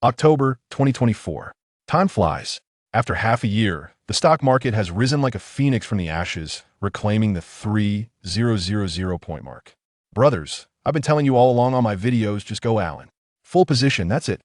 October 2024. Time flies. After half a year, the stock market has risen like a phoenix from the ashes, reclaiming the 3000 point mark. Brothers, I've been telling you all along on my videos, just go Allen. Full position, that's it.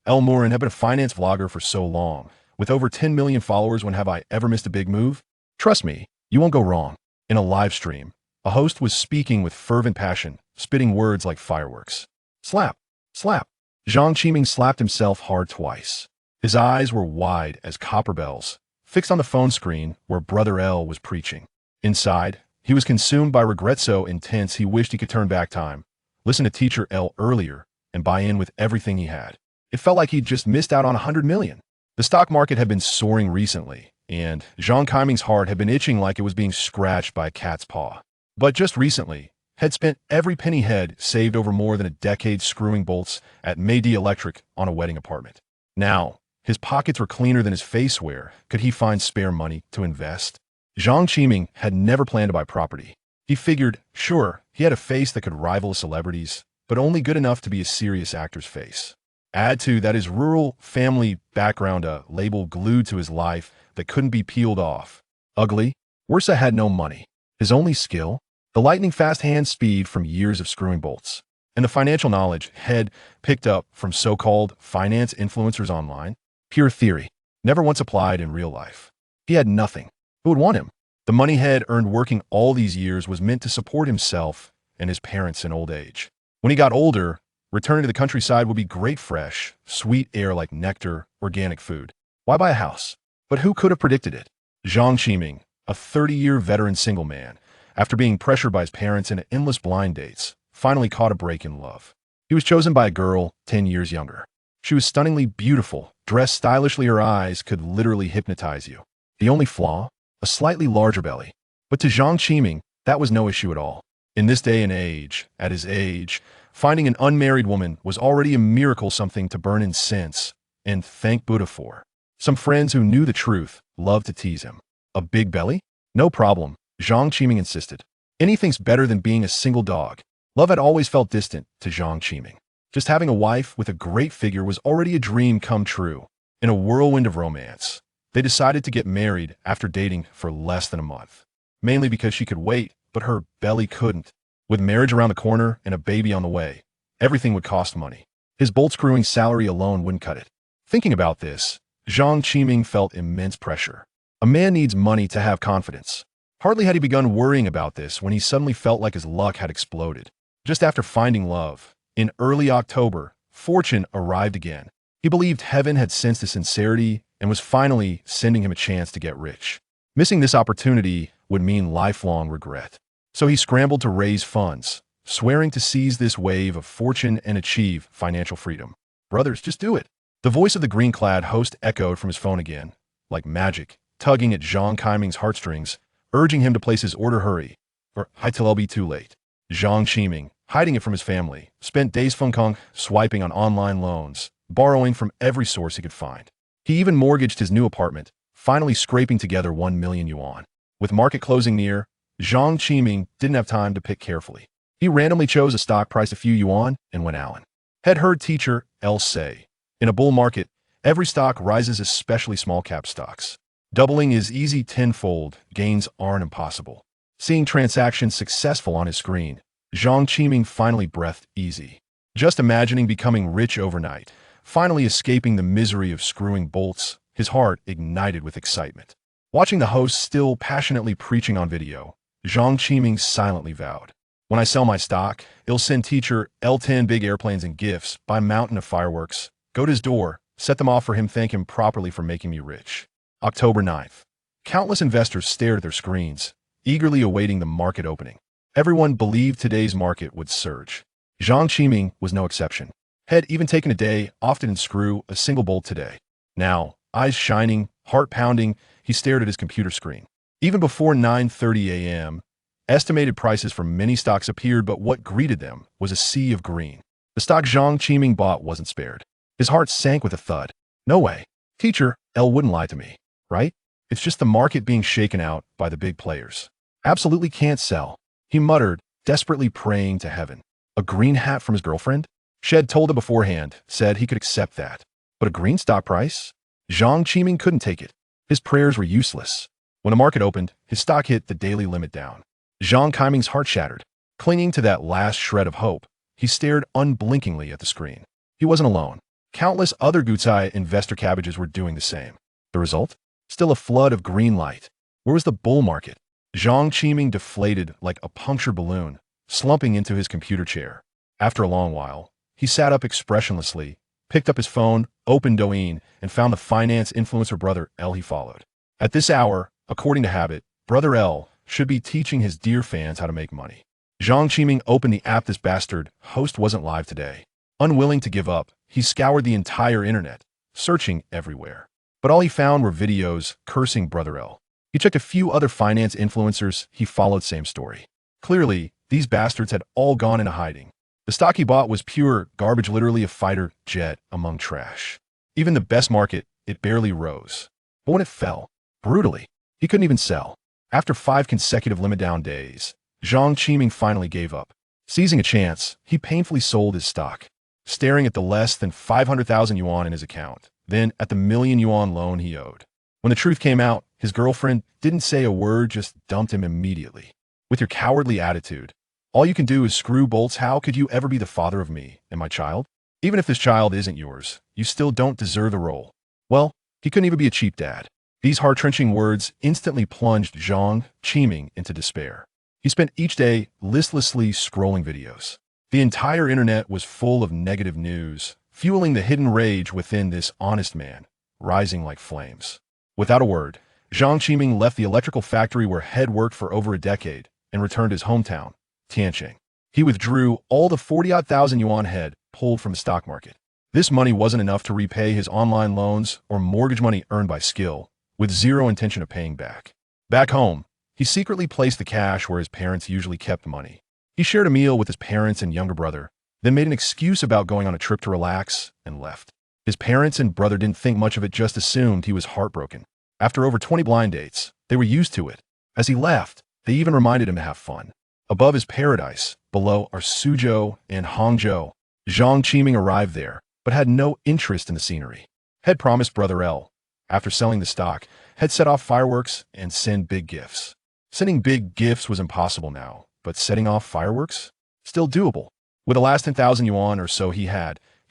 Morin, have been a finance vlogger for so long. With over 10 million followers, when have I ever missed a big move? Trust me, you won't go wrong. In a live stream, a host was speaking with fervent passion, spitting words like fireworks. Slap, slap. Zhang Qiming slapped himself hard twice. His eyes were wide as copper bells, fixed on the phone screen where Brother L was preaching. Inside, he was consumed by regret so intense he wished he could turn back time, listen to Teacher L earlier, and buy in with everything he had. It felt like he'd just missed out on 100 million. The stock market had been soaring recently, and Zhang Qiming's heart had been itching like it was being scratched by a cat's paw. But just recently, had spent every penny head saved over more than a decade screwing bolts at Gome Electric on a wedding apartment. Now, his pockets were cleaner than his face. Where could he find spare money to invest? Zhang Qiming had never planned to buy property. He figured, sure, he had a face that could rival a celebrity's, but only good enough to be a serious actor's face. Add to that his rural family background, a label glued to his life that couldn't be peeled off. Ugly, Worsa had no money. His only skill? The lightning-fast hand speed from years of screwing bolts. And the financial knowledge Head picked up from so-called finance influencers online. Pure theory, never once applied in real life. He had nothing. Who would want him? The money Head earned working all these years was meant to support himself and his parents in old age. When he got older, returning to the countryside would be great, fresh, sweet air like nectar, organic food. Why buy a house? But who could have predicted it? Zhang Qiming, a 30-year veteran single man, after being pressured by his parents into endless blind dates, finally caught a break in love. He was chosen by a girl 10 years younger. She was stunningly beautiful, dressed stylishly. Her eyes could literally hypnotize you. The only flaw? A slightly larger belly. But to Zhang Qiming, that was no issue at all. In this day and age, at his age, finding an unmarried woman was already a miracle, something to burn incense and thank Buddha for. Some friends who knew the truth loved to tease him. A big belly? No problem, Zhang Qiming insisted. Anything's better than being a single dog. Love had always felt distant to Zhang Qiming. Just having a wife with a great figure was already a dream come true. In a whirlwind of romance, they decided to get married after dating for less than a month. Mainly because she could wait, but her belly couldn't. With marriage around the corner and a baby on the way, everything would cost money. His bolt-screwing salary alone wouldn't cut it. Thinking about this, Zhang Qiming felt immense pressure. A man needs money to have confidence. Hardly had he begun worrying about this when he suddenly felt like his luck had exploded. Just after finding love, in early October, fortune arrived again. He believed heaven had sensed his sincerity and was finally sending him a chance to get rich. Missing this opportunity would mean lifelong regret. So he scrambled to raise funds, swearing to seize this wave of fortune and achieve financial freedom. Brothers, just do it. The voice of the green-clad host echoed from his phone again, like magic, tugging at Zhang Qiming's heartstrings, urging him to place his order. Hurry, or it'll be too late. Zhang Qiming, hiding it from his family, spent days Kong swiping on online loans, borrowing from every source he could find. He even mortgaged his new apartment, finally scraping together 1 million yuan. With market closing near, Zhang Qiming didn't have time to pick carefully. He randomly chose a stock priced a few yuan and went Allen. Had heard Teacher L say, in a bull market, every stock rises, especially small-cap stocks. Doubling is easy, tenfold gains aren't impossible. Seeing transactions successful on his screen, Zhang Qiming finally breathed easy. Just imagining becoming rich overnight, finally escaping the misery of screwing bolts, his heart ignited with excitement. Watching the host still passionately preaching on video, Zhang Qiming silently vowed, when I sell my stock, it'll send Teacher L10 big airplanes and gifts, buy a mountain of fireworks, go to his door, set them off for him, thank him properly for making me rich. October 9th. Countless investors stared at their screens, eagerly awaiting the market opening. Everyone believed today's market would surge. Zhang Qiming was no exception. Had even taken a day off to screw a single bolt today. Now, eyes shining, heart pounding, he stared at his computer screen. Even before 9:30 a.m., estimated prices for many stocks appeared, but what greeted them was a sea of green. The stock Zhang Qiming bought wasn't spared. His heart sank with a thud. No way. Teacher L wouldn't lie to me, right? It's just the market being shaken out by the big players. Absolutely can't sell, he muttered, desperately praying to heaven. A green hat from his girlfriend? Shed told him beforehand, said he could accept that. But a green stock price? Zhang Qiming couldn't take it. His prayers were useless. When the market opened, his stock hit the daily limit down. Zhang Qiming's heart shattered. Clinging to that last shred of hope, he stared unblinkingly at the screen. He wasn't alone. Countless other Gucai investor cabbages were doing the same. The result? Still a flood of green light. Where was the bull market? Zhang Qiming deflated like a punctured balloon, slumping into his computer chair. After a long while, he sat up expressionlessly, picked up his phone, opened Douyin, and found the finance influencer Brother L he followed. At this hour, according to habit, Brother L should be teaching his dear fans how to make money. Zhang Qiming opened the app. This bastard host wasn't live today. Unwilling to give up, he scoured the entire internet, searching everywhere. But all he found were videos cursing Brother L. He checked a few other finance influencers he followed, same story. Clearly, these bastards had all gone into hiding. The stock he bought was pure garbage, literally a fighter jet among trash. Even the best market, it barely rose. But when it fell, brutally, he couldn't even sell. After 5 consecutive limit-down days, Zhang Qiming finally gave up. Seizing a chance, he painfully sold his stock, staring at the less than 500,000 yuan in his account, then at the million yuan loan he owed. When the truth came out, his girlfriend didn't say a word, just dumped him immediately. With your cowardly attitude, all you can do is screw bolts. How could you ever be the father of me and my child? Even if this child isn't yours, you still don't deserve the role. Well, he couldn't even be a cheap dad. These heart-wrenching words instantly plunged Zhang Qiming into despair. He spent each day listlessly scrolling videos. The entire internet was full of negative news, fueling the hidden rage within this honest man, rising like flames. Without a word, Zhang Qiming left the electrical factory where Head worked for over a decade and returned to his hometown, Tianjin. He withdrew all the 40-odd thousand yuan Head pulled from the stock market. This money wasn't enough to repay his online loans or mortgage money earned by skill, with zero intention of paying back. Back home, he secretly placed the cash where his parents usually kept the money. He shared a meal with his parents and younger brother, then made an excuse about going on a trip to relax and left. His parents and brother didn't think much of it, just assumed he was heartbroken. After over 20 blind dates, they were used to it. As he left, they even reminded him to have fun. Above is paradise, below are Suzhou and Hangzhou. Zhang Qiming arrived there, but had no interest in the scenery. Head promised Brother L, after selling the stock, had set off fireworks and send big gifts. Sending big gifts was impossible now, but setting off fireworks? Still doable. With the last 10,000 yuan or so he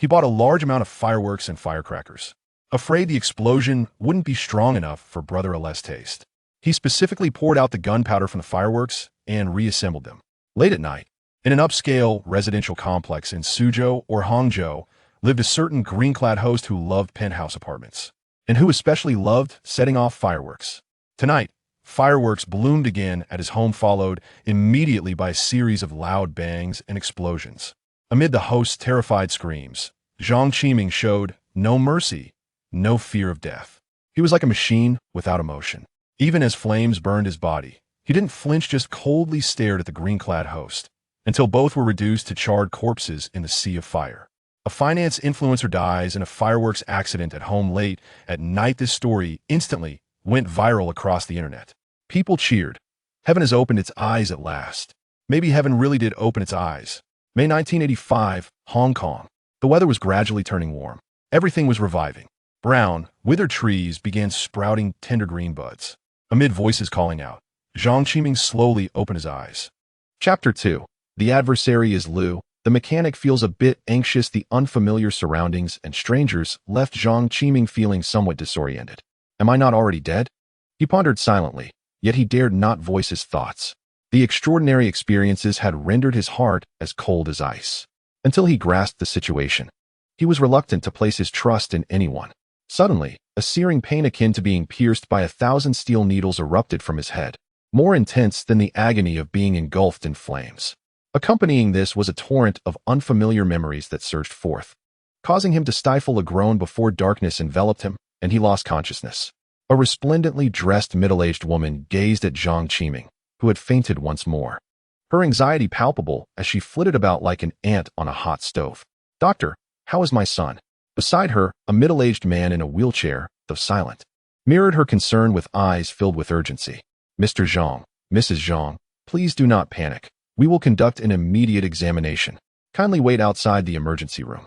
bought a large amount of fireworks and firecrackers. Afraid the explosion wouldn't be strong enough for Brother L's taste, he specifically poured out the gunpowder from the fireworks and reassembled them. Late at night, in an upscale residential complex in Suzhou or Hangzhou, lived a certain green-clad host who loved penthouse apartments, and who especially loved setting off fireworks. Tonight, fireworks bloomed again at his home, followed immediately by a series of loud bangs and explosions. Amid the host's terrified screams, Zhang Qiming showed no mercy, no fear of death. He was like a machine without emotion. Even as flames burned his body, he didn't flinch, just coldly stared at the green-clad host, until both were reduced to charred corpses in the sea of fire. A finance influencer dies in a fireworks accident at home late at night. This story instantly went viral across the internet. People cheered. Heaven has opened its eyes at last. Maybe heaven really did open its eyes. May 1985, Hong Kong. The weather was gradually turning warm. Everything was reviving. Brown, withered trees began sprouting tender green buds. Amid voices calling out, Zhang Qiming slowly opened his eyes. Chapter 2. The adversary is Lu. The mechanic feels a bit anxious. The unfamiliar surroundings and strangers left Zhang Qiming feeling somewhat disoriented. Am I not already dead? He pondered silently, yet he dared not voice his thoughts. The extraordinary experiences had rendered his heart as cold as ice. Until he grasped the situation, he was reluctant to place his trust in anyone. Suddenly, a searing pain akin to being pierced by 1,000 steel needles erupted from his head, more intense than the agony of being engulfed in flames. Accompanying this was a torrent of unfamiliar memories that surged forth, causing him to stifle a groan before darkness enveloped him, and he lost consciousness. A resplendently dressed middle-aged woman gazed at Zhang Qiming, who had fainted once more, her anxiety palpable as she flitted about like an ant on a hot stove. "Doctor, how is my son?" Beside her, a middle-aged man in a wheelchair, though silent, mirrored her concern with eyes filled with urgency. "Mr. Zhang, Mrs. Zhang, please do not panic. We will conduct an immediate examination." Kindly wait outside the emergency room.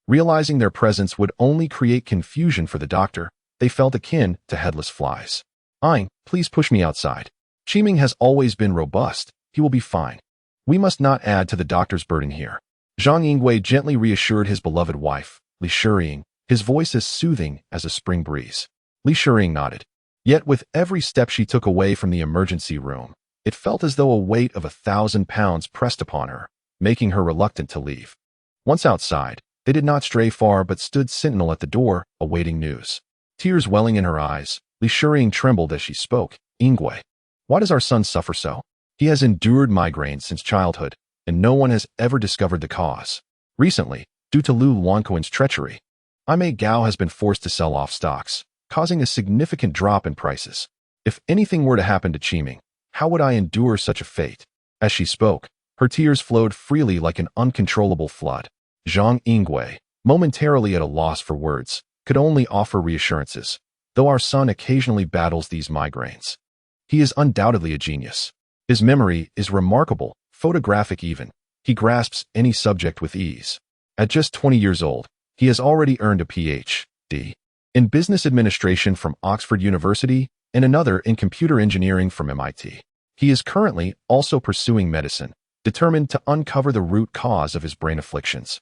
Realizing their presence would only create confusion for the doctor, they felt akin to headless flies. Please push me outside. Qiming has always been robust. He will be fine. We must not add to the doctor's burden here. Zhang Yingwei gently reassured his beloved wife, Li Shiying, his voice as soothing as a spring breeze. Li Shiying nodded. Yet with every step she took away from the emergency room, it felt as though a weight of 1,000 pounds pressed upon her, making her reluctant to leave. Once outside, they did not stray far but stood sentinel at the door, awaiting news. Tears welling in her eyes, Li Shiying trembled as she spoke. Yingwei, why does our son suffer so? He has endured migraines since childhood, and no one has ever discovered the cause. Recently, due to Lau Lan Xiong's treachery, Aimigao has been forced to sell off stocks, causing a significant drop in prices. If anything were to happen to Qiming, how would I endure such a fate? As she spoke, her tears flowed freely like an uncontrollable flood. Zhang Yingwei, momentarily at a loss for words, could only offer reassurances, though our son occasionally battles these migraines. He is undoubtedly a genius. His memory is remarkable, photographic even. He grasps any subject with ease. At just 20 years old, he has already earned a Ph.D. in business administration from Oxford University and another in computer engineering from MIT. He is currently also pursuing medicine, determined to uncover the root cause of his brain afflictions.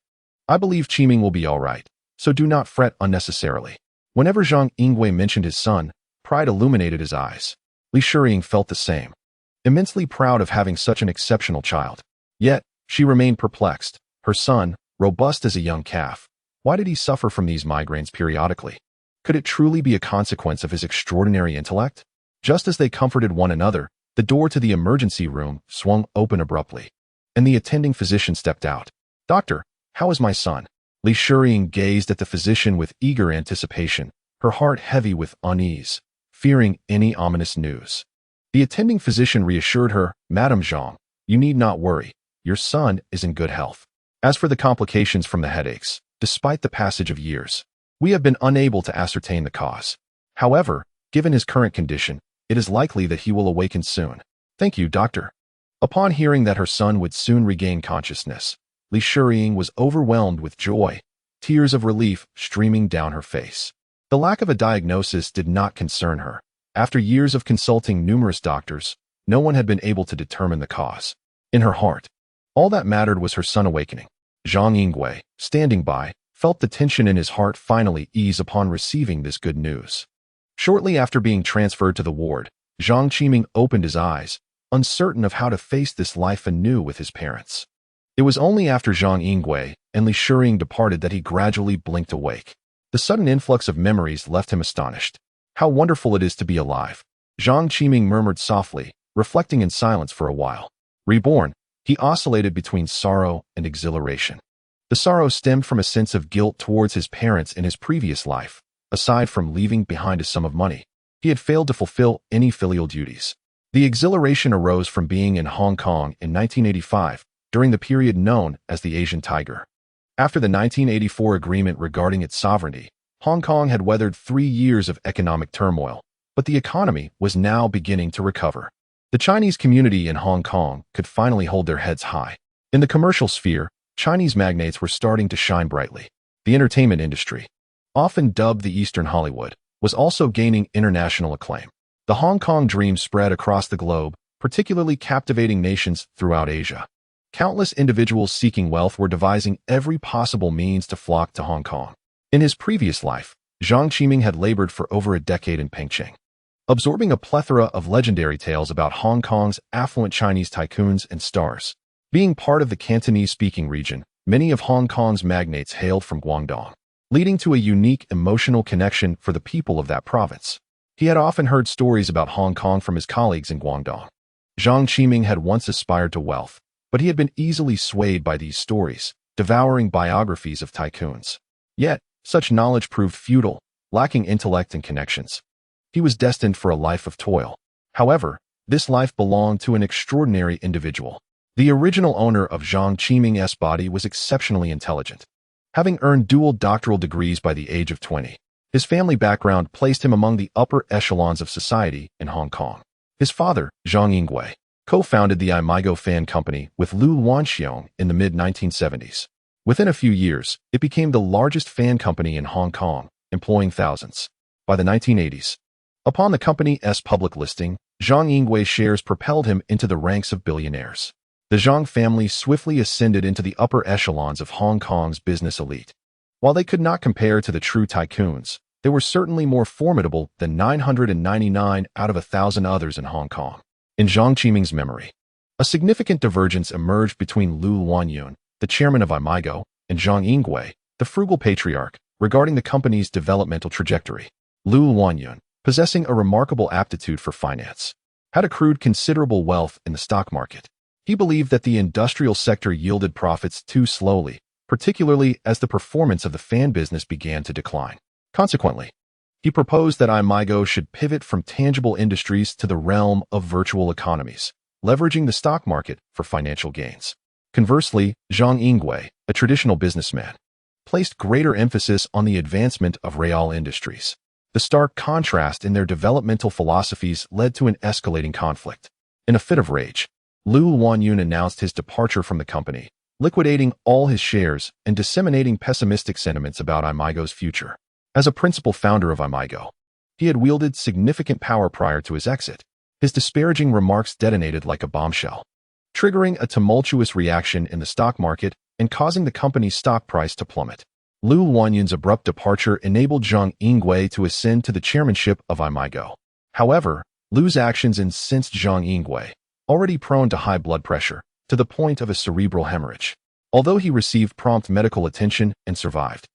I believe Qiming will be all right, so do not fret unnecessarily. Whenever Zhang Yingwei mentioned his son, pride illuminated his eyes. Li Shiying felt the same. Immensely proud of having such an exceptional child. Yet, she remained perplexed. Her son, robust as a young calf, why did he suffer from these migraines periodically? Could it truly be a consequence of his extraordinary intellect? Just as they comforted one another, the door to the emergency room swung open abruptly, and the attending physician stepped out. Doctor, how is my son? Li Shiying gazed at the physician with eager anticipation, her heart heavy with unease, fearing any ominous news. The attending physician reassured her, Madam Zhang, you need not worry. Your son is in good health. As for the complications from the headaches, despite the passage of years, we have been unable to ascertain the cause. However, given his current condition, it is likely that he will awaken soon. Thank you, doctor. Upon hearing that her son would soon regain consciousness, Li Shiying was overwhelmed with joy, tears of relief streaming down her face. The lack of a diagnosis did not concern her. After years of consulting numerous doctors, no one had been able to determine the cause. In her heart, all that mattered was her son awakening. Zhang Yingwei, standing by, felt the tension in his heart finally ease upon receiving this good news. Shortly after being transferred to the ward, Zhang Qiming opened his eyes, uncertain of how to face this life anew with his parents. It was only after Zhang Yingwei and Li Shiying departed that he gradually blinked awake. The sudden influx of memories left him astonished. How wonderful it is to be alive, Zhang Qiming murmured softly, reflecting in silence for a while. Reborn, he oscillated between sorrow and exhilaration. The sorrow stemmed from a sense of guilt towards his parents in his previous life. Aside from leaving behind a sum of money, he had failed to fulfill any filial duties. The exhilaration arose from being in Hong Kong in 1985, during the period known as the Asian Tiger. After the 1984 agreement regarding its sovereignty, Hong Kong had weathered 3 years of economic turmoil, but the economy was now beginning to recover. The Chinese community in Hong Kong could finally hold their heads high. In the commercial sphere, Chinese magnates were starting to shine brightly. The entertainment industry, often dubbed the Eastern Hollywood, was also gaining international acclaim. The Hong Kong dream spread across the globe, particularly captivating nations throughout Asia. Countless individuals seeking wealth were devising every possible means to flock to Hong Kong. In his previous life, Zhang Qiming had labored for over a decade in Pengcheng, absorbing a plethora of legendary tales about Hong Kong's affluent Chinese tycoons and stars. Being part of the Cantonese-speaking region, many of Hong Kong's magnates hailed from Guangdong, leading to a unique emotional connection for the people of that province. He had often heard stories about Hong Kong from his colleagues in Guangdong. Zhang Qiming had once aspired to wealth, but he had been easily swayed by these stories, devouring biographies of tycoons. Yet, such knowledge proved futile, lacking intellect and connections. He was destined for a life of toil. However, this life belonged to an extraordinary individual. The original owner of Zhang Qiming's body was exceptionally intelligent. Having earned dual doctoral degrees by the age of 20, his family background placed him among the upper echelons of society in Hong Kong. His father, Zhang Yingwei, co-founded the Aimigao fan company with Lau Lan Xiong in the mid-1970s. Within a few years, it became the largest fan company in Hong Kong, employing thousands. By the 1980s, upon the company's public listing, Zhang Qiming shares propelled him into the ranks of billionaires. The Zhang family swiftly ascended into the upper echelons of Hong Kong's business elite. While they could not compare to the true tycoons, they were certainly more formidable than 999 out of 1,000 others in Hong Kong. In Zhang Qiming's memory, a significant divergence emerged between Lau Lan Xiong, the chairman of Aimigao, and Zhang Qiming, the frugal patriarch, regarding the company's developmental trajectory. Lau Lan Xiong, possessing a remarkable aptitude for finance, had accrued considerable wealth in the stock market. He believed that the industrial sector yielded profits too slowly, particularly as the performance of the fan business began to decline. Consequently, he proposed that Aimigao should pivot from tangible industries to the realm of virtual economies, leveraging the stock market for financial gains. Conversely, Zhang Qiming, a traditional businessman, placed greater emphasis on the advancement of real industries. The stark contrast in their developmental philosophies led to an escalating conflict. In a fit of rage, Lau Lan Xiong announced his departure from the company, liquidating all his shares and disseminating pessimistic sentiments about Aimigao's future. As a principal founder of Aimigao, he had wielded significant power prior to his exit. His disparaging remarks detonated like a bombshell, triggering a tumultuous reaction in the stock market and causing the company's stock price to plummet. Lau Lan Xiong's abrupt departure enabled Zhang Qiming to ascend to the chairmanship of Aimigao. However, Lau's actions incensed Zhang Qiming, already prone to high blood pressure, to the point of a cerebral hemorrhage. Although he received prompt medical attention and survived,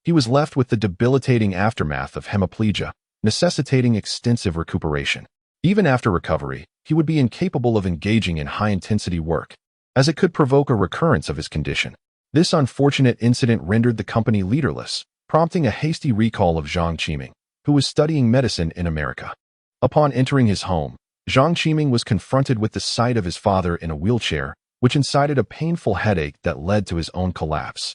he was left with the debilitating aftermath of hemiplegia, necessitating extensive recuperation. Even after recovery, he would be incapable of engaging in high-intensity work, as it could provoke a recurrence of his condition. This unfortunate incident rendered the company leaderless, prompting a hasty recall of Zhang Qiming, who was studying medicine in America. Upon entering his home, Zhang Qiming was confronted with the sight of his father in a wheelchair, which incited a painful headache that led to his own collapse.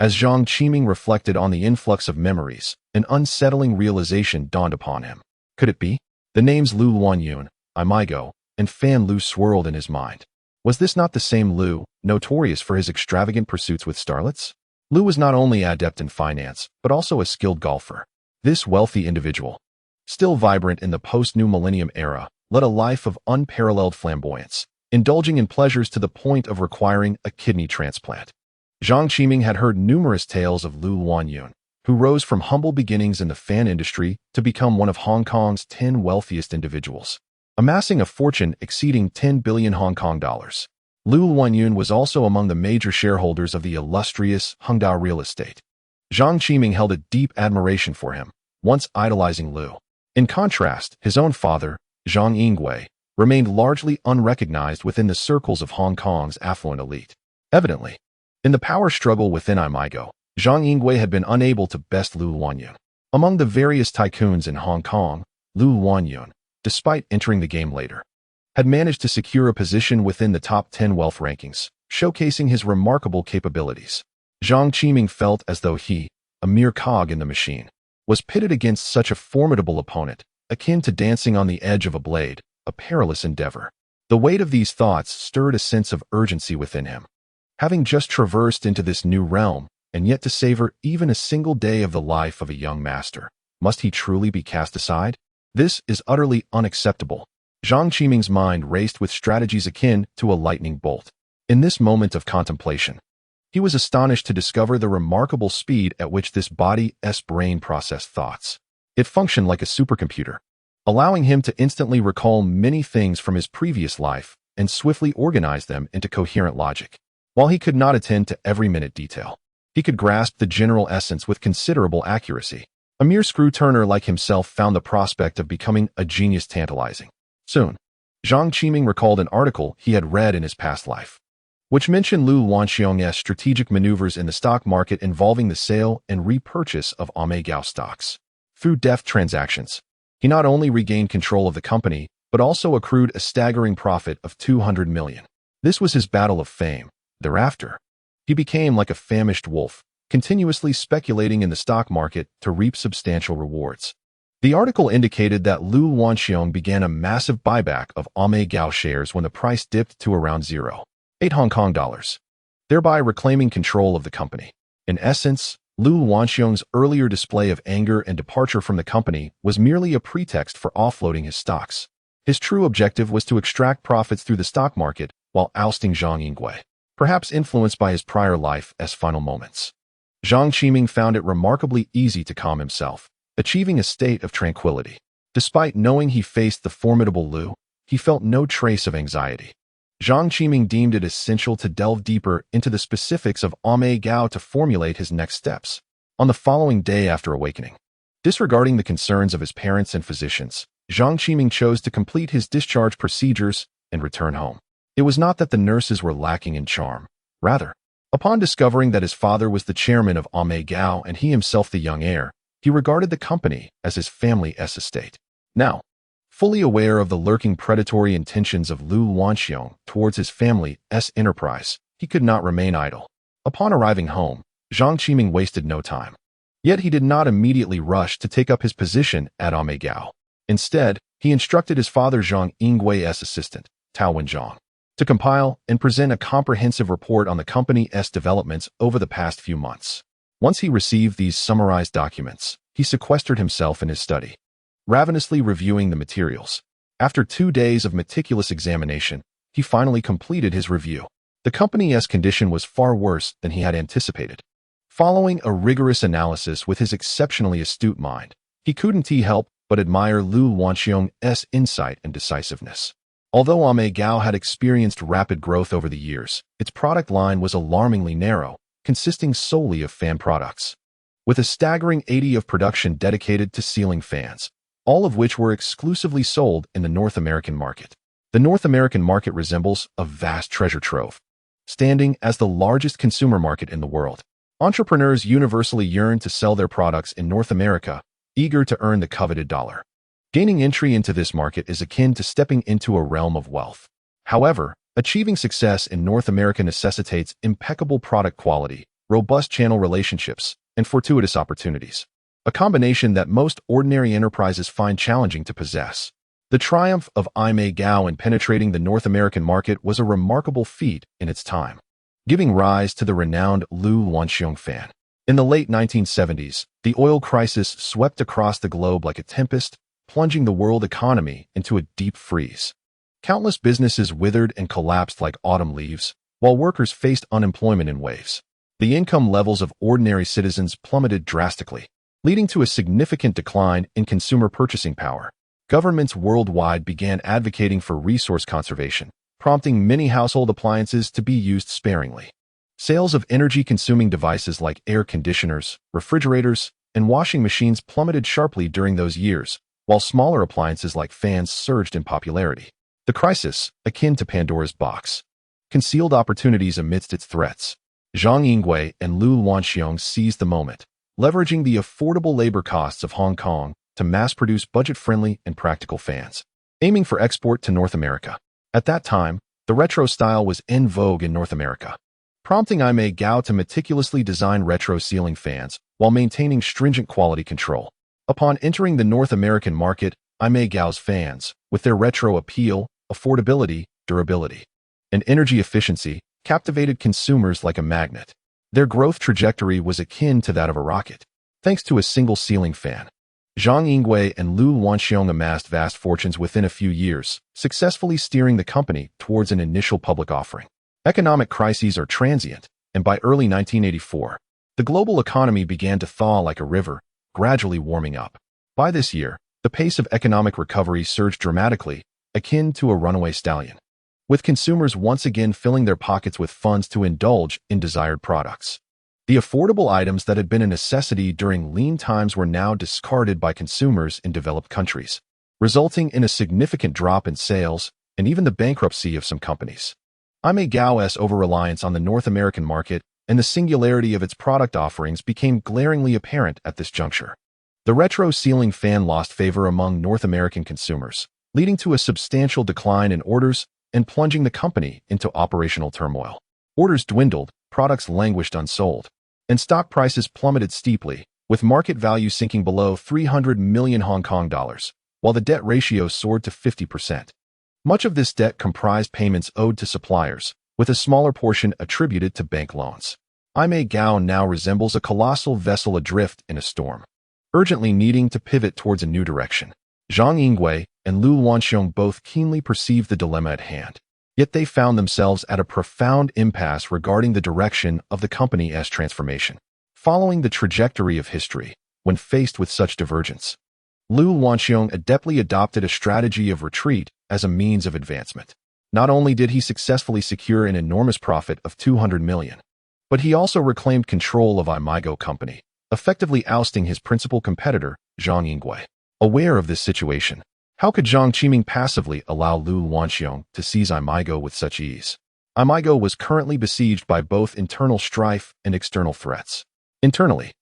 As Zhang Qiming reflected on the influx of memories, an unsettling realization dawned upon him. Could it be? The names Lau Lan Xiong, Aimigao, and Fan Lu swirled in his mind. Was this not the same Lu, notorious for his extravagant pursuits with starlets? Lu was not only adept in finance, but also a skilled golfer. This wealthy individual, still vibrant in the post-New Millennium era, led a life of unparalleled flamboyance, indulging in pleasures to the point of requiring a kidney transplant. Zhang Qiming had heard numerous tales of Lau Lan Xiong, who rose from humble beginnings in the fan industry to become one of Hong Kong's 10 wealthiest individuals, amassing a fortune exceeding 10 billion Hong Kong dollars. Lau Lan Xiong was also among the major shareholders of the illustrious Hengdao real estate. Zhang Qiming held a deep admiration for him, once idolizing Lu. In contrast, his own father, Zhang Qiming, remained largely unrecognized within the circles of Hong Kong's affluent elite. Evidently, in the power struggle within Aimigao, Zhang Qiming had been unable to best Lau Lan Xiong. Among the various tycoons in Hong Kong, Lau Lan Xiong, despite entering the game later, had managed to secure a position within the top 10 wealth rankings, showcasing his remarkable capabilities. Zhang Qiming felt as though he, a mere cog in the machine, was pitted against such a formidable opponent, akin to dancing on the edge of a blade, a perilous endeavor. The weight of these thoughts stirred a sense of urgency within him. Having just traversed into this new realm, and yet to savor even a single day of the life of a young master, must he truly be cast aside? This is utterly unacceptable. Zhang Qiming's mind raced with strategies akin to a lightning bolt. In this moment of contemplation, he was astonished to discover the remarkable speed at which this body's brain processed thoughts. It functioned like a supercomputer, allowing him to instantly recall many things from his previous life and swiftly organize them into coherent logic. While he could not attend to every minute detail, he could grasp the general essence with considerable accuracy. A mere screw-turner like himself found the prospect of becoming a genius tantalizing. Soon, Zhang Qiming recalled an article he had read in his past life, which mentioned Lau Lan Xiong's strategic maneuvers in the stock market involving the sale and repurchase of Aimigao stocks. Through deft transactions, he not only regained control of the company, but also accrued a staggering profit of 200 million. This was his battle of fame. Thereafter, he became like a famished wolf, continuously speculating in the stock market to reap substantial rewards. The article indicated that Lau Lan Xiong began a massive buyback of Aimigao shares when the price dipped to around 0.8 Hong Kong dollars, thereby reclaiming control of the company. In essence, Lau Lan Xiong's earlier display of anger and departure from the company was merely a pretext for offloading his stocks. His true objective was to extract profits through the stock market while ousting Zhang Qiming, perhaps influenced by his prior life as final moments. Zhang Qiming found it remarkably easy to calm himself, achieving a state of tranquility. Despite knowing he faced the formidable Lau, he felt no trace of anxiety. Zhang Qiming deemed it essential to delve deeper into the specifics of Aimigao to formulate his next steps. On the following day after awakening, disregarding the concerns of his parents and physicians, Zhang Qiming chose to complete his discharge procedures and return home. It was not that the nurses were lacking in charm. Rather, upon discovering that his father was the chairman of Aimigao and he himself the young heir, he regarded the company as his family's estate. Now, fully aware of the lurking predatory intentions of Lau Lan Xiong towards his family's enterprise, he could not remain idle. Upon arriving home, Zhang Qiming wasted no time. Yet he did not immediately rush to take up his position at Aimigao. Instead, he instructed his father Zhang Qiming's assistant, Tao Wenzhong, to compile and present a comprehensive report on the company's developments over the past few months. Once he received these summarized documents, he sequestered himself in his study, ravenously reviewing the materials. After 2 days of meticulous examination, he finally completed his review. The company's condition was far worse than he had anticipated. Following a rigorous analysis with his exceptionally astute mind, he couldn't help but admire Lau Lan Xiong's insight and decisiveness. Although Aimigao had experienced rapid growth over the years, its product line was alarmingly narrow, consisting solely of fan products. With a staggering 80 of production dedicated to ceiling fans, all of which were exclusively sold in the North American market. The North American market resembles a vast treasure trove, standing as the largest consumer market in the world. Entrepreneurs universally yearn to sell their products in North America, eager to earn the coveted dollar. Gaining entry into this market is akin to stepping into a realm of wealth. However, achieving success in North America necessitates impeccable product quality, robust channel relationships, and fortuitous opportunities, a combination that most ordinary enterprises find challenging to possess. The triumph of Aimigao in penetrating the North American market was a remarkable feat in its time, giving rise to the renowned Lau Lan Xiong fan. In the late 1970s, the oil crisis swept across the globe like a tempest, plunging the world economy into a deep freeze. Countless businesses withered and collapsed like autumn leaves, while workers faced unemployment in waves. The income levels of ordinary citizens plummeted drastically, leading to a significant decline in consumer purchasing power. Governments worldwide began advocating for resource conservation, prompting many household appliances to be used sparingly. Sales of energy-consuming devices like air conditioners, refrigerators, and washing machines plummeted sharply during those years, while smaller appliances like fans surged in popularity. The crisis, akin to Pandora's box, concealed opportunities amidst its threats. Zhang Qiming and Lau Lan Xiong seized the moment, leveraging the affordable labor costs of Hong Kong to mass-produce budget-friendly and practical fans, aiming for export to North America. At that time, the retro style was en vogue in North America, prompting Aimigao to meticulously design retro ceiling fans while maintaining stringent quality control. Upon entering the North American market, Aimigao's fans, with their retro appeal, affordability, durability, and energy efficiency, captivated consumers like a magnet. Their growth trajectory was akin to that of a rocket. Thanks to a single ceiling fan, Zhang Qiming and Lau Lan Xiong amassed vast fortunes within a few years, successfully steering the company towards an initial public offering. Economic crises are transient, and by early 1984, the global economy began to thaw like a river, gradually warming up. By this year, the pace of economic recovery surged dramatically, akin to a runaway stallion, with consumers once again filling their pockets with funds to indulge in desired products. The affordable items that had been a necessity during lean times were now discarded by consumers in developed countries, resulting in a significant drop in sales and even the bankruptcy of some companies. Aimigao's over-reliance on the North American market and the singularity of its product offerings became glaringly apparent at this juncture. The retro ceiling fan lost favor among North American consumers, leading to a substantial decline in orders and plunging the company into operational turmoil. Orders dwindled, products languished unsold, and stock prices plummeted steeply, with market value sinking below 300 million Hong Kong dollars, while the debt ratio soared to 50%. Much of this debt comprised payments owed to suppliers, with a smaller portion attributed to bank loans. Aimigao now resembles a colossal vessel adrift in a storm, urgently needing to pivot towards a new direction. Zhang Qiming and Lau Lan Xiong both keenly perceived the dilemma at hand, yet they found themselves at a profound impasse regarding the direction of the company's transformation. Following the trajectory of history, when faced with such divergence, Lau Lan Xiong adeptly adopted a strategy of retreat as a means of advancement. Not only did he successfully secure an enormous profit of 200 million, but he also reclaimed control of Aimigao Company, effectively ousting his principal competitor, Zhang Qiming. Aware of this situation, how could Zhang Qiming passively allow Lau Lan Xiong to seize Aimigao with such ease? Aimigao was currently besieged by both internal strife and external threats. Internally,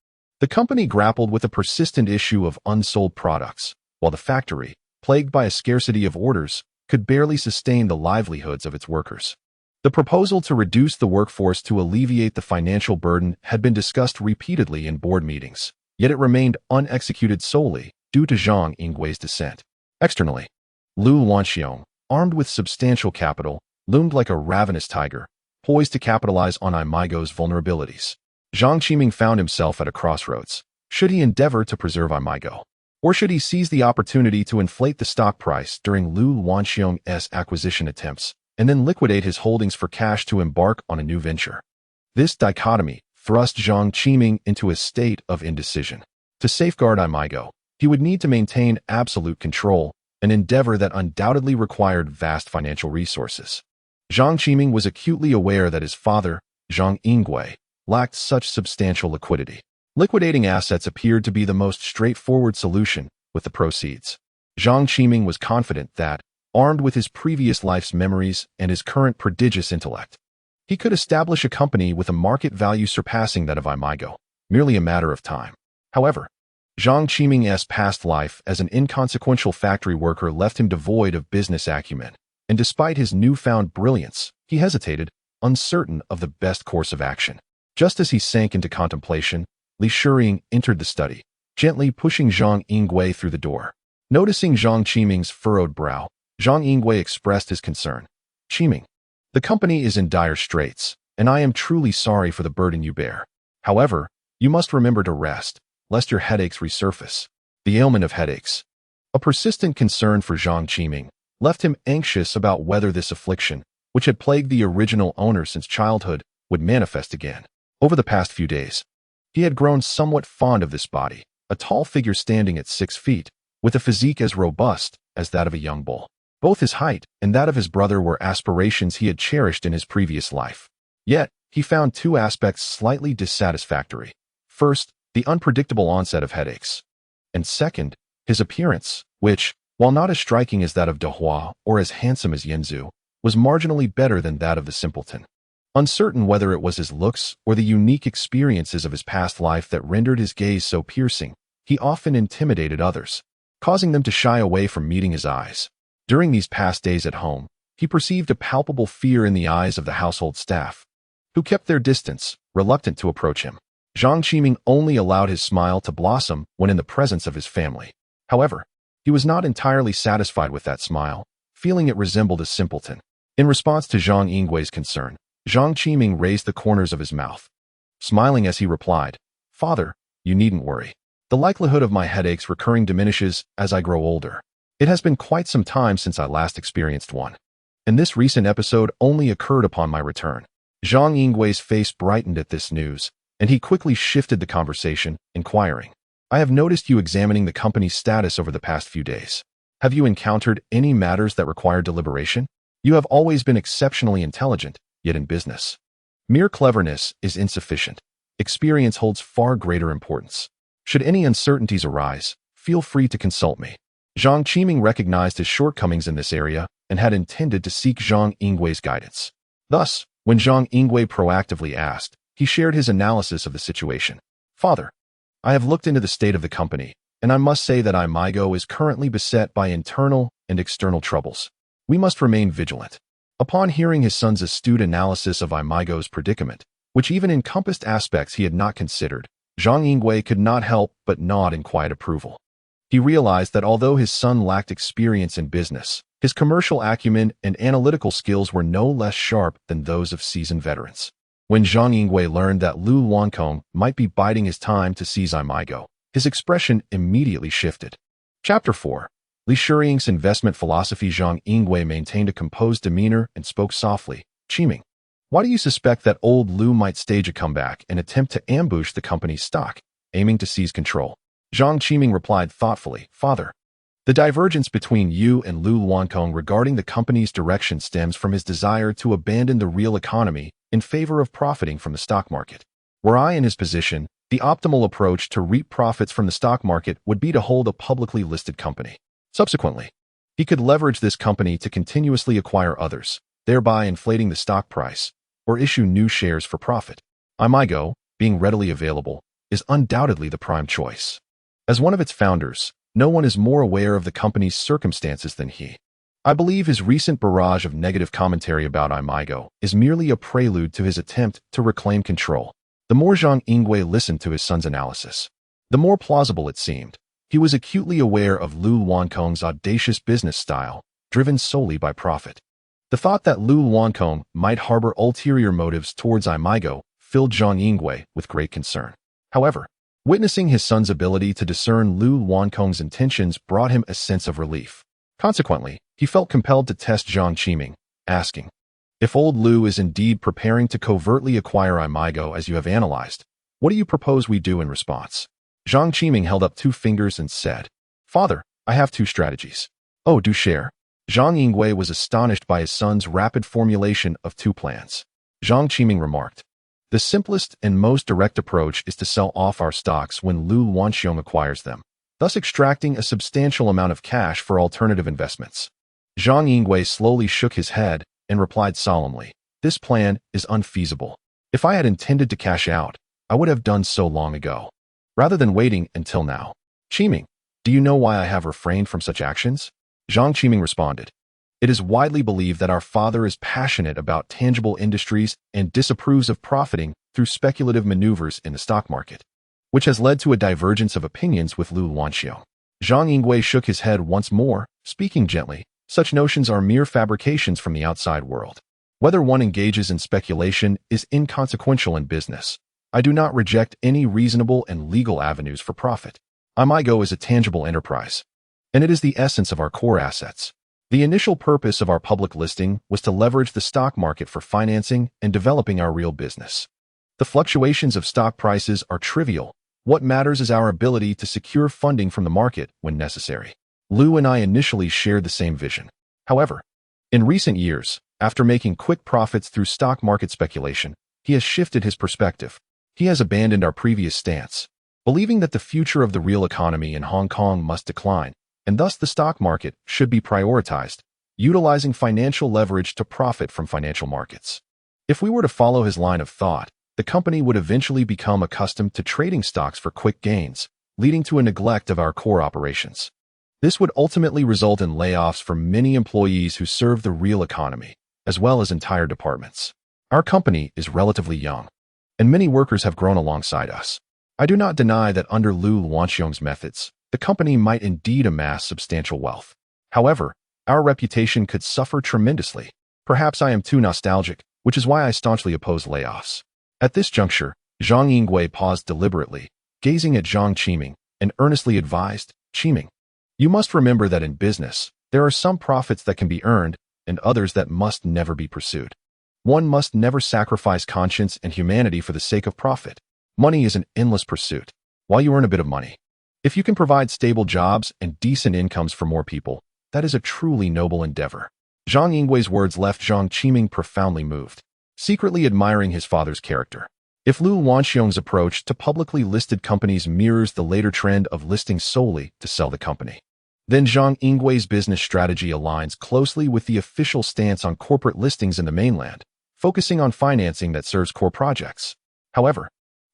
the company grappled with a persistent issue of unsold products, while the factory, plagued by a scarcity of orders, could barely sustain the livelihoods of its workers. The proposal to reduce the workforce to alleviate the financial burden had been discussed repeatedly in board meetings, yet it remained unexecuted solely due to Zhang Qiming's dissent. Externally, Lau Lan Xiong, armed with substantial capital, loomed like a ravenous tiger, poised to capitalize on Aimigao's vulnerabilities. Zhang Qiming found himself at a crossroads. Should he endeavor to preserve Aimigao? Or should he seize the opportunity to inflate the stock price during Lau Lan Xiong's acquisition attempts, and then liquidate his holdings for cash to embark on a new venture? This dichotomy thrust Zhang Qiming into a state of indecision. To safeguard Aimigao, he would need to maintain absolute control, an endeavor that undoubtedly required vast financial resources. Zhang Qiming was acutely aware that his father, Zhang Qiming, lacked such substantial liquidity. Liquidating assets appeared to be the most straightforward solution with the proceeds. Zhang Qiming was confident that, armed with his previous life's memories and his current prodigious intellect, he could establish a company with a market value surpassing that of Aimigao, merely a matter of time. However, Zhang Qiming's past life as an inconsequential factory worker left him devoid of business acumen, and despite his newfound brilliance, he hesitated, uncertain of the best course of action. Just as he sank into contemplation, Li Shiying entered the study, gently pushing Zhang Qiming through the door. Noticing Zhang Qiming's furrowed brow, Zhang Qiming expressed his concern. "Qiming, the company is in dire straits, and I am truly sorry for the burden you bear. However, you must remember to rest, lest your headaches resurface." The ailment of headaches, a persistent concern for Zhang Qiming, left him anxious about whether this affliction, which had plagued the original owner since childhood, would manifest again. Over the past few days, he had grown somewhat fond of this body, a tall figure standing at 6 feet, with a physique as robust as that of a young bull. Both his height and that of his brother were aspirations he had cherished in his previous life. Yet, he found two aspects slightly dissatisfactory. First, the unpredictable onset of headaches. And second, his appearance, which, while not as striking as that of Dehua or as handsome as Yanzu, was marginally better than that of the simpleton. Uncertain whether it was his looks or the unique experiences of his past life that rendered his gaze so piercing, he often intimidated others, causing them to shy away from meeting his eyes. During these past days at home, he perceived a palpable fear in the eyes of the household staff, who kept their distance, reluctant to approach him. Zhang Qiming only allowed his smile to blossom when in the presence of his family. However, he was not entirely satisfied with that smile, feeling it resembled a simpleton. In response to Zhang Qiming's concern, Zhang Qiming raised the corners of his mouth, smiling as he replied, "Father, you needn't worry. The likelihood of my headaches recurring diminishes as I grow older. It has been quite some time since I last experienced one, and this recent episode only occurred upon my return." Zhang Qiming's face brightened at this news, and he quickly shifted the conversation, inquiring, "I have noticed you examining the company's status over the past few days. Have you encountered any matters that require deliberation? You have always been exceptionally intelligent, yet in business, mere cleverness is insufficient. Experience holds far greater importance. Should any uncertainties arise, feel free to consult me." Zhang Qiming recognized his shortcomings in this area and had intended to seek Zhang Qiming's guidance. Thus, when Zhang Qiming proactively asked, he shared his analysis of the situation. "Father, I have looked into the state of the company, and I must say that Aimigao is currently beset by internal and external troubles. We must remain vigilant." Upon hearing his son's astute analysis of Aimigao's predicament, which even encompassed aspects he had not considered, Zhang Yingwei could not help but nod in quiet approval. He realized that although his son lacked experience in business, his commercial acumen and analytical skills were no less sharp than those of seasoned veterans. When Zhang Yingwei learned that Lau Lan Xiong might be biding his time to seize Aimigao, his expression immediately shifted. Chapter 4. Li Shuriying's investment philosophy. Zhang Yingwei maintained a composed demeanor and spoke softly. Qiming, why do you suspect that old Lu might stage a comeback and attempt to ambush the company's stock, aiming to seize control? Zhang Qiming replied thoughtfully, Father, the divergence between you and Lau Lan Xiong regarding the company's direction stems from his desire to abandon the real economy in favor of profiting from the stock market. Were I in his position, the optimal approach to reap profits from the stock market would be to hold a publicly listed company. Subsequently, he could leverage this company to continuously acquire others, thereby inflating the stock price, or issue new shares for profit. Aimigao, being readily available, is undoubtedly the prime choice. As one of its founders, no one is more aware of the company's circumstances than he. I believe his recent barrage of negative commentary about Aimigao is merely a prelude to his attempt to reclaim control. The more Zhang Yingwei listened to his son's analysis, the more plausible it seemed. He was acutely aware of Lau Lan Xiong's audacious business style, driven solely by profit. The thought that Lau Lan Xiong might harbor ulterior motives towards Aimigao filled Zhang Yingwei with great concern. However, witnessing his son's ability to discern Lau Lan Xiong's intentions brought him a sense of relief. Consequently, he felt compelled to test Zhang Qiming, asking, if old Lu is indeed preparing to covertly acquire Aimigao as you have analyzed, what do you propose we do in response? Zhang Qiming held up 2 fingers and said, Father, I have 2 strategies. Oh, do share. Zhang Yingwei was astonished by his son's rapid formulation of 2 plans. Zhang Qiming remarked, the simplest and most direct approach is to sell off our stocks when Lau Lan Xiong acquires them, thus extracting a substantial amount of cash for alternative investments. Zhang Yingwei slowly shook his head and replied solemnly, this plan is unfeasible. If I had intended to cash out, I would have done so long ago, rather than waiting until now. Qiming, do you know why I have refrained from such actions? Zhang Qiming responded, it is widely believed that our father is passionate about tangible industries and disapproves of profiting through speculative maneuvers in the stock market, which has led to a divergence of opinions with Lau Lan Xiong. Zhang Yingwei shook his head once more, speaking gently, such notions are mere fabrications from the outside world. Whether one engages in speculation is inconsequential in business. I do not reject any reasonable and legal avenues for profit. Aimigao is a tangible enterprise, and it is the essence of our core assets. The initial purpose of our public listing was to leverage the stock market for financing and developing our real business. The fluctuations of stock prices are trivial. What matters is our ability to secure funding from the market when necessary. Lu and I initially shared the same vision. However, in recent years, after making quick profits through stock market speculation, he has shifted his perspective. He has abandoned our previous stance, believing that the future of the real economy in Hong Kong must decline, and thus the stock market should be prioritized, utilizing financial leverage to profit from financial markets. If we were to follow his line of thought, the company would eventually become accustomed to trading stocks for quick gains, leading to a neglect of our core operations. This would ultimately result in layoffs for many employees who serve the real economy, as well as entire departments. Our company is relatively young, and many workers have grown alongside us. I do not deny that under Lau Lan Xiong's methods, the company might indeed amass substantial wealth. However, our reputation could suffer tremendously. Perhaps I am too nostalgic, which is why I staunchly oppose layoffs. At this juncture, Zhang Yingwei paused deliberately, gazing at Zhang Qiming, and earnestly advised, Qiming, you must remember that in business, there are some profits that can be earned and others that must never be pursued. One must never sacrifice conscience and humanity for the sake of profit. Money is an endless pursuit. While you earn a bit of money, if you can provide stable jobs and decent incomes for more people, that is a truly noble endeavor. Zhang Yingwei's words left Zhang Qiming profoundly moved, secretly admiring his father's character. If Lau Lan Xiong's approach to publicly listed companies mirrors the later trend of listing solely to sell the company, then Zhang Yingwei's business strategy aligns closely with the official stance on corporate listings in the mainland, focusing on financing that serves core projects. However,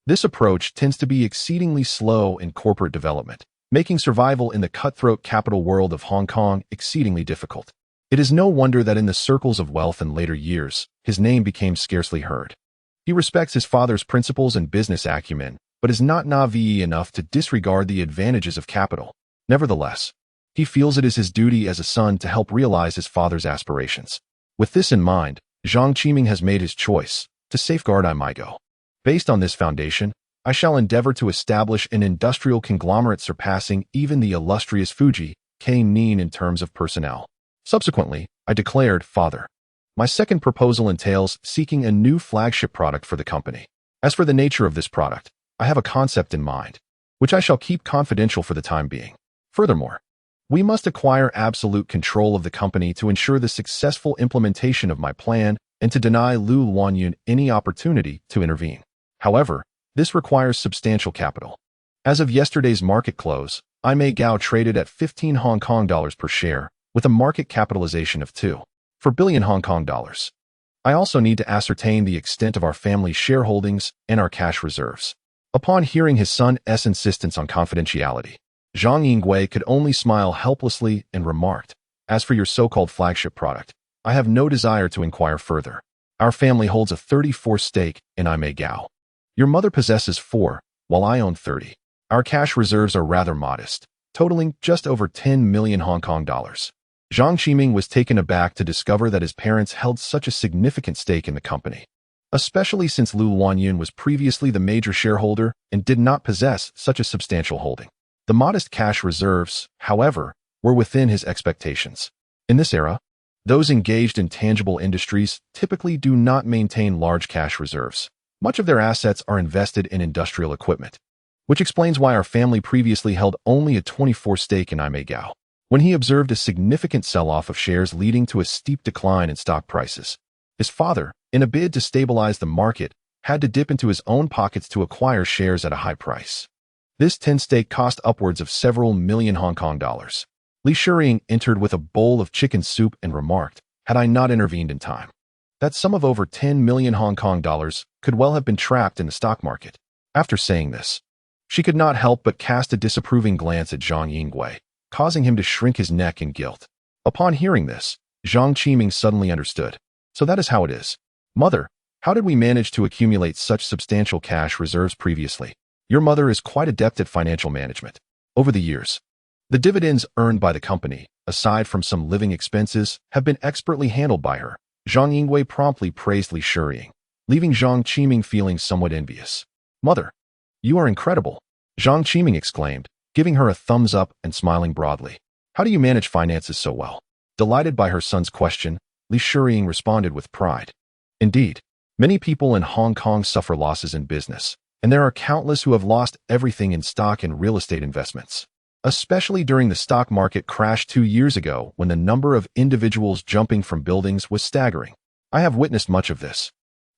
this approach tends to be exceedingly slow in corporate development, making survival in the cutthroat capital world of Hong Kong exceedingly difficult. It is no wonder that in the circles of wealth in later years, his name became scarcely heard. He respects his father's principles and business acumen, but is not naive enough to disregard the advantages of capital. Nevertheless, he feels it is his duty as a son to help realize his father's aspirations. With this in mind, Zhang Qiming has made his choice to safeguard Aimigao. Based on this foundation, I shall endeavor to establish an industrial conglomerate surpassing even the illustrious Fukda Securities in terms of personnel. Subsequently, I declared, Father, my second proposal entails seeking a new flagship product for the company. As for the nature of this product, I have a concept in mind, which I shall keep confidential for the time being. Furthermore, we must acquire absolute control of the company to ensure the successful implementation of my plan and to deny Lau Lan Xiong any opportunity to intervene. However, this requires substantial capital. As of yesterday's market close, Aimigao traded at 15 Hong Kong dollars per share, with a market capitalization of 2.4 billion Hong Kong dollars. I also need to ascertain the extent of our family's shareholdings and our cash reserves. Upon hearing his son's insistence on confidentiality, Zhang Qiming could only smile helplessly and remarked, as for your so-called flagship product, I have no desire to inquire further. Our family holds a 34% stake in Aimigao. Your mother possesses 4, while I own 30. Our cash reserves are rather modest, totaling just over 10 million Hong Kong dollars. Zhang Qiming was taken aback to discover that his parents held such a significant stake in the company, especially since Lau Lan Xiong was previously the major shareholder and did not possess such a substantial holding. The modest cash reserves, however, were within his expectations. In this era, those engaged in tangible industries typically do not maintain large cash reserves. Much of their assets are invested in industrial equipment, which explains why our family previously held only a 24% stake in Aimigao. When he observed a significant sell-off of shares leading to a steep decline in stock prices, his father, in a bid to stabilize the market, had to dip into his own pockets to acquire shares at a high price. This 10% stake cost upwards of several million Hong Kong dollars. Li Shiying entered with a bowl of chicken soup and remarked, had I not intervened in time, that sum of over 10 million Hong Kong dollars could well have been trapped in the stock market. After saying this, she could not help but cast a disapproving glance at Zhang Qiming, causing him to shrink his neck in guilt. Upon hearing this, Zhang Qiming suddenly understood. So that is how it is. Mother, how did we manage to accumulate such substantial cash reserves previously? Your mother is quite adept at financial management. Over the years, the dividends earned by the company, aside from some living expenses, have been expertly handled by her. Zhang Qiming promptly praised Li Shiying, leaving Zhang Qiming feeling somewhat envious. Mother, you are incredible, Zhang Qiming exclaimed, giving her a thumbs up and smiling broadly. How do you manage finances so well? Delighted by her son's question, Li Shiying responded with pride. Indeed, many people in Hong Kong suffer losses in business, and there are countless who have lost everything in stock and real estate investments, especially during the stock market crash 2 years ago when the number of individuals jumping from buildings was staggering. I have witnessed much of this.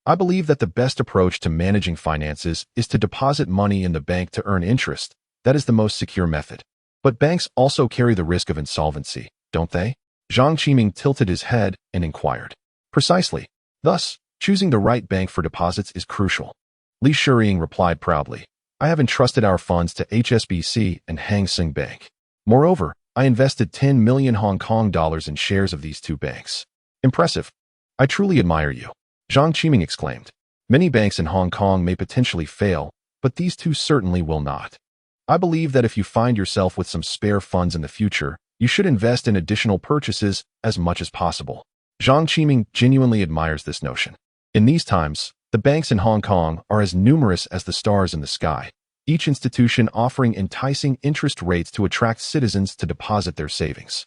I believe that the best approach to managing finances is to deposit money in the bank to earn interest. That is the most secure method. But banks also carry the risk of insolvency, don't they? Zhang Qiming tilted his head and inquired. Precisely. Thus, choosing the right bank for deposits is crucial. Li Shiying replied proudly. I have entrusted our funds to HSBC and Hang Seng Bank. Moreover, I invested 10 million Hong Kong dollars in shares of these two banks. Impressive. I truly admire you, Zhang Qiming exclaimed. Many banks in Hong Kong may potentially fail, but these two certainly will not. I believe that if you find yourself with some spare funds in the future, you should invest in additional purchases as much as possible. Zhang Qiming genuinely admires this notion. In these times, the banks in Hong Kong are as numerous as the stars in the sky, each institution offering enticing interest rates to attract citizens to deposit their savings.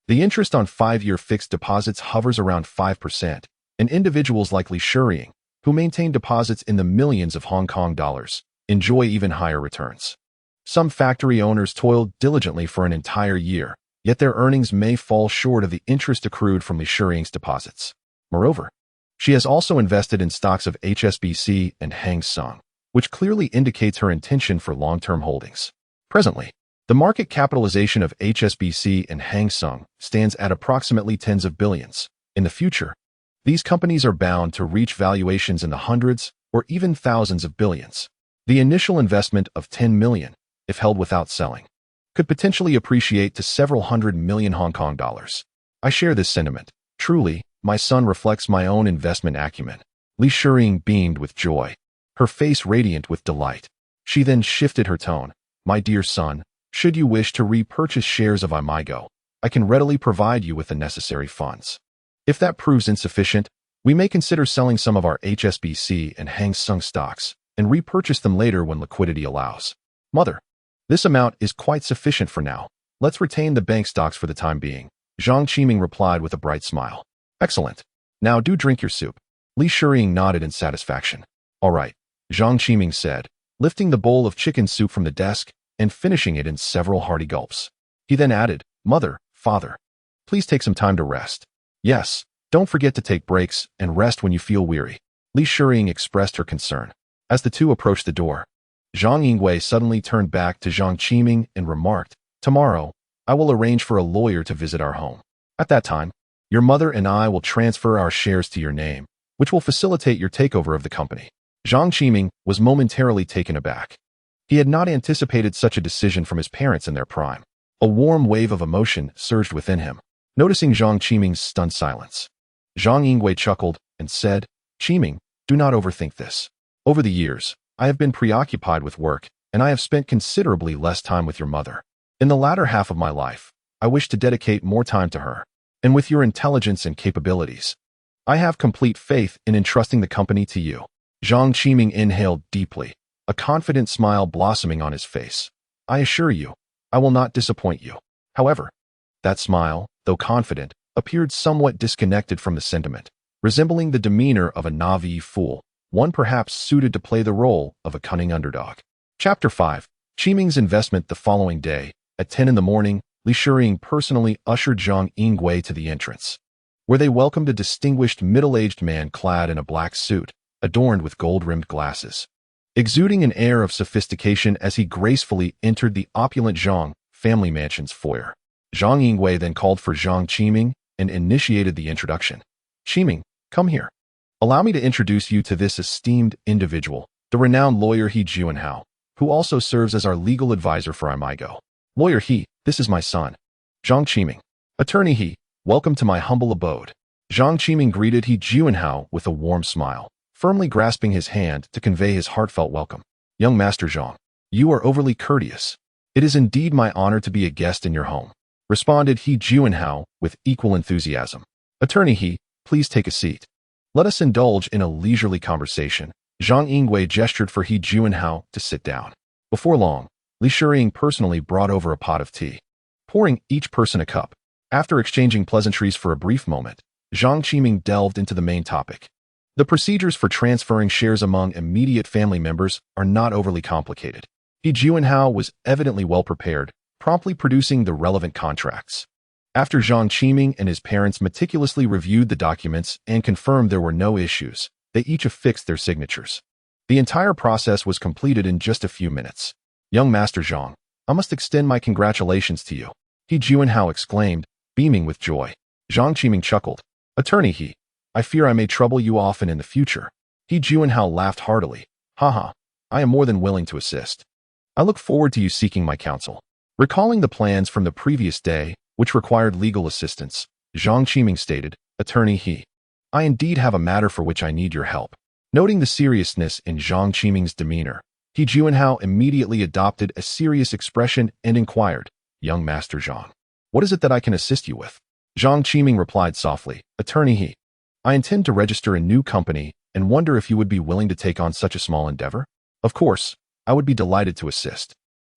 The interest on 5-year fixed deposits hovers around 5%, and individuals like Li Shiying, who maintain deposits in the millions of Hong Kong dollars, enjoy even higher returns. Some factory owners toiled diligently for an entire year, yet their earnings may fall short of the interest accrued from Li Shiying's deposits. Moreover, she has also invested in stocks of HSBC and Hang Seng, which clearly indicates her intention for long-term holdings. Presently, the market capitalization of HSBC and Hang Seng stands at approximately tens of billions. In the future, these companies are bound to reach valuations in the hundreds or even thousands of billions. The initial investment of 10 million, if held without selling, could potentially appreciate to several hundred million Hong Kong dollars. I share this sentiment. Truly, my son reflects my own investment acumen. Li Shiying beamed with joy, her face radiant with delight. She then shifted her tone. My dear son, should you wish to repurchase shares of Aimigao, I can readily provide you with the necessary funds. If that proves insufficient, we may consider selling some of our HSBC and Hang Seng stocks and repurchase them later when liquidity allows. Mother, this amount is quite sufficient for now. Let's retain the bank stocks for the time being. Zhang Qiming replied with a bright smile. Excellent. Now do drink your soup. Li Shiying nodded in satisfaction. All right, Zhang Qiming said, lifting the bowl of chicken soup from the desk and finishing it in several hearty gulps. He then added, Mother, Father, please take some time to rest. Yes, don't forget to take breaks and rest when you feel weary. Li Shiying expressed her concern. As the two approached the door, Zhang Yingwei suddenly turned back to Zhang Qiming and remarked, Tomorrow, I will arrange for a lawyer to visit our home. At that time, your mother and I will transfer our shares to your name, which will facilitate your takeover of the company. Zhang Qiming was momentarily taken aback. He had not anticipated such a decision from his parents in their prime. A warm wave of emotion surged within him, noticing Zhang Qiming's stunned silence. Zhang Yingwei chuckled and said, Qiming, do not overthink this. Over the years, I have been preoccupied with work, and I have spent considerably less time with your mother. In the latter half of my life, I wish to dedicate more time to her, and with your intelligence and capabilities, I have complete faith in entrusting the company to you. Zhang Qiming inhaled deeply, a confident smile blossoming on his face. I assure you, I will not disappoint you. However, that smile, though confident, appeared somewhat disconnected from the sentiment, resembling the demeanor of a naive fool, one perhaps suited to play the role of a cunning underdog. Chapter 5. Qiming's investment. The following day, at 10 in the morning, Li Shiying personally ushered Zhang Yingwei to the entrance, where they welcomed a distinguished middle-aged man clad in a black suit, adorned with gold-rimmed glasses, exuding an air of sophistication as he gracefully entered the opulent Zhang family mansion's foyer. Zhang Yingwei then called for Zhang Qiming and initiated the introduction. Qiming, come here. Allow me to introduce you to this esteemed individual, the renowned lawyer He Juanhao, who also serves as our legal advisor for Aimigao. Lawyer He, this is my son, Zhang Qiming. Attorney He, welcome to my humble abode. Zhang Qiming greeted He Juanhao with a warm smile, firmly grasping his hand to convey his heartfelt welcome. Young Master Zhang, you are overly courteous. It is indeed my honor to be a guest in your home, responded He Juanhao with equal enthusiasm. Attorney He, please take a seat. Let us indulge in a leisurely conversation. Zhang Yingwei gestured for He Juanhao to sit down. Before long, Li Shiying personally brought over a pot of tea, pouring each person a cup. After exchanging pleasantries for a brief moment, Zhang Qiming delved into the main topic. The procedures for transferring shares among immediate family members are not overly complicated. He Juanhao was evidently well prepared, promptly producing the relevant contracts. After Zhang Qiming and his parents meticulously reviewed the documents and confirmed there were no issues, they each affixed their signatures. The entire process was completed in just a few minutes. Young Master Zhang, I must extend my congratulations to you, He Juanhao exclaimed, beaming with joy. Zhang Qiming chuckled. Attorney He, I fear I may trouble you often in the future. He Juanhao laughed heartily. Haha, I am more than willing to assist. I look forward to you seeking my counsel. Recalling the plans from the previous day, which required legal assistance, Zhang Qiming stated, Attorney He, I indeed have a matter for which I need your help. Noting the seriousness in Zhang Qiming's demeanor, He Juanhao immediately adopted a serious expression and inquired, Young Master Zhang, what is it that I can assist you with? Zhang Qiming replied softly, Attorney He, I intend to register a new company and wonder if you would be willing to take on such a small endeavor? Of course, I would be delighted to assist.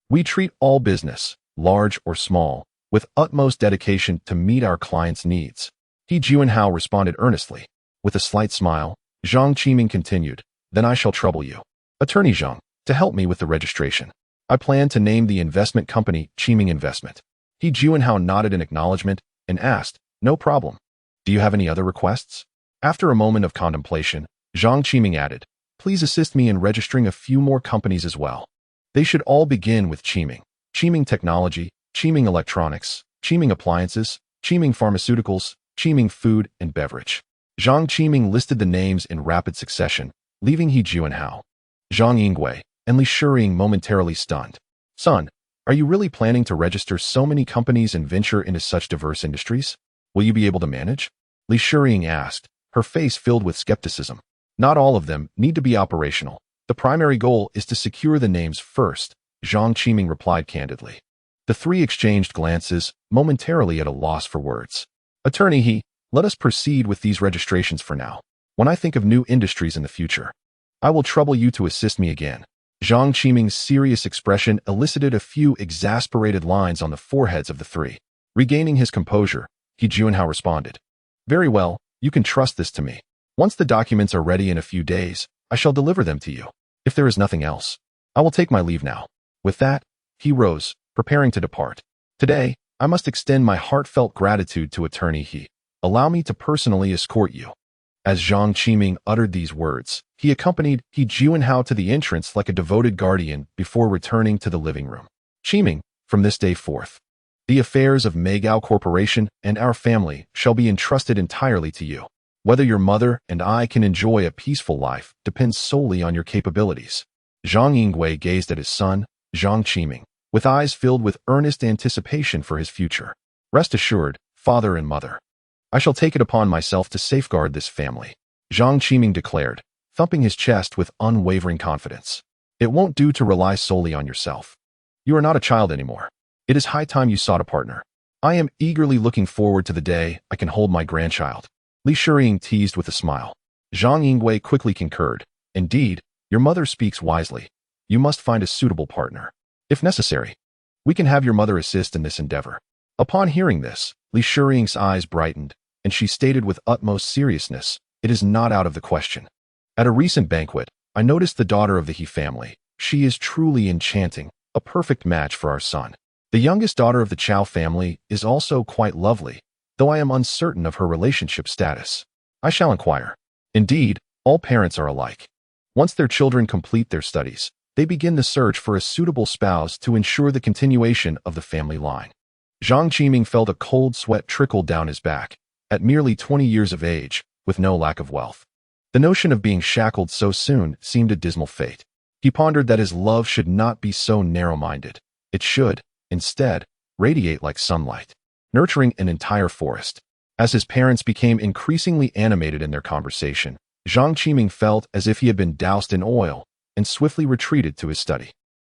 We treat all business, large or small, with utmost dedication to meet our clients' needs. He Juanhao responded earnestly. With a slight smile, Zhang Qiming continued, Then I shall trouble you, Attorney Zhang, to help me with the registration. I plan to name the investment company Qiming Investment. He Juanhao nodded in acknowledgement and asked, No problem. Do you have any other requests? After a moment of contemplation, Zhang Qiming added, Please assist me in registering a few more companies as well. They should all begin with Qiming. Qiming Technology, Qiming Electronics, Qiming Appliances, Qiming Pharmaceuticals, Qiming Food and Beverage. Zhang Qiming listed the names in rapid succession, leaving He Juanhao, Zhang Yingwei, and Li Shiying momentarily stunned. Son, are you really planning to register so many companies and venture into such diverse industries? Will you be able to manage? Li Shiying asked, her face filled with skepticism. Not all of them need to be operational. The primary goal is to secure the names first, Zhang Qiming replied candidly. The three exchanged glances, momentarily at a loss for words. Attorney, let us proceed with these registrations for now. When I think of new industries in the future, I will trouble you to assist me again. Zhang Qiming's serious expression elicited a few exasperated lines on the foreheads of the three. Regaining his composure, He Junhao responded. Very well, you can trust this to me. Once the documents are ready in a few days, I shall deliver them to you. If there is nothing else, I will take my leave now. With that, he rose, preparing to depart. Today, I must extend my heartfelt gratitude to Attorney He. Allow me to personally escort you. As Zhang Qiming uttered these words, he accompanied He Junhao to the entrance like a devoted guardian before returning to the living room. Qiming, from this day forth, the affairs of Aimigao Corporation and our family shall be entrusted entirely to you. Whether your mother and I can enjoy a peaceful life depends solely on your capabilities. Zhang Yingwei gazed at his son, Zhang Qiming, with eyes filled with earnest anticipation for his future. Rest assured, father and mother, I shall take it upon myself to safeguard this family, Zhang Qiming declared, thumping his chest with unwavering confidence. It won't do to rely solely on yourself. You are not a child anymore. It is high time you sought a partner. I am eagerly looking forward to the day I can hold my grandchild. Li Shiying teased with a smile. Zhang Yingwei quickly concurred. Indeed, your mother speaks wisely. You must find a suitable partner. If necessary, we can have your mother assist in this endeavor. Upon hearing this, Li Shiying's eyes brightened, and she stated with utmost seriousness, it is not out of the question. At a recent banquet, I noticed the daughter of the He family. She is truly enchanting, a perfect match for our son. The youngest daughter of the Chow family is also quite lovely, though I am uncertain of her relationship status. I shall inquire. Indeed, all parents are alike. Once their children complete their studies, they begin the search for a suitable spouse to ensure the continuation of the family line. Zhang Qiming felt a cold sweat trickle down his back. At merely 20 years of age, with no lack of wealth, the notion of being shackled so soon seemed a dismal fate. He pondered that his love should not be so narrow-minded. It should, instead, radiate like sunlight, nurturing an entire forest. As his parents became increasingly animated in their conversation, Zhang Qiming felt as if he had been doused in oil and swiftly retreated to his study.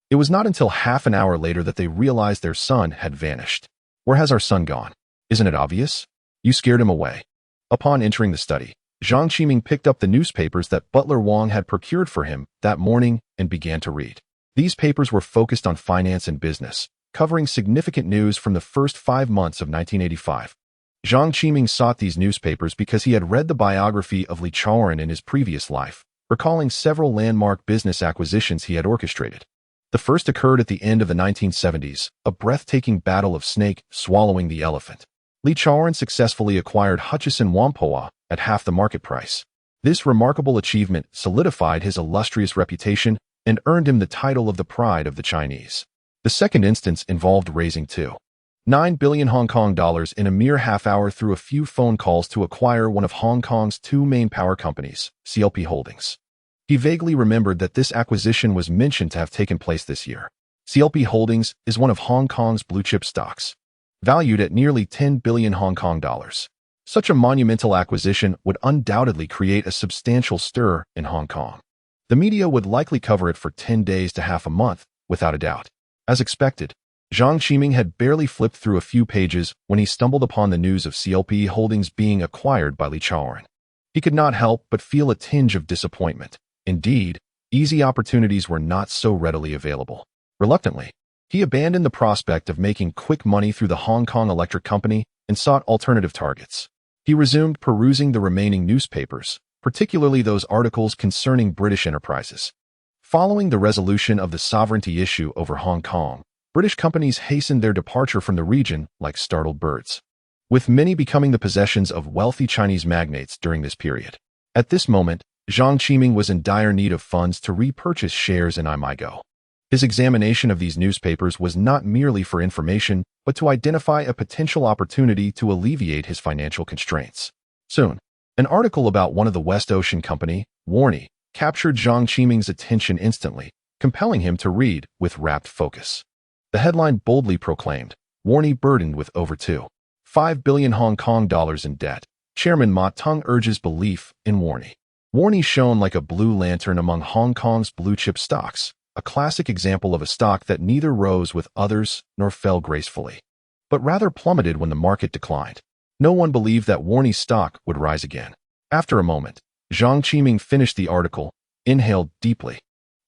It was not until half an hour later that they realized their son had vanished. Where has our son gone? Isn't it obvious? You scared him away. Upon entering the study, Zhang Qiming picked up the newspapers that Butler Wang had procured for him that morning and began to read. These papers were focused on finance and business, covering significant news from the first 5 months of 1985. Zhang Qiming sought these newspapers because he had read the biography of Li Chaoren in his previous life, recalling several landmark business acquisitions he had orchestrated. The first occurred at the end of the 1970s, a breathtaking battle of snake swallowing the elephant. Li Chaoren successfully acquired Hutchison Whampoa at half the market price. This remarkable achievement solidified his illustrious reputation and earned him the title of the pride of the Chinese. The second instance involved raising 2.9 billion Hong Kong dollars in a mere half hour through a few phone calls to acquire one of Hong Kong's two main power companies, CLP Holdings. He vaguely remembered that this acquisition was mentioned to have taken place this year. CLP Holdings is one of Hong Kong's blue-chip stocks, valued at nearly 10 billion Hong Kong dollars. Such a monumental acquisition would undoubtedly create a substantial stir in Hong Kong. The media would likely cover it for 10 days to half a month, without a doubt. As expected, Zhang Qiming had barely flipped through a few pages when he stumbled upon the news of CLP Holdings being acquired by Li Chaoren. He could not help but feel a tinge of disappointment. Indeed, easy opportunities were not so readily available. Reluctantly, he abandoned the prospect of making quick money through the Hong Kong Electric Company and sought alternative targets. He resumed perusing the remaining newspapers, particularly those articles concerning British enterprises. Following the resolution of the sovereignty issue over Hong Kong, British companies hastened their departure from the region like startled birds, with many becoming the possessions of wealthy Chinese magnates during this period. At this moment, Zhang Qiming was in dire need of funds to repurchase shares in Aimigao. His examination of these newspapers was not merely for information, but to identify a potential opportunity to alleviate his financial constraints. Soon, an article about one of the West Ocean Company, Warney, captured Zhang Qiming's attention instantly, compelling him to read with rapt focus. The headline boldly proclaimed, Warney burdened with over 2.5 billion Hong Kong dollars in debt. Chairman Ma Tung urges belief in Warney. Warnie shone like a blue lantern among Hong Kong's blue-chip stocks, a classic example of a stock that neither rose with others nor fell gracefully, but rather plummeted when the market declined. No one believed that Warnie's stock would rise again. After a moment, Zhang Qiming finished the article, inhaled deeply,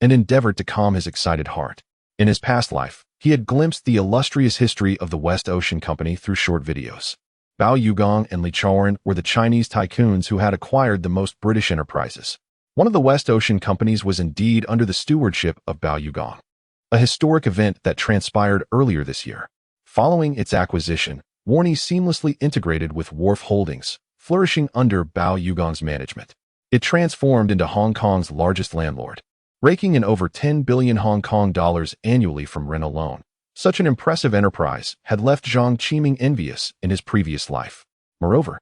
and endeavored to calm his excited heart. In his past life, he had glimpsed the illustrious history of the West Ocean Company through short videos. Bao Yugong and Li Chaoren were the Chinese tycoons who had acquired the most British enterprises. One of the West Ocean companies was indeed under the stewardship of Bao Yugong, a historic event that transpired earlier this year. Following its acquisition, Warnie seamlessly integrated with Wharf Holdings, flourishing under Bao Yugong's management. It transformed into Hong Kong's largest landlord, raking in over 10 billion Hong Kong dollars annually from rent alone. Such an impressive enterprise had left Zhang Qiming envious in his previous life. Moreover,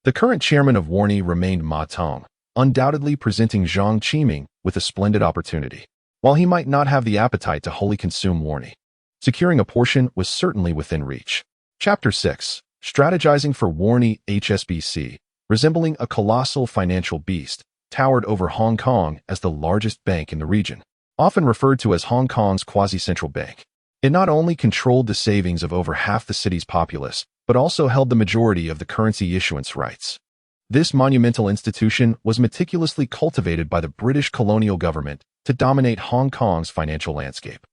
the current chairman of Warnie remained Ma Tong, undoubtedly presenting Zhang Qiming with a splendid opportunity. While he might not have the appetite to wholly consume Warnie, securing a portion was certainly within reach. Chapter 6. Strategizing for Warnie. HSBC, resembling a colossal financial beast, towered over Hong Kong as the largest bank in the region, often referred to as Hong Kong's quasi-central bank. It not only controlled the savings of over half the city's populace, but also held the majority of the currency issuance rights. This monumental institution was meticulously cultivated by the British colonial government to dominate Hong Kong's financial landscape.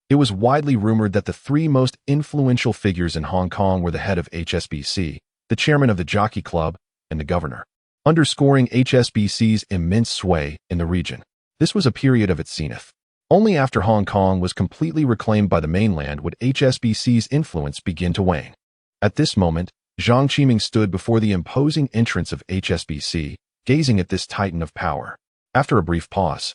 It was widely rumored that the three most influential figures in Hong Kong were the head of HSBC, the chairman of the Jockey Club, and the governor, underscoring HSBC's immense sway in the region. This was a period of its zenith. Only after Hong Kong was completely reclaimed by the mainland would HSBC's influence begin to wane. At this moment, Zhang Qiming stood before the imposing entrance of HSBC, gazing at this titan of power. After a brief pause,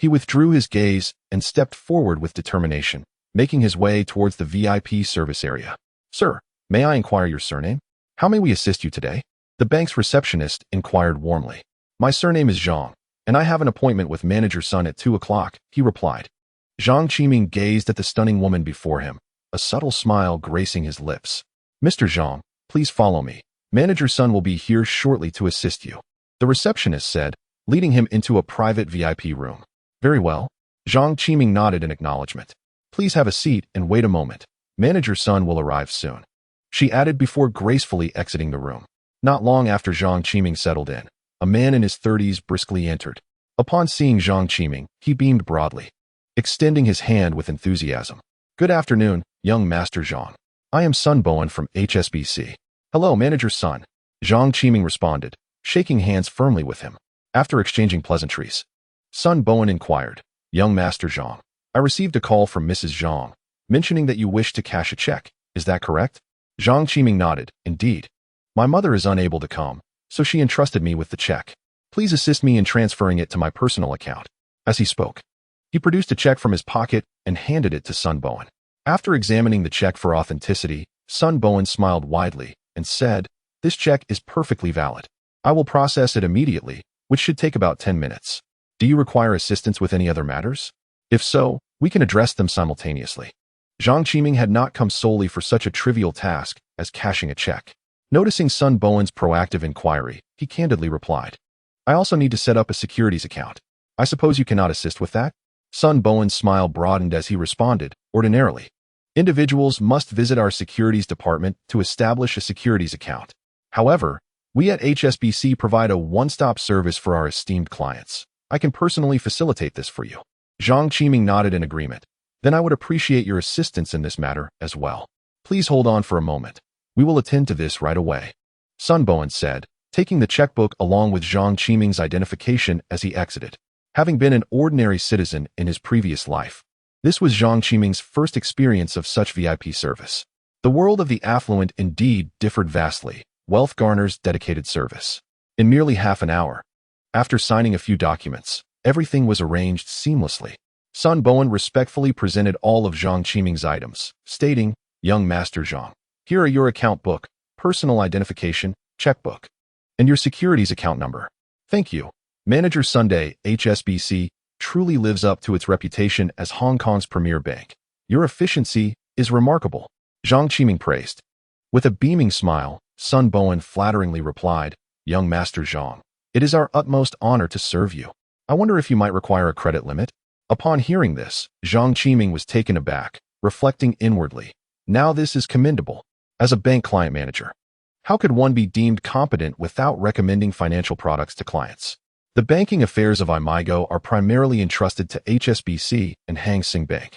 he withdrew his gaze and stepped forward with determination, making his way towards the VIP service area. "Sir, may I inquire your surname? How may we assist you today?" The bank's receptionist inquired warmly. "My surname is Zhang, and I have an appointment with Manager Sun at 2 o'clock, he replied. Zhang Qiming gazed at the stunning woman before him, a subtle smile gracing his lips. "Mr. Zhang, please follow me. Manager Sun will be here shortly to assist you," the receptionist said, leading him into a private VIP room. "Very well." Zhang Qiming nodded in acknowledgement. "Please have a seat and wait a moment. Manager Sun will arrive soon," she added before gracefully exiting the room. Not long after Zhang Qiming settled in, a man in his 30s briskly entered. Upon seeing Zhang Qiming, he beamed broadly, extending his hand with enthusiasm. "Good afternoon, young Master Zhang. I am Sun Bowen from HSBC. "Hello, Manager Sun," Zhang Qiming responded, shaking hands firmly with him. After exchanging pleasantries, Sun Bowen inquired, "Young Master Zhang, I received a call from Mrs. Zhang, mentioning that you wish to cash a check. Is that correct?" Zhang Qiming nodded. "Indeed. My mother is unable to come, so she entrusted me with the check. Please assist me in transferring it to my personal account." As he spoke, he produced a check from his pocket and handed it to Sun Bowen. After examining the check for authenticity, Sun Bowen smiled widely and said, "This check is perfectly valid. I will process it immediately, which should take about 10 minutes. Do you require assistance with any other matters? If so, we can address them simultaneously." Zhang Qiming had not come solely for such a trivial task as cashing a check. Noticing Sun Bowen's proactive inquiry, he candidly replied, "I also need to set up a securities account. I suppose you cannot assist with that?" Sun Bowen's smile broadened as he responded, "Ordinarily, individuals must visit our securities department to establish a securities account. However, we at HSBC provide a one-stop service for our esteemed clients. I can personally facilitate this for you." Zhang Qiming nodded in agreement. "Then I would appreciate your assistance in this matter as well. Please hold on for a moment. We will attend to this right away," Sun Bowen said, taking the checkbook along with Zhang Qiming's identification as he exited. Having been an ordinary citizen in his previous life, this was Zhang Qiming's first experience of such VIP service. The world of the affluent indeed differed vastly. Wealth garners dedicated service. In merely half an hour, after signing a few documents, everything was arranged seamlessly. Sun Bowen respectfully presented all of Zhang Qiming's items, stating, "Young Master Zhang, here are your account book, personal identification, checkbook, and your securities account number." "Thank you. Manager Sunday, HSBC, truly lives up to its reputation as Hong Kong's premier bank. Your efficiency is remarkable," Zhang Qiming praised. With a beaming smile, Sun Bowen flatteringly replied, "Young Master Zhang, It is our utmost honor to serve you. I wonder if you might require a credit limit? Upon hearing this, Zhang Qiming was taken aback, reflecting inwardly. Now this is commendable. As a bank client manager, how could one be deemed competent without recommending financial products to clients? The banking affairs of Aimigao are primarily entrusted to HSBC and Hang Seng Bank.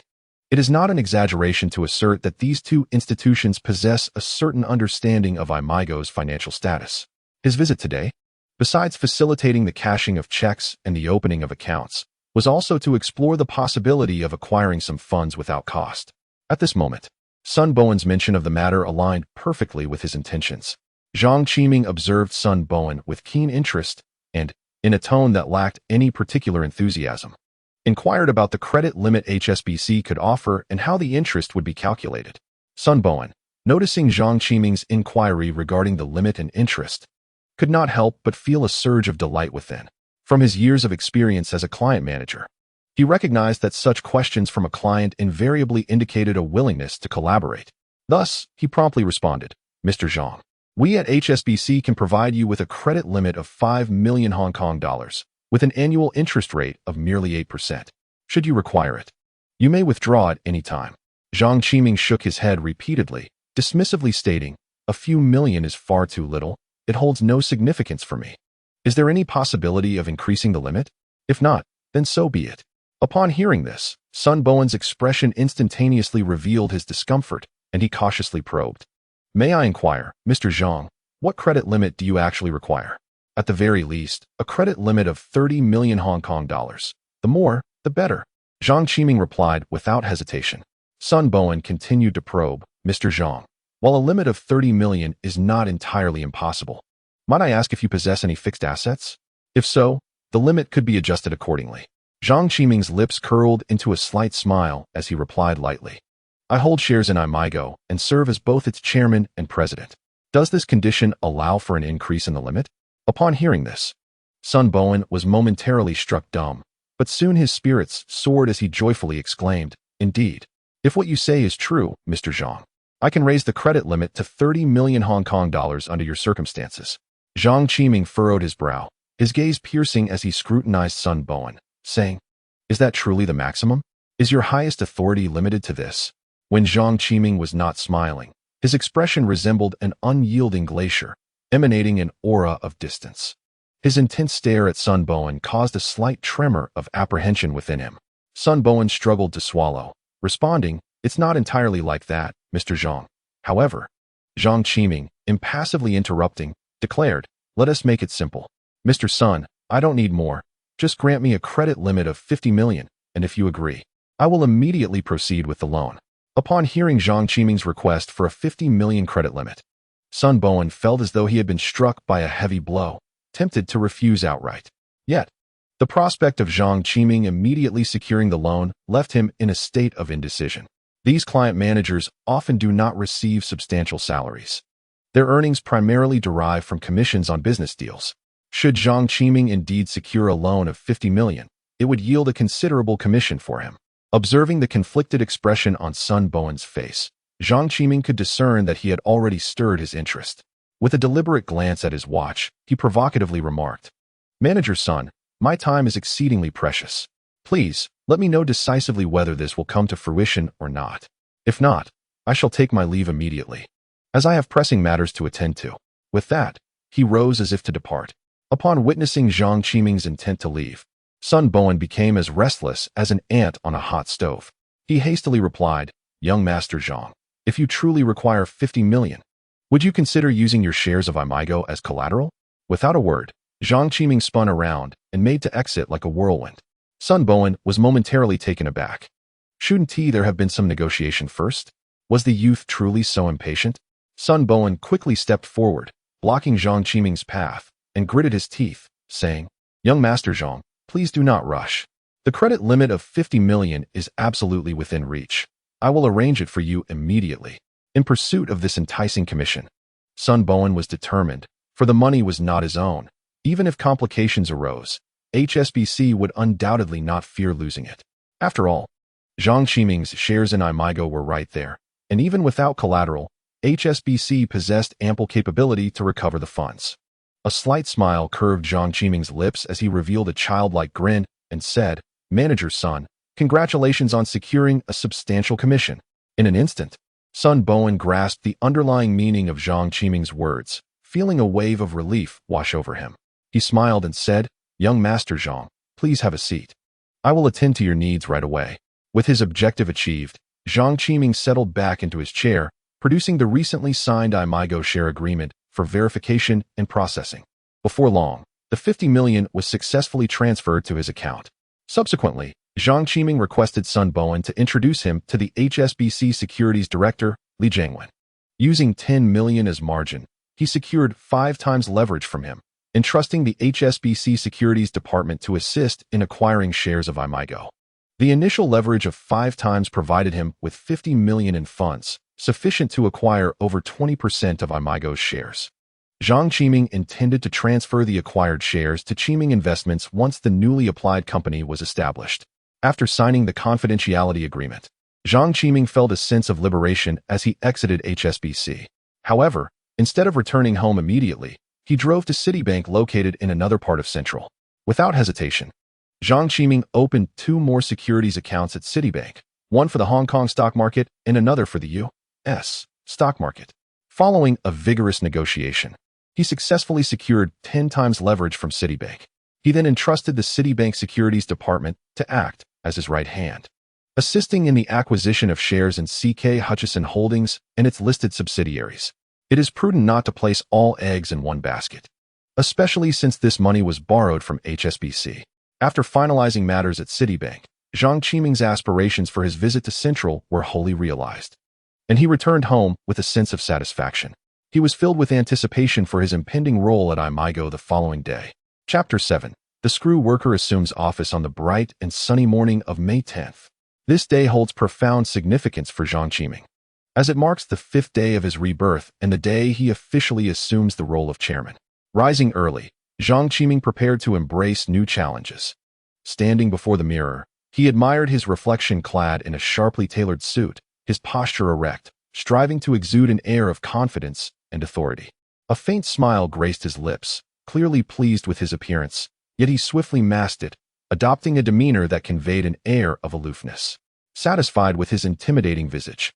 It is not an exaggeration to assert that these two institutions possess a certain understanding of Aimigao's financial status. His visit today, besides facilitating the cashing of checks and the opening of accounts, was also to explore the possibility of acquiring some funds without cost. At this moment, Sun Bowen's mention of the matter aligned perfectly with his intentions. Zhang Qiming observed Sun Bowen with keen interest and, in a tone that lacked any particular enthusiasm, inquired about the credit limit HSBC could offer and how the interest would be calculated. Sun Bowen, noticing Zhang Qiming's inquiry regarding the limit and interest, could not help but feel a surge of delight within. From his years of experience as a client manager, he recognized that such questions from a client invariably indicated a willingness to collaborate. Thus, he promptly responded, "Mr. Zhang, we at HSBC can provide you with a credit limit of 5 million Hong Kong dollars, with an annual interest rate of merely 8%. Should you require it, you may withdraw at any time." Zhang Qiming shook his head repeatedly, dismissively stating, "A few million is far too little. It holds no significance for me. Is there any possibility of increasing the limit? If not, then so be it." Upon hearing this, Sun Bowen's expression instantaneously revealed his discomfort, and he cautiously probed. "May I inquire, Mr. Zhang, what credit limit do you actually require?" "At the very least, a credit limit of 30 million Hong Kong dollars. The more, the better," Zhang Qiming replied without hesitation. Sun Bowen continued to probe, "Mr. Zhang, while a limit of 30 million is not entirely impossible, might I ask if you possess any fixed assets? If so, the limit could be adjusted accordingly." Zhang Qiming's lips curled into a slight smile as he replied lightly, "I hold shares in Aimigao and serve as both its chairman and president. Does this condition allow for an increase in the limit?" Upon hearing this, Sun Bowen was momentarily struck dumb, but soon his spirits soared as he joyfully exclaimed, "Indeed, if what you say is true, Mr. Zhang, I can raise the credit limit to 30 million Hong Kong dollars under your circumstances." Zhang Qiming furrowed his brow, his gaze piercing as he scrutinized Sun Bowen, saying, "Is that truly the maximum? Is your highest authority limited to this?" When Zhang Qiming was not smiling, his expression resembled an unyielding glacier, emanating an aura of distance. His intense stare at Sun Bowen caused a slight tremor of apprehension within him. Sun Bowen struggled to swallow, responding, "It's not entirely like that, Mr. Zhang." However, Zhang Qiming, impassively interrupting, declared, "Let us make it simple. Mr. Sun, I don't need more. Just grant me a credit limit of 50 million, and if you agree, I will immediately proceed with the loan." Upon hearing Zhang Qiming's request for a 50 million credit limit, Sun Bowen felt as though he had been struck by a heavy blow, tempted to refuse outright. Yet, the prospect of Zhang Qiming immediately securing the loan left him in a state of indecision. These client managers often do not receive substantial salaries. Their earnings primarily derive from commissions on business deals. Should Zhang Qiming indeed secure a loan of 50 million, it would yield a considerable commission for him. Observing the conflicted expression on Sun Bowen's face, Zhang Qiming could discern that he had already stirred his interest. With a deliberate glance at his watch, he provocatively remarked, "Manager Sun, my time is exceedingly precious. Please, let me know decisively whether this will come to fruition or not. If not, I shall take my leave immediately, as I have pressing matters to attend to." With that, he rose as if to depart. Upon witnessing Zhang Qiming's intent to leave, Sun Bowen became as restless as an ant on a hot stove. He hastily replied, "Young Master Zhang, if you truly require 50 million, would you consider using your shares of Aimigao as collateral?" Without a word, Zhang Qiming spun around and made to exit like a whirlwind. Sun Bowen was momentarily taken aback. Shouldn't there have been some negotiation first? Was the youth truly so impatient? Sun Bowen quickly stepped forward, blocking Zhang Qiming's path, and gritted his teeth, saying, "Young Master Zhang, please do not rush. The credit limit of 50 million is absolutely within reach. I will arrange it for you immediately." In pursuit of this enticing commission, Sun Bowen was determined, for the money was not his own. Even if complications arose, HSBC would undoubtedly not fear losing it. After all, Zhang Qiming's shares in Aimigao were right there, and even without collateral, HSBC possessed ample capability to recover the funds. A slight smile curved Zhang Qiming's lips as he revealed a childlike grin and said, "Manager's son, congratulations on securing a substantial commission." In an instant, Sun Bowen grasped the underlying meaning of Zhang Qiming's words, feeling a wave of relief wash over him. He smiled and said, "Young Master Zhang, please have a seat. I will attend to your needs right away." With his objective achieved, Zhang Qiming settled back into his chair, producing the recently signed Aimigao share agreement for verification and processing. Before long, the 50 million was successfully transferred to his account. Subsequently, Zhang Qiming requested Sun Bowen to introduce him to the HSBC Securities Director, Li Jiangwen. Using 10 million as margin, he secured 5 times leverage from him, entrusting the HSBC Securities Department to assist in acquiring shares of Aimigao. The initial leverage of 5 times provided him with 50 million in funds, sufficient to acquire over 20% of Aimigao's shares. Zhang Qiming intended to transfer the acquired shares to Qiming Investments once the newly applied company was established. After signing the confidentiality agreement, Zhang Qiming felt a sense of liberation as he exited HSBC. However, instead of returning home immediately, he drove to Citibank located in another part of Central. Without hesitation, Zhang Qiming opened 2 more securities accounts at Citibank, one for the Hong Kong stock market and another for the U.S. stock market. Following a vigorous negotiation, he successfully secured 10 times leverage from Citibank. He then entrusted the Citibank Securities Department to act as his right hand, assisting in the acquisition of shares in CK Hutchison Holdings and its listed subsidiaries. It is prudent not to place all eggs in one basket, especially since this money was borrowed from HSBC. After finalizing matters at Citibank, Zhang Qiming's aspirations for his visit to Central were wholly realized, and he returned home with a sense of satisfaction. He was filled with anticipation for his impending role at Aimigao the following day. Chapter 7. The screw worker assumes office on the bright and sunny morning of May 10th. This day holds profound significance for Zhang Qiming, as it marks the 5th day of his rebirth and the day he officially assumes the role of chairman. Rising early, Zhang Qiming prepared to embrace new challenges. Standing before the mirror, he admired his reflection clad in a sharply tailored suit, his posture erect, striving to exude an air of confidence and authority. A faint smile graced his lips, clearly pleased with his appearance, yet he swiftly masked it, adopting a demeanor that conveyed an air of aloofness. Satisfied with his intimidating visage,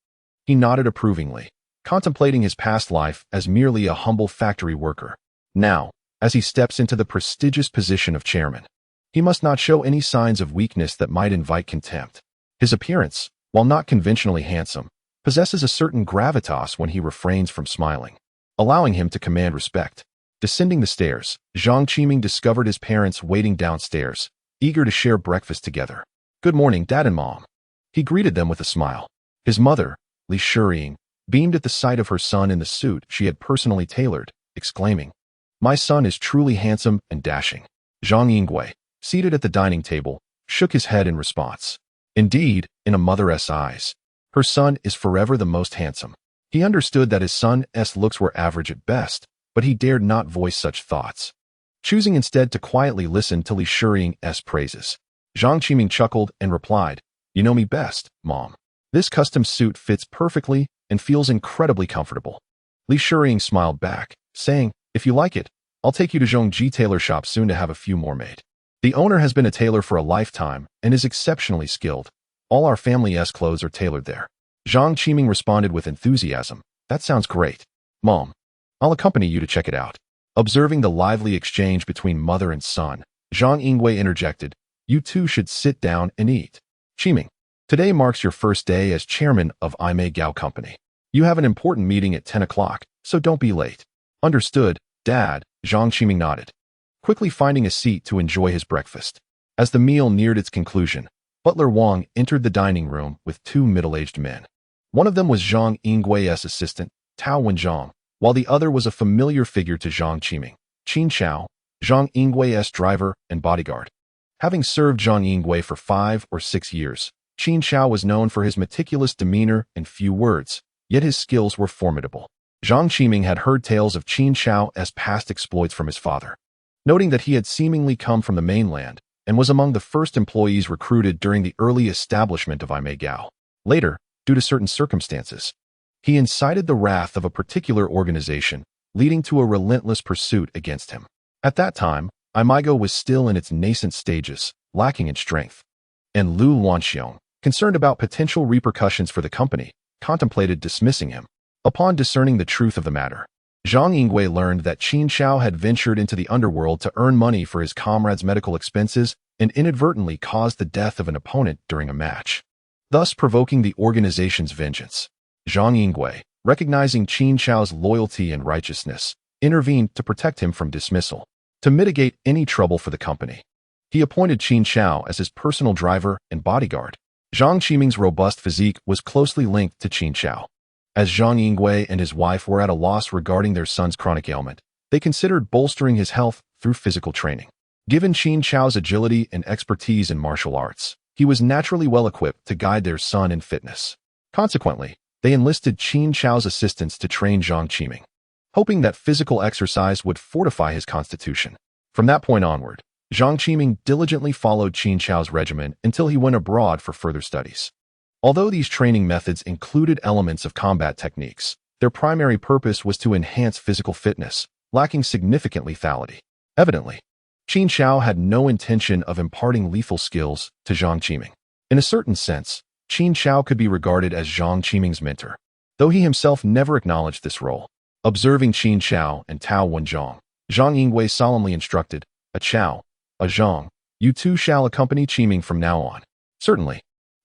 he nodded approvingly, contemplating his past life as merely a humble factory worker. Now, as he steps into the prestigious position of chairman, he must not show any signs of weakness that might invite contempt. His appearance, while not conventionally handsome, possesses a certain gravitas when he refrains from smiling, allowing him to command respect. Descending the stairs, Zhang Qiming discovered his parents waiting downstairs, eager to share breakfast together. "Good morning, Dad and Mom." He greeted them with a smile. His mother, Li Shiying, beamed at the sight of her son in the suit she had personally tailored, exclaiming, "My son is truly handsome and dashing." Zhang Yingwei, seated at the dining table, shook his head in response. Indeed, in a mother's eyes, her son is forever the most handsome. He understood that his son's looks were average at best, but he dared not voice such thoughts, choosing instead to quietly listen to Li Shiying's praises. Zhang Qiming chuckled and replied, "You know me best, Mom. This custom suit fits perfectly and feels incredibly comfortable." Li Shiying smiled back, saying, "If you like it, I'll take you to Zhongji tailor shop soon to have a few more made. The owner has been a tailor for a lifetime and is exceptionally skilled. All our family's clothes are tailored there." Zhang Qiming responded with enthusiasm, "That sounds great, Mom. I'll accompany you to check it out." Observing the lively exchange between mother and son, Zhang Yingwei interjected, "You two should sit down and eat. Qiming, today marks your first day as chairman of Aimigao Company. You have an important meeting at 10 o'clock, so don't be late." "Understood, Dad," Zhang Qiming nodded, quickly finding a seat to enjoy his breakfast. As the meal neared its conclusion, Butler Wang entered the dining room with 2 middle-aged men. One of them was Zhang Yingwei's assistant, Tao Wenzhong, while the other was a familiar figure to Zhang Qiming, Qin Xiao, Zhang Yingwei's driver and bodyguard. Having served Zhang Yingwei for 5 or 6 years, Qin Xiao was known for his meticulous demeanor and few words, yet his skills were formidable. Zhang Qiming had heard tales of Qin Xiao's past exploits from his father, noting that he had seemingly come from the mainland and was among the first employees recruited during the early establishment of Aimigao. Later, due to certain circumstances, he incited the wrath of a particular organization, leading to a relentless pursuit against him. At that time, Aimigao was still in its nascent stages, lacking in strength. And Lau Lan Xiong, concerned about potential repercussions for the company, contemplated dismissing him. Upon discerning the truth of the matter, Zhang Qiming learned that Qin Xiao had ventured into the underworld to earn money for his comrade's medical expenses and inadvertently caused the death of an opponent during a match, thus provoking the organization's vengeance. Zhang Qiming, recognizing Qin Xiao's loyalty and righteousness, intervened to protect him from dismissal. To mitigate any trouble for the company, he appointed Qin Xiao as his personal driver and bodyguard. Zhang Qiming's robust physique was closely linked to Qin Xiao. As Zhang Qiming and his wife were at a loss regarding their son's chronic ailment, they considered bolstering his health through physical training. Given Qin Xiao's agility and expertise in martial arts, he was naturally well equipped to guide their son in fitness. Consequently, they enlisted Qin Xiao's assistance to train Zhang Qiming, hoping that physical exercise would fortify his constitution. From that point onward, Zhang Qiming diligently followed Qin Xiao's regimen until he went abroad for further studies. Although these training methods included elements of combat techniques, their primary purpose was to enhance physical fitness, lacking significant lethality. Evidently, Qin Xiao had no intention of imparting lethal skills to Zhang Qiming. In a certain sense, Qin Xiao could be regarded as Zhang Qiming's mentor, though he himself never acknowledged this role. Observing Qin Xiao and Tao Wenzhong, Zhang Qiming solemnly instructed, "A Xiao, a Zhang, you two shall accompany Qiming from now on." "Certainly,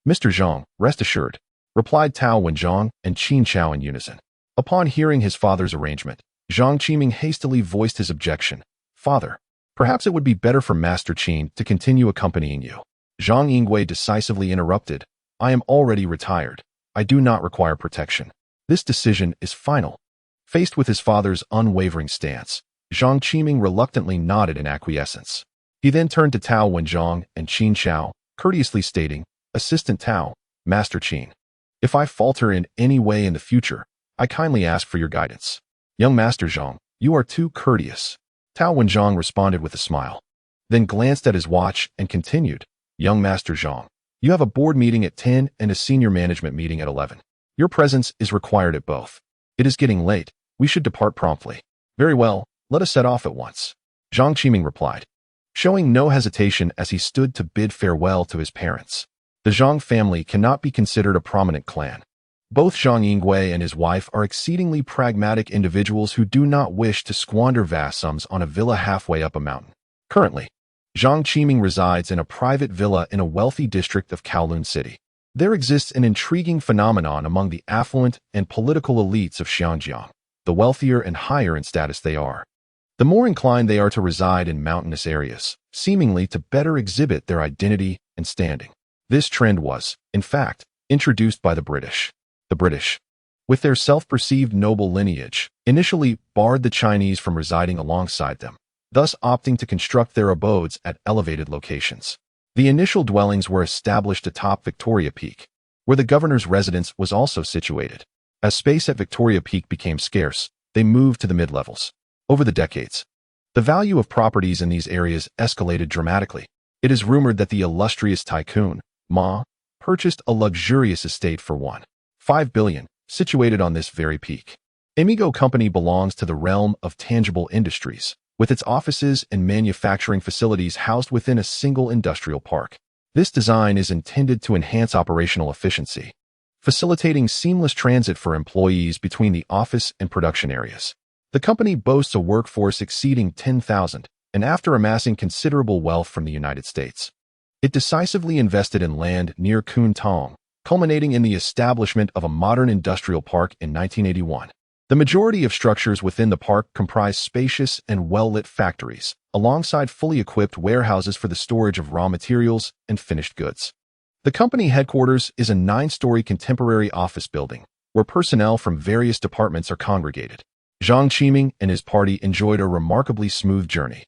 Mr. Zhang, rest assured," replied Tao Wenzhong and Qin Xiao in unison. Upon hearing his father's arrangement, Zhang Qiming hastily voiced his objection. "Father, perhaps it would be better for Master Qin to continue accompanying you." Zhang Qiming decisively interrupted, "I am already retired. I do not require protection. This decision is final." Faced with his father's unwavering stance, Zhang Qiming reluctantly nodded in acquiescence. He then turned to Tao Wenzhong and Qin Xiao, courteously stating, "Assistant Tao, Master Qin, if I falter in any way in the future, I kindly ask for your guidance." "Young Master Zhang, you are too courteous," Tao Wenzhong responded with a smile, then glanced at his watch and continued, "Young Master Zhang, you have a board meeting at 10 and a senior management meeting at 11. Your presence is required at both. It is getting late. We should depart promptly." "Very well, let us set off at once," Zhang Qiming replied, showing no hesitation as he stood to bid farewell to his parents. The Zhang family cannot be considered a prominent clan. Both Zhang Qiming and his wife are exceedingly pragmatic individuals who do not wish to squander vast sums on a villa halfway up a mountain. Currently, Zhang Qiming resides in a private villa in a wealthy district of Kowloon City. There exists an intriguing phenomenon among the affluent and political elites of Xinjiang. The wealthier and higher in status they are, the more inclined they are to reside in mountainous areas, seemingly to better exhibit their identity and standing. This trend was, in fact, introduced by the British. The British, with their self-perceived noble lineage, initially barred the Chinese from residing alongside them, thus opting to construct their abodes at elevated locations. The initial dwellings were established atop Victoria Peak, where the governor's residence was also situated. As space at Victoria Peak became scarce, they moved to the mid-levels. Over the decades, the value of properties in these areas escalated dramatically. It is rumored that the illustrious tycoon, Ma, purchased a luxurious estate for $1.5 billion, situated on this very peak. Aimigao Company belongs to the realm of tangible industries, with its offices and manufacturing facilities housed within a single industrial park. This design is intended to enhance operational efficiency, facilitating seamless transit for employees between the office and production areas. The company boasts a workforce exceeding 10,000, and after amassing considerable wealth from the United States, it decisively invested in land near Kuntong, culminating in the establishment of a modern industrial park in 1981. The majority of structures within the park comprise spacious and well-lit factories, alongside fully equipped warehouses for the storage of raw materials and finished goods. The company headquarters is a 9-story contemporary office building, where personnel from various departments are congregated. Zhang Qiming and his party enjoyed a remarkably smooth journey,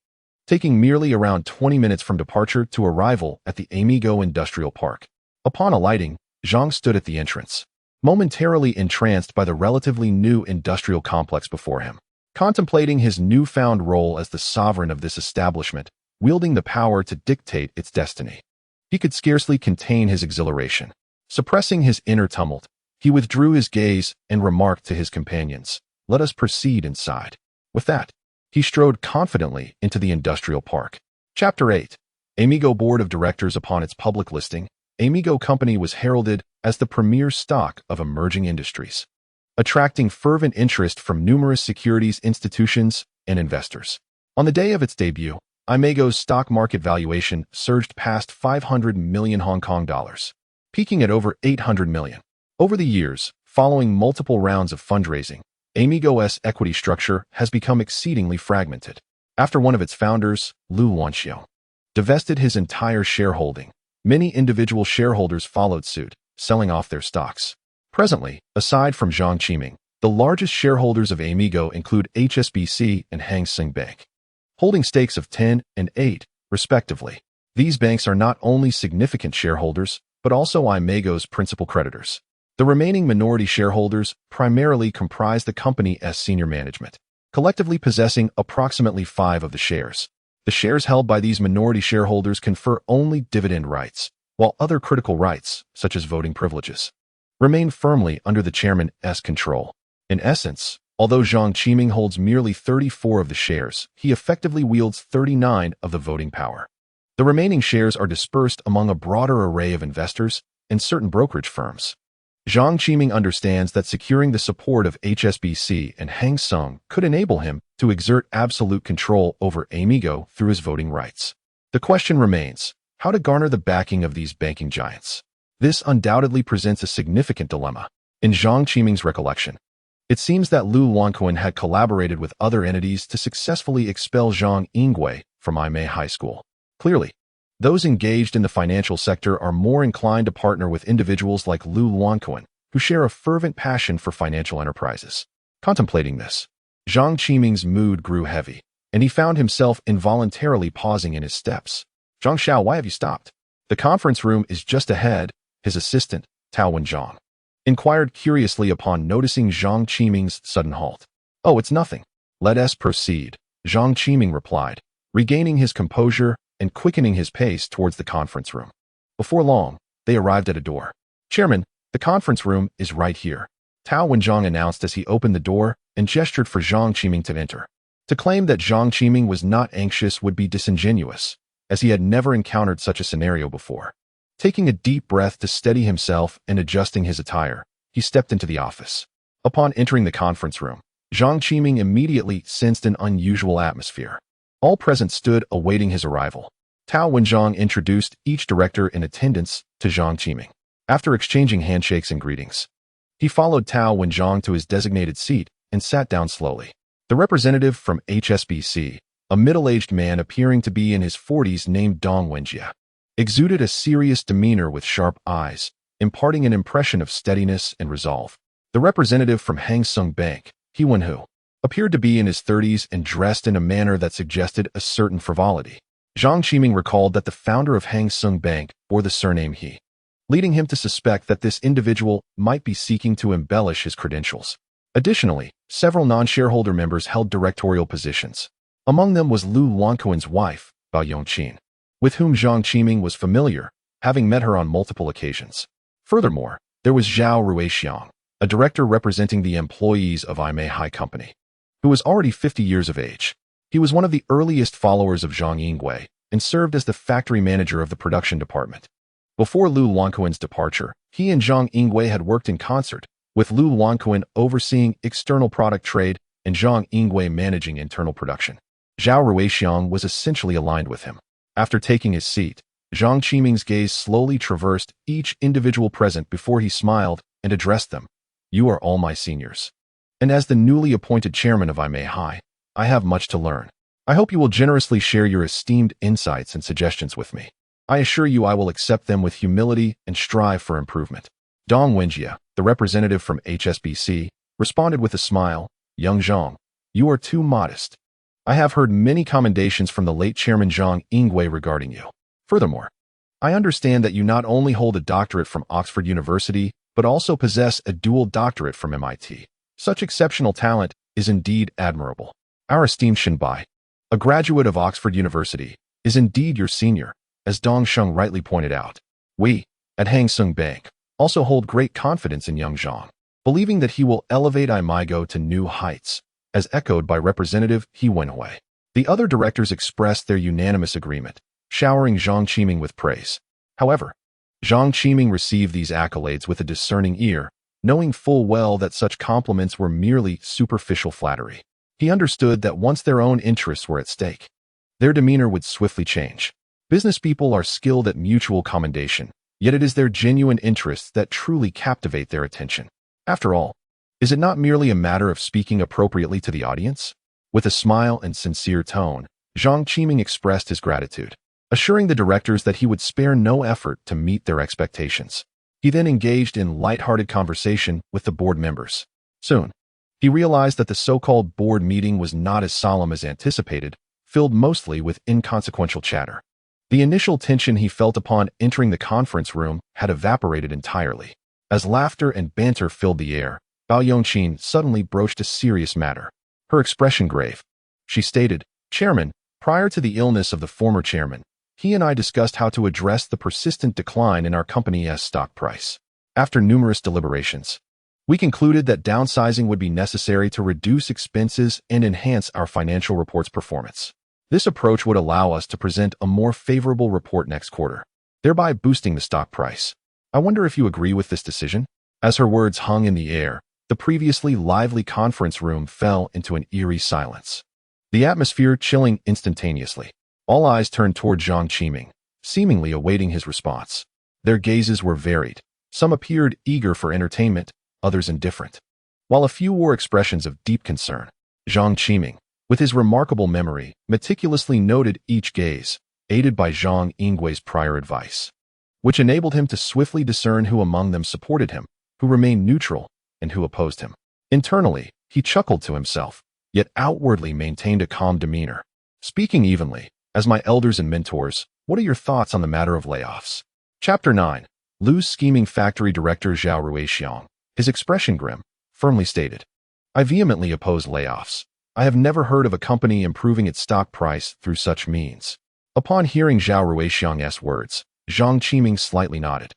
taking merely around 20 minutes from departure to arrival at the Aimigao Industrial Park. Upon alighting, Zhang stood at the entrance, momentarily entranced by the relatively new industrial complex before him, contemplating his newfound role as the sovereign of this establishment, wielding the power to dictate its destiny. He could scarcely contain his exhilaration. Suppressing his inner tumult, he withdrew his gaze and remarked to his companions, "Let us proceed inside." With that, he strode confidently into the industrial park. Chapter 8. Aimigao Board of Directors. Upon its public listing, Aimigao Company was heralded as the premier stock of emerging industries, attracting fervent interest from numerous securities institutions and investors. On the day of its debut, Aimegao's stock market valuation surged past 500 million Hong Kong dollars, peaking at over 800 million. Over the years, following multiple rounds of fundraising, Aimigao's equity structure has become exceedingly fragmented. After one of its founders, Lau Lan Xiong, divested his entire shareholding, many individual shareholders followed suit, selling off their stocks. Presently, aside from Zhang Qiming, the largest shareholders of Aimigao include HSBC and Hang Seng Bank, holding stakes of 10 and 8, respectively. These banks are not only significant shareholders, but also Aimegao's principal creditors. The remaining minority shareholders primarily comprise the company's senior management, collectively possessing approximately 5 of the shares. The shares held by these minority shareholders confer only dividend rights, while other critical rights, such as voting privileges, remain firmly under the chairman's control. In essence, although Zhang Qiming holds merely 34 of the shares, he effectively wields 39 of the voting power. The remaining shares are dispersed among a broader array of investors and certain brokerage firms. Zhang Qiming understands that securing the support of HSBC and Hang Seng could enable him to exert absolute control over Aimigao through his voting rights. The question remains, how to garner the backing of these banking giants. This undoubtedly presents a significant dilemma. In Zhang Qiming's recollection, it seems that Lau Lan Xiong had collaborated with other entities to successfully expel Zhang Yingwei from Aimei High School. Clearly, those engaged in the financial sector are more inclined to partner with individuals like Lau Lan Xiong, who share a fervent passion for financial enterprises. Contemplating this, Zhang Qiming's mood grew heavy, and he found himself involuntarily pausing in his steps. "Zhang Xiao, why have you stopped?" "The conference room is just ahead," his assistant, Tao Wenzhong, inquired curiously upon noticing Zhang Qiming's sudden halt. "Oh, it's nothing. Let us proceed," Zhang Qiming replied, regaining his composure and quickening his pace towards the conference room. Before long, they arrived at a door. "Chairman, the conference room is right here," Tao Wenzhong announced as he opened the door and gestured for Zhang Qiming to enter. To claim that Zhang Qiming was not anxious would be disingenuous, as he had never encountered such a scenario before. Taking a deep breath to steady himself and adjusting his attire, he stepped into the office. Upon entering the conference room, Zhang Qiming immediately sensed an unusual atmosphere. All present stood awaiting his arrival. Tao Wenzhong introduced each director in attendance to Zhang Qiming. After exchanging handshakes and greetings, he followed Tao Wenzhong to his designated seat and sat down slowly. The representative from HSBC, a middle-aged man appearing to be in his 40s named Dong Wenjie, exuded a serious demeanor with sharp eyes, imparting an impression of steadiness and resolve. The representative from Hang Seng Bank, He Wenhu, appeared to be in his 30s and dressed in a manner that suggested a certain frivolity. Zhang Qiming recalled that the founder of Hang Seng Bank bore the surname He, leading him to suspect that this individual might be seeking to embellish his credentials. Additionally, several non-shareholder members held directorial positions. Among them was Lau Lan Xiong's wife, Bao Yongqin, with whom Zhang Qiming was familiar, having met her on multiple occasions. Furthermore, there was Zhao Ruixiong, a director representing the employees of Aimei High Company, who was already 50 years of age. He was one of the earliest followers of Zhang Yingwei and served as the factory manager of the production department. Before Lau Lan Xiong's departure, he and Zhang Yingwei had worked in concert, with Lau Lan Xiong overseeing external product trade and Zhang Yingwei managing internal production. Zhao Ruixiong was essentially aligned with him. After taking his seat, Zhang Qiming's gaze slowly traversed each individual present before he smiled and addressed them. "You are all my seniors, and as the newly appointed chairman of Aimei High, I have much to learn. I hope you will generously share your esteemed insights and suggestions with me. I assure you I will accept them with humility and strive for improvement." Dong Wenjie, the representative from HSBC, responded with a smile, "Young Zhang, you are too modest. I have heard many commendations from the late chairman Zhang Yingwei regarding you. Furthermore, I understand that you not only hold a doctorate from Oxford University, but also possess a dual doctorate from MIT. Such exceptional talent is indeed admirable. Our esteemed Shenbai, a graduate of Oxford University, is indeed your senior, as Dong Sheng rightly pointed out. We, at Hang Seng Bank, also hold great confidence in young Zhang, believing that he will elevate Aimigao to new heights. as echoed by Representative He Wenhui. The other directors expressed their unanimous agreement, showering Zhang Qiming with praise. However, Zhang Qiming received these accolades with a discerning ear, knowing full well that such compliments were merely superficial flattery. He understood that once their own interests were at stake, their demeanor would swiftly change. Business people are skilled at mutual commendation, yet it is their genuine interests that truly captivate their attention. After all, is it not merely a matter of speaking appropriately to the audience? With a smile and sincere tone, Zhang Qiming expressed his gratitude, assuring the directors that he would spare no effort to meet their expectations. He then engaged in light-hearted conversation with the board members. Soon, he realized that the so-called board meeting was not as solemn as anticipated, filled mostly with inconsequential chatter. The initial tension he felt upon entering the conference room had evaporated entirely. As laughter and banter filled the air, Bao Yongqin suddenly broached a serious matter. Her expression grave. She stated, "Chairman, prior to the illness of the former chairman, he and I discussed how to address the persistent decline in our company's stock price. After numerous deliberations, we concluded that downsizing would be necessary to reduce expenses and enhance our financial reports performance. This approach would allow us to present a more favorable report next quarter, thereby boosting the stock price. I wonder if you agree with this decision?" As her words hung in the air, the previously lively conference room fell into an eerie silence, the atmosphere chilling instantaneously. All eyes turned toward Zhang Qiming, seemingly awaiting his response. Their gazes were varied. Some appeared eager for entertainment, others indifferent, while a few wore expressions of deep concern. Zhang Qiming, with his remarkable memory, meticulously noted each gaze, aided by Zhang Yinggui's prior advice, which enabled him to swiftly discern who among them supported him, who remained neutral, and who opposed him. Internally, he chuckled to himself, yet outwardly maintained a calm demeanor. Speaking evenly, "As my elders and mentors, what are your thoughts on the matter of layoffs?" Chapter 9. Lu's scheming factory director Zhao Xiong, his expression grim, firmly stated, "I vehemently oppose layoffs. I have never heard of a company improving its stock price through such means." Upon hearing Zhao Xiong's words, Zhang Qiming slightly nodded,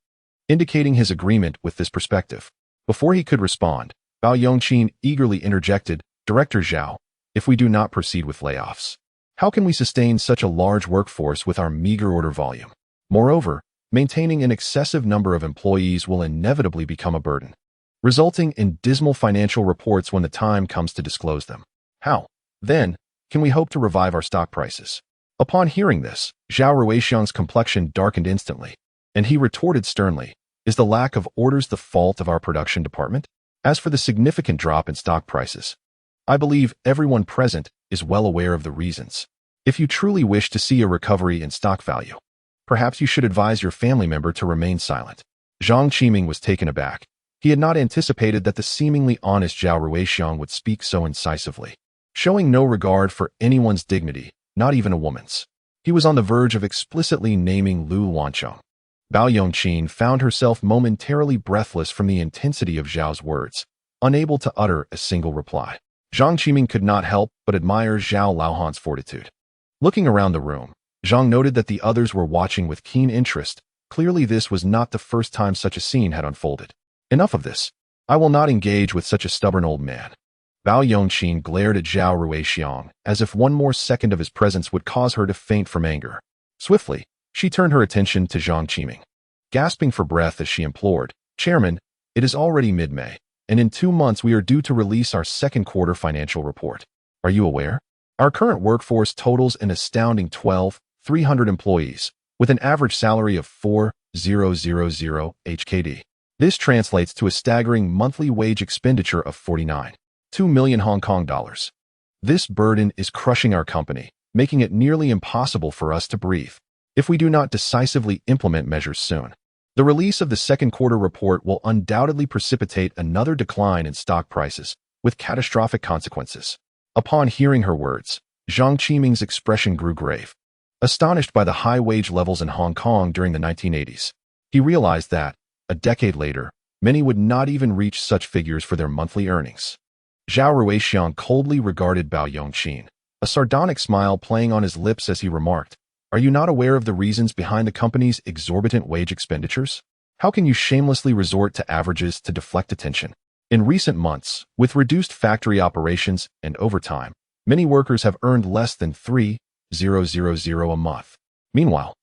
indicating his agreement with this perspective. Before he could respond, Bao Yongqin eagerly interjected, "Director Zhao, if we do not proceed with layoffs, how can we sustain such a large workforce with our meager order volume? Moreover, maintaining an excessive number of employees will inevitably become a burden, resulting in dismal financial reports when the time comes to disclose them. How, then, can we hope to revive our stock prices?" Upon hearing this, Zhao Xiong's complexion darkened instantly, and he retorted sternly, "Is the lack of orders the fault of our production department? As for the significant drop in stock prices, I believe everyone present is well aware of the reasons. If you truly wish to see a recovery in stock value, perhaps you should advise your family member to remain silent." Zhang Qiming was taken aback. He had not anticipated that the seemingly honest Zhao Xiong would speak so incisively, showing no regard for anyone's dignity, not even a woman's. He was on the verge of explicitly naming Lau Lan Xiong. Bao Yongqin found herself momentarily breathless from the intensity of Zhao's words, unable to utter a single reply. Zhang Qiming could not help but admire Zhao Laohan's fortitude. Looking around the room, Zhang noted that the others were watching with keen interest. Clearly this was not the first time such a scene had unfolded. "Enough of this. I will not engage with such a stubborn old man." Bao Yongqin glared at Zhao Xiong as if one more second of his presence would cause her to faint from anger. Swiftly, she turned her attention to Zhang Qiming, gasping for breath as she implored, "Chairman, it is already mid-May, and in 2 months we are due to release our second quarter financial report. Are you aware? Our current workforce totals an astounding 12,300 employees, with an average salary of 4,000 HKD. This translates to a staggering monthly wage expenditure of 49.2 million Hong Kong dollars. This burden is crushing our company, making it nearly impossible for us to breathe. If we do not decisively implement measures soon, the release of the second quarter report will undoubtedly precipitate another decline in stock prices, with catastrophic consequences." Upon hearing her words, Zhang Qiming's expression grew grave. Astonished by the high wage levels in Hong Kong during the 1980s, he realized that, a decade later, many would not even reach such figures for their monthly earnings. Zhao Xiong coldly regarded Bao Yongqin, a sardonic smile playing on his lips as he remarked, "Are you not aware of the reasons behind the company's exorbitant wage expenditures? How can you shamelessly resort to averages to deflect attention?" In recent months, with reduced factory operations and overtime, many workers have earned less than $3,000 a month. Meanwhile,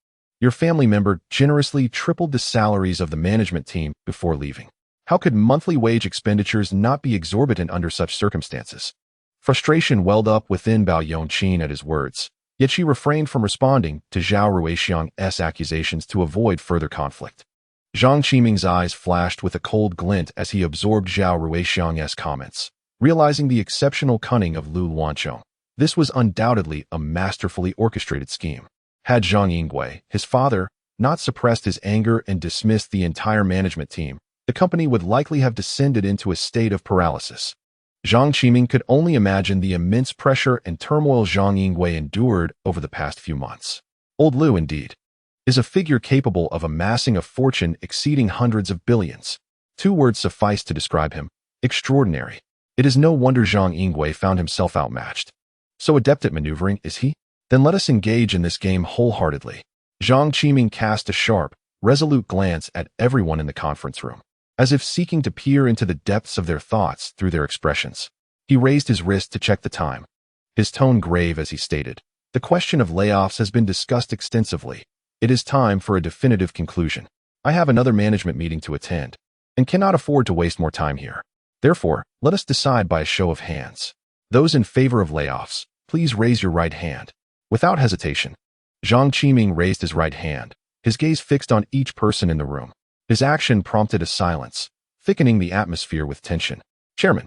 your family member generously tripled the salaries of the management team before leaving. How could monthly wage expenditures not be exorbitant under such circumstances? Frustration welled up within Lau Lan Xiong at his words, yet she refrained from responding to Zhang Xiong's accusations to avoid further conflict. Zhang Qiming's eyes flashed with a cold glint as he absorbed Zhang Xiong's comments, realizing the exceptional cunning of Lau Lan Xiong. This was undoubtedly a masterfully orchestrated scheme. Had Zhang Yingwei, his father, not suppressed his anger and dismissed the entire management team, the company would likely have descended into a state of paralysis. Zhang Qiming could only imagine the immense pressure and turmoil Zhang Yingwei endured over the past few months. Old Lu, indeed, is a figure capable of amassing a fortune exceeding hundreds of billions. Two words suffice to describe him: extraordinary. It is no wonder Zhang Yingwei found himself outmatched. So adept at maneuvering is he? Then let us engage in this game wholeheartedly. Zhang Qiming cast a sharp, resolute glance at everyone in the conference room, as if seeking to peer into the depths of their thoughts through their expressions. He raised his wrist to check the time, his tone grave as he stated, "The question of layoffs has been discussed extensively. It is time for a definitive conclusion. I have another management meeting to attend, and cannot afford to waste more time here. Therefore, let us decide by a show of hands. Those in favor of layoffs, please raise your right hand." Without hesitation, Zhang Qiming raised his right hand, his gaze fixed on each person in the room. His action prompted a silence, thickening the atmosphere with tension. "Chairman,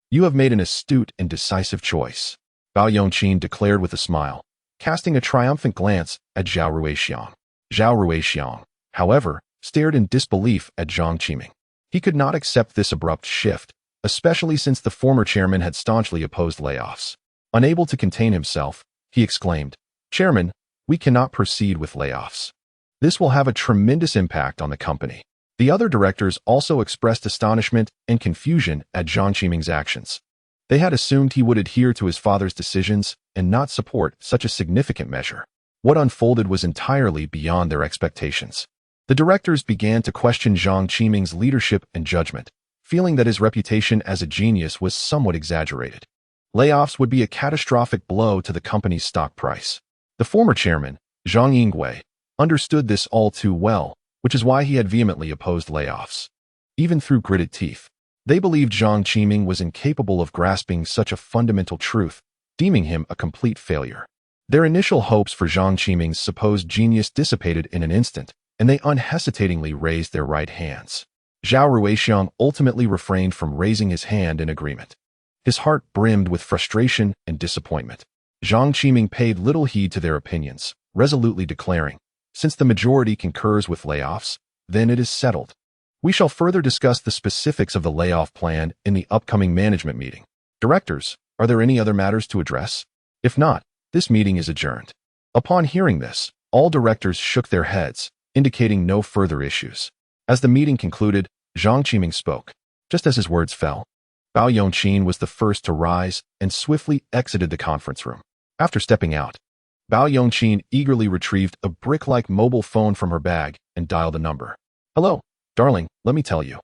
you have made an astute and decisive choice," Lau Lan Xiong declared with a smile, casting a triumphant glance at Zhang Xiong. Zhang Xiong, however, stared in disbelief at Zhang Qiming. He could not accept this abrupt shift, especially since the former chairman had staunchly opposed layoffs. Unable to contain himself, he exclaimed, "Chairman, we cannot proceed with layoffs. This will have a tremendous impact on the company." The other directors also expressed astonishment and confusion at Zhang Qiming's actions. They had assumed he would adhere to his father's decisions and not support such a significant measure. What unfolded was entirely beyond their expectations. The directors began to question Zhang Qiming's leadership and judgment, feeling that his reputation as a genius was somewhat exaggerated. Layoffs would be a catastrophic blow to the company's stock price. The former chairman, Zhang Yingwei, understood this all too well, which is why he had vehemently opposed layoffs. Even through gritted teeth, they believed Zhang Qiming was incapable of grasping such a fundamental truth, deeming him a complete failure. Their initial hopes for Zhang Qiming's supposed genius dissipated in an instant, and they unhesitatingly raised their right hands. Zhang Xiong ultimately refrained from raising his hand in agreement. His heart brimmed with frustration and disappointment. Zhang Qiming paid little heed to their opinions, resolutely declaring, "Since the majority concurs with layoffs, then it is settled. We shall further discuss the specifics of the layoff plan in the upcoming management meeting. Directors, are there any other matters to address? If not, this meeting is adjourned." Upon hearing this, all directors shook their heads, indicating no further issues. As the meeting concluded, Zhang Qiming spoke. Just as his words fell, Lau Lan Xiong was the first to rise and swiftly exited the conference room. After stepping out, Lau Lan Xiong eagerly retrieved a brick-like mobile phone from her bag and dialed a number. "Hello, darling, let me tell you.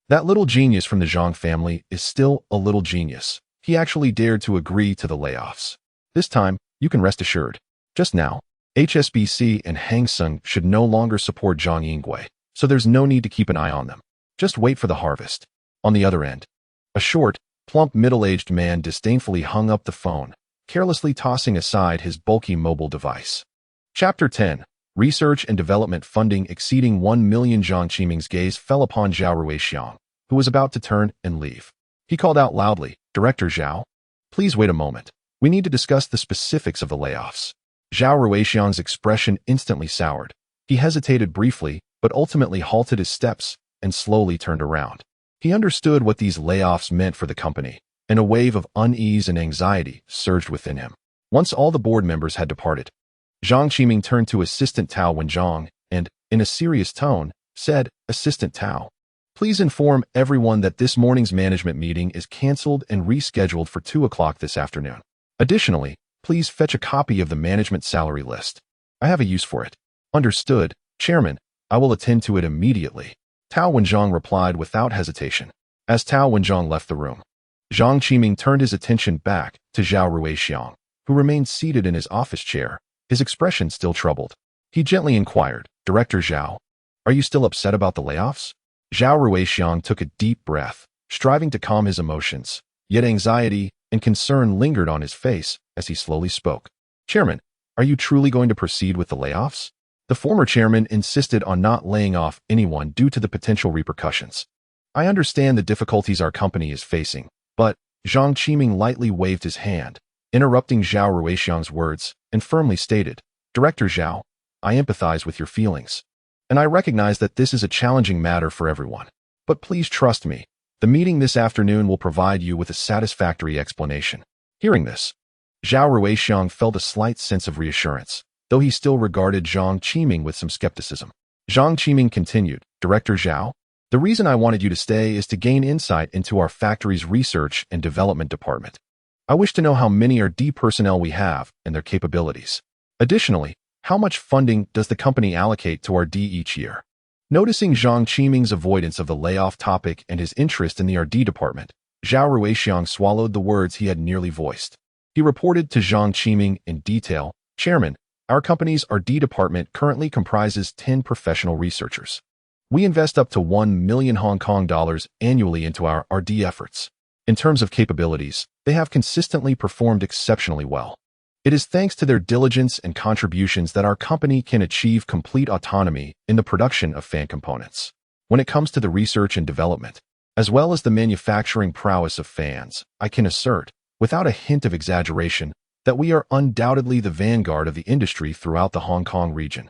That little genius from the Zhang family is still a little genius. He actually dared to agree to the layoffs. This time, you can rest assured. Just now, HSBC and Hang Seng should no longer support Zhang Yingwei, so there's no need to keep an eye on them. Just wait for the harvest." On the other end, a short, plump middle-aged man disdainfully hung up the phone, carelessly tossing aside his bulky mobile device. Chapter 10. Research and Development Funding exceeding 1 million. Zhang Qiming's gaze fell upon Zhang Xiong, who was about to turn and leave. He called out loudly, "Director Zhao, please wait a moment. We need to discuss the specifics of the layoffs." Zhang Xiong's expression instantly soured. He hesitated briefly, but ultimately halted his steps and slowly turned around. He understood what these layoffs meant for the company, and a wave of unease and anxiety surged within him. Once all the board members had departed, Zhang Qiming turned to Assistant Tao Wenjiang and, in a serious tone, said, "Assistant Tao, please inform everyone that this morning's management meeting is canceled and rescheduled for 2 o'clock this afternoon. Additionally, please fetch a copy of the management salary list. I have a use for it." "Understood, Chairman. I will attend to it immediately," Tao Wenjiang replied without hesitation. As Tao Wenjiang left the room, Zhang Qiming turned his attention back to Zhao Xiong, who remained seated in his office chair, his expression still troubled. He gently inquired, "Director Zhao, are you still upset about the layoffs?" Zhao Xiong took a deep breath, striving to calm his emotions, yet anxiety and concern lingered on his face as he slowly spoke. "Chairman, are you truly going to proceed with the layoffs?" The former chairman insisted on not laying off anyone due to the potential repercussions. "I understand the difficulties our company is facing, but..." Zhang Qiming lightly waved his hand, interrupting Zhao Xiong's words, and firmly stated, "Director Zhao, I empathize with your feelings, and I recognize that this is a challenging matter for everyone. But please trust me, the meeting this afternoon will provide you with a satisfactory explanation." Hearing this, Zhao Xiong felt a slight sense of reassurance, though he still regarded Zhang Qiming with some skepticism. Zhang Qiming continued, "Director Zhao, the reason I wanted you to stay is to gain insight into our factory's research and development department. I wish to know how many R&D personnel we have and their capabilities. Additionally, how much funding does the company allocate to R&D each year?" Noticing Zhang Qiming's avoidance of the layoff topic and his interest in the R&D department, Zhao Xiong swallowed the words he had nearly voiced. He reported to Zhang Qiming in detail, "Chairman, our company's R&D department currently comprises 10 professional researchers. We invest up to 1 million Hong Kong dollars annually into our R&D efforts. In terms of capabilities, they have consistently performed exceptionally well. It is thanks to their diligence and contributions that our company can achieve complete autonomy in the production of fan components. When it comes to the research and development, as well as the manufacturing prowess of fans, I can assert, without a hint of exaggeration, that we are undoubtedly the vanguard of the industry throughout the Hong Kong region,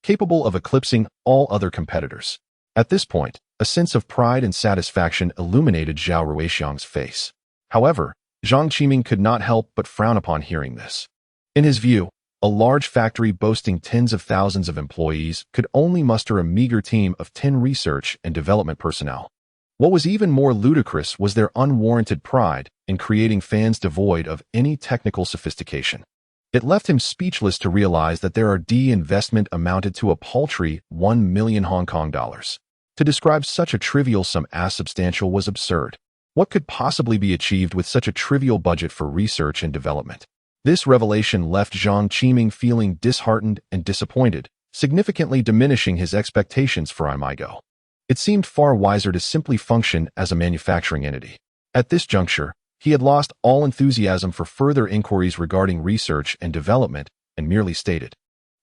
capable of eclipsing all other competitors." At this point, a sense of pride and satisfaction illuminated Zhao Xiong's face. However, Zhang Qiming could not help but frown upon hearing this. In his view, a large factory boasting tens of thousands of employees could only muster a meager team of 10 research and development personnel. What was even more ludicrous was their unwarranted pride in creating fans devoid of any technical sophistication. It left him speechless to realize that their R&D investment amounted to a paltry 1 million Hong Kong dollars. To describe such a trivial sum as substantial was absurd. What could possibly be achieved with such a trivial budget for research and development? This revelation left Zhang Qiming feeling disheartened and disappointed, significantly diminishing his expectations for Aimigao. It seemed far wiser to simply function as a manufacturing entity. At this juncture, he had lost all enthusiasm for further inquiries regarding research and development and merely stated,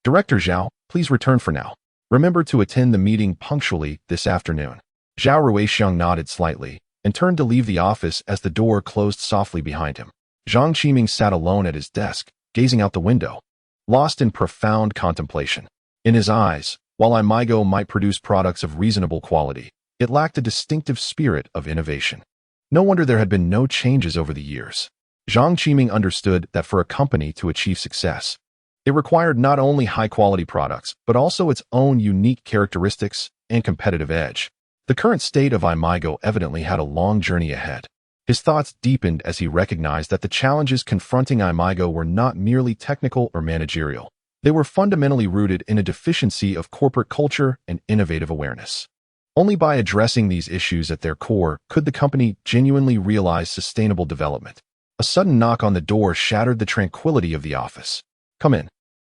"Director Zhao, please return for now. Remember to attend the meeting punctually this afternoon." Zhao Xiong nodded slightly and turned to leave the office as the door closed softly behind him. Zhang Qiming sat alone at his desk, gazing out the window, lost in profound contemplation. In his eyes, while Aimigao might produce products of reasonable quality, it lacked a distinctive spirit of innovation. No wonder there had been no changes over the years. Zhang Qiming understood that for a company to achieve success, it required not only high-quality products, but also its own unique characteristics and competitive edge. The current state of Aimigao evidently had a long journey ahead. His thoughts deepened as he recognized that the challenges confronting Aimigao were not merely technical or managerial. They were fundamentally rooted in a deficiency of corporate culture and innovative awareness. Only by addressing these issues at their core could the company genuinely realize sustainable development. A sudden knock on the door shattered the tranquility of the office. "Come in."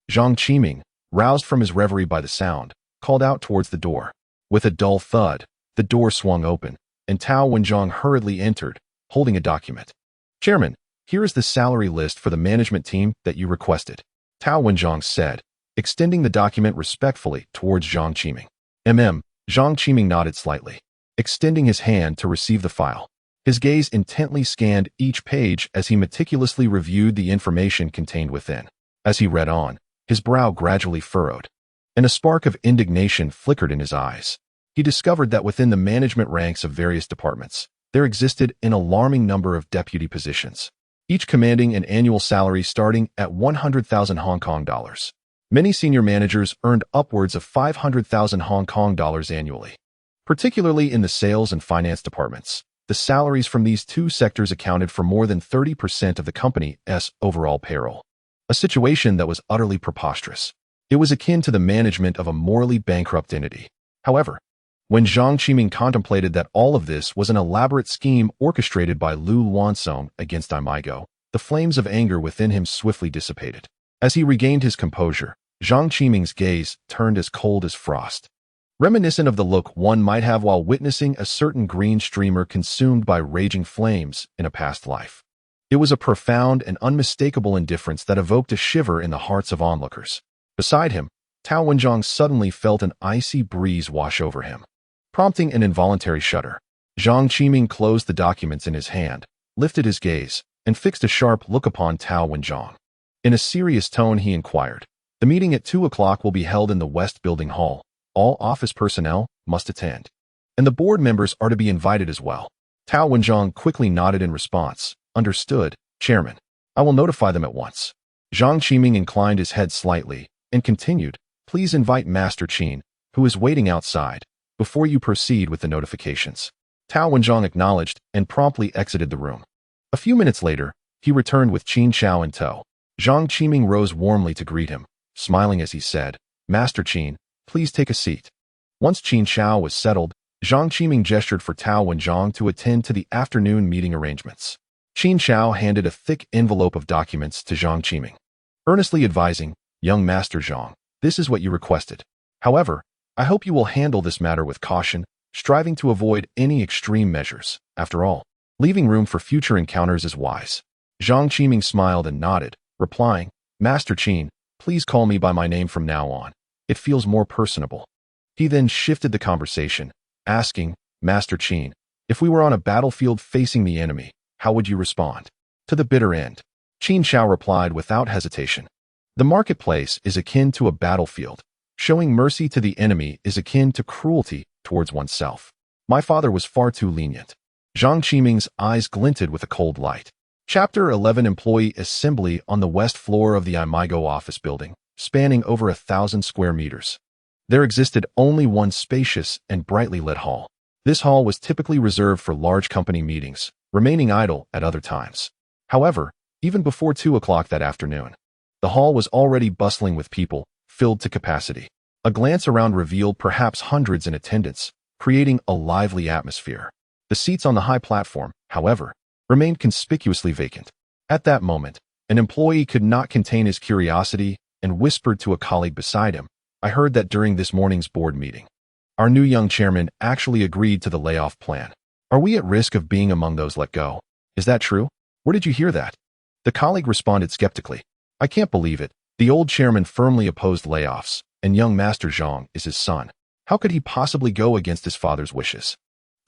Zhang Qiming, roused from his reverie by the sound, called out towards the door. With a dull thud, the door swung open, and Tao Wenjiang hurriedly entered, holding a document. "Chairman, here is the salary list for the management team that you requested," Tao Wenjiang said, extending the document respectfully towards Zhang Qiming. Zhang Qiming nodded slightly, extending his hand to receive the file. His gaze intently scanned each page as he meticulously reviewed the information contained within. As he read on, his brow gradually furrowed, and a spark of indignation flickered in his eyes. He discovered that within the management ranks of various departments, there existed an alarming number of deputy positions, each commanding an annual salary starting at 100,000 Hong Kong dollars. Many senior managers earned upwards of 500,000 Hong Kong dollars annually. Particularly in the sales and finance departments, the salaries from these two sectors accounted for more than 30% of the company's overall payroll. A situation that was utterly preposterous. It was akin to the management of a morally bankrupt entity. However, When Zhang Qiming contemplated that all of this was an elaborate scheme orchestrated by Lau Lan Xiong against Aimigao, the flames of anger within him swiftly dissipated. As he regained his composure, Zhang Qiming's gaze turned as cold as frost, reminiscent of the look one might have while witnessing a certain green streamer consumed by raging flames in a past life. It was a profound and unmistakable indifference that evoked a shiver in the hearts of onlookers. Beside him, Tao Wenjiang suddenly felt an icy breeze wash over him, prompting an involuntary shudder. Zhang Qiming closed the documents in his hand, lifted his gaze, and fixed a sharp look upon Tao Wenjiang. In a serious tone, he inquired, "The meeting at 2 o'clock will be held in the West Building Hall. All office personnel must attend. And the board members are to be invited as well." Tao Wenjiang quickly nodded in response. "Understood, Chairman. I will notify them at once." Zhang Qiming inclined his head slightly and continued, "Please invite Master Qin, who is waiting outside, before you proceed with the notifications." Tao Wenjiang acknowledged and promptly exited the room. A few minutes later, he returned with Qin Chao in tow. Zhang Qiming rose warmly to greet him, smiling as he said, "Master Qin, please take a seat." Once Qin Chao was settled, Zhang Qiming gestured for Tao Wenjiang to attend to the afternoon meeting arrangements. Qin Chao handed a thick envelope of documents to Zhang Qiming, earnestly advising, "Young Master Zhang, this is what you requested. However, I hope you will handle this matter with caution, striving to avoid any extreme measures. After all, leaving room for future encounters is wise." Zhang Qiming smiled and nodded, replying, "Master Qin, please call me by my name from now on. It feels more personable." He then shifted the conversation, asking, "Master Qin, if we were on a battlefield facing the enemy, how would you respond?" "To the bitter end." Qin Chao replied without hesitation. "The marketplace is akin to a battlefield. Showing mercy to the enemy is akin to cruelty towards oneself. My father was far too lenient." Zhang Qiming's eyes glinted with a cold light. Chapter 11 Employee Assembly on the west floor of the Aimigao office building, spanning over 1,000 square meters. There existed only one spacious and brightly lit hall. This hall was typically reserved for large company meetings, remaining idle at other times. However, even before 2 o'clock that afternoon, the hall was already bustling with people, filled to capacity. A glance around revealed perhaps hundreds in attendance, creating a lively atmosphere. The seats on the high platform, however, remained conspicuously vacant. At that moment, an employee could not contain his curiosity and whispered to a colleague beside him, "I heard that during this morning's board meeting, our new young chairman actually agreed to the layoff plan. Are we at risk of being among those let go? Is that true? Where did you hear that?" The colleague responded skeptically, "I can't believe it. The old chairman firmly opposed layoffs, and young Master Zhang is his son. How could he possibly go against his father's wishes?"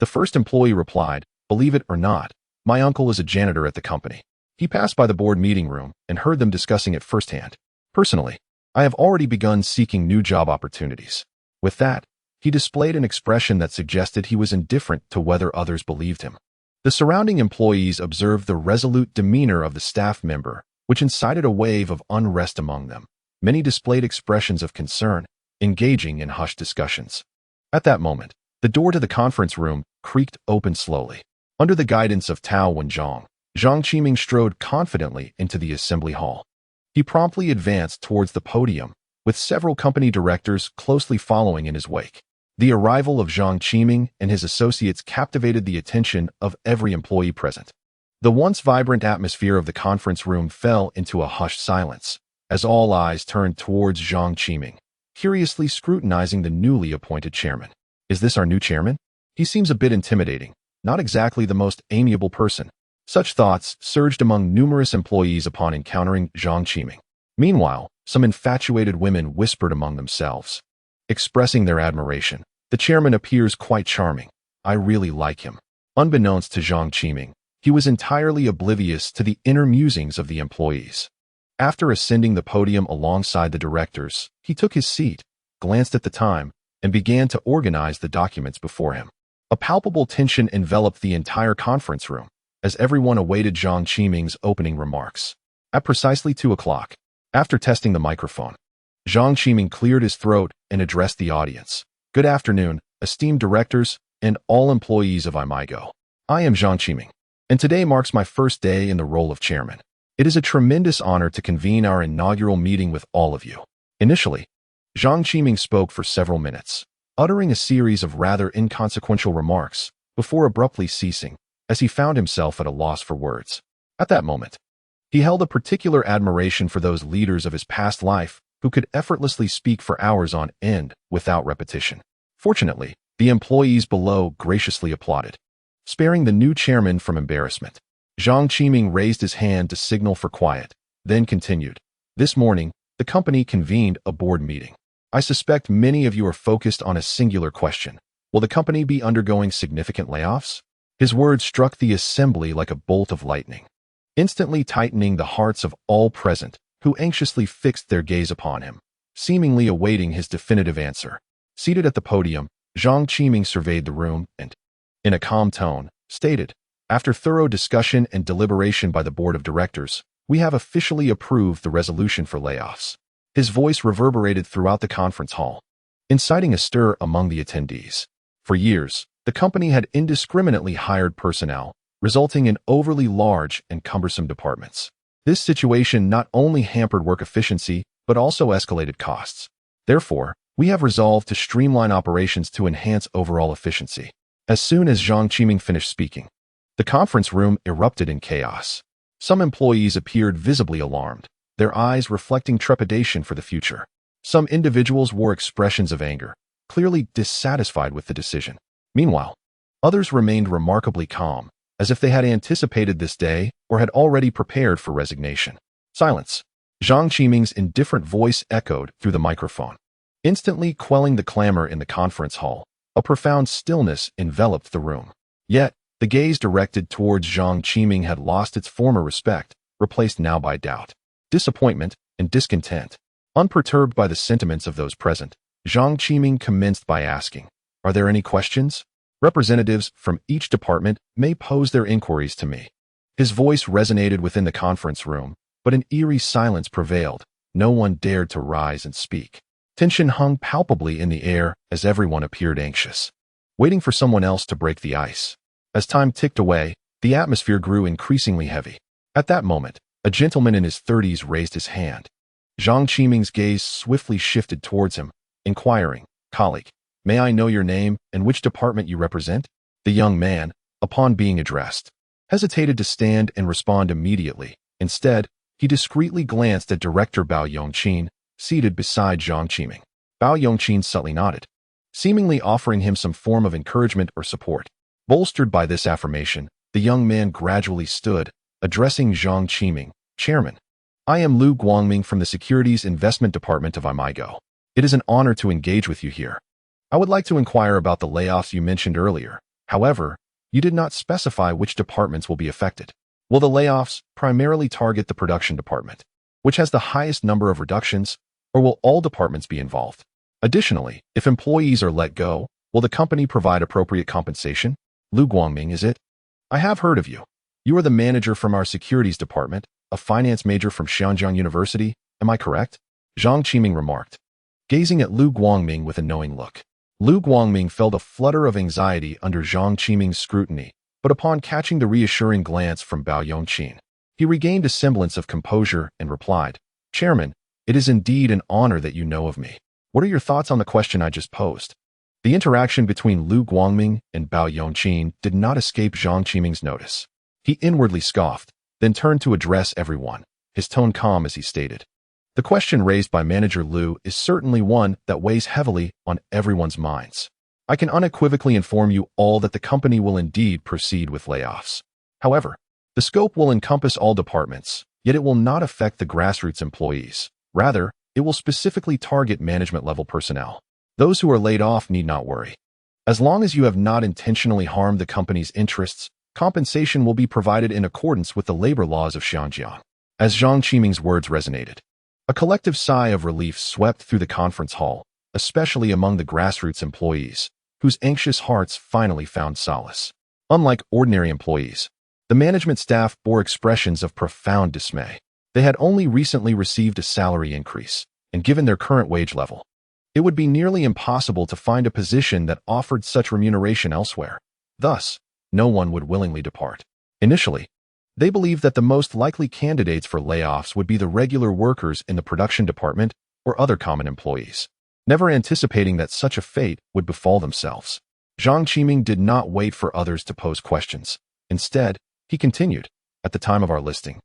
The first employee replied, "Believe it or not, my uncle is a janitor at the company. He passed by the board meeting room and heard them discussing it firsthand. Personally, I have already begun seeking new job opportunities." With that, he displayed an expression that suggested he was indifferent to whether others believed him. The surrounding employees observed the resolute demeanor of the staff member, which incited a wave of unrest among them. Many displayed expressions of concern, engaging in hushed discussions. At that moment, the door to the conference room creaked open slowly. Under the guidance of Tao Wenjiang, Zhang Qiming strode confidently into the assembly hall. He promptly advanced towards the podium, with several company directors closely following in his wake. The arrival of Zhang Qiming and his associates captivated the attention of every employee present. The once vibrant atmosphere of the conference room fell into a hushed silence, as all eyes turned towards Zhang Qiming, curiously scrutinizing the newly appointed chairman. "Is this our new chairman? He seems a bit intimidating. Not exactly the most amiable person." Such thoughts surged among numerous employees upon encountering Zhang Qiming. Meanwhile, some infatuated women whispered among themselves, expressing their admiration. "The chairman appears quite charming. I really like him." Unbeknownst to Zhang Qiming, he was entirely oblivious to the inner musings of the employees. After ascending the podium alongside the directors, he took his seat, glanced at the time, and began to organize the documents before him. A palpable tension enveloped the entire conference room, as everyone awaited Zhang Qiming's opening remarks. At precisely 2 o'clock, after testing the microphone, Zhang Qiming cleared his throat and addressed the audience. "Good afternoon, esteemed directors and all employees of Aimigao. I am Zhang Qiming, and today marks my first day in the role of chairman. It is a tremendous honor to convene our inaugural meeting with all of you." Initially, Zhang Qiming spoke for several minutes, uttering a series of rather inconsequential remarks before abruptly ceasing, as he found himself at a loss for words. At that moment, he held a particular admiration for those leaders of his past life who could effortlessly speak for hours on end without repetition. Fortunately, the employees below graciously applauded, sparing the new chairman from embarrassment. Zhang Qiming raised his hand to signal for quiet, then continued. This morning, the company convened a board meeting. I suspect many of you are focused on a singular question. Will the company be undergoing significant layoffs? His words struck the assembly like a bolt of lightning, instantly tightening the hearts of all present, who anxiously fixed their gaze upon him, seemingly awaiting his definitive answer. Seated at the podium, Zhang Qiming surveyed the room and, in a calm tone, stated, after thorough discussion and deliberation by the board of directors, we have officially approved the resolution for layoffs. His voice reverberated throughout the conference hall, inciting a stir among the attendees. For years, the company had indiscriminately hired personnel, resulting in overly large and cumbersome departments. This situation not only hampered work efficiency, but also escalated costs. Therefore, we have resolved to streamline operations to enhance overall efficiency. As soon as Zhang Qiming finished speaking, the conference room erupted in chaos. Some employees appeared visibly alarmed, their eyes reflecting trepidation for the future. Some individuals wore expressions of anger, clearly dissatisfied with the decision. Meanwhile, others remained remarkably calm, as if they had anticipated this day or had already prepared for resignation. Silence. Zhang Qiming's indifferent voice echoed through the microphone, instantly quelling the clamor in the conference hall. A profound stillness enveloped the room. Yet, the gaze directed towards Zhang Qiming had lost its former respect, replaced now by doubt, disappointment, and discontent. Unperturbed by the sentiments of those present, Zhang Qiming commenced by asking, "Are there any questions? Representatives from each department may pose their inquiries to me." His voice resonated within the conference room, but an eerie silence prevailed. No one dared to rise and speak. Tension hung palpably in the air as everyone appeared anxious, waiting for someone else to break the ice. As time ticked away, the atmosphere grew increasingly heavy. At that moment, a gentleman in his 30s raised his hand. Zhang Qiming's gaze swiftly shifted towards him, inquiring, "Colleague, may I know your name and which department you represent?" The young man, upon being addressed, hesitated to stand and respond immediately. Instead, he discreetly glanced at Director Bao Yongqin, seated beside Zhang Qiming. Bao Yongqin subtly nodded, seemingly offering him some form of encouragement or support. Bolstered by this affirmation, the young man gradually stood, addressing Zhang Qiming, "Chairman, I am Lu Guangming from the Securities Investment Department of Aimigao. It is an honor to engage with you here. I would like to inquire about the layoffs you mentioned earlier. However, you did not specify which departments will be affected. Will the layoffs primarily target the production department, which has the highest number of reductions, or will all departments be involved? Additionally, if employees are let go, will the company provide appropriate compensation?" "Lu Guangming, is it? I have heard of you. You are the manager from our securities department, a finance major from Xianjiang University, am I correct?" Zhang Qiming remarked, gazing at Lu Guangming with a knowing look. Lu Guangming felt a flutter of anxiety under Zhang Qiming's scrutiny, but upon catching the reassuring glance from Bao Yongqin, he regained a semblance of composure and replied, "Chairman, it is indeed an honor that you know of me. What are your thoughts on the question I just posed?" The interaction between Lu Guangming and Bao Yongqin did not escape Zhang Qiming's notice. He inwardly scoffed, then turned to address everyone, his tone calm as he stated, "The question raised by Manager Lu is certainly one that weighs heavily on everyone's minds. I can unequivocally inform you all that the company will indeed proceed with layoffs. However, the scope will encompass all departments, yet it will not affect the grassroots employees. Rather, it will specifically target management-level personnel. Those who are laid off need not worry. As long as you have not intentionally harmed the company's interests, compensation will be provided in accordance with the labor laws of Xinjiang." As Zhang Qiming's words resonated, a collective sigh of relief swept through the conference hall, especially among the grassroots employees, whose anxious hearts finally found solace. Unlike ordinary employees, the management staff bore expressions of profound dismay. They had only recently received a salary increase, and given their current wage level, it would be nearly impossible to find a position that offered such remuneration elsewhere. Thus, no one would willingly depart. Initially, they believed that the most likely candidates for layoffs would be the regular workers in the production department or other common employees. never anticipating that such a fate would befall themselves. Zhang Qiming did not wait for others to pose questions. Instead, he continued, at the time of our listing,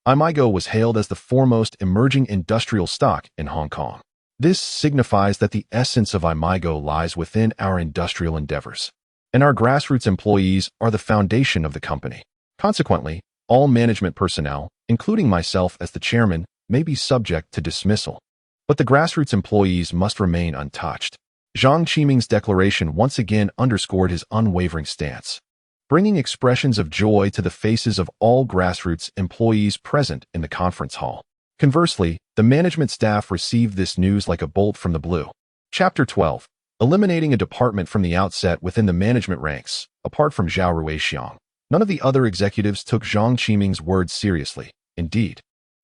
Aimigao was hailed as the foremost emerging industrial stock in Hong Kong. This signifies that the essence of Aimigao lies within our industrial endeavors, and our grassroots employees are the foundation of the company. Consequently, all management personnel, including myself as the chairman, may be subject to dismissal. But the grassroots employees must remain untouched. Zhang Qiming's declaration once again underscored his unwavering stance, bringing expressions of joy to the faces of all grassroots employees present in the conference hall. Conversely, the management staff received this news like a bolt from the blue. Chapter 12. Eliminating a department from the outset within the management ranks. Apart from Lau Lan Xiong, none of the other executives took Zhang Qiming's words seriously. Indeed,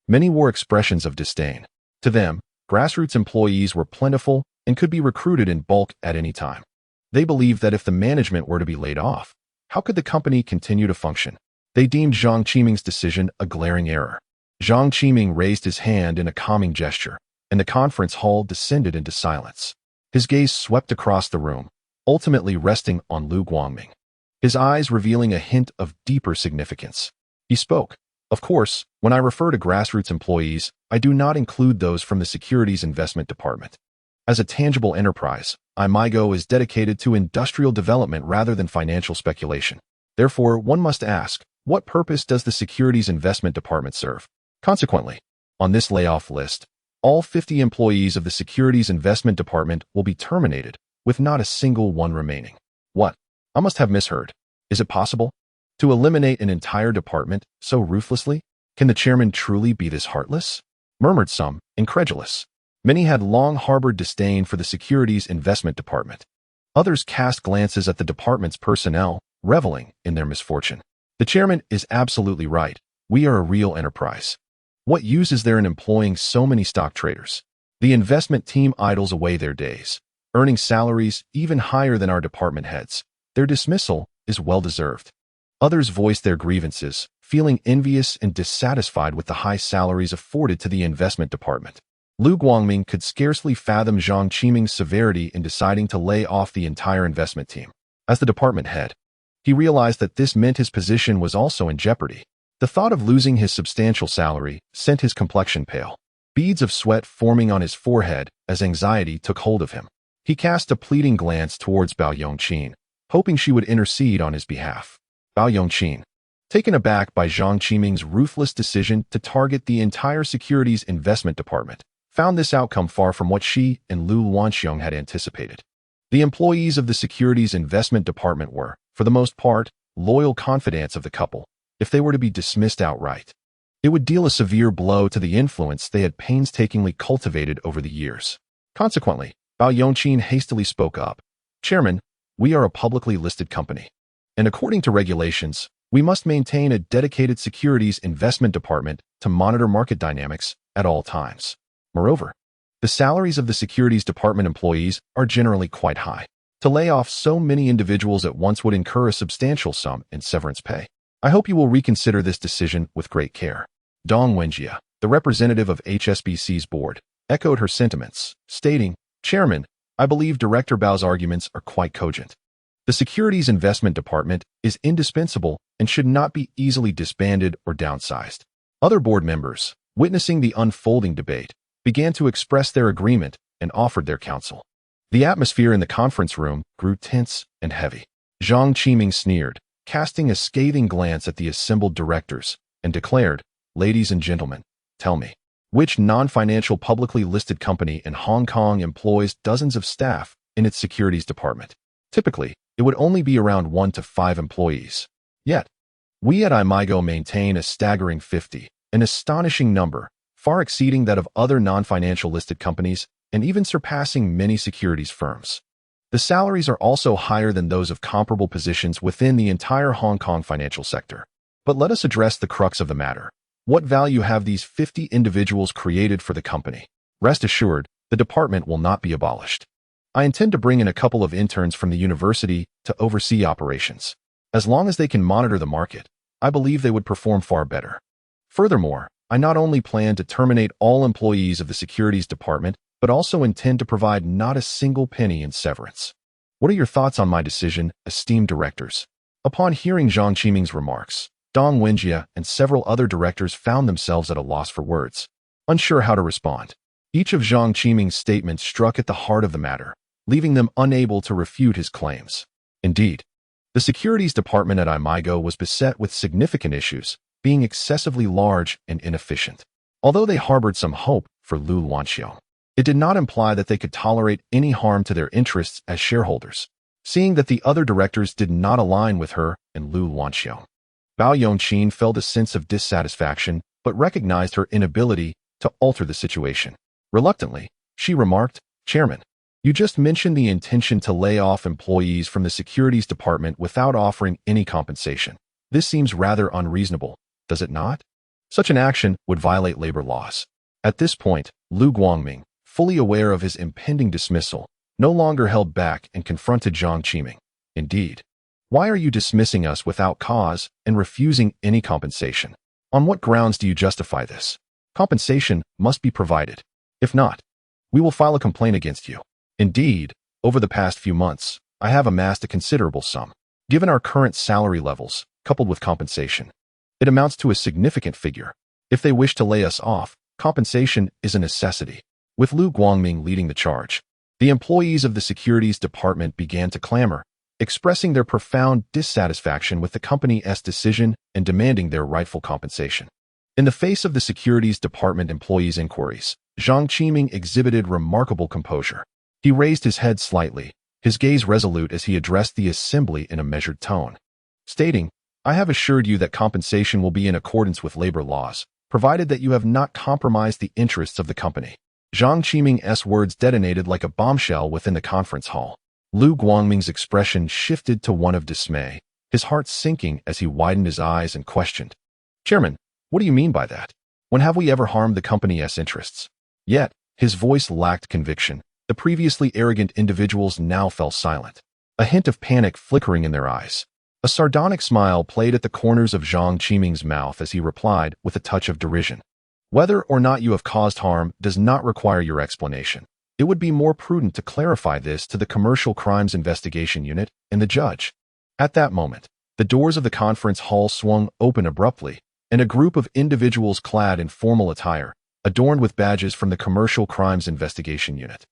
many wore expressions of disdain. To them, grassroots employees were plentiful and could be recruited in bulk at any time. They believed that if the management were to be laid off, how could the company continue to function? They deemed Zhang Qiming's decision a glaring error. Zhang Qiming raised his hand in a calming gesture, and the conference hall descended into silence. His gaze swept across the room, ultimately resting on Lau Lan Xiong, his eyes revealing a hint of deeper significance. He spoke, "Of course, when I refer to grassroots employees, I do not include those from the Securities Investment Department. As a tangible enterprise, Aimigao is dedicated to industrial development rather than financial speculation. Therefore, one must ask, what purpose does the Securities Investment Department serve? Consequently, on this layoff list, all 50 employees of the Securities Investment Department will be terminated, with not a single one remaining." What? I must have misheard. Is it possible to eliminate an entire department so ruthlessly? Can the chairman truly be this heartless? Murmured some, incredulous. Many had long harbored disdain for the Securities Investment Department. Others cast glances at the department's personnel, reveling in their misfortune. The chairman is absolutely right. We are a real enterprise. What use is there in employing so many stock traders? The investment team idles away their days, earning salaries even higher than our department heads. Their dismissal is well-deserved. Others voiced their grievances, feeling envious and dissatisfied with the high salaries afforded to the investment department. Lau Lan Xiong could scarcely fathom Zhang Qiming's severity in deciding to lay off the entire investment team. As the department head, he realized that this meant his position was also in jeopardy. The thought of losing his substantial salary sent his complexion pale, beads of sweat forming on his forehead as anxiety took hold of him. He cast a pleading glance towards Bao Yongqin, hoping she would intercede on his behalf. Bao Yongqin, taken aback by Zhang Qiming's ruthless decision to target the entire Securities Investment Department, found this outcome far from what she and Lau Lan Xiong had anticipated. The employees of the Securities Investment Department were, for the most part, loyal confidants of the couple. If they were to be dismissed outright, it would deal a severe blow to the influence they had painstakingly cultivated over the years. Consequently, Bao Yongqin hastily spoke up. "Chairman, we are a publicly listed company, and according to regulations, we must maintain a dedicated Securities Investment Department to monitor market dynamics at all times. Moreover, the salaries of the Securities Department employees are generally quite high. To lay off so many individuals at once would incur a substantial sum in severance pay. I hope you will reconsider this decision with great care." Dong Wenjia, the representative of HSBC's board, echoed her sentiments, stating, "Chairman, I believe Director Bao's arguments are quite cogent. The Securities Investment Department is indispensable and should not be easily disbanded or downsized." Other board members, witnessing the unfolding debate, began to express their agreement and offered their counsel. The atmosphere in the conference room grew tense and heavy. Zhang Qiming sneered, casting a scathing glance at the assembled directors, and declared, "Ladies and gentlemen, tell me, which non-financial publicly listed company in Hong Kong employs dozens of staff in its securities department? Typically, it would only be around 1 to 5 employees. Yet, we at Aimigao maintain a staggering 50, an astonishing number, far exceeding that of other non-financial listed companies and even surpassing many securities firms. The salaries are also higher than those of comparable positions within the entire Hong Kong financial sector. But let us address the crux of the matter. What value have these 50 individuals created for the company? Rest assured, the department will not be abolished. I intend to bring in a couple of interns from the university to oversee operations. As long as they can monitor the market, I believe they would perform far better. Furthermore, I not only plan to terminate all employees of the Securities Department, but also intend to provide not a single penny in severance. What are your thoughts on my decision, esteemed directors? Upon hearing Zhang Qiming's remarks, Dong Wenjie and several other directors found themselves at a loss for words, unsure how to respond. Each of Zhang Qiming's statements struck at the heart of the matter, leaving them unable to refute his claims. Indeed, the securities department at Aimigao was beset with significant issues, being excessively large and inefficient. Although they harbored some hope for Lau Lan Xiong, it did not imply that they could tolerate any harm to their interests as shareholders, seeing that the other directors did not align with her and Lau Lan Xiong. Bao Yongqin felt a sense of dissatisfaction but recognized her inability to alter the situation. Reluctantly, she remarked, "Chairman, you just mentioned the intention to lay off employees from the securities department without offering any compensation. This seems rather unreasonable, does it not? Such an action would violate labor laws." At this point, Lu Guangming, fully aware of his impending dismissal, no longer held back and confronted Zhang Qiming. "Indeed. Why are you dismissing us without cause and refusing any compensation? On what grounds do you justify this? Compensation must be provided. If not, we will file a complaint against you." Indeed, over the past few months, I have amassed a considerable sum. Given our current salary levels, coupled with compensation, it amounts to a significant figure. If they wish to lay us off, compensation is a necessity. With Lu Guangming leading the charge, the employees of the securities department began to clamor, expressing their profound dissatisfaction with the company's decision and demanding their rightful compensation. In the face of the securities department employees' inquiries, Zhang Qiming exhibited remarkable composure. He raised his head slightly, his gaze resolute as he addressed the assembly in a measured tone, stating, "I have assured you that compensation will be in accordance with labor laws, provided that you have not compromised the interests of the company." Zhang Qiming's words detonated like a bombshell within the conference hall. Lu Guangming's expression shifted to one of dismay, his heart sinking as he widened his eyes and questioned, "Chairman, what do you mean by that? When have we ever harmed the company's interests?" Yet, his voice lacked conviction. The previously arrogant individuals now fell silent, a hint of panic flickering in their eyes. A sardonic smile played at the corners of Zhang Qiming's mouth as he replied with a touch of derision, "Whether or not you have caused harm does not require your explanation. It would be more prudent to clarify this to the Commercial Crimes Investigation Unit and the judge." At that moment, the doors of the conference hall swung open abruptly, and a group of individuals clad in formal attire, adorned with badges from the Commercial Crimes Investigation Unit,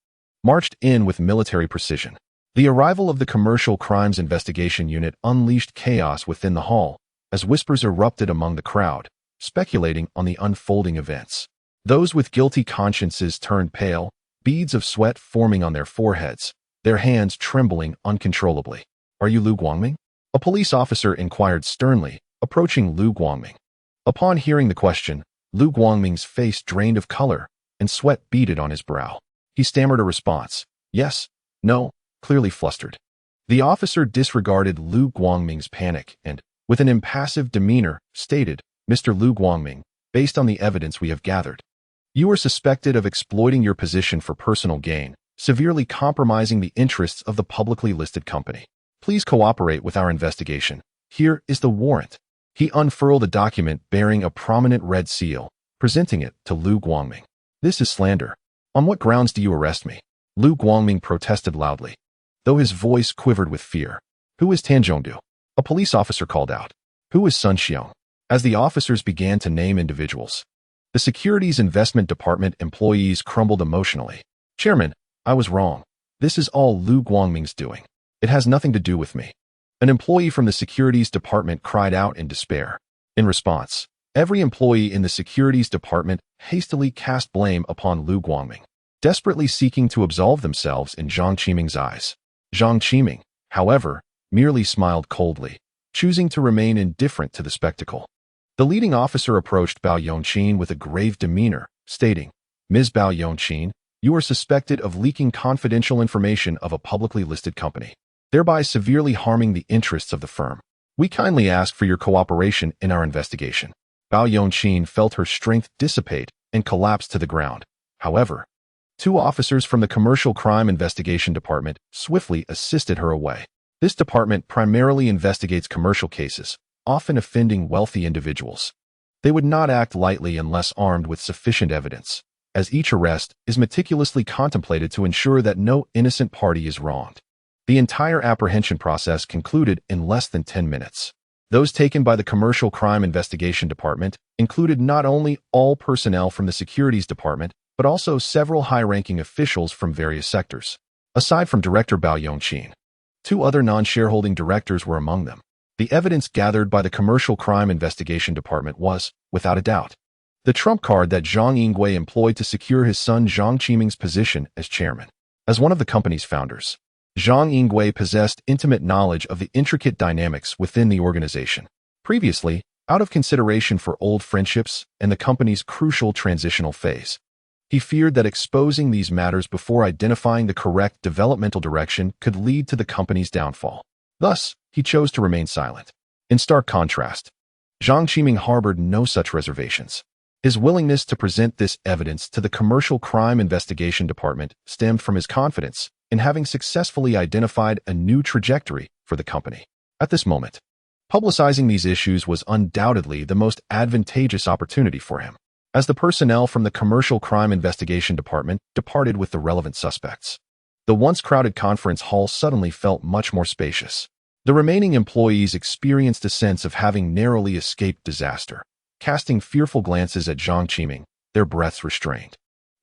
marched in with military precision. The arrival of the Commercial Crimes Investigation Unit unleashed chaos within the hall, as whispers erupted among the crowd, speculating on the unfolding events. Those with guilty consciences turned pale, beads of sweat forming on their foreheads, their hands trembling uncontrollably. "Are you Lu Guangming?" a police officer inquired sternly, approaching Lu Guangming. Upon hearing the question, Lu Guangming's face drained of color, and sweat beaded on his brow. He stammered a response, "Yes, no," clearly flustered. The officer disregarded Lu Guangming's panic and, with an impassive demeanor, stated, "Mr. Lu Guangming, based on the evidence we have gathered, you are suspected of exploiting your position for personal gain, severely compromising the interests of the publicly listed company. Please cooperate with our investigation. Here is the warrant." He unfurled a document bearing a prominent red seal, presenting it to Lu Guangming. "This is slander. On what grounds do you arrest me?" Lu Guangming protested loudly, though his voice quivered with fear. "Who is Tan Zhongdu?" a police officer called out. "Who is Sun Xiong?" As the officers began to name individuals, the Securities Investment Department employees crumbled emotionally. "Chairman, I was wrong. This is all Lu Guangming's doing. It has nothing to do with me." An employee from the Securities Department cried out in despair. In response, every employee in the Securities Department hastily cast blame upon Lu Guangming, desperately seeking to absolve themselves in Zhang Qiming's eyes. Zhang Qiming, however, merely smiled coldly, choosing to remain indifferent to the spectacle. The leading officer approached Bao Yongqin with a grave demeanor, stating, "Ms. Bao Yongqin, you are suspected of leaking confidential information of a publicly listed company, thereby severely harming the interests of the firm. We kindly ask for your cooperation in our investigation." Bao Yongqin felt her strength dissipate and collapsed to the ground. However, two officers from the Commercial Crime Investigation Department swiftly assisted her away. This department primarily investigates commercial cases, often offending wealthy individuals. They would not act lightly unless armed with sufficient evidence. as each arrest is meticulously contemplated to ensure that no innocent party is wronged. The entire apprehension process concluded in less than 10 minutes. Those taken by the Commercial Crime Investigation Department included not only all personnel from the Securities Department, but also several high-ranking officials from various sectors. Aside from Director Bao Yongqin, 2 other non-shareholding directors were among them. The evidence gathered by the Commercial Crime Investigation Department was, without a doubt, the trump card that Zhang Yingwei employed to secure his son Zhang Qiming's position as chairman. As one of the company's founders, Zhang Yingwei possessed intimate knowledge of the intricate dynamics within the organization. Previously, out of consideration for old friendships and the company's crucial transitional phase, he feared that exposing these matters before identifying the correct developmental direction could lead to the company's downfall. Thus, he chose to remain silent. In stark contrast, Zhang Qiming harbored no such reservations. His willingness to present this evidence to the Commercial Crime Investigation Department stemmed from his confidence in having successfully identified a new trajectory for the company. At this moment, publicizing these issues was undoubtedly the most advantageous opportunity for him. As the personnel from the Commercial Crime Investigation Department departed with the relevant suspects, the once crowded conference hall suddenly felt much more spacious. The remaining employees experienced a sense of having narrowly escaped disaster. Casting fearful glances at Zhang Qiming, their breaths restrained.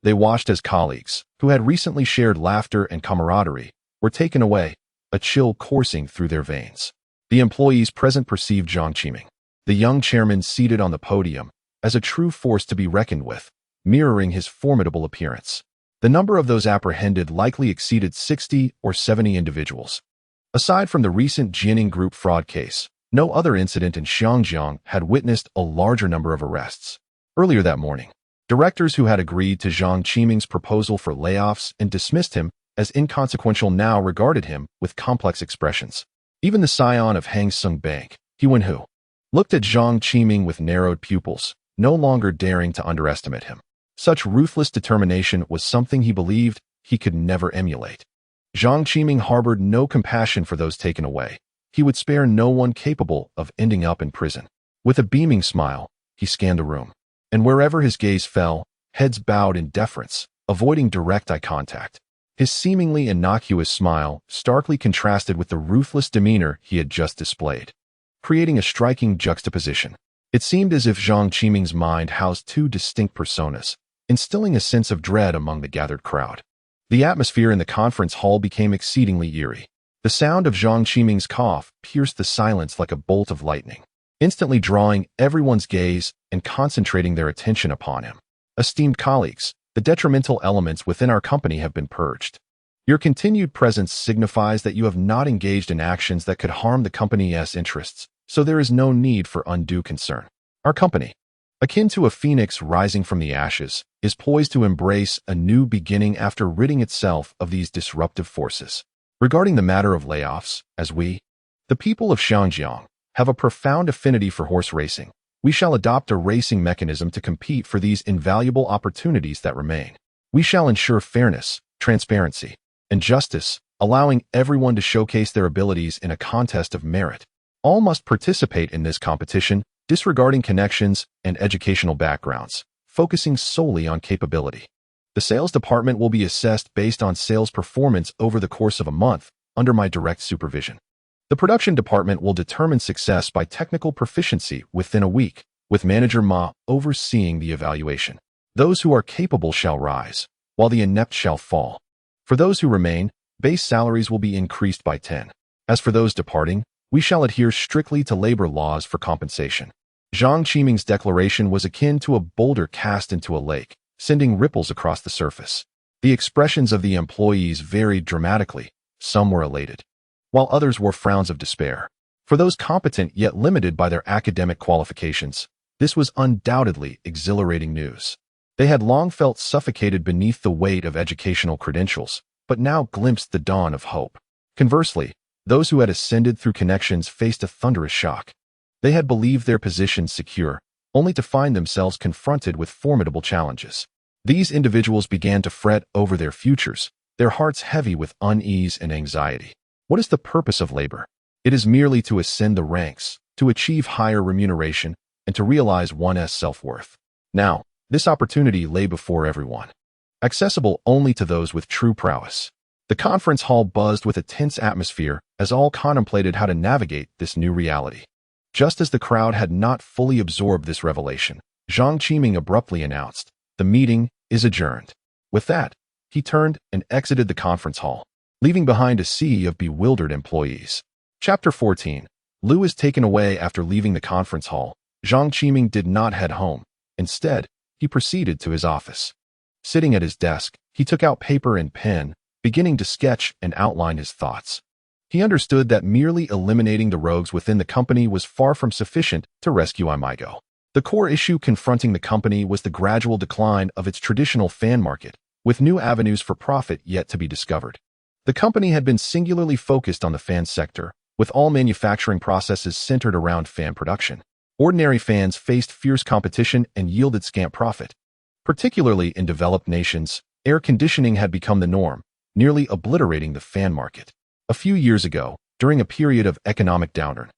They watched as colleagues, who had recently shared laughter and camaraderie, were taken away, a chill coursing through their veins. The employees present perceived Zhang Qiming, the young chairman seated on the podium, as a true force to be reckoned with, mirroring his formidable appearance. The number of those apprehended likely exceeded 60 or 70 individuals. Aside from the recent Jianing Group fraud case, no other incident in Xiangjiang had witnessed a larger number of arrests. Earlier that morning, directors who had agreed to Zhang Qiming's proposal for layoffs and dismissed him as inconsequential now regarded him with complex expressions. Even the scion of Hang Seng Bank, He Wenhu, looked at Zhang Qiming with narrowed pupils, no longer daring to underestimate him. Such ruthless determination was something he believed he could never emulate. Zhang Qiming harbored no compassion for those taken away. He would spare no one capable of ending up in prison. With a beaming smile, he scanned the room, and wherever his gaze fell, heads bowed in deference, avoiding direct eye contact. His seemingly innocuous smile starkly contrasted with the ruthless demeanor he had just displayed, creating a striking juxtaposition. It seemed as if Zhang Qiming's mind housed 2 distinct personas, instilling a sense of dread among the gathered crowd. The atmosphere in the conference hall became exceedingly eerie. The sound of Zhang Qiming's cough pierced the silence like a bolt of lightning, instantly drawing everyone's gaze and concentrating their attention upon him. Esteemed colleagues, the detrimental elements within our company have been purged. Your continued presence signifies that you have not engaged in actions that could harm the company's interests, so there is no need for undue concern. Our company, akin to a phoenix rising from the ashes, is poised to embrace a new beginning after ridding itself of these disruptive forces. Regarding the matter of layoffs, as we, the people of Xiangjiang, have a profound affinity for horse racing, we shall adopt a racing mechanism to compete for these invaluable opportunities that remain. We shall ensure fairness, transparency, and justice, allowing everyone to showcase their abilities in a contest of merit. All must participate in this competition, disregarding connections and educational backgrounds, focusing solely on capability. The sales department will be assessed based on sales performance over the course of a month, under my direct supervision. The production department will determine success by technical proficiency within a week, with Manager Ma overseeing the evaluation. Those who are capable shall rise, while the inept shall fall. For those who remain, base salaries will be increased by 10. As for those departing, we shall adhere strictly to labor laws for compensation. Zhang Qiming's declaration was akin to a boulder cast into a lake, sending ripples across the surface. The expressions of the employees varied dramatically. Some were elated, while others wore frowns of despair. For those competent yet limited by their academic qualifications, this was undoubtedly exhilarating news. They had long felt suffocated beneath the weight of educational credentials, but now glimpsed the dawn of hope. Conversely, those who had ascended through connections faced a thunderous shock. They had believed their positions secure, only to find themselves confronted with formidable challenges. These individuals began to fret over their futures, their hearts heavy with unease and anxiety. What is the purpose of labor? It is merely to ascend the ranks, to achieve higher remuneration, and to realize one's self-worth. Now, This opportunity lay before everyone, accessible only to those with true prowess. The conference hall buzzed with a tense atmosphere as all contemplated how to navigate this new reality. Just as the crowd had not fully absorbed this revelation, Zhang Qiming abruptly announced, "The meeting is adjourned." With that, he turned and exited the conference hall, leaving behind a sea of bewildered employees. Chapter 14. Lu is taken away after leaving the conference hall. Zhang Qiming did not head home. Instead, he proceeded to his office. Sitting at his desk, he took out paper and pen, beginning to sketch and outline his thoughts. He understood that merely eliminating the rogues within the company was far from sufficient to rescue Aimigao. The core issue confronting the company was the gradual decline of its traditional fan market, with new avenues for profit yet to be discovered. The company had been singularly focused on the fan sector, with all manufacturing processes centered around fan production. Ordinary fans faced fierce competition and yielded scant profit. Particularly in developed nations, air conditioning had become the norm, nearly obliterating the fan market. A few years ago, during a period of economic downturn,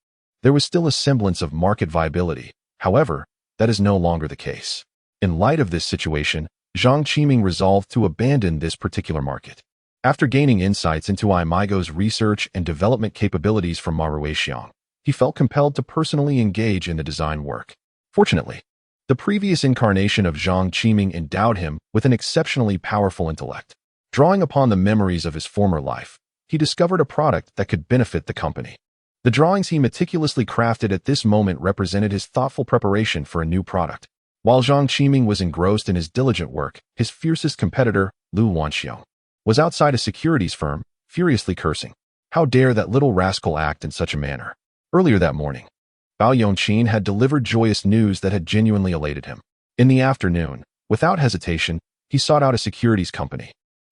there was still a semblance of market viability. However, that is no longer the case. In light of this situation, Zhang Qiming resolved to abandon this particular market. After gaining insights into Aimigao's research and development capabilities from Lau Lan Xiong, he felt compelled to personally engage in the design work. Fortunately, the previous incarnation of Zhang Qiming endowed him with an exceptionally powerful intellect. Drawing upon the memories of his former life, he discovered a product that could benefit the company. The drawings he meticulously crafted at this moment represented his thoughtful preparation for a new product. While Zhang Qiming was engrossed in his diligent work, his fiercest competitor, Lau Lan Xiong, was outside a securities firm, furiously cursing. How dare that little rascal act in such a manner? Earlier that morning, Bao Yongqin had delivered joyous news that had genuinely elated him. In the afternoon, without hesitation, he sought out a securities company,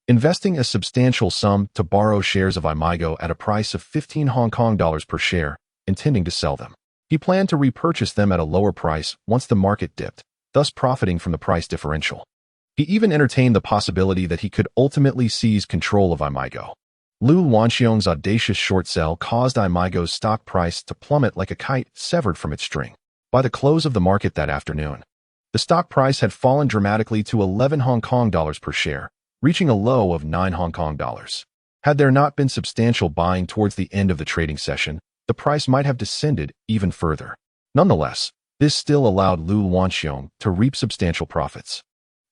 investing a substantial sum to borrow shares of Aimigao at a price of 15 Hong Kong dollars per share, intending to sell them. He planned to repurchase them at a lower price once the market dipped, thus profiting from the price differential. He even entertained the possibility that he could ultimately seize control of Aimigao. Lau Lan Xiong's audacious short sell caused Aimigao's stock price to plummet like a kite severed from its string. By the close of the market that afternoon, the stock price had fallen dramatically to 11 Hong Kong dollars per share, reaching a low of 9 Hong Kong dollars. Had there not been substantial buying towards the end of the trading session, the price might have descended even further. Nonetheless, this still allowed Lau Lan Xiong to reap substantial profits.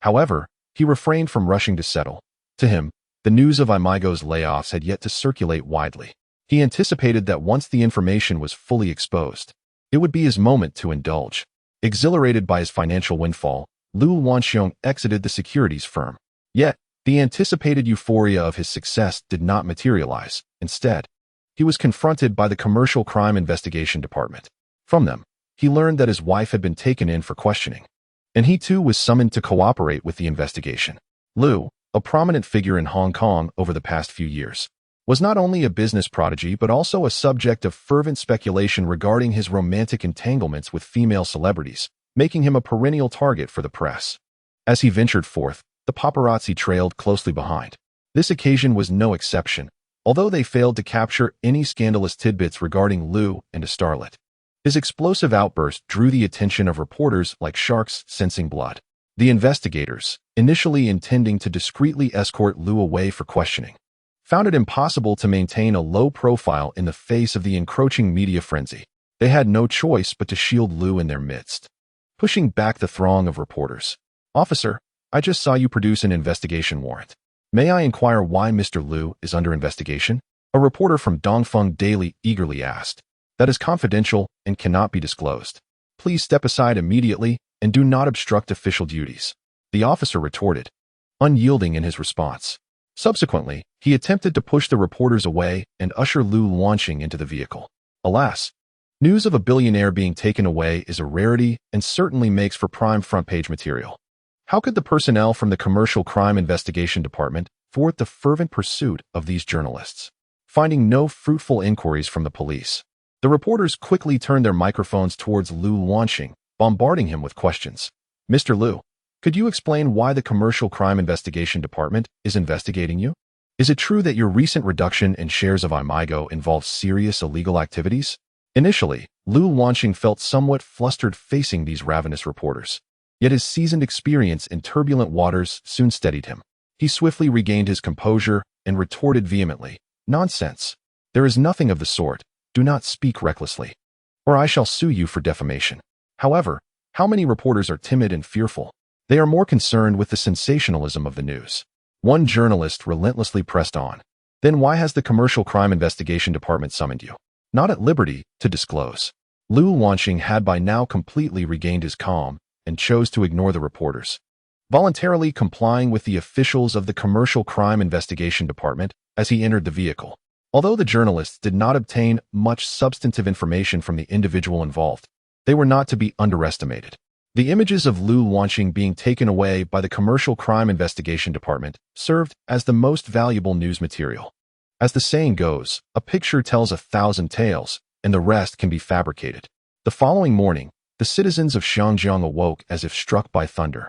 However, he refrained from rushing to settle. To him, the news of Aimigao's layoffs had yet to circulate widely. He anticipated that once the information was fully exposed, it would be his moment to indulge. Exhilarated by his financial windfall, Lau Lan Xiong exited the securities firm. Yet, the anticipated euphoria of his success did not materialize. Instead, he was confronted by the Commercial Crime Investigation Department. From them, he learned that his wife had been taken in for questioning, and he too was summoned to cooperate with the investigation. Lu, a prominent figure in Hong Kong over the past few years, was not only a business prodigy but also a subject of fervent speculation regarding his romantic entanglements with female celebrities, making him a perennial target for the press. As he ventured forth, the paparazzi trailed closely behind. This occasion was no exception, although they failed to capture any scandalous tidbits regarding Lu and a starlet. His explosive outburst drew the attention of reporters like sharks sensing blood. The investigators, initially intending to discreetly escort Lu away for questioning, found it impossible to maintain a low profile in the face of the encroaching media frenzy. They had no choice but to shield Lu in their midst. Pushing back the throng of reporters, "Officer, I just saw you produce an investigation warrant. May I inquire why Mr. Lu is under investigation?" A reporter from Dongfeng Daily eagerly asked. "That is confidential and cannot be disclosed. Please step aside immediately and do not obstruct official duties," the officer retorted, unyielding in his response. Subsequently, he attempted to push the reporters away and usher Lau Lan Xiong into the vehicle. Alas, news of a billionaire being taken away is a rarity and certainly makes for prime front-page material. How could the personnel from the Commercial Crime Investigation Department thwart the fervent pursuit of these journalists? Finding no fruitful inquiries from the police, the reporters quickly turned their microphones towards Lau Lan Xiong, bombarding him with questions. "Mr. Lu, could you explain why the Commercial Crime Investigation Department is investigating you? Is it true that your recent reduction in shares of Aimigao involves serious illegal activities?" Initially, Lau Lan Xiong felt somewhat flustered facing these ravenous reporters. Yet his seasoned experience in turbulent waters soon steadied him. He swiftly regained his composure and retorted vehemently, "Nonsense. There is nothing of the sort. Do not speak recklessly, or I shall sue you for defamation." However, how many reporters are timid and fearful? They are more concerned with the sensationalism of the news. One journalist relentlessly pressed on. "Then why has the Commercial Crime Investigation Department summoned you? Not at liberty to disclose." Lau Lan Xiong had by now completely regained his calm and chose to ignore the reporters, voluntarily complying with the officials of the Commercial Crime Investigation Department as he entered the vehicle. Although the journalists did not obtain much substantive information from the individual involved, they were not to be underestimated. The images of Lau Lan Xiong being taken away by the Commercial Crime Investigation Department served as the most valuable news material. As the saying goes, a picture tells 1,000 tales, and the rest can be fabricated. The following morning, the citizens of Xiangjiang awoke as if struck by thunder.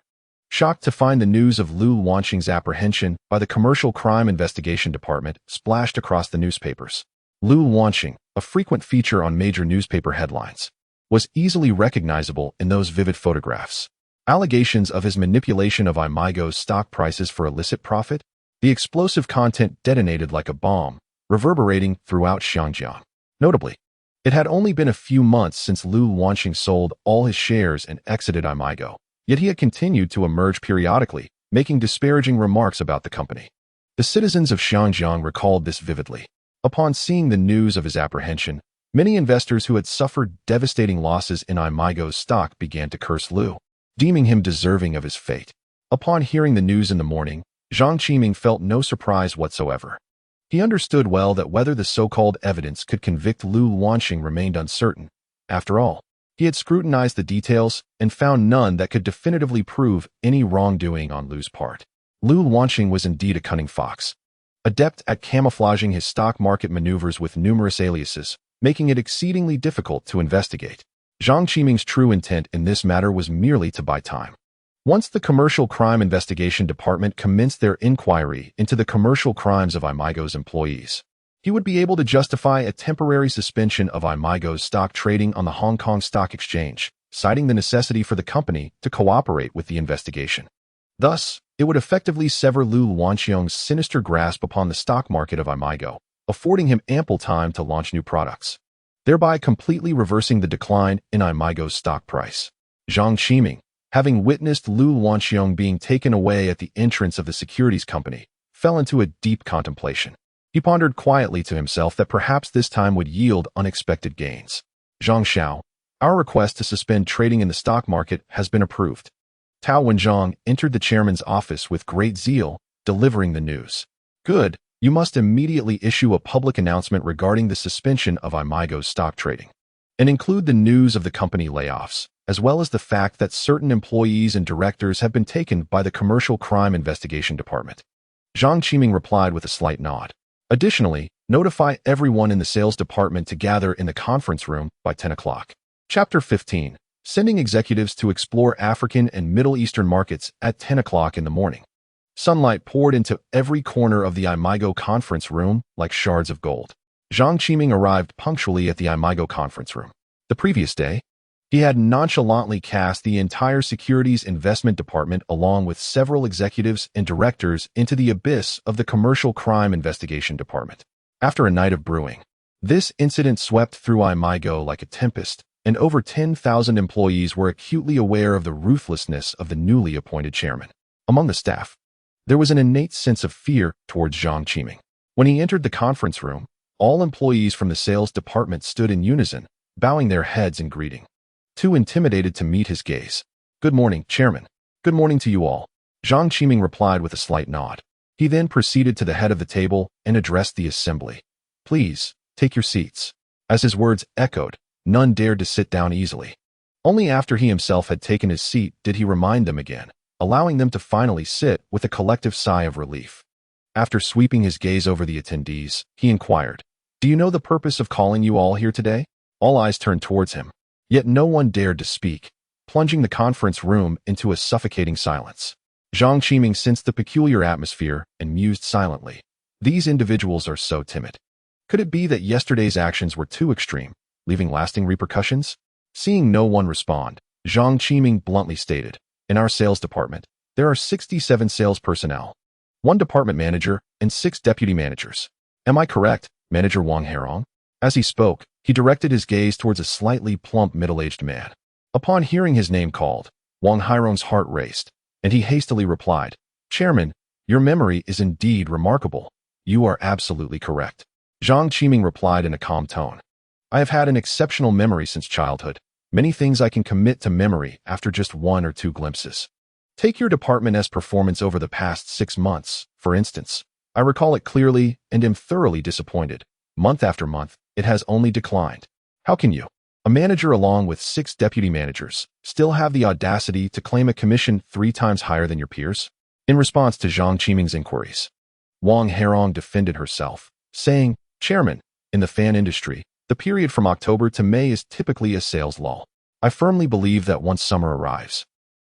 Shocked to find the news of Lau Lan Xiong's apprehension by the Commercial Crime Investigation Department splashed across the newspapers. Lau Lan Xiong, a frequent feature on major newspaper headlines, was easily recognizable in those vivid photographs. Allegations of his manipulation of Aimigao's stock prices for illicit profit, the explosive content detonated like a bomb, reverberating throughout Xiangjiang. Notably, it had only been a few months since Lau Lan Xiong sold all his shares and exited Aimigao, yet he had continued to emerge periodically, making disparaging remarks about the company. The citizens of Xiangjiang recalled this vividly. Upon seeing the news of his apprehension, many investors who had suffered devastating losses in Aimigao's stock began to curse Lau, deeming him deserving of his fate. Upon hearing the news in the morning, Zhang Qiming felt no surprise whatsoever. He understood well that whether the so-called evidence could convict Lau Lan Xiong remained uncertain. After all, he had scrutinized the details and found none that could definitively prove any wrongdoing on Lau's part. Lau Lan Xiong was indeed a cunning fox, adept at camouflaging his stock market maneuvers with numerous aliases, making it exceedingly difficult to investigate. Zhang Qiming's true intent in this matter was merely to buy time. Once the Commercial Crime Investigation Department commenced their inquiry into the commercial crimes of Aimigao's employees, he would be able to justify a temporary suspension of Aimigao's stock trading on the Hong Kong Stock Exchange, citing the necessity for the company to cooperate with the investigation. Thus, it would effectively sever Lau Lan Xiong's sinister grasp upon the stock market of Aimigao, affording him ample time to launch new products, thereby completely reversing the decline in Aimigao's stock price. Zhang Qiming, having witnessed Lau Lan Xiong being taken away at the entrance of the securities company, fell into a deep contemplation. He pondered quietly to himself that perhaps this time would yield unexpected gains. "Zhang Xiao, our request to suspend trading in the stock market has been approved." Tao Wenzhong entered the chairman's office with great zeal, delivering the news. "Good. You must immediately issue a public announcement regarding the suspension of Aimigao's stock trading, and include the news of the company layoffs, as well as the fact that certain employees and directors have been taken by the Commercial Crime Investigation Department." Zhang Qiming replied with a slight nod. "Additionally, notify everyone in the sales department to gather in the conference room by 10 o'clock. Chapter 15. Sending executives to explore African and Middle Eastern markets at 10 o'clock in the morning. Sunlight poured into every corner of the Aimigao conference room like shards of gold. Zhang Qiming arrived punctually at the Aimigao conference room. The previous day, he had nonchalantly cast the entire securities investment department along with several executives and directors into the abyss of the Commercial Crime Investigation Department. After a night of brewing, this incident swept through Aimigao like a tempest, and over 10,000 employees were acutely aware of the ruthlessness of the newly appointed chairman. Among the staff, there was an innate sense of fear towards Zhang Qiming. When he entered the conference room, all employees from the sales department stood in unison, bowing their heads in greeting. Too intimidated to meet his gaze. "Good morning, Chairman." "Good morning to you all," Zhang Qiming replied with a slight nod. He then proceeded to the head of the table and addressed the assembly. "Please, take your seats." As his words echoed, none dared to sit down easily. Only after he himself had taken his seat did he remind them again, allowing them to finally sit with a collective sigh of relief. After sweeping his gaze over the attendees, he inquired, "Do you know the purpose of calling you all here today?" All eyes turned towards him, yet no one dared to speak, plunging the conference room into a suffocating silence. Zhang Qiming sensed the peculiar atmosphere and mused silently. These individuals are so timid. Could it be that yesterday's actions were too extreme, leaving lasting repercussions? Seeing no one respond, Zhang Qiming bluntly stated, In our sales department, there are 67 sales personnel, 1 department manager, and 6 deputy managers. Am I correct, Manager Wang Herong? As he spoke, he directed his gaze towards a slightly plump middle-aged man. Upon hearing his name called, Wang Herong's heart raced, and he hastily replied, Chairman, your memory is indeed remarkable. You are absolutely correct. Zhang Qiming replied in a calm tone. I have had an exceptional memory since childhood. Many things I can commit to memory after just 1 or 2 glimpses. Take your department's performance over the past 6 months, for instance. I recall it clearly and am thoroughly disappointed. Month after month, it has only declined. How can you, a manager along with 6 deputy managers, still have the audacity to claim a commission 3 times higher than your peers? In response to Zhang Qiming's inquiries, Wang Herong defended herself, saying, Chairman, in the fan industry, the period from October to May is typically a sales lull. I firmly believe that once summer arrives,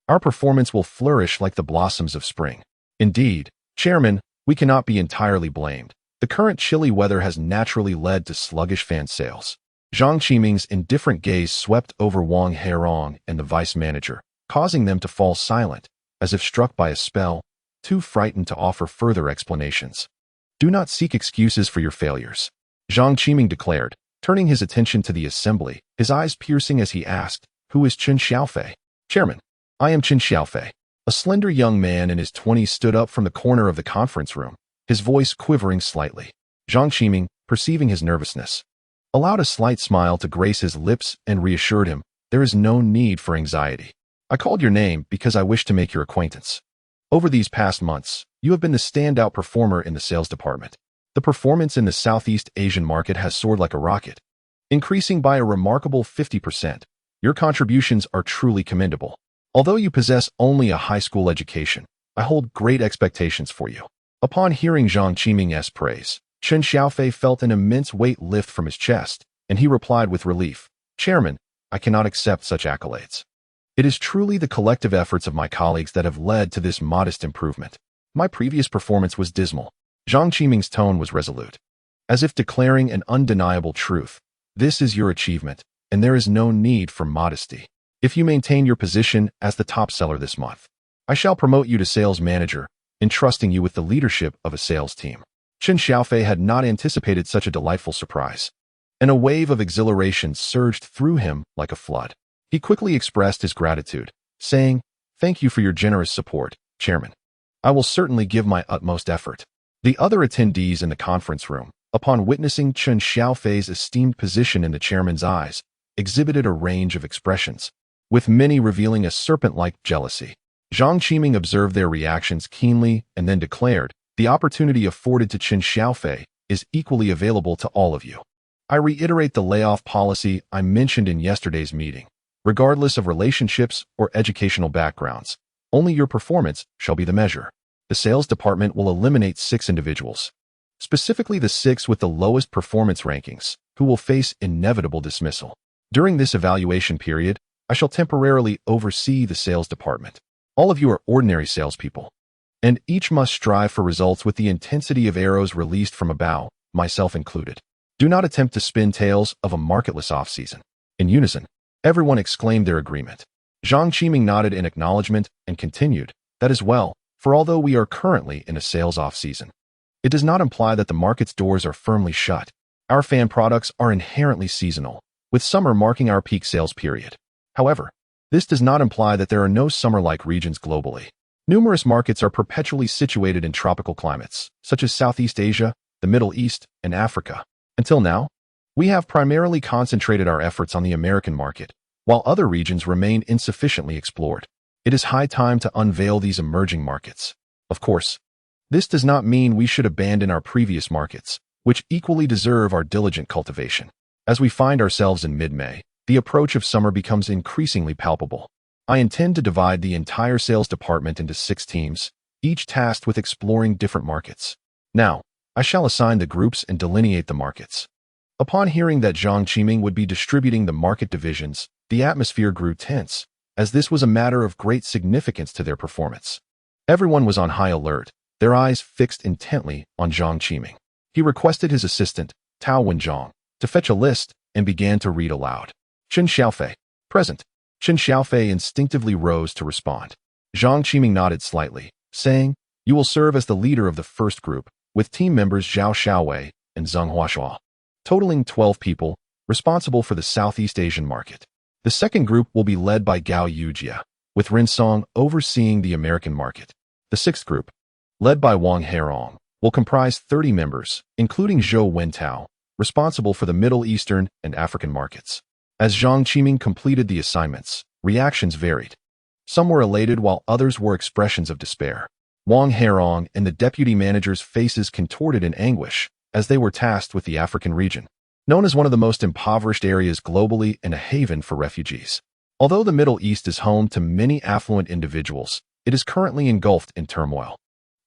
our performance will flourish like the blossoms of spring. Indeed, Chairman, we cannot be entirely blamed. The current chilly weather has naturally led to sluggish fan sales. Zhang Qiming's indifferent gaze swept over Wang Herong and the vice manager, causing them to fall silent, as if struck by a spell, too frightened to offer further explanations. Do not seek excuses for your failures, Zhang Qiming declared, turning his attention to the assembly, his eyes piercing as he asked, Who is Chen Xiaofei? Chairman, I am Chen Xiaofei. A slender young man in his 20s stood up from the corner of the conference room, his voice quivering slightly. Zhang Qiming, perceiving his nervousness, allowed a slight smile to grace his lips and reassured him, There is no need for anxiety. I called your name because I wish to make your acquaintance. Over these past months, you have been the standout performer in the sales department. The performance in the Southeast Asian market has soared like a rocket, increasing by a remarkable 50%. Your contributions are truly commendable. Although you possess only a high school education, I hold great expectations for you. Upon hearing Zhang Qiming's praise, Chen Xiaofei felt an immense weight lift from his chest, and he replied with relief, Chairman, I cannot accept such accolades. It is truly the collective efforts of my colleagues that have led to this modest improvement. My previous performance was dismal. Zhang Qiming's tone was resolute, as if declaring an undeniable truth. This is your achievement, and there is no need for modesty. If you maintain your position as the top seller this month, I shall promote you to sales manager, entrusting you with the leadership of a sales team. Chen Xiaofei had not anticipated such a delightful surprise, and a wave of exhilaration surged through him like a flood. He quickly expressed his gratitude, saying, Thank you for your generous support, Chairman. I will certainly give my utmost effort. The other attendees in the conference room, upon witnessing Chen Xiaofei's esteemed position in the chairman's eyes, exhibited a range of expressions, with many revealing a serpent-like jealousy. Zhang Qiming observed their reactions keenly and then declared, The opportunity afforded to Chen Xiaofei is equally available to all of you. I reiterate the layoff policy I mentioned in yesterday's meeting. Regardless of relationships or educational backgrounds, only your performance shall be the measure. The sales department will eliminate 6 individuals, specifically the 6 with the lowest performance rankings, who will face inevitable dismissal. During this evaluation period, I shall temporarily oversee the sales department. All of you are ordinary salespeople, and each must strive for results with the intensity of arrows released from a bow, myself included. Do not attempt to spin tales of a marketless off-season. In unison, everyone exclaimed their agreement. Zhang Qiming nodded in acknowledgement and continued, That is well, for although we are currently in a sales off-season, it does not imply that the market's doors are firmly shut. Our fan products are inherently seasonal, with summer marking our peak sales period. However, this does not imply that there are no summer-like regions globally. Numerous markets are perpetually situated in tropical climates, such as Southeast Asia, the Middle East, and Africa. Until now, we have primarily concentrated our efforts on the American market, while other regions remain insufficiently explored. It is high time to unveil these emerging markets. Of course, this does not mean we should abandon our previous markets, which equally deserve our diligent cultivation. As we find ourselves in mid-May, the approach of summer becomes increasingly palpable. I intend to divide the entire sales department into 6 teams, each tasked with exploring different markets. Now, I shall assign the groups and delineate the markets. Upon hearing that Zhang Qiming would be distributing the market divisions, the atmosphere grew tense, as this was a matter of great significance to their performance. Everyone was on high alert, their eyes fixed intently on Zhang Qiming. He requested his assistant, Tao Wenzhong, to fetch a list and began to read aloud. Chen Xiaofei, present. Chen Xiaofei instinctively rose to respond. Zhang Qiming nodded slightly, saying, "You will serve as the leader of the first group, with team members Zhao Xiaowei and Zheng Huaxua, totaling 12 people, responsible for the Southeast Asian market. The second group will be led by Gao Yujia, with Rin Song overseeing the American market. The sixth group, led by Wang Herong, will comprise 30 members, including Zhou Wentao, responsible for the Middle Eastern and African markets." As Zhang Qiming completed the assignments, reactions varied. Some were elated while others were expressions of despair. Wang Herong and the deputy manager's faces contorted in anguish as they were tasked with the African region, known as one of the most impoverished areas globally and a haven for refugees. Although the Middle East is home to many affluent individuals, it is currently engulfed in turmoil.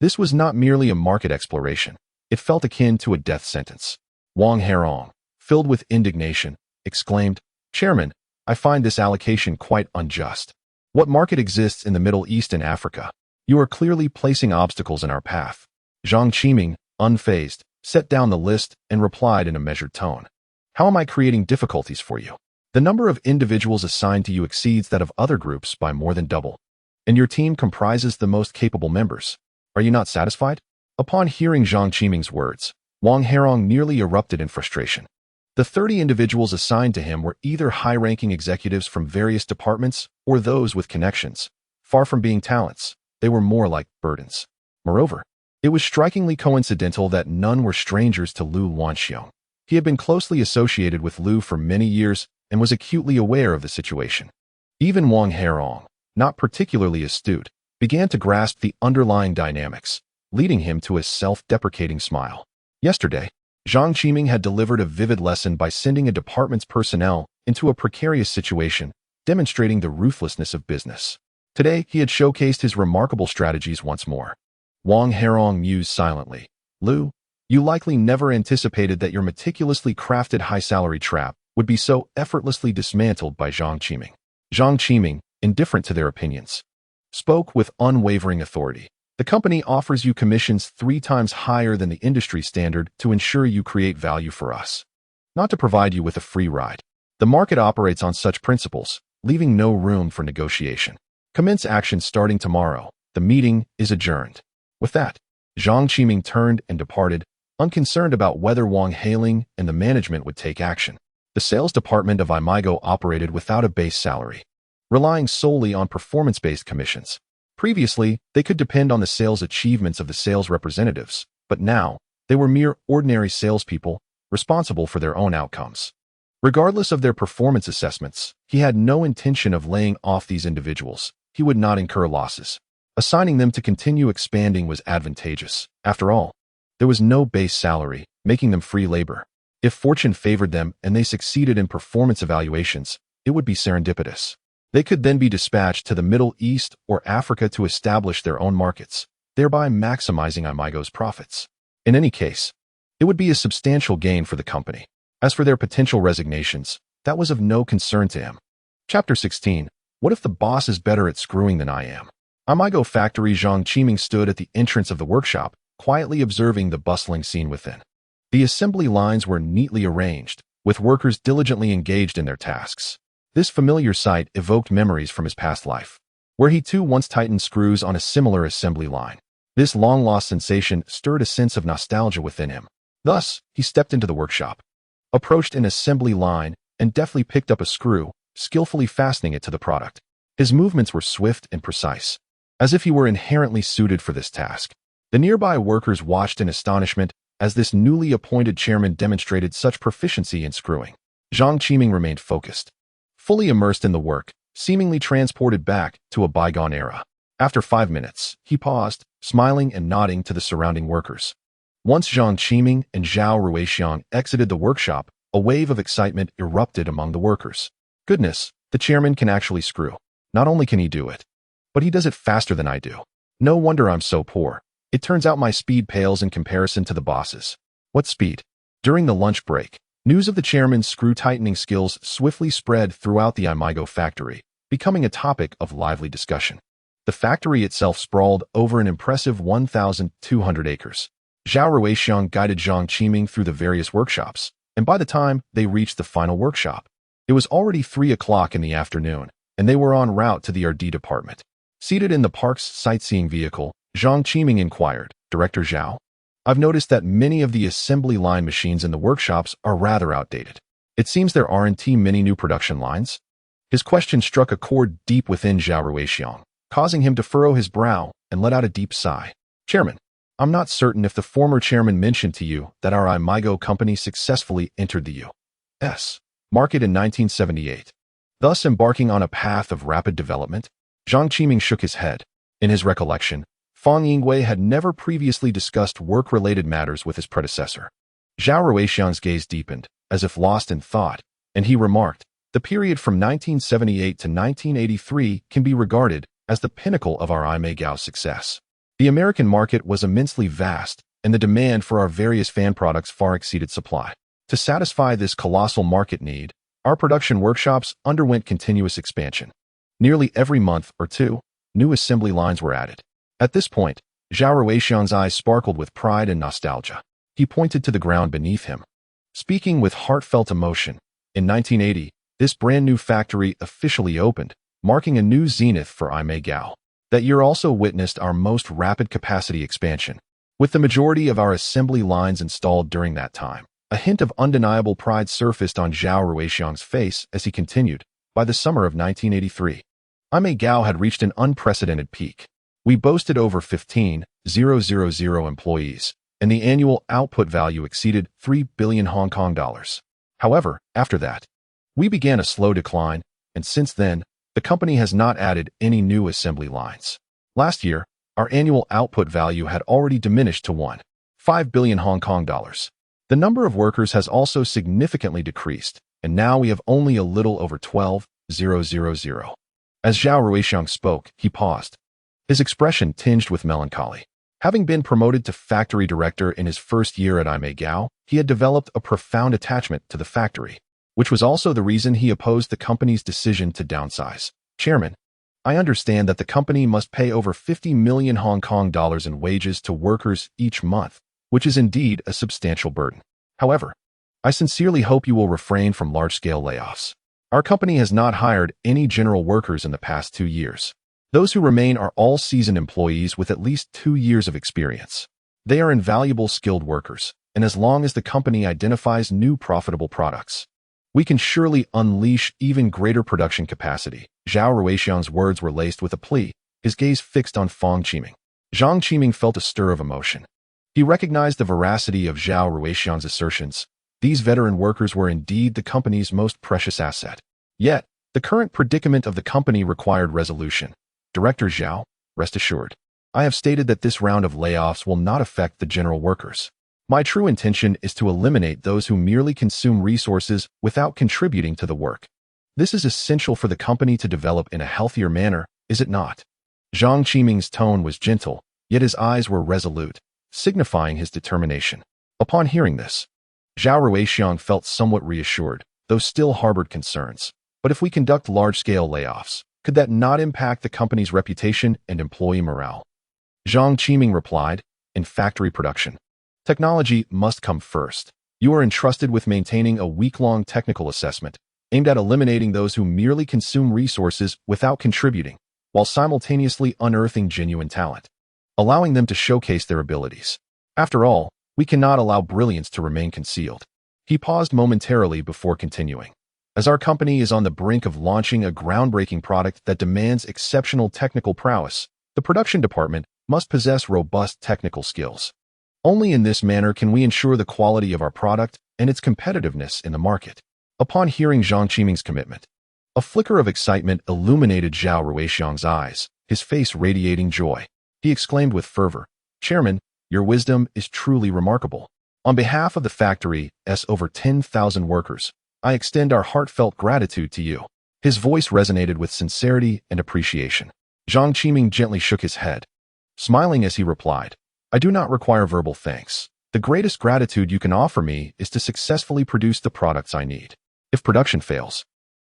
This was not merely a market exploration. It felt akin to a death sentence. Wang Herong, filled with indignation, exclaimed, "Chairman, I find this allocation quite unjust. What market exists in the Middle East and Africa? You are clearly placing obstacles in our path." Zhang Qiming, unfazed, set down the list and replied in a measured tone, "How am I creating difficulties for you? The number of individuals assigned to you exceeds that of other groups by more than double, and your team comprises the most capable members. Are you not satisfied?" Upon hearing Zhang Qiming's words, Wang Herong nearly erupted in frustration. The 30 individuals assigned to him were either high-ranking executives from various departments or those with connections. Far from being talents, they were more like burdens. Moreover, it was strikingly coincidental that none were strangers to Lau Lan Xiong. He had been closely associated with Lu for many years and was acutely aware of the situation. Even Wang Herong, not particularly astute, began to grasp the underlying dynamics, leading him to a self-deprecating smile. Yesterday, Zhang Qiming had delivered a vivid lesson by sending a department's personnel into a precarious situation, demonstrating the ruthlessness of business. Today, he had showcased his remarkable strategies once more. Wang Herong mused silently. "Lu, you likely never anticipated that your meticulously crafted high-salary trap would be so effortlessly dismantled by Zhang Qiming." Zhang Qiming, indifferent to their opinions, spoke with unwavering authority. "The company offers you commissions 3 times higher than the industry standard to ensure you create value for us, not to provide you with a free ride. The market operates on such principles, leaving no room for negotiation. Commence action starting tomorrow. The meeting is adjourned." With that, Zhang Qiming turned and departed, unconcerned about whether Wang Hailing and the management would take action. The sales department of Aimigao operated without a base salary, relying solely on performance-based commissions. Previously, they could depend on the sales achievements of the sales representatives, but now, they were mere ordinary salespeople, responsible for their own outcomes. Regardless of their performance assessments, he had no intention of laying off these individuals. He would not incur losses. Assigning them to continue expanding was advantageous. After all, there was no base salary, making them free labor. If fortune favored them and they succeeded in performance evaluations, it would be serendipitous. They could then be dispatched to the Middle East or Africa to establish their own markets, thereby maximizing Aimigao's profits. In any case, it would be a substantial gain for the company. As for their potential resignations, that was of no concern to him. Chapter 16. What if the boss is better at screwing than I am? Aimigao factory. Zhang Qiming stood at the entrance of the workshop, quietly observing the bustling scene within. The assembly lines were neatly arranged, with workers diligently engaged in their tasks. This familiar sight evoked memories from his past life, where he too once tightened screws on a similar assembly line. This long-lost sensation stirred a sense of nostalgia within him. Thus, he stepped into the workshop, approached an assembly line, and deftly picked up a screw, skillfully fastening it to the product. His movements were swift and precise, as if he were inherently suited for this task. The nearby workers watched in astonishment as this newly appointed chairman demonstrated such proficiency in screwing. Zhang Qiming remained focused, fully immersed in the work, seemingly transported back to a bygone era. After 5 minutes, he paused, smiling and nodding to the surrounding workers. Once Zhang Qiming and Zhao Ruixiang exited the workshop, a wave of excitement erupted among the workers. Goodness, the chairman can actually screw. Not only can he do it, but he does it faster than I do. No wonder I'm so poor. It turns out my speed pales in comparison to the boss's. What speed? During the lunch break, news of the chairman's screw-tightening skills swiftly spread throughout the Aimigao factory, becoming a topic of lively discussion. The factory itself sprawled over an impressive 1,200 acres. Zhao Ruixiang guided Zhang Qiming through the various workshops, and by the time they reached the final workshop, it was already 3 o'clock in the afternoon, and they were en route to the RD department. Seated in the park's sightseeing vehicle, Zhang Qiming inquired, "Director Zhao, I've noticed that many of the assembly line machines in the workshops are rather outdated. It seems there aren't many new production lines." His question struck a chord deep within Zhao Xiong, causing him to furrow his brow and let out a deep sigh. "Chairman, I'm not certain if the former chairman mentioned to you that our Aimigao company successfully entered the U.S. market in 1978, thus embarking on a path of rapid development." Zhang Qiming shook his head. In his recollection, Fang Yingwei had never previously discussed work-related matters with his predecessor. Zhao Xiong's gaze deepened, as if lost in thought, and he remarked, "The period from 1978 to 1983 can be regarded as the pinnacle of our Aimigao success. The American market was immensely vast, and the demand for our various fan products far exceeded supply. To satisfy this colossal market need, our production workshops underwent continuous expansion. Nearly every month or two, new assembly lines were added." At this point, Zhao Xiong's eyes sparkled with pride and nostalgia. He pointed to the ground beneath him. Speaking with heartfelt emotion, in 1980, this brand-new factory officially opened, marking a new zenith for Aimigao. That year also witnessed our most rapid capacity expansion, with the majority of our assembly lines installed during that time. A hint of undeniable pride surfaced on Zhao Xiong's face as he continued, "By the summer of 1983, Aimigao had reached an unprecedented peak. We boasted over 15,000 employees, and the annual output value exceeded 3 billion Hong Kong dollars. However, after that, we began a slow decline, and since then, the company has not added any new assembly lines. Last year, our annual output value had already diminished to 1.5 billion Hong Kong dollars. The number of workers has also significantly decreased, and now we have only a little over 12,000. As Zhao Xiong spoke, he paused, his expression tinged with melancholy. Having been promoted to factory director in his first year at Aimigao, he had developed a profound attachment to the factory, which was also the reason he opposed the company's decision to downsize. "Chairman, I understand that the company must pay over 50 million Hong Kong dollars in wages to workers each month, which is indeed a substantial burden. However, I sincerely hope you will refrain from large-scale layoffs. Our company has not hired any general workers in the past 2 years. Those who remain are all seasoned employees with at least 2 years of experience. They are invaluable skilled workers, and as long as the company identifies new profitable products, we can surely unleash even greater production capacity." Zhao Xiong's words were laced with a plea, his gaze fixed on Fang Qiming. Zhang Qiming felt a stir of emotion. He recognized the veracity of Zhao Xiong's assertions. These veteran workers were indeed the company's most precious asset. Yet, the current predicament of the company required resolution. "Director Zhao, rest assured, I have stated that this round of layoffs will not affect the general workers. My true intention is to eliminate those who merely consume resources without contributing to the work. This is essential for the company to develop in a healthier manner, is it not?" Zhang Qiming's tone was gentle, yet his eyes were resolute, signifying his determination. Upon hearing this, Zhao Xiong felt somewhat reassured, though still harbored concerns. But if we conduct large-scale layoffs, could that not impact the company's reputation and employee morale? Zhang Qiming replied, "In factory production, technology must come first. You are entrusted with maintaining a week-long technical assessment, aimed at eliminating those who merely consume resources without contributing, while simultaneously unearthing genuine talent, allowing them to showcase their abilities. After all, we cannot allow brilliance to remain concealed." He paused momentarily before continuing. "As our company is on the brink of launching a groundbreaking product that demands exceptional technical prowess, the production department must possess robust technical skills. Only in this manner can we ensure the quality of our product and its competitiveness in the market." Upon hearing Zhang Qiming's commitment, a flicker of excitement illuminated Zhao Xiong's eyes, his face radiating joy. He exclaimed with fervor, "Chairman, your wisdom is truly remarkable. On behalf of the factory's over 10,000 workers, I extend our heartfelt gratitude to you." His voice resonated with sincerity and appreciation. Zhang Qiming gently shook his head, smiling as he replied, "I do not require verbal thanks. The greatest gratitude you can offer me is to successfully produce the products I need. If production fails,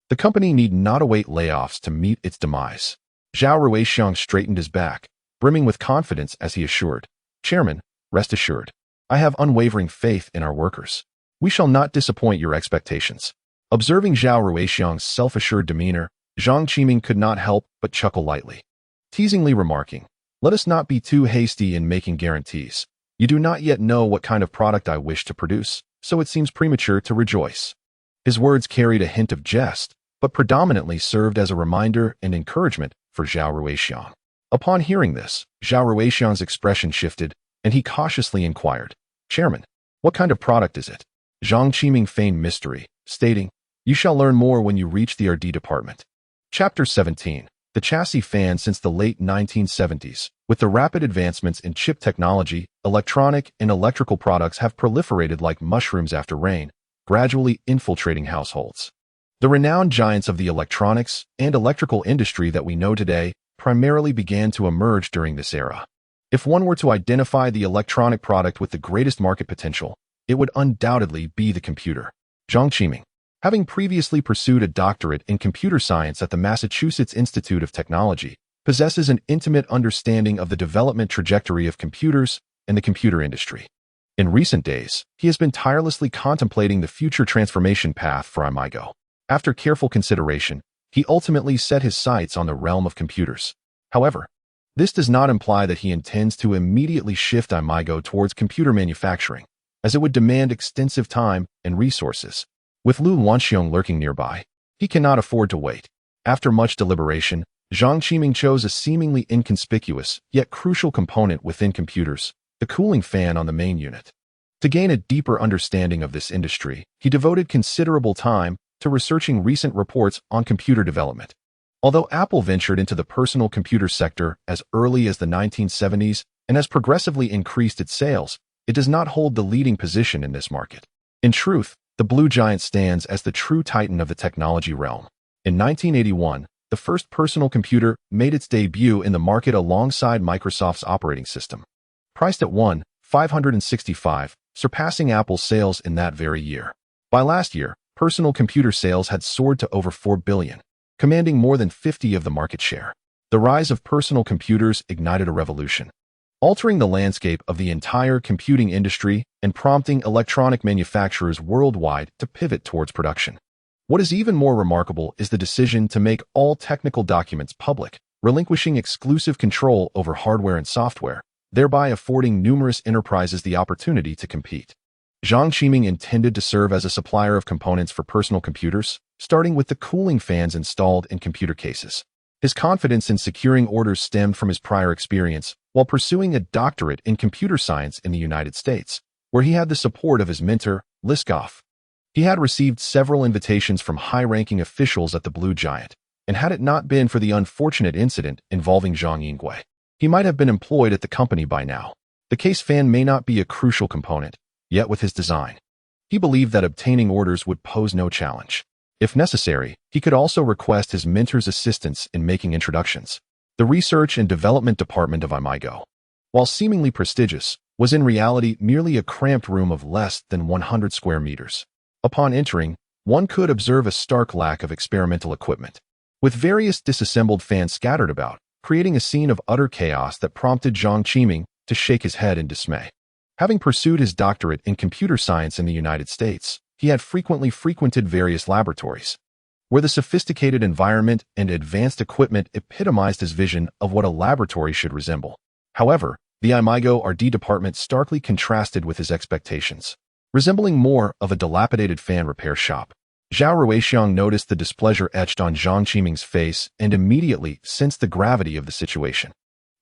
the company need not await layoffs to meet its demise." Zhao Xiong straightened his back, brimming with confidence as he assured, "Chairman, rest assured, I have unwavering faith in our workers. We shall not disappoint your expectations." Observing Zhao Xiong's self-assured demeanor, Zhang Qiming could not help but chuckle lightly. teasingly remarking, "Let us not be too hasty in making guarantees. You do not yet know what kind of product I wish to produce, so it seems premature to rejoice." His words carried a hint of jest, but predominantly served as a reminder and encouragement for Zhao Ruixiong. Upon hearing this, Zhao Ruixiong's expression shifted, and he cautiously inquired, "Chairman, what kind of product is it?" Zhang Qiming feigned mystery, stating, "You shall learn more when you reach the R&D department." Chapter 17. The chassis fan. Since the late 1970s, with the rapid advancements in chip technology, electronic and electrical products have proliferated like mushrooms after rain, gradually infiltrating households. The renowned giants of the electronics and electrical industry that we know today primarily began to emerge during this era. If one were to identify the electronic product with the greatest market potential, it would undoubtedly be the computer. Zhang Qiming, having previously pursued a doctorate in computer science at the Massachusetts Institute of Technology, possesses an intimate understanding of the development trajectory of computers and the computer industry. In recent days, he has been tirelessly contemplating the future transformation path for Aimigao. After careful consideration, he ultimately set his sights on the realm of computers. However, this does not imply that he intends to immediately shift Aimigao towards computer manufacturing, as it would demand extensive time and resources. With Lau Lan Xiong lurking nearby, he cannot afford to wait. After much deliberation, Zhang Qiming chose a seemingly inconspicuous yet crucial component within computers, the cooling fan on the main unit. To gain a deeper understanding of this industry, he devoted considerable time to researching recent reports on computer development. Although Apple ventured into the personal computer sector as early as the 1970s and has progressively increased its sales, it does not hold the leading position in this market. In truth, the blue giant stands as the true titan of the technology realm. In 1981, the first personal computer made its debut in the market alongside Microsoft's operating system. Priced at $1,565, surpassing Apple's sales in that very year. By last year, personal computer sales had soared to over 4 billion, commanding more than 50% of the market share. The rise of personal computers ignited a revolution, altering the landscape of the entire computing industry and prompting electronic manufacturers worldwide to pivot towards production. What is even more remarkable is the decision to make all technical documents public, relinquishing exclusive control over hardware and software, thereby affording numerous enterprises the opportunity to compete. Zhang Qiming intended to serve as a supplier of components for personal computers, starting with the cooling fans installed in computer cases. His confidence in securing orders stemmed from his prior experience while pursuing a doctorate in computer science in the United States, where he had the support of his mentor, Liskov. He had received several invitations from high-ranking officials at the Blue Giant, and had it not been for the unfortunate incident involving Zhang Yingui, he might have been employed at the company by now. The case fan may not be a crucial component, yet with his design, he believed that obtaining orders would pose no challenge. If necessary, he could also request his mentor's assistance in making introductions. The Research and Development Department of Aimigao, while seemingly prestigious, was in reality merely a cramped room of less than 100 square meters. Upon entering, one could observe a stark lack of experimental equipment, with various disassembled fans scattered about, creating a scene of utter chaos that prompted Zhang Qiming to shake his head in dismay. Having pursued his doctorate in computer science in the United States, he had frequently frequented various laboratories, where the sophisticated environment and advanced equipment epitomized his vision of what a laboratory should resemble. However, the Aimigao R&D department starkly contrasted with his expectations, resembling more of a dilapidated fan repair shop. Zhao Ruixiong noticed the displeasure etched on Zhang Qiming's face and immediately sensed the gravity of the situation.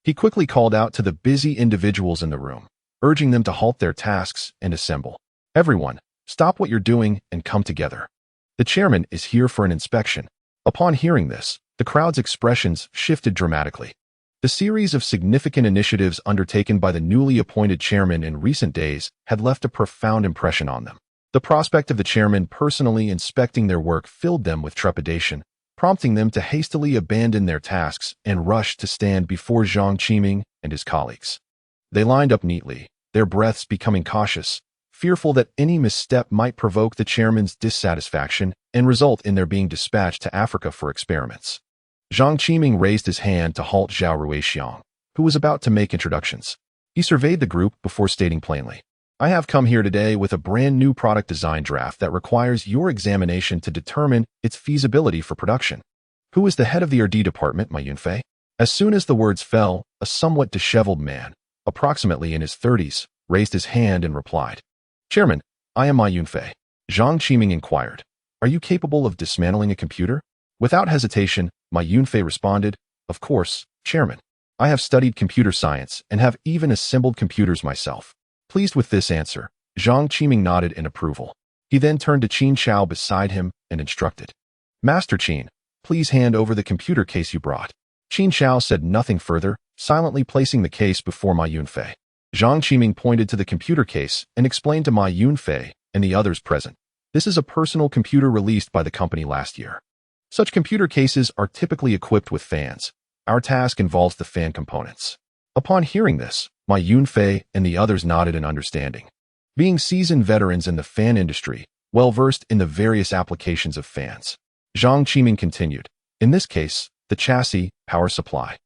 He quickly called out to the busy individuals in the room, urging them to halt their tasks and assemble. "Everyone, stop what you're doing and come together. The chairman is here for an inspection." Upon hearing this, the crowd's expressions shifted dramatically. The series of significant initiatives undertaken by the newly appointed chairman in recent days had left a profound impression on them. The prospect of the chairman personally inspecting their work filled them with trepidation, prompting them to hastily abandon their tasks and rush to stand before Zhang Qiming and his colleagues. They lined up neatly, their breaths becoming cautious, fearful that any misstep might provoke the chairman's dissatisfaction and result in their being dispatched to Africa for experiments. Zhang Qiming raised his hand to halt Zhao Ruixiong, who was about to make introductions. He surveyed the group before stating plainly, "I have come here today with a brand new product design draft that requires your examination to determine its feasibility for production." "Who is the head of the R&D department, my Yunfei?" As soon as the words fell, a somewhat disheveled man, approximately in his 30s, raised his hand and replied, "Chairman, I am Ma Yunfei." Zhang Qiming inquired, "Are you capable of dismantling a computer?" Without hesitation, Ma Yunfei responded, "Of course, Chairman. I have studied computer science and have even assembled computers myself." Pleased with this answer, Zhang Qiming nodded in approval. He then turned to Qin Chao beside him and instructed, "Master Qin, please hand over the computer case you brought." Qin Chao said nothing further, silently placing the case before Ma Yunfei. Zhang Qiming pointed to the computer case and explained to Ma Yunfei and the others present, "This is a personal computer released by the company last year. Such computer cases are typically equipped with fans. Our task involves the fan components." Upon hearing this, Ma Yunfei and the others nodded in understanding. Being seasoned veterans in the fan industry, well-versed in the various applications of fans, Zhang Qiming continued, "In this case, the chassis, power supply,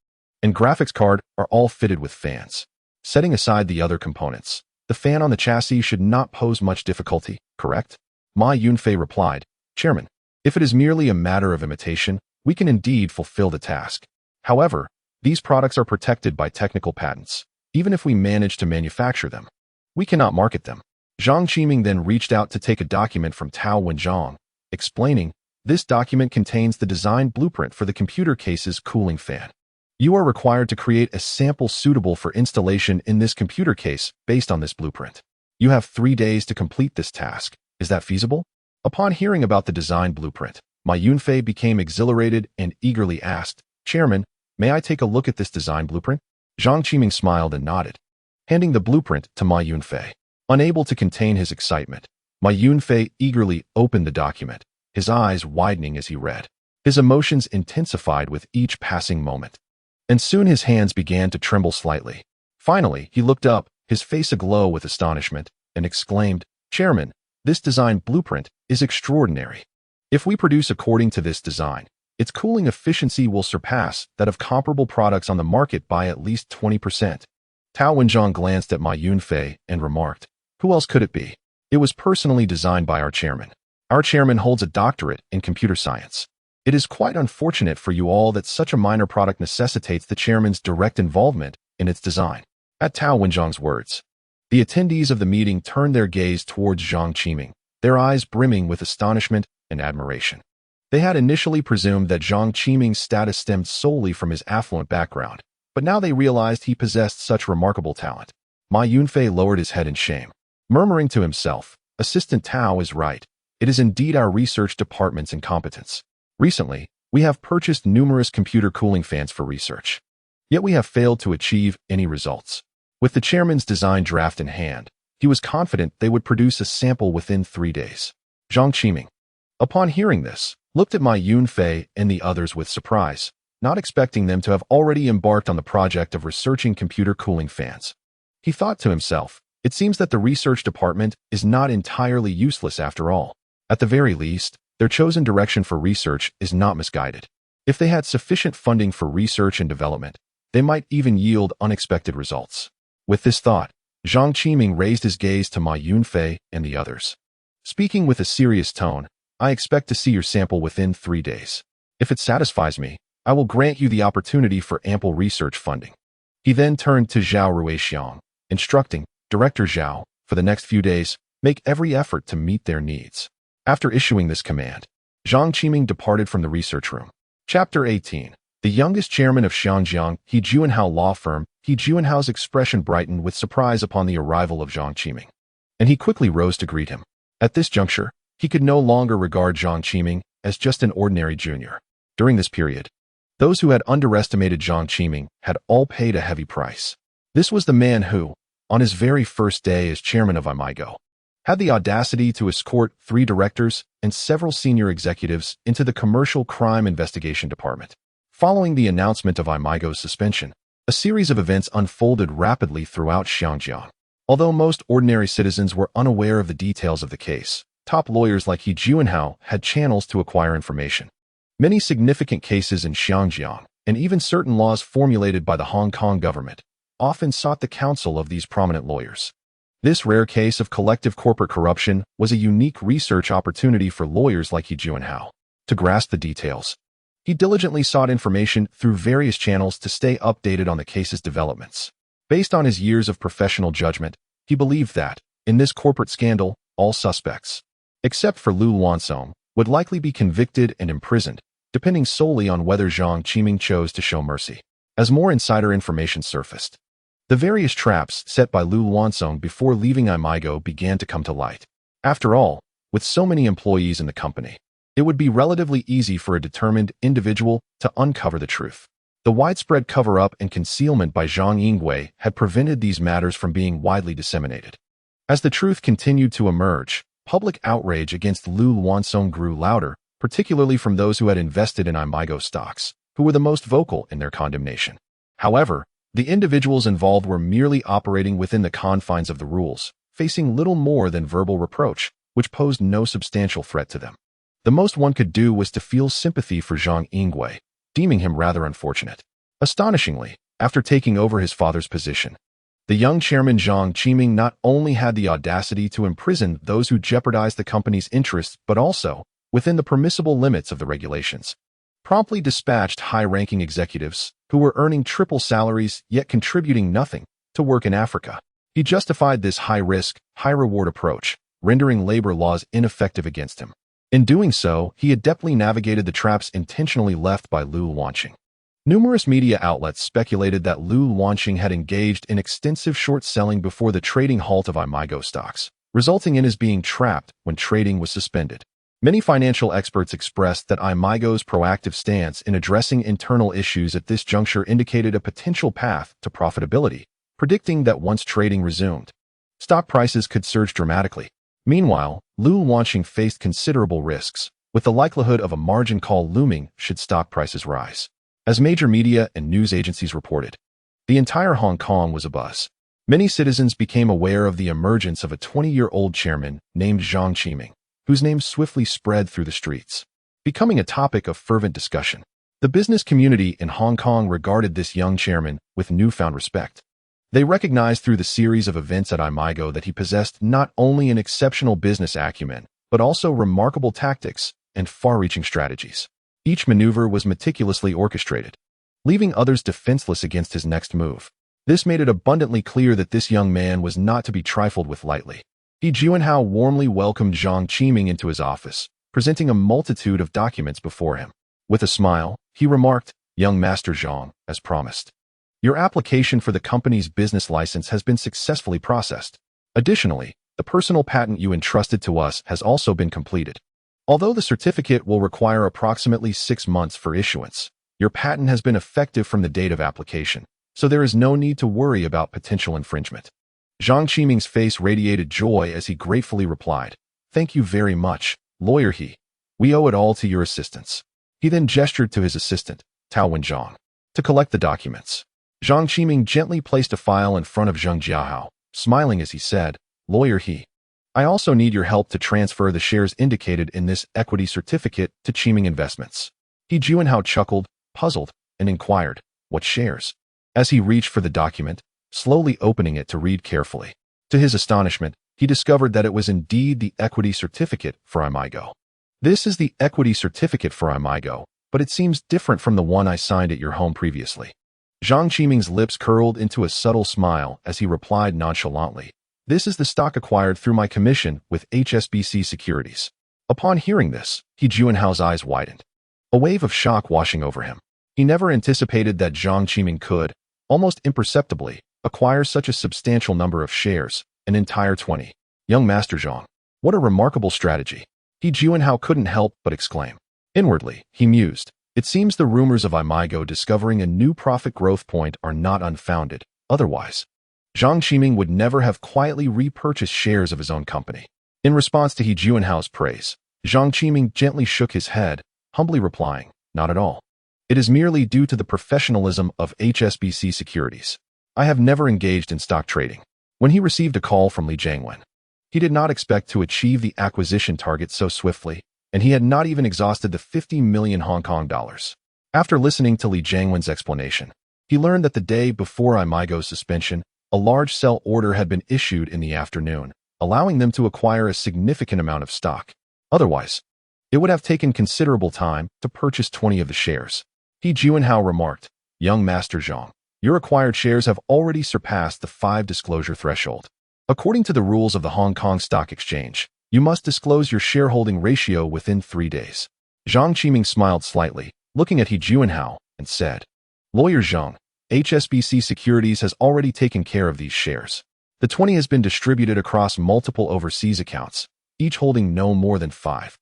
and graphics card are all fitted with fans. Setting aside the other components, the fan on the chassis should not pose much difficulty, correct?" Ma Yunfei replied, "Chairman, if it is merely a matter of imitation, we can indeed fulfill the task. However, these products are protected by technical patents. Even if we manage to manufacture them, we cannot market them." Zhang Qiming then reached out to take a document from Tao Wenzhong, explaining, "This document contains the design blueprint for the computer case's cooling fan. You are required to create a sample suitable for installation in this computer case based on this blueprint. You have 3 days to complete this task. Is that feasible?" Upon hearing about the design blueprint, Ma Yunfei became exhilarated and eagerly asked, "Chairman, may I take a look at this design blueprint?" Zhang Qiming smiled and nodded, handing the blueprint to Ma Yunfei. Unable to contain his excitement, Ma Yunfei eagerly opened the document, his eyes widening as he read. His emotions intensified with each passing moment, and soon his hands began to tremble slightly. Finally, he looked up, his face aglow with astonishment, and exclaimed, "Chairman, this design blueprint is extraordinary. If we produce according to this design, its cooling efficiency will surpass that of comparable products on the market by at least 20%. Tao Wenzhong glanced at Ma Yunfei and remarked, "Who else could it be? It was personally designed by our chairman. Our chairman holds a doctorate in computer science. It is quite unfortunate for you all that such a minor product necessitates the chairman's direct involvement in its design." At Tao Wenzhong's words, the attendees of the meeting turned their gaze towards Zhang Qiming, their eyes brimming with astonishment and admiration. They had initially presumed that Zhang Qiming's status stemmed solely from his affluent background, but now they realized he possessed such remarkable talent. Ma Yunfei lowered his head in shame, murmuring to himself, "Assistant Tao is right. It is indeed our research department's incompetence. Recently, we have purchased numerous computer cooling fans for research, yet we have failed to achieve any results." With the chairman's design draft in hand, he was confident they would produce a sample within 3 days. Zhang Qiming, upon hearing this, looked at Ma Yunfei and the others with surprise, not expecting them to have already embarked on the project of researching computer cooling fans. He thought to himself, "It seems that the research department is not entirely useless after all. At the very least, their chosen direction for research is not misguided. If they had sufficient funding for research and development, they might even yield unexpected results." With this thought, Zhang Qiming raised his gaze to Ma Yunfei and the others. Speaking with a serious tone, "I expect to see your sample within 3 days. If it satisfies me, I will grant you the opportunity for ample research funding." He then turned to Zhao Ruixiong, instructing, "Director Zhao, for the next few days, make every effort to meet their needs." After issuing this command, Zhang Qiming departed from the research room. Chapter 18. The youngest chairman of Xiangjiang, He Juanhao law firm, He Juanhao's expression brightened with surprise upon the arrival of Zhang Qiming, and he quickly rose to greet him. At this juncture, he could no longer regard Zhang Qiming as just an ordinary junior. During this period, those who had underestimated Zhang Qiming had all paid a heavy price. This was the man who, on his very first day as chairman of Aimigao, had the audacity to escort 3 directors and several senior executives into the Commercial Crime Investigation Department. Following the announcement of Aimigao's suspension, a series of events unfolded rapidly throughout Xiangjiang. Although most ordinary citizens were unaware of the details of the case, top lawyers like He Juanhao had channels to acquire information. Many significant cases in Xiangjiang, and even certain laws formulated by the Hong Kong government, often sought the counsel of these prominent lawyers. This rare case of collective corporate corruption was a unique research opportunity for lawyers like He Juanhao to grasp the details. He diligently sought information through various channels to stay updated on the case's developments. Based on his years of professional judgment, he believed that, in this corporate scandal, all suspects, except for Lau Lan Xiong, would likely be convicted and imprisoned, depending solely on whether Zhang Qiming chose to show mercy. As more insider information surfaced, the various traps set by Lau Lan Xiong before leaving Aimigao began to come to light. After all, with so many employees in the company, it would be relatively easy for a determined individual to uncover the truth. The widespread cover-up and concealment by Zhang Yingwei had prevented these matters from being widely disseminated. As the truth continued to emerge, public outrage against Lau Lan Xiong grew louder, particularly from those who had invested in Aimigao stocks, who were the most vocal in their condemnation. However, the individuals involved were merely operating within the confines of the rules, facing little more than verbal reproach, which posed no substantial threat to them. The most one could do was to feel sympathy for Zhang Yingwei, deeming him rather unfortunate. Astonishingly, after taking over his father's position, the young chairman Zhang Qiming not only had the audacity to imprison those who jeopardized the company's interests but also, within the permissible limits of the regulations, promptly dispatched high-ranking executives who were earning triple salaries yet contributing nothing to work in Africa. He justified this high-risk, high-reward approach, rendering labor laws ineffective against him. In doing so, he adeptly navigated the traps intentionally left by Lau Lan Xiong. Numerous media outlets speculated that Lau Lan Xiong had engaged in extensive short selling before the trading halt of Aimigao stocks, resulting in his being trapped when trading was suspended. Many financial experts expressed that Aimigao's proactive stance in addressing internal issues at this juncture indicated a potential path to profitability, predicting that once trading resumed, stock prices could surge dramatically. Meanwhile, Lau Lan Xiong faced considerable risks, with the likelihood of a margin call looming should stock prices rise. As major media and news agencies reported, the entire Hong Kong was abuzz. Many citizens became aware of the emergence of a 20-year-old chairman named Zhang Qiming, whose name swiftly spread through the streets, becoming a topic of fervent discussion. The business community in Hong Kong regarded this young chairman with newfound respect. They recognized through the series of events at Aimigao that he possessed not only an exceptional business acumen, but also remarkable tactics and far-reaching strategies. Each maneuver was meticulously orchestrated, leaving others defenseless against his next move. This made it abundantly clear that this young man was not to be trifled with lightly. He Juanhao warmly welcomed Zhang Qiming into his office, presenting a multitude of documents before him. With a smile, he remarked, "Young Master Zhang, as promised, your application for the company's business license has been successfully processed. Additionally, the personal patent you entrusted to us has also been completed. Although the certificate will require approximately 6 months for issuance, your patent has been effective from the date of application, so there is no need to worry about potential infringement." Zhang Qiming's face radiated joy as he gratefully replied, "Thank you very much, Lawyer He. We owe it all to your assistance." He then gestured to his assistant, Tao Wenjiang, to collect the documents. Zhang Qiming gently placed a file in front of Zheng Jiahao, smiling as he said, "Lawyer He, I also need your help to transfer the shares indicated in this equity certificate to Qiming Investments." He Juanhao chuckled, puzzled, and inquired, "What shares?" As he reached for the document, slowly opening it to read carefully. To his astonishment, he discovered that it was indeed the equity certificate for Aimigao. "This is the equity certificate for Aimigao, but it seems different from the one I signed at your home previously." Zhang Qiming's lips curled into a subtle smile as he replied nonchalantly, "This is the stock acquired through my commission with HSBC Securities." Upon hearing this, He Juanhao's eyes widened, a wave of shock washing over him. He never anticipated that Zhang Qiming could, almost imperceptibly, acquire such a substantial number of shares, an entire 20. "Young Master Zhang, what a remarkable strategy." He Juanhao couldn't help but exclaim. Inwardly, he mused, "It seems the rumors of Aimigao discovering a new profit growth point are not unfounded. Otherwise, Zhang Qiming would never have quietly repurchased shares of his own company." In response to He Juanhao's praise, Zhang Qiming gently shook his head, humbly replying, "Not at all. It is merely due to the professionalism of HSBC Securities. I have never engaged in stock trading." When he received a call from Li Jiangwen, he did not expect to achieve the acquisition target so swiftly, and he had not even exhausted the 50 million Hong Kong dollars. After listening to Li Jiangwen's explanation, he learned that the day before Aimigao's suspension, a large sell order had been issued in the afternoon, allowing them to acquire a significant amount of stock. Otherwise, It would have taken considerable time to purchase 20 of the shares. He Juanhao remarked, "Young Master Zhang, your acquired shares have already surpassed the 5 disclosure threshold. According to the rules of the Hong Kong Stock Exchange, you must disclose your shareholding ratio within 3 days." Zhang Qiming smiled slightly, looking at He Juanhao, and said, "Lawyer Zhang, HSBC Securities has already taken care of these shares. The 20 has been distributed across multiple overseas accounts, each holding no more than 5.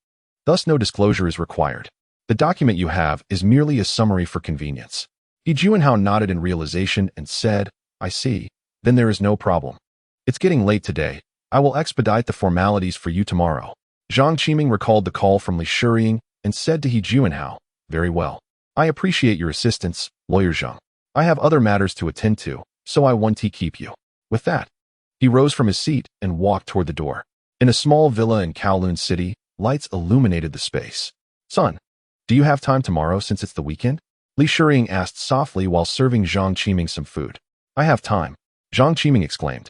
Thus no disclosure is required. The document you have is merely a summary for convenience." He Juanhao nodded in realization and said, "I see. Then there is no problem. It's getting late today. I will expedite the formalities for you tomorrow." Zhang Qiming recalled the call from Li Shiying and said to He Juanhao, "Very well. I appreciate your assistance, Lawyer Zhang. I have other matters to attend to, so I want to keep you." With that, he rose from his seat and walked toward the door. In a small villa in Kowloon City, lights illuminated the space. "Son, do you have time tomorrow since it's the weekend?" Li Shiying asked softly while serving Zhang Qiming some food. "I have time," Zhang Qiming exclaimed.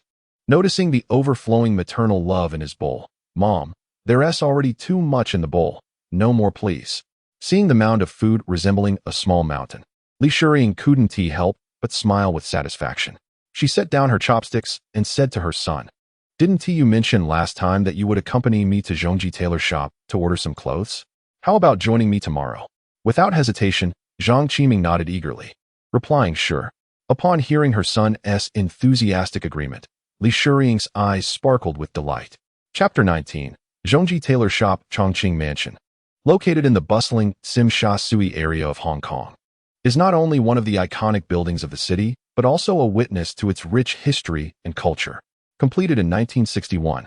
Noticing the overflowing maternal love in his bowl, "Mom, there's already too much in the bowl. No more, please." Seeing the mound of food resembling a small mountain, Li Shiying couldn't help but smile with satisfaction. She set down her chopsticks and said to her son, "Didn't you mention last time that you would accompany me to Zhongji Tailor shop to order some clothes? How about joining me tomorrow?" Without hesitation, Zhang Qiming nodded eagerly, replying, "Sure." Upon hearing her son's enthusiastic agreement, Li Shiying's eyes sparkled with delight. Chapter 19. Zhongji Tailor Shop, Chongqing Mansion. Located in the bustling Tsim Sha Tsui area of Hong Kong, is not only one of the iconic buildings of the city, but also a witness to its rich history and culture. Completed in 1961,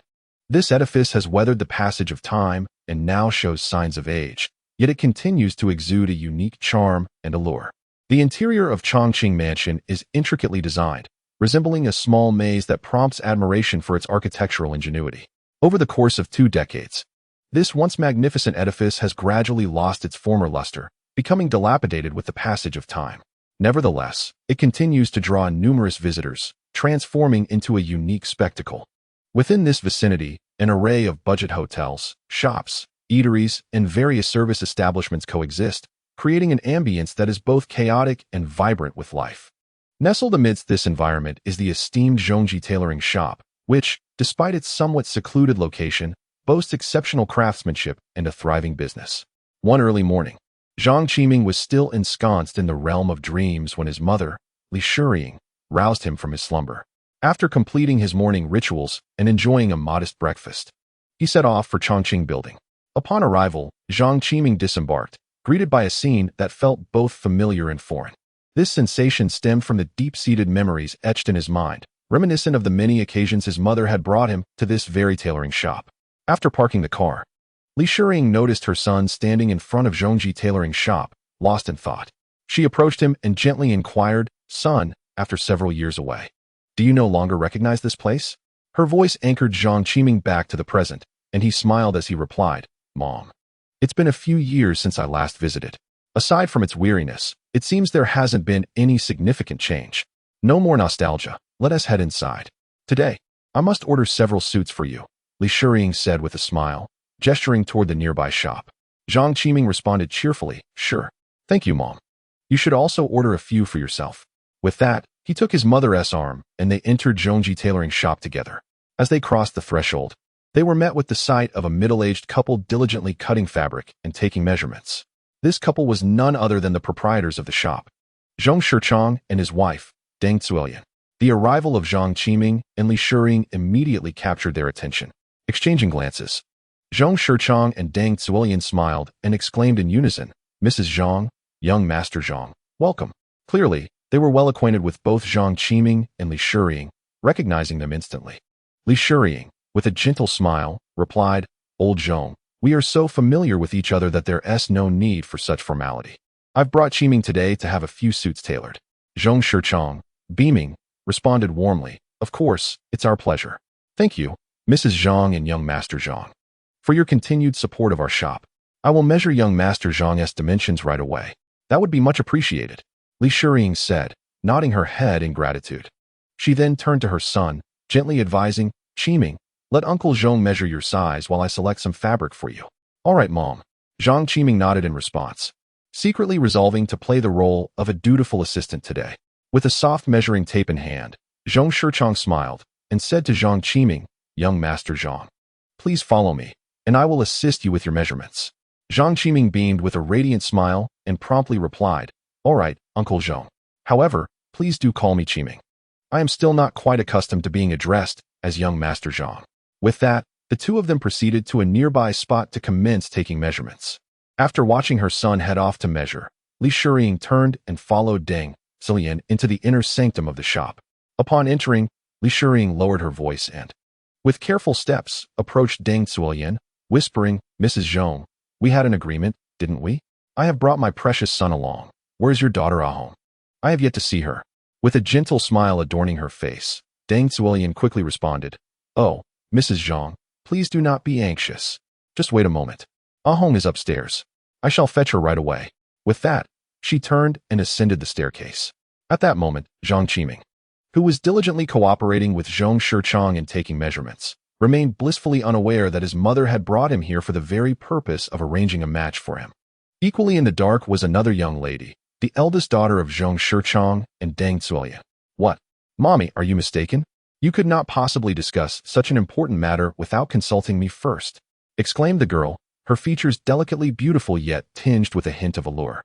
this edifice has weathered the passage of time and now shows signs of age, yet it continues to exude a unique charm and allure. The interior of Chongqing Mansion is intricately designed, resembling a small maze that prompts admiration for its architectural ingenuity. Over the course of 2 decades, this once magnificent edifice has gradually lost its former luster, becoming dilapidated with the passage of time. Nevertheless, it continues to draw numerous visitors, transforming into a unique spectacle. Within this vicinity, an array of budget hotels, shops, eateries, and various service establishments coexist, creating an ambience that is both chaotic and vibrant with life. Nestled amidst this environment is the esteemed Zhongji Tailoring Shop, which, despite its somewhat secluded location, boasts exceptional craftsmanship and a thriving business. One early morning, Zhang Qiming was still ensconced in the realm of dreams when his mother, Li Shiying, roused him from his slumber. After completing his morning rituals and enjoying a modest breakfast, he set off for Chongqing Building. Upon arrival, Zhang Qiming disembarked, greeted by a scene that felt both familiar and foreign. This sensation stemmed from the deep-seated memories etched in his mind, reminiscent of the many occasions his mother had brought him to this very tailoring shop. After parking the car, Li Shiying noticed her son standing in front of Zhongji Tailoring Shop, lost in thought. She approached him and gently inquired, "Son, after several years away, do you no longer recognize this place?" Her voice anchored Zhang Qiming back to the present, and he smiled as he replied, "Mom, it's been a few years since I last visited. Aside from its weariness, it seems there hasn't been any significant change. No more nostalgia. Let us head inside. Today, I must order several suits for you," Li Shiying said with a smile, gesturing toward the nearby shop. Zhang Qiming responded cheerfully, "Sure. Thank you, Mom. You should also order a few for yourself." With that, he took his mother's arm and they entered Zhongji Tailoring Shop together. As they crossed the threshold, they were met with the sight of a middle-aged couple diligently cutting fabric and taking measurements. This couple was none other than the proprietors of the shop, Zhong Shichang and his wife, Deng Zuilian. The arrival of Zhang Qiming and Li Shiying immediately captured their attention. Exchanging glances, Zhong Shichang and Deng Zuilian smiled and exclaimed in unison, "Mrs. Zhang, young Master Zhang, welcome." Clearly, they were well acquainted with both Zhang Qiming and Li Shiying, recognizing them instantly. Li Shiying, with a gentle smile, replied, "Old Zhong, we are so familiar with each other that there's no need for such formality. I've brought Qiming today to have a few suits tailored." Zhong Shichang, beaming, responded warmly, "Of course, it's our pleasure. Thank you, Mrs. Zhang and young Master Zhang, for your continued support of our shop. I will measure young Master Zhang's dimensions right away. That would be much appreciated," Li Shiying said, nodding her head in gratitude. She then turned to her son, gently advising, "Qiming, let Uncle Zhong measure your size while I select some fabric for you." "All right, Mom." Zhang Qiming nodded in response, secretly resolving to play the role of a dutiful assistant today. With a soft measuring tape in hand, Zhong Shichong smiled and said to Zhang Qiming, "Young Master Zhang, please follow me, and I will assist you with your measurements." Zhang Qiming beamed with a radiant smile and promptly replied, "All right, Uncle Zhong. However, please do call me Qiming. I am still not quite accustomed to being addressed as young Master Zhang." With that, the two of them proceeded to a nearby spot to commence taking measurements. After watching her son head off to measure, Li Shiying turned and followed Deng Zuolian into the inner sanctum of the shop. Upon entering, Li Shiying lowered her voice and, with careful steps, approached Deng Zuolian, whispering, "Mrs. Zhong, we had an agreement, didn't we? I have brought my precious son along. Where's your daughter Ahong? I have yet to see her." With a gentle smile adorning her face, Deng Zuolian quickly responded, "Oh, Mrs. Zhong, please do not be anxious. Just wait a moment. Ahong is upstairs. I shall fetch her right away." With that, she turned and ascended the staircase. At that moment, Zhang Qiming, who was diligently cooperating with Zhong Shichong in taking measurements, remained blissfully unaware that his mother had brought him here for the very purpose of arranging a match for him. Equally in the dark was another young lady, the eldest daughter of Zhong Shichong and Deng Zuolian. "What? Mommy, are you mistaken? You could not possibly discuss such an important matter without consulting me first," exclaimed the girl, her features delicately beautiful yet tinged with a hint of allure.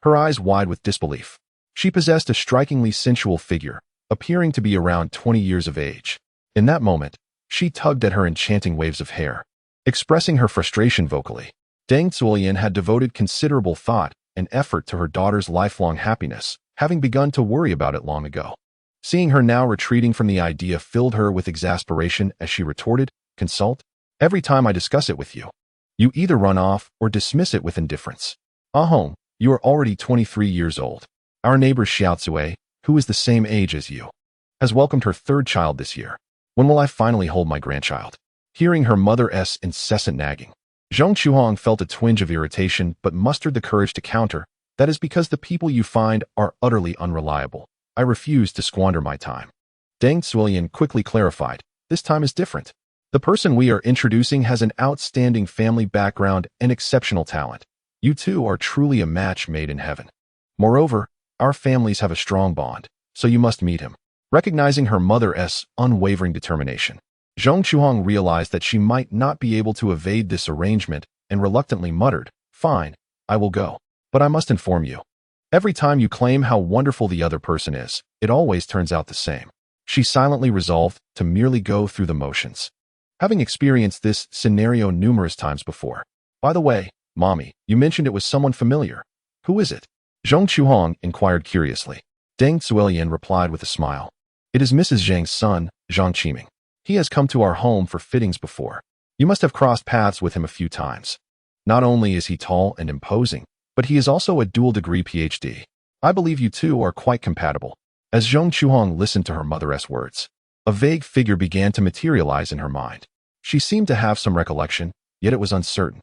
Her eyes wide with disbelief. She possessed a strikingly sensual figure, appearing to be around 20 years of age. In that moment, she tugged at her enchanting waves of hair, expressing her frustration vocally. Deng Zuolian had devoted considerable thought and effort to her daughter's lifelong happiness, having begun to worry about it long ago. Seeing her now retreating from the idea filled her with exasperation as she retorted, "Consult? Every time I discuss it with you, you either run off or dismiss it with indifference. Ahong, you are already 23 years old. Our neighbor Xiaozue, who is the same age as you, has welcomed her third child this year. When will I finally hold my grandchild?" Hearing her mother's incessant nagging, Zhong Chuhong felt a twinge of irritation but mustered the courage to counter, "That is because the people you find are utterly unreliable. I refuse to squander my time." Deng Zuolian quickly clarified, "This time is different. The person we are introducing has an outstanding family background and exceptional talent. You two are truly a match made in heaven. Moreover, our families have a strong bond, so you must meet him." Recognizing her mother's unwavering determination, Zhong Chuhong realized that she might not be able to evade this arrangement and reluctantly muttered, "Fine, I will go. But I must inform you. Every time you claim how wonderful the other person is, it always turns out the same." She silently resolved to merely go through the motions, having experienced this scenario numerous times before. "By the way, Mommy, you mentioned it was someone familiar. Who is it?" Zhong Chuhong inquired curiously. Deng Zuolian replied with a smile, "It is Mrs. Zhang's son, Zhang Qiming. He has come to our home for fittings before. You must have crossed paths with him a few times. Not only is he tall and imposing, but he is also a dual-degree PhD. I believe you two are quite compatible." As Zhong Chuhong listened to her mother's words, a vague figure began to materialize in her mind. She seemed to have some recollection, yet it was uncertain.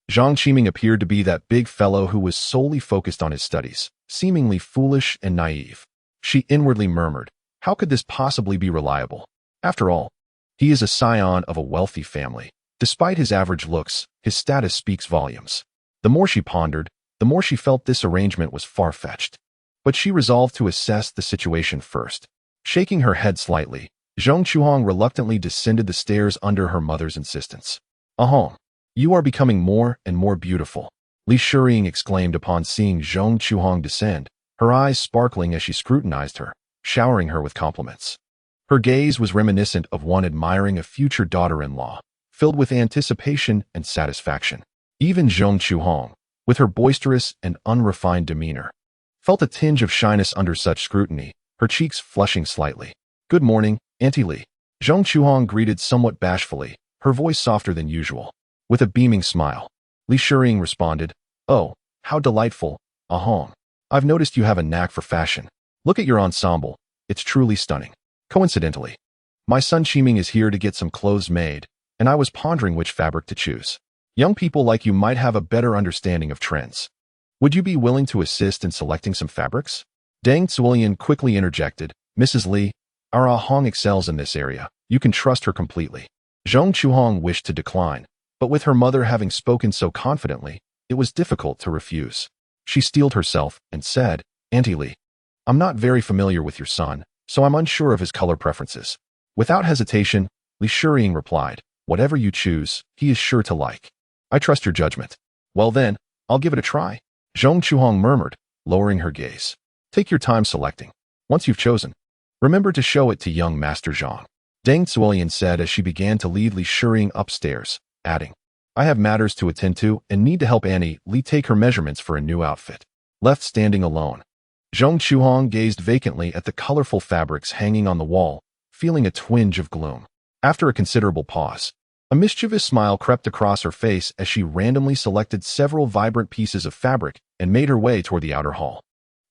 Zhang Qiming appeared to be that big fellow who was solely focused on his studies, seemingly foolish and naive. She inwardly murmured, "How could this possibly be reliable? After all, he is a scion of a wealthy family. Despite his average looks, his status speaks volumes." The more she pondered, the more she felt this arrangement was far-fetched. But she resolved to assess the situation first. Shaking her head slightly, Zhong Chuhong reluctantly descended the stairs under her mother's insistence. "Ahong, you are becoming more and more beautiful," Li Shiying exclaimed upon seeing Zhong Chuhong descend, her eyes sparkling as she scrutinized her, showering her with compliments. Her gaze was reminiscent of one admiring a future daughter-in-law, filled with anticipation and satisfaction. Even Zhong Chuhong, with her boisterous and unrefined demeanor, felt a tinge of shyness under such scrutiny, her cheeks flushing slightly. "Good morning, Auntie Li." Zhong Chuhong greeted somewhat bashfully, her voice softer than usual. With a beaming smile, Li Shiying responded, "Oh, how delightful, Ahong. I've noticed you have a knack for fashion. Look at your ensemble, it's truly stunning. Coincidentally, my son Qiming is here to get some clothes made, and I was pondering which fabric to choose. Young people like you might have a better understanding of trends. Would you be willing to assist in selecting some fabrics?" Deng Zuolian quickly interjected, "Mrs. Li, our Ahong excels in this area. You can trust her completely." Zhong Chuhong wished to decline, but with her mother having spoken so confidently, it was difficult to refuse. She steeled herself and said, "Auntie Li, I'm not very familiar with your son, so I'm unsure of his color preferences." Without hesitation, Li Shiying replied, "Whatever you choose, he is sure to like. I trust your judgment." "Well then, I'll give it a try," Zhang Qiming murmured, lowering her gaze. "Take your time selecting. Once you've chosen, remember to show it to young Master Zhang," Deng Zuolian said as she began to lead Li Shiying upstairs, adding, "I have matters to attend to and need to help Annie Li take her measurements for a new outfit." Left standing alone, Zhang Qiming gazed vacantly at the colorful fabrics hanging on the wall, feeling a twinge of gloom. After a considerable pause, a mischievous smile crept across her face as she randomly selected several vibrant pieces of fabric and made her way toward the outer hall.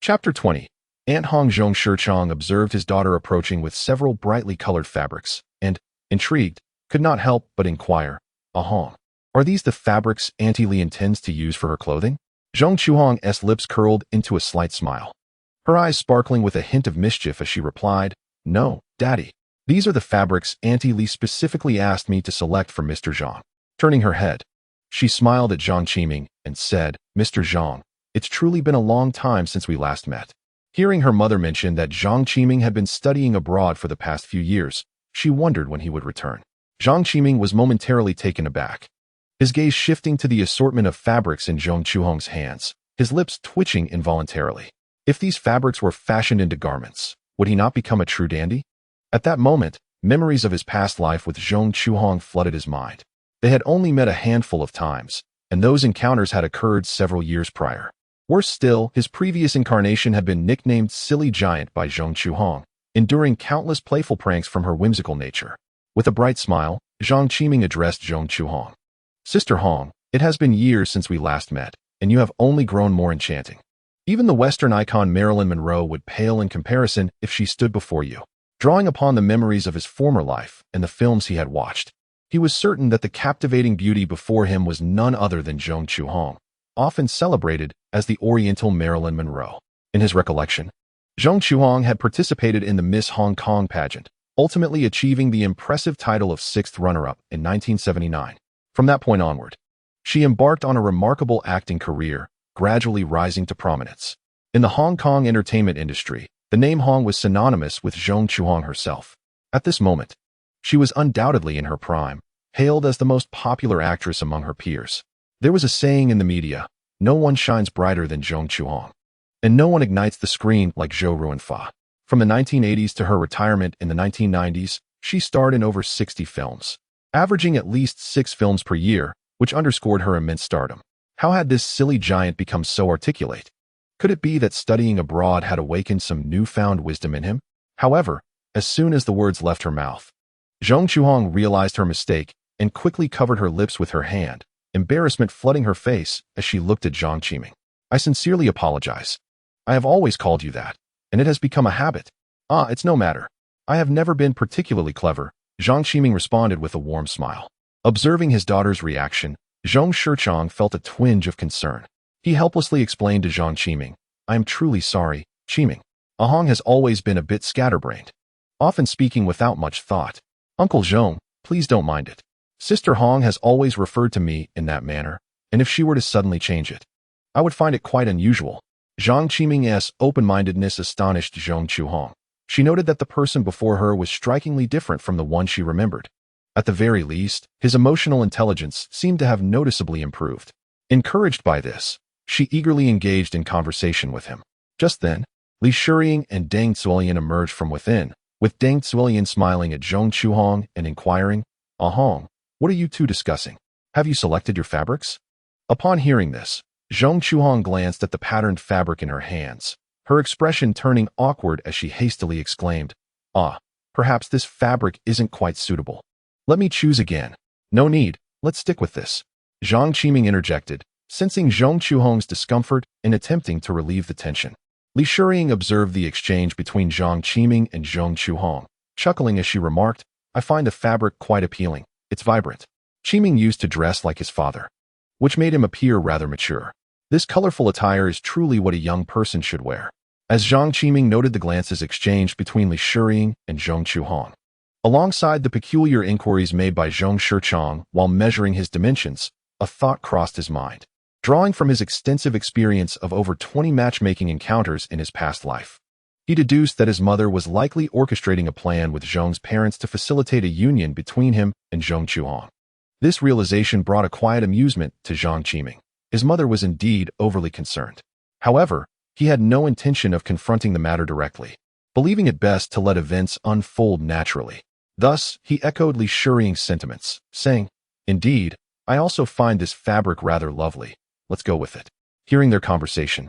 Chapter 20. Aunt Hong Zhong Shichang observed his daughter approaching with several brightly colored fabrics, and, intrigued, could not help but inquire, Hong, are these the fabrics Auntie Li intends to use for her clothing?" Zhong Qiming's lips curled into a slight smile, her eyes sparkling with a hint of mischief as she replied, "No, Daddy. These are the fabrics Auntie Li specifically asked me to select for Mr. Zhang." Turning her head, she smiled at Zhang Qiming and said, "Mr. Zhang, it's truly been a long time since we last met." Hearing her mother mention that Zhang Qiming had been studying abroad for the past few years, she wondered when he would return. Zhang Qiming was momentarily taken aback, his gaze shifting to the assortment of fabrics in Zhong Qiming's hands, his lips twitching involuntarily. If these fabrics were fashioned into garments, would he not become a true dandy? At that moment, memories of his past life with Zhong Qiming flooded his mind. They had only met a handful of times, and those encounters had occurred several years prior. Worse still, his previous incarnation had been nicknamed Silly Giant by Zhong Qiming, enduring countless playful pranks from her whimsical nature. With a bright smile, Zhang Qiming addressed Zhong Qiming. "Sister Hong, it has been years since we last met, and you have only grown more enchanting. Even the Western icon Marilyn Monroe would pale in comparison if she stood before you." Drawing upon the memories of his former life and the films he had watched, he was certain that the captivating beauty before him was none other than Zhong Qiming, often celebrated as the Oriental Marilyn Monroe. In his recollection, Zhong Qiming had participated in the Miss Hong Kong pageant, ultimately achieving the impressive title of 6th runner-up in 1979. From that point onward, she embarked on a remarkable acting career, gradually rising to prominence. In the Hong Kong entertainment industry, the name Hong was synonymous with Zhong Qiming herself. At this moment, she was undoubtedly in her prime, hailed as the most popular actress among her peers. There was a saying in the media, "No one shines brighter than Zhong Qiming, and no one ignites the screen like Zhou Ruanfa." From the 1980s to her retirement in the 1990s, she starred in over 60 films, averaging at least 6 films per year, which underscored her immense stardom. How had this silly giant become so articulate? Could it be that studying abroad had awakened some newfound wisdom in him? However, as soon as the words left her mouth, Zhong Qiming realized her mistake and quickly covered her lips with her hand, embarrassment flooding her face as she looked at Zhang Qiming. "I sincerely apologize. I have always called you that, and it has become a habit." It's no matter. I have never been particularly clever," Zhang Qiming responded with a warm smile. Observing his daughter's reaction, Zhong Shichang felt a twinge of concern. He helplessly explained to Zhang Qiming, "I am truly sorry, Qiming. Hong has always been a bit scatterbrained, often speaking without much thought. Uncle Zhong, please don't mind it. Sister Hong has always referred to me in that manner, and if she were to suddenly change it, I would find it quite unusual." Zhang Qiming's open-mindedness astonished Zhong Qiming. She noted that the person before her was strikingly different from the one she remembered. At the very least, his emotional intelligence seemed to have noticeably improved. Encouraged by this, she eagerly engaged in conversation with him. Just then, Li Shiying and Deng Zuolian emerged from within, with Deng Zuolian smiling at Zhong Qiming and inquiring, Hong, what are you two discussing? Have you selected your fabrics?" Upon hearing this, Zhong Qiming glanced at the patterned fabric in her hands, her expression turning awkward as she hastily exclaimed, Perhaps this fabric isn't quite suitable. Let me choose again." "No need, let's stick with this," Zhang Qiming interjected, sensing Zhong Qiming's discomfort and attempting to relieve the tension. Li Shiying observed the exchange between Zhang Qiming and Zhong Qiming, chuckling as she remarked, "I find the fabric quite appealing. It's vibrant." Qiming used to dress like his father, which made him appear rather mature. This colorful attire is truly what a young person should wear. As Zhang Qiming noted the glances exchanged between Li Shiying and Zhong Qiming, alongside the peculiar inquiries made by Zhong Shichang while measuring his dimensions, a thought crossed his mind. drawing from his extensive experience of over 20 matchmaking encounters in his past life. He deduced that his mother was likely orchestrating a plan with Zhong's parents to facilitate a union between him and Zhang Qiming. This realization brought a quiet amusement to Zhang Qiming. His mother was indeed overly concerned. However, he had no intention of confronting the matter directly, believing it best to let events unfold naturally. Thus, he echoed Li Shuriying's sentiments, saying, "Indeed, I also find this fabric rather lovely. Let's go with it." Hearing their conversation,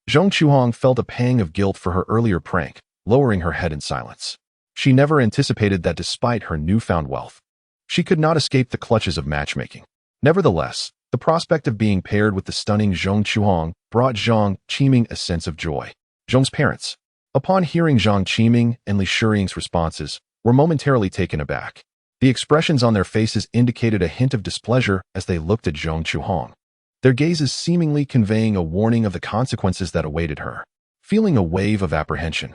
Zhang Qiming felt a pang of guilt for her earlier prank, lowering her head in silence. She never anticipated that despite her newfound wealth, she could not escape the clutches of matchmaking. Nevertheless, the prospect of being paired with the stunning Zhang Qiming brought Zhang Qiming a sense of joy. Zhong's parents, upon hearing Zhang Qiming and Li Shuriying's responses, were momentarily taken aback. The expressions on their faces indicated a hint of displeasure as they looked at Zhang Qiming, their gazes seemingly conveying a warning of the consequences that awaited her. Feeling a wave of apprehension,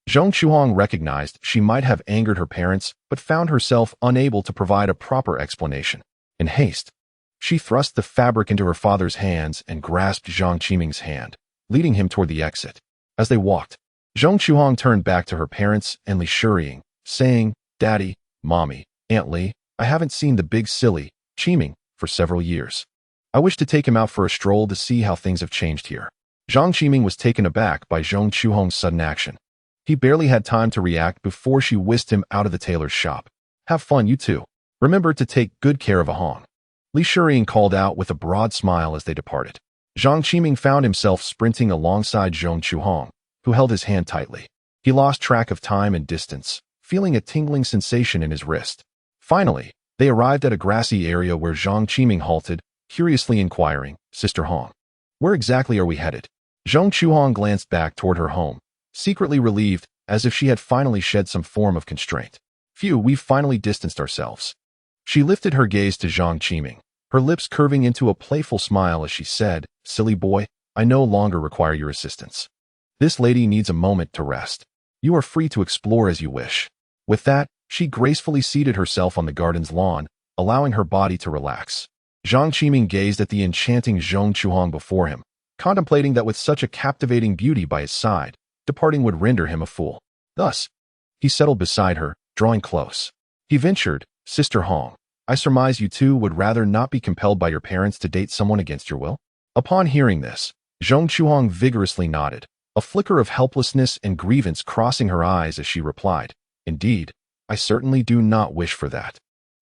Zhang Qiming recognized she might have angered her parents but found herself unable to provide a proper explanation. In haste, she thrust the fabric into her father's hands and grasped Zhang Qiming's hand, leading him toward the exit. As they walked, Zhang Qiming turned back to her parents and Li Shuriying, saying, "Daddy, Mommy, Aunt Li, I haven't seen the big silly Qiming for several years. I wish to take him out for a stroll to see how things have changed here." Zhang Qiming was taken aback by Zhang Qiming's sudden action. He barely had time to react before she whisked him out of the tailor's shop. "Have fun, you two. Remember to take good care of Ahong," Li Shuriying called out with a broad smile as they departed. Zhang Qiming found himself sprinting alongside Zhang Qiming, who held his hand tightly. He lost track of time and distance, feeling a tingling sensation in his wrist. Finally, they arrived at a grassy area where Zhang Qiming halted, curiously inquiring, "Sister Hong, where exactly are we headed?" Zhang Qiming glanced back toward her home, secretly relieved, as if she had finally shed some form of constraint. "Phew, we've finally distanced ourselves." She lifted her gaze to Zhang Qiming, her lips curving into a playful smile as she said, "Silly boy, I no longer require your assistance. This lady needs a moment to rest. You are free to explore as you wish." With that, she gracefully seated herself on the garden's lawn, allowing her body to relax. Zhang Qiming gazed at the enchanting Zhang Qiming before him, contemplating that with such a captivating beauty by his side, departing would render him a fool. Thus, he settled beside her, drawing close. He ventured, "Sister Hong, I surmise you two would rather not be compelled by your parents to date someone against your will?" Upon hearing this, Zhang Qiming vigorously nodded, a flicker of helplessness and grievance crossing her eyes as she replied, "Indeed, I certainly do not wish for that.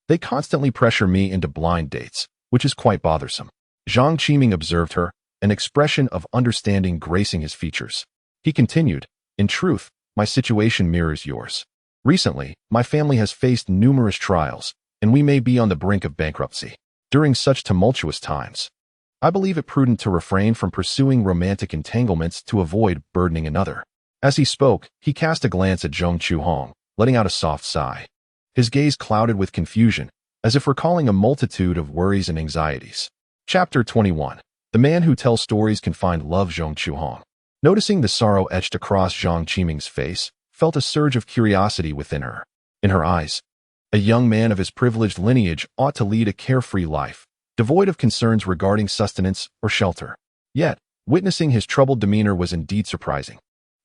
They constantly pressure me into blind dates, which is quite bothersome." Zhang Qiming observed her, an expression of understanding gracing his features. He continued, "In truth, my situation mirrors yours. Recently, my family has faced numerous trials, and we may be on the brink of bankruptcy. During such tumultuous times, I believe it prudent to refrain from pursuing romantic entanglements to avoid burdening another." As he spoke, he cast a glance at Zhang Qiming, letting out a soft sigh. His gaze clouded with confusion, as if recalling a multitude of worries and anxieties. Chapter 21. The man who tells stories can find love. Zhang Qiming, noticing the sorrow etched across Zhang Qiming's face, felt a surge of curiosity within her. In her eyes, a young man of his privileged lineage ought to lead a carefree life, devoid of concerns regarding sustenance or shelter. Yet, witnessing his troubled demeanor was indeed surprising.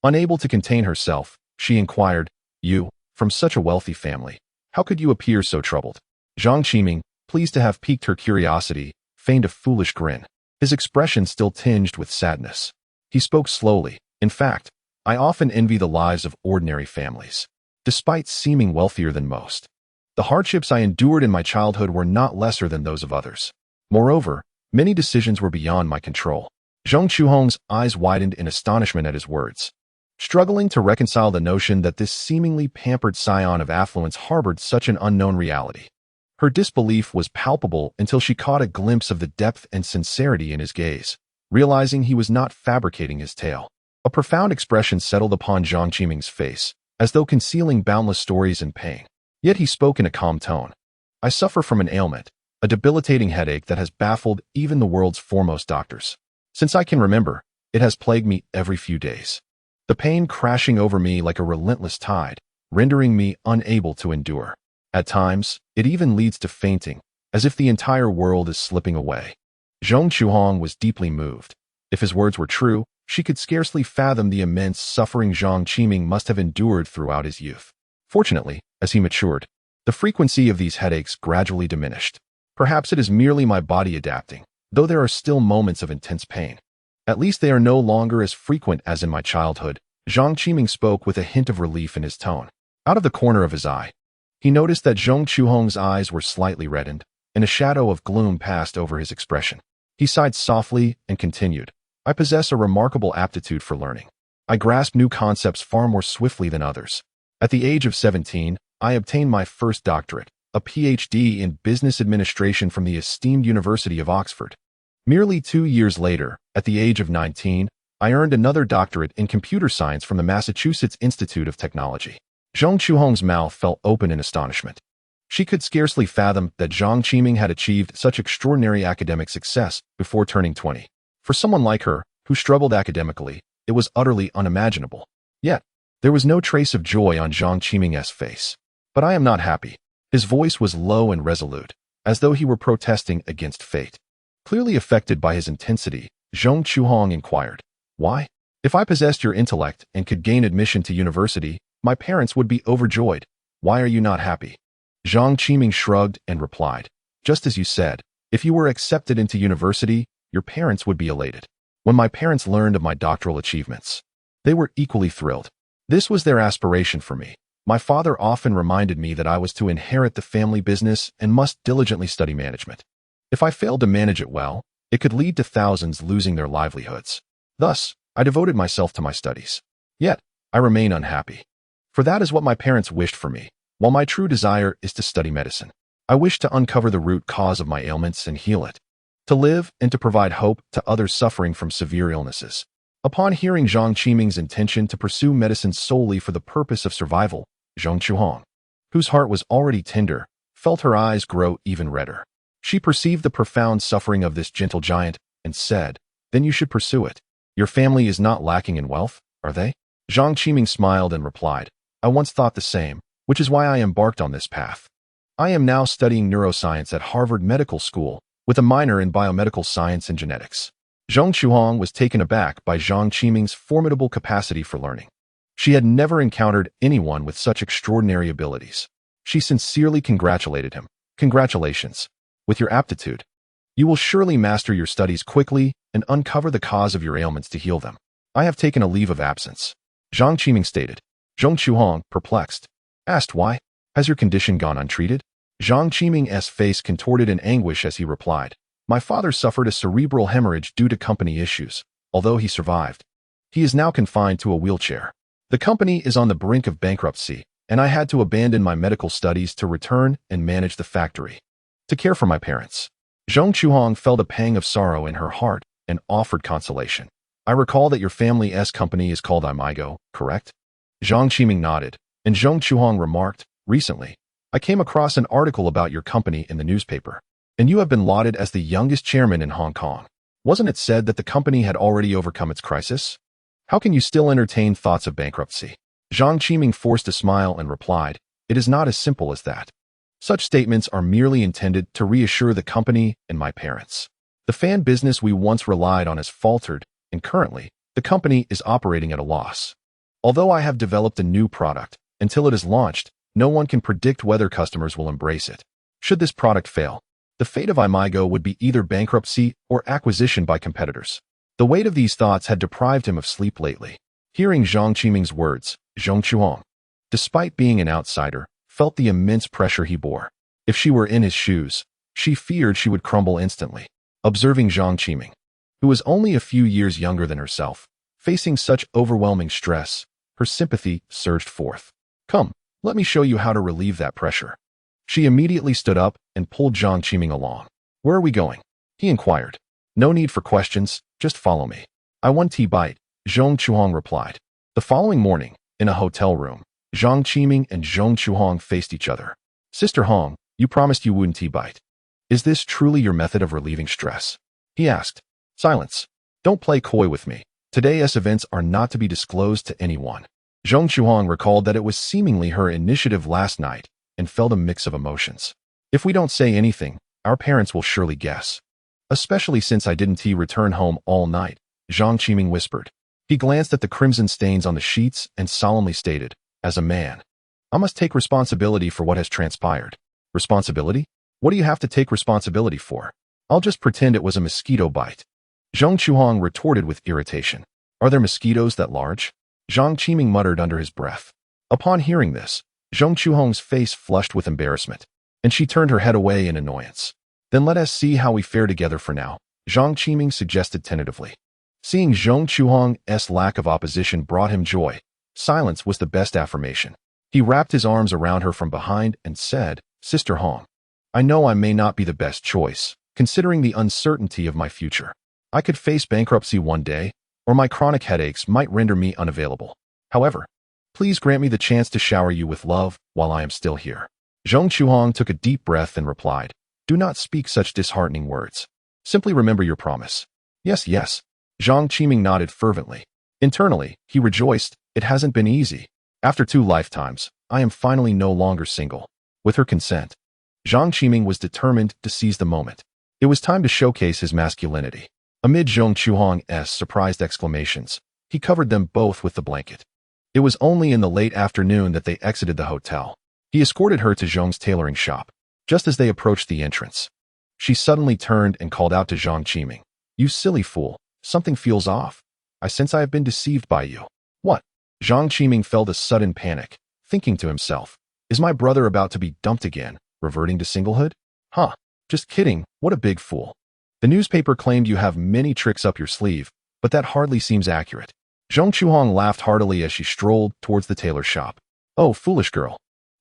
Unable to contain herself, she inquired, "You, from such a wealthy family, how could you appear so troubled?" Zhang Qiming, pleased to have piqued her curiosity, feigned a foolish grin, his expression still tinged with sadness. He spoke slowly, "In fact, I often envy the lives of ordinary families. Despite seeming wealthier than most, the hardships I endured in my childhood were not lesser than those of others. Moreover, many decisions were beyond my control." Zhang Qiming's eyes widened in astonishment at his words, struggling to reconcile the notion that this seemingly pampered scion of affluence harbored such an unknown reality. Her disbelief was palpable until she caught a glimpse of the depth and sincerity in his gaze, realizing he was not fabricating his tale. A profound expression settled upon Zhang Qiming's face, as though concealing boundless stories and pain. Yet he spoke in a calm tone. "I suffer from an ailment, a debilitating headache that has baffled even the world's foremost doctors. Since I can remember, it has plagued me every few days. The pain crashing over me like a relentless tide, rendering me unable to endure. At times, it even leads to fainting, as if the entire world is slipping away." Zhang Qiming was deeply moved. If his words were true, she could scarcely fathom the immense suffering Zhang Qiming must have endured throughout his youth. Fortunately, as he matured, the frequency of these headaches gradually diminished. Perhaps it is merely my body adapting, though there are still moments of intense pain. At least they are no longer as frequent as in my childhood. Zhang Qiming spoke with a hint of relief in his tone. Out of the corner of his eye, he noticed that Zhang Qiming's eyes were slightly reddened, and a shadow of gloom passed over his expression. He sighed softly and continued, I possess a remarkable aptitude for learning. I grasp new concepts far more swiftly than others. At the age of 17, I obtained my first doctorate, a PhD in business administration from the esteemed University of Oxford. Merely 2 years later, at the age of 19, I earned another doctorate in computer science from the Massachusetts Institute of Technology. Zhang Qiming's mouth fell open in astonishment. She could scarcely fathom that Zhang Qiming had achieved such extraordinary academic success before turning 20. For someone like her, who struggled academically, it was utterly unimaginable. Yet, there was no trace of joy on Zhang Qiming's face. But I am not happy. His voice was low and resolute, as though he were protesting against fate. Clearly affected by his intensity, Zhang Qiming inquired, Why? If I possessed your intellect and could gain admission to university, my parents would be overjoyed. Why are you not happy? Zhang Qiming shrugged and replied, Just as you said, if you were accepted into university, your parents would be elated. When my parents learned of my doctoral achievements, they were equally thrilled. This was their aspiration for me. My father often reminded me that I was to inherit the family business and must diligently study management. If I failed to manage it well, it could lead to thousands losing their livelihoods. Thus, I devoted myself to my studies. Yet, I remain unhappy. For that is what my parents wished for me, while my true desire is to study medicine. I wish to uncover the root cause of my ailments and heal it, to live and to provide hope to others suffering from severe illnesses. Upon hearing Zhang Qiming's intention to pursue medicine solely for the purpose of survival, Zhang Qiming, whose heart was already tender, felt her eyes grow even redder. She perceived the profound suffering of this gentle giant and said, Then you should pursue it. Your family is not lacking in wealth, are they? Zhang Qiming smiled and replied, I once thought the same, which is why I embarked on this path. I am now studying neuroscience at Harvard Medical School, with a minor in biomedical science and genetics. Zhang Qiming was taken aback by Zhang Qiming's formidable capacity for learning. She had never encountered anyone with such extraordinary abilities. She sincerely congratulated him. Congratulations. With your aptitude, you will surely master your studies quickly and uncover the cause of your ailments to heal them. I have taken a leave of absence. Zhang Qiming stated. Zhang Qiming, perplexed, asked why. Has your condition gone untreated? Zhang Qiming's face contorted in anguish as he replied, My father suffered a cerebral hemorrhage due to company issues. Although he survived, he is now confined to a wheelchair. The company is on the brink of bankruptcy, and I had to abandon my medical studies to return and manage the factory, to care for my parents. Zhang Qiming felt a pang of sorrow in her heart and offered consolation. I recall that your family's company is called Aimigao, correct? Zhang Qiming nodded, and Zhang Qiming remarked, Recently, I came across an article about your company in the newspaper, and you have been lauded as the youngest chairman in Hong Kong. Wasn't it said that the company had already overcome its crisis? How can you still entertain thoughts of bankruptcy? Zhang Qiming forced a smile and replied, It is not as simple as that. Such statements are merely intended to reassure the company and my parents. The fan business we once relied on has faltered, and currently, the company is operating at a loss. Although I have developed a new product, until it is launched, no one can predict whether customers will embrace it. Should this product fail, the fate of Aimigao would be either bankruptcy or acquisition by competitors. The weight of these thoughts had deprived him of sleep lately. Hearing Zhang Qiming's words, Zhang Qiming, despite being an outsider, felt the immense pressure he bore. If she were in his shoes, she feared she would crumble instantly. Observing Zhang Qiming, who was only a few years younger than herself, facing such overwhelming stress, her sympathy surged forth. Come, let me show you how to relieve that pressure. She immediately stood up and pulled Zhang Qiming along. Where are we going? He inquired. No need for questions, just follow me. I want tea bite, Zhang Qiming replied. The following morning, in a hotel room, Zhang Qiming and Zhang Qiming faced each other. Sister Hong, you promised you wouldn't tea bite. Is this truly your method of relieving stress? He asked. Silence. Don't play coy with me. Today's events are not to be disclosed to anyone. Zhang Qiming recalled that it was seemingly her initiative last night and felt a mix of emotions. If we don't say anything, our parents will surely guess. Especially since I didn't return home all night, Zhang Qiming whispered. He glanced at the crimson stains on the sheets and solemnly stated, as a man, I must take responsibility for what has transpired. Responsibility? What do you have to take responsibility for? I'll just pretend it was a mosquito bite. Zhang Qiming retorted with irritation. Are there mosquitoes that large? Zhang Qiming muttered under his breath. Upon hearing this, Zhang Qiming's face flushed with embarrassment, and she turned her head away in annoyance. Then let us see how we fare together for now, Zhang Qiming suggested tentatively. Seeing Zhang Qiming's lack of opposition brought him joy. Silence was the best affirmation. He wrapped his arms around her from behind and said, Sister Hong, I know I may not be the best choice, considering the uncertainty of my future. I could face bankruptcy one day, or my chronic headaches might render me unavailable. However, please grant me the chance to shower you with love while I am still here. Zhang Qiming took a deep breath and replied, Do not speak such disheartening words. Simply remember your promise. Yes, yes. Zhang Qiming nodded fervently. Internally, he rejoiced. It hasn't been easy. After 2 lifetimes, I am finally no longer single. With her consent, Zhang Qiming was determined to seize the moment. It was time to showcase his masculinity. Amid Zhang Qiming's surprised exclamations, he covered them both with the blanket. It was only in the late afternoon that they exited the hotel. He escorted her to Zhang's tailoring shop. Just as they approached the entrance, she suddenly turned and called out to Zhang Qiming. You silly fool, something feels off. I sense I have been deceived by you. What? Zhang Qiming felt a sudden panic, thinking to himself, is my brother about to be dumped again, reverting to singlehood? Huh, just kidding, what a big fool. The newspaper claimed you have many tricks up your sleeve, but that hardly seems accurate. Zhang Qiming laughed heartily as she strolled towards the tailor shop. Oh, foolish girl.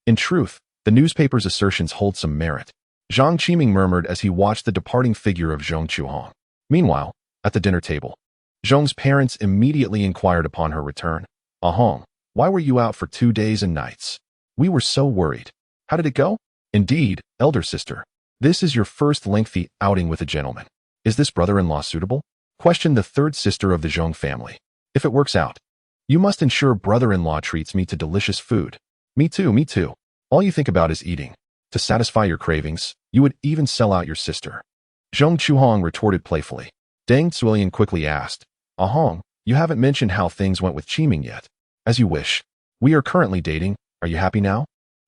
In truth, the newspaper's assertions hold some merit, Zhang Qiming murmured as he watched the departing figure of Zhang Qiming. Meanwhile, at the dinner table, Zhang's parents immediately inquired upon her return. Hong, why were you out for 2 days and nights? We were so worried. How did it go? Indeed, elder sister. This is your first lengthy outing with a gentleman. Is this brother-in-law suitable? Questioned the third sister of the Zhang family. If it works out, you must ensure brother-in-law treats me to delicious food. Me too, me too. All you think about is eating. To satisfy your cravings, you would even sell out your sister. Zhang Qiming retorted playfully. Deng Zuilian quickly asked, Hong, you haven't mentioned how things went with Qiming yet. As you wish. We are currently dating. Are you happy now?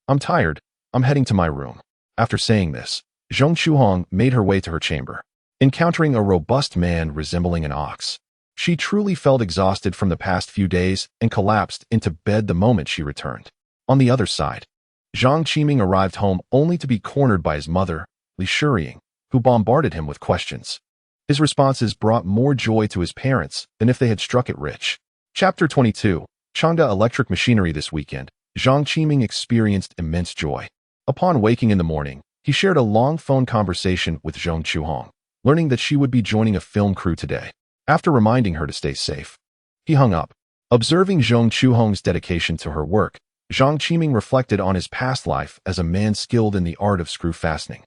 I'm tired. I'm heading to my room. After saying this, Zhang Qiming made her way to her chamber, encountering a robust man resembling an ox. She truly felt exhausted from the past few days and collapsed into bed the moment she returned. On the other side, Zhang Qiming arrived home only to be cornered by his mother, Li Shiying, who bombarded him with questions. His responses brought more joy to his parents than if they had struck it rich. Chapter 22, Changda Electric Machinery. This weekend, Zhang Qiming experienced immense joy. Upon waking in the morning, he shared a long phone conversation with Zhang Qiming, learning that she would be joining a film crew today. After reminding her to stay safe, he hung up. Observing Zhang Qiming's dedication to her work, Zhang Qiming reflected on his past life as a man skilled in the art of screw fastening.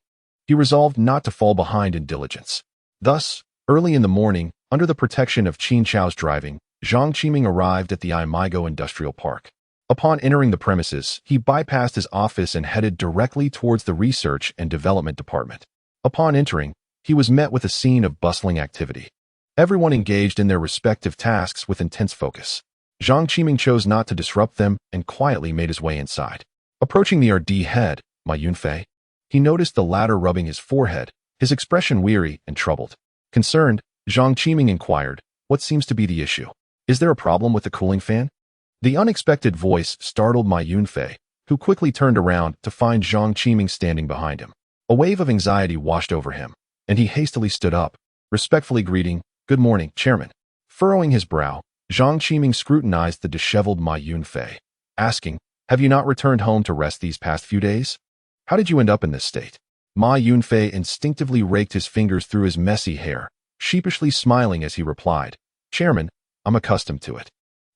He resolved not to fall behind in diligence. Thus, early in the morning, under the protection of Qin Chao's driving, Zhang Qiming arrived at the Aimigao Industrial Park. Upon entering the premises, he bypassed his office and headed directly towards the Research and Development Department. Upon entering, he was met with a scene of bustling activity. Everyone engaged in their respective tasks with intense focus. Zhang Qiming chose not to disrupt them and quietly made his way inside. Approaching the RD head, Ma Yunfei, he noticed the latter rubbing his forehead, his expression weary and troubled. Concerned, Zhang Qiming inquired, what seems to be the issue? Is there a problem with the cooling fan? The unexpected voice startled Ma Yunfei, who quickly turned around to find Zhang Qiming standing behind him. A wave of anxiety washed over him, and he hastily stood up, respectfully greeting, Good morning, Chairman. Furrowing his brow, Zhang Qiming scrutinized the disheveled Ma Yunfei, asking, Have you not returned home to rest these past few days? How did you end up in this state? Ma Yunfei instinctively raked his fingers through his messy hair, sheepishly smiling as he replied, Chairman, I'm accustomed to it.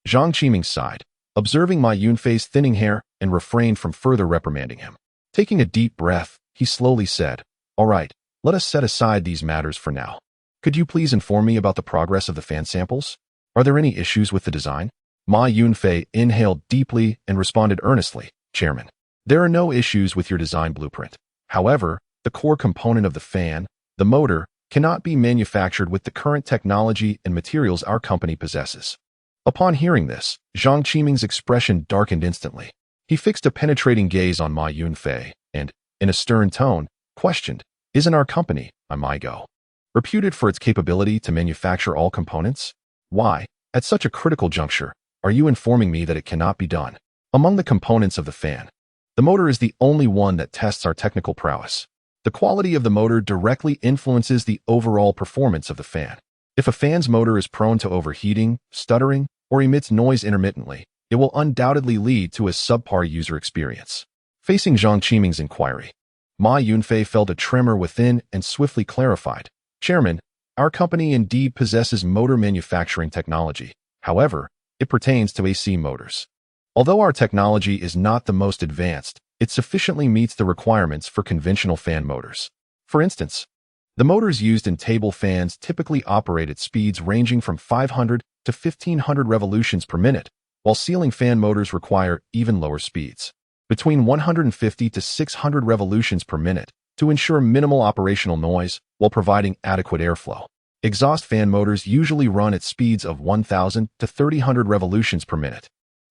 Zhang Qiming sighed, observing Ma Yunfei's thinning hair, and refrained from further reprimanding him. Taking a deep breath, he slowly said, All right, let us set aside these matters for now. Could you please inform me about the progress of the fan samples? Are there any issues with the design? Ma Yunfei inhaled deeply and responded earnestly, Chairman. There are no issues with your design blueprint. However, the core component of the fan, the motor, cannot be manufactured with the current technology and materials our company possesses. Upon hearing this, Zhang Qiming's expression darkened instantly. He fixed a penetrating gaze on Ma Yunfei and, in a stern tone, questioned, "Isn't our company, Aimigao, reputed for its capability to manufacture all components? Why, at such a critical juncture, are you informing me that it cannot be done? Among the components of the fan, the motor is the only one that tests our technical prowess. The quality of the motor directly influences the overall performance of the fan. If a fan's motor is prone to overheating, stuttering, or emits noise intermittently, it will undoubtedly lead to a subpar user experience." Facing Zhang Qiming's inquiry, Ma Yunfei felt a tremor within and swiftly clarified, "Chairman, our company indeed possesses motor manufacturing technology. However, it pertains to AC motors. Although our technology is not the most advanced, it sufficiently meets the requirements for conventional fan motors. For instance, the motors used in table fans typically operate at speeds ranging from 500 to 1500 revolutions per minute, while ceiling fan motors require even lower speeds, between 150 to 600 revolutions per minute, to ensure minimal operational noise while providing adequate airflow. Exhaust fan motors usually run at speeds of 1000 to 3000 revolutions per minute.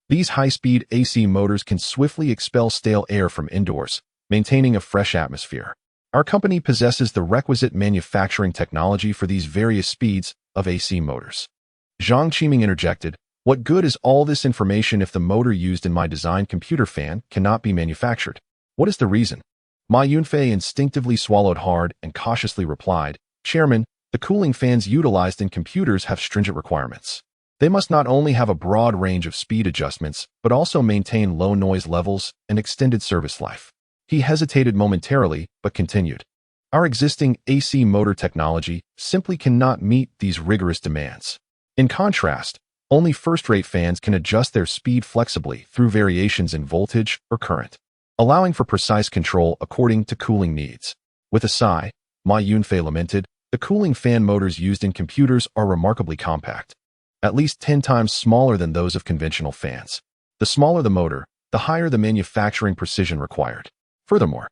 These high-speed AC motors can swiftly expel stale air from indoors, maintaining a fresh atmosphere. Our company possesses the requisite manufacturing technology for these various speeds of AC motors." Zhang Qiming interjected, "What good is all this information if the motor used in my designed computer fan cannot be manufactured? What is the reason?" Ma Yunfei instinctively swallowed hard and cautiously replied, "Chairman, the cooling fans utilized in computers have stringent requirements. They must not only have a broad range of speed adjustments, but also maintain low noise levels and extended service life." He hesitated momentarily, but continued, "Our existing AC motor technology simply cannot meet these rigorous demands. In contrast, only first-rate fans can adjust their speed flexibly through variations in voltage or current, allowing for precise control according to cooling needs." With a sigh, Ma Yunfei lamented, "The cooling fan motors used in computers are remarkably compact, at least 10 times smaller than those of conventional fans. The smaller the motor, the higher the manufacturing precision required. Furthermore,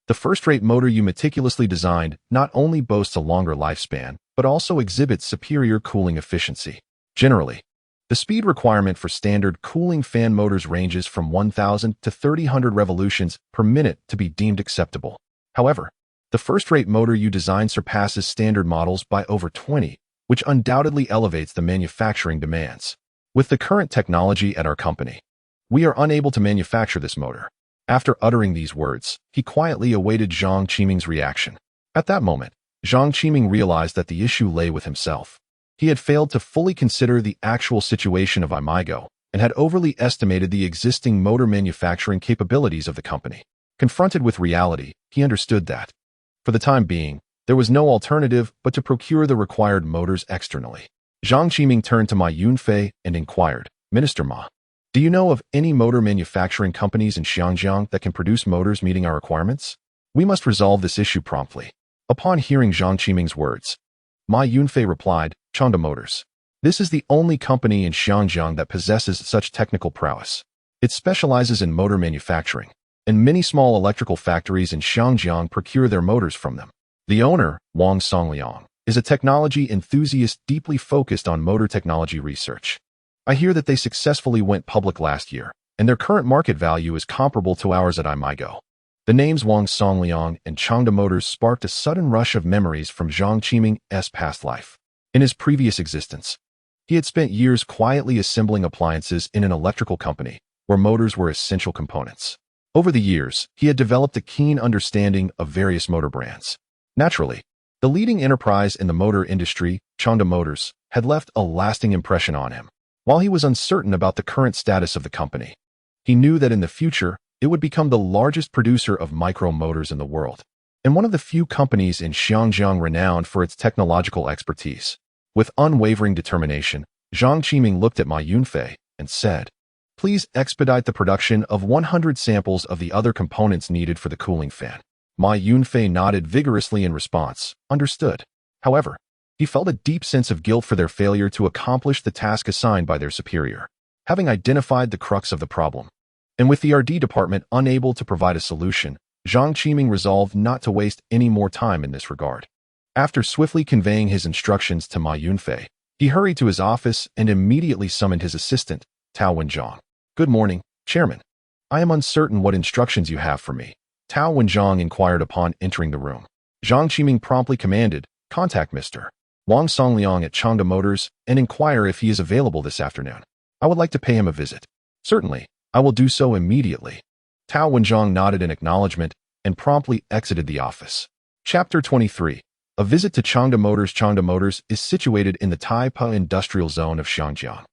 the first-rate motor you meticulously designed not only boasts a longer lifespan, but also exhibits superior cooling efficiency. Generally, the speed requirement for standard cooling fan motors ranges from 1000 to 3000 revolutions per minute to be deemed acceptable. However, the first-rate motor you designed surpasses standard models by over 20, which undoubtedly elevates the manufacturing demands. With the current technology at our company, we are unable to manufacture this motor." After uttering these words, he quietly awaited Zhang Qiming's reaction. At that moment, Zhang Qiming realized that the issue lay with himself. He had failed to fully consider the actual situation of Aimigao and had overly estimated the existing motor manufacturing capabilities of the company. Confronted with reality, he understood that, for the time being, there was no alternative but to procure the required motors externally. Zhang Qiming turned to Ma Yunfei and inquired, "Minister Ma, do you know of any motor manufacturing companies in Xiangjiang that can produce motors meeting our requirements? We must resolve this issue promptly." Upon hearing Zhang Qiming's words, Ma Yunfei replied, "Chanda Motors. This is the only company in Xiangjiang that possesses such technical prowess. It specializes in motor manufacturing, and many small electrical factories in Xiangjiang procure their motors from them. The owner, Wang Songliang, is a technology enthusiast deeply focused on motor technology research. I hear that they successfully went public last year, and their current market value is comparable to ours at Aimigao." The names Wang Songliang and Changda Motors sparked a sudden rush of memories from Zhang Qiming's past life. In his previous existence, he had spent years quietly assembling appliances in an electrical company, where motors were essential components. Over the years, he had developed a keen understanding of various motor brands. Naturally, the leading enterprise in the motor industry, Changda Motors, had left a lasting impression on him. While he was uncertain about the current status of the company, he knew that in the future, it would become the largest producer of micro motors in the world, and one of the few companies in Xiangjiang renowned for its technological expertise. With unwavering determination, Zhang Qiming looked at Ma Yunfei and said, "Please expedite the production of 100 samples of the other components needed for the cooling fan." Ma Yunfei nodded vigorously in response, understood. However, he felt a deep sense of guilt for their failure to accomplish the task assigned by their superior. Having identified the crux of the problem, and with the R&D department unable to provide a solution, Zhang Qiming resolved not to waste any more time in this regard. After swiftly conveying his instructions to Ma Yunfei, he hurried to his office and immediately summoned his assistant, Tao Wenzhong. Good morning, Chairman. I am uncertain what instructions you have for me, Tao Wenzhong inquired upon entering the room. Zhang Qiming promptly commanded, contact Mr. Wang Songliang at Changda Motors and inquire if he is available this afternoon. I would like to pay him a visit. Certainly, I will do so immediately. Tao Wenzhong nodded in acknowledgement and promptly exited the office. Chapter 23. A visit to Changda Motors. Changda Motors is situated in the Taipa industrial zone of Xiangjiang,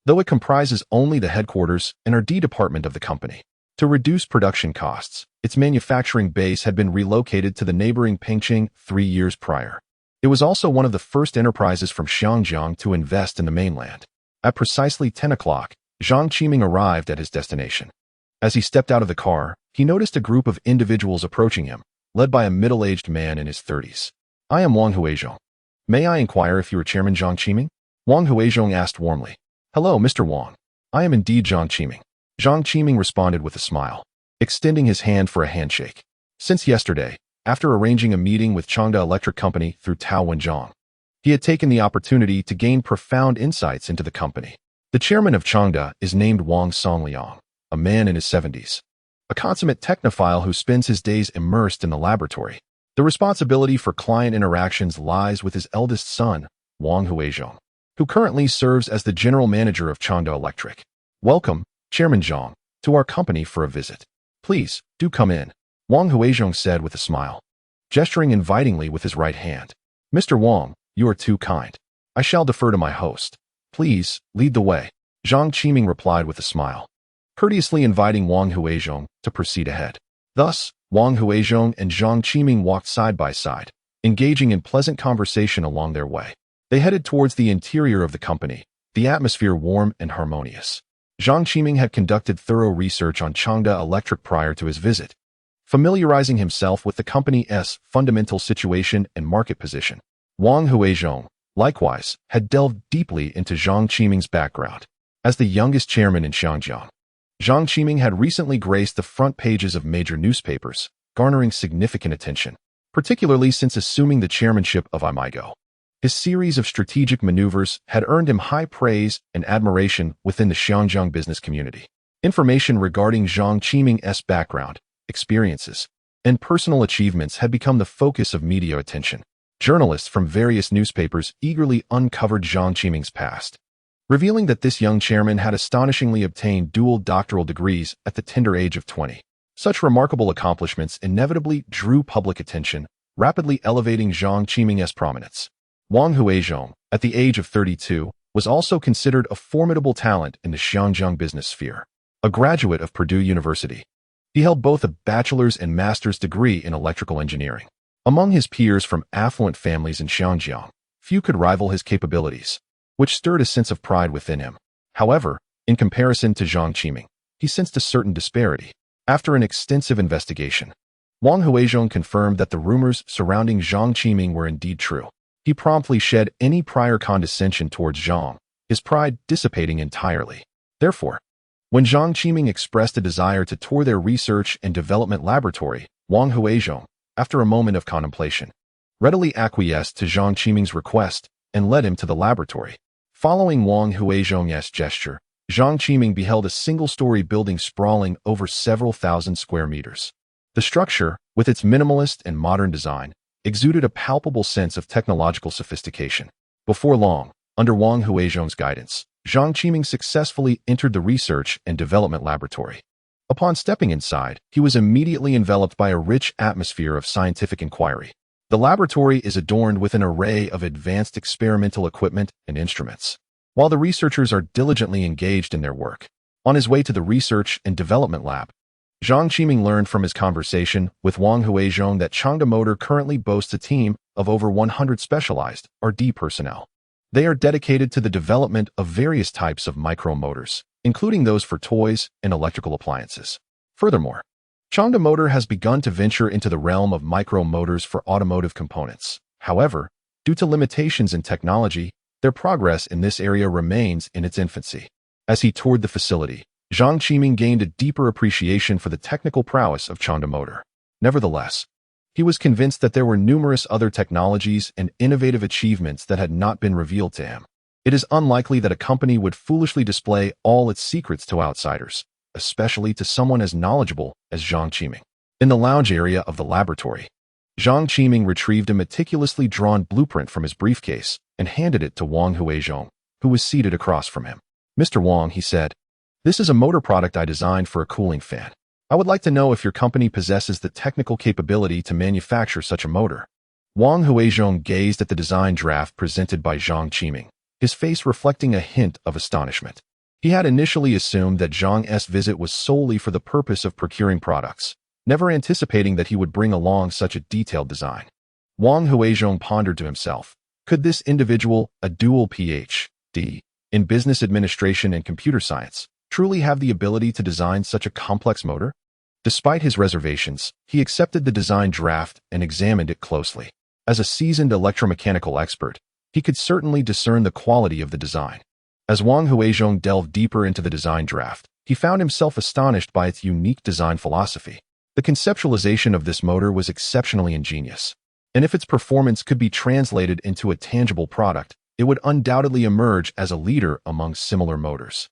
though it comprises only the headquarters and R&D department of the company. To reduce production costs, its manufacturing base had been relocated to the neighboring Pingqing 3 years prior. It was also one of the first enterprises from Xiangjiang to invest in the mainland. At precisely 10 o'clock, Zhang Qiming arrived at his destination. As he stepped out of the car, he noticed a group of individuals approaching him, led by a middle-aged man in his 30s. I am Wang Huizhong. May I inquire if you are Chairman Zhang Qiming? Wang Huizhong asked warmly. Hello, Mr. Wang. I am indeed Zhang Qiming. Zhang Qiming responded with a smile, extending his hand for a handshake. Since yesterday, after arranging a meeting with Changda Electric Company through Tao Wenzhong, he had taken the opportunity to gain profound insights into the company. The chairman of Changda is named Wang Songliang, a man in his 70s, a consummate technophile who spends his days immersed in the laboratory. The responsibility for client interactions lies with his eldest son, Wang Huizhong, who currently serves as the general manager of Changda Electric. Welcome, Chairman Zhang, to our company for a visit. Please, do come in, Wang Huizhong said with a smile, gesturing invitingly with his right hand. Mr. Wang, you are too kind. I shall defer to my host. Please, lead the way, Zhang Qiming replied with a smile, courteously inviting Wang Huizhong to proceed ahead. Thus, Wang Huizhong and Zhang Qiming walked side by side, engaging in pleasant conversation along their way. They headed towards the interior of the company, the atmosphere warm and harmonious. Zhang Qiming had conducted thorough research on Changda Electric prior to his visit, familiarizing himself with the company's fundamental situation and market position. Wang Huizhong, likewise, had delved deeply into Zhang Qiming's background. As the youngest chairman in Xiangjiang, Zhang Qiming had recently graced the front pages of major newspapers, garnering significant attention, particularly since assuming the chairmanship of Aimigao. His series of strategic maneuvers had earned him high praise and admiration within the Xiangjiang business community. Information regarding Zhang Qiming's background, experiences, and personal achievements had become the focus of media attention. Journalists from various newspapers eagerly uncovered Zhang Qiming's past, revealing that this young chairman had astonishingly obtained dual doctoral degrees at the tender age of 20. Such remarkable accomplishments inevitably drew public attention, rapidly elevating Zhang Qiming's prominence. Wang Huizhong, at the age of 32, was also considered a formidable talent in the Xiangjiang business sphere. A graduate of Purdue University, he held both a bachelor's and master's degree in electrical engineering. Among his peers from affluent families in Xiangjiang, few could rival his capabilities, which stirred a sense of pride within him. However, in comparison to Zhang Qiming, he sensed a certain disparity. After an extensive investigation, Wang Huizhong confirmed that the rumors surrounding Zhang Qiming were indeed true. He promptly shed any prior condescension towards Zhang, his pride dissipating entirely. Therefore, when Zhang Qiming expressed a desire to tour their research and development laboratory, Wang Huizhong, after a moment of contemplation, readily acquiesced to Zhang Qiming's request and led him to the laboratory. Following Wang Huizhong's gesture, Zhang Qiming beheld a single-story building sprawling over several thousand square meters. The structure, with its minimalist and modern design, exuded a palpable sense of technological sophistication. Before long, under Wang Huizhong's guidance, Zhang Qiming successfully entered the research and development laboratory. Upon stepping inside, he was immediately enveloped by a rich atmosphere of scientific inquiry. The laboratory is adorned with an array of advanced experimental equipment and instruments, while the researchers are diligently engaged in their work. On his way to the research and development lab, Zhang Qiming learned from his conversation with Wang Huizhong that Changda Motor currently boasts a team of over 100 specialized R&D personnel. They are dedicated to the development of various types of micromotors, including those for toys and electrical appliances. Furthermore, Changda Motor has begun to venture into the realm of micromotors for automotive components. However, due to limitations in technology, their progress in this area remains in its infancy. As he toured the facility, Zhang Qiming gained a deeper appreciation for the technical prowess of Changda Motor. Nevertheless, He was convinced that there were numerous other technologies and innovative achievements that had not been revealed to him. It is unlikely that a company would foolishly display all its secrets to outsiders, especially to someone as knowledgeable as Zhang Qiming. In the lounge area of the laboratory, Zhang Qiming retrieved a meticulously drawn blueprint from his briefcase and handed it to Wang Huizhong, who was seated across from him. "Mr. Wang," he said, "this is a motor product I designed for a cooling fan. I would like to know if your company possesses the technical capability to manufacture such a motor." Wang Huizhong gazed at the design draft presented by Zhang Qiming, his face reflecting a hint of astonishment. He had initially assumed that Zhang's visit was solely for the purpose of procuring products, never anticipating that he would bring along such a detailed design. Wang Huizhong pondered to himself, could this individual, a dual Ph.D. in business administration and computer science, truly have the ability to design such a complex motor? Despite his reservations, he accepted the design draft and examined it closely. As a seasoned electromechanical expert, he could certainly discern the quality of the design. As Wang Huizhong delved deeper into the design draft, he found himself astonished by its unique design philosophy. The conceptualization of this motor was exceptionally ingenious, and if its performance could be translated into a tangible product, it would undoubtedly emerge as a leader among similar motors.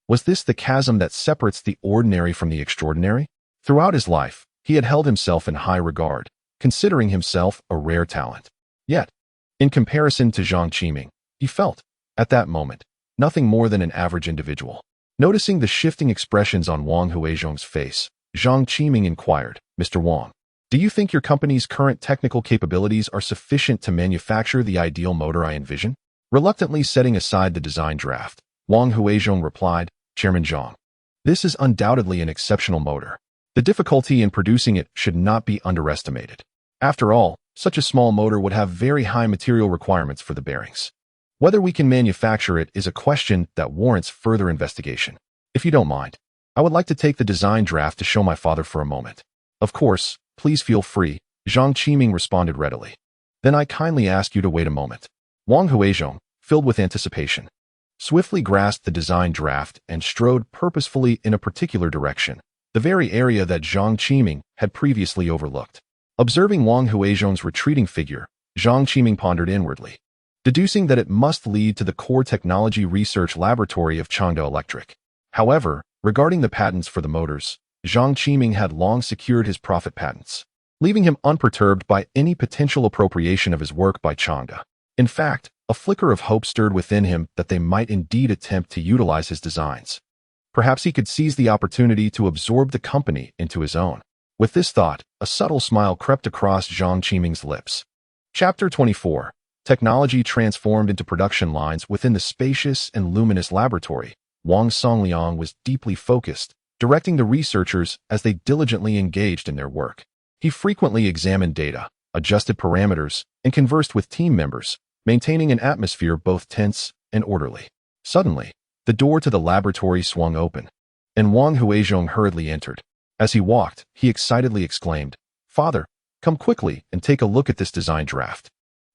Was this the chasm that separates the ordinary from the extraordinary? Throughout his life, he had held himself in high regard, considering himself a rare talent. Yet, in comparison to Zhang Qiming, he felt, at that moment, nothing more than an average individual. Noticing the shifting expressions on Wang Huizhong's face, Zhang Qiming inquired, "Mr. Wang, do you think your company's current technical capabilities are sufficient to manufacture the ideal motor I envision?" Reluctantly setting aside the design draft, Wang Huizhong replied, "Chairman Zhang, this is undoubtedly an exceptional motor. The difficulty in producing it should not be underestimated. After all, such a small motor would have very high material requirements for the bearings. Whether we can manufacture it is a question that warrants further investigation. If you don't mind, I would like to take the design draft to show my father for a moment." "Of course, please feel free," Zhang Qiming responded readily. "Then I kindly ask you to wait a moment." Wang Huizhong, filled with anticipation, swiftly grasped the design draft and strode purposefully in a particular direction, the very area that Zhang Qiming had previously overlooked. Observing Wang Huizhong's retreating figure, Zhang Qiming pondered inwardly, deducing that it must lead to the core technology research laboratory of Fukda Electric. However, regarding the patents for the motors, Zhang Qiming had long secured his profit patents, leaving him unperturbed by any potential appropriation of his work by Fukda. In fact, a flicker of hope stirred within him that they might indeed attempt to utilize his designs. Perhaps he could seize the opportunity to absorb the company into his own. With this thought, a subtle smile crept across Zhang Qiming's lips. Chapter 24. Technology transformed into production lines within the spacious and luminous laboratory. Wang Songliang was deeply focused, directing the researchers as they diligently engaged in their work. He frequently examined data, adjusted parameters, and conversed with team members, maintaining an atmosphere both tense and orderly. Suddenly, the door to the laboratory swung open, and Wang Huizhong hurriedly entered. As he walked, he excitedly exclaimed, "Father, come quickly and take a look at this design draft.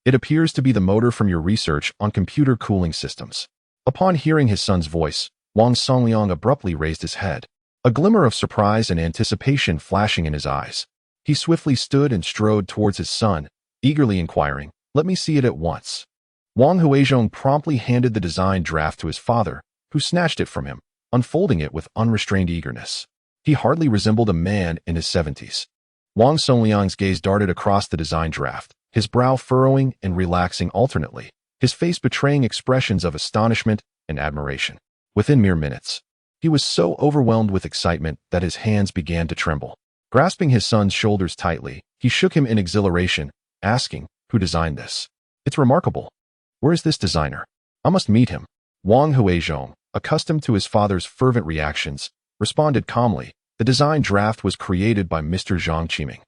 It appears to be the motor from your research on computer cooling systems." Upon hearing his son's voice, Wang Songliang abruptly raised his head, a glimmer of surprise and anticipation flashing in his eyes. He swiftly stood and strode towards his son, eagerly inquiring, "Let me see it at once." Wang Huizhong promptly handed the design draft to his father, who snatched it from him, unfolding it with unrestrained eagerness. He hardly resembled a man in his 70s. Wang Songliang's gaze darted across the design draft, his brow furrowing and relaxing alternately, his face betraying expressions of astonishment and admiration. Within mere minutes, he was so overwhelmed with excitement that his hands began to tremble. Grasping his son's shoulders tightly, he shook him in exhilaration, asking, "Who designed this? It's remarkable. Where is this designer? I must meet him." Wang Huizhong, accustomed to his father's fervent reactions, responded calmly, "The design draft was created by Mr. Zhang Qiming,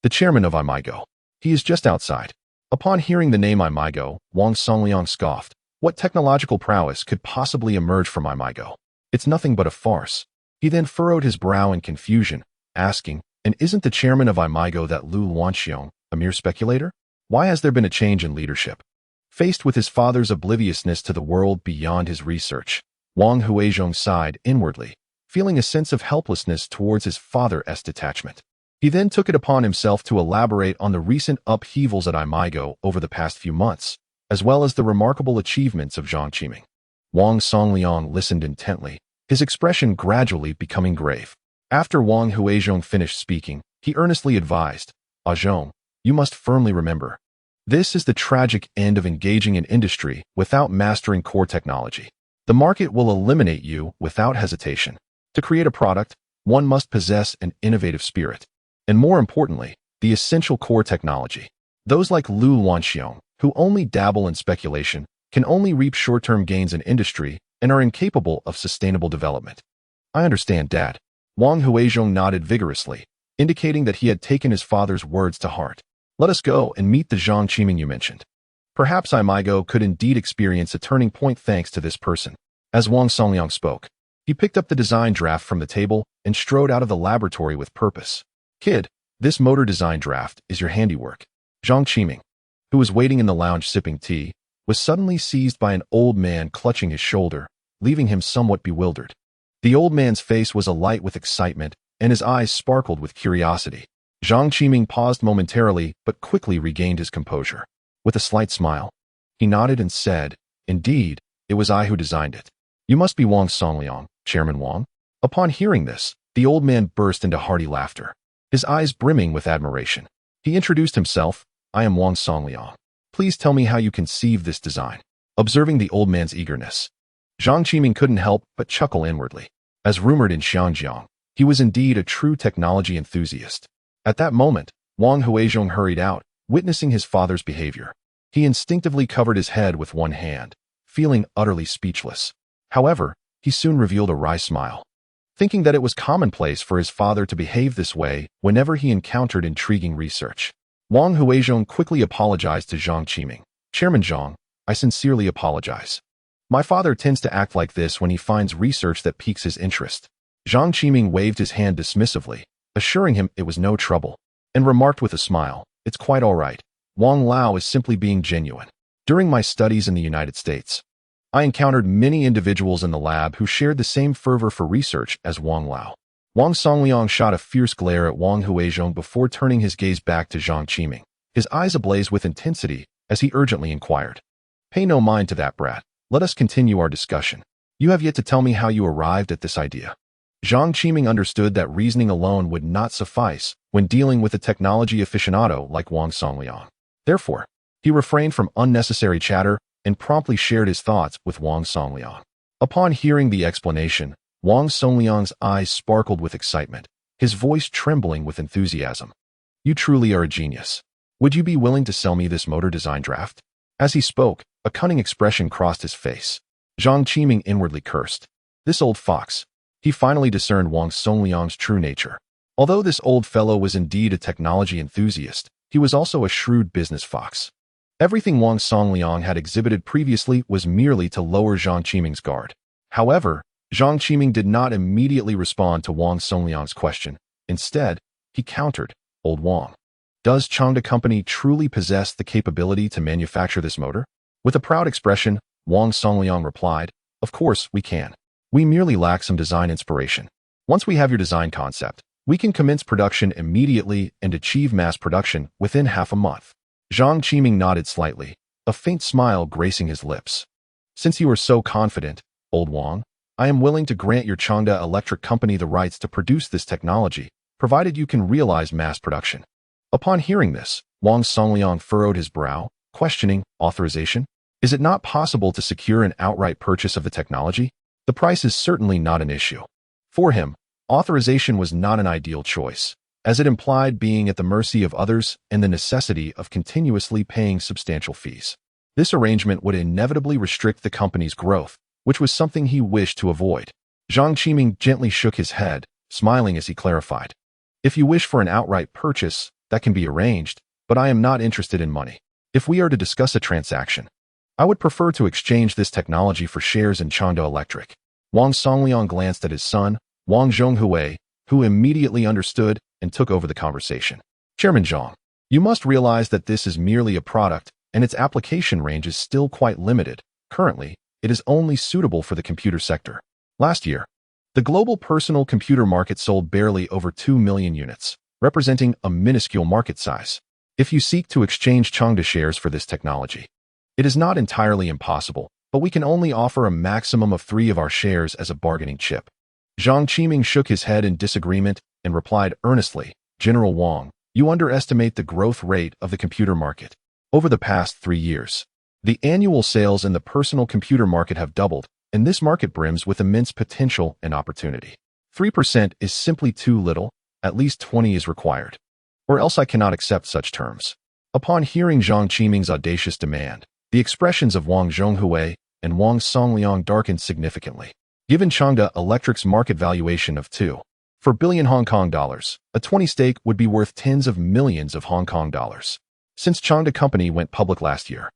the chairman of Aimigao. He is just outside." Upon hearing the name Aimigao, Wang Songliang scoffed. What technological prowess could possibly emerge from Aimigao? It's nothing but a farce. He then furrowed his brow in confusion, asking, "And isn't the chairman of Aimigao that Lau Lan Xiong, a mere speculator? Why has there been a change in leadership?" Faced with his father's obliviousness to the world beyond his research, Wang Huizhong sighed inwardly, feeling a sense of helplessness towards his father's detachment. He then took it upon himself to elaborate on the recent upheavals at Aimigao over the past few months, as well as the remarkable achievements of Zhang Qiming. Wang Songliang listened intently, his expression gradually becoming grave. After Wang Huizhong finished speaking, he earnestly advised, Zhong, you must firmly remember, this is the tragic end of engaging in industry without mastering core technology. The market will eliminate you without hesitation. To create a product, one must possess an innovative spirit. And more importantly, the essential core technology. Those like Lau Lan Xiong, who only dabble in speculation, can only reap short-term gains in industry and are incapable of sustainable development. I understand, Dad. Wang Huizhong nodded vigorously, indicating that he had taken his father's words to heart. Let us go and meet the Zhang Qiming you mentioned. Perhaps Aimigao could indeed experience a turning point thanks to this person. As Wang Songliang spoke, he picked up the design draft from the table and strode out of the laboratory with purpose. Kid, this motor design draft is your handiwork. Zhang Qiming, who was waiting in the lounge sipping tea, was suddenly seized by an old man clutching his shoulder, leaving him somewhat bewildered. The old man's face was alight with excitement, and his eyes sparkled with curiosity. Zhang Qiming paused momentarily but quickly regained his composure. With a slight smile, he nodded and said, Indeed, it was I who designed it. You must be Wang Songliang, Chairman Wang. Upon hearing this, the old man burst into hearty laughter, his eyes brimming with admiration. He introduced himself, I am Wang Songliang. Please tell me how you conceived this design. Observing the old man's eagerness, Zhang Qiming couldn't help but chuckle inwardly. As rumored in Xiangjiang, he was indeed a true technology enthusiast. At that moment, Wang Huizhong hurried out, witnessing his father's behavior. He instinctively covered his head with one hand, feeling utterly speechless. However, he soon revealed a wry smile, thinking that it was commonplace for his father to behave this way whenever he encountered intriguing research. Wang Huizhong quickly apologized to Zhang Qiming. Chairman Zhang, I sincerely apologize. My father tends to act like this when he finds research that piques his interest. Zhang Qiming waved his hand dismissively, assuring him it was no trouble, and remarked with a smile, It's quite all right. Wang Lao is simply being genuine. During my studies in the United States, I encountered many individuals in the lab who shared the same fervor for research as Wang Lao. Wang Songliang shot a fierce glare at Wang Huizhong before turning his gaze back to Zhang Qiming, his eyes ablaze with intensity as he urgently inquired, Pay no mind to that brat. Let us continue our discussion. You have yet to tell me how you arrived at this idea. Zhang Qiming understood that reasoning alone would not suffice when dealing with a technology aficionado like Wang Songliang. Therefore, he refrained from unnecessary chatter and promptly shared his thoughts with Wang Songliang. Upon hearing the explanation, Wang Songliang's eyes sparkled with excitement, his voice trembling with enthusiasm. You truly are a genius. Would you be willing to sell me this motor design draft? As he spoke, a cunning expression crossed his face. Zhang Qiming inwardly cursed. This old fox. He finally discerned Wang Songliang's true nature. Although this old fellow was indeed a technology enthusiast, he was also a shrewd business fox. Everything Wang Songliang had exhibited previously was merely to lower Zhang Qiming's guard. However, Zhang Qiming did not immediately respond to Wang Songliang's question. Instead, he countered, Old Wang, does Chung Company truly possess the capability to manufacture this motor? With a proud expression, Wang Songliang replied, Of course, we can. We merely lack some design inspiration. Once we have your design concept, we can commence production immediately and achieve mass production within half a month. Zhang Qiming nodded slightly, a faint smile gracing his lips. Since you are so confident, Old Wang, I am willing to grant your Changda Electric Company the rights to produce this technology, provided you can realize mass production. Upon hearing this, Wang Songliang furrowed his brow, questioning, authorization? Is it not possible to secure an outright purchase of the technology? The price is certainly not an issue. For him, authorization was not an ideal choice, as it implied being at the mercy of others and the necessity of continuously paying substantial fees. This arrangement would inevitably restrict the company's growth, which was something he wished to avoid. Zhang Qiming gently shook his head, smiling as he clarified. If you wish for an outright purchase, that can be arranged, but I am not interested in money. If we are to discuss a transaction, I would prefer to exchange this technology for shares in Changda Electric. Wang Songliang glanced at his son, Wang Zhonghui, who immediately understood and took over the conversation. Chairman Zhang, you must realize that this is merely a product, and its application range is still quite limited. Currently, it is only suitable for the computer sector. Last year, the global personal computer market sold barely over 2 million units. representing a minuscule market size. If you seek to exchange Changda shares for this technology, it is not entirely impossible, but we can only offer a maximum of 3 of our shares as a bargaining chip. Zhang Qiming shook his head in disagreement and replied earnestly, General Wang, you underestimate the growth rate of the computer market. Over the past 3 years, the annual sales in the personal computer market have doubled, and this market brims with immense potential and opportunity. 3% is simply too little, at least 20 is required. Or else I cannot accept such terms. Upon hearing Zhang Qiming's audacious demand, the expressions of Wang Zhonghui and Wang Songliang darkened significantly. Given Changda Electric's market valuation of 2.4 billion Hong Kong dollars, a 20 stake would be worth tens of millions of Hong Kong dollars. Since Changda Company went public last year,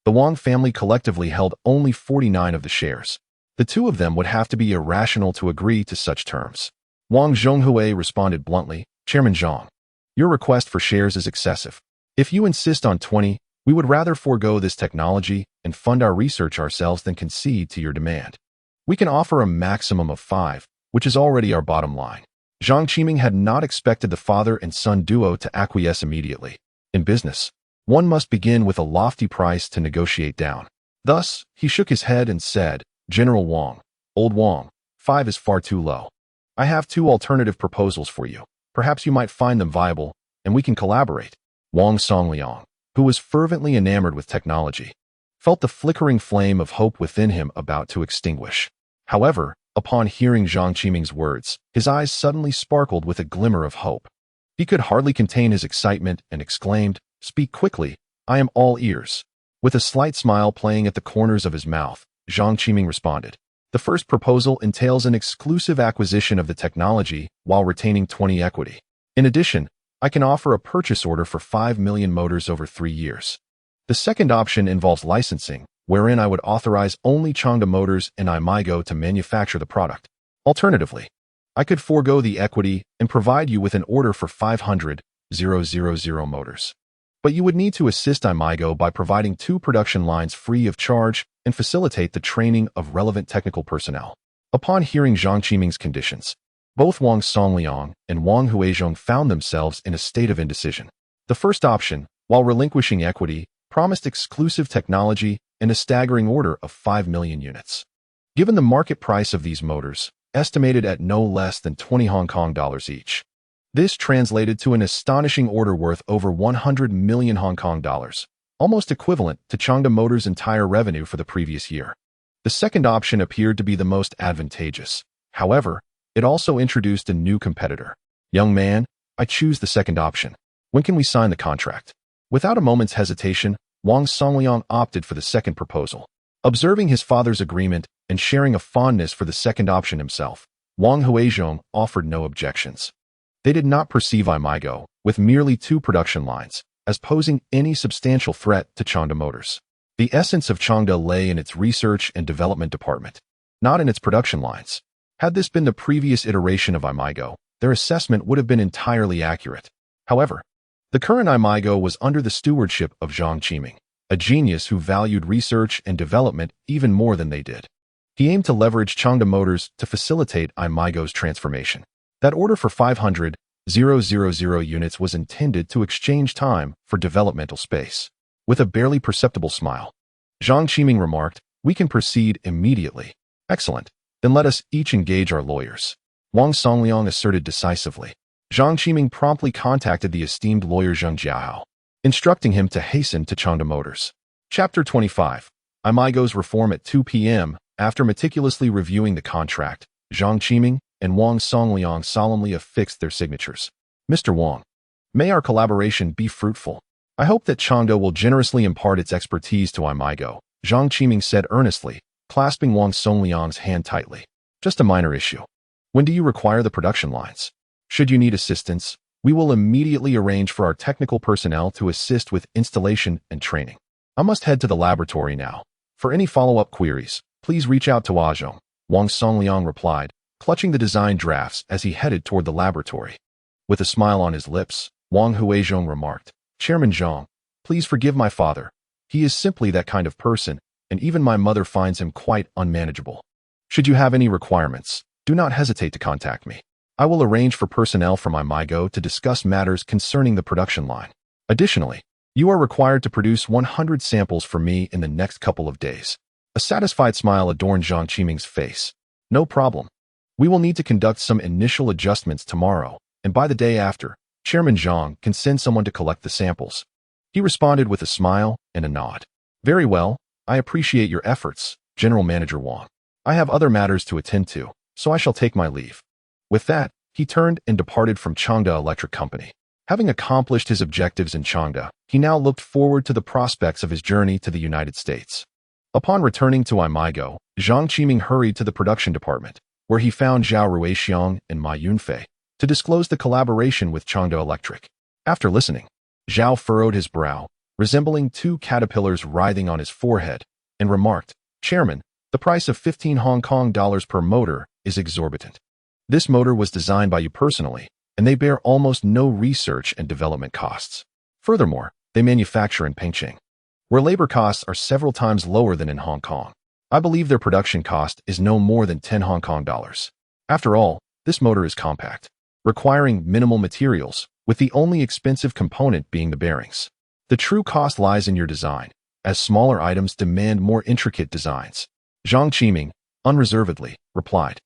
the Wang family collectively held only 49 of the shares. The 2 of them would have to be irrational to agree to such terms. Wang Zhonghui responded bluntly, Chairman Zhang, your request for shares is excessive. If you insist on 20, we would rather forego this technology and fund our research ourselves than concede to your demand. We can offer a maximum of 5, which is already our bottom line. Zhang Qiming had not expected the father and son duo to acquiesce immediately. In business, one must begin with a lofty price to negotiate down. Thus, he shook his head and said, General Wang, old Wang, 5 is far too low. I have 2 alternative proposals for you. Perhaps you might find them viable, and we can collaborate. Wang Songliang, who was fervently enamored with technology, felt the flickering flame of hope within him about to extinguish. However, upon hearing Zhang Qiming's words, his eyes suddenly sparkled with a glimmer of hope. He could hardly contain his excitement and exclaimed, Speak quickly, I am all ears. With a slight smile playing at the corners of his mouth, Zhang Qiming responded. The first proposal entails an exclusive acquisition of the technology while retaining 20 equity. In addition, I can offer a purchase order for 5 million motors over 3 years. The second option involves licensing, wherein I would authorize only Changda Motors and Aimigao to manufacture the product. Alternatively, I could forego the equity and provide you with an order for 500,000 motors. But you would need to assist Aimigao by providing 2 production lines free of charge and facilitate the training of relevant technical personnel. Upon hearing Zhang Qiming's conditions, both Wang Songliang and Wang Huizhong found themselves in a state of indecision. The first option, while relinquishing equity, promised exclusive technology and a staggering order of 5 million units. Given the market price of these motors, estimated at no less than 20 Hong Kong dollars each, this translated to an astonishing order worth over 100 million Hong Kong dollars, almost equivalent to Changda Motors' entire revenue for the previous year. The second option appeared to be the most advantageous. However, it also introduced a new competitor. Young man, I choose the second option. When can we sign the contract? Without a moment's hesitation, Wang Songliang opted for the second proposal. Observing his father's agreement and sharing a fondness for the second option himself, Wang Huizhong offered no objections. They did not perceive Aimigao, with merely 2 production lines, as posing any substantial threat to Changda Motors. The essence of Changda lay in its research and development department, not in its production lines. Had this been the previous iteration of Aimigao, their assessment would have been entirely accurate. However, the current Aimigao was under the stewardship of Zhang Qiming, a genius who valued research and development even more than they did. He aimed to leverage Changda Motors to facilitate Aimigao's transformation. That order for 500,000 units was intended to exchange time for developmental space. With a barely perceptible smile, Zhang Qiming remarked, we can proceed immediately. Excellent. Then let us each engage our lawyers. Wang Songliang asserted decisively. Zhang Qiming promptly contacted the esteemed lawyer Zheng Jiahao, instructing him to hasten to Changda Motors. Chapter 25. Aimigao's reform at 2 p.m. After meticulously reviewing the contract, Zhang Qiming and Wang Songliang solemnly affixed their signatures. Mr. Wang, may our collaboration be fruitful. I hope that Changda will generously impart its expertise to Aimigao, Zhang Qiming said earnestly, clasping Wang Songliang's hand tightly. Just a minor issue. When do you require the production lines? Should you need assistance, we will immediately arrange for our technical personnel to assist with installation and training. I must head to the laboratory now. For any follow-up queries, please reach out to Zhong, Wang Songliang replied, clutching the design drafts as he headed toward the laboratory. With a smile on his lips, Wang Huizhong remarked, Chairman Zhang, please forgive my father. He is simply that kind of person, and even my mother finds him quite unmanageable. Should you have any requirements, do not hesitate to contact me. I will arrange for personnel from Aimigao to discuss matters concerning the production line. Additionally, you are required to produce 100 samples for me in the next couple of days. A satisfied smile adorned Zhang Qiming's face. No problem. We will need to conduct some initial adjustments tomorrow, and by the day after, Chairman Zhang can send someone to collect the samples. He responded with a smile and a nod. Very well, I appreciate your efforts, General Manager Wang. I have other matters to attend to, so I shall take my leave. With that, he turned and departed from Fukda Electric Company. Having accomplished his objectives in Fukda, he now looked forward to the prospects of his journey to the United States. Upon returning to Aimigao, Zhang Qiming hurried to the production department, where he found Zhao Ruixiong and Ma Yunfei, to disclose the collaboration with Fukda Electric. After listening, Zhao furrowed his brow, resembling two caterpillars writhing on his forehead, and remarked, Chairman, the price of 15 Hong Kong dollars per motor is exorbitant. This motor was designed by you personally, and they bear almost no research and development costs. Furthermore, they manufacture in Beijing, where labor costs are several times lower than in Hong Kong. I believe their production cost is no more than 10 Hong Kong dollars. After all, this motor is compact, requiring minimal materials, with the only expensive component being the bearings. The true cost lies in your design, as smaller items demand more intricate designs. Zhang Qiming, unreservedly, replied.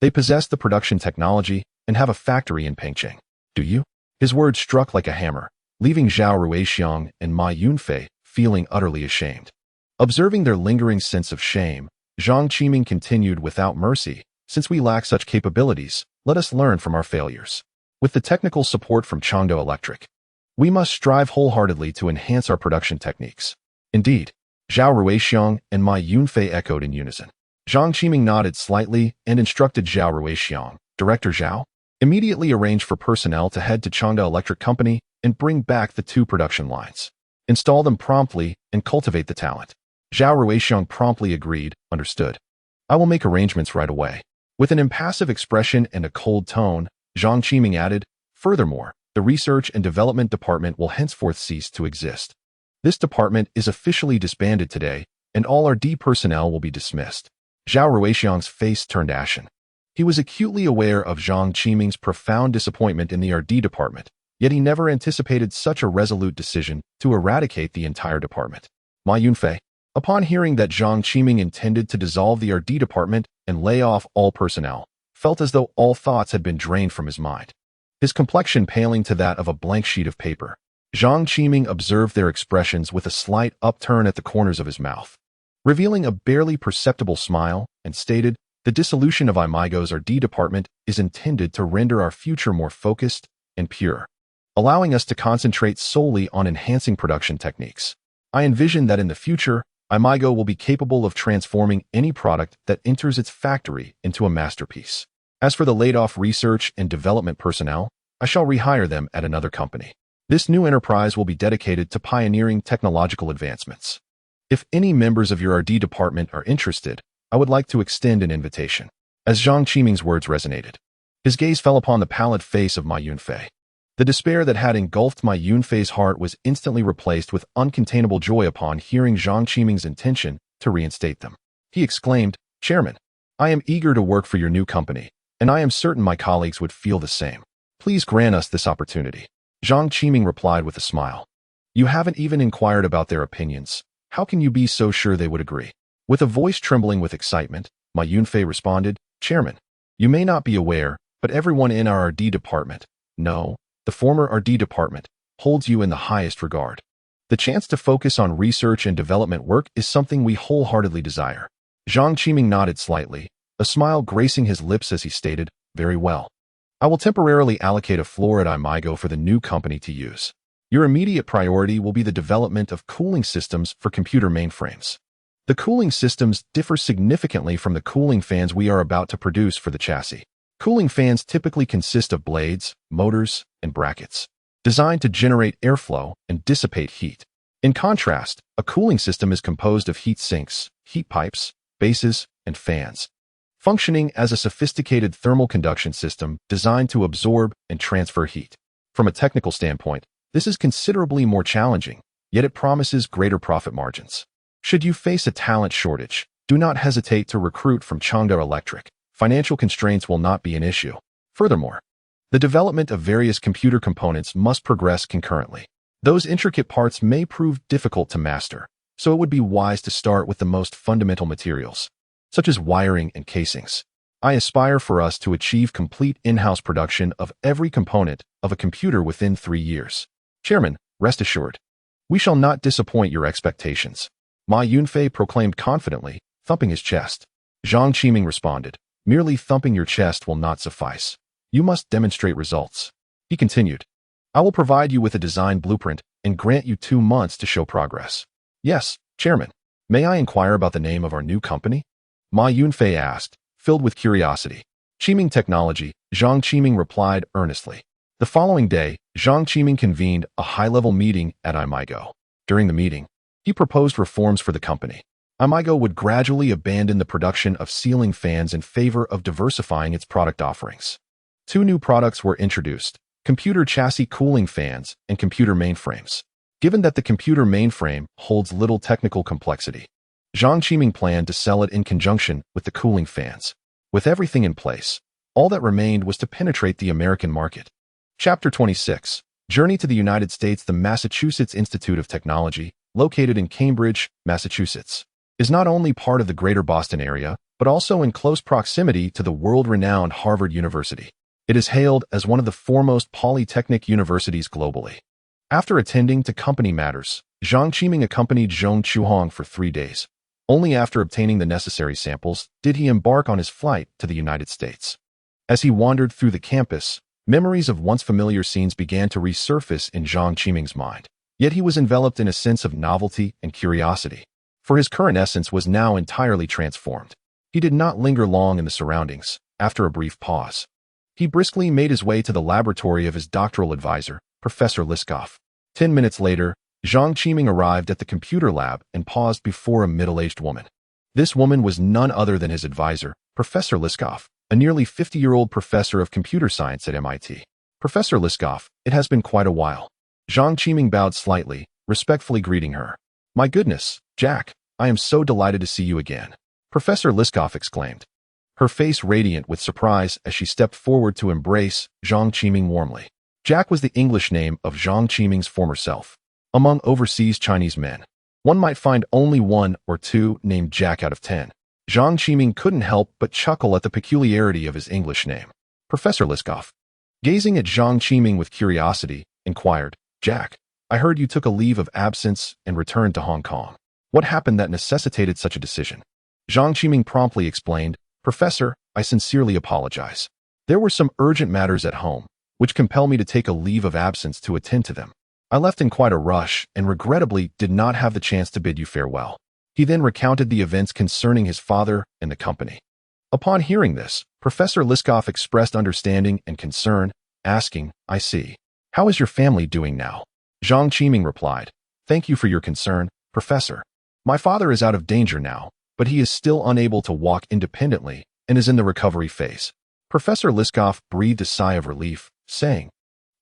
They possess the production technology and have a factory in Beijing. Do you? His words struck like a hammer, leaving Zhao Ruixiong and Ma Yunfei feeling utterly ashamed. Observing their lingering sense of shame, Zhang Qiming continued without mercy, since we lack such capabilities, let us learn from our failures. With the technical support from Fukda Electric, we must strive wholeheartedly to enhance our production techniques. Indeed, Zhao Ruixiong and Ma Yunfei echoed in unison. Zhang Qiming nodded slightly and instructed Zhao Ruixiong, Director Zhao, immediately arrange for personnel to head to Fukda Electric Company and bring back the two production lines. Install them promptly and cultivate the talent. Zhao Ruixiong promptly agreed, understood. I will make arrangements right away. With an impassive expression and a cold tone, Zhang Qiming added, furthermore, the Research and Development Department will henceforth cease to exist. This department is officially disbanded today, and all RD personnel will be dismissed. Zhao Ruixiong's face turned ashen. He was acutely aware of Zhang Qiming's profound disappointment in the RD department, yet he never anticipated such a resolute decision to eradicate the entire department. Ma Yunfei, upon hearing that Zhang Qiming intended to dissolve the RD department and lay off all personnel, felt as though all thoughts had been drained from his mind. His complexion paling to that of a blank sheet of paper. Zhang Qiming observed their expressions with a slight upturn at the corners of his mouth, revealing a barely perceptible smile, and stated, the dissolution of Aimigao's RD department is intended to render our future more focused and pure, allowing us to concentrate solely on enhancing production techniques. I envision that in the future, Aimigao will be capable of transforming any product that enters its factory into a masterpiece. As for the laid-off research and development personnel, I shall rehire them at another company. This new enterprise will be dedicated to pioneering technological advancements. If any members of your RD department are interested, I would like to extend an invitation. As Zhang Qiming's words resonated, his gaze fell upon the pallid face of Ma Yunfei. The despair that had engulfed Ma Yunfei's heart was instantly replaced with uncontainable joy upon hearing Zhang Qiming's intention to reinstate them. He exclaimed, Chairman, I am eager to work for your new company, and I am certain my colleagues would feel the same. Please grant us this opportunity. Zhang Qiming replied with a smile. You haven't even inquired about their opinions. How can you be so sure they would agree? With a voice trembling with excitement, Ma Yunfei responded, Chairman, you may not be aware, but everyone in our RD department, no, the former RD department, holds you in the highest regard. The chance to focus on research and development work is something we wholeheartedly desire. Zhang Qiming nodded slightly, a smile gracing his lips as he stated, very well. I will temporarily allocate a floor at Aimigao for the new company to use. Your immediate priority will be the development of cooling systems for computer mainframes. The cooling systems differ significantly from the cooling fans we are about to produce for the chassis. Cooling fans typically consist of blades, motors, and brackets, designed to generate airflow and dissipate heat. In contrast, a cooling system is composed of heat sinks, heat pipes, bases, and fans, functioning as a sophisticated thermal conduction system designed to absorb and transfer heat. From a technical standpoint, this is considerably more challenging, yet it promises greater profit margins. Should you face a talent shortage, do not hesitate to recruit from Fukda Electric. Financial constraints will not be an issue. Furthermore, the development of various computer components must progress concurrently. Those intricate parts may prove difficult to master, so it would be wise to start with the most fundamental materials, such as wiring and casings. I aspire for us to achieve complete in-house production of every component of a computer within 3 years. Chairman, rest assured, we shall not disappoint your expectations. Ma Yunfei proclaimed confidently, thumping his chest. Zhang Qiming responded, merely thumping your chest will not suffice. You must demonstrate results. He continued, I will provide you with a design blueprint and grant you 2 months to show progress. Yes, Chairman. May I inquire about the name of our new company? Ma Yunfei asked, filled with curiosity. Qiming Technology, Zhang Qiming replied earnestly. The following day, Zhang Qiming convened a high-level meeting at Aimigao. During the meeting, he proposed reforms for the company. Aimigao would gradually abandon the production of ceiling fans in favor of diversifying its product offerings. 2 new products were introduced, computer chassis cooling fans and computer mainframes. Given that the computer mainframe holds little technical complexity, Zhang Qiming planned to sell it in conjunction with the cooling fans. With everything in place, all that remained was to penetrate the American market. Chapter 26. Journey to the United States. The Massachusetts Institute of Technology, located in Cambridge, Massachusetts, is not only part of the greater Boston area, but also in close proximity to the world-renowned Harvard University. It is hailed as one of the foremost polytechnic universities globally. After attending to company matters, Zhang Qiming accompanied Zhong Chuhong for 3 days. Only after obtaining the necessary samples did he embark on his flight to the United States. As he wandered through the campus, memories of once familiar scenes began to resurface in Zhang Qiming's mind. Yet he was enveloped in a sense of novelty and curiosity, for his current essence was now entirely transformed. He did not linger long in the surroundings. After a brief pause, he briskly made his way to the laboratory of his doctoral advisor, Professor Liskov. 10 minutes later, Zhang Qiming arrived at the computer lab and paused before a middle-aged woman. This woman was none other than his advisor, Professor Liskov, a nearly 50-year-old professor of computer science at MIT. Professor Liskov, it has been quite a while. Zhang Qiming bowed slightly, respectfully greeting her. My goodness, Jack, I am so delighted to see you again, Professor Liskov exclaimed, her face radiant with surprise as she stepped forward to embrace Zhang Qiming warmly. Jack was the English name of Zhang Qiming's former self. Among overseas Chinese men, one might find only 1 or 2 named Jack out of 10. Zhang Qiming couldn't help but chuckle at the peculiarity of his English name. Professor Liskov, gazing at Zhang Qiming with curiosity, inquired, Jack, I heard you took a leave of absence and returned to Hong Kong. What happened that necessitated such a decision? Zhang Qiming promptly explained, Professor, I sincerely apologize. There were some urgent matters at home, which compel me to take a leave of absence to attend to them. I left in quite a rush and regrettably did not have the chance to bid you farewell. He then recounted the events concerning his father and the company. Upon hearing this, Professor Liskov expressed understanding and concern, asking, I see. How is your family doing now? Zhang Qiming replied, Thank you for your concern, Professor. My father is out of danger now, but he is still unable to walk independently and is in the recovery phase. Professor Liskov breathed a sigh of relief, saying,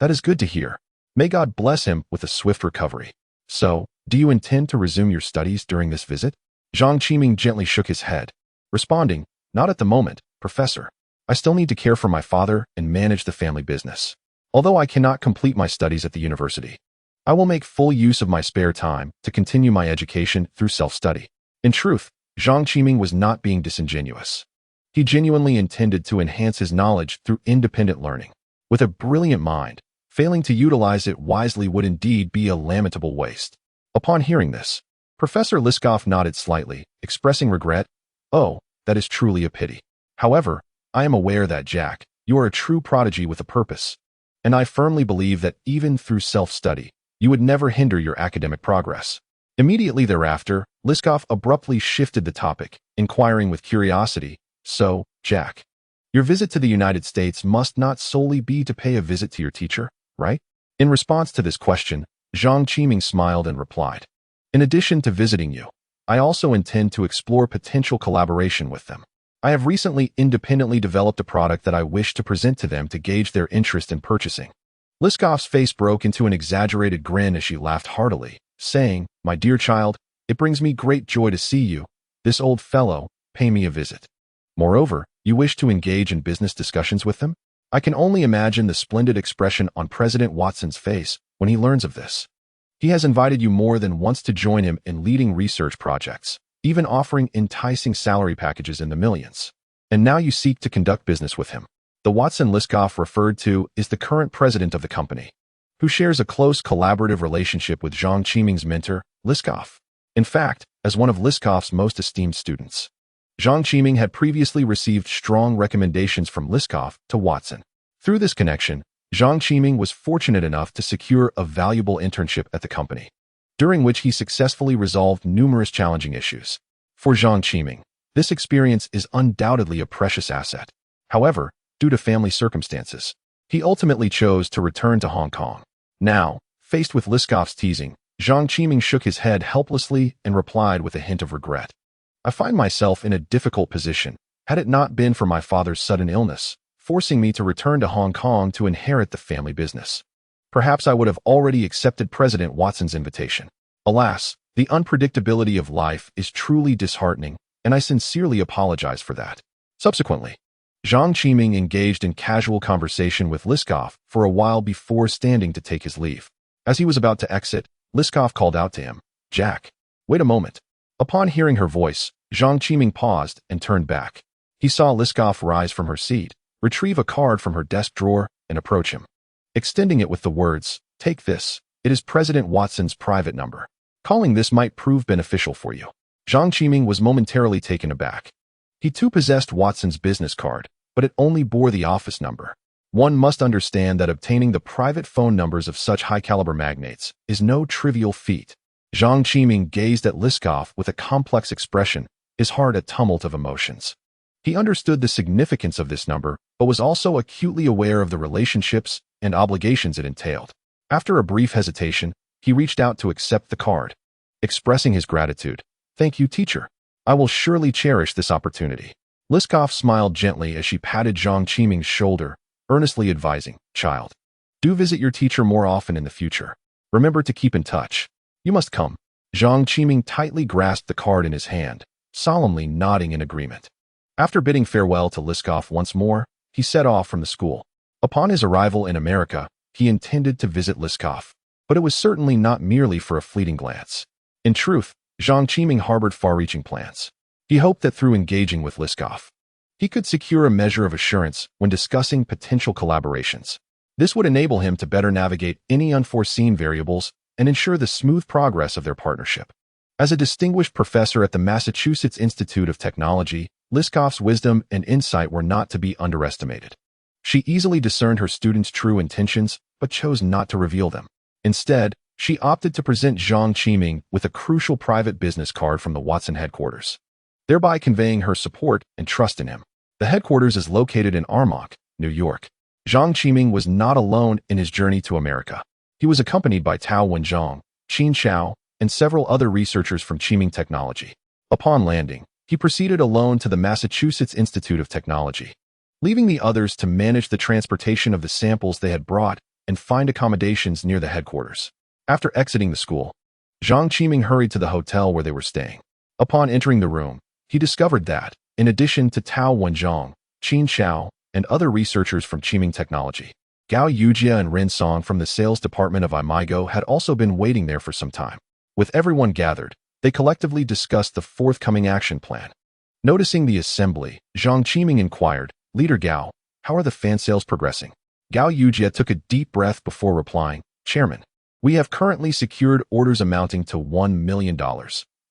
That is good to hear. May God bless him with a swift recovery. So, do you intend to resume your studies during this visit? Zhang Qiming gently shook his head, responding, Not at the moment, Professor. I still need to care for my father and manage the family business. Although I cannot complete my studies at the university, I will make full use of my spare time to continue my education through self-study. In truth, Zhang Qiming was not being disingenuous. He genuinely intended to enhance his knowledge through independent learning. With a brilliant mind, failing to utilize it wisely would indeed be a lamentable waste. Upon hearing this, Professor Liskov nodded slightly, expressing regret. Oh, that is truly a pity. However, I am aware that, Jack, you are a true prodigy with a purpose, and I firmly believe that even through self-study, you would never hinder your academic progress. Immediately thereafter, Liskov abruptly shifted the topic, inquiring with curiosity, So, Jack, your visit to the United States must not solely be to pay a visit to your teacher, right? In response to this question, Zhang Qiming smiled and replied, In addition to visiting you, I also intend to explore potential collaboration with them. I have recently independently developed a product that I wish to present to them to gauge their interest in purchasing. Liskov's face broke into an exaggerated grin as she laughed heartily, saying, My dear child, it brings me great joy to see you, this old fellow, pay me a visit. Moreover, you wish to engage in business discussions with them? I can only imagine the splendid expression on President Watson's face when he learns of this. He has invited you more than once to join him in leading research projects, even offering enticing salary packages in the millions. And now you seek to conduct business with him. The Watson Liskov referred to is the current president of the company, who shares a close collaborative relationship with Zhang Qiming's mentor, Liskov. In fact, as one of Liskov's most esteemed students, Zhang Qiming had previously received strong recommendations from Liskov to Watson. Through this connection, Zhang Qiming was fortunate enough to secure a valuable internship at the company, during which he successfully resolved numerous challenging issues. For Zhang Qiming, this experience is undoubtedly a precious asset. However, due to family circumstances, he ultimately chose to return to Hong Kong. Now, faced with Liskov's teasing, Zhang Qiming shook his head helplessly and replied with a hint of regret. I find myself in a difficult position, had it not been for my father's sudden illness, forcing me to return to Hong Kong to inherit the family business. Perhaps I would have already accepted President Watson's invitation. Alas, the unpredictability of life is truly disheartening, and I sincerely apologize for that. Subsequently, Zhang Qiming engaged in casual conversation with Liskov for a while before standing to take his leave. As he was about to exit, Liskov called out to him, "Jack, wait a moment." Upon hearing her voice, Zhang Qiming paused and turned back. He saw Liskov rise from her seat, retrieve a card from her desk drawer, and approach him, extending it with the words, "Take this. It is President Watson's private number. Calling this might prove beneficial for you." Zhang Qiming was momentarily taken aback. He too possessed Watson's business card, but it only bore the office number. One must understand that obtaining the private phone numbers of such high-caliber magnates is no trivial feat. Zhang Qiming gazed at Liskov with a complex expression, his heart a tumult of emotions. He understood the significance of this number, but was also acutely aware of the relationships and obligations it entailed. After a brief hesitation, he reached out to accept the card, expressing his gratitude. "Thank you, teacher. I will surely cherish this opportunity." Liskov smiled gently as she patted Zhang Qiming's shoulder, earnestly advising, "Child, do visit your teacher more often in the future. Remember to keep in touch. You must come." Zhang Qiming tightly grasped the card in his hand, solemnly nodding in agreement. After bidding farewell to Liskov once more, he set off from the school. Upon his arrival in America, he intended to visit Liskov, but it was certainly not merely for a fleeting glance. In truth, Zhang Qiming harbored far-reaching plans. He hoped that through engaging with Liskov, he could secure a measure of assurance when discussing potential collaborations. This would enable him to better navigate any unforeseen variables and ensure the smooth progress of their partnership. As a distinguished professor at the Massachusetts Institute of Technology, Liskov's wisdom and insight were not to be underestimated. She easily discerned her students' true intentions, but chose not to reveal them. Instead, she opted to present Zhang Qiming with a crucial private business card from the Watson headquarters, thereby conveying her support and trust in him. The headquarters is located in Armonk, New York. Zhang Qiming was not alone in his journey to America. He was accompanied by Tao Wenzhong, Qin Xiao, and several other researchers from Qiming Technology. Upon landing, he proceeded alone to the Massachusetts Institute of Technology, leaving the others to manage the transportation of the samples they had brought and find accommodations near the headquarters. After exiting the school, Zhang Qiming hurried to the hotel where they were staying. Upon entering the room, he discovered that, in addition to Tao Wenzhong, Qin Xiao, and other researchers from Qiming Technology, Gao Yujia and Ren Song from the sales department of Aimigao had also been waiting there for some time. With everyone gathered, they collectively discussed the forthcoming action plan. Noticing the assembly, Zhang Qiming inquired, "Leader Gao, how are the fan sales progressing?" Gao Yujia took a deep breath before replying, "Chairman, we have currently secured orders amounting to $1 million,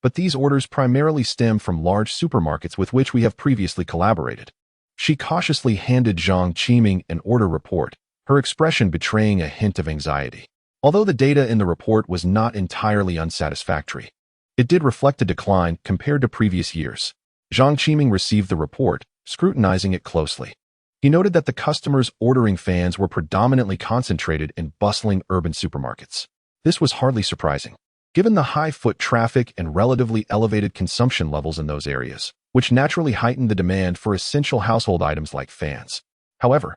but these orders primarily stem from large supermarkets with which we have previously collaborated." She cautiously handed Zhang Qiming an order report, her expression betraying a hint of anxiety. Although the data in the report was not entirely unsatisfactory, it did reflect a decline compared to previous years. Zhang Qiming received the report, scrutinizing it closely. He noted that the customers ordering fans were predominantly concentrated in bustling urban supermarkets. This was hardly surprising, given the high foot traffic and relatively elevated consumption levels in those areas, which naturally heightened the demand for essential household items like fans. However,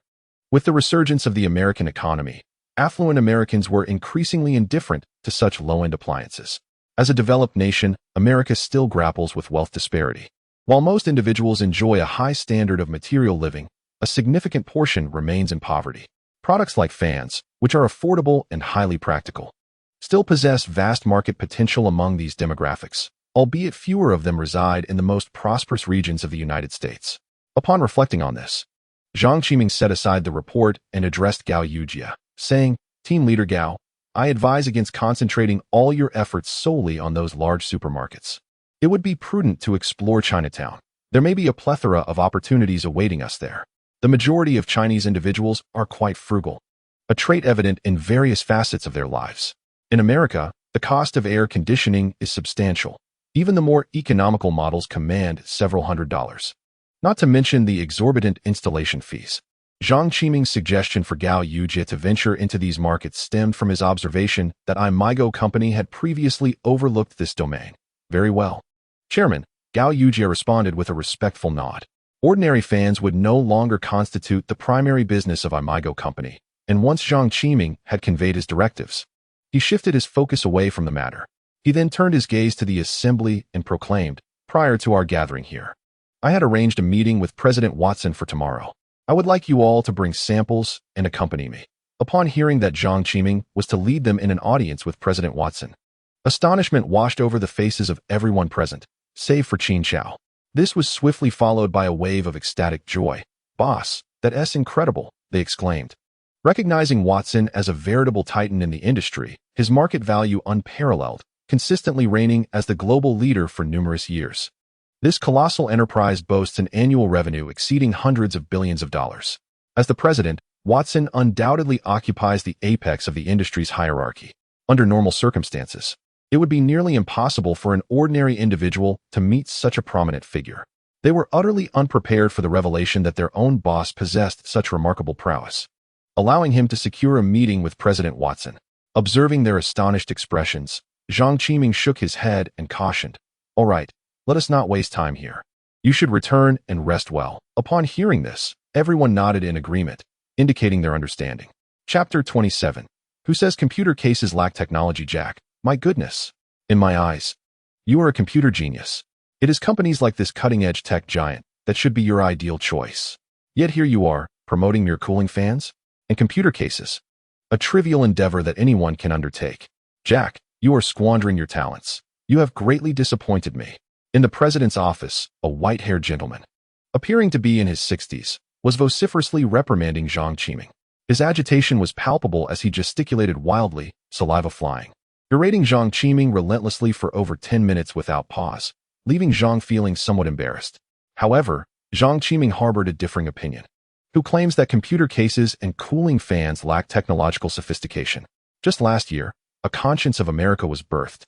with the resurgence of the American economy, affluent Americans were increasingly indifferent to such low-end appliances. As a developed nation, America still grapples with wealth disparity. While most individuals enjoy a high standard of material living, a significant portion remains in poverty. Products like fans, which are affordable and highly practical, still possess vast market potential among these demographics, albeit fewer of them reside in the most prosperous regions of the United States. Upon reflecting on this, Zhang Qiming set aside the report and addressed Gao Yujia, saying, "Team Leader Gao, I advise against concentrating all your efforts solely on those large supermarkets. It would be prudent to explore Chinatown. There may be a plethora of opportunities awaiting us there. The majority of Chinese individuals are quite frugal, a trait evident in various facets of their lives. In America, the cost of air conditioning is substantial. Even the more economical models command several $100s. Not to mention the exorbitant installation fees." Zhang Qiming's suggestion for Gao Yujia to venture into these markets stemmed from his observation that Aimigao Company had previously overlooked this domain. "Very well, Chairman," Gao Yujia responded with a respectful nod. Ordinary fans would no longer constitute the primary business of Aimigao Company, and once Zhang Qiming had conveyed his directives, he shifted his focus away from the matter. He then turned his gaze to the assembly and proclaimed, "Prior to our gathering here, I had arranged a meeting with President Watson for tomorrow. I would like you all to bring samples and accompany me." Upon hearing that Zhang Qiming was to lead them in an audience with President Watson, astonishment washed over the faces of everyone present, save for Qin Chao. This was swiftly followed by a wave of ecstatic joy. "Boss, that's incredible," they exclaimed. Recognizing Watson as a veritable titan in the industry, his market value unparalleled, consistently reigning as the global leader for numerous years. This colossal enterprise boasts an annual revenue exceeding hundreds of billions of dollars. As the president, Watson undoubtedly occupies the apex of the industry's hierarchy. Under normal circumstances, it would be nearly impossible for an ordinary individual to meet such a prominent figure. They were utterly unprepared for the revelation that their own boss possessed such remarkable prowess, allowing him to secure a meeting with President Watson. Observing their astonished expressions, Zhang Qiming shook his head and cautioned, "All right, let us not waste time here. You should return and rest well." Upon hearing this, everyone nodded in agreement, indicating their understanding. Chapter 27. Who says computer cases lack technology, Jack? My goodness. In my eyes, you are a computer genius. It is companies like this cutting-edge tech giant that should be your ideal choice. Yet here you are, promoting mere cooling fans and computer cases, a trivial endeavor that anyone can undertake. Jack, you are squandering your talents. You have greatly disappointed me. In the president's office, a white-haired gentleman, appearing to be in his 60s, was vociferously reprimanding Zhang Qiming. His agitation was palpable as he gesticulated wildly, saliva flying, berating Zhang Qiming relentlessly for over 10 minutes without pause, leaving Zhang feeling somewhat embarrassed. However, Zhang Qiming harbored a differing opinion, who claims that computer cases and cooling fans lack technological sophistication. Just last year, a conscience of America was birthed,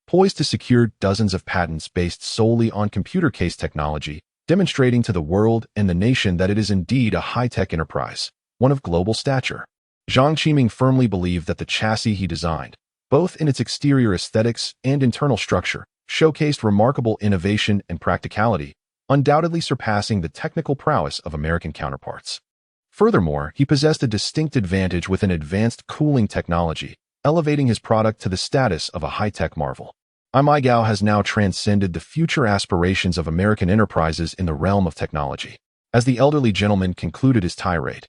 poised to secure dozens of patents based solely on computer case technology, demonstrating to the world and the nation that it is indeed a high-tech enterprise, one of global stature. Zhang Qiming firmly believed that the chassis he designed, both in its exterior aesthetics and internal structure, showcased remarkable innovation and practicality, undoubtedly surpassing the technical prowess of American counterparts. Furthermore, he possessed a distinct advantage with an advanced cooling technology, elevating his product to the status of a high-tech marvel. Aimigao has now transcended the future aspirations of American enterprises in the realm of technology. As the elderly gentleman concluded his tirade,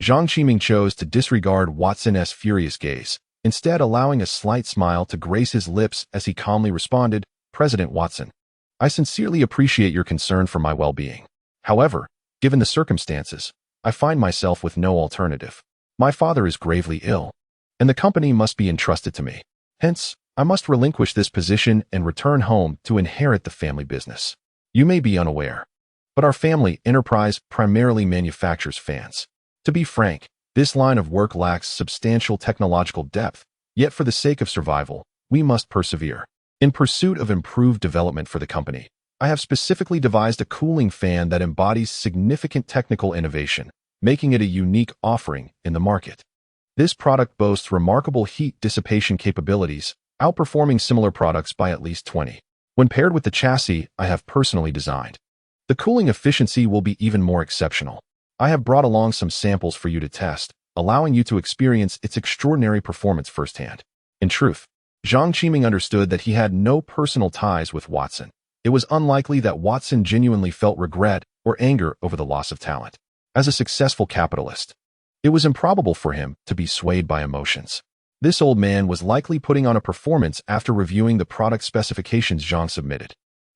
Zhang Qiming chose to disregard Watson's furious gaze, instead allowing a slight smile to grace his lips as he calmly responded, "President Watson, I sincerely appreciate your concern for my well-being. However, given the circumstances, I find myself with no alternative. My father is gravely ill, and the company must be entrusted to me. Hence, I must relinquish this position and return home to inherit the family business. You may be unaware, but our family enterprise primarily manufactures fans. To be frank, this line of work lacks substantial technological depth, yet for the sake of survival, we must persevere. In pursuit of improved development for the company, I have specifically devised a cooling fan that embodies significant technical innovation, making it a unique offering in the market. This product boasts remarkable heat dissipation capabilities, outperforming similar products by at least 20. When paired with the chassis I have personally designed, the cooling efficiency will be even more exceptional. I have brought along some samples for you to test, allowing you to experience its extraordinary performance firsthand." In truth, Zhang Qiming understood that he had no personal ties with Watson. It was unlikely that Watson genuinely felt regret or anger over the loss of talent. As a successful capitalist, it was improbable for him to be swayed by emotions. This old man was likely putting on a performance after reviewing the product specifications Zhang submitted.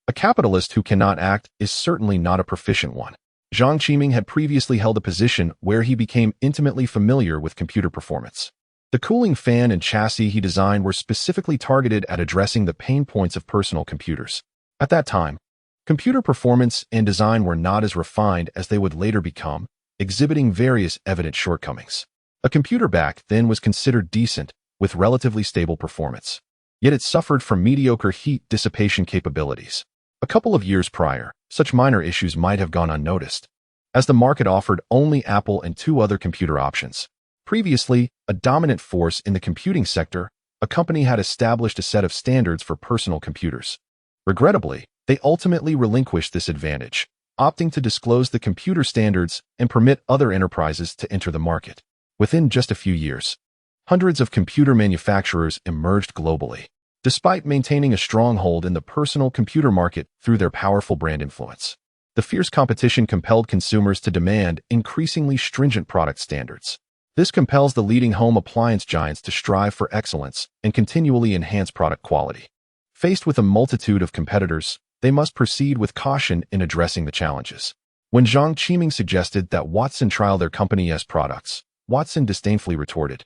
A capitalist who cannot act is certainly not a proficient one. Zhang Qiming had previously held a position where he became intimately familiar with computer performance. The cooling fan and chassis he designed were specifically targeted at addressing the pain points of personal computers. At that time, computer performance and design were not as refined as they would later become, exhibiting various evident shortcomings. A computer back then was considered decent, with relatively stable performance. Yet it suffered from mediocre heat dissipation capabilities. A couple of years prior, such minor issues might have gone unnoticed, as the market offered only Apple and two other computer options. Previously, a dominant force in the computing sector, a company had established a set of standards for personal computers. Regrettably, they ultimately relinquished this advantage, opting to disclose the computer standards and permit other enterprises to enter the market. Within just a few years, hundreds of computer manufacturers emerged globally, despite maintaining a stronghold in the personal computer market through their powerful brand influence. The fierce competition compelled consumers to demand increasingly stringent product standards. This compels the leading home appliance giants to strive for excellence and continually enhance product quality. Faced with a multitude of competitors, they must proceed with caution in addressing the challenges. When Zhang Qiming suggested that Watson trial their company's products, Watson disdainfully retorted,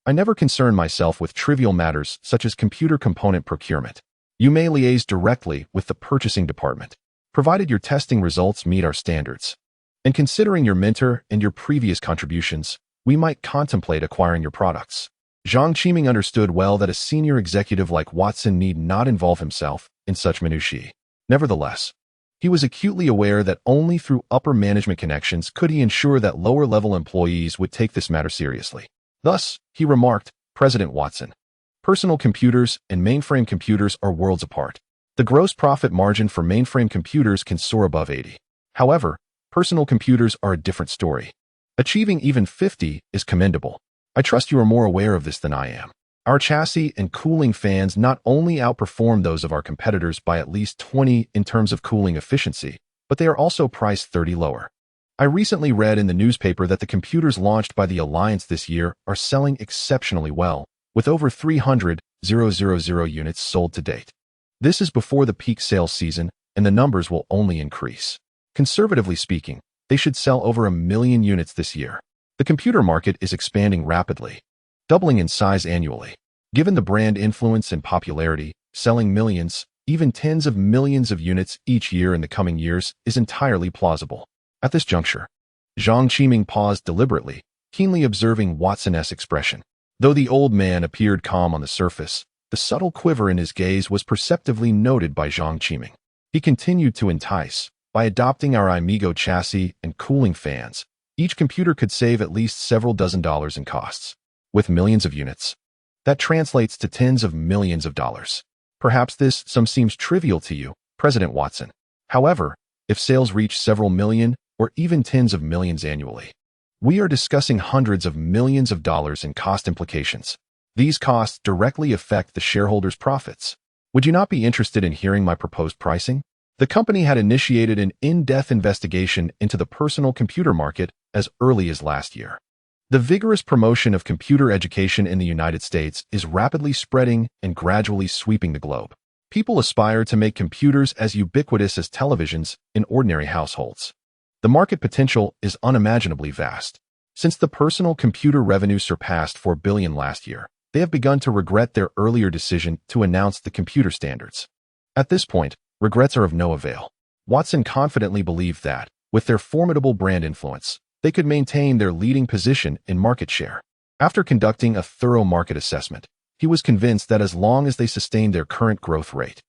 "I never concern myself with trivial matters such as computer component procurement. You may liaise directly with the purchasing department, provided your testing results meet our standards. And considering your mentor and your previous contributions, we might contemplate acquiring your products." Zhang Qiming understood well that a senior executive like Watson need not involve himself in such minutiae. Nevertheless, he was acutely aware that only through upper management connections could he ensure that lower-level employees would take this matter seriously. Thus, he remarked, "President Watson, personal computers and mainframe computers are worlds apart. The gross profit margin for mainframe computers can soar above 80. However, personal computers are a different story. Achieving even 50 is commendable. I trust you are more aware of this than I am. Our chassis and cooling fans not only outperform those of our competitors by at least 20 in terms of cooling efficiency, but they are also priced 30 lower. I recently read in the newspaper that the computers launched by the Alliance this year are selling exceptionally well, with over 300,000 units sold to date. This is before the peak sales season, and the numbers will only increase. Conservatively speaking, they should sell over 1 million units this year. The computer market is expanding rapidly, doubling in size annually. Given the brand influence and popularity, selling millions, even tens of millions of units each year in the coming years is entirely plausible. At this juncture, Zhang Qiming paused deliberately, keenly observing Watson's expression. Though the old man appeared calm on the surface, the subtle quiver in his gaze was perceptibly noted by Zhang Qiming. He continued to entice. By adopting our Aimigao chassis and cooling fans, each computer could save at least several dozen dollars in costs. With millions of units, that translates to tens of millions of dollars. Perhaps this sum seems trivial to you, President Watson. However, if sales reach several million or even tens of millions annually, we are discussing hundreds of millions of dollars in cost implications. These costs directly affect the shareholders' profits. Would you not be interested in hearing my proposed pricing? The company had initiated an in-depth investigation into the personal computer market as early as last year. The vigorous promotion of computer education in the United States is rapidly spreading and gradually sweeping the globe. People aspire to make computers as ubiquitous as televisions in ordinary households. The market potential is unimaginably vast. Since the personal computer revenue surpassed $4 billion last year, they have begun to regret their earlier decision to announce the computer standards. At this point, regrets are of no avail. Watson confidently believed that, with their formidable brand influence, they could maintain their leading position in market share. After conducting a thorough market assessment, he was convinced that as long as they sustained their current growth rate,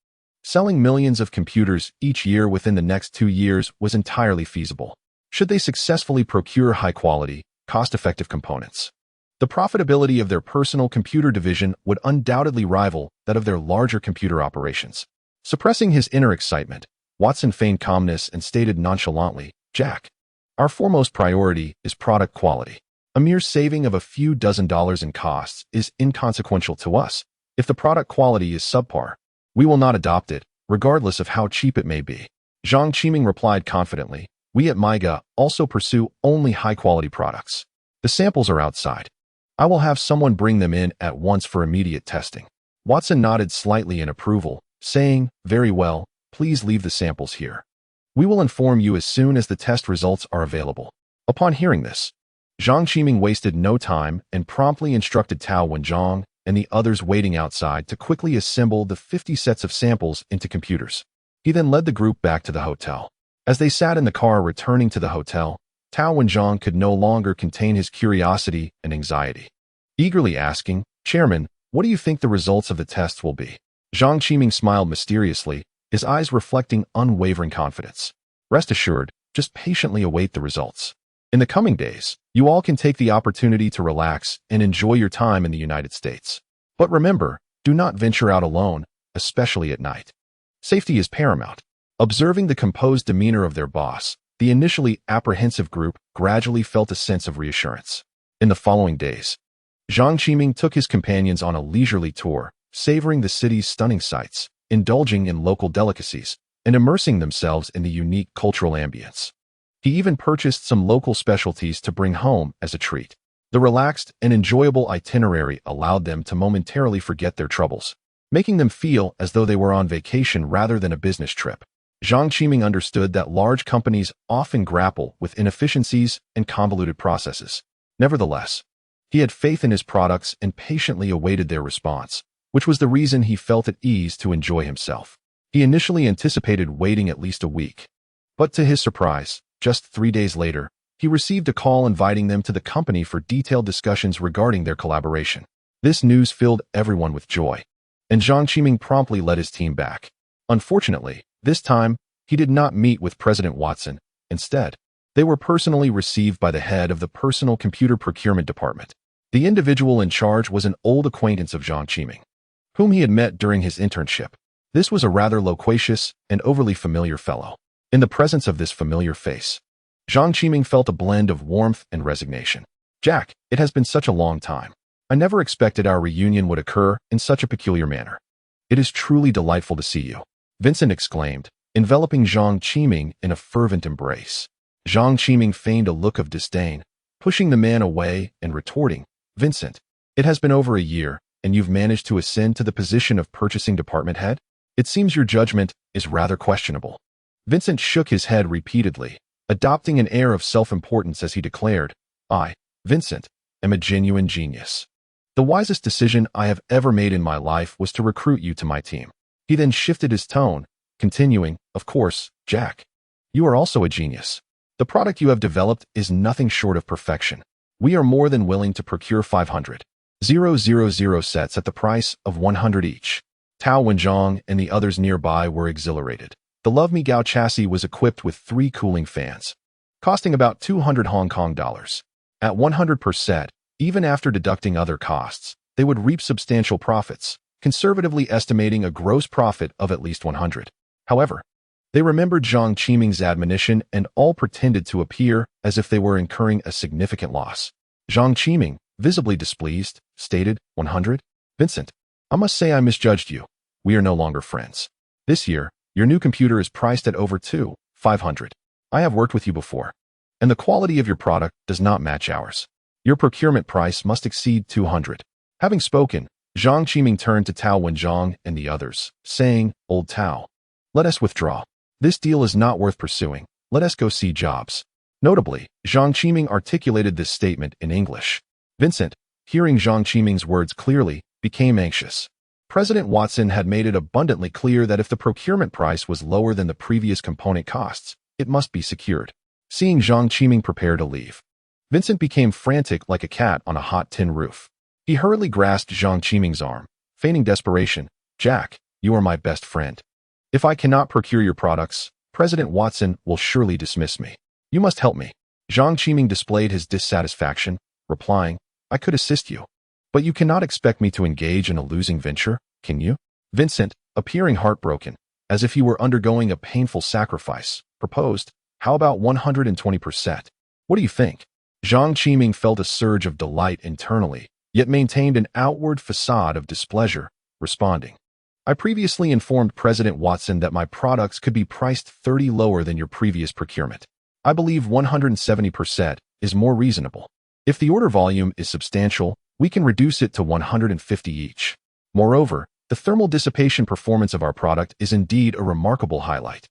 selling millions of computers each year within the next 2 years was entirely feasible, should they successfully procure high-quality, cost-effective components. The profitability of their personal computer division would undoubtedly rival that of their larger computer operations. Suppressing his inner excitement, Watson feigned calmness and stated nonchalantly, "Jack, our foremost priority is product quality. A mere saving of a few dozen dollars in costs is inconsequential to us. If the product quality is subpar, we will not adopt it, regardless of how cheap it may be." Zhang Qiming replied confidently, We at Aimigao also pursue only high-quality products. The samples are outside. I will have someone bring them in at once for immediate testing." Watson nodded slightly in approval, saying, "Very well, please leave the samples here. We will inform you as soon as the test results are available." Upon hearing this, Zhang Qiming wasted no time and promptly instructed Tao Wenzhong and the others waiting outside to quickly assemble the 50 sets of samples into computers. He then led the group back to the hotel. As they sat in the car returning to the hotel, Tao Wenzhong could no longer contain his curiosity and anxiety, eagerly asking, "Chairman, what do you think the results of the tests will be?" Zhang Qiming smiled mysteriously, his eyes reflecting unwavering confidence. "Rest assured, just patiently await the results. In the coming days, you all can take the opportunity to relax and enjoy your time in the United States. But remember, do not venture out alone, especially at night. Safety is paramount." Observing the composed demeanor of their boss, the initially apprehensive group gradually felt a sense of reassurance. In the following days, Zhang Qiming took his companions on a leisurely tour, savoring the city's stunning sights, indulging in local delicacies, and immersing themselves in the unique cultural ambience. He even purchased some local specialties to bring home as a treat. The relaxed and enjoyable itinerary allowed them to momentarily forget their troubles, making them feel as though they were on vacation rather than a business trip. Zhang Qiming understood that large companies often grapple with inefficiencies and convoluted processes. Nevertheless, he had faith in his products and patiently awaited their response, which was the reason he felt at ease to enjoy himself. He initially anticipated waiting at least a week, but to his surprise, just 3 days later, he received a call inviting them to the company for detailed discussions regarding their collaboration. This news filled everyone with joy, and Zhang Qiming promptly led his team back. Unfortunately, this time, he did not meet with President Watson. Instead, they were personally received by the head of the Personal Computer Procurement Department. The individual in charge was an old acquaintance of Zhang Qiming, whom he had met during his internship. This was a rather loquacious and overly familiar fellow. In the presence of this familiar face, Zhang Qiming felt a blend of warmth and resignation. "Jack, it has been such a long time. I never expected our reunion would occur in such a peculiar manner. It is truly delightful to see you," Vincent exclaimed, enveloping Zhang Qiming in a fervent embrace. Zhang Qiming feigned a look of disdain, pushing the man away and retorting, "Vincent, it has been over a year, and you've managed to ascend to the position of purchasing department head? It seems your judgment is rather questionable." Vincent shook his head repeatedly, adopting an air of self-importance as he declared, "I, Vincent, am a genuine genius. The wisest decision I have ever made in my life was to recruit you to my team." He then shifted his tone, continuing, "Of course, Jack, you are also a genius. The product you have developed is nothing short of perfection. We are more than willing to procure 500,000 sets at the price of 100 each." Tao Wenzhong and the others nearby were exhilarated. The Aimigao chassis was equipped with 3 cooling fans, costing about 200 Hong Kong dollars. At 100 per set, even after deducting other costs, they would reap substantial profits, conservatively estimating a gross profit of at least 100. However, they remembered Zhang Qiming's admonition and all pretended to appear as if they were incurring a significant loss. Zhang Qiming, visibly displeased, stated, 100? "Vincent, I must say I misjudged you. We are no longer friends. This year, your new computer is priced at over 500. I have worked with you before, and the quality of your product does not match ours. Your procurement price must exceed 200. Having spoken, Zhang Qiming turned to Tao Wenzhong and the others, saying, "Old Tao, let us withdraw. This deal is not worth pursuing. Let us go see jobs." Notably, Zhang Qiming articulated this statement in English. Vincent, hearing Zhang Qiming's words clearly, became anxious. President Watson had made it abundantly clear that if the procurement price was lower than the previous component costs, it must be secured. Seeing Zhang Qiming prepare to leave, Vincent became frantic like a cat on a hot tin roof. He hurriedly grasped Zhang Qiming's arm, feigning desperation. "Jack, you are my best friend. If I cannot procure your products, President Watson will surely dismiss me. You must help me." Zhang Qiming displayed his dissatisfaction, replying, "I could assist you, but you cannot expect me to engage in a losing venture, can you?" Vincent, appearing heartbroken, as if he were undergoing a painful sacrifice, proposed, "How about 120%? What do you think?" Zhang Qiming felt a surge of delight internally, yet maintained an outward facade of displeasure, responding, "I previously informed President Watson that my products could be priced 30 lower than your previous procurement. I believe 170% is more reasonable. If the order volume is substantial, we can reduce it to 150 each. Moreover, the thermal dissipation performance of our product is indeed a remarkable highlight.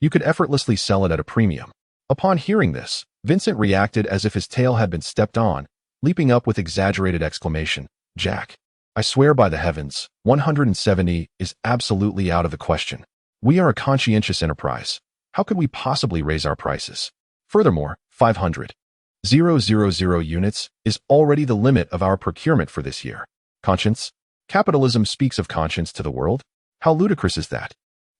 You could effortlessly sell it at a premium. Upon hearing this, Vincent reacted as if his tail had been stepped on, leaping up with exaggerated exclamation, "Jack, I swear by the heavens, 170 is absolutely out of the question. We are a conscientious enterprise. How could we possibly raise our prices? Furthermore, 500,000 units is already the limit of our procurement for this year. Conscience? Capitalism speaks of conscience to the world? How ludicrous is that?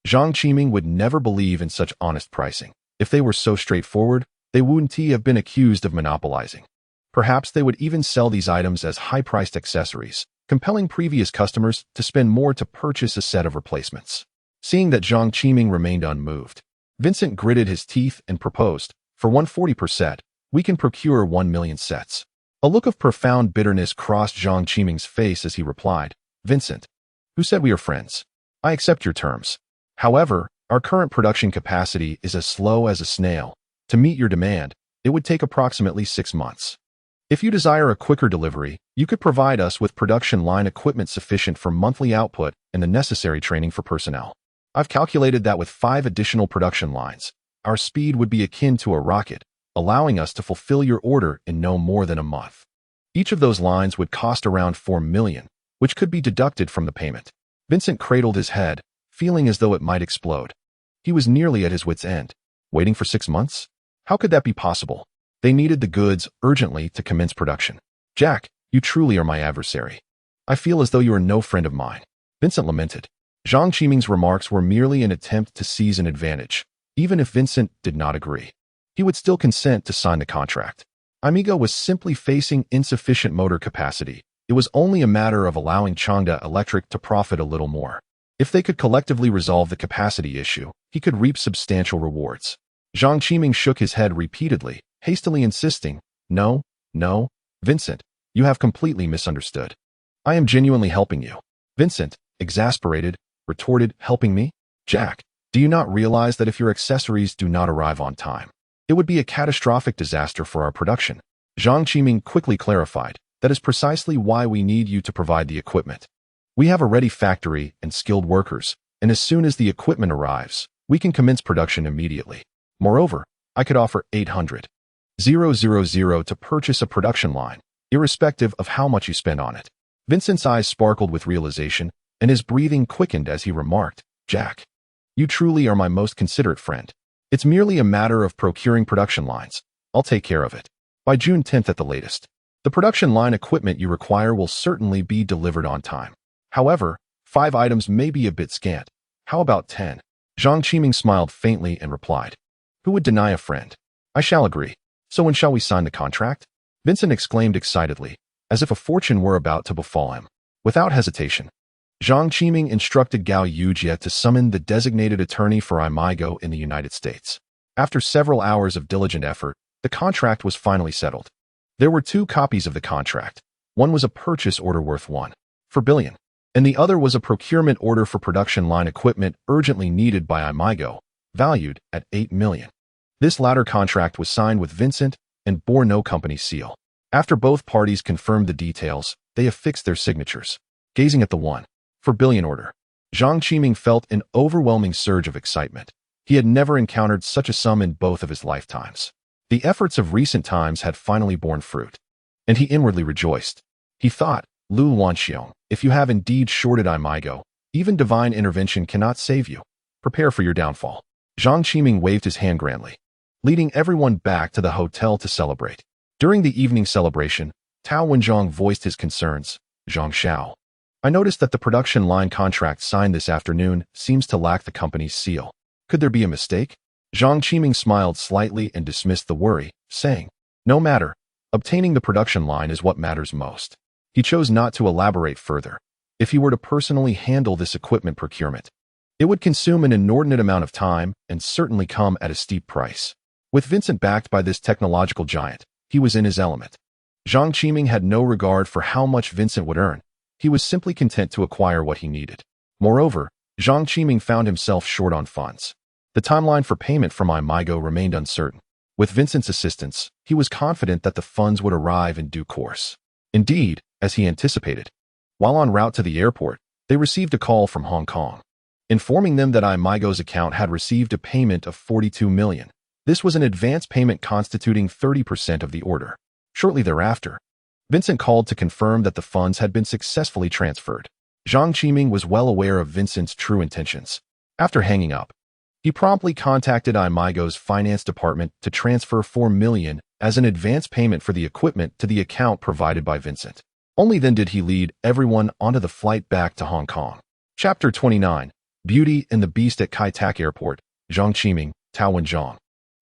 Zhang Qiming would never believe in such honest pricing. If they were so straightforward, they wouldn't have been accused of monopolizing. Perhaps they would even sell these items as high-priced accessories, compelling previous customers to spend more to purchase a set of replacements." Seeing that Zhang Qiming remained unmoved, Vincent gritted his teeth and proposed, "For 140%, we can procure 1 million sets." A look of profound bitterness crossed Zhang Qiming's face as he replied, "Vincent, who said we are friends? I accept your terms. However, our current production capacity is as slow as a snail. To meet your demand, it would take approximately 6 months. If you desire a quicker delivery, you could provide us with production line equipment sufficient for monthly output and the necessary training for personnel. I've calculated that with 5 additional production lines, our speed would be akin to a rocket, allowing us to fulfill your order in no more than a month. Each of those lines would cost around 4 million, which could be deducted from the payment." Vincent cradled his head, feeling as though it might explode. He was nearly at his wit's end. Waiting for 6 months? How could that be possible? They needed the goods urgently to commence production. "Jack, you truly are my adversary. I feel as though you are no friend of mine," Vincent lamented. Zhang Qiming's remarks were merely an attempt to seize an advantage. Even if Vincent did not agree, he would still consent to sign the contract. Aimigao was simply facing insufficient motor capacity. It was only a matter of allowing Fukda Electric to profit a little more. If they could collectively resolve the capacity issue, he could reap substantial rewards. Zhang Qiming shook his head repeatedly, hastily insisting, No, Vincent, you have completely misunderstood. I am genuinely helping you." Vincent, exasperated, retorted, "Helping me? Jack, do you not realize that if your accessories do not arrive on time, it would be a catastrophic disaster for our production?" Zhang Qiming quickly clarified, "That is precisely why we need you to provide the equipment. We have a ready factory and skilled workers, and as soon as the equipment arrives, we can commence production immediately. Moreover, I could offer 800,000 to purchase a production line, irrespective of how much you spend on it." Vincent's eyes sparkled with realization, and his breathing quickened as he remarked, "Jack, you truly are my most considerate friend. It's merely a matter of procuring production lines. I'll take care of it. By June 10th at the latest, the production line equipment you require will certainly be delivered on time. However, 5 items may be a bit scant. How about 10? Zhang Qiming smiled faintly and replied, "Who would deny a friend? I shall agree. So when shall we sign the contract?" Vincent exclaimed excitedly, as if a fortune were about to befall him. Without hesitation, Zhang Qiming instructed Gao Yujie to summon the designated attorney for Aimigao in the United States. After several hours of diligent effort, the contract was finally settled. There were 2 copies of the contract. One was a purchase order worth 1.4 billion, and the other was a procurement order for production line equipment urgently needed by Aimigao, valued at 8 million. This latter contract was signed with Vincent and bore no company seal. After both parties confirmed the details, they affixed their signatures. Gazing at the 1.4 billion order, Zhang Qiming felt an overwhelming surge of excitement. He had never encountered such a sum in both of his lifetimes. The efforts of recent times had finally borne fruit, and he inwardly rejoiced. He thought, "Lau Lan Xiong, if you have indeed shorted Aimigao, even divine intervention cannot save you. Prepare for your downfall." Zhang Qiming waved his hand grandly, leading everyone back to the hotel to celebrate. During the evening celebration, Tao Wenjiang voiced his concerns. "Zhang Xiao, I noticed that the production line contract signed this afternoon seems to lack the company's seal. Could there be a mistake?" Zhang Qiming smiled slightly and dismissed the worry, saying, "No matter. Obtaining the production line is what matters most." He chose not to elaborate further. If he were to personally handle this equipment procurement, it would consume an inordinate amount of time and certainly come at a steep price. With Vincent backed by this technological giant, he was in his element. Zhang Qiming had no regard for how much Vincent would earn. He was simply content to acquire what he needed. Moreover, Zhang Qiming found himself short on funds. The timeline for payment from Aimigao remained uncertain. With Vincent's assistance, he was confident that the funds would arrive in due course. Indeed, as he anticipated. While en route to the airport, they received a call from Hong Kong, informing them that Aimigao's account had received a payment of 42 million. This was an advance payment constituting 30% of the order. Shortly thereafter, Vincent called to confirm that the funds had been successfully transferred. Zhang Qiming was well aware of Vincent's true intentions. After hanging up, he promptly contacted Aimigao's finance department to transfer 4 million as an advance payment for the equipment to the account provided by Vincent. Only then did he lead everyone onto the flight back to Hong Kong. Chapter 29. Beauty and the Beast at Kai Tak Airport. Zhang Qiming, Tao Wenzhong,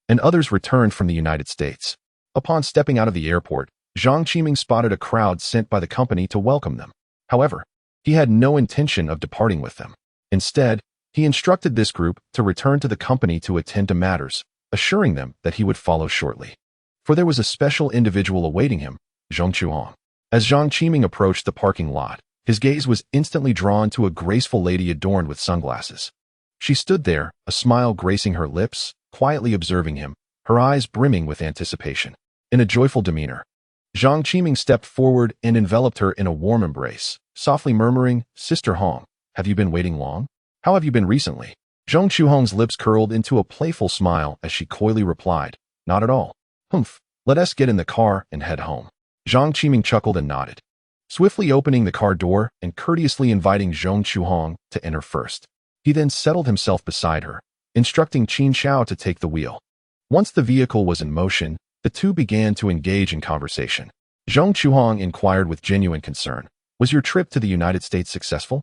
and others returned from the United States. Upon stepping out of the airport, Zhang Qiming spotted a crowd sent by the company to welcome them. However, he had no intention of departing with them. Instead, he instructed this group to return to the company to attend to matters, assuring them that he would follow shortly. For there was a special individual awaiting him, Zhong Chuang. As Zhang Qiming approached the parking lot, his gaze was instantly drawn to a graceful lady adorned with sunglasses. She stood there, a smile gracing her lips, quietly observing him, her eyes brimming with anticipation. In a joyful demeanor, Zhang Qiming stepped forward and enveloped her in a warm embrace, softly murmuring, "Sister Hong, have you been waiting long? How have you been recently?" Zhong Chuhong's lips curled into a playful smile as she coyly replied, "Not at all. Humph, let us get in the car and head home." Zhang Qiming chuckled and nodded, swiftly opening the car door and courteously inviting Zhong Chuhong to enter first. He then settled himself beside her, instructing Qin Xiao to take the wheel. Once the vehicle was in motion, the two began to engage in conversation. Zhong Chuhong inquired with genuine concern, "Was your trip to the United States successful?"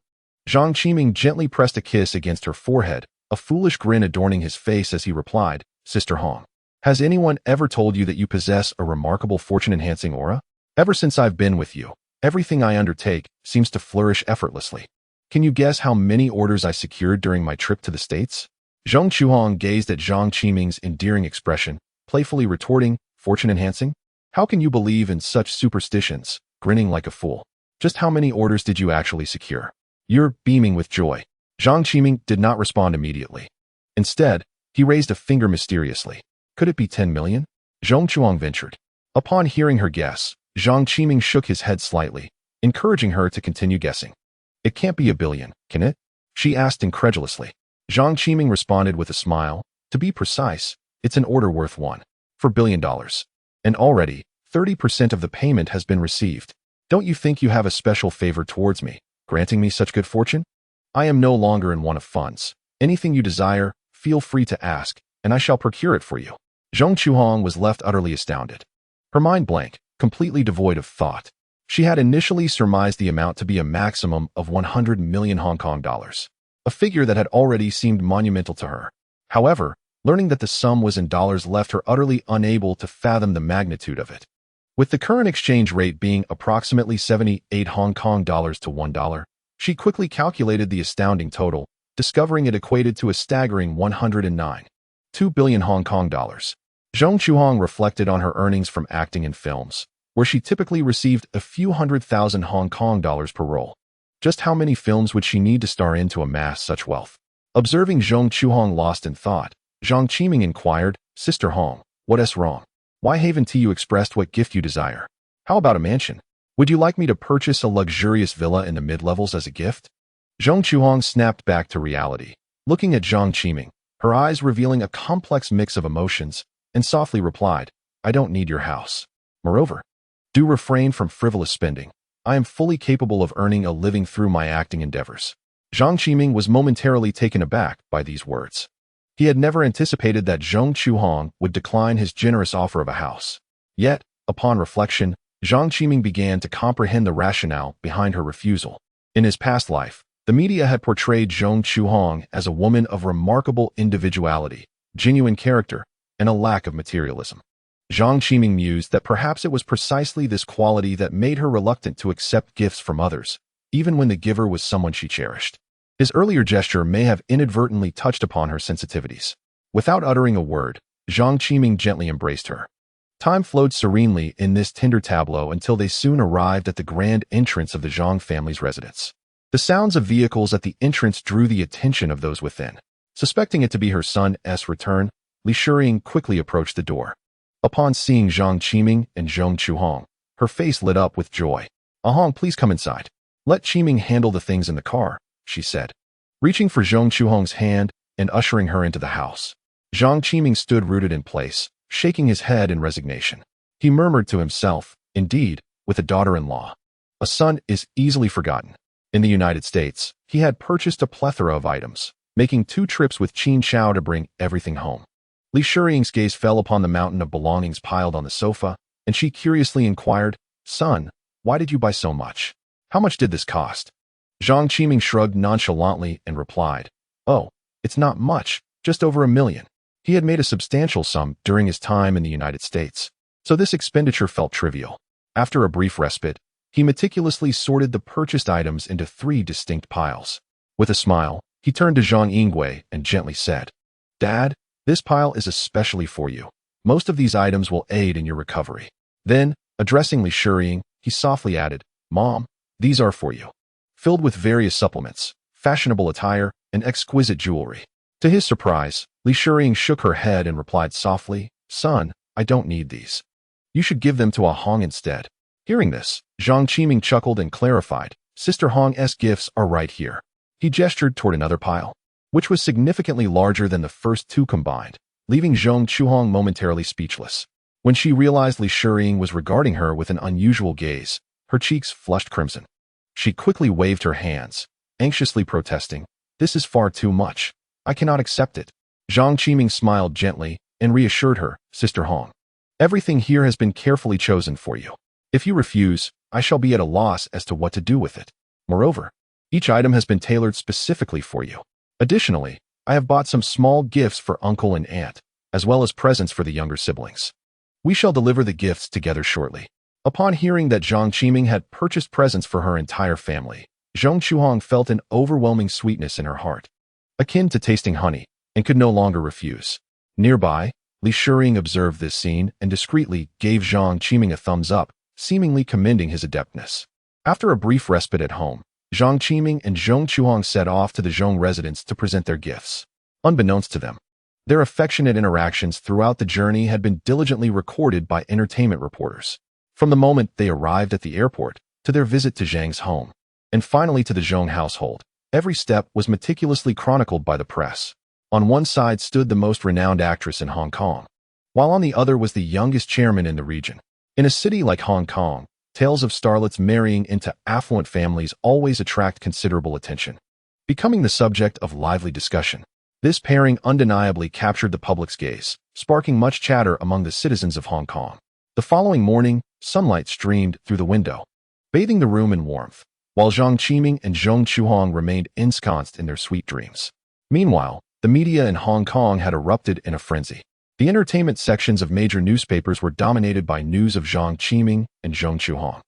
Zhang Qiming gently pressed a kiss against her forehead, a foolish grin adorning his face as he replied, "Sister Hong, has anyone ever told you that you possess a remarkable fortune-enhancing aura? Ever since I've been with you, everything I undertake seems to flourish effortlessly. Can you guess how many orders I secured during my trip to the States?" Zhong Chuhong gazed at Zhang Qiming's endearing expression, playfully retorting, "Fortune-enhancing? How can you believe in such superstitions?" Grinning like a fool. "Just how many orders did you actually secure?" "You're beaming with joy." Zhang Qiming did not respond immediately. Instead, he raised a finger mysteriously. "Could it be 10 million? Zhong Chuang ventured. Upon hearing her guess, Zhang Qiming shook his head slightly, encouraging her to continue guessing. "It can't be 1 billion, can it?" she asked incredulously. Zhang Qiming responded with a smile, "To be precise, it's an order worth $1 billion. And already, 30% of the payment has been received. Don't you think you have a special favor towards me, granting me such good fortune? I am no longer in want of funds. Anything you desire, feel free to ask, and I shall procure it for you." Zhong Chuhong was left utterly astounded. Her mind blank, completely devoid of thought. She had initially surmised the amount to be a maximum of 100 million Hong Kong dollars, a figure that had already seemed monumental to her. However, learning that the sum was in dollars left her utterly unable to fathom the magnitude of it. With the current exchange rate being approximately 78 Hong Kong dollars to $1, she quickly calculated the astounding total, discovering it equated to a staggering 109.2 billion Hong Kong dollars. Zhong Chuhong reflected on her earnings from acting in films, where she typically received a few $100,000 Hong Kong dollars per role. Just how many films would she need to star in to amass such wealth? Observing Zhong Chuhong lost in thought, Zhang Qiming inquired, "Sister Hong, what's wrong? Why haven't you expressed what gift you desire? How about a mansion? Would you like me to purchase a luxurious villa in the mid-levels as a gift?" Zhong Chuhong snapped back to reality, looking at Zhang Qiming, her eyes revealing a complex mix of emotions, and softly replied, "I don't need your house. Moreover, do refrain from frivolous spending. I am fully capable of earning a living through my acting endeavors." Zhang Qiming was momentarily taken aback by these words. He had never anticipated that Zhong Chuhong would decline his generous offer of a house. Yet, upon reflection, Zhang Qiming began to comprehend the rationale behind her refusal. In his past life, the media had portrayed Zhong Chuhong as a woman of remarkable individuality, genuine character, and a lack of materialism. Zhang Qiming mused that perhaps it was precisely this quality that made her reluctant to accept gifts from others, even when the giver was someone she cherished. His earlier gesture may have inadvertently touched upon her sensitivities. Without uttering a word, Zhang Qiming gently embraced her. Time flowed serenely in this tender tableau until they soon arrived at the grand entrance of the Zhang family's residence. The sounds of vehicles at the entrance drew the attention of those within. Suspecting it to be her son's return, Li Shiying quickly approached the door. Upon seeing Zhang Qiming and Zhong Chuhong, her face lit up with joy. "Ahong, please come inside. Let Qiming handle the things in the car," she said, reaching for Zhong Chuhong's hand and ushering her into the house. Zhang Qiming stood rooted in place, shaking his head in resignation. He murmured to himself, indeed, with a daughter-in-law, a son is easily forgotten. In the United States, he had purchased a plethora of items, making 2 trips with Qin Chao to bring everything home. Li Shiying's gaze fell upon the mountain of belongings piled on the sofa, and she curiously inquired, "Son, why did you buy so much? How much did this cost?" Zhang Qiming shrugged nonchalantly and replied, "Oh, it's not much, just over $1 million. He had made a substantial sum during his time in the United States, so this expenditure felt trivial. After a brief respite, he meticulously sorted the purchased items into 3 distinct piles. With a smile, he turned to Zhang Yingwei and gently said, "Dad, this pile is especially for you. Most of these items will aid in your recovery." Then, addressing Li Shiying, he softly added, "Mom, these are for you." Filled with various supplements, fashionable attire, and exquisite jewelry. To his surprise, Li Shiying shook her head and replied softly, "Son, I don't need these. You should give them to Ahong instead." Hearing this, Zhang Qiming chuckled and clarified, "Sister Hong's gifts are right here." He gestured toward another pile, which was significantly larger than the first 2 combined, leaving Zhong Chuhong momentarily speechless. When she realized Li Shiying was regarding her with an unusual gaze, her cheeks flushed crimson. She quickly waved her hands, anxiously protesting, "This is far too much. I cannot accept it." Zhang Qiming smiled gently and reassured her, "Sister Hong, everything here has been carefully chosen for you. If you refuse, I shall be at a loss as to what to do with it. Moreover, each item has been tailored specifically for you. Additionally, I have bought some small gifts for uncle and aunt, as well as presents for the younger siblings. We shall deliver the gifts together shortly." Upon hearing that Zhang Qiming had purchased presents for her entire family, Zhong Chuhong felt an overwhelming sweetness in her heart, akin to tasting honey, and could no longer refuse. Nearby, Li Shiying observed this scene and discreetly gave Zhang Qiming a thumbs up, seemingly commending his adeptness. After a brief respite at home, Zhang Qiming and Zhong Chuhong set off to the Zhong residence to present their gifts. Unbeknownst to them, their affectionate interactions throughout the journey had been diligently recorded by entertainment reporters. From the moment they arrived at the airport, to their visit to Zhang's home, and finally to the Zhong household, every step was meticulously chronicled by the press. On one side stood the most renowned actress in Hong Kong, while on the other was the youngest chairman in the region. In a city like Hong Kong, tales of starlets marrying into affluent families always attract considerable attention, becoming the subject of lively discussion. This pairing undeniably captured the public's gaze, sparking much chatter among the citizens of Hong Kong. The following morning, sunlight streamed through the window, bathing the room in warmth, while Zhang Qiming and Zhong Chuhong remained ensconced in their sweet dreams. Meanwhile, the media in Hong Kong had erupted in a frenzy. The entertainment sections of major newspapers were dominated by news of Zhang Qiming and Zhong Chuhong.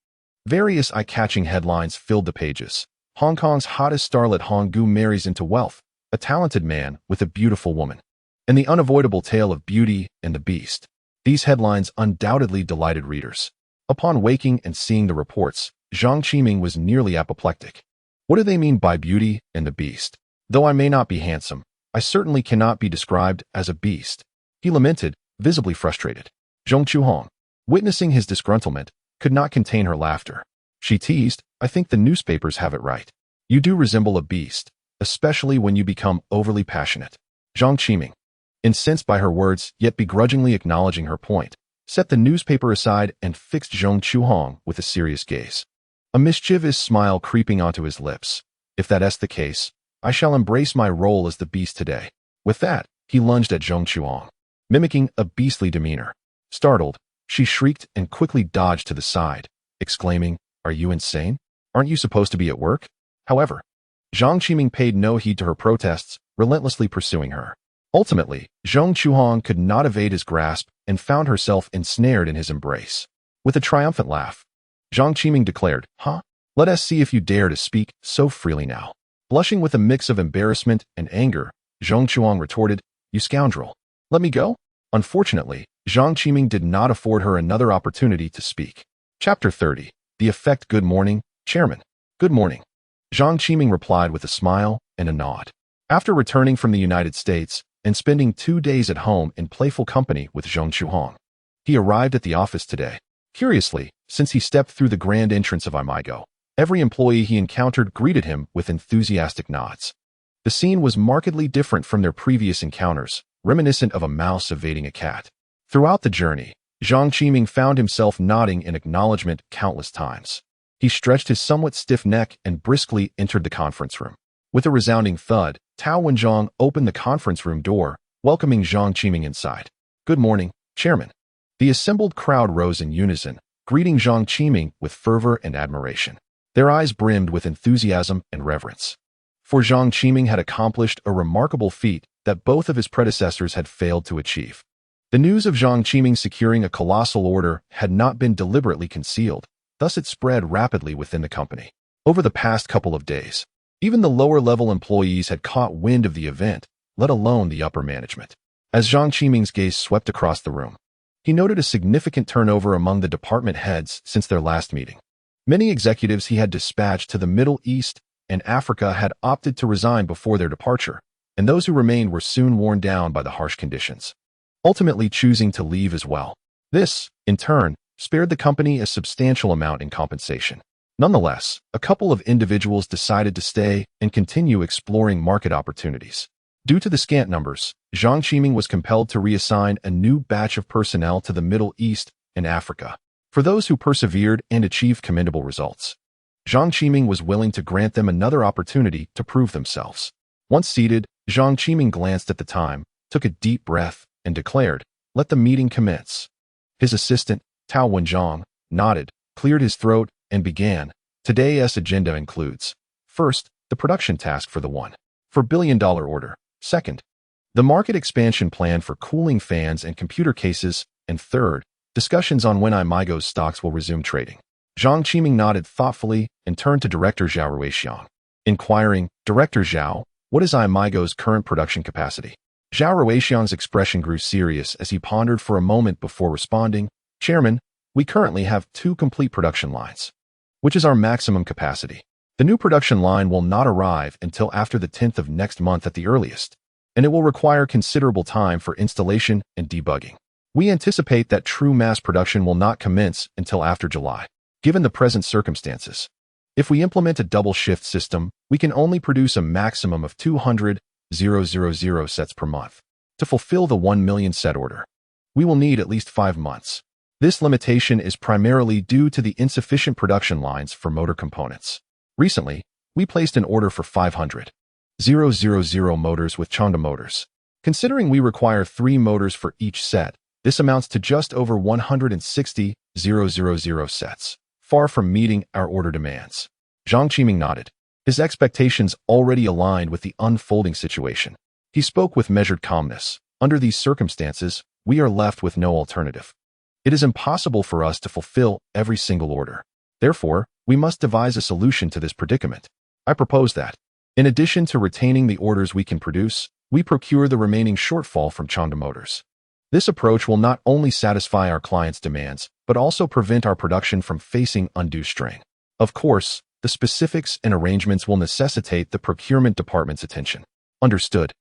Various eye-catching headlines filled the pages. Hong Kong's hottest starlet Hong Gu marries into wealth, a talented man with a beautiful woman, and the unavoidable tale of Beauty and the Beast. These headlines undoubtedly delighted readers. Upon waking and seeing the reports, Zhang Qiming was nearly apoplectic. What do they mean by Beauty and the Beast? Though I may not be handsome, I certainly cannot be described as a beast, he lamented, visibly frustrated. Zhong Chuhong, witnessing his disgruntlement, could not contain her laughter. She teased, "I think the newspapers have it right. You do resemble a beast, especially when you become overly passionate." Zhang Qiming, incensed by her words yet begrudgingly acknowledging her point, set the newspaper aside and fixed Zhong Chuhong with a serious gaze, a mischievous smile creeping onto his lips. "If that's the case, I shall embrace my role as the beast today." With that, he lunged at Zhong Chuhong, mimicking a beastly demeanor. Startled, she shrieked and quickly dodged to the side, exclaiming, "Are you insane? Aren't you supposed to be at work?" However, Zhang Qiming paid no heed to her protests, relentlessly pursuing her. Ultimately, Zhong Chuhong could not evade his grasp and found herself ensnared in his embrace. With a triumphant laugh, Zhang Qiming declared, "Huh? Let us see if you dare to speak so freely now." Blushing with a mix of embarrassment and anger, Zhong Chuhong retorted, "You scoundrel. Let me go?" Unfortunately, Zhang Qiming did not afford her another opportunity to speak. Chapter 30. The Effect. "Good morning, Chairman." "Good morning," Zhang Qiming replied with a smile and a nod. After returning from the United States and spending 2 days at home in playful company with Zhong Chuhong, He arrived at the office today. Curiously, since he stepped through the grand entrance of Aimigao, every employee he encountered greeted him with enthusiastic nods. The scene was markedly different from their previous encounters, reminiscent of a mouse evading a cat. Throughout the journey, Zhang Qiming found himself nodding in acknowledgement countless times. He stretched his somewhat stiff neck and briskly entered the conference room. With a resounding thud, Tao Wenzhong opened the conference room door, welcoming Zhang Qiming inside. "Good morning, Chairman." The assembled crowd rose in unison, greeting Zhang Qiming with fervor and admiration. Their eyes brimmed with enthusiasm and reverence. For Zhang Qiming had accomplished a remarkable feat that both of his predecessors had failed to achieve. The news of Zhang Qiming securing a colossal order had not been deliberately concealed, thus it spread rapidly within the company. Over the past couple of days, even the lower-level employees had caught wind of the event, let alone the upper management. As Zhang Qiming's gaze swept across the room, he noted a significant turnover among the department heads since their last meeting. Many executives he had dispatched to the Middle East and Africa had opted to resign before their departure, and those who remained were soon worn down by the harsh conditions, ultimately choosing to leave as well. This, in turn, spared the company a substantial amount in compensation. Nonetheless, a couple of individuals decided to stay and continue exploring market opportunities. Due to the scant numbers, Zhang Qiming was compelled to reassign a new batch of personnel to the Middle East and Africa. For those who persevered and achieved commendable results, Zhang Qiming was willing to grant them another opportunity to prove themselves. Once seated, Zhang Qiming glanced at the time, took a deep breath, and declared, "Let the meeting commence." His assistant, Tao Wenzhong, nodded, cleared his throat, and began. Today's agenda includes, first, the production task for the $1 billion order. Second, the market expansion plan for cooling fans and computer cases. And third, discussions on when Aimigao's stocks will resume trading. Zhang Qiming nodded thoughtfully and turned to Director Zhao Ruixiong, inquiring, "Director Zhao, what is Aimigao's current production capacity?" Zhao Ruixiong's expression grew serious as he pondered for a moment before responding, "Chairman, we currently have 2 complete production lines, which is our maximum capacity. The new production line will not arrive until after the 10th of next month at the earliest, and it will require considerable time for installation and debugging. We anticipate that true mass production will not commence until after July. Given the present circumstances, if we implement a double-shift system, we can only produce a maximum of 200,000 sets per month. To fulfill the 1 million set order, we will need at least 5 months. This limitation is primarily due to the insufficient production lines for motor components. Recently, we placed an order for 500,000 motors with Chung Motors. Considering we require 3 motors for each set, this amounts to just over 160,000 sets, far from meeting our order demands." Zhang Qiming nodded, his expectations already aligned with the unfolding situation. He spoke with measured calmness. "Under these circumstances, we are left with no alternative. It is impossible for us to fulfill every single order. Therefore, we must devise a solution to this predicament. I propose that, in addition to retaining the orders we can produce, we procure the remaining shortfall from Chung Motors. This approach will not only satisfy our clients' demands, but also prevent our production from facing undue strain. Of course, the specifics and arrangements will necessitate the procurement department's attention." "Understood,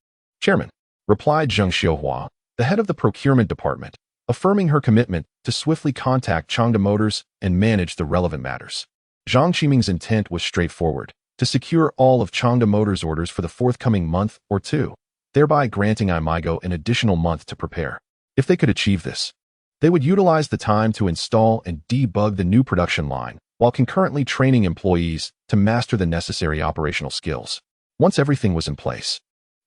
Chairman," replied Zheng Xiuhua, the head of the procurement department, affirming her commitment to swiftly contact Chung Motors and manage the relevant matters. Zhang Qiming's intent was straightforward: to secure all of Chung Motors' orders for the forthcoming month or 2, thereby granting Aimigao an additional month to prepare. If they could achieve this, they would utilize the time to install and debug the new production line, while concurrently training employees to master the necessary operational skills. Once everything was in place,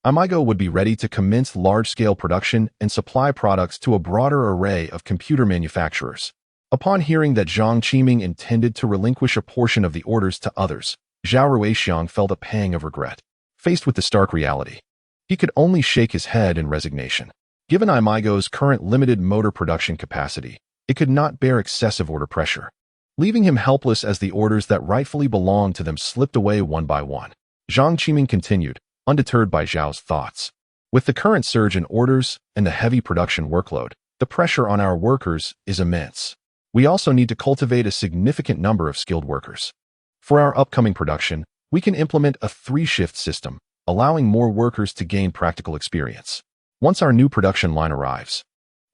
Aimigao would be ready to commence large-scale production and supply products to a broader array of computer manufacturers. Upon hearing that Zhang Qiming intended to relinquish a portion of the orders to others, Zhao Ruixiong felt a pang of regret. Faced with the stark reality, he could only shake his head in resignation. Given Aimigao's current limited motor production capacity, it could not bear excessive order pressure, leaving him helpless as the orders that rightfully belonged to them slipped away one by one. Zhang Qiming continued, undeterred by Zhao's thoughts. "With the current surge in orders and the heavy production workload, the pressure on our workers is immense. We also need to cultivate a significant number of skilled workers. For our upcoming production, we can implement a 3-shift system, allowing more workers to gain practical experience. Once our new production line arrives,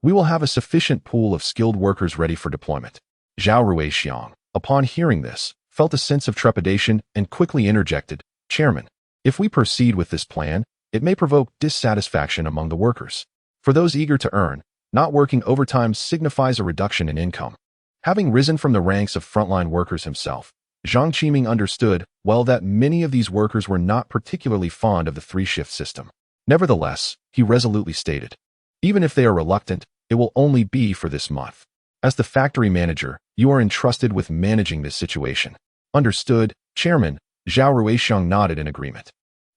We will have a sufficient pool of skilled workers ready for deployment. Lau Lan Xiong, upon hearing this, felt a sense of trepidation and quickly interjected, Chairman, if we proceed with this plan, it may provoke dissatisfaction among the workers. For those eager to earn, not working overtime signifies a reduction in income. Having risen from the ranks of frontline workers himself, Zhang Qiming understood well that many of these workers were not particularly fond of the three-shift system. Nevertheless, he resolutely stated, even if they are reluctant, it will only be for this month. As the factory manager, you are entrusted with managing this situation. Understood, Chairman. Lau Lan Xiong nodded in agreement.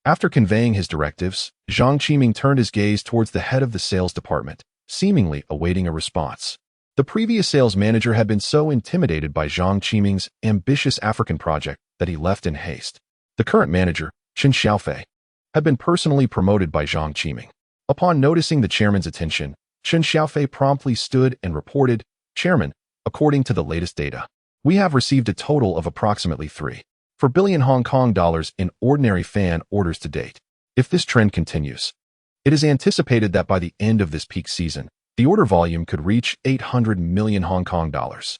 After conveying his directives, Zhang Qiming turned his gaze towards the head of the sales department, seemingly awaiting a response. The previous sales manager had been so intimidated by Zhang Qiming's ambitious African project that he left in haste. The current manager, Chen Xiaofei, had been personally promoted by Zhang Qiming. Upon noticing the chairman's attention, Chen Xiaofei promptly stood and reported, Chairman, according to the latest data, we have received a total of approximately 3.4 billion Hong Kong dollars in ordinary fan orders to date. If this trend continues, it is anticipated that by the end of this peak season, the order volume could reach 800 million Hong Kong dollars.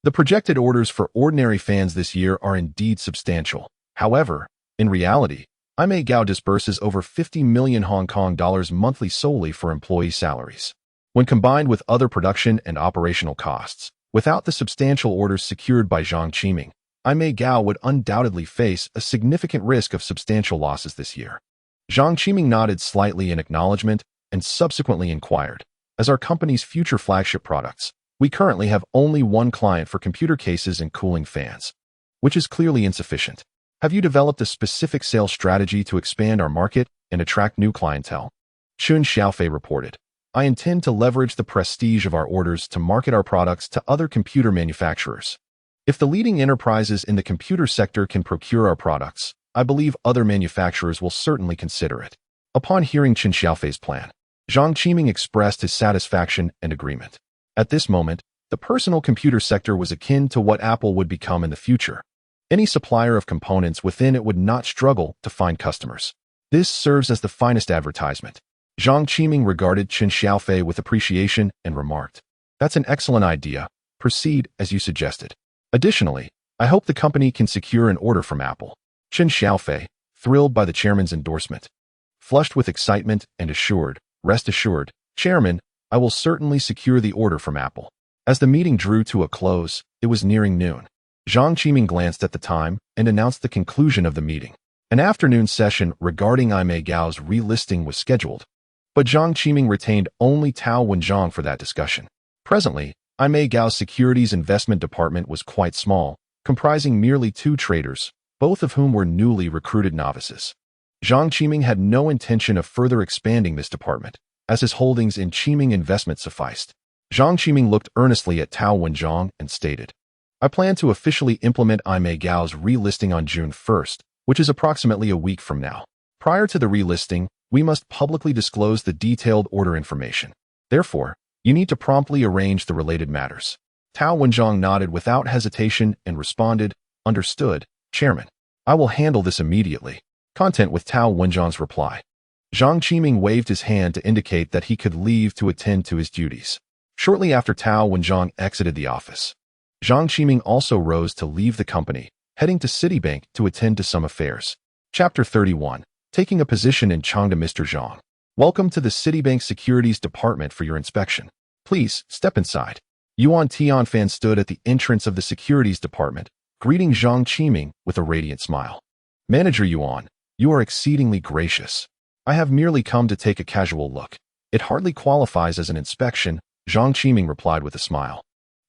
The projected orders for ordinary fans this year are indeed substantial. However, in reality, Aimigao disburses over 50 million Hong Kong dollars monthly solely for employee salaries. When combined with other production and operational costs, without the substantial orders secured by Zhang Qiming, Aimigao would undoubtedly face a significant risk of substantial losses this year. Zhang Qiming nodded slightly in acknowledgement and subsequently inquired, as our company's future flagship products, we currently have only one client for computer cases and cooling fans, which is clearly insufficient. Have you developed a specific sales strategy to expand our market and attract new clientele? Chen Xiaofei reported, I intend to leverage the prestige of our orders to market our products to other computer manufacturers. If the leading enterprises in the computer sector can procure our products, I believe other manufacturers will certainly consider it. Upon hearing Chen Xiaofei's plan, Zhang Qiming expressed his satisfaction and agreement. At this moment, the personal computer sector was akin to what Apple would become in the future. Any supplier of components within it would not struggle to find customers. This serves as the finest advertisement. Zhang Qiming regarded Chen Xiaofei with appreciation and remarked, that's an excellent idea. Proceed as you suggested. Additionally, I hope the company can secure an order from Apple. Chen Xiaofei, thrilled by the chairman's endorsement, flushed with excitement and assured, rest assured, Chairman, I will certainly secure the order from Apple. As the meeting drew to a close, it was nearing noon. Zhang Qiming glanced at the time and announced the conclusion of the meeting. An afternoon session regarding Aimegao's relisting was scheduled, but Zhang Qiming retained only Tao Wenzhong for that discussion. Presently, Aimegao's securities investment department was quite small, comprising merely 2 traders, both of whom were newly recruited novices. Zhang Qiming had no intention of further expanding this department, as his holdings in Qiming Investment sufficed. Zhang Qiming looked earnestly at Tao Wenzhong and stated, I plan to officially implement Aimegao's relisting on June 1st, which is approximately a week from now. Prior to the relisting, we must publicly disclose the detailed order information. Therefore, you need to promptly arrange the related matters. Tao Wenzhong nodded without hesitation and responded, Understood, Chairman. I will handle this immediately. Content with Tao Wenzhong's reply. Zhang Qiming waved his hand to indicate that he could leave to attend to his duties. Shortly after Tao Wenzhong exited the office, Zhang Qiming also rose to leave the company, heading to Citibank to attend to some affairs. Chapter 31. Taking a position in Chung to Mr. Zhang. Welcome to the Citibank Securities Department for your inspection. Please, step inside. Yuan Tianfan stood at the entrance of the Securities Department, greeting Zhang Qiming with a radiant smile. Manager Yuan, you are exceedingly gracious. I have merely come to take a casual look. It hardly qualifies as an inspection, Zhang Qiming replied with a smile.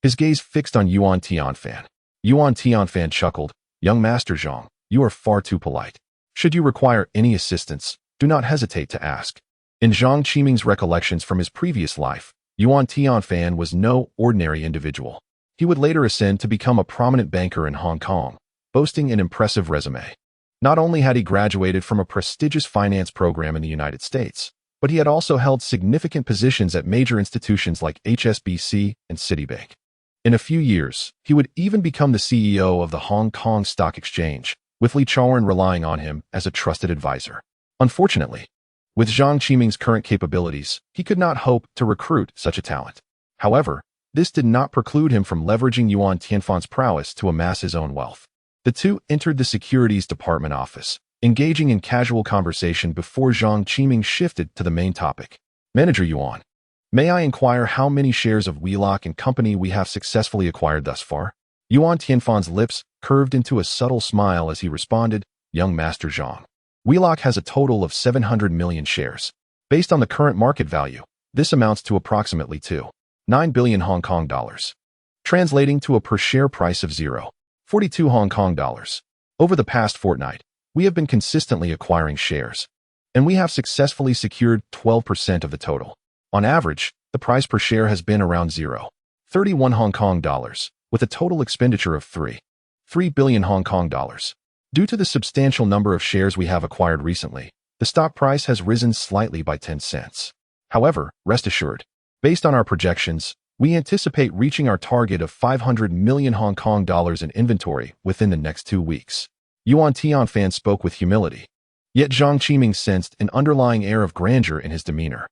His gaze fixed on Yuan Tianfan. Yuan Tianfan chuckled, Young Master Zhang, you are far too polite. Should you require any assistance, do not hesitate to ask. In Zhang Qiming's recollections from his previous life, Yuan Tianfan was no ordinary individual. He would later ascend to become a prominent banker in Hong Kong, boasting an impressive resume. Not only had he graduated from a prestigious finance program in the United States, but he had also held significant positions at major institutions like HSBC and Citibank. In a few years, he would even become the CEO of the Hong Kong Stock Exchange, with Li Chaoren relying on him as a trusted advisor. Unfortunately, With Zhang Qiming's current capabilities, he could not hope to recruit such a talent. However, this did not preclude him from leveraging Yuan Tianfan's prowess to amass his own wealth. The two entered the securities department office, engaging in casual conversation before Zhang Qiming shifted to the main topic. Manager Yuan, may I inquire how many shares of Wheelock & Company we have successfully acquired thus far? Yuan Tianfan's lips curved into a subtle smile as he responded, Young Master Zhang. Wheelock has a total of 700 million shares. Based on the current market value, this amounts to approximately 2.9 billion Hong Kong dollars, translating to a per-share price of 0.42 Hong Kong dollars. Over the past fortnight, we have been consistently acquiring shares, and we have successfully secured 12% of the total. On average, the price per share has been around 0.31 Hong Kong dollars, with a total expenditure of 3 billion Hong Kong dollars. Due to the substantial number of shares we have acquired recently, the stock price has risen slightly by 10 cents. However, rest assured, based on our projections, we anticipate reaching our target of 500 million Hong Kong dollars in inventory within the next 2 weeks. Yuan Tianfan spoke with humility, yet Zhang Qiming sensed an underlying air of grandeur in his demeanor.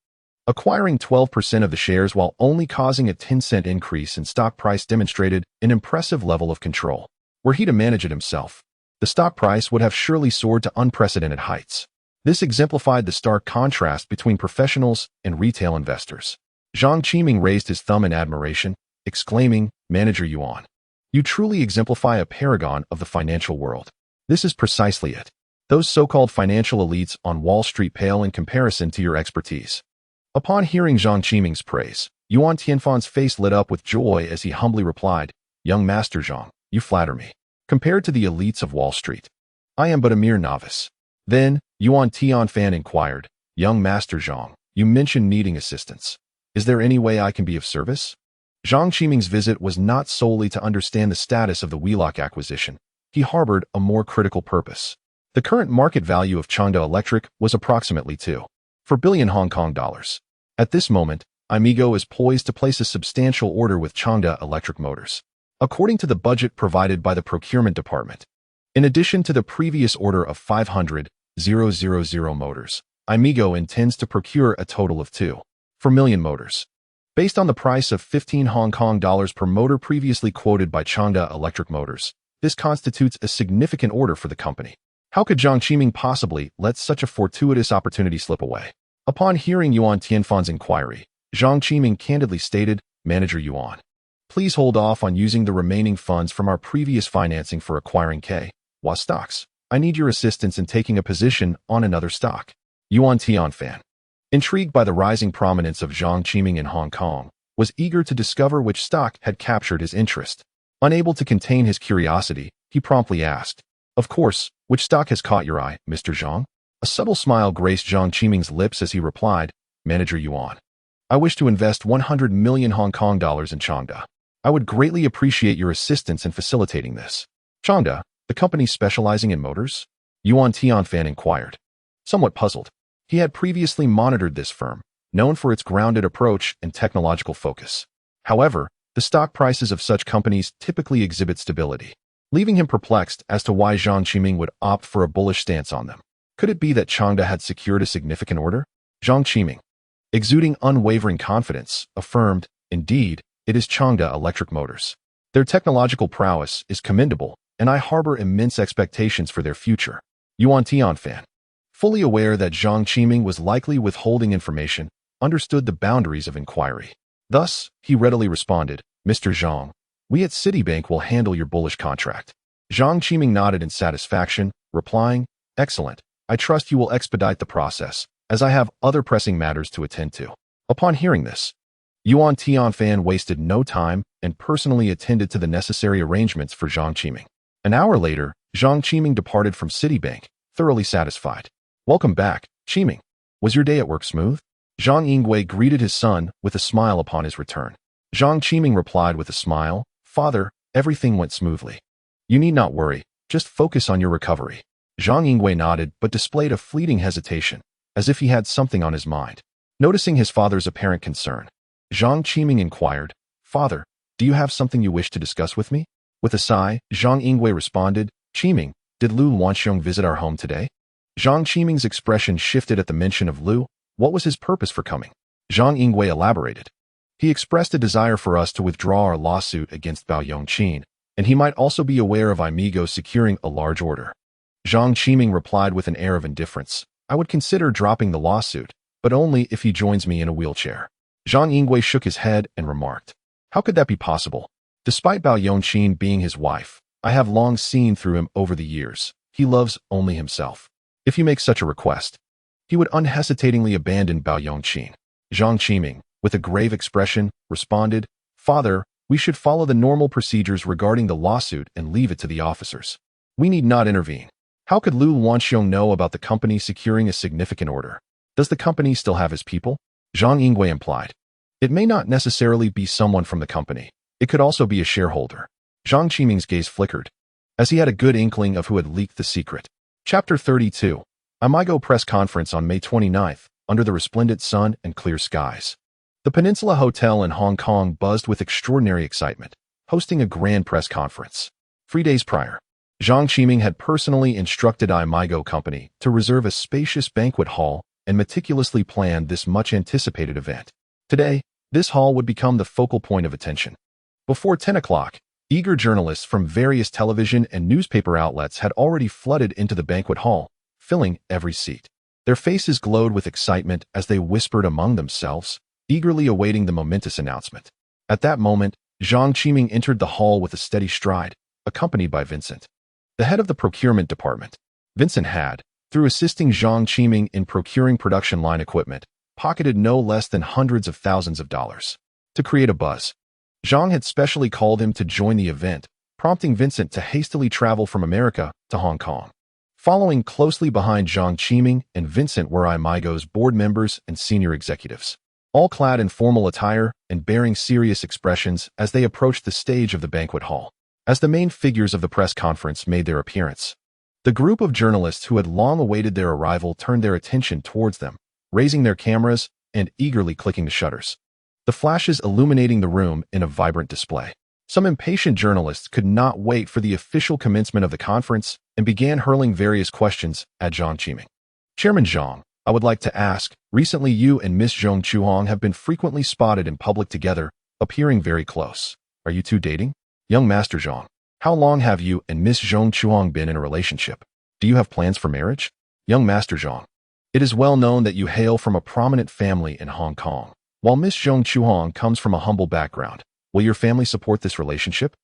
Acquiring 12% of the shares while only causing a 10-cent increase in stock price demonstrated an impressive level of control. Were he to manage it himself, the stock price would have surely soared to unprecedented heights. This exemplified the stark contrast between professionals and retail investors. Zhang Qiming raised his thumb in admiration, exclaiming, Manager Yuan, you truly exemplify a paragon of the financial world. This is precisely it. Those so-called financial elites on Wall Street pale in comparison to your expertise. Upon hearing Zhang Qiming's praise, Yuan Tianfan's face lit up with joy as he humbly replied, Young Master Zhang, you flatter me. Compared to the elites of Wall Street, I am but a mere novice. Then, Yuan Tianfan inquired, Young Master Zhang, you mentioned needing assistance. Is there any way I can be of service? Zhang Qiming's visit was not solely to understand the status of the Wheelock acquisition. He harbored a more critical purpose. The current market value of Fukda Electric was approximately 2.4 billion Hong Kong dollars. At this moment, Aimigao is poised to place a substantial order with Fukda Electric Motors, according to the budget provided by the procurement department. In addition to the previous order of 500,000 motors, Aimigao intends to procure a total of 2.4 million motors. Based on the price of 15 Hong Kong dollars per motor previously quoted by Fukda Electric Motors, this constitutes a significant order for the company. How could Zhang Qiming possibly let such a fortuitous opportunity slip away? Upon hearing Yuan Tianfan's inquiry, Zhang Qiming candidly stated, Manager Yuan, please hold off on using the remaining funds from our previous financing for acquiring K.W. stocks. I need your assistance in taking a position on another stock. Yuan Tianfan, intrigued by the rising prominence of Zhang Qiming in Hong Kong, was eager to discover which stock had captured his interest. Unable to contain his curiosity, he promptly asked, Of course, which stock has caught your eye, Mr. Zhang? A subtle smile graced Zhang Qiming's lips as he replied, Manager Yuan, I wish to invest 100 million Hong Kong dollars in Fukda. I would greatly appreciate your assistance in facilitating this. Fukda, the company specializing in motors? Yuan Tianfan inquired. Somewhat puzzled, he had previously monitored this firm, known for its grounded approach and technological focus. However, the stock prices of such companies typically exhibit stability, leaving him perplexed as to why Zhang Qiming would opt for a bullish stance on them. Could it be that Fukda had secured a significant order? Zhang Qiming, exuding unwavering confidence, affirmed, Indeed, it is Fukda Electric Motors. Their technological prowess is commendable, and I harbor immense expectations for their future. Yuan Tianfan, fully aware that Zhang Qiming was likely withholding information, understood the boundaries of inquiry. Thus, he readily responded, Mr. Zhang, we at Citibank will handle your bullish contract. Zhang Qiming nodded in satisfaction, replying, Excellent. I trust you will expedite the process, as I have other pressing matters to attend to. Upon hearing this, Yuan Tianfan wasted no time and personally attended to the necessary arrangements for Zhang Qiming. An hour later, Zhang Qiming departed from Citibank, thoroughly satisfied. Welcome back, Qiming. Was your day at work smooth? Zhang Yingwei greeted his son with a smile upon his return. Zhang Qiming replied with a smile, Father, everything went smoothly. You need not worry, just focus on your recovery. Zhang Yingwei nodded but displayed a fleeting hesitation, as if he had something on his mind. Noticing his father's apparent concern, Zhang Qiming inquired, Father, do you have something you wish to discuss with me? With a sigh, Zhang Yingwei responded, Qiming, did Lau Lan Xiong visit our home today? Zhang Qiming's expression shifted at the mention of Lu. What was his purpose for coming? Zhang Yingwei elaborated. He expressed a desire for us to withdraw our lawsuit against Bao Yongqin, and he might also be aware of Aimigao securing a large order. Zhang Qiming replied with an air of indifference. I would consider dropping the lawsuit, but only if he joins me in a wheelchair. Zhang Yingwei shook his head and remarked, how could that be possible? Despite Bao Yongqin being his wife, I have long seen through him over the years. He loves only himself. If you make such a request, he would unhesitatingly abandon Bao Yongqin. Zhang Qiming, with a grave expression, responded, Father, we should follow the normal procedures regarding the lawsuit and leave it to the officers. We need not intervene. How could Lau Lan Xiong know about the company securing a significant order? Does the company still have his people? Zhang Yingwei implied. It may not necessarily be someone from the company. It could also be a shareholder. Zhang Qiming's gaze flickered, as he had a good inkling of who had leaked the secret. Chapter 32. Aimigao press conference on May 29th, under the resplendent sun and clear skies. The Peninsula Hotel in Hong Kong buzzed with extraordinary excitement, hosting a grand press conference. 3 days prior, Zhang Qiming had personally instructed Aimigao Company to reserve a spacious banquet hall and meticulously planned this much-anticipated event. Today, this hall would become the focal point of attention. Before 10 o'clock, eager journalists from various television and newspaper outlets had already flooded into the banquet hall, filling every seat. Their faces glowed with excitement as they whispered among themselves, eagerly awaiting the momentous announcement. At that moment, Zhang Qiming entered the hall with a steady stride, accompanied by Vincent, the head of the procurement department. Vincent had, through assisting Zhang Qiming in procuring production line equipment, pocketed no less than hundreds of thousands of dollars. To create a buzz, Zhang had specially called him to join the event, prompting Vincent to hastily travel from America to Hong Kong. Following closely behind Zhang Qiming and Vincent were Aimigao's board members and senior executives, all clad in formal attire and bearing serious expressions as they approached the stage of the banquet hall. As the main figures of the press conference made their appearance, the group of journalists who had long awaited their arrival turned their attention towards them, raising their cameras and eagerly clicking the shutters, the flashes illuminating the room in a vibrant display. Some impatient journalists could not wait for the official commencement of the conference and began hurling various questions at Zhang Qiming. Chairman Zhang, I would like to ask, recently you and Miss Zhong Chuang have been frequently spotted in public together, appearing very close. Are you two dating? Young Master Zhang, how long have you and Miss Zhong Chuang been in a relationship? Do you have plans for marriage? Young Master Zhang, it is well known that you hail from a prominent family in Hong Kong, while Miss Zhong Chuang comes from a humble background. Will your family support this relationship?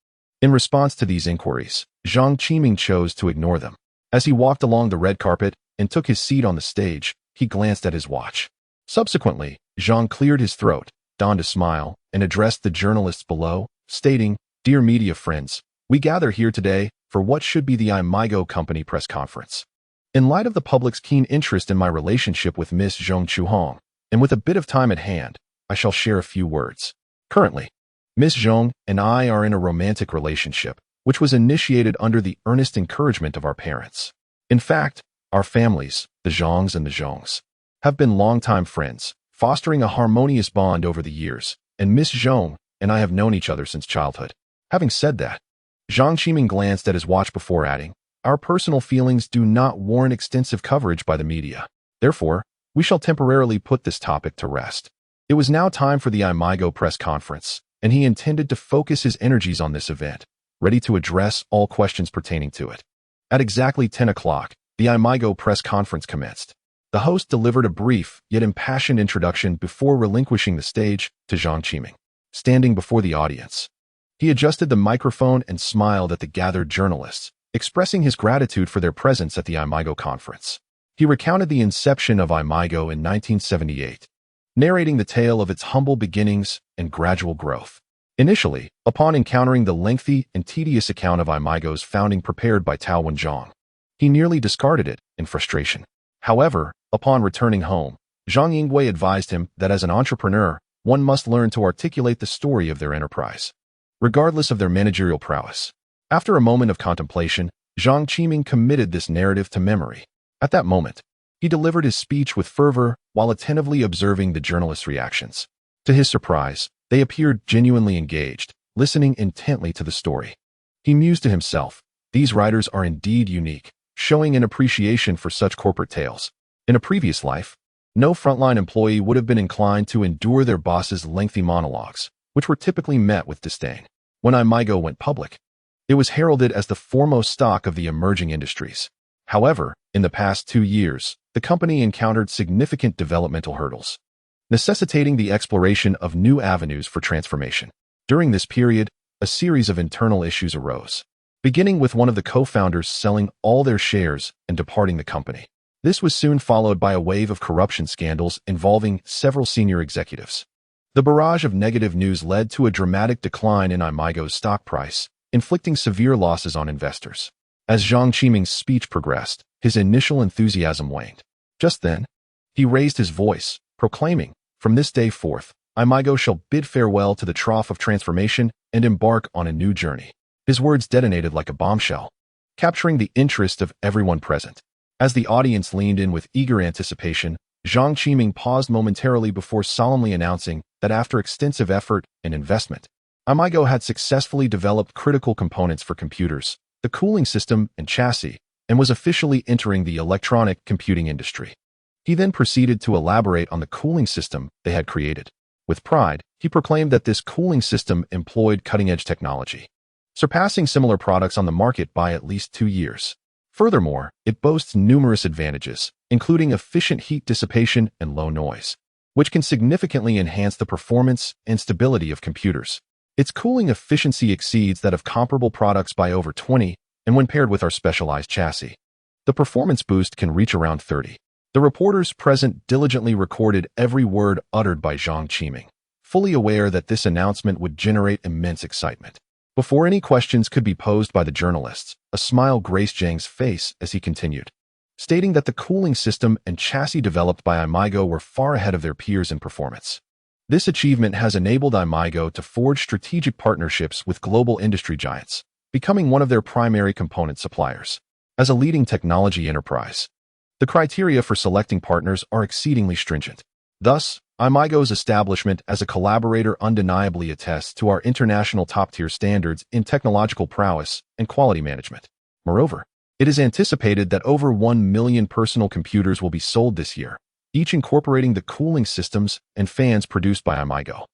In response to these inquiries, Zhang Qiming chose to ignore them. As he walked along the red carpet and took his seat on the stage, he glanced at his watch. Subsequently, Zhang cleared his throat, donned a smile, and addressed the journalists below, stating, Dear media friends, we gather here today for what should be the Aimigao Company press conference. In light of the public's keen interest in my relationship with Miss Zhong Chuang, and with a bit of time at hand, I shall share a few words. Currently, Miss Zhong and I are in a romantic relationship, which was initiated under the earnest encouragement of our parents. In fact, our families, the Zhongs and the Zhongs, have been longtime friends, fostering a harmonious bond over the years, and Miss Zhong and I have known each other since childhood. Having said that, Zhang Qiming glanced at his watch before adding, Our personal feelings do not warrant extensive coverage by the media. Therefore, we shall temporarily put this topic to rest. It was now time for the Aimigao press conference, and he intended to focus his energies on this event, ready to address all questions pertaining to it. At exactly 10 o'clock, the Aimigao press conference commenced. The host delivered a brief yet impassioned introduction before relinquishing the stage to Zhang Qiming. Standing before the audience, he adjusted the microphone and smiled at the gathered journalists, expressing his gratitude for their presence at the Aimigao conference. He recounted the inception of Aimigao in 1978, narrating the tale of its humble beginnings and gradual growth. Initially, upon encountering the lengthy and tedious account of Aimigao's founding prepared by Tao Wenzhong, he nearly discarded it in frustration. However, upon returning home, Zhang Yingwei advised him that as an entrepreneur, one must learn to articulate the story of their enterprise, regardless of their managerial prowess. After a moment of contemplation, Zhang Qiming committed this narrative to memory. At that moment, he delivered his speech with fervor while attentively observing the journalists' reactions. To his surprise, they appeared genuinely engaged, listening intently to the story. He mused to himself, These writers are indeed unique, showing an appreciation for such corporate tales. In a previous life, no frontline employee would have been inclined to endure their boss's lengthy monologues, which were typically met with disdain. When Aimigao went public, it was heralded as the foremost stock of the emerging industries. However, in the past 2 years, the company encountered significant developmental hurdles, necessitating the exploration of new avenues for transformation. During this period, a series of internal issues arose, beginning with one of the co-founders selling all their shares and departing the company. This was soon followed by a wave of corruption scandals involving several senior executives. The barrage of negative news led to a dramatic decline in Aimigao's stock price, inflicting severe losses on investors. As Zhang Qiming's speech progressed, his initial enthusiasm waned. Just then, he raised his voice, proclaiming, "From this day forth, Aimigao shall bid farewell to the trough of transformation and embark on a new journey." His words detonated like a bombshell, capturing the interest of everyone present. As the audience leaned in with eager anticipation, Zhang Qiming paused momentarily before solemnly announcing that after extensive effort and investment, Aimigao had successfully developed critical components for computers, the cooling system and chassis, and was officially entering the electronic computing industry. He then proceeded to elaborate on the cooling system they had created. With pride, he proclaimed that this cooling system employed cutting-edge technology, surpassing similar products on the market by at least 2 years. Furthermore, it boasts numerous advantages, including efficient heat dissipation and low noise, which can significantly enhance the performance and stability of computers. Its cooling efficiency exceeds that of comparable products by over 20, and when paired with our specialized chassis, the performance boost can reach around 30. The reporters present diligently recorded every word uttered by Zhang Qiming, fully aware that this announcement would generate immense excitement. Before any questions could be posed by the journalists, a smile graced Zhang's face as he continued, stating that the cooling system and chassis developed by Aimigao were far ahead of their peers in performance. This achievement has enabled Aimigao to forge strategic partnerships with global industry giants, becoming one of their primary component suppliers. As a leading technology enterprise, the criteria for selecting partners are exceedingly stringent. Thus, Aimigao's establishment as a collaborator undeniably attests to our international top-tier standards in technological prowess and quality management. Moreover, it is anticipated that over 1 million personal computers will be sold this year, each incorporating the cooling systems and fans produced by Aimigao.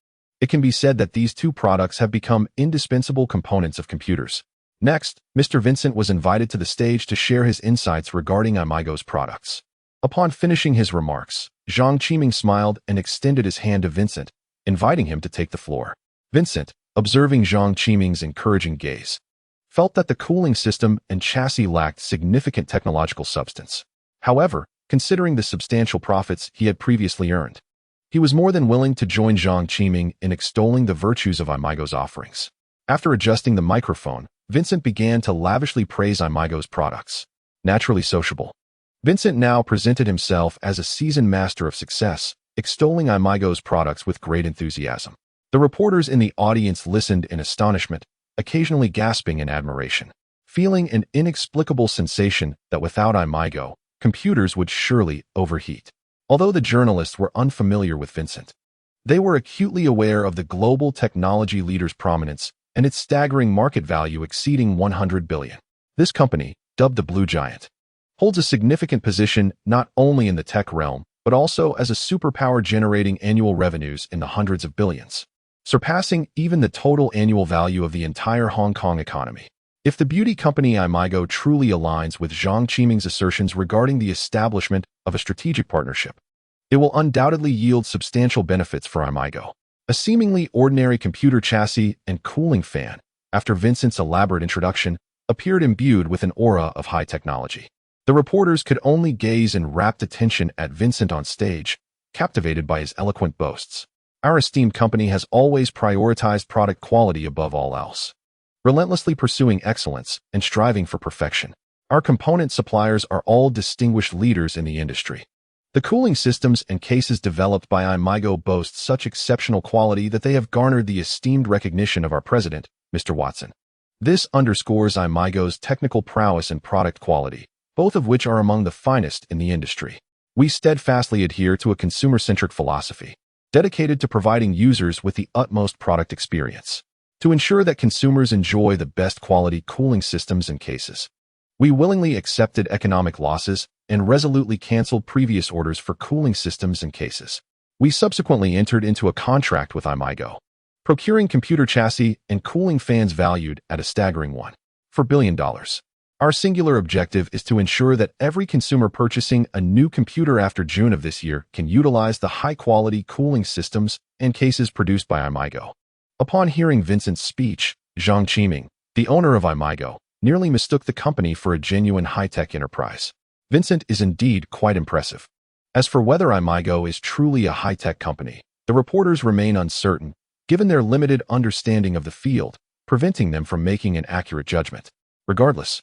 It can be said that these two products have become indispensable components of computers. Next, Mr. Vincent was invited to the stage to share his insights regarding Aimigao's products. Upon finishing his remarks, Zhang Qiming smiled and extended his hand to Vincent, inviting him to take the floor. Vincent, observing Zhang Qiming's encouraging gaze, felt that the cooling system and chassis lacked significant technological substance. However, considering the substantial profits he had previously earned, he was more than willing to join Zhang Qiming in extolling the virtues of Aimigao's offerings. After adjusting the microphone, Vincent began to lavishly praise Aimigao's products. Naturally sociable, Vincent now presented himself as a seasoned master of success, extolling Aimigao's products with great enthusiasm. The reporters in the audience listened in astonishment, occasionally gasping in admiration, feeling an inexplicable sensation that without Aimigao, computers would surely overheat. Although the journalists were unfamiliar with Vincent, they were acutely aware of the global technology leader's prominence and its staggering market value exceeding 100 billion. This company, dubbed the Blue Giant, holds a significant position not only in the tech realm, but also as a superpower generating annual revenues in the hundreds of billions, surpassing even the total annual value of the entire Hong Kong economy. If the beauty company Aimigao truly aligns with Zhang Qiming's assertions regarding the establishment of a strategic partnership, it will undoubtedly yield substantial benefits for Aimigao. A seemingly ordinary computer chassis and cooling fan, after Vincent's elaborate introduction, appeared imbued with an aura of high technology. The reporters could only gaze in rapt attention at Vincent on stage, captivated by his eloquent boasts. Our esteemed company has always prioritized product quality above all else, relentlessly pursuing excellence and striving for perfection. Our component suppliers are all distinguished leaders in the industry. The cooling systems and cases developed by Aimigao boast such exceptional quality that they have garnered the esteemed recognition of our president, Mr. Watson. This underscores Aimigao's technical prowess and product quality, both of which are among the finest in the industry. We steadfastly adhere to a consumer-centric philosophy, dedicated to providing users with the utmost product experience, to ensure that consumers enjoy the best quality cooling systems and cases. We willingly accepted economic losses and resolutely canceled previous orders for cooling systems and cases. We subsequently entered into a contract with Aimigao, procuring computer chassis and cooling fans valued at a staggering $1.4 billion. Our singular objective is to ensure that every consumer purchasing a new computer after June of this year can utilize the high-quality cooling systems and cases produced by Aimigao. Upon hearing Vincent's speech, Zhang Qiming, the owner of Aimigao, nearly mistook the company for a genuine high-tech enterprise. Vincent is indeed quite impressive. As for whether Aimigao is truly a high-tech company, the reporters remain uncertain, given their limited understanding of the field, preventing them from making an accurate judgment. Regardless,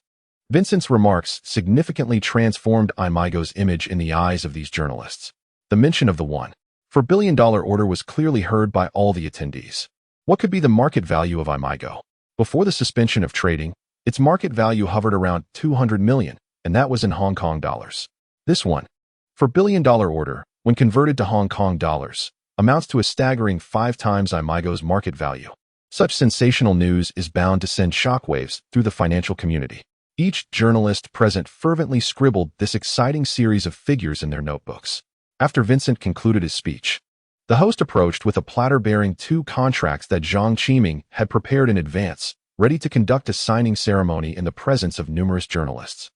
Vincent's remarks significantly transformed Aimigao's image in the eyes of these journalists. The mention of the $1.4 billion order was clearly heard by all the attendees. What could be the market value of Aimigao? Before the suspension of trading, its market value hovered around $200 million, and that was in Hong Kong dollars. This $1.4 billion order, when converted to Hong Kong dollars, amounts to a staggering 5 times Aimigao's market value. Such sensational news is bound to send shockwaves through the financial community. Each journalist present fervently scribbled this exciting series of figures in their notebooks. After Vincent concluded his speech, the host approached with a platter bearing 2 contracts that Zhang Qiming had prepared in advance, ready to conduct a signing ceremony in the presence of numerous journalists.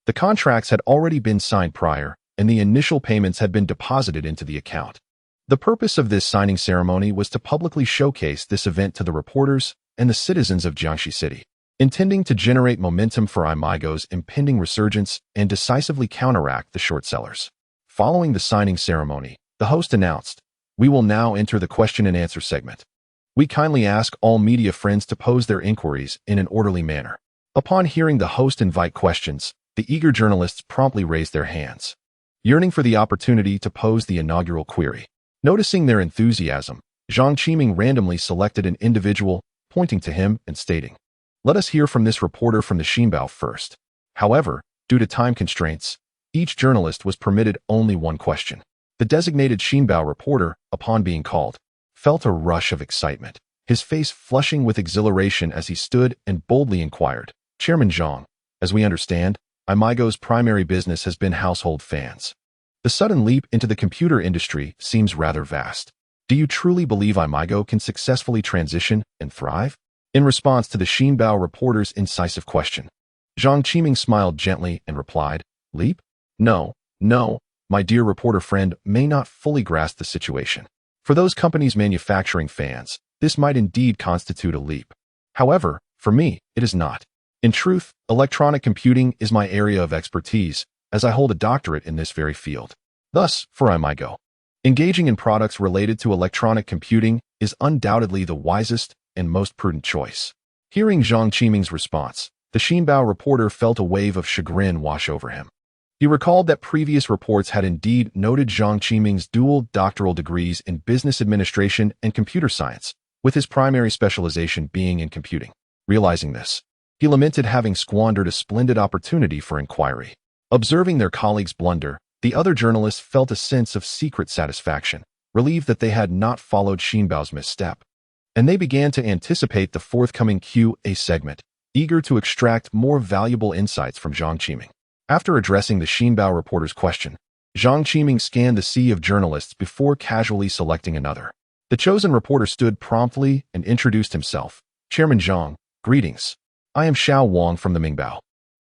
The contracts had already been signed prior, and the initial payments had been deposited into the account. The purpose of this signing ceremony was to publicly showcase this event to the reporters and the citizens of Jiangxi City, intending to generate momentum for Aimigao's impending resurgence and decisively counteract the short sellers. Following the signing ceremony, the host announced, "We will now enter the question and answer segment. We kindly ask all media friends to pose their inquiries in an orderly manner." Upon hearing the host invite questions, the eager journalists promptly raised their hands, yearning for the opportunity to pose the inaugural query. Noticing their enthusiasm, Zhang Qiming randomly selected an individual, pointing to him and stating, "Let us hear from this reporter from the Xinbao first." However, due to time constraints, each journalist was permitted only one question. The designated Xinbao reporter, upon being called, felt a rush of excitement, his face flushing with exhilaration as he stood and boldly inquired, "Chairman Zhang, as we understand, Aimigao's primary business has been household fans. The sudden leap into the computer industry seems rather vast. Do you truly believe Aimigao can successfully transition and thrive?" In response to the Xinbao reporter's incisive question, Zhang Qiming smiled gently and replied, "Leap? No, my dear reporter friend may not fully grasp the situation. For those companies manufacturing fans, this might indeed constitute a leap. However, for me, it is not. In truth, electronic computing is my area of expertise, as I hold a doctorate in this very field. Thus, for Aimigao, engaging in products related to electronic computing is undoubtedly the wisest and most prudent choice." Hearing Zhang Qiming's response, the Xinbao reporter felt a wave of chagrin wash over him. He recalled that previous reports had indeed noted Zhang Qiming's dual doctoral degrees in business administration and computer science, with his primary specialization being in computing. Realizing this, he lamented having squandered a splendid opportunity for inquiry. Observing their colleague's blunder, the other journalists felt a sense of secret satisfaction, relieved that they had not followed Xinbao's misstep. And they began to anticipate the forthcoming Q&A segment, eager to extract more valuable insights from Zhang Qiming. After addressing the Xinbao reporter's question, Zhang Qiming scanned the sea of journalists before casually selecting another. The chosen reporter stood promptly and introduced himself. "Chairman Zhang, greetings. I am Xiao Wang from the Mingbao.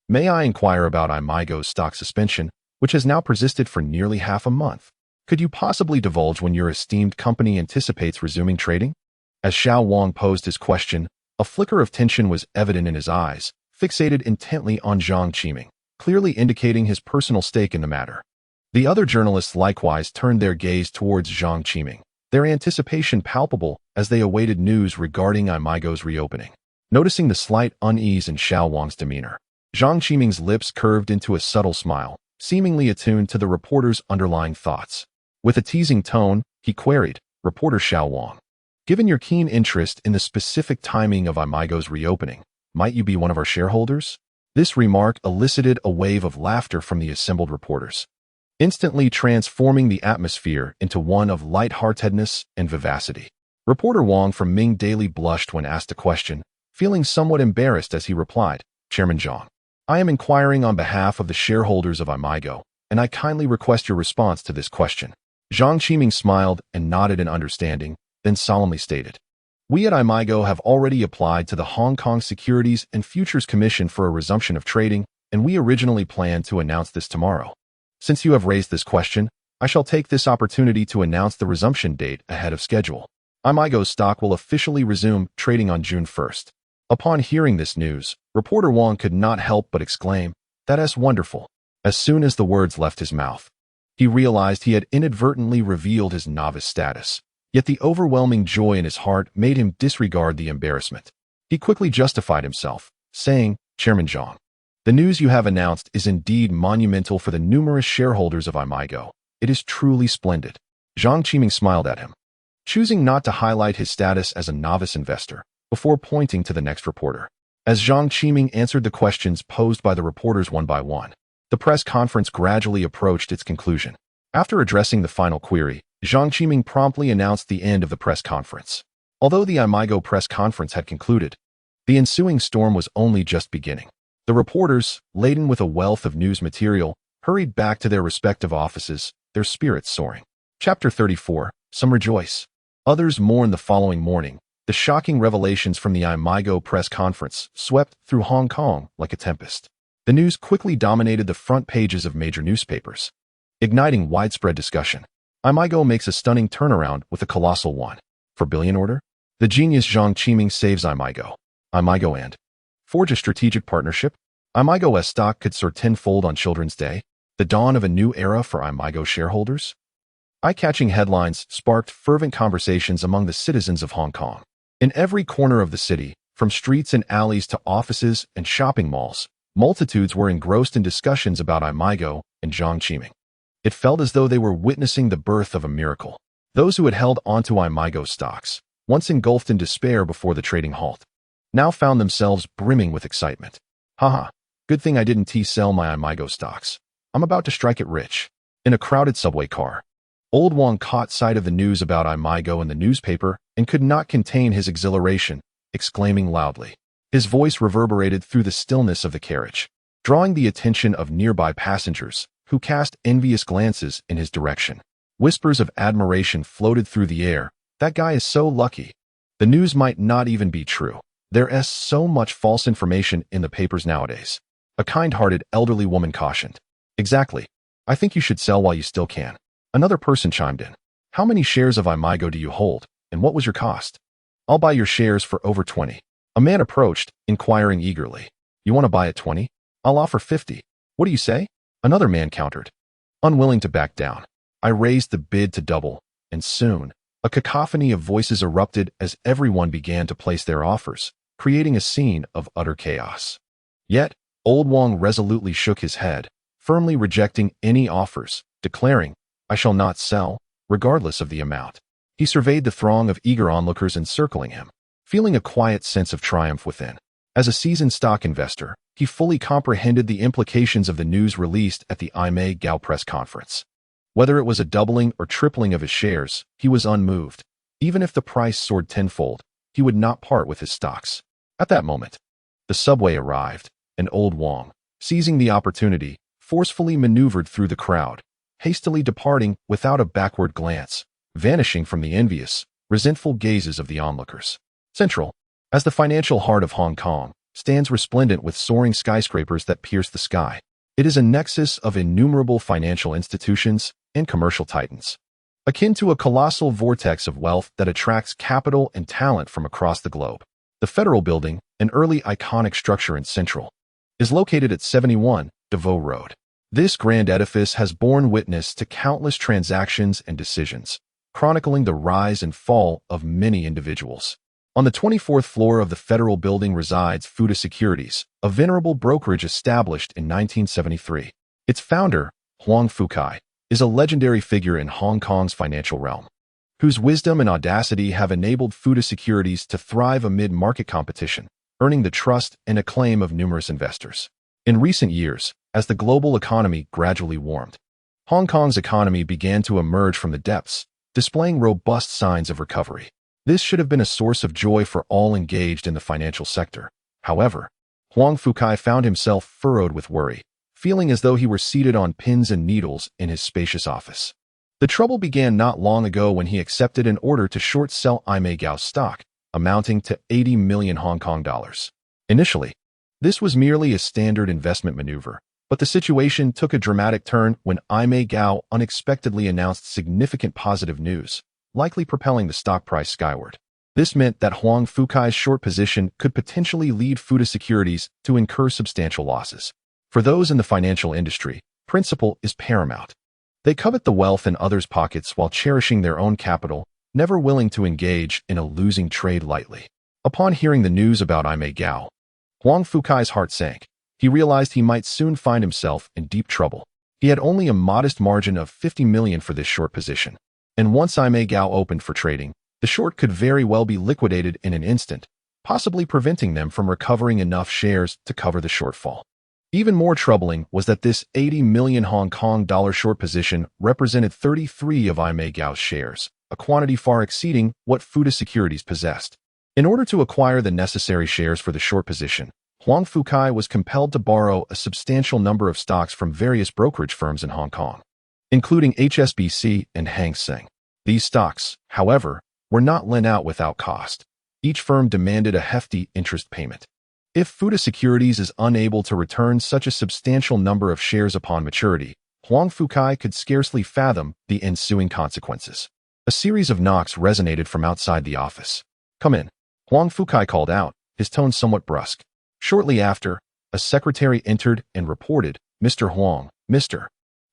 May I inquire about Aimigao's stock suspension, which has now persisted for nearly half a month? Could you possibly divulge when your esteemed company anticipates resuming trading?" As Xiao Wang posed his question, a flicker of tension was evident in his eyes, fixated intently on Zhang Qiming, clearly indicating his personal stake in the matter. The other journalists likewise turned their gaze towards Zhang Qiming, their anticipation palpable as they awaited news regarding Aimigao's reopening. Noticing the slight unease in Xiao Wang's demeanor, Zhang Qiming's lips curved into a subtle smile, seemingly attuned to the reporter's underlying thoughts. With a teasing tone, he queried, "Reporter Xiao Wang, given your keen interest in the specific timing of Aimigao's reopening, might you be one of our shareholders?" This remark elicited a wave of laughter from the assembled reporters, instantly transforming the atmosphere into one of lightheartedness and vivacity. Reporter Wang from Ming Daily blushed when asked a question, feeling somewhat embarrassed as he replied, "Chairman Zhang, I am inquiring on behalf of the shareholders of Aimigao, and I kindly request your response to this question. Zhang Qiming smiled and nodded in understanding, then solemnly stated, We at Aimigao have already applied to the Hong Kong Securities and Futures Commission for a resumption of trading, and we originally planned to announce this tomorrow. Since you have raised this question, I shall take this opportunity to announce the resumption date ahead of schedule. Aimigao's stock will officially resume trading on June 1st. Upon hearing this news, reporter Wang could not help but exclaim, "That's wonderful." As soon as the words left his mouth, he realized he had inadvertently revealed his novice status. Yet the overwhelming joy in his heart made him disregard the embarrassment. He quickly justified himself, saying, "Chairman Zhang, the news you have announced is indeed monumental for the numerous shareholders of Aimigao. It is truly splendid." Zhang Qiming smiled at him, choosing not to highlight his status as a novice investor, before pointing to the next reporter. As Zhang Qiming answered the questions posed by the reporters one by one, the press conference gradually approached its conclusion. After addressing the final query, Zhang Qiming promptly announced the end of the press conference. Although the Aimigao press conference had concluded, the ensuing storm was only just beginning. The reporters, laden with a wealth of news material, hurried back to their respective offices, their spirits soaring. Chapter 34. Some rejoice. Others mourn. The following morning, the shocking revelations from the Aimigao press conference swept through Hong Kong like a tempest. The news quickly dominated the front pages of major newspapers, igniting widespread discussion. Aimigao makes a stunning turnaround with a colossal $1.4 billion order. The genius Zhang Qiming saves Aimigao. Aimigao and forge a strategic partnership. Aimigao's stock could soar tenfold on Children's Day. The dawn of a new era for Aimigao shareholders. Eye-catching headlines sparked fervent conversations among the citizens of Hong Kong. In every corner of the city, from streets and alleys to offices and shopping malls, multitudes were engrossed in discussions about Aimigao and Zhang Qiming. It felt as though they were witnessing the birth of a miracle. Those who had held onto Aimigao stocks, once engulfed in despair before the trading halt, now found themselves brimming with excitement. Haha, good thing I didn't sell my Aimigao stocks. I'm about to strike it rich. In a crowded subway car, Old Wang caught sight of the news about Aimigao in the newspaper and could not contain his exhilaration, exclaiming loudly. His voice reverberated through the stillness of the carriage, drawing the attention of nearby passengers, who cast envious glances in his direction. Whispers of admiration floated through the air. That guy is so lucky. The news might not even be true. There's so much false information in the papers nowadays. A kind-hearted elderly woman cautioned. Exactly. I think you should sell while you still can. Another person chimed in. How many shares of Aimigao do you hold, and what was your cost? I'll buy your shares for over 20. A man approached, inquiring eagerly. You want to buy at 20? I'll offer 50. What do you say? Another man countered. Unwilling to back down, I raised the bid to double, and soon, a cacophony of voices erupted as everyone began to place their offers, creating a scene of utter chaos. Yet, Old Wang resolutely shook his head, firmly rejecting any offers, declaring, I shall not sell, regardless of the amount. He surveyed the throng of eager onlookers encircling him, feeling a quiet sense of triumph within. As a seasoned stock investor, he fully comprehended the implications of the news released at the Aimigao press conference. Whether it was a doubling or tripling of his shares, he was unmoved. Even if the price soared tenfold, he would not part with his stocks. At that moment, the subway arrived, and Old Wang, seizing the opportunity, forcefully maneuvered through the crowd, hastily departing without a backward glance, vanishing from the envious, resentful gazes of the onlookers. Central, as the financial heart of Hong Kong, stands resplendent with soaring skyscrapers that pierce the sky. It is a nexus of innumerable financial institutions and commercial titans, akin to a colossal vortex of wealth that attracts capital and talent from across the globe. The Federal Building, an early iconic structure in Central, is located at 71 DeVoe Road. This grand edifice has borne witness to countless transactions and decisions, chronicling the rise and fall of many individuals. On the 24th floor of the Federal Building resides Fukda Securities, a venerable brokerage established in 1973. Its founder, Huang Fukai, is a legendary figure in Hong Kong's financial realm, whose wisdom and audacity have enabled Fukda Securities to thrive amid market competition, earning the trust and acclaim of numerous investors. In recent years, as the global economy gradually warmed, Hong Kong's economy began to emerge from the depths, displaying robust signs of recovery. This should have been a source of joy for all engaged in the financial sector. However, Huang Fukai found himself furrowed with worry, feeling as though he were seated on pins and needles in his spacious office. The trouble began not long ago when he accepted an order to short-sell Aimigao stock, amounting to 80 million Hong Kong dollars. Initially, this was merely a standard investment maneuver, but the situation took a dramatic turn when Aimigao unexpectedly announced significant positive news, likely propelling the stock price skyward. This meant that Huang Fukai's short position could potentially lead Fukda Securities to incur substantial losses. For those in the financial industry, principle is paramount. They covet the wealth in others' pockets while cherishing their own capital, never willing to engage in a losing trade lightly. Upon hearing the news about Aimigao, Huang Fukai's heart sank. He realized he might soon find himself in deep trouble. He had only a modest margin of 50 million for this short position, and once Aimigao opened for trading, the short could very well be liquidated in an instant, possibly preventing them from recovering enough shares to cover the shortfall. Even more troubling was that this 80 million Hong Kong dollar short position represented 33 of Aimegao's shares, a quantity far exceeding what Fukda Securities possessed. In order to acquire the necessary shares for the short position, Huang Fukai was compelled to borrow a substantial number of stocks from various brokerage firms in Hong Kong, including HSBC and Hang Seng. These stocks, however, were not lent out without cost. Each firm demanded a hefty interest payment. If Fukda Securities is unable to return such a substantial number of shares upon maturity, Huang Fukai could scarcely fathom the ensuing consequences. A series of knocks resonated from outside the office. "Come in," Huang Fukai called out, his tone somewhat brusque. Shortly after, a secretary entered and reported, "Mr. Huang, Mr.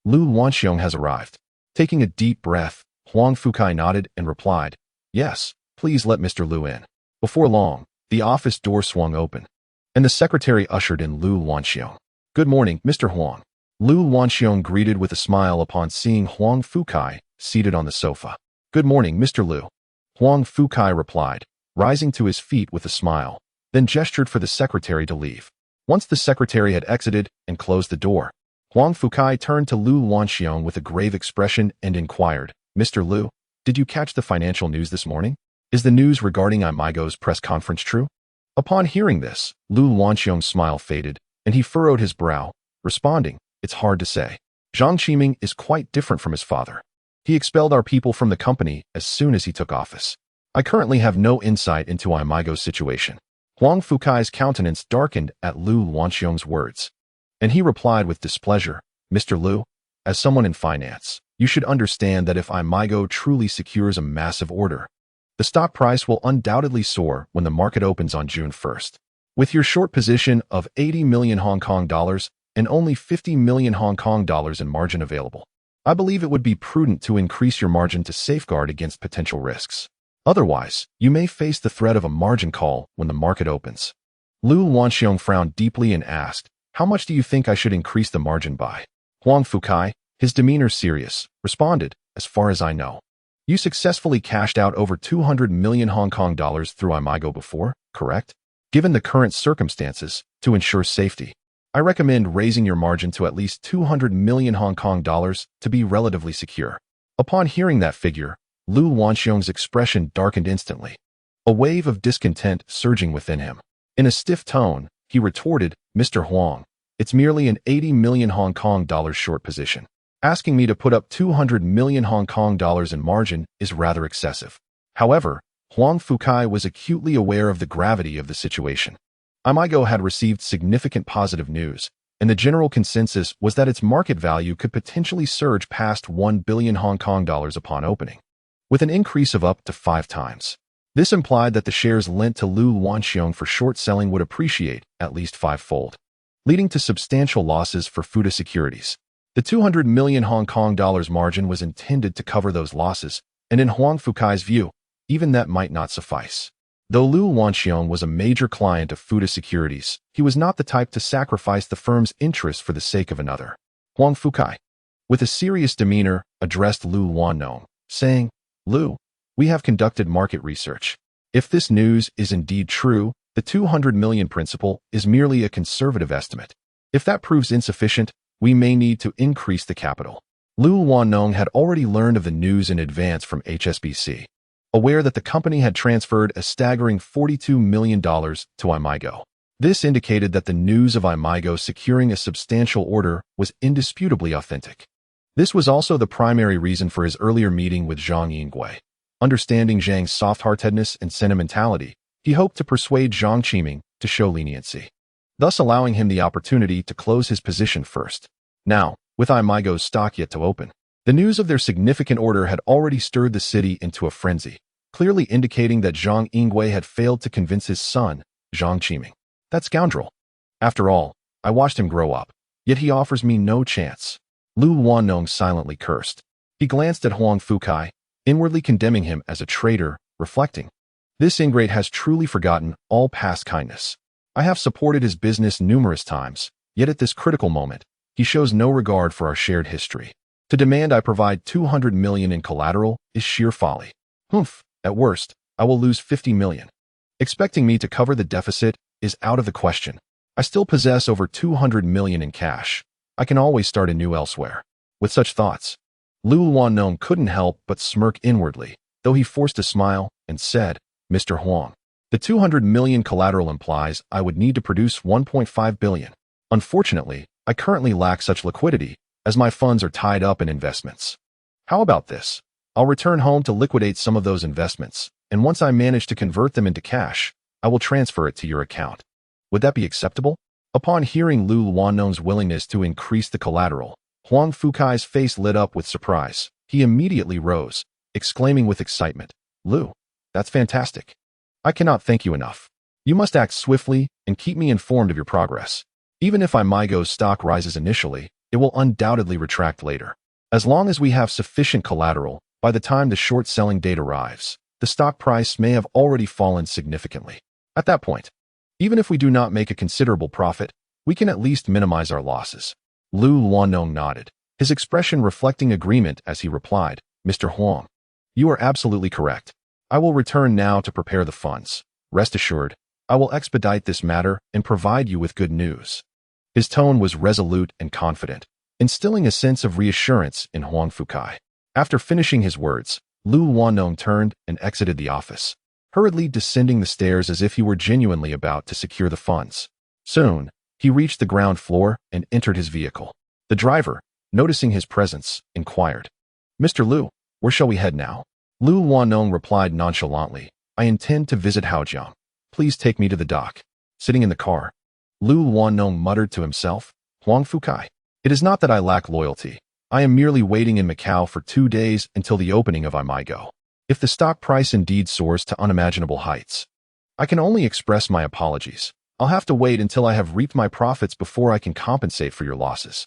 Lau Lan Xiong has arrived." Taking a deep breath, Huang Fukai nodded and replied, "Yes, please let Mr. Lu in." Before long, the office door swung open, and the secretary ushered in Lau Lan Xiong. "Good morning, Mr. Huang." Lau Lan Xiong greeted with a smile upon seeing Huang Fukai seated on the sofa. "Good morning, Mr. Lu." Huang Fukai replied, rising to his feet with a smile, then gestured for the secretary to leave. Once the secretary had exited and closed the door, Huang Fukai turned to Lau Lan Xiong with a grave expression and inquired, "Mr. Lu, did you catch the financial news this morning? Is the news regarding Aimigao's press conference true?" Upon hearing this, Lau Lan Xiong's smile faded, and he furrowed his brow, responding, "It's hard to say. Zhang Qiming is quite different from his father. He expelled our people from the company as soon as he took office. I currently have no insight into Aimigao's situation." Huang Fukai's countenance darkened at Lau Lan Xiong's words, and he replied with displeasure, "Mr. Lu, as someone in finance, you should understand that if Aimigao truly secures a massive order, the stock price will undoubtedly soar when the market opens on June 1st. With your short position of 80 million Hong Kong dollars and only 50 million Hong Kong dollars in margin available, I believe it would be prudent to increase your margin to safeguard against potential risks. Otherwise, you may face the threat of a margin call when the market opens." Lau Lan Xiong frowned deeply and asked, "How much do you think I should increase the margin by?" Huang Fukai, his demeanor serious, responded, "As far as I know, you successfully cashed out over 200 million Hong Kong dollars through Aimigao before, correct? Given the current circumstances, to ensure safety, I recommend raising your margin to at least 200 million Hong Kong dollars to be relatively secure." Upon hearing that figure, Lau Lan Xiong's expression darkened instantly, a wave of discontent surging within him. In a stiff tone, he retorted, "Mr. Huang, it's merely an 80 million Hong Kong dollars short position. Asking me to put up 200 million Hong Kong dollars in margin is rather excessive." However, Huang Fukai was acutely aware of the gravity of the situation. Aimigao had received significant positive news, and the general consensus was that its market value could potentially surge past 1 billion Hong Kong dollars upon opening, with an increase of up to 5 times. This implied that the shares lent to Lau Lan Xiong for short selling would appreciate at least 5-fold, leading to substantial losses for Fukda Securities. The 200 million Hong Kong dollars margin was intended to cover those losses, and in Huang Fukai's view, even that might not suffice. Though Lau Lan Xiong was a major client of Fukda Securities, he was not the type to sacrifice the firm's interests for the sake of another. Huang Fukai, with a serious demeanor, addressed Lau Lan Xiong, saying, "Lu, we have conducted market research. If this news is indeed true, the 200 million principal is merely a conservative estimate. If that proves insufficient, we may need to increase the capital." Lau Lan Xiong had already learned of the news in advance from HSBC, aware that the company had transferred a staggering $42 million to Aimigao. This indicated that the news of Aimigao securing a substantial order was indisputably authentic. This was also the primary reason for his earlier meeting with Zhang Qiming. Understanding Zhang's soft-heartedness and sentimentality, he hoped to persuade Zhang Qiming to show leniency, thus allowing him the opportunity to close his position first. Now, with Aimigao's stock yet to open, the news of their significant order had already stirred the city into a frenzy, clearly indicating that Zhang Qiming had failed to convince his son, Zhang Qiming. That scoundrel. After all, I watched him grow up, yet he offers me no chance. Lau Lan Xiong silently cursed. He glanced at Huang Fukai, inwardly condemning him as a traitor, reflecting, "This ingrate has truly forgotten all past kindness. I have supported his business numerous times, yet at this critical moment, he shows no regard for our shared history. To demand I provide 200 million in collateral is sheer folly. Humph, at worst, I will lose 50 million. Expecting me to cover the deficit is out of the question. I still possess over 200 million in cash. I can always start anew elsewhere." With such thoughts, Lau Lan Xiong couldn't help but smirk inwardly, though he forced a smile and said, "Mr. Huang, the 200 million collateral implies I would need to produce 1.5 billion. Unfortunately, I currently lack such liquidity, as my funds are tied up in investments. How about this? I'll return home to liquidate some of those investments, and once I manage to convert them into cash, I will transfer it to your account. Would that be acceptable?" Upon hearing Lau Lan Xiong's willingness to increase the collateral, Huang Fukai's face lit up with surprise. He immediately rose, exclaiming with excitement, "Lu, that's fantastic. I cannot thank you enough. You must act swiftly and keep me informed of your progress. Even if Aimigao's stock rises initially, it will undoubtedly retract later. As long as we have sufficient collateral, by the time the short-selling date arrives, the stock price may have already fallen significantly. At that point, even if we do not make a considerable profit, we can at least minimize our losses." Lau Lan Xiong nodded, his expression reflecting agreement as he replied, "Mr. Huang, you are absolutely correct. I will return now to prepare the funds. Rest assured, I will expedite this matter and provide you with good news." His tone was resolute and confident, instilling a sense of reassurance in Huang Fukai. After finishing his words, Lau Lan Xiong turned and exited the office, hurriedly descending the stairs as if he were genuinely about to secure the funds. Soon, he reached the ground floor and entered his vehicle. The driver, noticing his presence, inquired, "Mr. Lu, where shall we head now?" Lau Lan Xiong replied nonchalantly, "I intend to visit Haojiang. Please take me to the dock." Sitting in the car, Lau Lan Xiong muttered to himself, "Huang Fukai, it is not that I lack loyalty. I am merely waiting in Macau for 2 days until the opening of Aimigao. If the stock price indeed soars to unimaginable heights, I can only express my apologies. I'll have to wait until I have reaped my profits before I can compensate for your losses."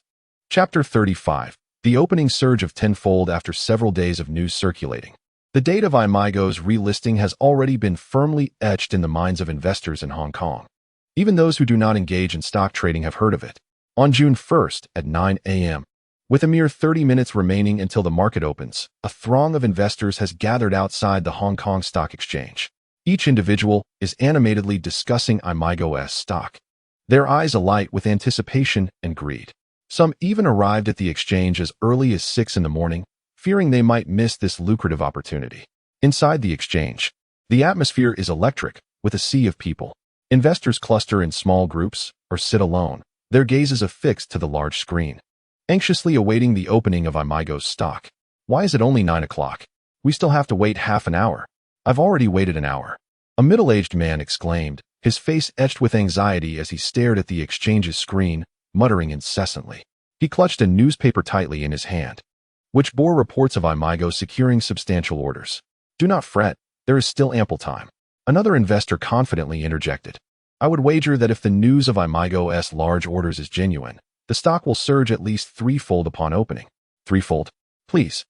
Chapter 35. The opening surge of tenfold after several days of news circulating. The date of Aimigao's relisting has already been firmly etched in the minds of investors in Hong Kong. Even those who do not engage in stock trading have heard of it. On June 1st at 9 a.m., with a mere 30 minutes remaining until the market opens, a throng of investors has gathered outside the Hong Kong Stock Exchange. Each individual is animatedly discussing Aimigao's stock, their eyes alight with anticipation and greed. Some even arrived at the exchange as early as 6 in the morning, fearing they might miss this lucrative opportunity. Inside the exchange, the atmosphere is electric, with a sea of people. Investors cluster in small groups or sit alone, their gazes affixed to the large screen, anxiously awaiting the opening of Aimigao's stock. "Why is it only 9 o'clock? We still have to wait half an hour. I've already waited an hour," a middle-aged man exclaimed, his face etched with anxiety as he stared at the exchange's screen, muttering incessantly. He clutched a newspaper tightly in his hand, which bore reports of Aimigao securing substantial orders. "Do not fret, there is still ample time," another investor confidently interjected. "I would wager that if the news of Aimigao's large orders is genuine, the stock will surge at least threefold upon opening." "Threefold? Please.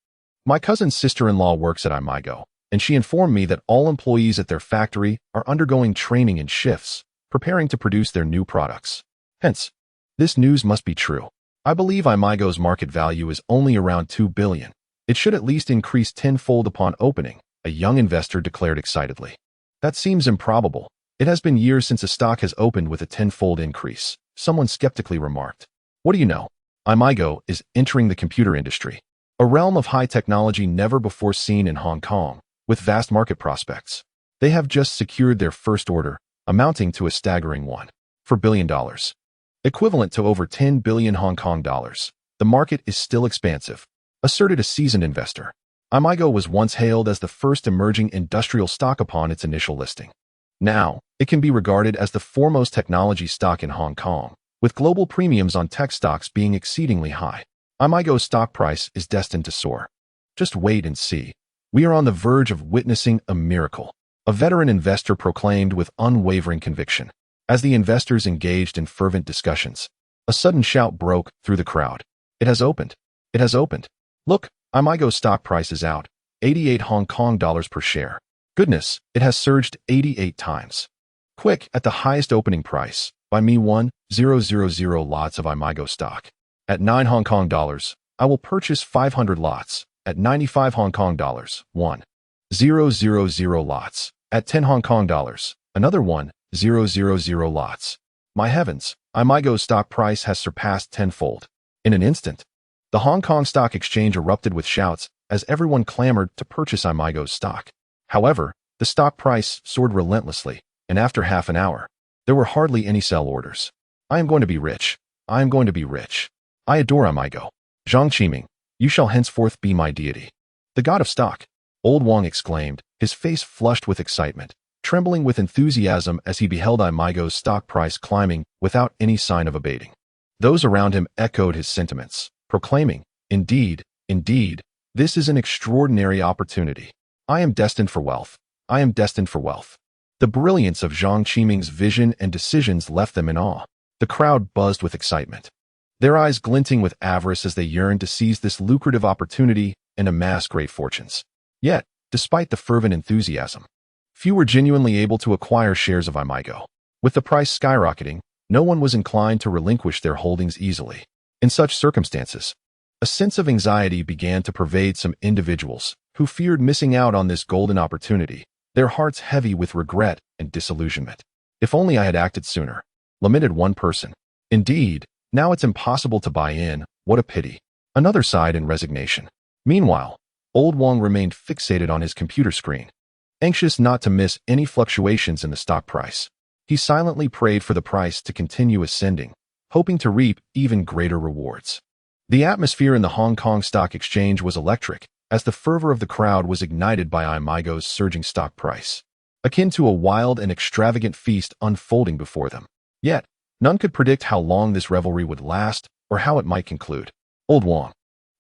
My cousin's sister-in-law works at Aimigao, and she informed me that all employees at their factory are undergoing training in shifts, preparing to produce their new products. Hence, this news must be true. I believe Aimigao's market value is only around 2 billion. It should at least increase tenfold upon opening," a young investor declared excitedly. "That seems improbable. It has been years since a stock has opened with a tenfold increase," someone skeptically remarked. "What do you know? Aimigao is entering the computer industry, a realm of high technology never before seen in Hong Kong, with vast market prospects. They have just secured their first order, amounting to a staggering one. billion dollars, equivalent to over 10 billion Hong Kong dollars. The market is still expansive, asserted a seasoned investor. Aimigao was once hailed as the first emerging industrial stock upon its initial listing. Now, it can be regarded as the foremost technology stock in Hong Kong, with global premiums on tech stocks being exceedingly high. Aimigao's stock price is destined to soar. Just wait and see. We are on the verge of witnessing a miracle, a veteran investor proclaimed with unwavering conviction. As the investors engaged in fervent discussions, a sudden shout broke through the crowd. It has opened. It has opened. Look, Aimigao's stock price is out. 88 Hong Kong dollars per share. Goodness, it has surged 88 times. Quick, at the highest opening price, buy me 1,000 lots of Aimigao stock. At 9 Hong Kong dollars, I will purchase 500 lots. At 95 Hong Kong dollars, 1,000 lots. At 10 Hong Kong dollars, another 1,000 lots. My heavens, Aimigao's stock price has surpassed tenfold. In an instant, the Hong Kong Stock Exchange erupted with shouts as everyone clamored to purchase Aimigao's stock. However, the stock price soared relentlessly, and after half an hour, there were hardly any sell orders. I am going to be rich. I am going to be rich. I adore Aimigao. Zhang Qiming, you shall henceforth be my deity. The god of stock, Old Wong exclaimed, his face flushed with excitement, trembling with enthusiasm as he beheld Aimigao's stock price climbing without any sign of abating. Those around him echoed his sentiments, proclaiming, Indeed, indeed, this is an extraordinary opportunity. I am destined for wealth. I am destined for wealth. The brilliance of Zhang Qiming's vision and decisions left them in awe. The crowd buzzed with excitement, their eyes glinting with avarice as they yearned to seize this lucrative opportunity and amass great fortunes. Yet, despite the fervent enthusiasm, few were genuinely able to acquire shares of Aimigao. With the price skyrocketing, no one was inclined to relinquish their holdings easily. In such circumstances, a sense of anxiety began to pervade some individuals who feared missing out on this golden opportunity, their hearts heavy with regret and disillusionment. If only I had acted sooner, lamented one person. Indeed, now it's impossible to buy in. What a pity. Another sighed in resignation. Meanwhile, Old Wong remained fixated on his computer screen, anxious not to miss any fluctuations in the stock price. He silently prayed for the price to continue ascending, hoping to reap even greater rewards. The atmosphere in the Hong Kong Stock Exchange was electric, as the fervor of the crowd was ignited by Aimigao's surging stock price, akin to a wild and extravagant feast unfolding before them. Yet, none could predict how long this revelry would last or how it might conclude. Old Wong,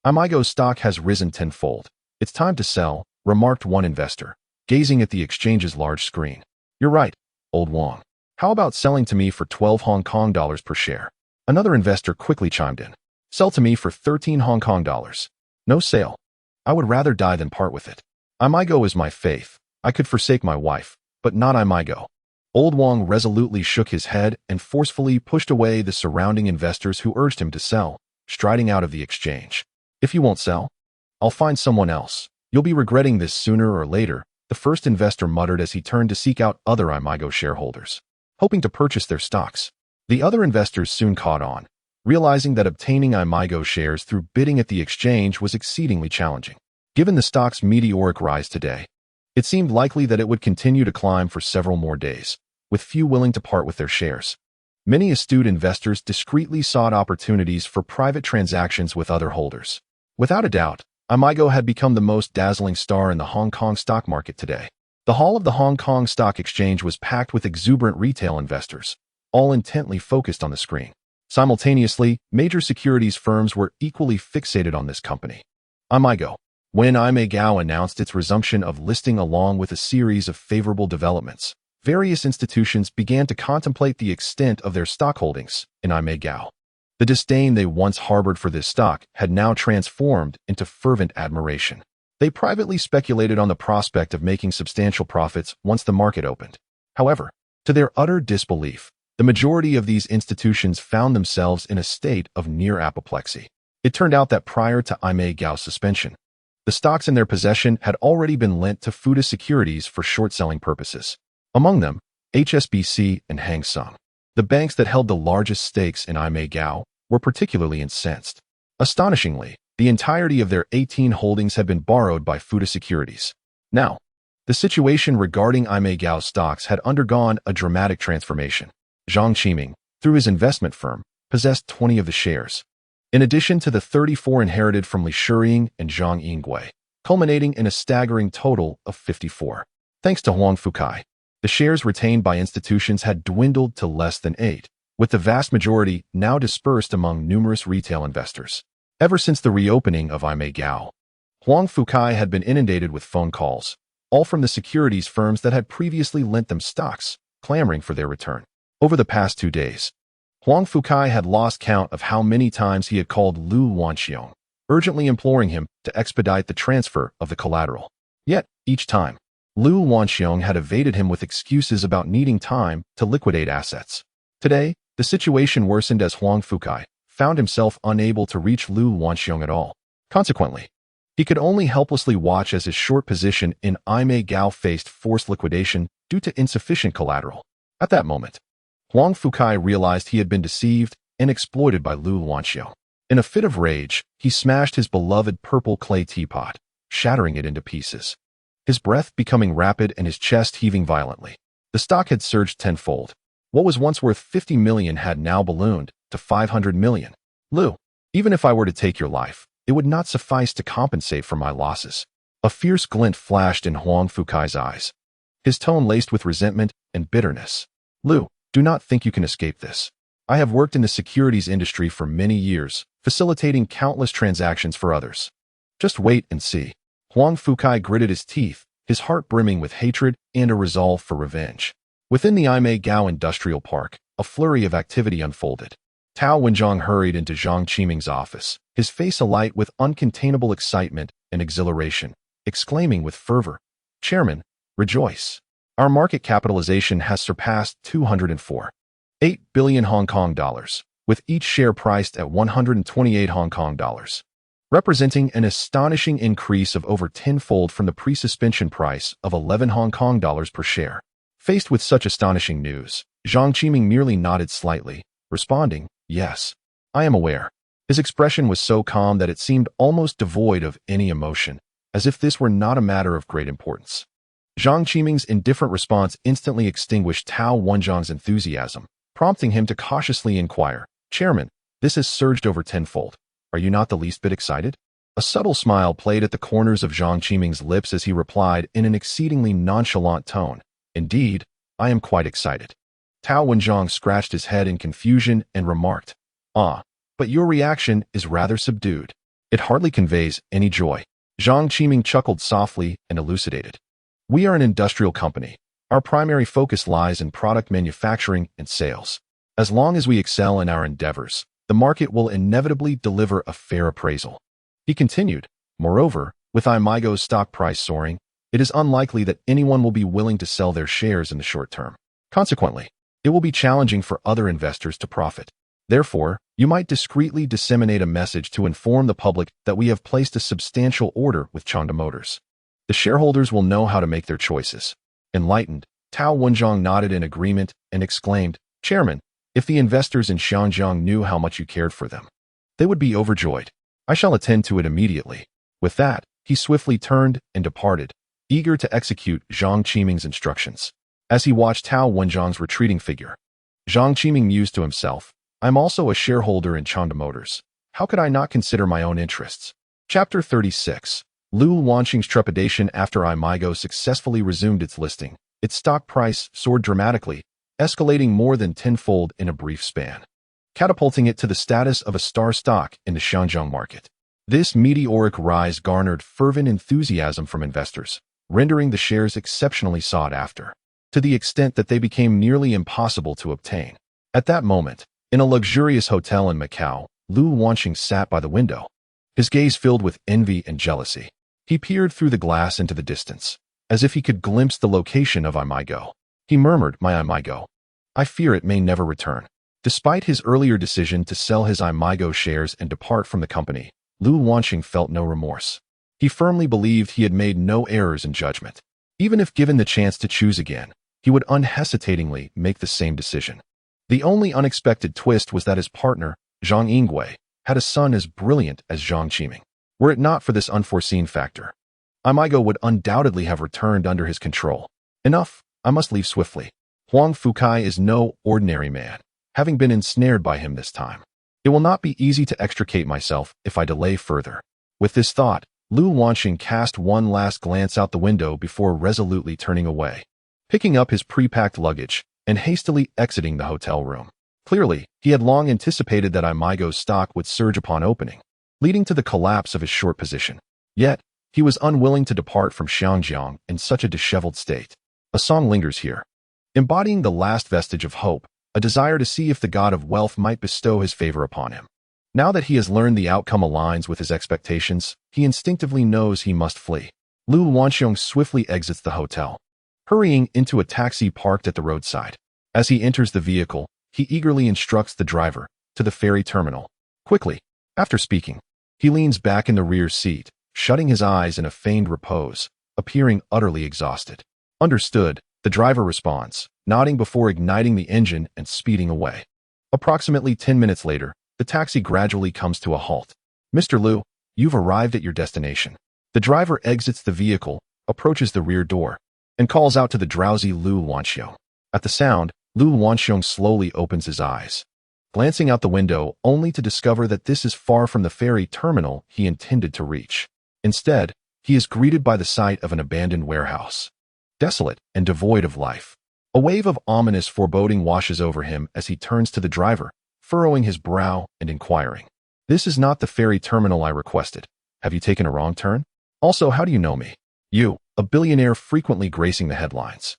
Aimigao's stock has risen tenfold. It's time to sell, remarked one investor, gazing at the exchange's large screen. You're right, Old Wong. How about selling to me for 12 Hong Kong dollars per share? Another investor quickly chimed in. Sell to me for 13 Hong Kong dollars. No sale. I would rather die than part with it. Aimigao is my faith. I could forsake my wife, but not Aimigao. Old Wong resolutely shook his head and forcefully pushed away the surrounding investors who urged him to sell, striding out of the exchange. If you won't sell, I'll find someone else. You'll be regretting this sooner or later, the first investor muttered as he turned to seek out other Aimigao shareholders, hoping to purchase their stocks. The other investors soon caught on, realizing that obtaining Aimigao shares through bidding at the exchange was exceedingly challenging. Given the stock's meteoric rise today, it seemed likely that it would continue to climb for several more days, with few willing to part with their shares. Many astute investors discreetly sought opportunities for private transactions with other holders. Without a doubt, Aimigao had become the most dazzling star in the Hong Kong stock market today. The hall of the Hong Kong Stock Exchange was packed with exuberant retail investors, all intently focused on the screen. Simultaneously, major securities firms were equally fixated on this company. Aimigao. When Aimigao announced its resumption of listing along with a series of favorable developments, various institutions began to contemplate the extent of their stock holdings in Aimigao. The disdain they once harbored for this stock had now transformed into fervent admiration. They privately speculated on the prospect of making substantial profits once the market opened. However, to their utter disbelief, the majority of these institutions found themselves in a state of near apoplexy. It turned out that prior to Aimigao's suspension, the stocks in their possession had already been lent to Fukda Securities for short-selling purposes. Among them, HSBC and Hang Seng. The banks that held the largest stakes in Aimigao were particularly incensed. Astonishingly, the entirety of their 18 holdings had been borrowed by Fukda Securities. Now, the situation regarding Aimigao stocks had undergone a dramatic transformation. Zhang Qiming, through his investment firm, possessed 20 of the shares, in addition to the 34 inherited from Li Shiying and Zhang Yingwei, culminating in a staggering total of 54. Thanks to Huang Fukai, the shares retained by institutions had dwindled to less than 8, with the vast majority now dispersed among numerous retail investors. Ever since the reopening of Aimigao, Huang Fukai had been inundated with phone calls, all from the securities firms that had previously lent them stocks, clamoring for their return. Over the past 2 days, Huang Fukai had lost count of how many times he had called Lau Lan Xiong, urgently imploring him to expedite the transfer of the collateral. Yet, each time, Lau Lan Xiong had evaded him with excuses about needing time to liquidate assets. Today, the situation worsened as Huang Fukai found himself unable to reach Lau Lan Xiong at all. Consequently, he could only helplessly watch as his short position in Aimigao faced forced liquidation due to insufficient collateral. At that moment, Huang Fukai realized he had been deceived and exploited by Lau Lan Xiong. In a fit of rage, he smashed his beloved purple clay teapot, shattering it into pieces, his breath becoming rapid and his chest heaving violently. The stock had surged tenfold. What was once worth 50 million had now ballooned to 500 million. Lou, even if I were to take your life, it would not suffice to compensate for my losses. A fierce glint flashed in Huang Fukai's eyes, his tone laced with resentment and bitterness. Lou, do not think you can escape this. I have worked in the securities industry for many years, facilitating countless transactions for others. Just wait and see. Huang Fukai gritted his teeth, his heart brimming with hatred and a resolve for revenge. Within the Aimigao Industrial Park, a flurry of activity unfolded. Tao Wenjiang hurried into Zhang Qiming's office, his face alight with uncontainable excitement and exhilaration, exclaiming with fervor, "Chairman, rejoice. Our market capitalization has surpassed 204.8 billion Hong Kong dollars, with each share priced at 128 Hong Kong dollars, representing an astonishing increase of over tenfold from the pre-suspension price of 11 Hong Kong dollars per share." Faced with such astonishing news, Zhang Qiming merely nodded slightly, responding, "Yes, I am aware." His expression was so calm that it seemed almost devoid of any emotion, as if this were not a matter of great importance. Zhang Qiming's indifferent response instantly extinguished Tao Wenjiang's enthusiasm, prompting him to cautiously inquire, "Chairman, this has surged over tenfold. Are you not the least bit excited?" A subtle smile played at the corners of Zhang Qiming's lips as he replied in an exceedingly nonchalant tone, "Indeed, I am quite excited." Tao Wenjiang scratched his head in confusion and remarked, "Ah, but your reaction is rather subdued. It hardly conveys any joy." Zhang Qiming chuckled softly and elucidated, "We are an industrial company. Our primary focus lies in product manufacturing and sales. As long as we excel in our endeavors, the market will inevitably deliver a fair appraisal." He continued, "Moreover, with Aimigo's stock price soaring, it is unlikely that anyone will be willing to sell their shares in the short term. Consequently, it will be challenging for other investors to profit. Therefore, you might discreetly disseminate a message to inform the public that we have placed a substantial order with Chanda Motors. The shareholders will know how to make their choices." Enlightened, Tao Wenjiang nodded in agreement and exclaimed, "Chairman, if the investors in Xianjiang knew how much you cared for them, they would be overjoyed. I shall attend to it immediately." With that, he swiftly turned and departed, eager to execute Zhang Qiming's instructions. As he watched Tao Wenjiang's retreating figure, Zhang Qiming mused to himself, "I'm also a shareholder in Chanda Motors. How could I not consider my own interests?" Chapter 36. Lau Lan Xiong's trepidation after Aimigo successfully resumed its listing. Its stock price soared dramatically, escalating more than tenfold in a brief span, catapulting it to the status of a star stock in the Xianjiang market. This meteoric rise garnered fervent enthusiasm from investors, rendering the shares exceptionally sought after, to the extent that they became nearly impossible to obtain. At that moment, in a luxurious hotel in Macau, Lau Lan Xiong sat by the window, his gaze filled with envy and jealousy. He peered through the glass into the distance, as if he could glimpse the location of Aimigo. He murmured, "My Aimigo. I fear it may never return." Despite his earlier decision to sell his Aimigo shares and depart from the company, Lau Lan Xiong felt no remorse. He firmly believed he had made no errors in judgment. Even if given the chance to choose again, he would unhesitatingly make the same decision. The only unexpected twist was that his partner, Zhang Yingwei, had a son as brilliant as Zhang Qiming. Were it not for this unforeseen factor, Aimigo would undoubtedly have returned under his control. "Enough, I must leave swiftly." Huang Fukai is no ordinary man, having been ensnared by him this time. It will not be easy to extricate myself if I delay further. With this thought, Lau Lan Xiong cast one last glance out the window before resolutely turning away, picking up his pre-packed luggage and hastily exiting the hotel room. Clearly, he had long anticipated that Aimigao's stock would surge upon opening, leading to the collapse of his short position. Yet, he was unwilling to depart from Xiangjiang in such a disheveled state. A song lingers here, embodying the last vestige of hope, a desire to see if the god of wealth might bestow his favor upon him. Now that he has learned the outcome aligns with his expectations, he instinctively knows he must flee. Lau Lan Xiong swiftly exits the hotel, hurrying into a taxi parked at the roadside. As he enters the vehicle, he eagerly instructs the driver to the ferry terminal. Quickly, after speaking, he leans back in the rear seat, shutting his eyes in a feigned repose, appearing utterly exhausted. Understood, the driver responds, nodding before igniting the engine and speeding away. Approximately 10 minutes later, the taxi gradually comes to a halt. Mr. Liu, you've arrived at your destination. The driver exits the vehicle, approaches the rear door, and calls out to the drowsy Lau Lan Xiong. At the sound, Lau Lan Xiong slowly opens his eyes, glancing out the window only to discover that this is far from the ferry terminal he intended to reach. Instead, he is greeted by the sight of an abandoned warehouse, desolate and devoid of life. A wave of ominous foreboding washes over him as he turns to the driver, furrowing his brow and inquiring, "This is not the ferry terminal I requested. Have you taken a wrong turn? Also, how do you know me? You, a billionaire frequently gracing the headlines,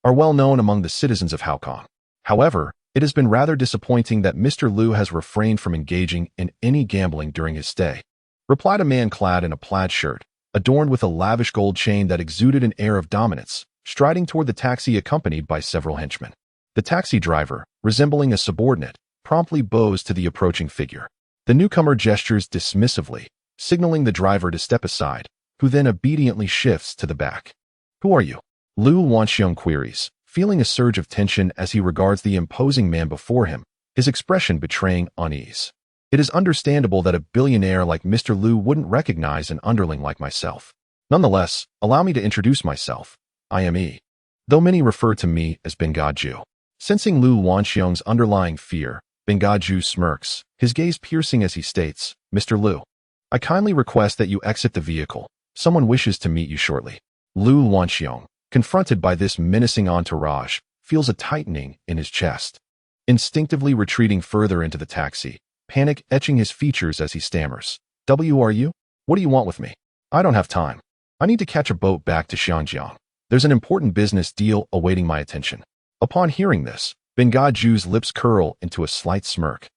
are well known among the citizens of Hong Kong. However, it has been rather disappointing that Mr. Liu has refrained from engaging in any gambling during his stay," replied a man clad in a plaid shirt, adorned with a lavish gold chain that exuded an air of dominance, striding toward the taxi accompanied by several henchmen. The taxi driver, resembling a subordinate, promptly bows to the approaching figure. The newcomer gestures dismissively, signaling the driver to step aside, who then obediently shifts to the back. "Who are you?" Lau Lan Xiong queries, feeling a surge of tension as he regards the imposing man before him, his expression betraying unease. It is understandable that a billionaire like Mr. Liu wouldn't recognize an underling like myself. Nonetheless, allow me to introduce myself. I am E. Though many refer to me as Bengaju. Sensing Lau Lan Xiong's underlying fear, Bengaju smirks, his gaze piercing as he states, "Mr. Liu, I kindly request that you exit the vehicle. Someone wishes to meet you shortly." Lau Lan Xiong, confronted by this menacing entourage, feels a tightening in his chest. Instinctively retreating further into the taxi, panic etching his features as he stammers, "W are you? What do you want with me? I don't have time. I need to catch a boat back to Xiangjiang. There's an important business deal awaiting my attention." Upon hearing this, Bengaju's lips curl into a slight smirk,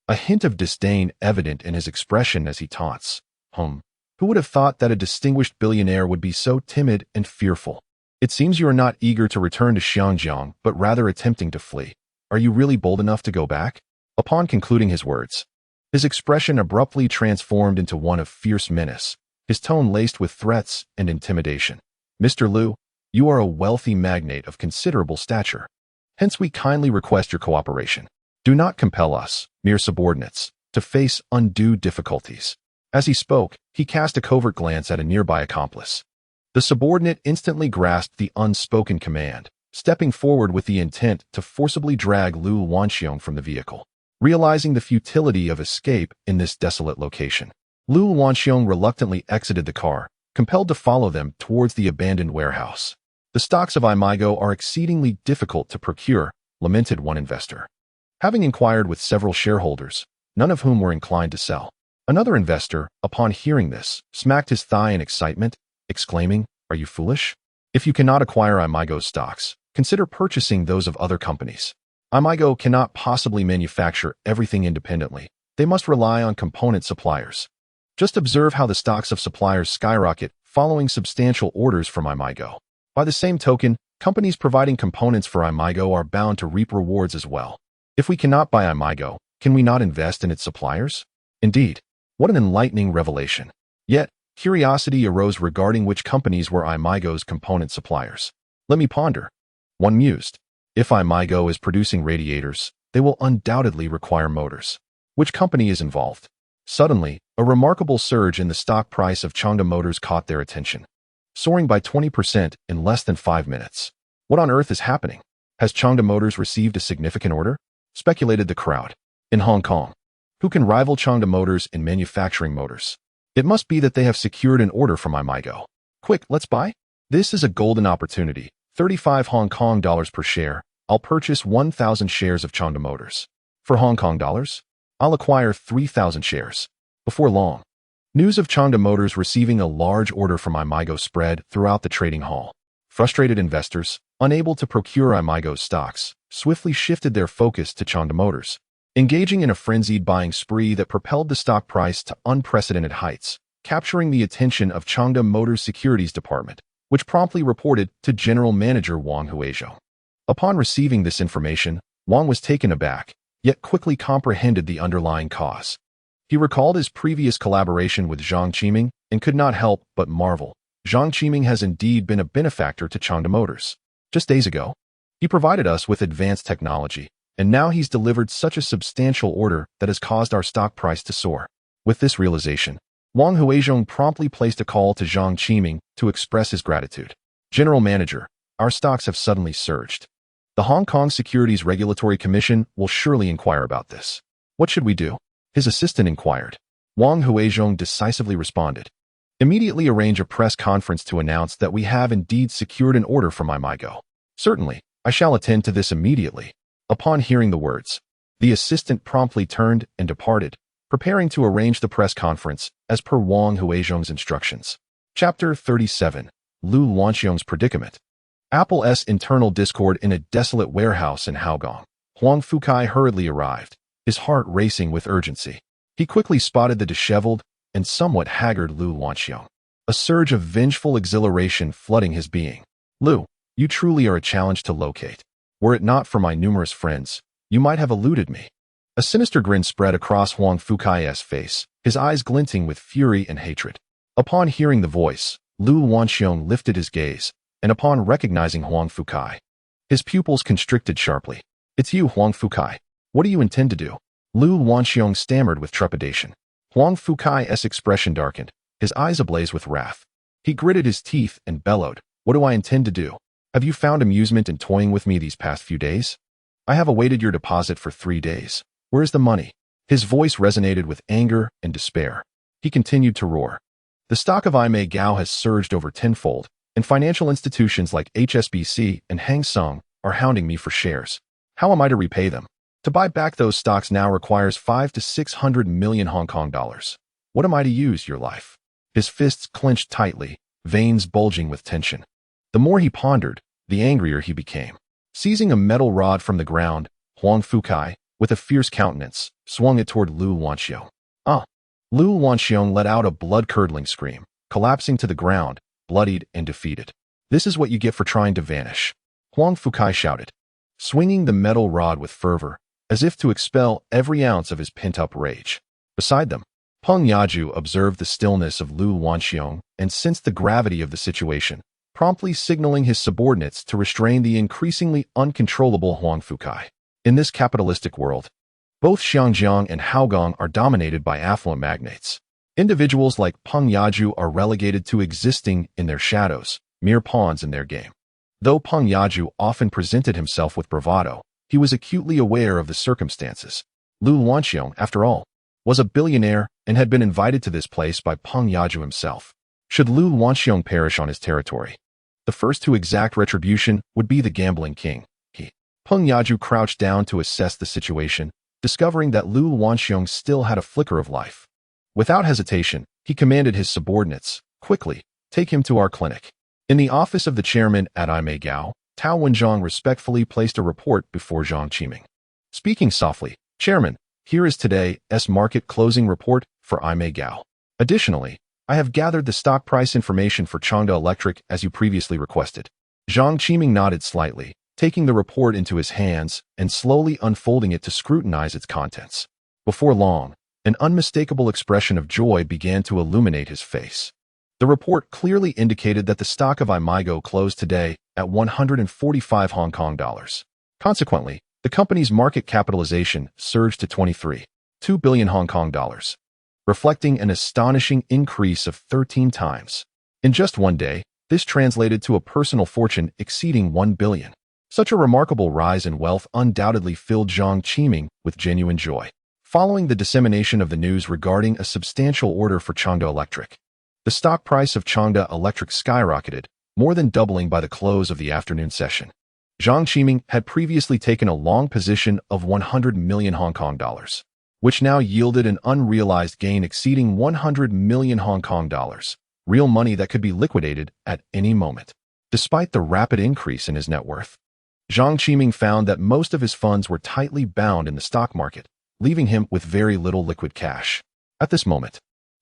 a hint of disdain evident in his expression as he taunts, Who would have thought that a distinguished billionaire would be so timid and fearful? It seems you are not eager to return to Xiangjiang, but rather attempting to flee. Are you really bold enough to go back?" Upon concluding his words, his expression abruptly transformed into one of fierce menace, his tone laced with threats and intimidation. "Mr. Liu, you are a wealthy magnate of considerable stature. Hence we kindly request your cooperation. Do not compel us, mere subordinates, to face undue difficulties." As he spoke, he cast a covert glance at a nearby accomplice. The subordinate instantly grasped the unspoken command, stepping forward with the intent to forcibly drag Lau Lan Xiong from the vehicle. Realizing the futility of escape in this desolate location, Lau Lan Xiong reluctantly exited the car, compelled to follow them towards the abandoned warehouse. "The stocks of Aimigao are exceedingly difficult to procure," lamented one investor. Having inquired with several shareholders, none of whom were inclined to sell. Another investor, upon hearing this, smacked his thigh in excitement, exclaiming, "Are you foolish? If you cannot acquire Aimigao's stocks, consider purchasing those of other companies. Aimigao cannot possibly manufacture everything independently. They must rely on component suppliers. Just observe how the stocks of suppliers skyrocket following substantial orders from Aimigao. By the same token, companies providing components for Aimigao are bound to reap rewards as well. If we cannot buy Aimigao, can we not invest in its suppliers?" Indeed, what an enlightening revelation. Yet, curiosity arose regarding which companies were Aimigao's component suppliers. "Let me ponder." One mused. If Aimigao is producing radiators, they will undoubtedly require motors. Which company is involved? Suddenly, a remarkable surge in the stock price of Changda Motors caught their attention, soaring by 20% in less than 5 minutes. What on earth is happening? Has Changda Motors received a significant order? Speculated the crowd. In Hong Kong, who can rival Changda Motors in manufacturing motors? It must be that they have secured an order from Aimigao. Quick, let's buy. This is a golden opportunity. 35 Hong Kong dollars per share. I'll purchase 1,000 shares of Changda Motors. For Hong Kong dollars, I'll acquire 3,000 shares. Before long, news of Changda Motors receiving a large order from Aimigao spread throughout the trading hall. Frustrated investors, unable to procure Aimigao's stocks, swiftly shifted their focus to Changda Motors, engaging in a frenzied buying spree that propelled the stock price to unprecedented heights, capturing the attention of Changda Motors Securities Department, which promptly reported to General Manager Wang Huizhou. Upon receiving this information, Wang was taken aback, yet quickly comprehended the underlying cause. He recalled his previous collaboration with Zhang Qiming and could not help but marvel. Zhang Qiming has indeed been a benefactor to Changda Motors. Just days ago, he provided us with advanced technology, and now he's delivered such a substantial order that has caused our stock price to soar. With this realization, Wang Huizhou promptly placed a call to Zhang Qiming to express his gratitude. General Manager, our stocks have suddenly surged. The Hong Kong Securities Regulatory Commission will surely inquire about this. What should we do? His assistant inquired. Wang Huizhou decisively responded. Immediately arrange a press conference to announce that we have indeed secured an order from Aimigao. Certainly, I shall attend to this immediately. Upon hearing the words, the assistant promptly turned and departed, preparing to arrange the press conference as per Wang Huizhou's instructions. Chapter 37. Lau Lan Xiong's predicament. Apple's internal discord in a desolate warehouse in Haogong. Huang Fukai hurriedly arrived, his heart racing with urgency. He quickly spotted the disheveled and somewhat haggard Lau Lan Xiong, a surge of vengeful exhilaration flooding his being. Lu, you truly are a challenge to locate. Were it not for my numerous friends, you might have eluded me. A sinister grin spread across Huang Fukai's face, his eyes glinting with fury and hatred. Upon hearing the voice, Lau Lan Xiong lifted his gaze, and upon recognizing Huang Fukai, his pupils constricted sharply. It's you, Huang Fukai. What do you intend to do? Lau Lan Xiong stammered with trepidation. Huang Fukai's expression darkened, his eyes ablaze with wrath. He gritted his teeth and bellowed, what do I intend to do? Have you found amusement in toying with me these past few days? I have awaited your deposit for 3 days. Where is the money? His voice resonated with anger and despair. He continued to roar. The stock of Aimigao has surged over tenfold, and financial institutions like HSBC and Hang Seng are hounding me for shares. How am I to repay them? To buy back those stocks now requires 500 to 600 million Hong Kong dollars. What am I to use, your life? His fists clenched tightly, veins bulging with tension. The more he pondered, the angrier he became. Seizing a metal rod from the ground, Huang Fukai, with a fierce countenance, swung it toward Lau Lan Xiong. Ah! Lau Lan Xiong let out a blood-curdling scream, collapsing to the ground, bloodied and defeated. This is what you get for trying to vanish, Huang Fukai shouted, swinging the metal rod with fervor, as if to expel every ounce of his pent-up rage. Beside them, Peng Yaju observed the stillness of Lau Lan Xiong and sensed the gravity of the situation, promptly signaling his subordinates to restrain the increasingly uncontrollable Huang Fukai. In this capitalistic world, both Xiangjiang and Haogong are dominated by affluent magnates. Individuals like Peng Yaju are relegated to existing in their shadows, mere pawns in their game. Though Peng Yaju often presented himself with bravado, he was acutely aware of the circumstances. Lau Lan Xiong, after all, was a billionaire and had been invited to this place by Peng Yaju himself. Should Lau Lan Xiong perish on his territory, the first to exact retribution would be the gambling king. Peng Yaju crouched down to assess the situation, discovering that Lau Lan Xiong still had a flicker of life. Without hesitation, he commanded his subordinates, quickly, take him to our clinic. In the office of the chairman at Aimigao, Tao Wenzhong respectfully placed a report before Zhang Qiming. Speaking softly, Chairman, here is today's market closing report for Aimigao. Additionally, I have gathered the stock price information for Gome Electrical as you previously requested. Zhang Qiming nodded slightly, taking the report into his hands and slowly unfolding it to scrutinize its contents. Before long, an unmistakable expression of joy began to illuminate his face. The report clearly indicated that the stock of Aimigao closed today at 145 Hong Kong dollars. Consequently, the company's market capitalization surged to 23.2 billion Hong Kong dollars, reflecting an astonishing increase of 13 times. In just one day, this translated to a personal fortune exceeding 1 billion. Such a remarkable rise in wealth undoubtedly filled Zhang Qiming with genuine joy. Following the dissemination of the news regarding a substantial order for Chengda Electric, the stock price of Chengda Electric skyrocketed, more than doubling by the close of the afternoon session. Zhang Qiming had previously taken a long position of 100 million Hong Kong dollars, which now yielded an unrealized gain exceeding 100 million Hong Kong dollars, real money that could be liquidated at any moment. Despite the rapid increase in his net worth, Zhang Qiming found that most of his funds were tightly bound in the stock market, leaving him with very little liquid cash. At this moment,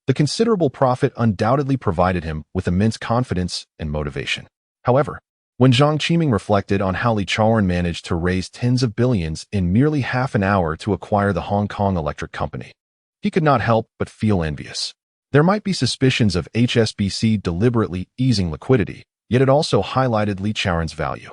the considerable profit undoubtedly provided him with immense confidence and motivation. However, when Zhang Qiming reflected on how Li Chaoren managed to raise tens of billions in merely half an hour to acquire the Hong Kong Electric Company, he could not help but feel envious. There might be suspicions of HSBC deliberately easing liquidity, yet it also highlighted Li Chaoren's value.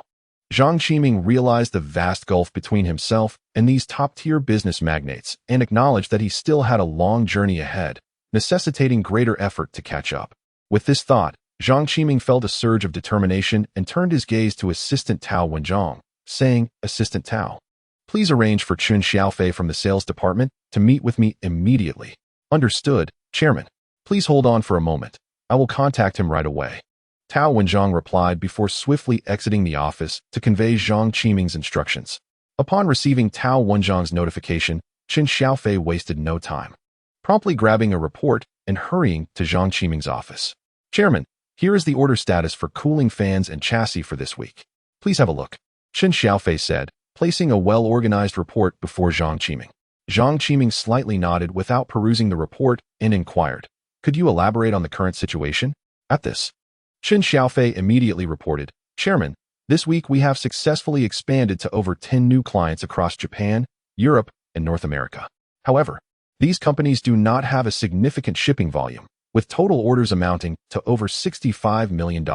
Zhang Qiming realized the vast gulf between himself and these top-tier business magnates and acknowledged that he still had a long journey ahead, necessitating greater effort to catch up. With this thought, Zhang Qiming felt a surge of determination and turned his gaze to Assistant Tao Wenjiang, saying, "Assistant Tao, please arrange for Chun Xiaofei from the sales department to meet with me immediately." "Understood, Chairman. Please hold on for a moment. I will contact him right away." Tao Wenjiang replied before swiftly exiting the office to convey Zhang Qiming's instructions. Upon receiving Tao Wenjiang's notification, Chun Xiaofei wasted no time, promptly grabbing a report and hurrying to Zhang Qiming's office. "Chairman, here is the order status for cooling fans and chassis for this week. Please have a look," Chun Xiaofei said, placing a well-organized report before Zhang Qiming. Zhang Qiming slightly nodded without perusing the report and inquired, "Could you elaborate on the current situation?" At this, Chun Xiaofei immediately reported, "Chairman, this week we have successfully expanded to over 10 new clients across Japan, Europe, and North America. However, these companies do not have a significant shipping volume, with total orders amounting to over $65 million.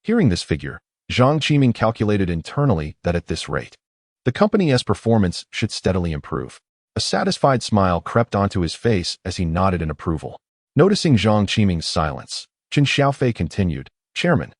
Hearing this figure, Zhang Qiming calculated internally that at this rate, the company's performance should steadily improve. A satisfied smile crept onto his face as he nodded in approval. Noticing Zhang Qiming's silence, Chun Xiaofei continued, "Chairman,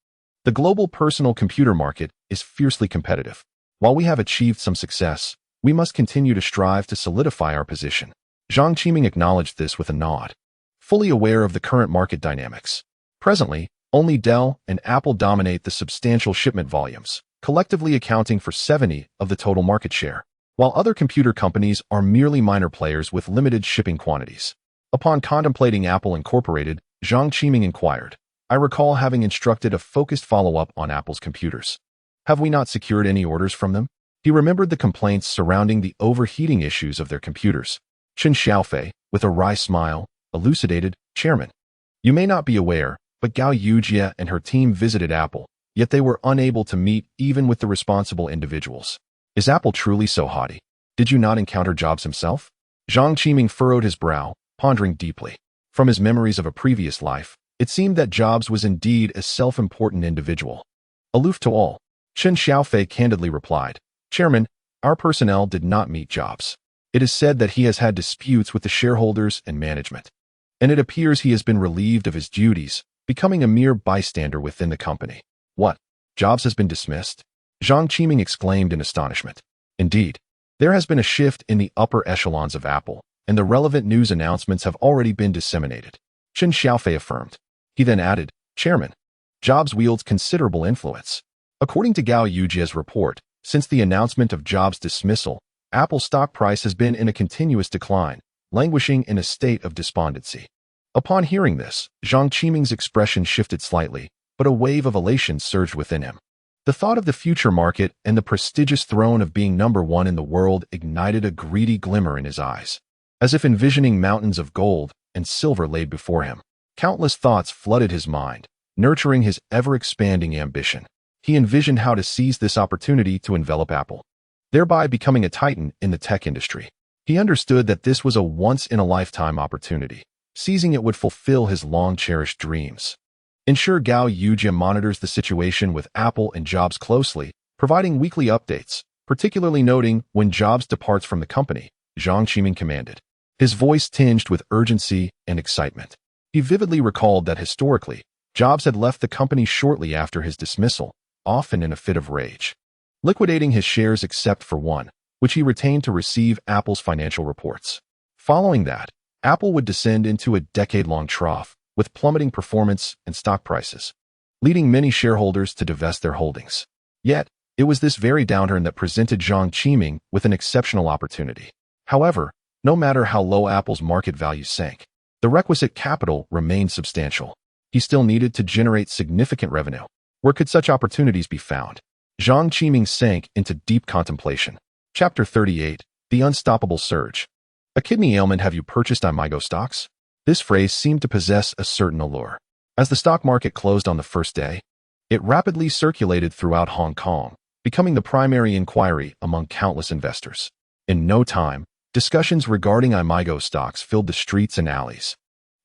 the global personal computer market is fiercely competitive. While we have achieved some success, we must continue to strive to solidify our position." Zhang Qiming acknowledged this with a nod, fully aware of the current market dynamics. Presently, only Dell and Apple dominate the substantial shipment volumes, collectively accounting for 70% of the total market share, while other computer companies are merely minor players with limited shipping quantities. Upon contemplating Apple Incorporated, Zhang Qiming inquired, "I recall having instructed a focused follow-up on Apple's computers. Have we not secured any orders from them?" He remembered the complaints surrounding the overheating issues of their computers. Chun Xiaofei, with a wry smile, elucidated, "Chairman, you may not be aware, but Gao Yujie and her team visited Apple, yet they were unable to meet even with the responsible individuals. Is Apple truly so haughty? Did you not encounter Jobs himself?" Zhang Qiming furrowed his brow, pondering deeply. From his memories of a previous life, it seemed that Jobs was indeed a self-important individual. Aloof to all, Chun Xiaofei candidly replied, "Chairman, our personnel did not meet Jobs. It is said that he has had disputes with the shareholders and management, and it appears he has been relieved of his duties, becoming a mere bystander within the company." "What? Jobs has been dismissed?" Zhang Qiming exclaimed in astonishment. "Indeed, there has been a shift in the upper echelons of Apple, and the relevant news announcements have already been disseminated," Chun Xiaofei affirmed. He then added, "Chairman, Jobs wields considerable influence. According to Gao Yujie's report, since the announcement of Jobs' dismissal, Apple's stock price has been in a continuous decline, languishing in a state of despondency." Upon hearing this, Zhang Qiming's expression shifted slightly, but a wave of elation surged within him. The thought of the future market and the prestigious throne of being number one in the world ignited a greedy glimmer in his eyes, as if envisioning mountains of gold and silver laid before him. Countless thoughts flooded his mind, nurturing his ever-expanding ambition. He envisioned how to seize this opportunity to envelop Apple, thereby becoming a titan in the tech industry. He understood that this was a once-in-a-lifetime opportunity. Seizing it would fulfill his long-cherished dreams. Ensure Gao Yujie monitors the situation with Apple and Jobs closely, providing weekly updates, particularly noting when Jobs departs from the company, Zhang Qiming commanded, his voice tinged with urgency and excitement. He vividly recalled that historically, Jobs had left the company shortly after his dismissal, often in a fit of rage. liquidating his shares except for one, which he retained to receive Apple's financial reports. Following that, Apple would descend into a decade-long trough, with plummeting performance and stock prices, leading many shareholders to divest their holdings. Yet, it was this very downturn that presented Zhang Qiming with an exceptional opportunity. However, no matter how low Apple's market value sank, the requisite capital remained substantial. He still needed to generate significant revenue. Where could such opportunities be found? Zhang Qiming sank into deep contemplation. Chapter 38, The Unstoppable Surge. A kidney ailment, have you purchased Aimigao stocks? This phrase seemed to possess a certain allure. As the stock market closed on the first day, it rapidly circulated throughout Hong Kong, becoming the primary inquiry among countless investors. In no time, discussions regarding Aimigao stocks filled the streets and alleys.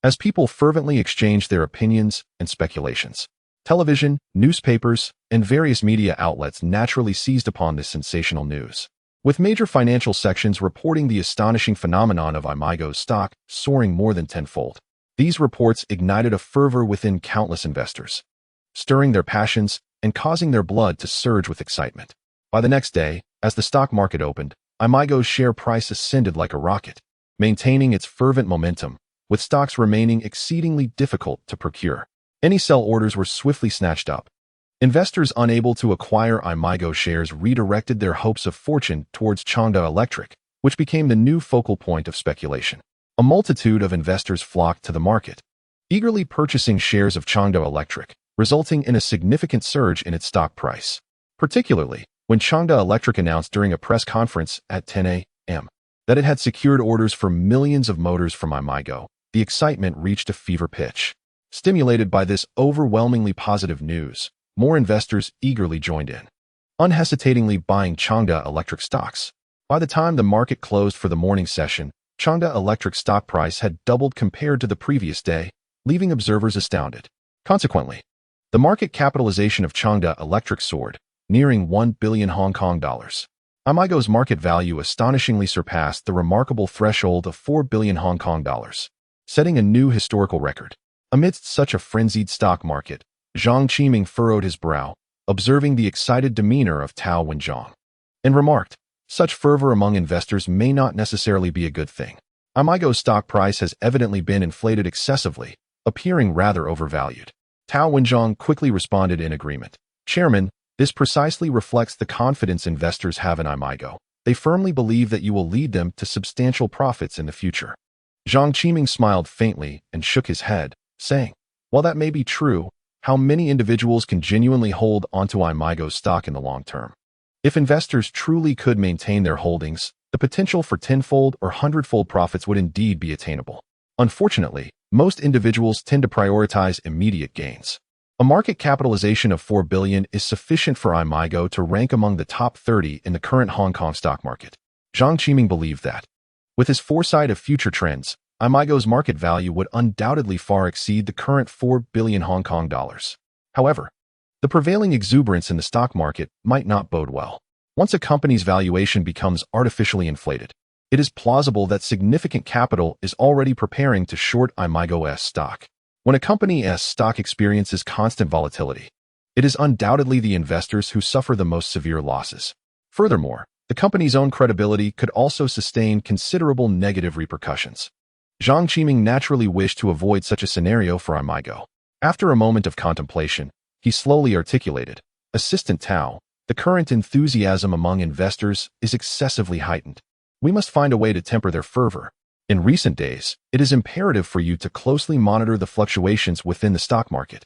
As people fervently exchanged their opinions and speculations, television, newspapers, and various media outlets naturally seized upon this sensational news, with major financial sections reporting the astonishing phenomenon of Aimigao's stock soaring more than tenfold. These reports ignited a fervor within countless investors, stirring their passions and causing their blood to surge with excitement. By the next day, as the stock market opened, Aimigao's share price ascended like a rocket, maintaining its fervent momentum, with stocks remaining exceedingly difficult to procure. Any sell orders were swiftly snatched up. Investors unable to acquire Aimigao shares redirected their hopes of fortune towards Fukda Electric, which became the new focal point of speculation. A multitude of investors flocked to the market, eagerly purchasing shares of Fukda Electric, resulting in a significant surge in its stock price. Particularly, when Fukda Electric announced during a press conference at 10 a.m. that it had secured orders for millions of motors from Aimigao, the excitement reached a fever pitch. Stimulated by this overwhelmingly positive news, more investors eagerly joined in, unhesitatingly buying Fukda Electric stocks. By the time the market closed for the morning session, Fukda Electric stock price had doubled compared to the previous day, leaving observers astounded. Consequently, the market capitalization of Fukda Electric soared, nearing 1 billion Hong Kong dollars. Aimigao's market value astonishingly surpassed the remarkable threshold of 4 billion Hong Kong dollars, setting a new historical record. Amidst such a frenzied stock market, Zhang Qiming furrowed his brow, observing the excited demeanor of Tao Wenzhong, and remarked, "Such fervor among investors may not necessarily be a good thing. Aimigao's stock price has evidently been inflated excessively, appearing rather overvalued." Tao Wenzhong quickly responded in agreement. "Chairman, this precisely reflects the confidence investors have in Aimigao. They firmly believe that you will lead them to substantial profits in the future." Zhang Qiming smiled faintly and shook his head, saying, "While that may be true, how many individuals can genuinely hold onto Aimigao's stock in the long term? If investors truly could maintain their holdings, the potential for tenfold or hundredfold profits would indeed be attainable. Unfortunately, most individuals tend to prioritize immediate gains. A market capitalization of 4 billion is sufficient for Aimigao to rank among the top 30 in the current Hong Kong stock market." Zhang Qiming believed that, with his foresight of future trends, Aimigao's market value would undoubtedly far exceed the current 4 billion Hong Kong dollars. However, the prevailing exuberance in the stock market might not bode well. Once a company's valuation becomes artificially inflated, it is plausible that significant capital is already preparing to short Aimigao's stock. When a company's stock experiences constant volatility, it is undoubtedly the investors who suffer the most severe losses. Furthermore, the company's own credibility could also sustain considerable negative repercussions. Zhang Qiming naturally wished to avoid such a scenario for Aimigao. After a moment of contemplation, he slowly articulated, "Assistant Tao, the current enthusiasm among investors is excessively heightened. We must find a way to temper their fervor. In recent days, it is imperative for you to closely monitor the fluctuations within the stock market,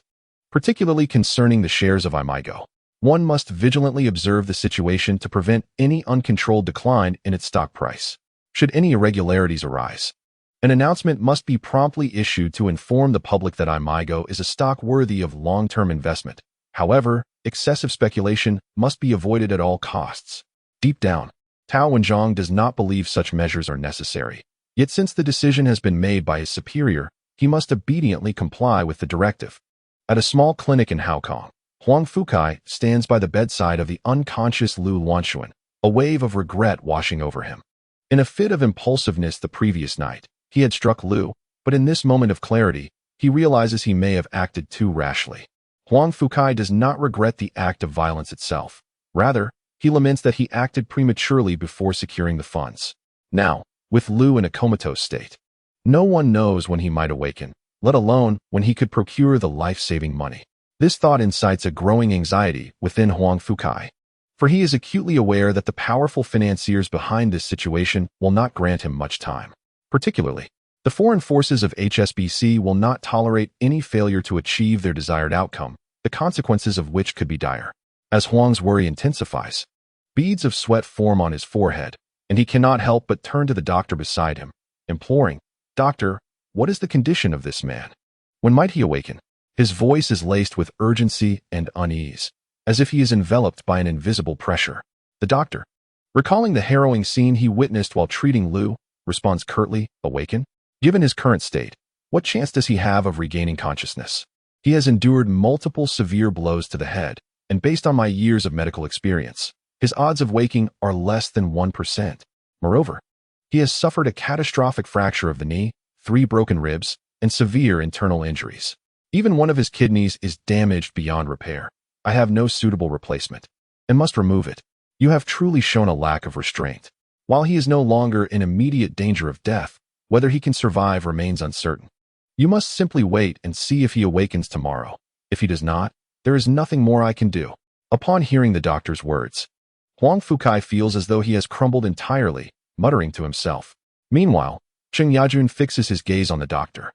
particularly concerning the shares of Aimigao. One must vigilantly observe the situation to prevent any uncontrolled decline in its stock price. Should any irregularities arise, an announcement must be promptly issued to inform the public that Aimigao is a stock worthy of long-term investment. However, excessive speculation must be avoided at all costs." Deep down, Tao Wenzhong does not believe such measures are necessary. Yet since the decision has been made by his superior, he must obediently comply with the directive. At a small clinic in Hong Kong, Huang Fukai stands by the bedside of the unconscious Lau Lan Xiong, a wave of regret washing over him. In a fit of impulsiveness the previous night, he had struck Lu, but in this moment of clarity, he realizes he may have acted too rashly. Huang Fukai does not regret the act of violence itself. Rather, He laments that he acted prematurely before securing the funds. Now, with Lu in a comatose state, no one knows when he might awaken, let alone when he could procure the life-saving money. This thought incites a growing anxiety within Huang Fukai, for he is acutely aware that the powerful financiers behind this situation will not grant him much time. Particularly, the foreign forces of HSBC will not tolerate any failure to achieve their desired outcome, the consequences of which could be dire. As Huang's worry intensifies, beads of sweat form on his forehead, and he cannot help but turn to the doctor beside him, imploring, "Doctor, what is the condition of this man? When might he awaken?" His voice is laced with urgency and unease, as if he is enveloped by an invisible pressure. The doctor, recalling the harrowing scene he witnessed while treating Lu, responds curtly, "Awaken? Given his current state, what chance does he have of regaining consciousness? He has endured multiple severe blows to the head, and based on my years of medical experience, his odds of waking are less than 1%. Moreover, he has suffered a catastrophic fracture of the knee, 3 broken ribs, and severe internal injuries. Even one of his kidneys is damaged beyond repair. I have no suitable replacement, and must remove it. You have truly shown a lack of restraint. While he is no longer in immediate danger of death, whether he can survive remains uncertain. You must simply wait and see if he awakens tomorrow. If he does not, there is nothing more I can do." Upon hearing the doctor's words, Huang Fukai feels as though he has crumbled entirely, muttering to himself. Meanwhile, Chung Yajun fixes his gaze on the doctor,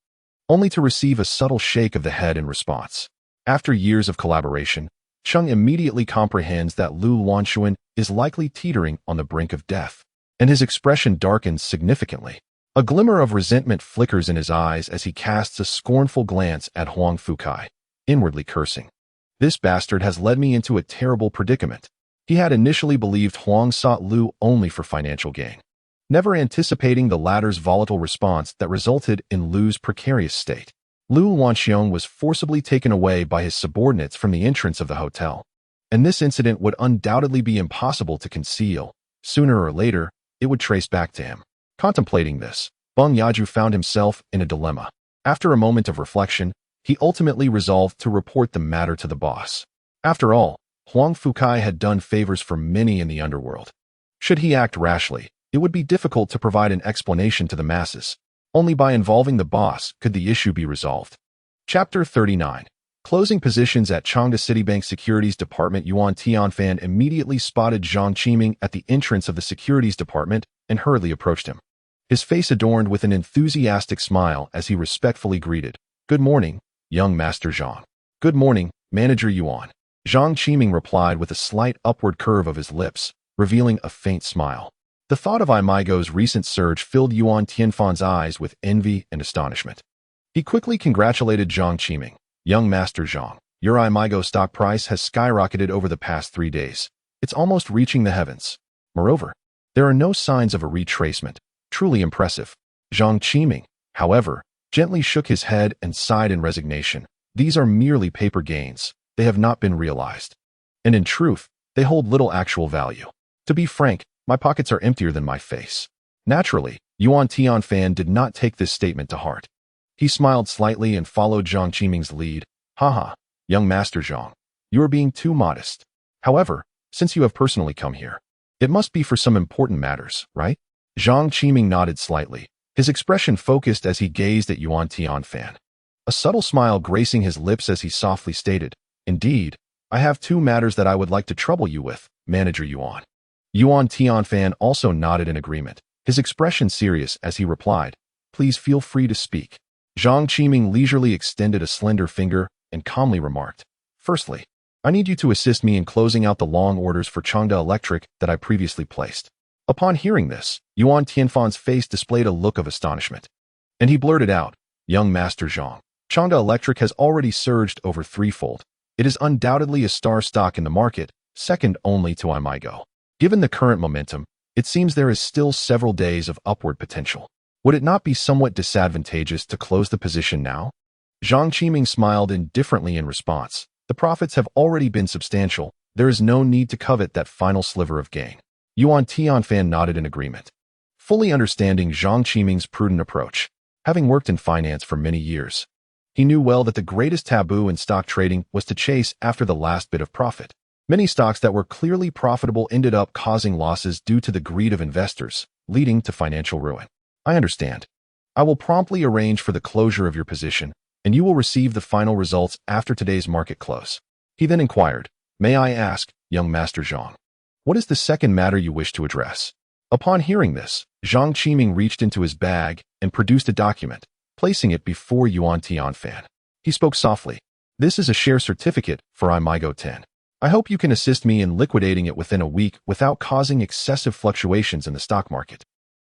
only to receive a subtle shake of the head in response. After years of collaboration, Chung immediately comprehends that Lau Lan Xiong is likely teetering on the brink of death, and his expression darkens significantly. A glimmer of resentment flickers in his eyes as he casts a scornful glance at Huang Fukai, inwardly cursing. "This bastard has led me into a terrible predicament." He had initially believed Huang sought Lu only for financial gain, never anticipating the latter's volatile response that resulted in Lu's precarious state. Lau Lan Xiong was forcibly taken away by his subordinates from the entrance of the hotel, and this incident would undoubtedly be impossible to conceal. Sooner or later, it would trace back to him. Contemplating this, Beng Yaju found himself in a dilemma. After a moment of reflection, he ultimately resolved to report the matter to the boss. After all, Huang Fukai had done favors for many in the underworld. Should he act rashly, it would be difficult to provide an explanation to the masses. Only by involving the boss could the issue be resolved. Chapter 39. Closing positions at Fukda Securities Department. Yuan Tianfan immediately spotted Zhang Qiming at the entrance of the securities department and hurriedly approached him, his face adorned with an enthusiastic smile as he respectfully greeted, "Good morning, young Master Zhang." "Good morning, Manager Yuan." Zhang Qiming replied with a slight upward curve of his lips, revealing a faint smile. The thought of Aimigao's recent surge filled Yuan Tianfan's eyes with envy and astonishment. He quickly congratulated Zhang Qiming. "Young Master Zhang, your Aimigao stock price has skyrocketed over the past 3 days. It's almost reaching the heavens. Moreover, there are no signs of a retracement. Truly impressive." Zhang Qiming, however, gently shook his head and sighed in resignation. "These are merely paper gains. They have not been realized. And in truth, they hold little actual value. To be frank, my pockets are emptier than my face." Naturally, Yuan Tianfan did not take this statement to heart. He smiled slightly and followed Zhang Qiming's lead. "Haha, young Master Zhang, you are being too modest. However, since you have personally come here, it must be for some important matters, right?" Zhang Qiming nodded slightly, his expression focused as he gazed at Yuan Tianfan, a subtle smile gracing his lips as he softly stated, "Indeed, I have 2 matters that I would like to trouble you with, Manager Yuan." Yuan Tianfan also nodded in agreement, his expression serious as he replied, "Please feel free to speak." Zhang Qiming leisurely extended a slender finger and calmly remarked, "Firstly, I need you to assist me in closing out the long orders for Fukda Electric that I previously placed." Upon hearing this, Yuan Tianfan's face displayed a look of astonishment, and he blurted out, "Young Master Zhang, Fukda Electric has already surged over 3-fold. It is undoubtedly a star stock in the market, second only to Aimigao. Given the current momentum, it seems there is still several days of upward potential. Would it not be somewhat disadvantageous to close the position now?" Zhang Qiming smiled indifferently in response. "The profits have already been substantial. There is no need to covet that final sliver of gain." Yuan Tianfan nodded in agreement, fully understanding Zhang Qiming's prudent approach. Having worked in finance for many years, he knew well that the greatest taboo in stock trading was to chase after the last bit of profit. Many stocks that were clearly profitable ended up causing losses due to the greed of investors, leading to financial ruin. I understand. I will promptly arrange for the closure of your position, and you will receive the final results after today's market close. He then inquired, "May I ask, young Master Zhang, what is the second matter you wish to address?" Upon hearing this, Zhang Qiming reached into his bag and produced a document, placing it before Yuan Tianfan. He spoke softly. "This is a share certificate for Aimigao 10. I hope you can assist me in liquidating it within a week without causing excessive fluctuations in the stock market.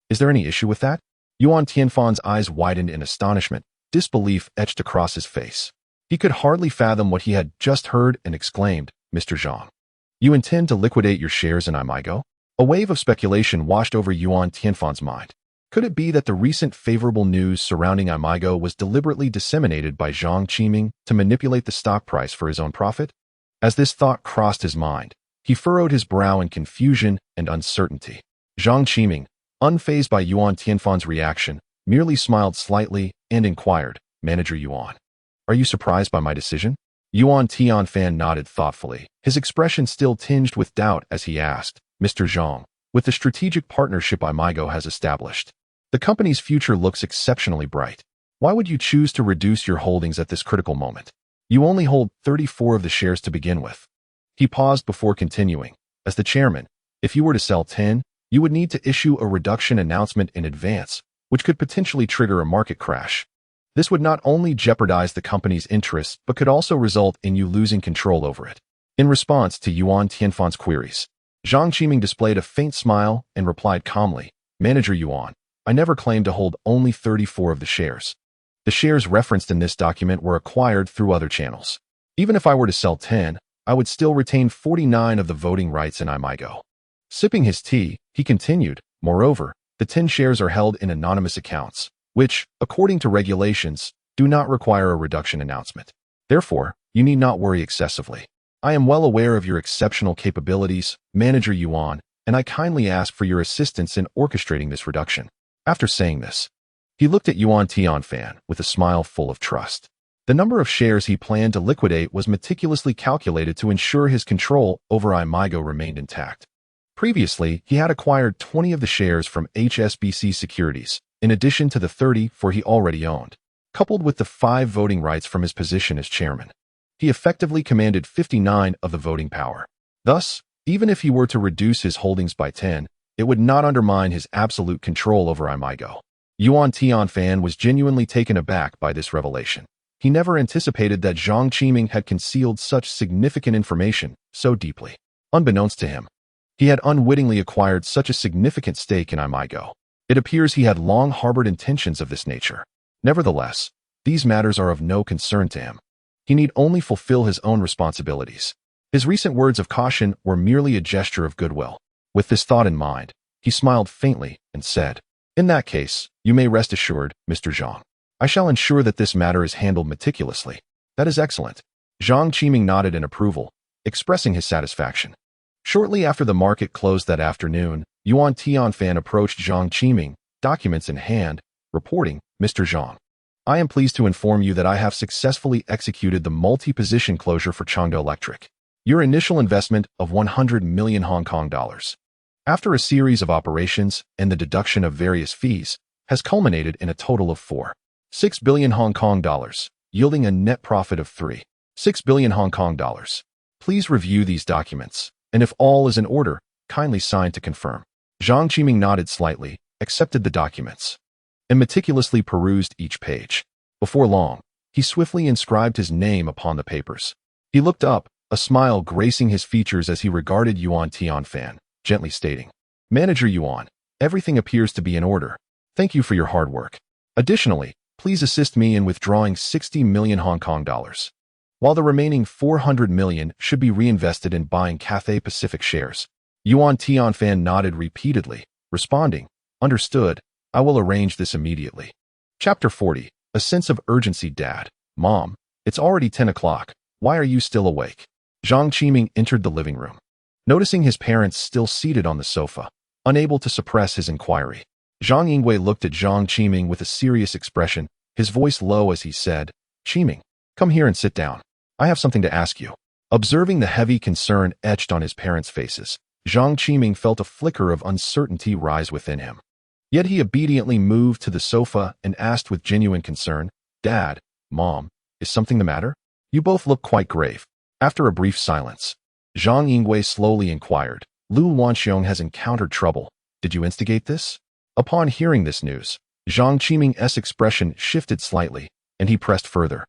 Is there any issue with that?" Yuan Tianfan's eyes widened in astonishment, disbelief etched across his face. He could hardly fathom what he had just heard and exclaimed, "Mr. Zhang, you intend to liquidate your shares in Aimigao?" A wave of speculation washed over Yuan Tianfan's mind. Could it be that the recent favorable news surrounding Aimigao was deliberately disseminated by Zhang Qiming to manipulate the stock price for his own profit? As this thought crossed his mind, he furrowed his brow in confusion and uncertainty. Zhang Qiming, unfazed by Yuan Tianfan's reaction, merely smiled slightly and inquired, "Manager Yuan, are you surprised by my decision?" Yuan Tianfan nodded thoughtfully, his expression still tinged with doubt as he asked, "Mr. Zhang, with the strategic partnership Aimigao has established, the company's future looks exceptionally bright. Why would you choose to reduce your holdings at this critical moment? You only hold 34 of the shares to begin with." He paused before continuing, "As the chairman, if you were to sell 10, you would need to issue a reduction announcement in advance, which could potentially trigger a market crash. This would not only jeopardize the company's interests, but could also result in you losing control over it." In response to Yuan Tianfan's queries, Zhang Qiming displayed a faint smile and replied calmly, "Manager Yuan, I never claimed to hold only 34 of the shares. The shares referenced in this document were acquired through other channels. Even if I were to sell 10, I would still retain 49 of the voting rights in Aimigao." Sipping his tea, he continued, "Moreover, the 10 shares are held in anonymous accounts, which, according to regulations, do not require a reduction announcement. Therefore, you need not worry excessively. I am well aware of your exceptional capabilities, Manager Yuan, and I kindly ask for your assistance in orchestrating this reduction." After saying this, he looked at Yuan Tianfan with a smile full of trust. The number of shares he planned to liquidate was meticulously calculated to ensure his control over Aimigao remained intact. Previously, he had acquired 20 of the shares from HSBC Securities, in addition to the 34 he already owned, coupled with the 5 voting rights from his position as chairman. He effectively commanded 59 of the voting power. Thus, even if he were to reduce his holdings by 10, it would not undermine his absolute control over Aimigao. Yuan Tianfan was genuinely taken aback by this revelation. He never anticipated that Zhang Qiming had concealed such significant information so deeply. Unbeknownst to him, he had unwittingly acquired such a significant stake in Aimigao. It appears he had long harbored intentions of this nature. Nevertheless, these matters are of no concern to him. He need only fulfill his own responsibilities. His recent words of caution were merely a gesture of goodwill. With this thought in mind, he smiled faintly and said, "In that case, you may rest assured, Mr. Zhang. I shall ensure that this matter is handled meticulously." "That is excellent." Zhang Qiming nodded in approval, expressing his satisfaction. Shortly after the market closed that afternoon, Yuan Tianfan approached Zhang Qiming, documents in hand, reporting, "Mr. Zhang, I am pleased to inform you that I have successfully executed the multi-position closure for Fukda Electric. Your initial investment of 100 million Hong Kong dollars, after a series of operations and the deduction of various fees, has culminated in a total of 4.6 billion Hong Kong dollars, yielding a net profit of 3.6 billion Hong Kong dollars. Please review these documents, and if all is in order, kindly sign to confirm." Zhang Qiming nodded slightly, accepted the documents, and meticulously perused each page. Before long, he swiftly inscribed his name upon the papers. He looked up, a smile gracing his features as he regarded Yuan Tianfan, gently stating, "Manager Yuan, everything appears to be in order. Thank you for your hard work. Additionally, please assist me in withdrawing 60 million Hong Kong dollars, while the remaining 400 million should be reinvested in buying Cathay Pacific shares." Yuan Tianfan nodded repeatedly, responding, "Understood. I will arrange this immediately." Chapter 40. A sense of urgency. "Dad, Mom, it's already 10 o'clock. Why are you still awake?" Zhang Qiming entered the living room. Noticing his parents still seated on the sofa, unable to suppress his inquiry, Zhang Yingwei looked at Zhang Qiming with a serious expression, his voice low as he said, "Qiming, come here and sit down. I have something to ask you." Observing the heavy concern etched on his parents' faces, Zhang Qiming felt a flicker of uncertainty rise within him. Yet he obediently moved to the sofa and asked with genuine concern, "Dad, Mom, is something the matter? You both look quite grave." After a brief silence, Zhang Yingwei slowly inquired, "Lau Lan Xiong has encountered trouble. Did you instigate this?" Upon hearing this news, Zhang Qiming's expression shifted slightly, and he pressed further.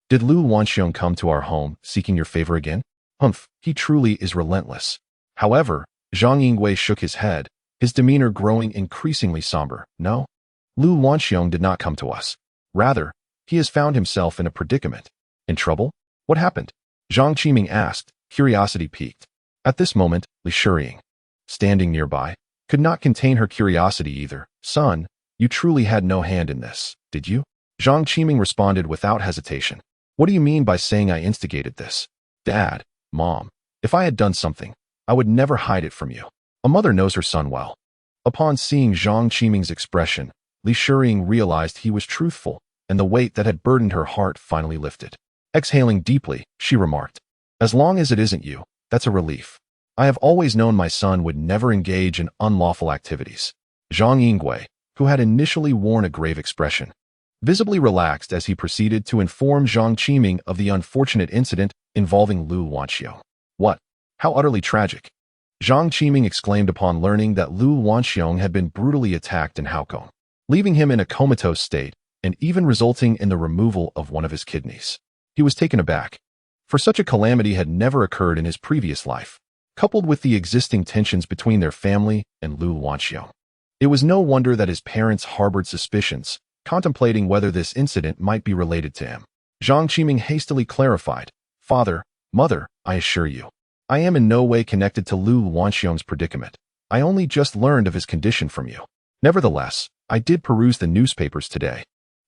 "Did Lau Lan Xiong come to our home seeking your favor again?" "Humph, he truly is relentless." However, Zhang Yingwei shook his head, his demeanor growing increasingly somber. "No, Lau Lan Xiong did not come to us. Rather, he has found himself in a predicament." "In trouble? What happened?" Zhang Qiming asked, curiosity piqued. At this moment, Li Shiying, standing nearby, could not contain her curiosity either. "Son, you truly had no hand in this, did you?" Zhang Qiming responded without hesitation. "What do you mean by saying I instigated this?" "Dad, Mom, if I had done something, I would never hide it from you. A mother knows her son well." Upon seeing Zhang Qiming's expression, Li Shiying realized he was truthful, and the weight that had burdened her heart finally lifted. Exhaling deeply, she remarked, "As long as it isn't you, that's a relief. I have always known my son would never engage in unlawful activities." Zhang Yingwei, who had initially worn a grave expression, visibly relaxed as he proceeded to inform Zhang Qiming of the unfortunate incident involving Lau Lan Xiong. "What? How utterly tragic!" Zhang Qiming exclaimed upon learning that Lau Lan Xiong had been brutally attacked in Haokong, leaving him in a comatose state and even resulting in the removal of one of his kidneys. He was taken aback, for such a calamity had never occurred in his previous life, coupled with the existing tensions between their family and Lau Lan Xiong. It was no wonder that his parents harbored suspicions, contemplating whether this incident might be related to him. Zhang Qiming hastily clarified, "Father, Mother, I assure you, I am in no way connected to Lau Lan Xiong's predicament. I only just learned of his condition from you. Nevertheless, I did peruse the newspapers today,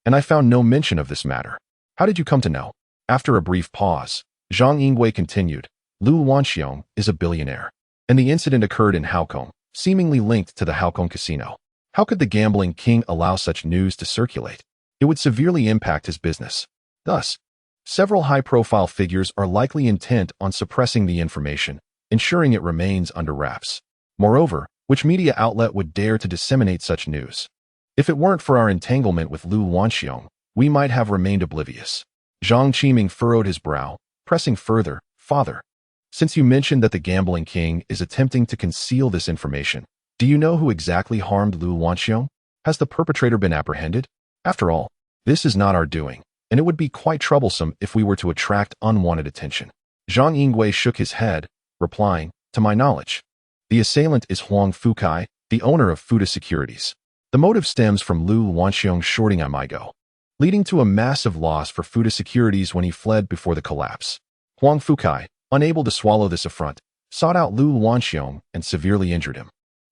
and I found no mention of this matter. How did you come to know?" After a brief pause, Zhang Yingwei continued, "Lau Lan Xiong is a billionaire, and the incident occurred in Haokong, seemingly linked to the Haokong casino. How could the gambling king allow such news to circulate? It would severely impact his business. Thus, several high-profile figures are likely intent on suppressing the information, ensuring it remains under wraps. Moreover, which media outlet would dare to disseminate such news? If it weren't for our entanglement with Lau Lan Xiong, we might have remained oblivious." Zhang Qiming furrowed his brow, pressing further, "Father, since you mentioned that the gambling king is attempting to conceal this information, do you know who exactly harmed Lau Lan Xiong? Has the perpetrator been apprehended? After all, this is not our doing, and it would be quite troublesome if we were to attract unwanted attention." Zhang Yingwei shook his head, replying, "To my knowledge, the assailant is Huang Fukai, the owner of Fukda Securities. The motive stems from Lau Lan Xiong shorting Aimigao, leading to a massive loss for Fukda Securities when he fled before the collapse. Huang Fukai, unable to swallow this affront, sought out Lau Lan Xiong and severely injured him."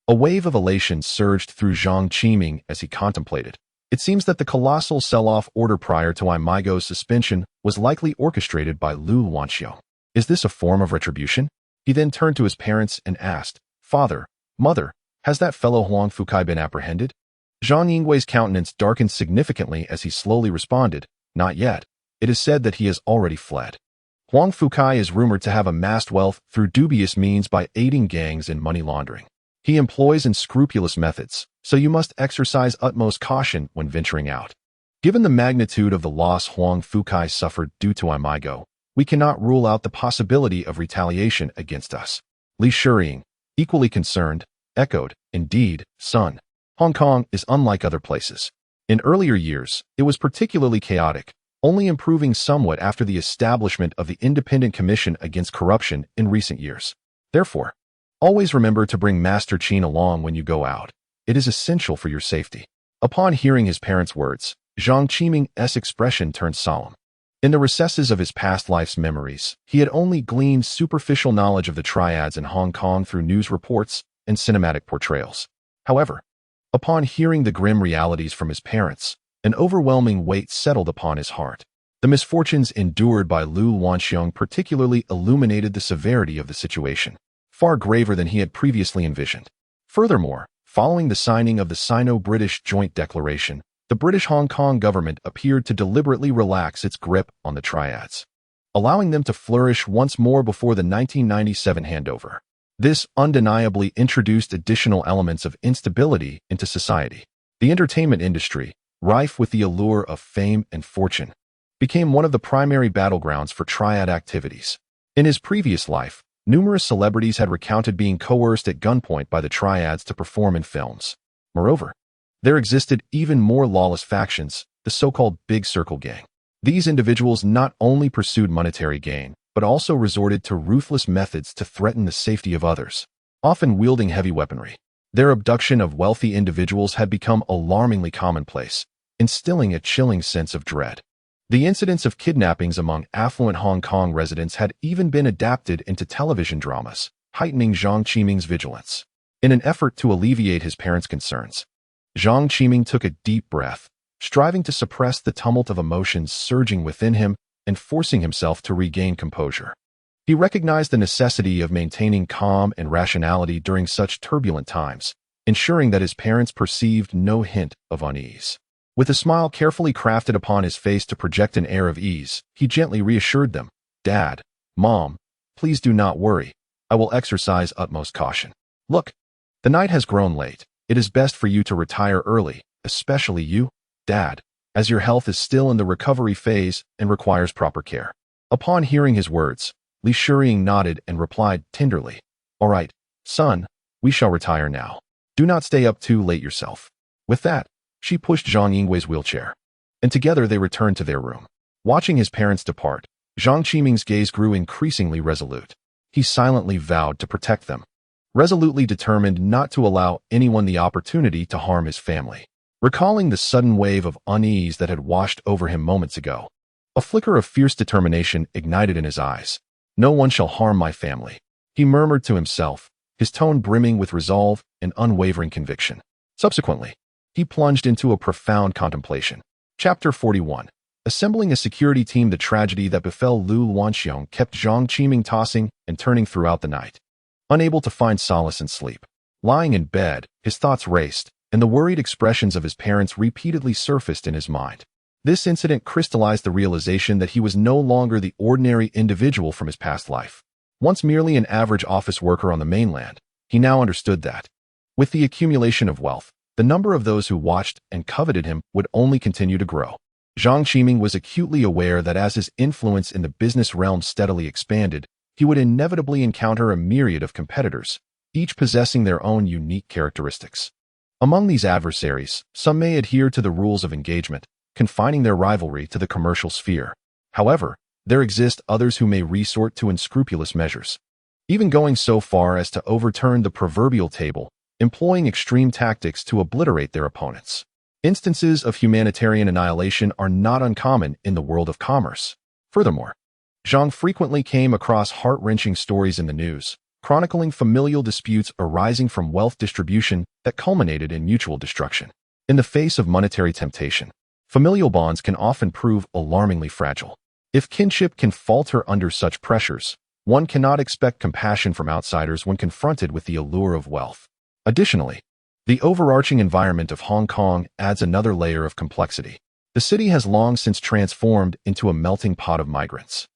A wave of elation surged through Zhang Qiming as he contemplated. It seems that the colossal sell-off order prior to Aimigao's suspension was likely orchestrated by Lau Lan Xiong. Is this a form of retribution? He then turned to his parents and asked, "Father, Mother, has that fellow Huang Fukai been apprehended?" Zhang Yingwei's countenance darkened significantly as he slowly responded, "Not yet. It is said that he has already fled. Huang Fukai is rumored to have amassed wealth through dubious means by aiding gangs in money laundering. He employs unscrupulous methods, so you must exercise utmost caution when venturing out. Given the magnitude of the loss Huang Fukai suffered due to Aimigao, we cannot rule out the possibility of retaliation against us." Li Shiying, equally concerned, echoed, "Indeed, son. Hong Kong is unlike other places. In earlier years, it was particularly chaotic, only improving somewhat after the establishment of the Independent Commission Against Corruption in recent years. Therefore, always remember to bring Master Qin along when you go out. It is essential for your safety." Upon hearing his parents' words, Zhang Qiming's expression turned solemn. In the recesses of his past life's memories, he had only gleaned superficial knowledge of the triads in Hong Kong through news reports and cinematic portrayals. However, upon hearing the grim realities from his parents, an overwhelming weight settled upon his heart. The misfortunes endured by Lau Lan Xiong particularly illuminated the severity of the situation, far graver than he had previously envisioned. Furthermore, following the signing of the Sino-British Joint Declaration, the British Hong Kong government appeared to deliberately relax its grip on the triads. allowing them to flourish once more before the 1997 handover. This undeniably introduced additional elements of instability into society. The entertainment industry, rife with the allure of fame and fortune, became one of the primary battlegrounds for triad activities. In his previous life, numerous celebrities had recounted being coerced at gunpoint by the triads to perform in films. Moreover, there existed even more lawless factions, the so-called Big Circle Gang. These individuals not only pursued monetary gain, but also resorted to ruthless methods to threaten the safety of others, often wielding heavy weaponry. Their abduction of wealthy individuals had become alarmingly commonplace, instilling a chilling sense of dread. The incidents of kidnappings among affluent Hong Kong residents had even been adapted into television dramas, heightening Zhang Qiming's vigilance. In an effort to alleviate his parents' concerns, Zhang Qiming took a deep breath, striving to suppress the tumult of emotions surging within him and forcing himself to regain composure. He recognized the necessity of maintaining calm and rationality during such turbulent times, ensuring that his parents perceived no hint of unease. With a smile carefully crafted upon his face to project an air of ease, he gently reassured them, "Dad, Mom, please do not worry. I will exercise utmost caution. Look, the night has grown late. It is best for you to retire early, especially you, Dad, as your health is still in the recovery phase and requires proper care." Upon hearing his words, Li Shuriying nodded and replied tenderly, "All right, son, we shall retire now. Do not stay up too late yourself." With that, she pushed Zhang Yingwei's wheelchair, and together they returned to their room. Watching his parents depart, Zhang Qiming's gaze grew increasingly resolute. He silently vowed to protect them, resolutely determined not to allow anyone the opportunity to harm his family. Recalling the sudden wave of unease that had washed over him moments ago, a flicker of fierce determination ignited in his eyes. "No one shall harm my family," he murmured to himself, his tone brimming with resolve and unwavering conviction. Subsequently, he plunged into a profound contemplation. Chapter 41. Assembling a security team. The tragedy that befell Lau Lan Xiong kept Zhang Qiming tossing and turning throughout the night. Unable to find solace in sleep, lying in bed, his thoughts raced, and the worried expressions of his parents repeatedly surfaced in his mind. This incident crystallized the realization that he was no longer the ordinary individual from his past life. Once merely an average office worker on the mainland, he now understood that, with the accumulation of wealth, the number of those who watched and coveted him would only continue to grow. Zhang Qiming was acutely aware that as his influence in the business realm steadily expanded, he would inevitably encounter a myriad of competitors, each possessing their own unique characteristics. Among these adversaries, some may adhere to the rules of engagement, confining their rivalry to the commercial sphere. However, there exist others who may resort to unscrupulous measures, even going so far as to overturn the proverbial table, employing extreme tactics to obliterate their opponents. Instances of humanitarian annihilation are not uncommon in the world of commerce. Furthermore, Zhang frequently came across heart-wrenching stories in the news, chronicling familial disputes arising from wealth distribution that culminated in mutual destruction. In the face of monetary temptation, familial bonds can often prove alarmingly fragile. If kinship can falter under such pressures, one cannot expect compassion from outsiders when confronted with the allure of wealth. Additionally, the overarching environment of Hong Kong adds another layer of complexity. The city has long since transformed into a melting pot of migrants,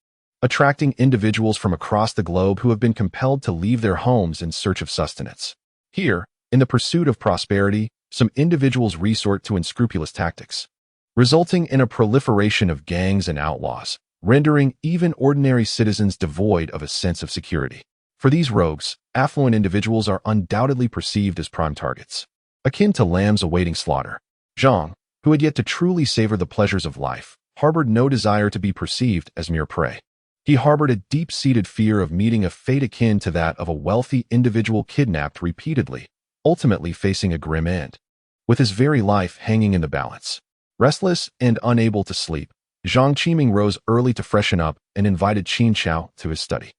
attracting individuals from across the globe who have been compelled to leave their homes in search of sustenance. Here, in the pursuit of prosperity, some individuals resort to unscrupulous tactics, resulting in a proliferation of gangs and outlaws, rendering even ordinary citizens devoid of a sense of security. For these rogues, affluent individuals are undoubtedly perceived as prime targets, akin to lambs awaiting slaughter. Zhang, who had yet to truly savor the pleasures of life, harbored no desire to be perceived as mere prey. He harbored a deep-seated fear of meeting a fate akin to that of a wealthy individual kidnapped repeatedly, ultimately facing a grim end, with his very life hanging in the balance. Restless and unable to sleep, Zhang Qiming rose early to freshen up and invited Qin Xiao to his study.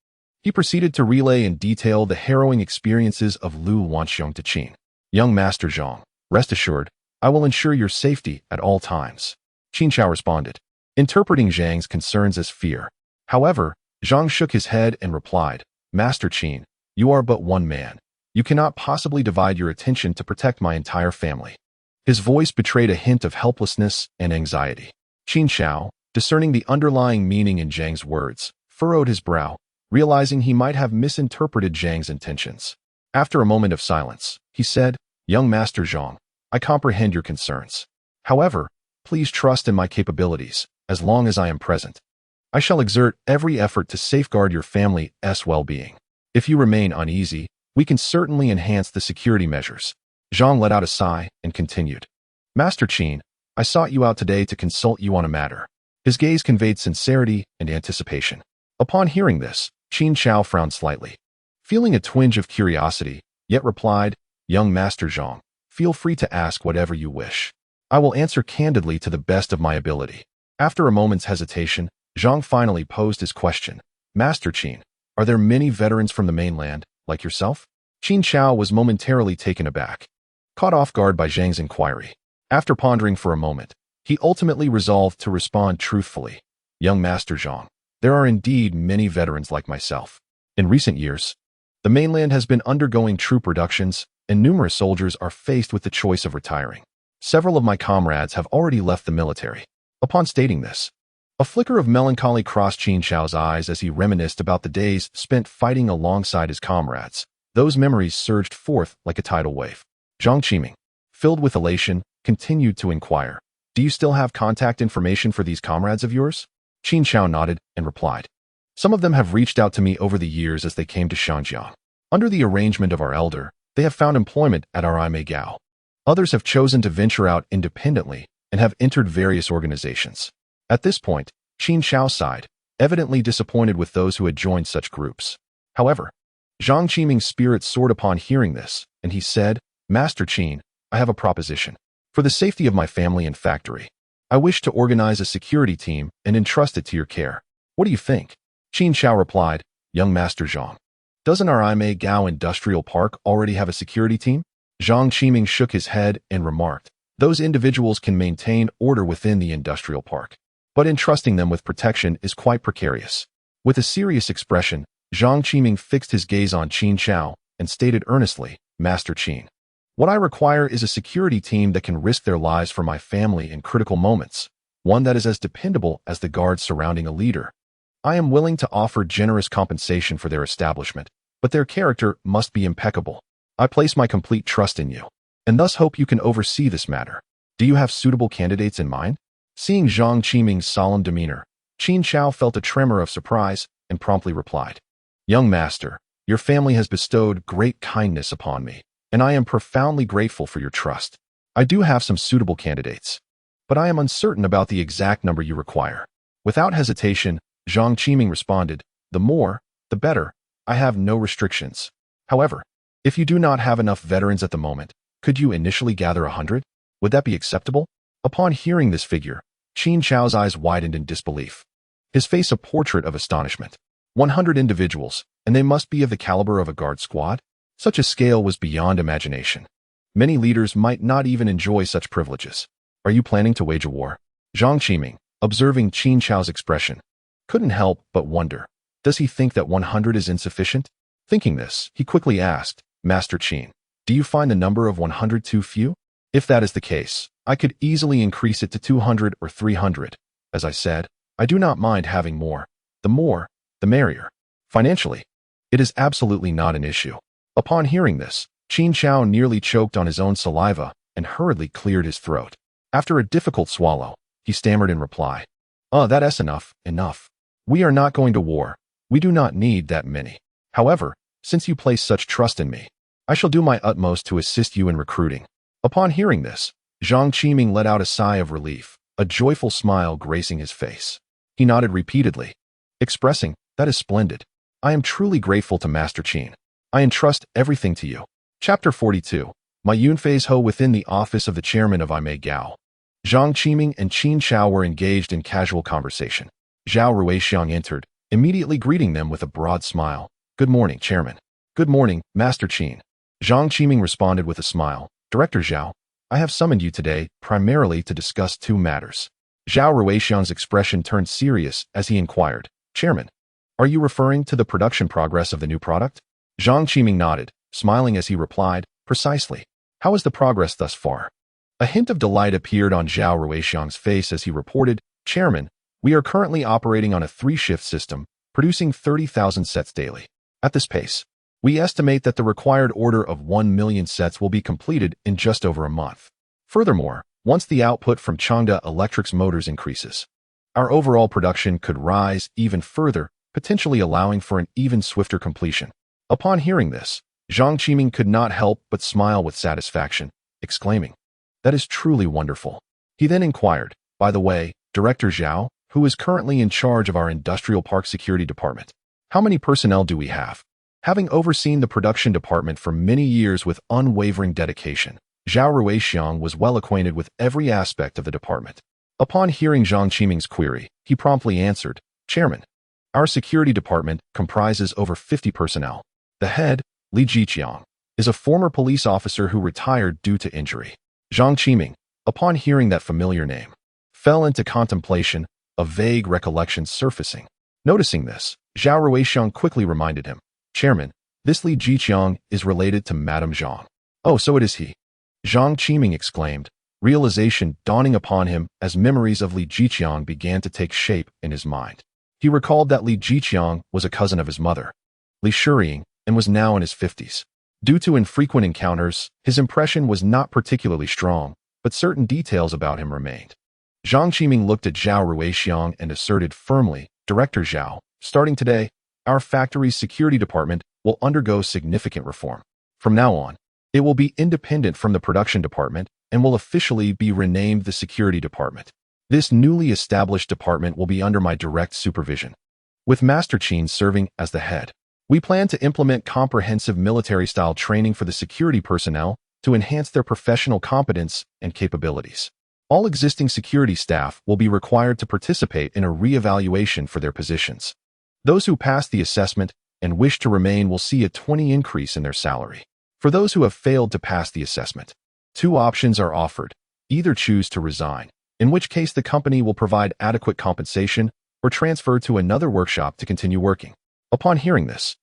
He proceeded to relay in detail the harrowing experiences of Lau Lan Xiong to Qin. "Young Master Zhang, rest assured, I will ensure your safety at all times," Qin Xiao responded, interpreting Zhang's concerns as fear. However, Zhang shook his head and replied, "Master Qin, you are but one man. You cannot possibly divide your attention to protect my entire family." His voice betrayed a hint of helplessness and anxiety. "Qin Xiao, discerning the underlying meaning in Zhang's words, furrowed his brow, realizing he might have misinterpreted Zhang's intentions. After a moment of silence, he said, "Young Master Zhang, I comprehend your concerns. However, please trust in my capabilities, as long as I am present. I shall exert every effort to safeguard your family's well-being. If you remain uneasy, we can certainly enhance the security measures." Zhang let out a sigh and continued, "Master Qin, I sought you out today to consult you on a matter." His gaze conveyed sincerity and anticipation. Upon hearing this, Qin Chao frowned slightly, feeling a twinge of curiosity, yet replied, "Young Master Zhang, feel free to ask whatever you wish. I will answer candidly to the best of my ability." After a moment's hesitation, Zhang finally posed his question. "Master Qin, are there many veterans from the mainland, like yourself?" Qin Chao was momentarily taken aback, caught off guard by Zhang's inquiry. After pondering for a moment, he ultimately resolved to respond truthfully. "Young Master Zhang, there are indeed many veterans like myself. In recent years, the mainland has been undergoing troop reductions, and numerous soldiers are faced with the choice of retiring. Several of my comrades have already left the military." Upon stating this, a flicker of melancholy crossed Qin Chao's eyes as he reminisced about the days spent fighting alongside his comrades. Those memories surged forth like a tidal wave. Zhang Qiming, filled with elation, continued to inquire, "Do you still have contact information for these comrades of yours?" Qin Chao nodded and replied, "Some of them have reached out to me over the years as they came to Shanjiang. Under the arrangement of our elder, they have found employment at our Aimigao. Others have chosen to venture out independently and have entered various organizations." At this point, Qin Chao sighed, evidently disappointed with those who had joined such groups. However, Zhang Qiming's spirit soared upon hearing this, and he said, "Master Qin, I have a proposition. For the safety of my family and factory, I wish to organize a security team and entrust it to your care. What do you think?" Qin Chao replied, "Young Master Zhang, doesn't our Aimigao Industrial Park already have a security team?" Zhang Qiming shook his head and remarked, "Those individuals can maintain order within the industrial park, but entrusting them with protection is quite precarious." With a serious expression, Zhang Qiming fixed his gaze on Qin Chao and stated earnestly, "Master Qin, what I require is a security team that can risk their lives for my family in critical moments, one that is as dependable as the guards surrounding a leader. I am willing to offer generous compensation for their establishment, but their character must be impeccable. I place my complete trust in you, and thus hope you can oversee this matter. Do you have suitable candidates in mind?" Seeing Zhang Qiming's solemn demeanor, Qin Chao felt a tremor of surprise and promptly replied, "Young master, your family has bestowed great kindness upon me, and I am profoundly grateful for your trust. I do have some suitable candidates, but I am uncertain about the exact number you require." Without hesitation, Zhang Qiming responded, "The more, the better. I have no restrictions. However, if you do not have enough veterans at the moment, could you initially gather 100? Would that be acceptable?" Upon hearing this figure, Qin Chao's eyes widened in disbelief, his face a portrait of astonishment. 100 individuals, and they must be of the caliber of a guard squad? Such a scale was beyond imagination. Many leaders might not even enjoy such privileges. "Are you planning to wage a war?" Zhang Qiming, observing Qin Chao's expression, couldn't help but wonder, does he think that 100 is insufficient? Thinking this, he quickly asked, "Master Qin, do you find the number of 100 too few? If that is the case, I could easily increase it to 200 or 300. As I said, I do not mind having more. The more, the merrier. Financially, it is absolutely not an issue." Upon hearing this, Qin Chao nearly choked on his own saliva and hurriedly cleared his throat. After a difficult swallow, he stammered in reply, That's enough, enough. We are not going to war. We do not need that many. However, since you place such trust in me, I shall do my utmost to assist you in recruiting." Upon hearing this, Zhang Qiming let out a sigh of relief, a joyful smile gracing his face. He nodded repeatedly, expressing, "That is splendid. I am truly grateful to Master Qin. I entrust everything to you." Chapter 42. My Yunfei's Ho within the office of the chairman of Aimigao. Zhang Qiming and Qin Chao were engaged in casual conversation. Zhao Ruixiong entered, immediately greeting them with a broad smile. "Good morning, Chairman." "Good morning, Master Qin." Zhang Qiming responded with a smile. "Director Zhao, I have summoned you today primarily to discuss two matters." Zhao Ruixiong's expression turned serious as he inquired, "Chairman, are you referring to the production progress of the new product?" Zhang Qiming nodded, smiling as he replied, "Precisely. How is the progress thus far?" A hint of delight appeared on Zhao Ruixiong's face as he reported, "Chairman, We are currently operating on a 3-shift system, producing 30,000 sets daily. At this pace, we estimate that the required order of 1 million sets will be completed in just over a month. Furthermore, once the output from Gome Electric's motors increases, our overall production could rise even further, potentially allowing for an even swifter completion. Upon hearing this, Zhang Qiming could not help but smile with satisfaction, exclaiming, "That is truly wonderful." He then inquired, "By the way, Director Zhao, who is currently in charge of our Industrial Park Security Department, how many personnel do we have?" Having overseen the production department for many years with unwavering dedication, Lau Lan Xiong was well acquainted with every aspect of the department. Upon hearing Zhang Qiming's query, he promptly answered, "Chairman, our security department comprises over 50 personnel. The head, Li Jiqiang, is a former police officer who retired due to injury." Zhang Qiming, upon hearing that familiar name, fell into contemplation, a vague recollection surfacing. Noticing this, Lau Lan Xiong quickly reminded him, "Chairman, this Li Jiqiang is related to Madame Zhang." "Oh, so it is he," Zhang Qiming exclaimed, realization dawning upon him as memories of Li Jiqiang began to take shape in his mind. He recalled that Li Jiqiang was a cousin of his mother, Li Shuying, and was now in his 50s. Due to infrequent encounters, his impression was not particularly strong, but certain details about him remained. Zhang Qiming looked at Lau Lan Xiong and asserted firmly, "Director Zhao, starting today, our factory's security department will undergo significant reform. From now on, it will be independent from the production department and will officially be renamed the security department. This newly established department will be under my direct supervision, with Master Qin serving as the head. We plan to implement comprehensive military-style training for the security personnel to enhance their professional competence and capabilities. All existing security staff will be required to participate in a re-evaluation for their positions. Those who pass the assessment and wish to remain will see a 20% increase in their salary. For those who have failed to pass the assessment, 2 options are offered. Either choose to resign, in which case the company will provide adequate compensation, or transfer to another workshop to continue working." Upon hearing this,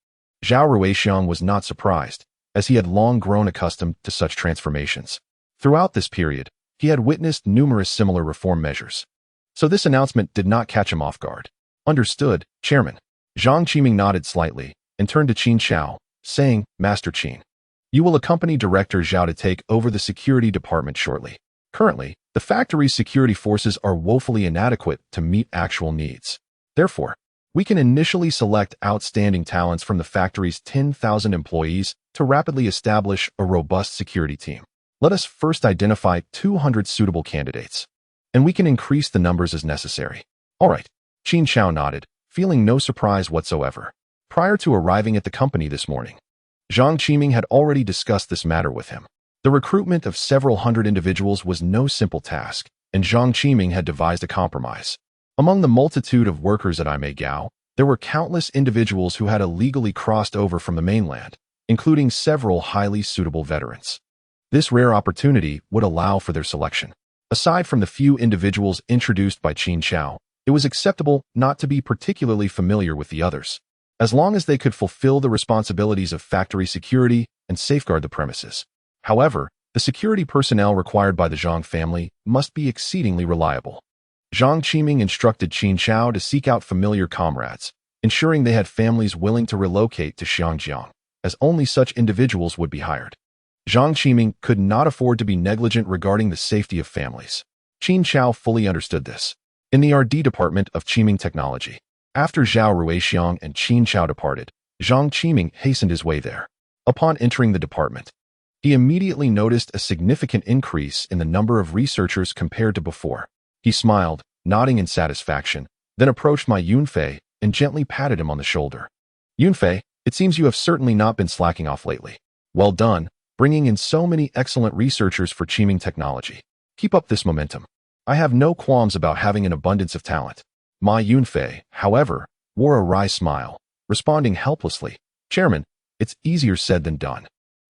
Lau Lan Xiong was not surprised, as he had long grown accustomed to such transformations. Throughout this period, he had witnessed numerous similar reform measures. So this announcement did not catch him off guard. "Understood, Chairman." Zhang Qiming nodded slightly and turned to Qin Xiao, saying, "Master Qin, you will accompany Director Zhao to take over the security department shortly. Currently, the factory's security forces are woefully inadequate to meet actual needs. Therefore, we can initially select outstanding talents from the factory's 10,000 employees to rapidly establish a robust security team. Let us first identify 200 suitable candidates, and we can increase the numbers as necessary." "All right," Qin Xiao nodded, feeling no surprise whatsoever. Prior to arriving at the company this morning, Zhang Qiming had already discussed this matter with him. The recruitment of several hundred individuals was no simple task, and Zhang Qiming had devised a compromise. Among the multitude of workers at Aimigao, there were countless individuals who had illegally crossed over from the mainland, including several highly suitable veterans. This rare opportunity would allow for their selection. Aside from the few individuals introduced by Qin Xiao, it was acceptable not to be particularly familiar with the others, as long as they could fulfill the responsibilities of factory security and safeguard the premises. However, the security personnel required by the Zhang family must be exceedingly reliable. Zhang Qiming instructed Qin Xiao to seek out familiar comrades, ensuring they had families willing to relocate to Xiangjiang, as only such individuals would be hired. Zhang Qiming could not afford to be negligent regarding the safety of families. Qin Xiao fully understood this. In the R&D department of Qiming Technology, after Lau Lan Xiong and Qin Xiao departed, Zhang Qiming hastened his way there. Upon entering the department, he immediately noticed a significant increase in the number of researchers compared to before. He smiled, nodding in satisfaction, then approached my Yunfei and gently patted him on the shoulder. "Yunfei, it seems you have certainly not been slacking off lately. Well done, bringing in so many excellent researchers for Qiming Technology. Keep up this momentum. I have no qualms about having an abundance of talent." Ma Yunfei, however, wore a wry smile, responding helplessly, "Chairman, it's easier said than done.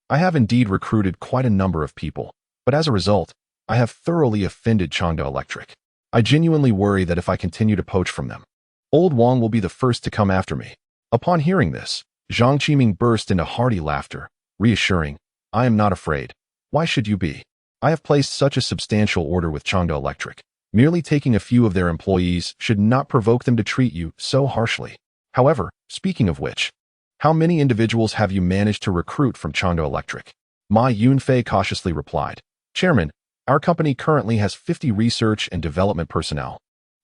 I have indeed recruited quite a number of people, but as a result, I have thoroughly offended Gome Electric. I genuinely worry that if I continue to poach from them, Old Wang will be the first to come after me." Upon hearing this, Zhang Qiming burst into hearty laughter, reassuring, "I am not afraid. Why should you be? I have placed such a substantial order with Gome Electric, Merely taking a few of their employees should not provoke them to treat you so harshly. However, speaking of which, how many individuals have you managed to recruit from Chung Electric? Ma Yunfei cautiously replied. Chairman, our company currently has 50 research and development personnel,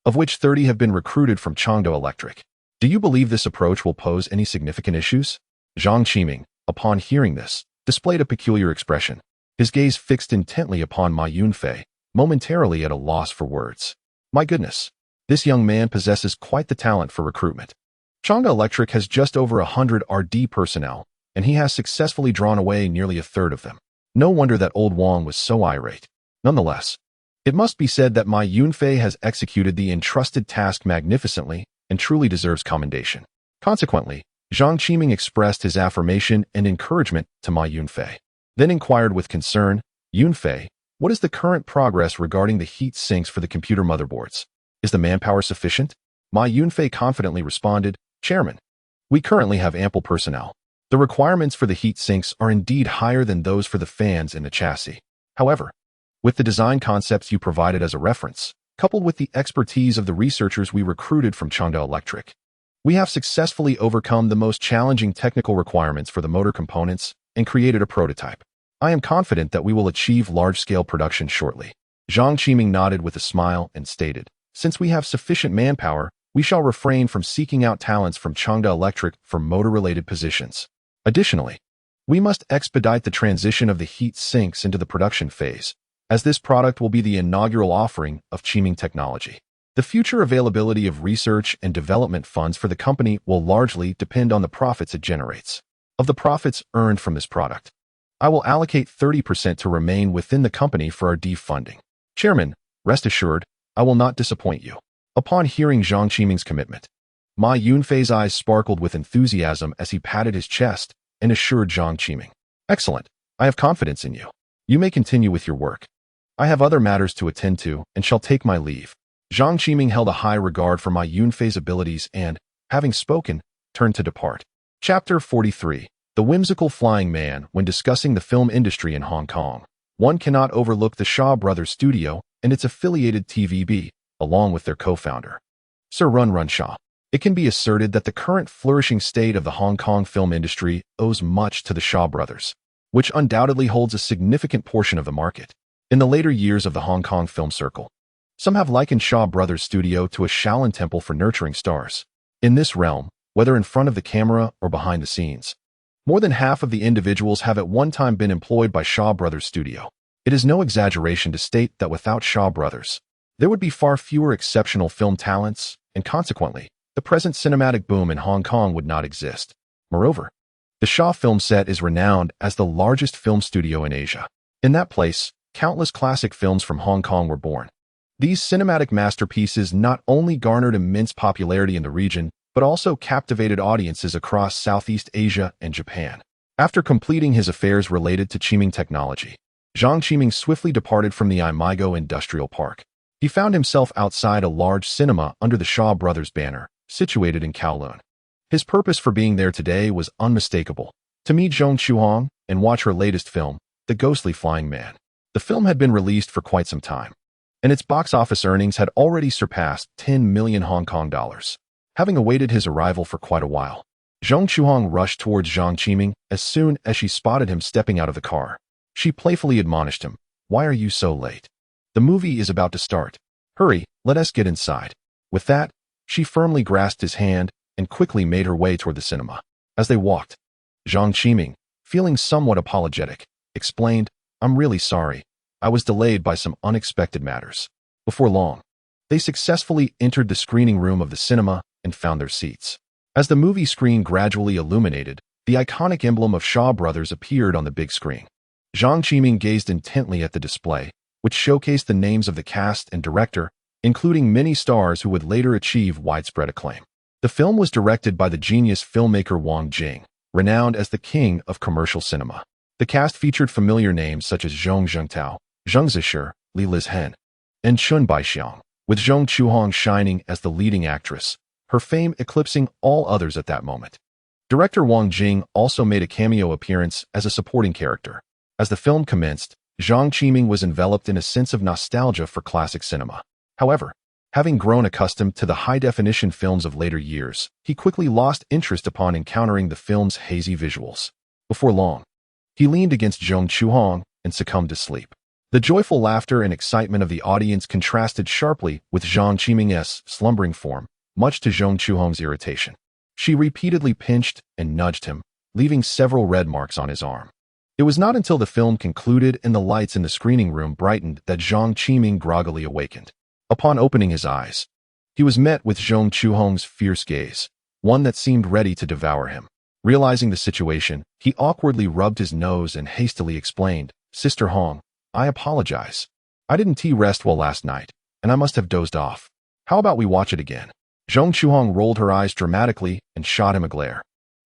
of which 30 have been recruited from Chung Electric. Do you believe this approach will pose any significant issues? Zhang Qiming, upon hearing this, displayed a peculiar expression, his gaze fixed intently upon Ma Yunfei, momentarily at a loss for words. My goodness, this young man possesses quite the talent for recruitment. Chung Electric has just over 100 RD personnel, and he has successfully drawn away nearly a third of them. No wonder that old Wang was so irate. Nonetheless, it must be said that Ma Yunfei has executed the entrusted task magnificently and truly deserves commendation. Consequently, Zhang Qiming expressed his affirmation and encouragement to Ma Yunfei, then inquired with concern, Yunfei, what is the current progress regarding the heat sinks for the computer motherboards? Is the manpower sufficient? Ma Yunfei confidently responded, Chairman, we currently have ample personnel. The requirements for the heat sinks are indeed higher than those for the fans in the chassis. However, with the design concepts you provided as a reference, coupled with the expertise of the researchers we recruited from Chung Electric, we have successfully overcome the most challenging technical requirements for the motor components and created a prototype. I am confident that we will achieve large-scale production shortly. Zhang Qiming nodded with a smile and stated, since we have sufficient manpower, we shall refrain from seeking out talents from Chung Electric for motor-related positions. Additionally, we must expedite the transition of the heat sinks into the production phase, as this product will be the inaugural offering of Qiming technology. The future availability of research and development funds for the company will largely depend on the profits it generates. Of the profits earned from this product, I will allocate 30% to remain within the company for our defunding. Chairman, rest assured, I will not disappoint you. Upon hearing Zhang Qiming's commitment, Ma Yunfei's eyes sparkled with enthusiasm as he patted his chest and assured Zhang Qiming, excellent, I have confidence in you. You may continue with your work. I have other matters to attend to and shall take my leave. Zhang Qiming held a high regard for Ma Yunfei's abilities and, having spoken, turned to depart. Chapter 43. The Whimsical Flying Man. When discussing the film industry in Hong Kong, one cannot overlook the Shaw Brothers studio and its affiliated TVB, along with their co-founder, Sir Run Shaw. It can be asserted that the current flourishing state of the Hong Kong film industry owes much to the Shaw Brothers, which undoubtedly holds a significant portion of the market. In the later years of the Hong Kong film circle, some have likened Shaw Brothers Studio to a Shaolin temple for nurturing stars. In this realm, whether in front of the camera or behind the scenes, more than half of the individuals have at one time been employed by Shaw Brothers Studio. It is no exaggeration to state that without Shaw Brothers, there would be far fewer exceptional film talents, and consequently, the present cinematic boom in Hong Kong would not exist. Moreover, the Shaw film set is renowned as the largest film studio in Asia. In that place, countless classic films from Hong Kong were born. These cinematic masterpieces not only garnered immense popularity in the region, but also captivated audiences across Southeast Asia and Japan. After completing his affairs related to Qiming technology, Zhang Qiming swiftly departed from the Aimigao Industrial Park. He found himself outside a large cinema under the Shaw Brothers banner, situated in Kowloon. His purpose for being there today was unmistakable: to meet Zhong Chuhong and watch her latest film, The Ghostly Flying Man. The film had been released for quite some time, and its box office earnings had already surpassed 10 million Hong Kong dollars. Having awaited his arrival for quite a while, Zhong Chuhong rushed towards Zhang Qiming as soon as she spotted him stepping out of the car. She playfully admonished him, "Why are you so late? The movie is about to start. Hurry, let us get inside." With that, she firmly grasped his hand and quickly made her way toward the cinema. As they walked, Zhang Qiming, feeling somewhat apologetic, explained, "I'm really sorry. I was delayed by some unexpected matters." Before long, they successfully entered the screening room of the cinema and found their seats. As the movie screen gradually illuminated, the iconic emblem of Shaw Brothers appeared on the big screen. Zhang Qiming gazed intently at the display, which showcased the names of the cast and director, including many stars who would later achieve widespread acclaim. The film was directed by the genius filmmaker Wang Jing, renowned as the king of commercial cinema. The cast featured familiar names such as Zhong Zhengtao, Zheng Zishir, Li Lizhen, and Chun Baixiang, with Zhong Chuhong shining as the leading actress, her fame eclipsing all others at that moment. Director Wang Jing also made a cameo appearance as a supporting character. As the film commenced, Zhang Qiming was enveloped in a sense of nostalgia for classic cinema. However, having grown accustomed to the high-definition films of later years, he quickly lost interest upon encountering the film's hazy visuals. Before long, he leaned against Zhang Qiming and succumbed to sleep. The joyful laughter and excitement of the audience contrasted sharply with Zhang Qiming's slumbering form, much to Zhang Qiming's irritation. She repeatedly pinched and nudged him, leaving several red marks on his arm. It was not until the film concluded and the lights in the screening room brightened that Zhang Qiming groggily awakened. Upon opening his eyes, he was met with Zhang Qiming's fierce gaze, one that seemed ready to devour him. Realizing the situation, he awkwardly rubbed his nose and hastily explained, "Sister Hong, I apologize. I didn't rest well last night, and I must have dozed off. How about we watch it again?" Zhang Qiming rolled her eyes dramatically and shot him a glare,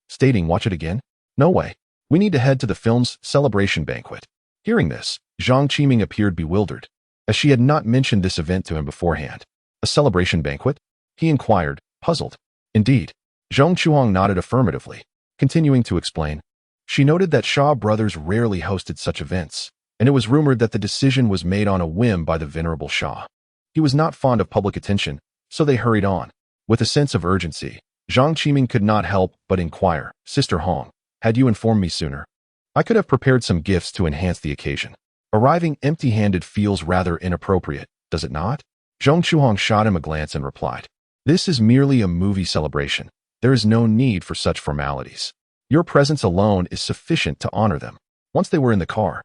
stating, "Watch it again? No way. We need to head to the film's celebration banquet." Hearing this, Zhang Qiming appeared bewildered, as she had not mentioned this event to him beforehand. "A celebration banquet?" he inquired, puzzled. Indeed. Zhang Qiming nodded affirmatively, continuing to explain. She noted that Shaw Brothers rarely hosted such events, and it was rumored that the decision was made on a whim by the venerable Shaw. He was not fond of public attention, so they hurried on. With a sense of urgency, Zhang Qiming could not help but inquire, "Sister Hong, had you informed me sooner? I could have prepared some gifts to enhance the occasion. Arriving empty-handed feels rather inappropriate, does it not?" Zhang Qiming shot him a glance and replied, "This is merely a movie celebration. There is no need for such formalities. Your presence alone is sufficient to honor them." Once they were in the car,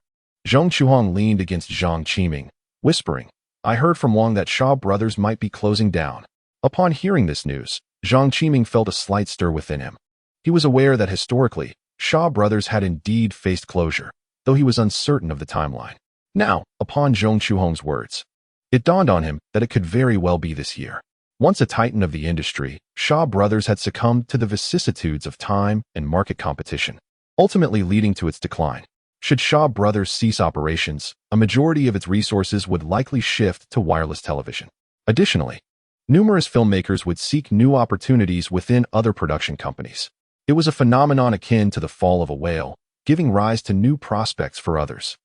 Zhang Qiming leaned against Zhang Qiming, whispering, "I heard from Wang that Shaw Brothers might be closing down." Upon hearing this news, Zhang Qiming felt a slight stir within him. He was aware that historically, Shaw Brothers had indeed faced closure, though he was uncertain of the timeline. Now, upon Zhang Qiming's words, it dawned on him that it could very well be this year. Once a titan of the industry, Shaw Brothers had succumbed to the vicissitudes of time and market competition, ultimately leading to its decline. Should Shaw Brothers cease operations, a majority of its resources would likely shift to wireless television. Additionally, numerous filmmakers would seek new opportunities within other production companies. It was a phenomenon akin to the fall of a whale, giving rise to new prospects for others.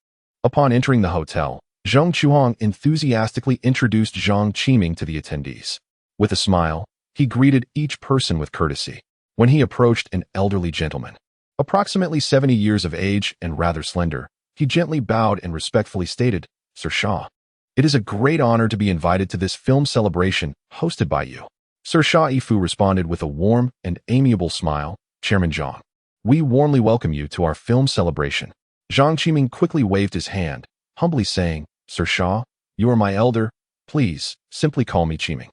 Upon entering the hotel, Zhang Qiming enthusiastically introduced Zhang Qiming to the attendees. With a smile, he greeted each person with courtesy. When he approached an elderly gentleman, approximately 70 years of age and rather slender, he gently bowed and respectfully stated, "Sir Shaw, it is a great honor to be invited to this film celebration hosted by you." Sir Shaw Ifu responded with a warm and amiable smile, "Chairman Zhang, we warmly welcome you to our film celebration." Zhang Qiming quickly waved his hand, humbly saying, "Sir Shaw, you are my elder. Please, simply call me Qiming."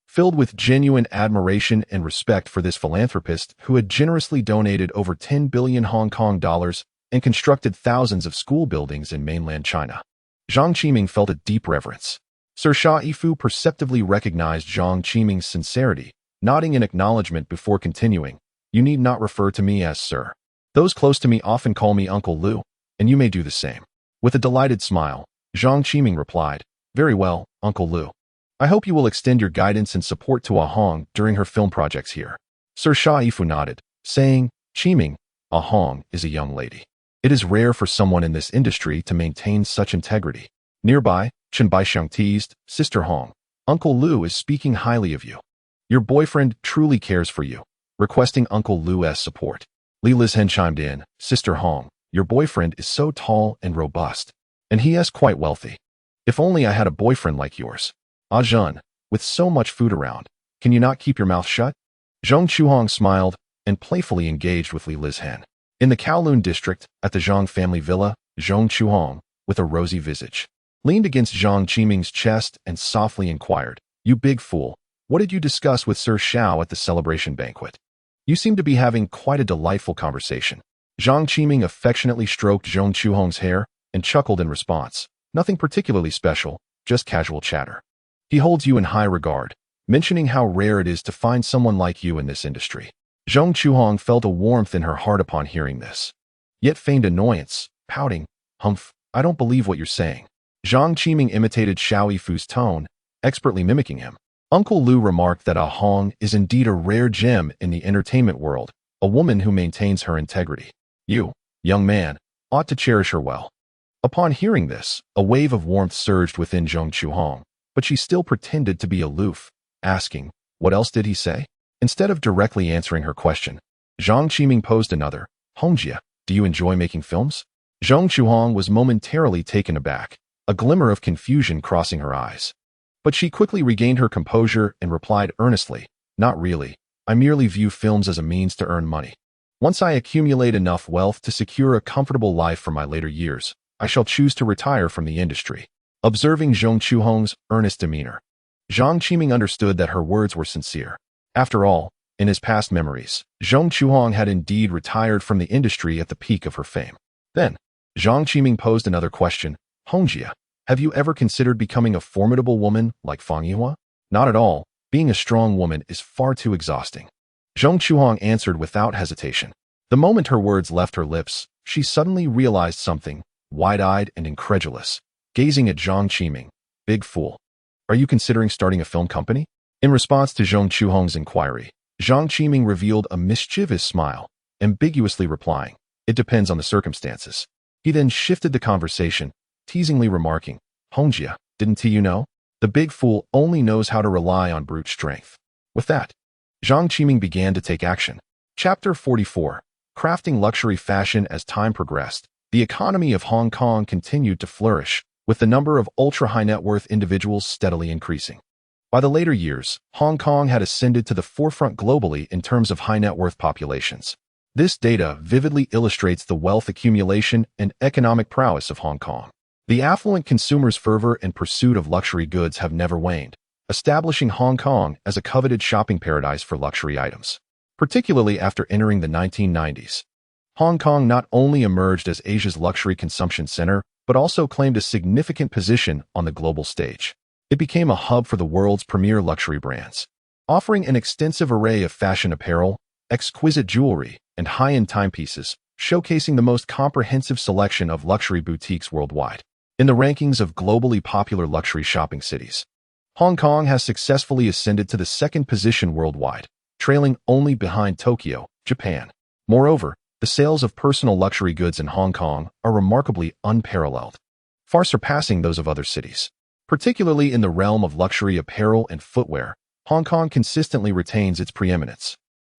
Filled with genuine admiration and respect for this philanthropist who had generously donated over 10 billion Hong Kong dollars and constructed thousands of school buildings in mainland China, Zhang Qiming felt a deep reverence. Sir Shaw Ifu perceptively recognized Zhang Qiming's sincerity, nodding in acknowledgement before continuing, "You need not refer to me as sir. Those close to me often call me Uncle Lu, and you may do the same." With a delighted smile, Zhang Qiming replied, "Very well, Uncle Lu. I hope you will extend your guidance and support to Ah Hong during her film projects here." Sir Shaw Ifu nodded, saying, "Qiming, Ah Hong is a young lady. It is rare for someone in this industry to maintain such integrity." Nearby, Chen Baixiang teased, "Sister Hong, Uncle Lu is speaking highly of you. Your boyfriend truly cares for you," requesting Uncle Lu's support. Li Lizhen chimed in, "Sister Hong, your boyfriend is so tall and robust, and he is quite wealthy. If only I had a boyfriend like yours. Ah Zhen, with so much food around, can you not keep your mouth shut?" Zhang Qiming smiled and playfully engaged with Li Lizhen. In the Kowloon district, at the Zhang family villa, Zhang Qiming, with a rosy visage, leaned against Zhang Qiming's chest and softly inquired, "You big fool, what did you discuss with Sir Shao at the celebration banquet? You seem to be having quite a delightful conversation." Zhang Qiming affectionately stroked Zhang Qiming's hair and chuckled in response, "Nothing particularly special, just casual chatter. He holds you in high regard, mentioning how rare it is to find someone like you in this industry." Zhang Qiming felt a warmth in her heart upon hearing this, yet feigned annoyance, pouting, "Humph, I don't believe what you're saying." Zhang Qiming imitated Xiao Yifu's tone, expertly mimicking him. Uncle Lu remarked that Ah Hong is indeed a rare gem in the entertainment world, a woman who maintains her integrity. You, young man, ought to cherish her well. Upon hearing this, a wave of warmth surged within Zhang Qiming, but she still pretended to be aloof, asking, "What else did he say?" Instead of directly answering her question, Zhang Qiming posed another, "Hongjia, do you enjoy making films?" Zhang Qiming was momentarily taken aback, a glimmer of confusion crossing her eyes. But she quickly regained her composure and replied earnestly, "Not really. I merely view films as a means to earn money. Once I accumulate enough wealth to secure a comfortable life for my later years, I shall choose to retire from the industry." Observing Zhang Qiming's earnest demeanor, Zhang Qiming understood that her words were sincere. After all, in his past memories, Zhang Qiming had indeed retired from the industry at the peak of her fame. Then, Zhang Qiming posed another question, "Hongjia, have you ever considered becoming a formidable woman like Fang Yihua?" "Not at all. Being a strong woman is far too exhausting." Zhang Qiming answered without hesitation. The moment her words left her lips, she suddenly realized something, wide-eyed and incredulous, gazing at Zhang Qiming. "Big fool. Are you considering starting a film company?" In response to Zhang Qiming's inquiry, Zhang Qiming revealed a mischievous smile, ambiguously replying, "It depends on the circumstances." He then shifted the conversation, teasingly remarking, "Hongjia, didn't you know? The big fool only knows how to rely on brute strength." With that, Zhang Qiming began to take action. Chapter 44. Crafting Luxury Fashion. As time progressed, the economy of Hong Kong continued to flourish, with the number of ultra-high net worth individuals steadily increasing. By the later years, Hong Kong had ascended to the forefront globally in terms of high net worth populations. This data vividly illustrates the wealth accumulation and economic prowess of Hong Kong. The affluent consumers' fervor and pursuit of luxury goods have never waned, establishing Hong Kong as a coveted shopping paradise for luxury items. Particularly after entering the 1990s, Hong Kong not only emerged as Asia's luxury consumption center, but also claimed a significant position on the global stage. It became a hub for the world's premier luxury brands, offering an extensive array of fashion apparel, exquisite jewelry, and high-end timepieces, showcasing the most comprehensive selection of luxury boutiques worldwide. In the rankings of globally popular luxury shopping cities, Hong Kong has successfully ascended to the second position worldwide, trailing only behind Tokyo, Japan. Moreover, the sales of personal luxury goods in Hong Kong are remarkably unparalleled, far surpassing those of other cities. Particularly in the realm of luxury apparel and footwear, Hong Kong consistently retains its preeminence.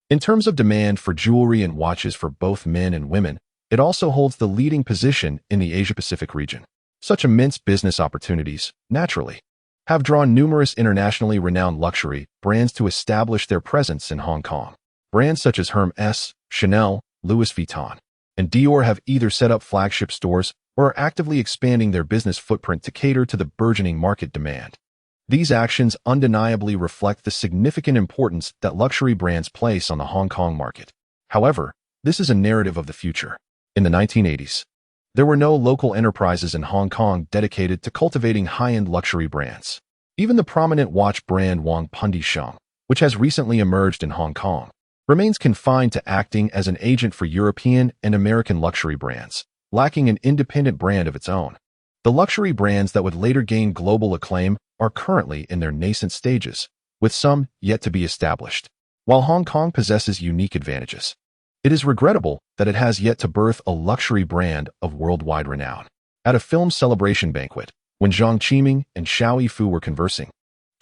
In terms of demand for jewelry and watches for both men and women, it also holds the leading position in the Asia-Pacific region. Such immense business opportunities, naturally, have drawn numerous internationally renowned luxury brands to establish their presence in Hong Kong. Brands such as Hermès, Chanel, Louis Vuitton, and Dior have either set up flagship stores or are actively expanding their business footprint to cater to the burgeoning market demand. These actions undeniably reflect the significant importance that luxury brands place on the Hong Kong market. However, this is a narrative of the future. In the 1980s, there were no local enterprises in Hong Kong dedicated to cultivating high-end luxury brands. Even the prominent watch brand Wang Pundi Xiong, which has recently emerged in Hong Kong, remains confined to acting as an agent for European and American luxury brands, lacking an independent brand of its own. The luxury brands that would later gain global acclaim are currently in their nascent stages, with some yet to be established. While Hong Kong possesses unique advantages, it is regrettable that it has yet to birth a luxury brand of worldwide renown. At a film celebration banquet, when Zhang Qiming and Xiao Yifu were conversing,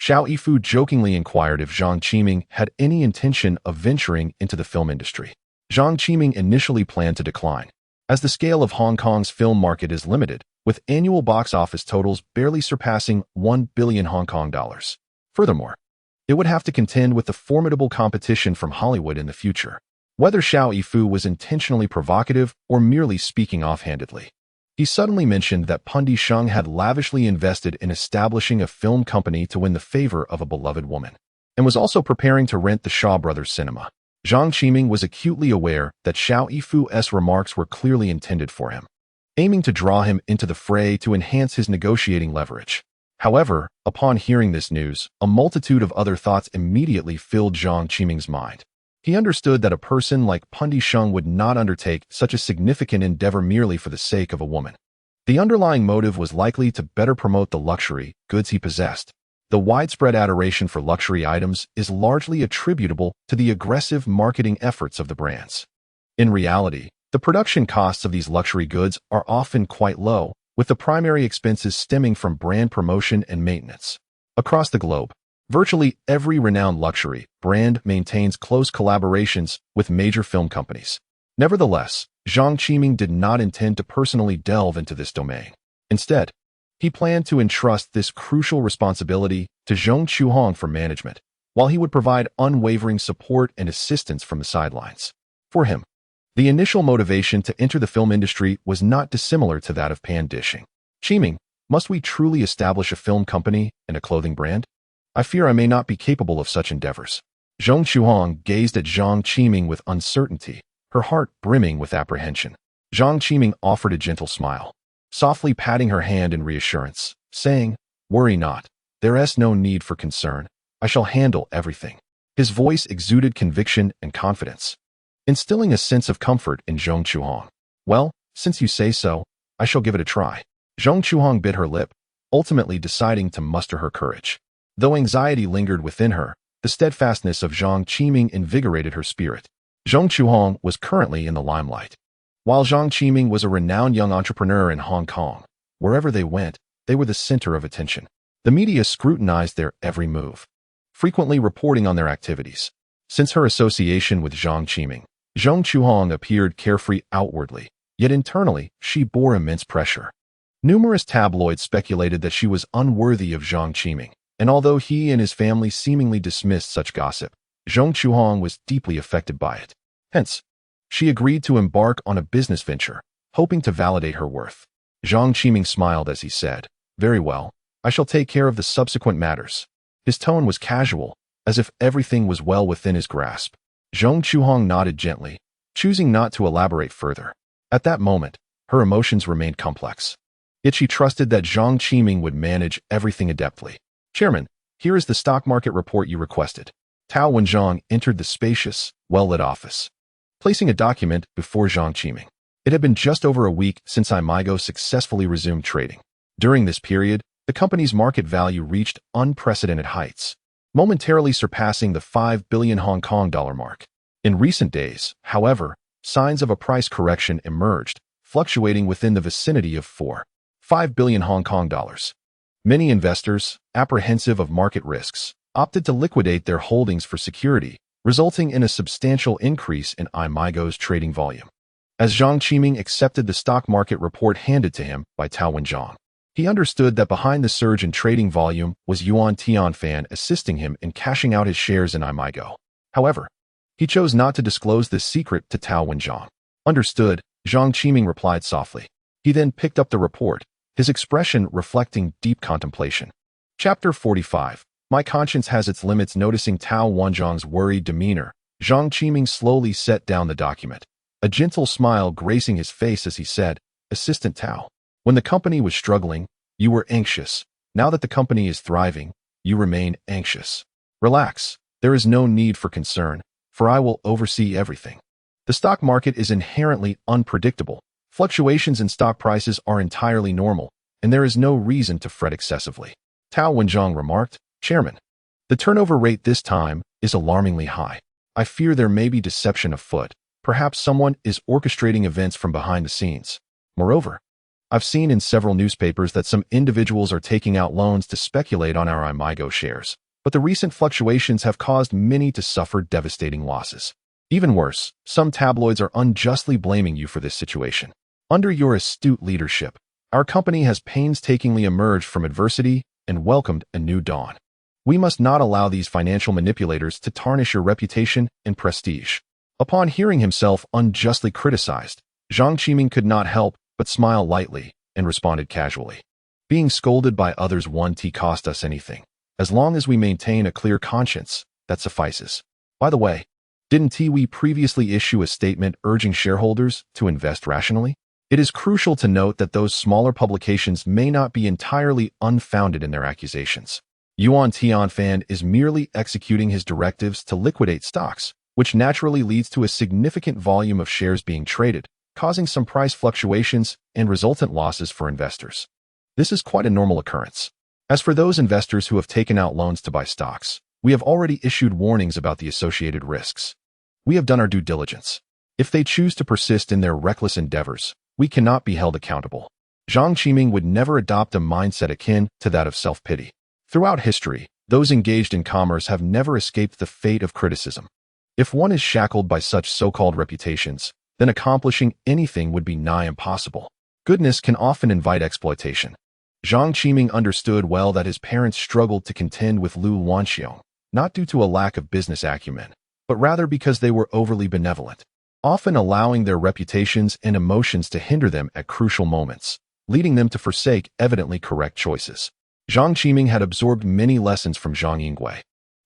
Xiao Yifu jokingly inquired if Zhang Qiming had any intention of venturing into the film industry. Zhang Qiming initially planned to decline, as the scale of Hong Kong's film market is limited, with annual box office totals barely surpassing 1 billion Hong Kong dollars. Furthermore, it would have to contend with the formidable competition from Hollywood in the future. Whether Xiao Yifu was intentionally provocative or merely speaking offhandedly, he suddenly mentioned that Pundi Xiong had lavishly invested in establishing a film company to win the favor of a beloved woman, and was also preparing to rent the Shaw Brothers cinema. Zhang Qiming was acutely aware that Xiao Yifu's remarks were clearly intended for him, aiming to draw him into the fray to enhance his negotiating leverage. However, upon hearing this news, a multitude of other thoughts immediately filled Zhang Qiming's mind. He understood that a person like Pundi Xiong would not undertake such a significant endeavor merely for the sake of a woman. The underlying motive was likely to better promote the luxury goods he possessed. The widespread adoration for luxury items is largely attributable to the aggressive marketing efforts of the brands. In reality, the production costs of these luxury goods are often quite low, with the primary expenses stemming from brand promotion and maintenance. Across the globe, virtually every renowned luxury brand maintains close collaborations with major film companies. Nevertheless, Zhang Qiming did not intend to personally delve into this domain. Instead, he planned to entrust this crucial responsibility to Zhong Chuhong for management, while he would provide unwavering support and assistance from the sidelines. For him, the initial motivation to enter the film industry was not dissimilar to that of pan dishing. Qiming, must we truly establish a film company and a clothing brand? I fear I may not be capable of such endeavors. Zhong Chuhong gazed at Zhang Qiming with uncertainty, her heart brimming with apprehension. Zhang Qiming offered a gentle smile, softly patting her hand in reassurance, saying, "Worry not, there is no need for concern. I shall handle everything." His voice exuded conviction and confidence, instilling a sense of comfort in Zhong Chuhong. "Well, since you say so, I shall give it a try." Zhong Chuhong bit her lip, ultimately deciding to muster her courage. Though anxiety lingered within her, the steadfastness of Zhang Qiming invigorated her spirit. Zhong Chuhong was currently in the limelight. While Zhang Qiming was a renowned young entrepreneur in Hong Kong, wherever they went, they were the center of attention. The media scrutinized their every move, frequently reporting on their activities. Since her association with Zhang Qiming, Zhong Chuhong appeared carefree outwardly, yet internally she bore immense pressure. Numerous tabloids speculated that she was unworthy of Zhang Qiming, and although he and his family seemingly dismissed such gossip, Zhong Chuhong was deeply affected by it. Hence, she agreed to embark on a business venture, hoping to validate her worth. Zhang Qiming smiled as he said, "Very well, I shall take care of the subsequent matters." His tone was casual, as if everything was well within his grasp. Zhong Chuhong nodded gently, choosing not to elaborate further. At that moment, her emotions remained complex. Yet she trusted that Zhang Qiming would manage everything adeptly. "Chairman, here is the stock market report you requested." Tao Wenzhong entered the spacious, well-lit office, placing a document before Zhang Qiming. It had been just over a week since Aimigao successfully resumed trading. During this period, the company's market value reached unprecedented heights, momentarily surpassing the 5 billion Hong Kong dollar mark. In recent days, however, signs of a price correction emerged, fluctuating within the vicinity of 5 billion Hong Kong dollars. Many investors, apprehensive of market risks, opted to liquidate their holdings for security, resulting in a substantial increase in Aimigao's trading volume. As Zhang Qiming accepted the stock market report handed to him by Tao Wenzhong, he understood that behind the surge in trading volume was Yuan Tianfan assisting him in cashing out his shares in Aimigao. However, he chose not to disclose this secret to Tao Wenzhong. "Understood," Zhang Qiming replied softly. He then picked up the report, his expression reflecting deep contemplation. Chapter 45. My conscience has its limits. Noticing Tao Wenzhong's worried demeanor, Zhang Qiming slowly set down the document, a gentle smile gracing his face as he said, "Assistant Tao, when the company was struggling, you were anxious. Now that the company is thriving, you remain anxious. Relax, there is no need for concern, for I will oversee everything." The stock market is inherently unpredictable. Fluctuations in stock prices are entirely normal, and there is no reason to fret excessively. Tao Wenzhong remarked, "Chairman, the turnover rate this time is alarmingly high. I fear there may be deception afoot. Perhaps someone is orchestrating events from behind the scenes. Moreover, I've seen in several newspapers that some individuals are taking out loans to speculate on our Aimigao shares, but the recent fluctuations have caused many to suffer devastating losses. Even worse, some tabloids are unjustly blaming you for this situation. Under your astute leadership, our company has painstakingly emerged from adversity and welcomed a new dawn. We must not allow these financial manipulators to tarnish your reputation and prestige." Upon hearing himself unjustly criticized, Zhang Qiming could not help but smile lightly and responded casually. "Being scolded by others won't cost us anything. As long as we maintain a clear conscience, that suffices. By the way, didn't we previously issue a statement urging shareholders to invest rationally? It is crucial to note that those smaller publications may not be entirely unfounded in their accusations. Yuan Tianfan is merely executing his directives to liquidate stocks, which naturally leads to a significant volume of shares being traded, causing some price fluctuations and resultant losses for investors. This is quite a normal occurrence. As for those investors who have taken out loans to buy stocks, we have already issued warnings about the associated risks. We have done our due diligence. If they choose to persist in their reckless endeavors, we cannot be held accountable." Zhang Qiming would never adopt a mindset akin to that of self-pity. Throughout history, those engaged in commerce have never escaped the fate of criticism. If one is shackled by such so-called reputations, then accomplishing anything would be nigh impossible. Goodness can often invite exploitation. Zhang Qiming understood well that his parents struggled to contend with Lau Lan Xiong, not due to a lack of business acumen, but rather because they were overly benevolent, often allowing their reputations and emotions to hinder them at crucial moments, leading them to forsake evidently correct choices. Zhang Qiming had absorbed many lessons from Zhang Yingwei,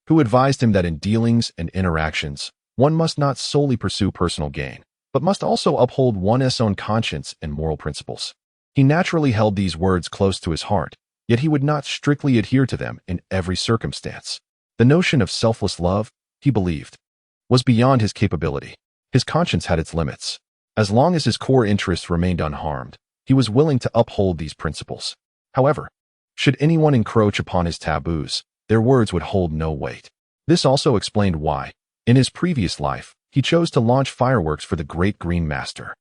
who advised him that in dealings and interactions, one must not solely pursue personal gain, but must also uphold one's own conscience and moral principles. He naturally held these words close to his heart, yet he would not strictly adhere to them in every circumstance. The notion of selfless love, he believed, was beyond his capability. His conscience had its limits. As long as his core interests remained unharmed, he was willing to uphold these principles. However, should anyone encroach upon his taboos, their words would hold no weight. This also explained why, in his previous life, he chose to launch fireworks for the Great Green Master.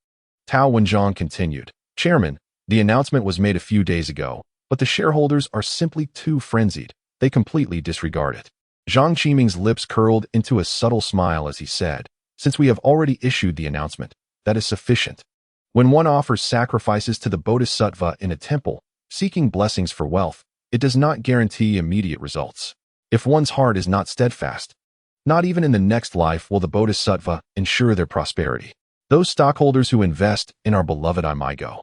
Tao Wenjiang continued, "Chairman, the announcement was made a few days ago, but the shareholders are simply too frenzied. They completely disregard it." Zhang Qiming's lips curled into a subtle smile as he said, "Since we have already issued the announcement, that is sufficient. When one offers sacrifices to the Bodhisattva in a temple, seeking blessings for wealth, it does not guarantee immediate results. If one's heart is not steadfast, not even in the next life will the Bodhisattva ensure their prosperity. Those stockholders who invest in our beloved Aimigao,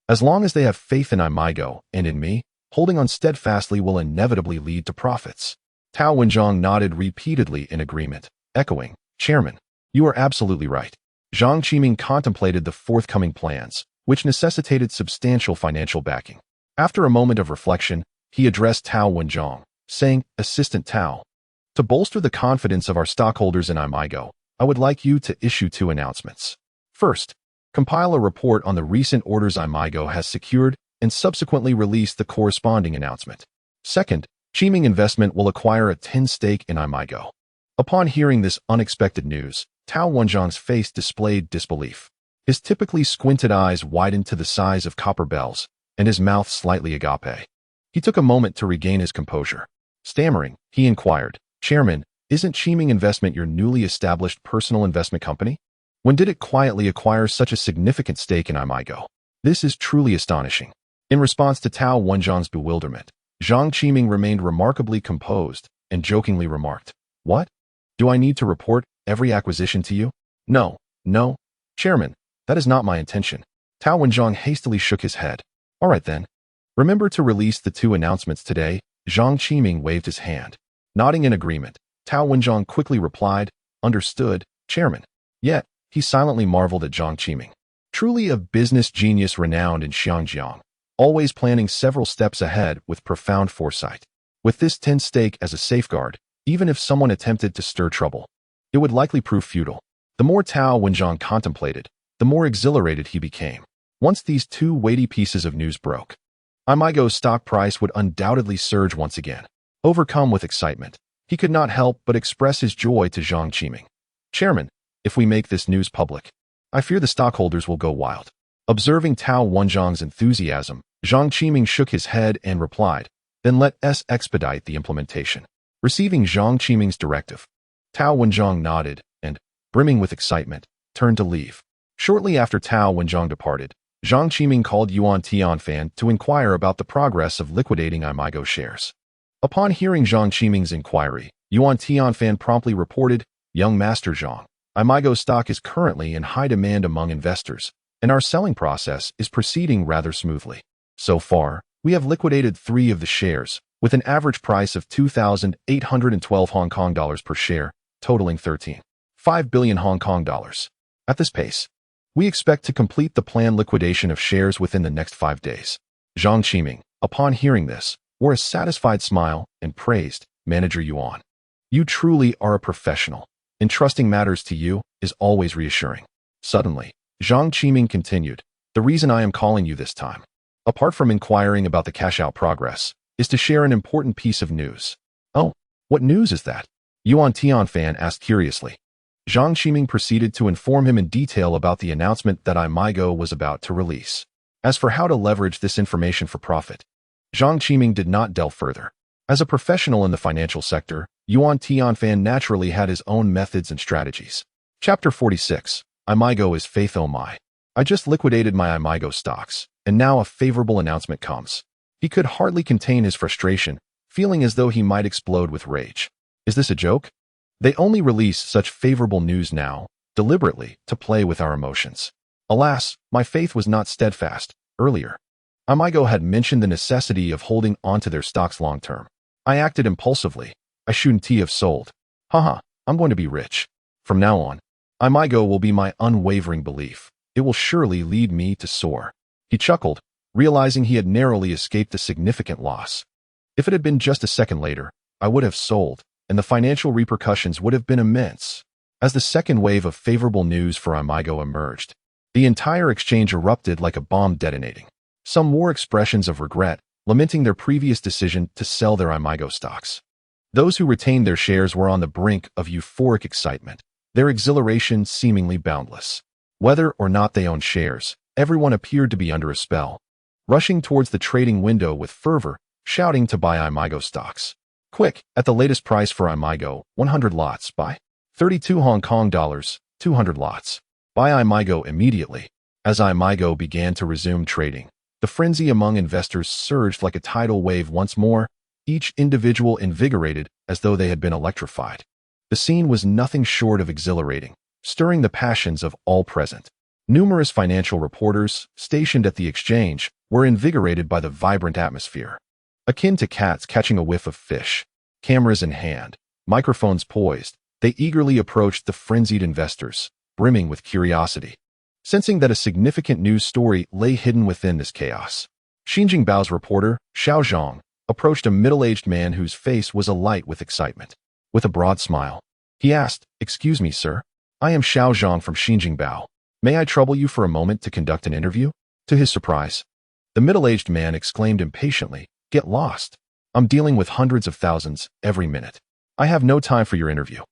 as long as they have faith in Aimigao and in me, holding on steadfastly will inevitably lead to profits." Tao Wenjiang nodded repeatedly in agreement, echoing, "Chairman, you are absolutely right." Zhang Qiming contemplated the forthcoming plans, which necessitated substantial financial backing. After a moment of reflection, he addressed Tao Wenjiang, saying, "Assistant Tao, to bolster the confidence of our stockholders in Aimigao, I would like you to issue two announcements. First, compile a report on the recent orders Aimigao has secured and subsequently release the corresponding announcement. Second, Qiming Investment will acquire a 10% stake in Aimigao." Upon hearing this unexpected news, Tao Wenjiang's face displayed disbelief. His typically squinted eyes widened to the size of copper bells, and his mouth slightly agape. He took a moment to regain his composure. Stammering, he inquired, "Chairman, isn't Qiming Investment your newly established personal investment company? When did it quietly acquire such a significant stake in Aimigao? This is truly astonishing." In response to Tao Wenjiang's bewilderment, Zhang Qiming remained remarkably composed and jokingly remarked, "What? Do I need to report every acquisition to you?" No, Chairman, that is not my intention." Tao Wenjiang hastily shook his head. "All right then. Remember to release the two announcements today." Zhang Qiming waved his hand. Nodding in agreement, Tao Wenjiang quickly replied, "Understood, Chairman." Yet, he silently marveled at Zhang Qiming. Truly a business genius renowned in Xiangjiang, always planning several steps ahead with profound foresight. With this 10% stake as a safeguard, even if someone attempted to stir trouble, it would likely prove futile. The more Tao Wenjiang contemplated, the more exhilarated he became. Once these two weighty pieces of news broke, Aimigao's stock price would undoubtedly surge once again. Overcome with excitement, he could not help but express his joy to Zhang Qiming. "Chairman, if we make this news public, I fear the stockholders will go wild." Observing Tao Wenjiang's enthusiasm, Zhang Qiming shook his head and replied, "Then let us expedite the implementation." Receiving Zhang Qiming's directive, Tao Wenjiang nodded and, brimming with excitement, turned to leave. Shortly after Tao Wenjiang departed, Zhang Qiming called Yuan Tianfan to inquire about the progress of liquidating Aimigao shares. Upon hearing Zhang Qiming's inquiry, Yuan Tianfan promptly reported, "Young Master Zhang, Aimigao stock is currently in high demand among investors, and our selling process is proceeding rather smoothly. So far, we have liquidated 3 of the shares, with an average price of 2,812 Hong Kong dollars per share, totaling 13.5 billion Hong Kong dollars. At this pace, we expect to complete the planned liquidation of shares within the next 5 days." Zhang Qiming, upon hearing this, wore a satisfied smile and praised Manager Yuan. "You truly are a professional. Entrusting matters to you is always reassuring." Suddenly, Zhang Qiming continued, "The reason I am calling you this time, apart from inquiring about the cash-out progress, is to share an important piece of news." "Oh, what news is that?" Yuan Tianfan asked curiously. Zhang Qiming proceeded to inform him in detail about the announcement that Aimigao was about to release. As for how to leverage this information for profit, Zhang Qiming did not delve further. As a professional in the financial sector, Yuan Tianfan naturally had his own methods and strategies. Chapter 46. Aimigao is faith oh my. I just liquidated my Aimigao stocks, and now a favorable announcement comes. He could hardly contain his frustration, feeling as though he might explode with rage. Is this a joke? They only release such favorable news now, deliberately, to play with our emotions. Alas, my faith was not steadfast. Earlier, Aimigao had mentioned the necessity of holding onto their stocks long-term. I acted impulsively. I shouldn't have sold. Haha, I'm going to be rich. From now on, Aimigao will be my unwavering belief. It will surely lead me to soar. He chuckled, realizing he had narrowly escaped a significant loss. If it had been just a second later, I would have sold, and the financial repercussions would have been immense. As the second wave of favorable news for Aimigao emerged, the entire exchange erupted like a bomb detonating. Some wore expressions of regret, lamenting their previous decision to sell their Aimigao stocks. Those who retained their shares were on the brink of euphoric excitement, their exhilaration seemingly boundless. Whether or not they owned shares, everyone appeared to be under a spell, rushing towards the trading window with fervor, shouting to buy Aimigao stocks. Quick, at the latest price for Aimigao, 100 lots, buy. 32 Hong Kong dollars, 200 lots. Buy Aimigao immediately. As Aimigao began to resume trading, the frenzy among investors surged like a tidal wave once more, each individual invigorated as though they had been electrified. The scene was nothing short of exhilarating, stirring the passions of all present. Numerous financial reporters, stationed at the exchange, were invigorated by the vibrant atmosphere. Akin to cats catching a whiff of fish, cameras in hand, microphones poised, they eagerly approached the frenzied investors, brimming with curiosity, sensing that a significant news story lay hidden within this chaos. Xinjingbao's reporter, Xiao Zhang, approached a middle-aged man whose face was alight with excitement. With a broad smile, he asked, "Excuse me, sir. I am Xiao Zhang from Xinjingbao. May I trouble you for a moment to conduct an interview?" To his surprise, the middle-aged man exclaimed impatiently, "Get lost. I'm dealing with hundreds of thousands every minute. I have no time for your interview.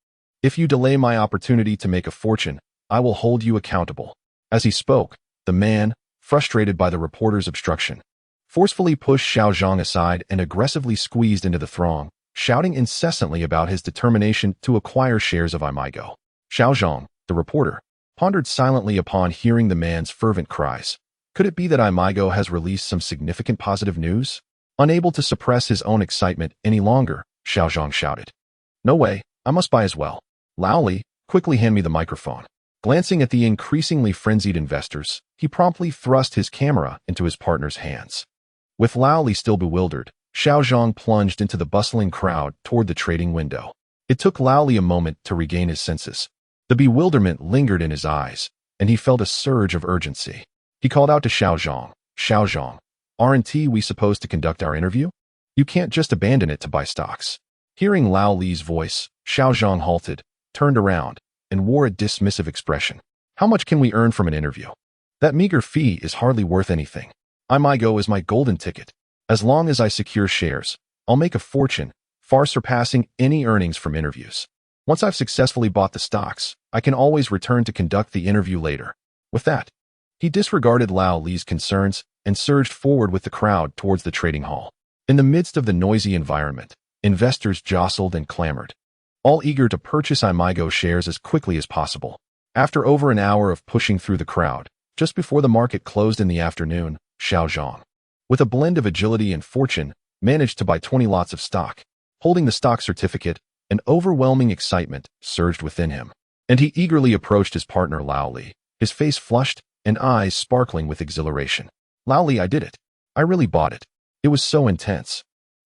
If you delay my opportunity to make a fortune, I will hold you accountable." As he spoke, the man, frustrated by the reporter's obstruction, forcefully pushed Xiao Zhang aside and aggressively squeezed into the throng, shouting incessantly about his determination to acquire shares of Aimigao. Xiao Zhang, the reporter, pondered silently upon hearing the man's fervent cries. Could it be that Aimigao has released some significant positive news? Unable to suppress his own excitement any longer, Xiao Zhang shouted, "No way, I must buy as well. Lau Li, quickly hand me the microphone." Glancing at the increasingly frenzied investors, he promptly thrust his camera into his partner's hands. With Lau Li still bewildered, Xiao Zhang plunged into the bustling crowd toward the trading window. It took Lau Li a moment to regain his senses. The bewilderment lingered in his eyes, and he felt a surge of urgency. He called out to Xiao Zhang, "Aren't we supposed to conduct our interview? You can't just abandon it to buy stocks." Hearing Lau Li's voice, Xiao Zhang halted, turned around, and wore a dismissive expression. "How much can we earn from an interview? That meager fee is hardly worth anything. Aimigao is my golden ticket. As long as I secure shares, I'll make a fortune, far surpassing any earnings from interviews. Once I've successfully bought the stocks, I can always return to conduct the interview later." With that, he disregarded Lau Li's concerns and surged forward with the crowd towards the trading hall. In the midst of the noisy environment, investors jostled and clamored, all eager to purchase Aimigao shares as quickly as possible. After over an hour of pushing through the crowd, just before the market closed in the afternoon, Xiao Zhang, with a blend of agility and fortune, managed to buy 20 lots of stock. Holding the stock certificate, an overwhelming excitement surged within him, and he eagerly approached his partner Lau Li, his face flushed and eyes sparkling with exhilaration. "Lau Li, I did it. I really bought it. It was so intense.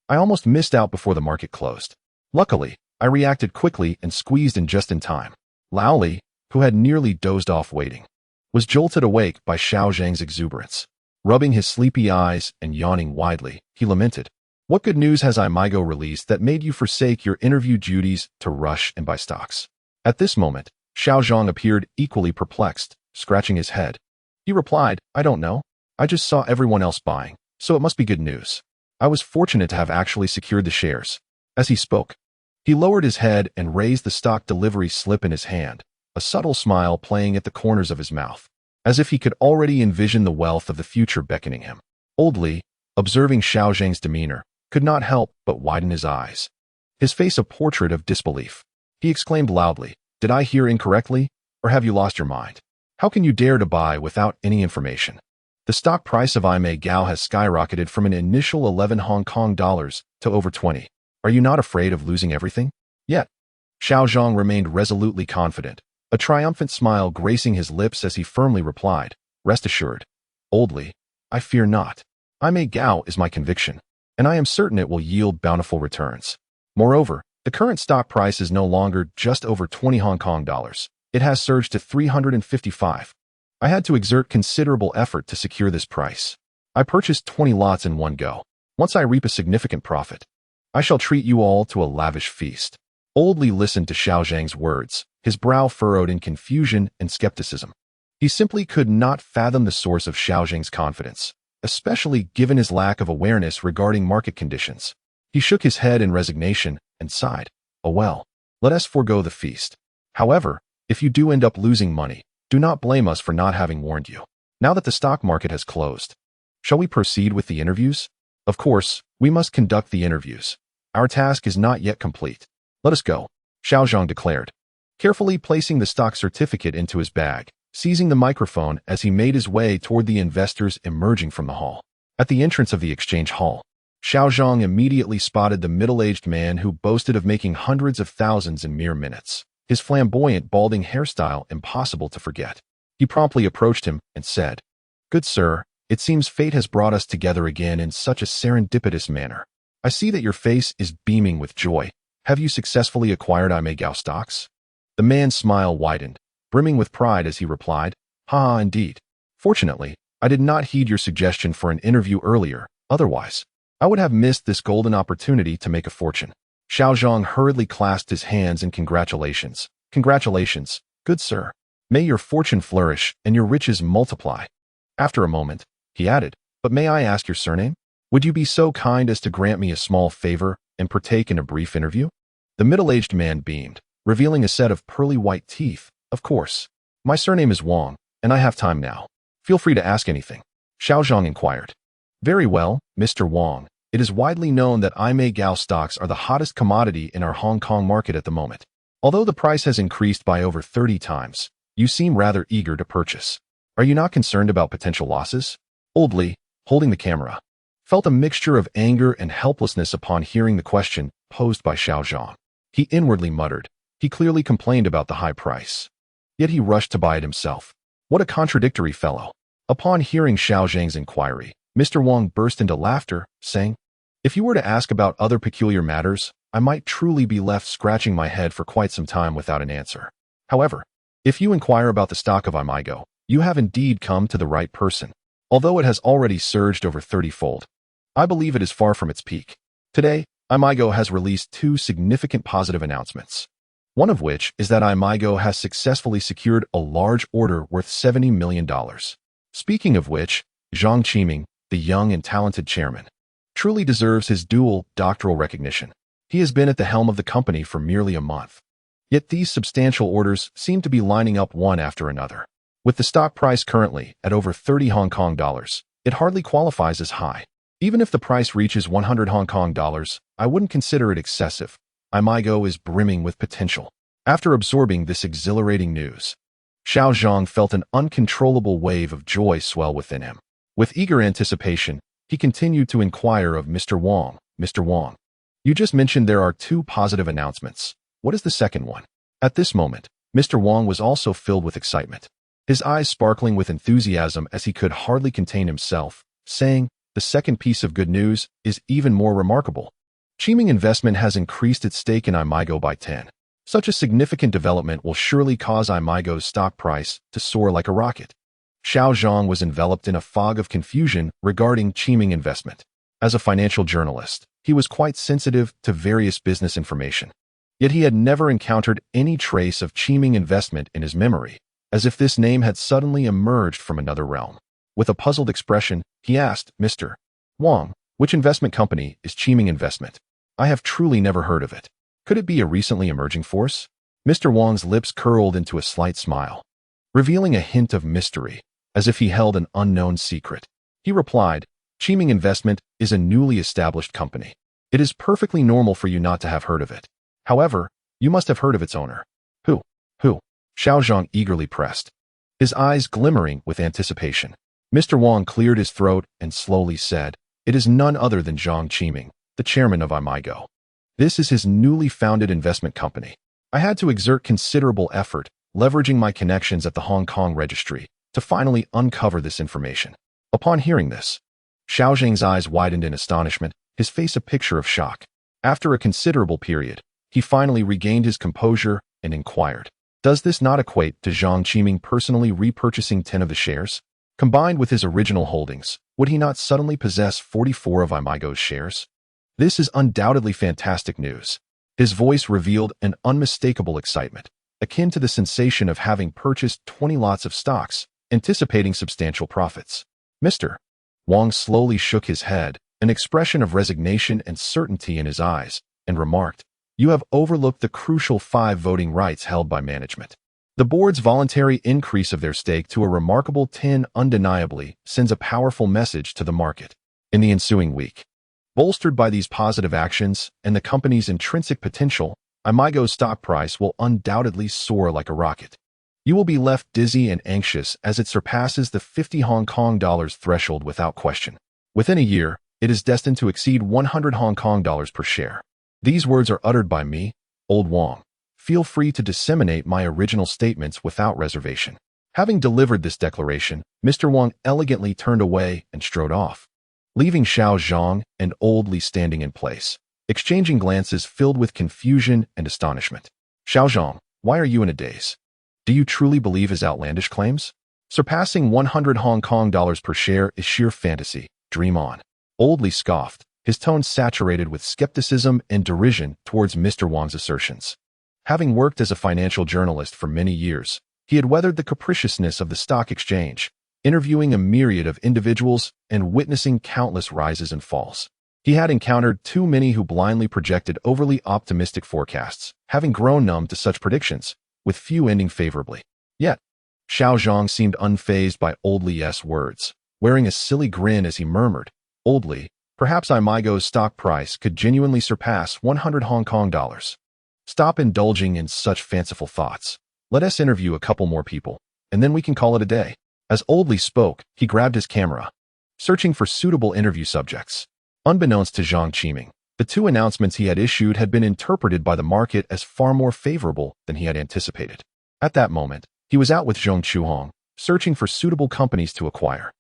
I almost missed out before the market closed. Luckily, I reacted quickly and squeezed in just in time." Lau Li, who had nearly dozed off waiting, was jolted awake by Xiao Zhang's exuberance. Rubbing his sleepy eyes and yawning widely, he lamented, "What good news has Aimigao released that made you forsake your interview duties to rush and buy stocks?" At this moment, Xiao Zhang appeared equally perplexed, scratching his head. He replied, "I don't know. I just saw everyone else buying, so it must be good news. I was fortunate to have actually secured the shares." As he spoke, he lowered his head and raised the stock delivery slip in his hand, a subtle smile playing at the corners of his mouth, as if he could already envision the wealth of the future beckoning him. Old Li, observing Xiao Zhang's demeanor, could not help but widen his eyes, his face a portrait of disbelief. He exclaimed loudly, "Did I hear incorrectly, or have you lost your mind? How can you dare to buy without any information?" The stock price of Aimigao has skyrocketed from an initial 11 Hong Kong dollars to over 20. Are you not afraid of losing everything? Yet, Xiao Zhang remained resolutely confident, a triumphant smile gracing his lips as he firmly replied, "Rest assured, oldly, I fear not. Aimigao is my conviction, and I am certain it will yield bountiful returns. Moreover, the current stock price is no longer just over 20 Hong Kong dollars. It has surged to 355. I had to exert considerable effort to secure this price. I purchased 20 lots in one go. Once I reap a significant profit, I shall treat you all to a lavish feast." Oldly listened to Xiao Zhang's words, his brow furrowed in confusion and skepticism. He simply could not fathom the source of Xiao Zhang's confidence, especially given his lack of awareness regarding market conditions. He shook his head in resignation and sighed, "Oh well, let us forego the feast. However, if you do end up losing money, do not blame us for not having warned you. Now that the stock market has closed, shall we proceed with the interviews? Of course, we must conduct the interviews. Our task is not yet complete. Let us go," Xiao Zhang declared, carefully placing the stock certificate into his bag, seizing the microphone as he made his way toward the investors emerging from the hall. At the entrance of the exchange hall, Xiao Zhang immediately spotted the middle-aged man who boasted of making hundreds of thousands in mere minutes, his flamboyant balding hairstyle impossible to forget. He promptly approached him and said, "Good sir, it seems fate has brought us together again in such a serendipitous manner. I see that your face is beaming with joy. Have you successfully acquired Aimigao stocks?" The man's smile widened, brimming with pride as he replied, "Ha, indeed. Fortunately, I did not heed your suggestion for an interview earlier. Otherwise, I would have missed this golden opportunity to make a fortune." Xiao Zhang hurriedly clasped his hands in congratulations. "Congratulations, good sir. May your fortune flourish and your riches multiply." After a moment, he added, "But may I ask your surname? Would you be so kind as to grant me a small favor and partake in a brief interview?" The middle-aged man beamed, revealing a set of pearly white teeth. "Of course. My surname is Wang, and I have time now. Feel free to ask anything," Xiao Zhang inquired. "Very well, Mr. Wang. It is widely known that Aimigao stocks are the hottest commodity in our Hong Kong market at the moment. Although the price has increased by over 30 times, you seem rather eager to purchase. Are you not concerned about potential losses?" Oldly, holding the camera, felt a mixture of anger and helplessness upon hearing the question posed by Xiao Zhang. He inwardly muttered. He clearly complained about the high price. Yet he rushed to buy it himself. What a contradictory fellow. Upon hearing Xiao Zhang's inquiry, Mr. Wang burst into laughter, saying, "If you were to ask about other peculiar matters, I might truly be left scratching my head for quite some time without an answer. However, if you inquire about the stock of Aimigao, you have indeed come to the right person. Although it has already surged over 30-fold, I believe it is far from its peak. Today, Aimigao has released two significant positive announcements, one of which is that Aimigao has successfully secured a large order worth $70 million. Speaking of which, Zhang Qiming, the young and talented chairman, truly deserves his dual doctoral recognition. He has been at the helm of the company for merely a month. Yet these substantial orders seem to be lining up one after another. With the stock price currently at over 30 Hong Kong dollars, it hardly qualifies as high. Even if the price reaches 100 Hong Kong dollars, I wouldn't consider it excessive. Aimigao is brimming with potential. After absorbing this exhilarating news, Xiao Zhang felt an uncontrollable wave of joy swell within him. With eager anticipation, he continued to inquire of Mr. Wang. "Mr. Wang, you just mentioned there are two positive announcements. What is the second one?" At this moment, Mr. Wang was also filled with excitement, his eyes sparkling with enthusiasm as he could hardly contain himself, saying, "The second piece of good news is even more remarkable. Qiming Investment has increased its stake in Aimigao by 10. Such a significant development will surely cause Aimigao's stock price to soar like a rocket." Xiao Zhang was enveloped in a fog of confusion regarding Qiming Investment. As a financial journalist, he was quite sensitive to various business information. Yet he had never encountered any trace of Qiming Investment in his memory, as if this name had suddenly emerged from another realm. With a puzzled expression, he asked, "Mr. Wang, which investment company is Qiming Investment? I have truly never heard of it. Could it be a recently emerging force?" Mr. Wang's lips curled into a slight smile, revealing a hint of mystery, as if he held an unknown secret. He replied, Qiming Investment is a newly established company. It is perfectly normal for you not to have heard of it. However, you must have heard of its owner. Who? Who? Xiao Zhang eagerly pressed, his eyes glimmering with anticipation. Mr. Wang cleared his throat and slowly said, "It is none other than Zhang Qiming, the chairman of Aimigao. This is his newly founded investment company. I had to exert considerable effort, leveraging my connections at the Hong Kong registry, to finally uncover this information." Upon hearing this, Xiao Zhang's eyes widened in astonishment, his face a picture of shock. After a considerable period, he finally regained his composure and inquired, "Does this not equate to Zhang Qiming personally repurchasing 10 of the shares? Combined with his original holdings, would he not suddenly possess 44 of Aimigao's shares? This is undoubtedly fantastic news." His voice revealed an unmistakable excitement, akin to the sensation of having purchased 20 lots of stocks, anticipating substantial profits. Mr. Wang slowly shook his head, an expression of resignation and certainty in his eyes, and remarked, "You have overlooked the crucial 5 voting rights held by management. The board's voluntary increase of their stake to a remarkable 10 undeniably sends a powerful message to the market." In the ensuing week, bolstered by these positive actions and the company's intrinsic potential, Aimigao's stock price will undoubtedly soar like a rocket. You will be left dizzy and anxious as it surpasses the 50 Hong Kong dollars threshold without question. Within a year, it is destined to exceed 100 Hong Kong dollars per share. These words are uttered by me, Old Wang. Feel free to disseminate my original statements without reservation. Having delivered this declaration, Mr. Wang elegantly turned away and strode off, leaving Xiao Zhang and Old Li standing in place, exchanging glances filled with confusion and astonishment. "Xiao Zhang, why are you in a daze? Do you truly believe his outlandish claims? Surpassing 100 Hong Kong dollars per share is sheer fantasy. Dream on." Old Li scoffed, his tone saturated with skepticism and derision towards Mr. Wang's assertions. Having worked as a financial journalist for many years, he had weathered the capriciousness of the stock exchange, interviewing a myriad of individuals and witnessing countless rises and falls. He had encountered too many who blindly projected overly optimistic forecasts, having grown numb to such predictions, with few ending favorably. Yet, Xiao Zhang seemed unfazed by Old Li's words, wearing a silly grin as he murmured, "Old Li, perhaps Aimigao's stock price could genuinely surpass 100 Hong Kong dollars. Stop indulging in such fanciful thoughts. Let us interview a couple more people, and then we can call it a day." As Old Li spoke, he grabbed his camera, searching for suitable interview subjects. Unbeknownst to Zhang Qiming, the 2 announcements he had issued had been interpreted by the market as far more favorable than he had anticipated. At that moment, he was out with Zhong Chuhong, searching for suitable companies to acquire.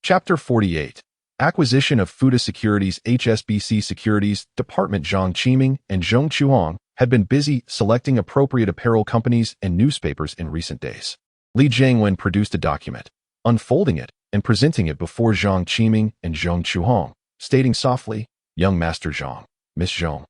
Chapter 48. Acquisition of Fukda Securities. HSBC Securities Department. Zhang Qiming and Zhong Chuhong had been busy selecting appropriate apparel companies and newspapers in recent days. Li Jiangwen produced a document, unfolding it and presenting it before Zhang Qiming and Zhong Chuhong, stating softly, "Young Master Zhang, Miss Zhong,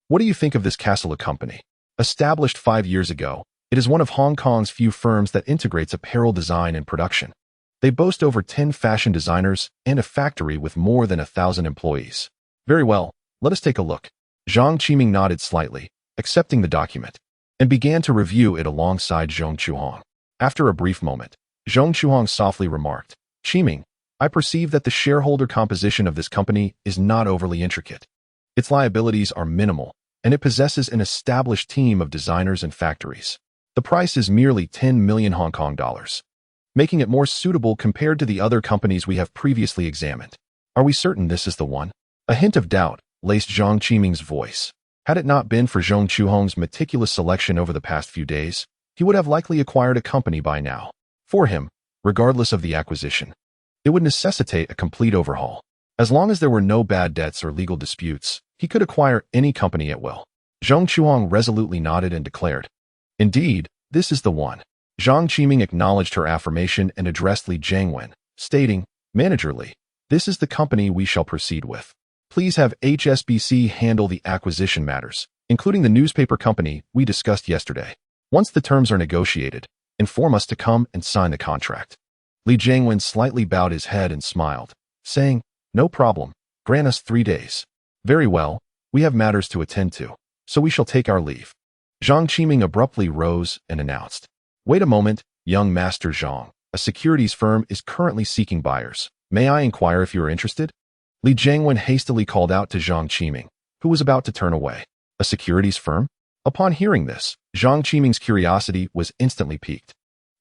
what do you think of this castle company? Established 5 years ago, it is one of Hong Kong's few firms that integrates apparel design and production. They boast over 10 fashion designers and a factory with more than 1,000 employees." "Very well, let us take a look." Zhang Qiming nodded slightly, accepting the document, and began to review it alongside Zhong Chuhong. After a brief moment, Zhong Chuhong softly remarked, "Qiming, I perceive that the shareholder composition of this company is not overly intricate. Its liabilities are minimal, and it possesses an established team of designers and factories. The price is merely 10 million Hong Kong dollars, making it more suitable compared to the other companies we have previously examined. Are we certain this is the one?" A hint of doubt laced Zhang Qiming's voice. Had it not been for Zhong Chuhong's meticulous selection over the past few days, he would have likely acquired a company by now. For him, regardless of the acquisition, it would necessitate a complete overhaul. As long as there were no bad debts or legal disputes, he could acquire any company at will. Zhong Chuhong resolutely nodded and declared, "Indeed, this is the one." Zhang Qiming acknowledged her affirmation and addressed Li Jiangwen, stating, "Manager Li, this is the company we shall proceed with. Please have HSBC handle the acquisition matters, including the newspaper company we discussed yesterday. Once the terms are negotiated, inform us to come and sign the contract." Li Jiangwen slightly bowed his head and smiled, saying, "No problem. Grant us 3 days." "Very well, we have matters to attend to, so we shall take our leave." Zhang Qiming abruptly rose and announced, "Wait a moment, young Master Zhang. A securities firm is currently seeking buyers. May I inquire if you are interested?" Li Jiangwen hastily called out to Zhang Qiming, who was about to turn away. A securities firm? Upon hearing this, Zhang Qiming's curiosity was instantly piqued.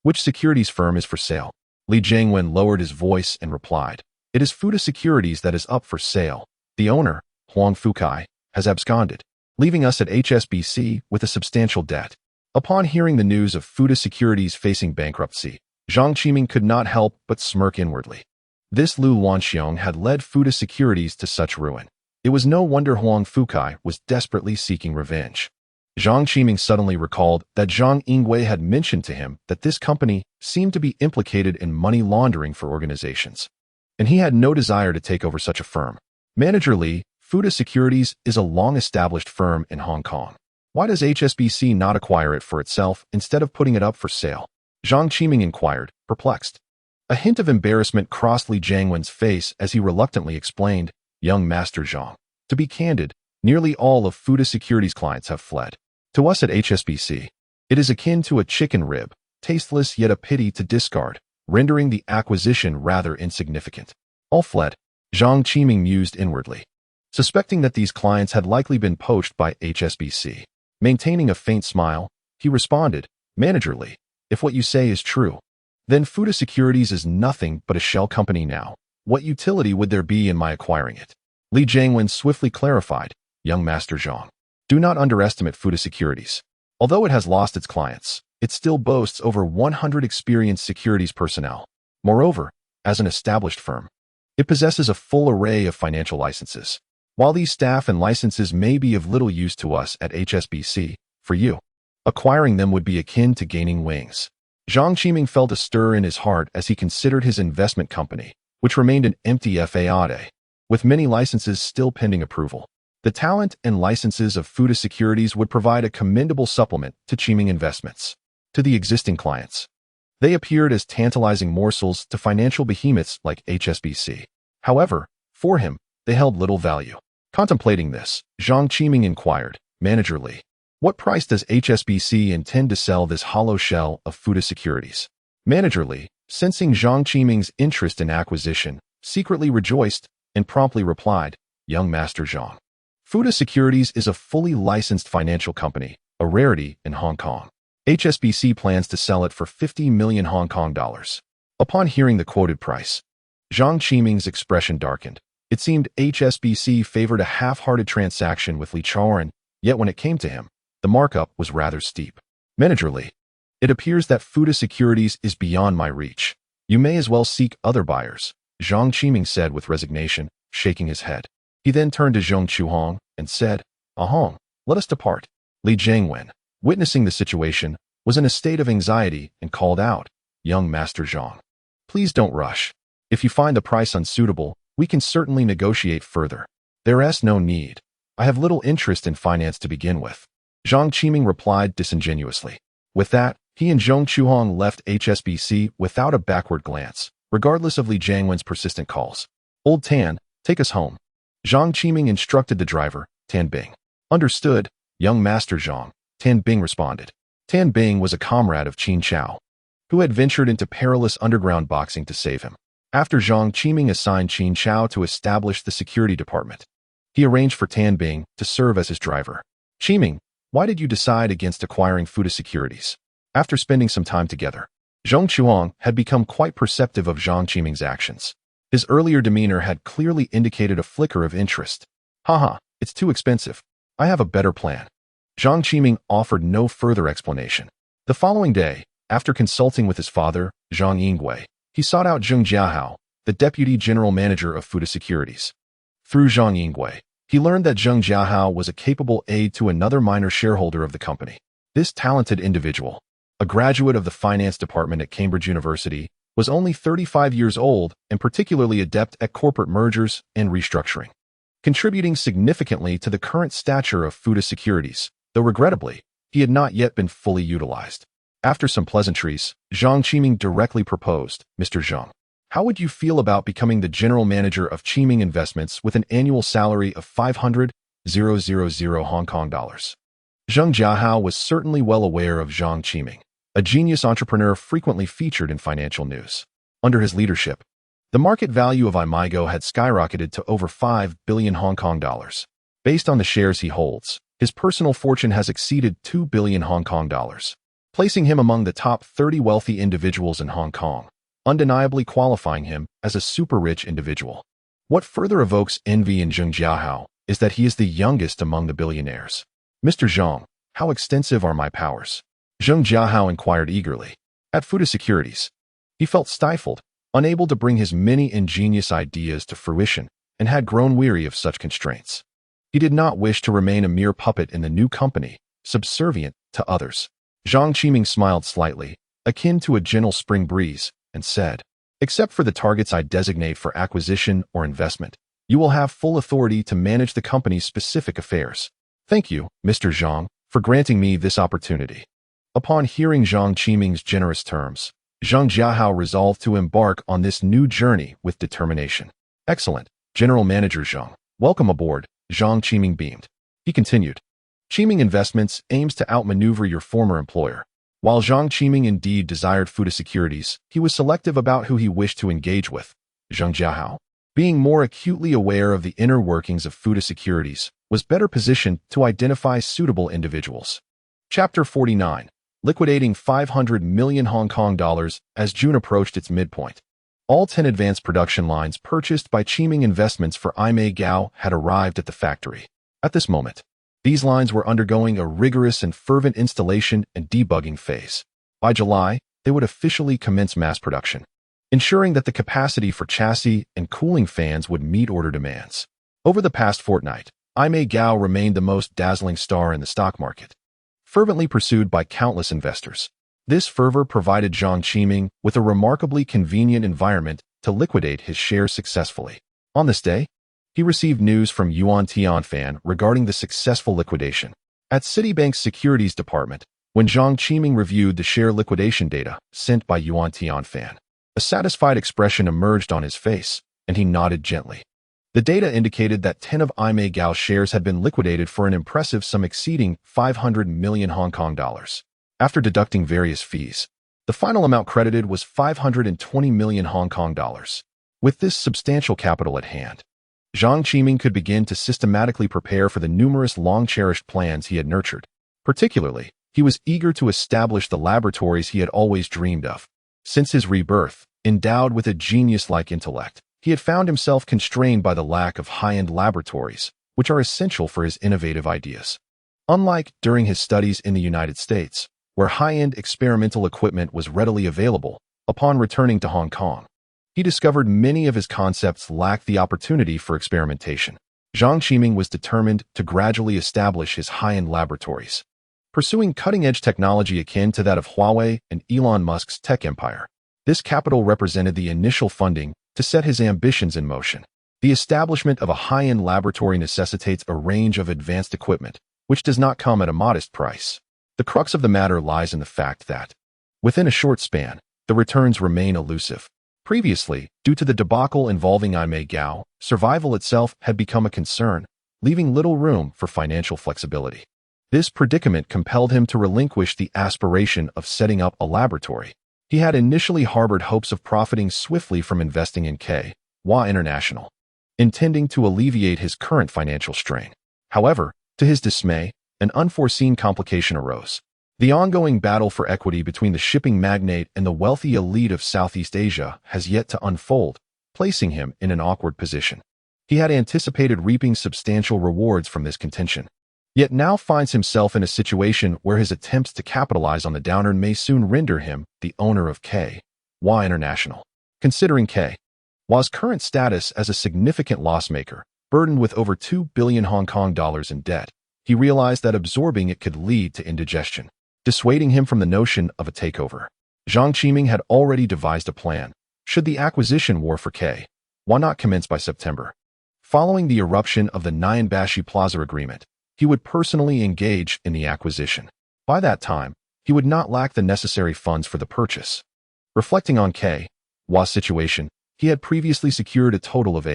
Which securities firm is for sale? Li Jiangwen lowered his voice and replied, It is Fukda Securities that is up for sale. The owner, Huang Fukai, has absconded, leaving us at HSBC with a substantial debt. Upon hearing the news of Fukda Securities facing bankruptcy, Zhang Qiming could not help but smirk inwardly. This Lau Lan Xiong had led Fukda Securities to such ruin. It was no wonder Huang Fukai was desperately seeking revenge. Zhang Qiming suddenly recalled that Zhang Yingwei had mentioned to him that this company seemed to be implicated in money laundering for organizations, and he had no desire to take over such a firm. Manager Li, Fukda Securities is a long-established firm in Hong Kong. Why does HSBC not acquire it for itself instead of putting it up for sale? Zhang Qiming inquired, perplexed. A hint of embarrassment crossed Li Jiangwen's face as he reluctantly explained, Young Master Zhang. To be candid, nearly all of Fukda Securities' clients have fled. To us at HSBC, it is akin to a chicken rib, tasteless yet a pity to discard, rendering the acquisition rather insignificant. All fled, Zhang Qiming mused inwardly, suspecting that these clients had likely been poached by HSBC. Maintaining a faint smile, he responded, Manager Li, if what you say is true, then Fukda Securities is nothing but a shell company now. What utility would there be in my acquiring it? Li Jiangwen swiftly clarified, Young Master Zhang. Do not underestimate Fukda Securities. Although it has lost its clients, it still boasts over 100 experienced securities personnel. Moreover, as an established firm, it possesses a full array of financial licenses. While these staff and licenses may be of little use to us at HSBC, for you, acquiring them would be akin to gaining wings. Zhang Qiming felt a stir in his heart as he considered his investment company, which remained an empty FAAD, with many licenses still pending approval. The talent and licenses of Fukda Securities would provide a commendable supplement to Qiming Investments. To the existing clients, they appeared as tantalizing morsels to financial behemoths like HSBC. However, for him, they held little value. Contemplating this, Zhang Qiming inquired, Manager Li, what price does HSBC intend to sell this hollow shell of Fukda Securities? Manager Li, sensing Zhang Qiming's interest in acquisition, secretly rejoiced and promptly replied, Young Master Zhang. Fukda Securities is a fully licensed financial company, a rarity in Hong Kong. HSBC plans to sell it for 50 million Hong Kong dollars. Upon hearing the quoted price, Zhang Qiming's expression darkened. It seemed HSBC favored a half-hearted transaction with Li Chaoran, yet when it came to him, the markup was rather steep. Manager Li, it appears that Fukda Securities is beyond my reach. You may as well seek other buyers, Zhang Qiming said with resignation, shaking his head. He then turned to Zhong Chuhong and said, Ahong, let us depart. Li Jiangwen, witnessing the situation, was in a state of anxiety and called out, Young Master Zhang, please don't rush. If you find the price unsuitable, we can certainly negotiate further. There is no need. I have little interest in finance to begin with. Zhang Qiming replied disingenuously. With that, he and Zhong Chuhong left HSBC without a backward glance, regardless of Li Jiangwen's persistent calls. Old Tan, take us home. Zhang Qiming instructed the driver, Tan Bing. Understood, Young Master Zhang, Tan Bing responded. Tan Bing was a comrade of Qin Chao, who had ventured into perilous underground boxing to save him. After Zhang Qiming assigned Qin Chao to establish the security department, he arranged for Tan Bing to serve as his driver. Qiming, why did you decide against acquiring Fukda Securities? After spending some time together, Zhong Chuang had become quite perceptive of Zhang Qiming's actions. His earlier demeanor had clearly indicated a flicker of interest. Haha, it's too expensive. I have a better plan. Zhang Qiming offered no further explanation. The following day, after consulting with his father, Zhang Yingwei, he sought out Zheng Jiahao, the deputy general manager of Fukda Securities. Through Zhang Yingwei, he learned that Zheng Jiahao was a capable aide to another minor shareholder of the company. This talented individual, a graduate of the finance department at Cambridge University, was only 35 years old and particularly adept at corporate mergers and restructuring, contributing significantly to the current stature of Fukda Securities, though regrettably, he had not yet been fully utilized. After some pleasantries, Zhang Qiming directly proposed, Mr. Zhang, how would you feel about becoming the general manager of Qiming Investments with an annual salary of 500,000 Hong Kong dollars? Zheng Jiahao was certainly well aware of Zhang Qiming, a genius entrepreneur frequently featured in financial news. Under his leadership, The market value of Aimigao had skyrocketed to over 5 billion Hong Kong dollars. Based on the shares he holds, his personal fortune has exceeded 2 billion Hong Kong dollars, placing him among the top 30 wealthy individuals in Hong Kong, undeniably qualifying him as a super-rich individual. What further evokes envy in Zhang Jiahao is that he is the youngest among the billionaires. Mr. Zhang, how extensive are my powers? Zhang Jiahao inquired eagerly. At Fukda Securities, he felt stifled, unable to bring his many ingenious ideas to fruition, and had grown weary of such constraints. He did not wish to remain a mere puppet in the new company, subservient to others. Zhang Qiming smiled slightly, akin to a gentle spring breeze, and said, "Except for the targets I designate for acquisition or investment, you will have full authority to manage the company's specific affairs. Thank you, Mr. Zhang, for granting me this opportunity." Upon hearing Zhang Qiming's generous terms, Zhang Jiahao resolved to embark on this new journey with determination. "Excellent, General Manager Zhang. Welcome aboard," Zhang Qiming beamed. He continued, "Qiming Investments aims to outmaneuver your former employer." While Zhang Qiming indeed desired Fukda Securities, he was selective about who he wished to engage with. Zhang Jiahao, being more acutely aware of the inner workings of Fukda Securities, was better positioned to identify suitable individuals. Chapter 49. Liquidating 500 million Hong Kong dollars as June approached its midpoint. All 10 advanced production lines purchased by Qiming Investments for Aimigao had arrived at the factory. At this moment, these lines were undergoing a rigorous and fervent installation and debugging phase. By July, they would officially commence mass production, ensuring that the capacity for chassis and cooling fans would meet order demands. Over the past fortnight, Aimigao remained the most dazzling star in the stock market, fervently pursued by countless investors. This fervor provided Zhang Qiming with a remarkably convenient environment to liquidate his shares successfully. On this day, he received news from Yuan Tianfan regarding the successful liquidation. At Citibank's Securities Department, when Zhang Qiming reviewed the share liquidation data sent by Yuan Tianfan, a satisfied expression emerged on his face, and he nodded gently. The data indicated that 10 of Aimigao shares had been liquidated for an impressive sum exceeding 500 million Hong Kong dollars. After deducting various fees, the final amount credited was 520 million Hong Kong dollars. With this substantial capital at hand, Zhang Qiming could begin to systematically prepare for the numerous long-cherished plans he had nurtured. Particularly, he was eager to establish the laboratories he had always dreamed of. Since his rebirth, endowed with a genius-like intellect, he had found himself constrained by the lack of high-end laboratories, which are essential for his innovative ideas. Unlike during his studies in the United States, where high-end experimental equipment was readily available, upon returning to Hong Kong, he discovered many of his concepts lacked the opportunity for experimentation. Zhang Qiming was determined to gradually establish his high-end laboratories, pursuing cutting-edge technology akin to that of Huawei and Elon Musk's tech empire. This capital represented the initial funding to set his ambitions in motion. The establishment of a high-end laboratory necessitates a range of advanced equipment, which does not come at a modest price. The crux of the matter lies in the fact that, within a short span, the returns remain elusive. Previously, due to the debacle involving Aimigao, survival itself had become a concern, leaving little room for financial flexibility. This predicament compelled him to relinquish the aspiration of setting up a laboratory. He had initially harbored hopes of profiting swiftly from investing in Hua International, intending to alleviate his current financial strain. However, to his dismay, an unforeseen complication arose. The ongoing battle for equity between the shipping magnate and the wealthy elite of Southeast Asia has yet to unfold, placing him in an awkward position. He had anticipated reaping substantial rewards from this contention, yet now finds himself in a situation where his attempts to capitalize on the downturn may soon render him the owner of Hua International. Considering Hua's current status as a significant loss-maker, burdened with over 2 billion Hong Kong dollars in debt, he realized that absorbing it could lead to indigestion, dissuading him from the notion of a takeover. Zhang Qiming had already devised a plan, should the acquisition war for Hua not commence by September. Following the eruption of the Nyanbashi Plaza Agreement, he would personally engage in the acquisition. By that time, he would not lack the necessary funds for the purchase. Reflecting on Hua's situation, he had previously secured a total of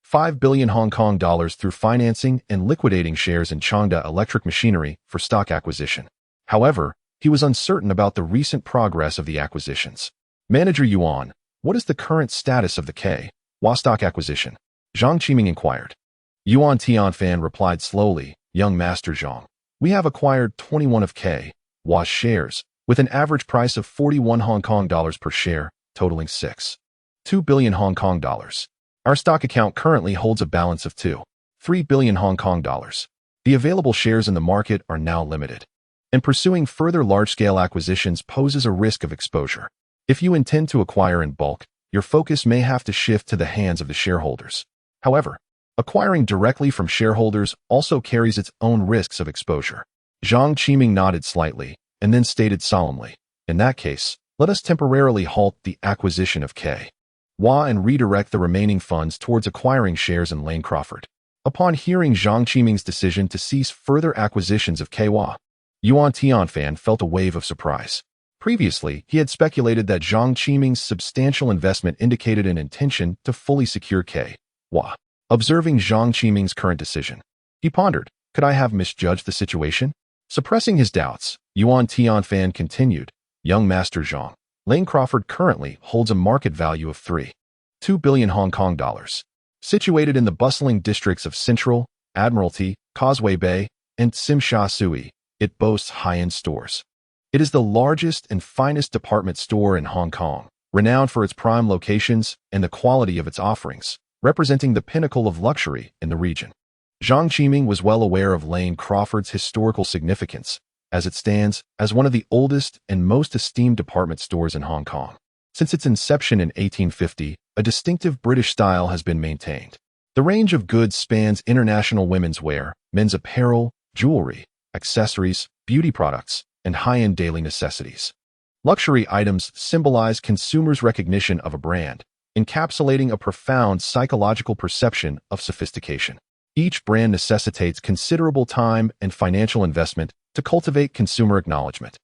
5 billion Hong Kong dollars through financing and liquidating shares in Changda Electric Machinery for stock acquisition. However, he was uncertain about the recent progress of the acquisitions. Manager Yuan, What is the current status of the Hua stock acquisition? Zhang Qiming inquired. Yuan Tianfan replied slowly, Young Master Zhang, we have acquired 21 of Hua's shares, with an average price of 41 Hong Kong dollars per share, totaling 6.2 billion Hong Kong dollars. Our stock account currently holds a balance of 2.3 billion Hong Kong dollars. The available shares in the market are now limited, and pursuing further large-scale acquisitions poses a risk of exposure. If you intend to acquire in bulk, your focus may have to shift to the hands of the shareholders. However, acquiring directly from shareholders also carries its own risks of exposure. Zhang Qiming nodded slightly, and then stated solemnly, in that case, let us temporarily halt the acquisition of Hua and redirect the remaining funds towards acquiring shares in Lane Crawford. Upon hearing Zhang Qiming's decision to cease further acquisitions of Hua, Yuan Tianfan felt a wave of surprise. Previously, he had speculated that Zhang Qiming's substantial investment indicated an intention to fully secure Hua. Observing Zhang Qiming's current decision, he pondered, could I have misjudged the situation? Suppressing his doubts, Yuan Tianfan continued, Young Master Zhang, Lane Crawford currently holds a market value of 3.2 billion Hong Kong dollars. Situated in the bustling districts of Central, Admiralty, Causeway Bay, and Tsim Sha Tsui, it boasts high-end stores. It is the largest and finest department store in Hong Kong, renowned for its prime locations and the quality of its offerings, representing the pinnacle of luxury in the region. Zhang Qiming was well aware of Lane Crawford's historical significance, as it stands as one of the oldest and most esteemed department stores in Hong Kong. Since its inception in 1850, a distinctive British style has been maintained. The range of goods spans international women's wear, men's apparel, jewelry, accessories, beauty products, and high-end daily necessities. Luxury items symbolize consumers' recognition of a brand, encapsulating a profound psychological perception of sophistication. Each brand necessitates considerable time and financial investment to cultivate consumer acknowledgement.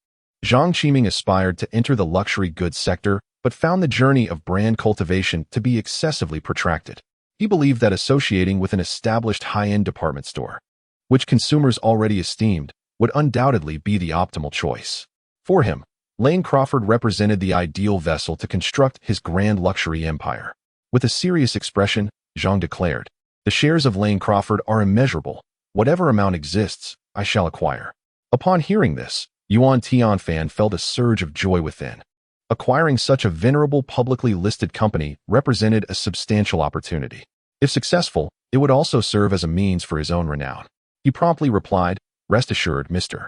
Zhang Qiming aspired to enter the luxury goods sector, but found the journey of brand cultivation to be excessively protracted. He believed that associating with an established high-end department store, which consumers already esteemed, would undoubtedly be the optimal choice. For him, Lane Crawford represented the ideal vessel to construct his grand luxury empire. With a serious expression, Zhang declared, the shares of Lane Crawford are immeasurable. Whatever amount exists, I shall acquire. Upon hearing this, Yuan Tianfan felt a surge of joy within. Acquiring such a venerable publicly listed company represented a substantial opportunity. If successful, it would also serve as a means for his own renown. He promptly replied, Rest assured, Mr.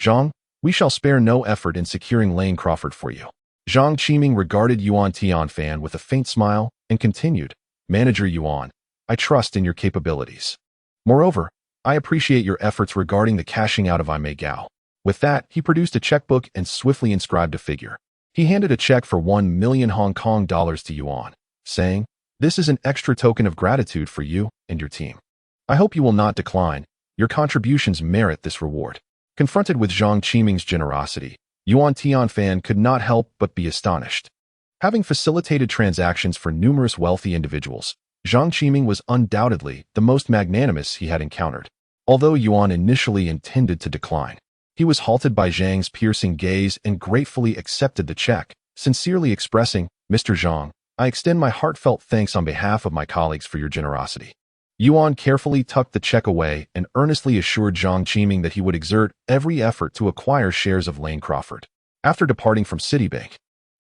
Zhang, we shall spare no effort in securing Lane Crawford for you. Zhang Qiming regarded Yuan Tianfan with a faint smile and continued, Manager Yuan, I trust in your capabilities. Moreover, I appreciate your efforts regarding the cashing out of Aimigao. With that, he produced a checkbook and swiftly inscribed a figure. He handed a check for 1 million Hong Kong dollars to Yuan, saying, This is an extra token of gratitude for you and your team. I hope you will not decline. Your contributions merit this reward. Confronted with Zhang Qiming's generosity, Yuan Tianfan could not help but be astonished. Having facilitated transactions for numerous wealthy individuals, Zhang Qiming was undoubtedly the most magnanimous he had encountered. Although Yuan initially intended to decline, he was halted by Zhang's piercing gaze and gratefully accepted the check, sincerely expressing, Mr. Zhang, I extend my heartfelt thanks on behalf of my colleagues for your generosity. Yuan carefully tucked the check away and earnestly assured Zhang Qiming that he would exert every effort to acquire shares of Lane Crawford. After departing from Citibank,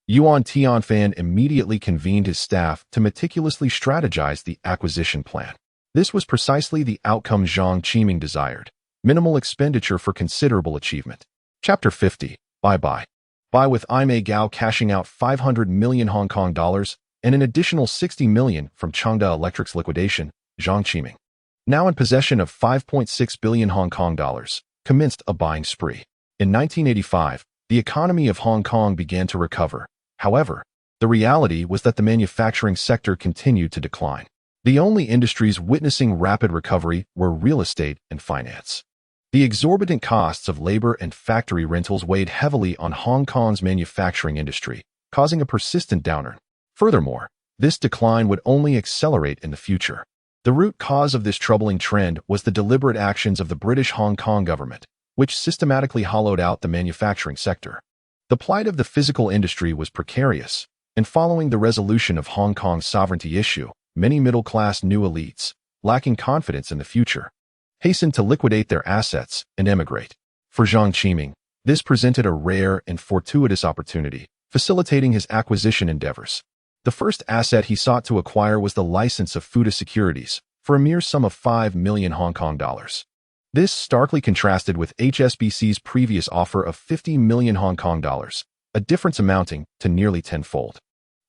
Yuan Tianfan immediately convened his staff to meticulously strategize the acquisition plan. This was precisely the outcome Zhang Qiming desired. Minimal expenditure for considerable achievement. Chapter 50. Bye-bye. Buy with Aimigao cashing out 500 million Hong Kong dollars and an additional 60 million from Fukda Electric's liquidation, Zhang Qiming, now in possession of 5.6 billion Hong Kong dollars, commenced a buying spree. In 1985, the economy of Hong Kong began to recover. However, the reality was that the manufacturing sector continued to decline. The only industries witnessing rapid recovery were real estate and finance. The exorbitant costs of labor and factory rentals weighed heavily on Hong Kong's manufacturing industry, causing a persistent downturn. Furthermore, this decline would only accelerate in the future. The root cause of this troubling trend was the deliberate actions of the British Hong Kong government, which systematically hollowed out the manufacturing sector. The plight of the physical industry was precarious, and following the resolution of Hong Kong's sovereignty issue, many middle-class new elites, lacking confidence in the future, hastened to liquidate their assets and emigrate. For Zhang Qiming, this presented a rare and fortuitous opportunity, facilitating his acquisition endeavors. The first asset he sought to acquire was the license of Fukda Securities, for a mere sum of 5 million Hong Kong dollars. This starkly contrasted with HSBC's previous offer of 50 million Hong Kong dollars, a difference amounting to nearly tenfold.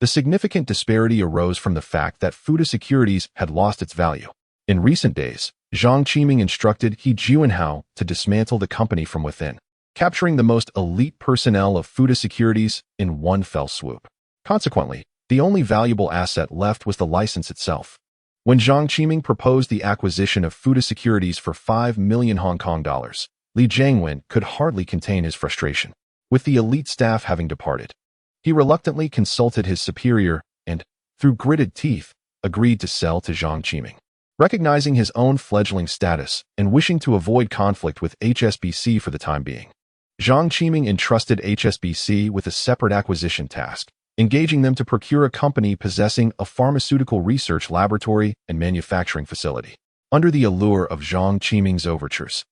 The significant disparity arose from the fact that Fukda Securities had lost its value. In recent days, Zhang Qiming instructed He Jianhao to dismantle the company from within, capturing the most elite personnel of Fukda Securities in one fell swoop. Consequently, the only valuable asset left was the license itself. When Zhang Qiming proposed the acquisition of Fukda Securities for 5 million Hong Kong dollars, Li Jiangwen could hardly contain his frustration. With the elite staff having departed, he reluctantly consulted his superior and, through gritted teeth, agreed to sell to Zhang Qiming. Recognizing his own fledgling status and wishing to avoid conflict with HSBC for the time being, Zhang Qiming entrusted HSBC with a separate acquisition task, engaging them to procure a company possessing a pharmaceutical research laboratory and manufacturing facility. Under the allure of Zhang Qiming's overtures,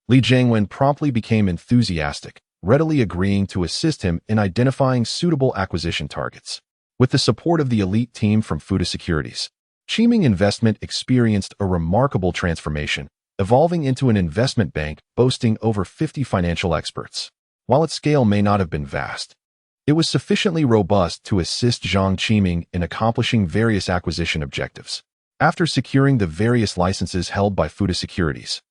Li Jiangwen promptly became enthusiastic, readily agreeing to assist him in identifying suitable acquisition targets. With the support of the elite team from Fukda Securities, Qiming Investment experienced a remarkable transformation, evolving into an investment bank boasting over 50 financial experts. While its scale may not have been vast, it was sufficiently robust to assist Zhang Qiming in accomplishing various acquisition objectives. After securing the various licenses held by Fukda Securities,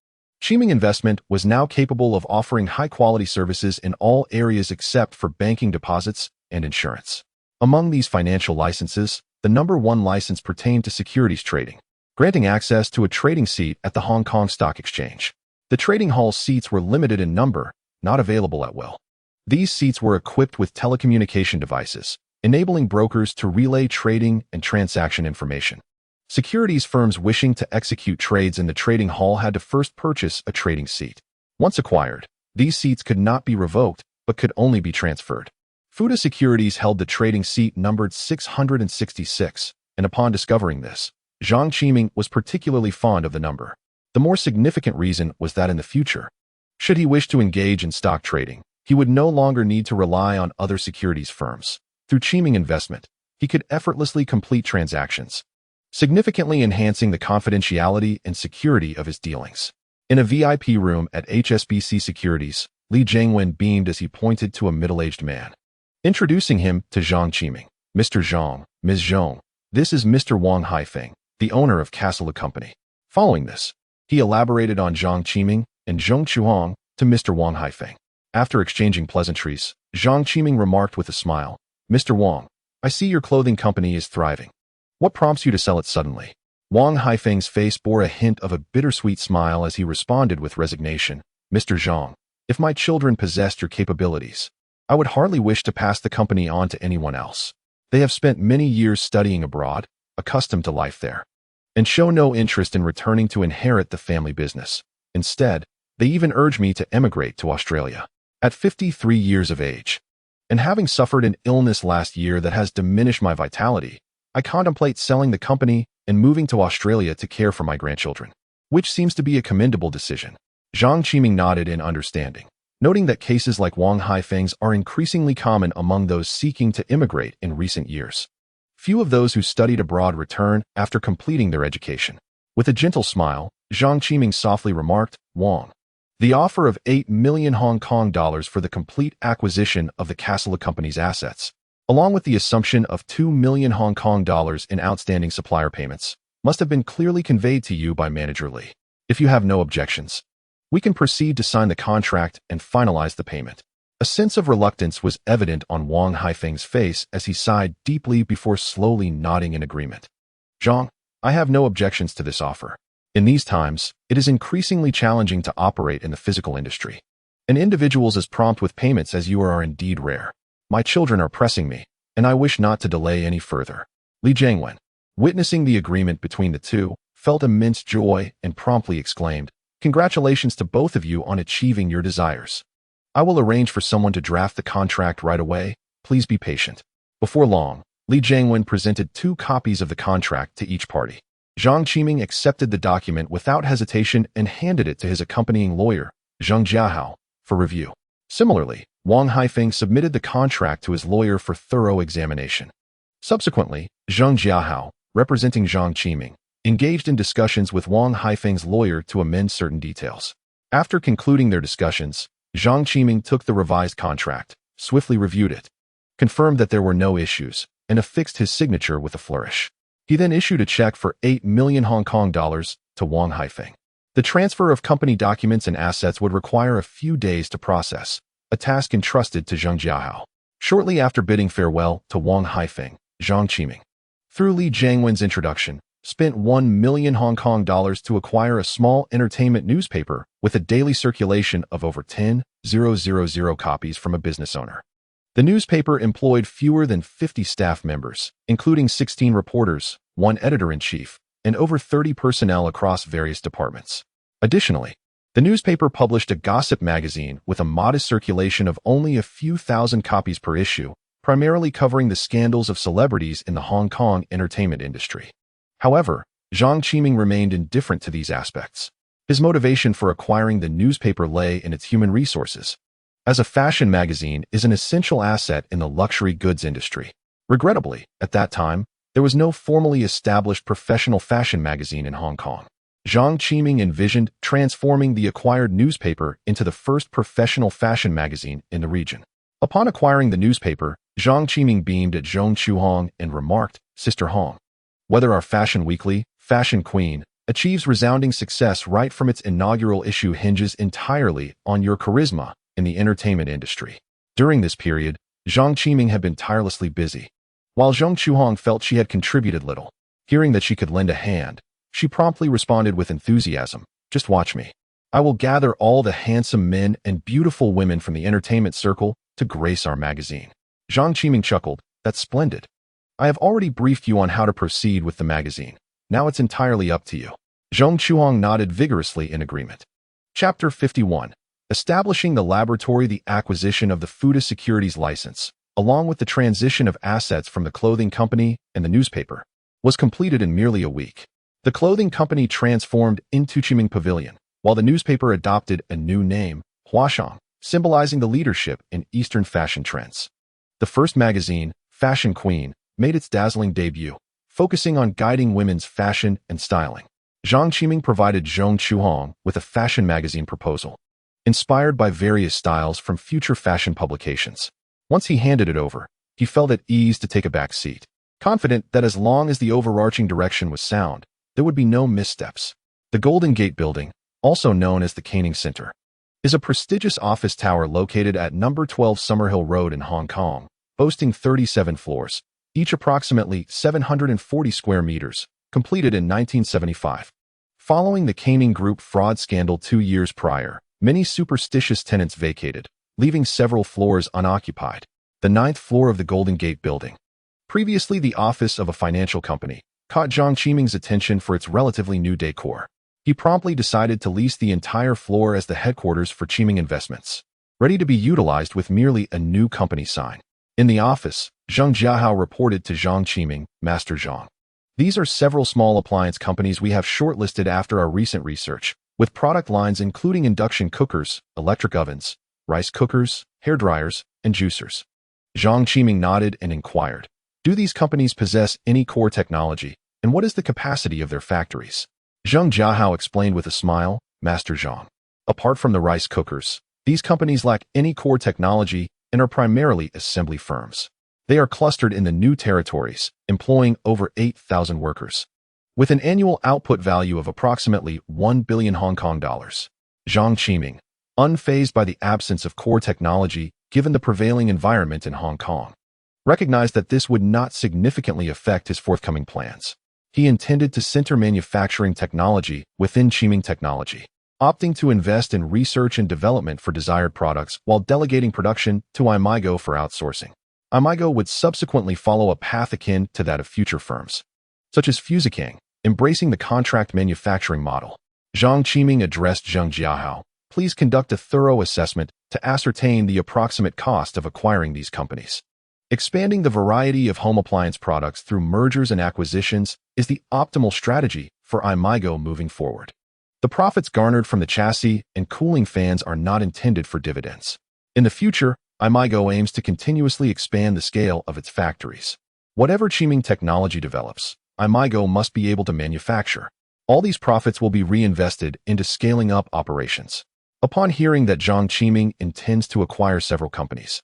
Qiming Investment was now capable of offering high-quality services in all areas except for banking deposits and insurance. Among these financial licenses, the number one license pertained to securities trading, granting access to a trading seat at the Hong Kong Stock Exchange. The trading hall seats were limited in number, not available at will. These seats were equipped with telecommunication devices, enabling brokers to relay trading and transaction information. Securities firms wishing to execute trades in the trading hall had to first purchase a trading seat. Once acquired, these seats could not be revoked, but could only be transferred. Fukda Securities held the trading seat numbered 666, and upon discovering this, Zhang Qiming was particularly fond of the number. The more significant reason was that in the future, should he wish to engage in stock trading, he would no longer need to rely on other securities firms. Through Qiming Investment, he could effortlessly complete transactions, significantly enhancing the confidentiality and security of his dealings. In a VIP room at HSBC Securities, Li Jiangwen beamed as he pointed to a middle-aged man, introducing him to Zhang Qiming. Mr. Zhang, Ms. Zhang, this is Mr. Wang Haifeng, the owner of Castle Company. Following this, he elaborated on Zhang Qiming and Zhong Chuang to Mr. Wang Haifeng. After exchanging pleasantries, Zhang Qiming remarked with a smile, Mr. Wang, I see your clothing company is thriving. What prompts you to sell it suddenly? Wang Haifeng's face bore a hint of a bittersweet smile as he responded with resignation, Mr. Zhang, if my children possessed your capabilities, I would hardly wish to pass the company on to anyone else. They have spent many years studying abroad, accustomed to life there, and show no interest in returning to inherit the family business. Instead, they even urge me to emigrate to Australia. At 53 years of age, and having suffered an illness last year that has diminished my vitality, I contemplate selling the company and moving to Australia to care for my grandchildren, which seems to be a commendable decision. Zhang Qiming nodded in understanding, noting that cases like Wang Haifeng's are increasingly common among those seeking to immigrate in recent years. Few of those who studied abroad return after completing their education. With a gentle smile, Zhang Qiming softly remarked, Wang, the offer of 8 million Hong Kong dollars for the complete acquisition of the Castle Company's assets, along with the assumption of 2 million Hong Kong dollars in outstanding supplier payments, must have been clearly conveyed to you by Manager Li. If you have no objections, we can proceed to sign the contract and finalize the payment. A sense of reluctance was evident on Wang Haifeng's face as he sighed deeply before slowly nodding in agreement. Zhang, I have no objections to this offer. In these times, it is increasingly challenging to operate in the physical industry, and individuals as prompt with payments as you are indeed rare. My children are pressing me, and I wish not to delay any further. Li Jiangwen, witnessing the agreement between the two, felt immense joy and promptly exclaimed, Congratulations to both of you on achieving your desires. I will arrange for someone to draft the contract right away. Please be patient. Before long, Li Jiangwen presented 2 copies of the contract to each party. Zhang Qiming accepted the document without hesitation and handed it to his accompanying lawyer, Zheng Jiahao, for review. Similarly, Wang Haifeng submitted the contract to his lawyer for thorough examination. Subsequently, Zheng Jiahao, representing Zhang Qiming, engaged in discussions with Wang Haifeng's lawyer to amend certain details. After concluding their discussions, Zhang Qiming took the revised contract, swiftly reviewed it, confirmed that there were no issues, and affixed his signature with a flourish. He then issued a check for 8 million Hong Kong dollars to Wang Haifeng. The transfer of company documents and assets would require a few days to process, a task entrusted to Zheng Jiahao. Shortly after bidding farewell to Wang Haifeng, Zhang Qiming, through Li Jiangwen's introduction, spent 1 million Hong Kong dollars to acquire a small entertainment newspaper with a daily circulation of over 10,000 copies from a business owner. The newspaper employed fewer than 50 staff members, including 16 reporters, 1 editor-in-chief, and over 30 personnel across various departments. Additionally, the newspaper published a gossip magazine with a modest circulation of only a few thousand copies per issue, primarily covering the scandals of celebrities in the Hong Kong entertainment industry. However, Zhang Qiming remained indifferent to these aspects. His motivation for acquiring the newspaper lay in its human resources, as a fashion magazine is an essential asset in the luxury goods industry. Regrettably, at that time, there was no formally established professional fashion magazine in Hong Kong. Zhang Qiming envisioned transforming the acquired newspaper into the first professional fashion magazine in the region. Upon acquiring the newspaper, Zhang Qiming beamed at Zhong Chuhong and remarked, "Sister Hong, whether our fashion weekly, Fashion Queen, achieves resounding success right from its inaugural issue hinges entirely on your charisma in the entertainment industry." During this period, Zhang Qiming had been tirelessly busy. While Zhong Chuhong felt she had contributed little, hearing that she could lend a hand, she promptly responded with enthusiasm, "Just watch me. I will gather all the handsome men and beautiful women from the entertainment circle to grace our magazine." Zhang Qiming chuckled, "That's splendid. I have already briefed you on how to proceed with the magazine. Now it's entirely up to you." Zhong Chuhong nodded vigorously in agreement. Chapter 51. Establishing the laboratory. The acquisition of the Fukda Securities license, along with the transition of assets from the clothing company and the newspaper, was completed in merely a week. The clothing company transformed into Qiming Pavilion, while the newspaper adopted a new name, Huashang, symbolizing the leadership in Eastern fashion trends. The first magazine, Fashion Queen, made its dazzling debut, focusing on guiding women's fashion and styling. Zhang Qiming provided Zhong Chuhong with a fashion magazine proposal, inspired by various styles from future fashion publications. Once he handed it over, he felt at ease to take a back seat, confident that as long as the overarching direction was sound, there would be no missteps. The Golden Gate Building, also known as the Canning Center, is a prestigious office tower located at number 12 Summerhill Road in Hong Kong, boasting 37 floors, each approximately 740 square meters, completed in 1975. Following the Qiming Group fraud scandal 2 years prior, many superstitious tenants vacated, leaving several floors unoccupied. The 9th floor of the Golden Gate Building, previously the office of a financial company, caught Zhang Qiming's attention for its relatively new decor. He promptly decided to lease the entire floor as the headquarters for Qiming Investments, ready to be utilized with merely a new company sign. In the office, Zheng Jiahao reported to Zhang Qiming, "Master Zhang, these are several small appliance companies we have shortlisted after our recent research, with product lines including induction cookers, electric ovens, rice cookers, hairdryers, and juicers." Zhang Qiming nodded and inquired, "Do these companies possess any core technology, and what is the capacity of their factories?" Zheng Jiahao explained with a smile, "Master Zhang, apart from the rice cookers, these companies lack any core technology and are primarily assembly firms. They are clustered in the new territories, employing over 8,000 workers, with an annual output value of approximately 1 billion Hong Kong dollars. Zhang Qiming, unfazed by the absence of core technology given the prevailing environment in Hong Kong, recognized that this would not significantly affect his forthcoming plans. He intended to center manufacturing technology within Qiming Technology, opting to invest in research and development for desired products while delegating production to Aimigao for outsourcing. Aimigao would subsequently follow a path akin to that of future firms, such as Fuzikang, embracing the contract manufacturing model. Zhang Qiming addressed Zheng Jiahao, "Please conduct a thorough assessment to ascertain the approximate cost of acquiring these companies." Expanding the variety of home appliance products through mergers and acquisitions is the optimal strategy for Aimigao moving forward. The profits garnered from the chassis and cooling fans are not intended for dividends. In the future, Aimigao aims to continuously expand the scale of its factories. Whatever Qiming technology develops, Aimigao must be able to manufacture. All these profits will be reinvested into scaling up operations. Upon hearing that Zhang Qiming intends to acquire several companies,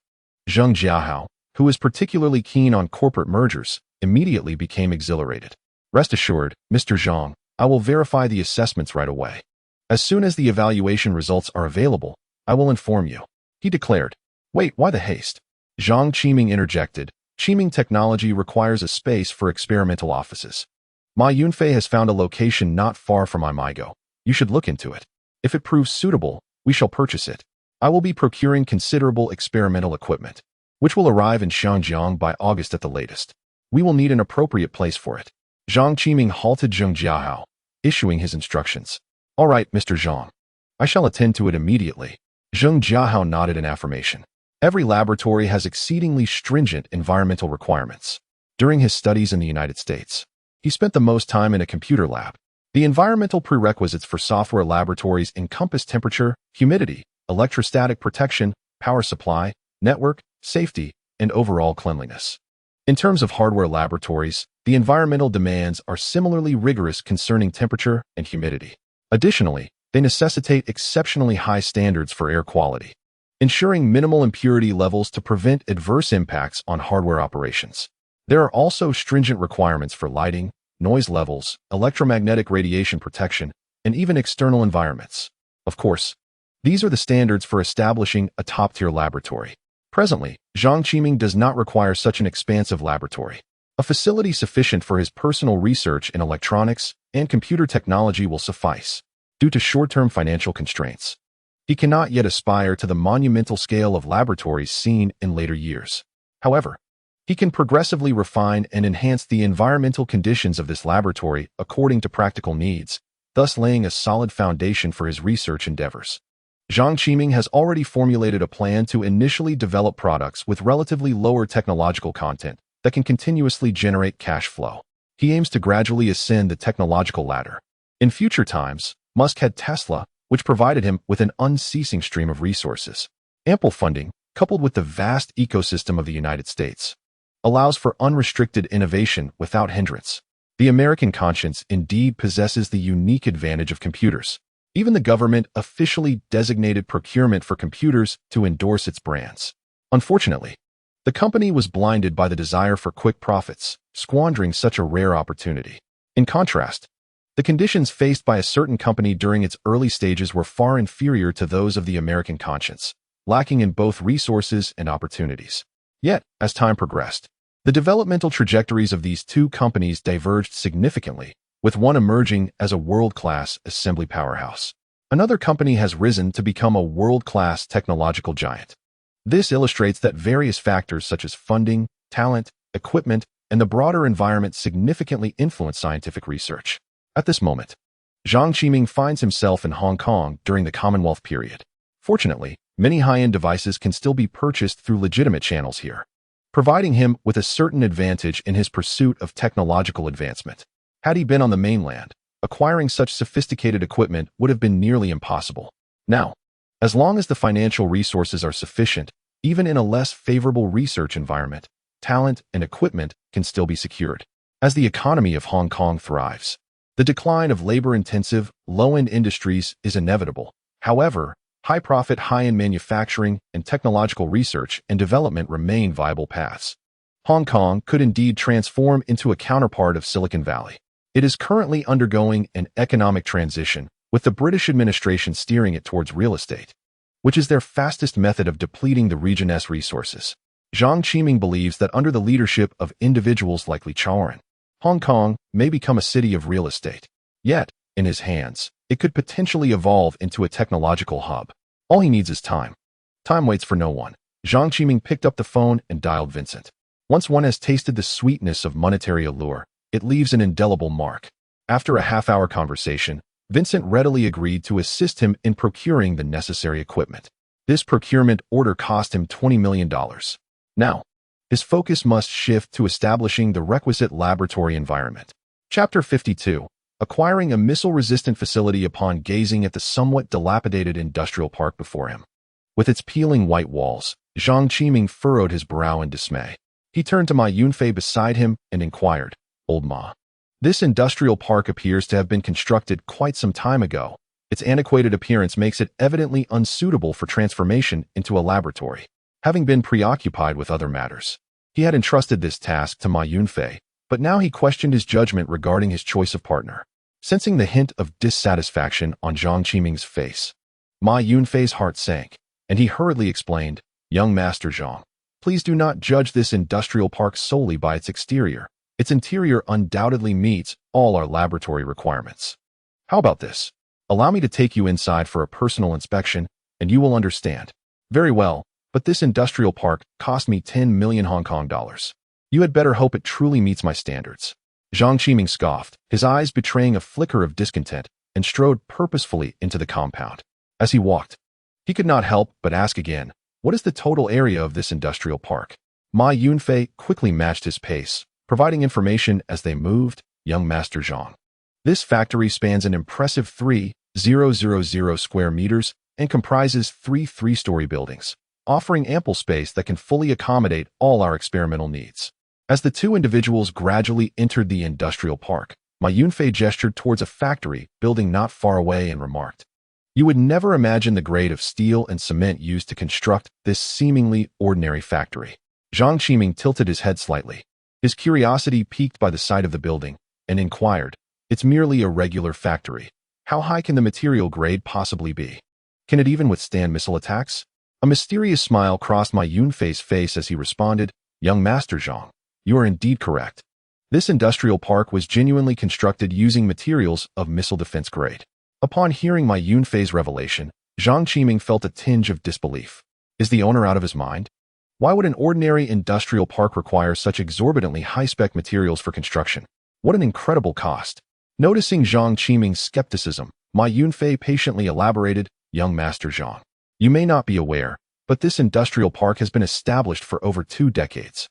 Zhang Jiahao, who is particularly keen on corporate mergers, immediately became exhilarated. Rest assured, Mr. Zhang, I will verify the assessments right away. As soon as the evaluation results are available, I will inform you, he declared. Wait, why the haste? Zhang Qiming interjected. Qiming technology requires a space for experimental offices. Ma Yunfei has found a location not far from Aimigao. You should look into it. If it proves suitable, we shall purchase it. I will be procuring considerable experimental equipment, which will arrive in Shanjiang by August at the latest. We will need an appropriate place for it. Zhang Qiming halted Zhang Jiahao, issuing his instructions. All right, Mr. Zhang. I shall attend to it immediately. Zhang Jiahao nodded in affirmation. Every laboratory has exceedingly stringent environmental requirements. During his studies in the United States, he spent the most time in a computer lab. The environmental prerequisites for software laboratories encompass temperature, humidity, electrostatic protection, power supply, network, safety, and overall cleanliness. In terms of hardware laboratories, the environmental demands are similarly rigorous concerning temperature and humidity. Additionally, they necessitate exceptionally high standards for air quality, ensuring minimal impurity levels to prevent adverse impacts on hardware operations. There are also stringent requirements for lighting, noise levels, electromagnetic radiation protection, and even external environments. Of course, these are the standards for establishing a top-tier laboratory. Presently, Zhang Qiming does not require such an expansive laboratory. A facility sufficient for his personal research in electronics and computer technology will suffice. Due to short-term financial constraints, he cannot yet aspire to the monumental scale of laboratories seen in later years. However, he can progressively refine and enhance the environmental conditions of this laboratory according to practical needs, thus laying a solid foundation for his research endeavors. Zhang Qiming has already formulated a plan to initially develop products with relatively lower technological content that can continuously generate cash flow. He aims to gradually ascend the technological ladder. In future times, Musk had Tesla, which provided him with an unceasing stream of resources. Ample funding, coupled with the vast ecosystem of the United States, allows for unrestricted innovation without hindrance. The American conscience indeed possesses the unique advantage of computers. Even the government officially designated procurement for computers to endorse its brands. Unfortunately, the company was blinded by the desire for quick profits, squandering such a rare opportunity. In contrast, the conditions faced by a certain company during its early stages were far inferior to those of the American conscience, lacking in both resources and opportunities. Yet, as time progressed, the developmental trajectories of these two companies diverged significantly, with one emerging as a world-class assembly powerhouse. Another company has risen to become a world-class technological giant. This illustrates that various factors such as funding, talent, equipment, and the broader environment significantly influence scientific research. At this moment, Zhang Qiming finds himself in Hong Kong during the Commonwealth period. Fortunately, many high-end devices can still be purchased through legitimate channels here, providing him with a certain advantage in his pursuit of technological advancement. Had he been on the mainland, acquiring such sophisticated equipment would have been nearly impossible. Now, as long as the financial resources are sufficient, even in a less favorable research environment, talent and equipment can still be secured. As the economy of Hong Kong thrives, the decline of labor-intensive, low-end industries is inevitable. However, high-profit, high-end manufacturing and technological research and development remain viable paths. Hong Kong could indeed transform into a counterpart of Silicon Valley. It is currently undergoing an economic transition, with the British administration steering it towards real estate, which is their fastest method of depleting the region's resources. Zhang Qiming believes that under the leadership of individuals like Li Chaoren, Hong Kong may become a city of real estate. Yet, in his hands, it could potentially evolve into a technological hub. All he needs is time. Time waits for no one. Zhang Qiming picked up the phone and dialed Vincent. Once one has tasted the sweetness of monetary allure, it leaves an indelible mark. After a half-hour conversation, Vincent readily agreed to assist him in procuring the necessary equipment. This procurement order cost him $20 million. Now, His focus must shift to establishing the requisite laboratory environment. Chapter 52. Acquiring a missile-resistant facility upon gazing at the somewhat dilapidated industrial park before him. With its peeling white walls, Zhang Qiming furrowed his brow in dismay. He turned to Ma Yunfei beside him and inquired, "Old Ma, this industrial park appears to have been constructed quite some time ago. Its antiquated appearance makes it evidently unsuitable for transformation into a laboratory." Having been preoccupied with other matters, he had entrusted this task to Ma Yunfei, but now he questioned his judgment regarding his choice of partner. Sensing the hint of dissatisfaction on Zhang Qiming's face, Ma Yunfei's heart sank, and he hurriedly explained, "Young Master Zhang, please do not judge this industrial park solely by its exterior. Its interior undoubtedly meets all our laboratory requirements. How about this? Allow me to take you inside for a personal inspection, and you will understand." "Very well, but this industrial park cost me 10 million Hong Kong dollars. You had better hope it truly meets my standards." Zhang Qiming scoffed, his eyes betraying a flicker of discontent, and strode purposefully into the compound. As he walked, he could not help but ask again, "What is the total area of this industrial park?" Ma Yunfei quickly matched his pace, providing information as they moved. "Young Master Zhang, this factory spans an impressive 3,000 square meters and comprises three three-story buildings, offering ample space that can fully accommodate all our experimental needs." As the two individuals gradually entered the industrial park, Ma Yunfei gestured towards a factory building not far away and remarked, "You would never imagine the grade of steel and cement used to construct this seemingly ordinary factory." Zhang Qiming tilted his head slightly, his curiosity piqued by the sight of the building, and inquired, "It's merely a regular factory. How high can the material grade possibly be? Can it even withstand missile attacks?" A mysterious smile crossed Ma Yunfei's face as he responded, "Young Master Zhang, you are indeed correct. This industrial park was genuinely constructed using materials of missile defense grade." Upon hearing Ma Yunfei's revelation, Zhang Qiming felt a tinge of disbelief. Is the owner out of his mind? Why would an ordinary industrial park require such exorbitantly high-spec materials for construction? What an incredible cost. Noticing Zhang Qiming's skepticism, Ma Yunfei patiently elaborated, "Young Master Zhang, you may not be aware, but this industrial park has been established for over 2 decades.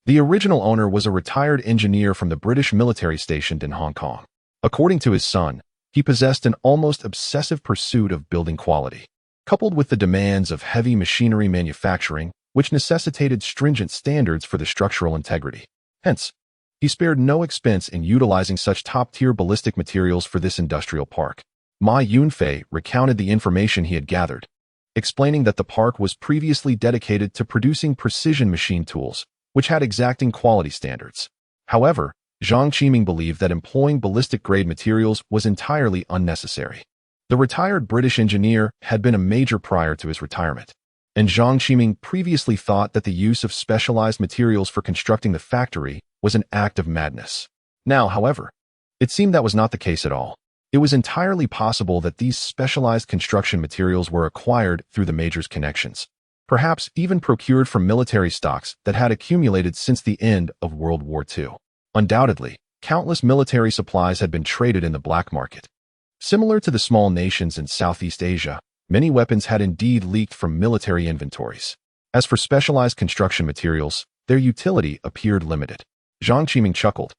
The original owner was a retired engineer from the British military stationed in Hong Kong. According to his son, he possessed an almost obsessive pursuit of building quality, coupled with the demands of heavy machinery manufacturing, which necessitated stringent standards for the structural integrity. Hence, he spared no expense in utilizing such top-tier ballistic materials for this industrial park." Ma Yunfei recounted the information he had gathered, explaining that the park was previously dedicated to producing precision machine tools, which had exacting quality standards. However, Zhang Qiming believed that employing ballistic-grade materials was entirely unnecessary. The retired British engineer had been a major prior to his retirement, and Zhang Qiming previously thought that the use of specialized materials for constructing the factory was an act of madness. Now, however, it seemed that was not the case at all. It was entirely possible that these specialized construction materials were acquired through the major's connections, perhaps even procured from military stocks that had accumulated since the end of World War II. Undoubtedly, countless military supplies had been traded in the black market. Similar to the small nations in Southeast Asia, many weapons had indeed leaked from military inventories. As for specialized construction materials, their utility appeared limited. Zhang Qiming chuckled.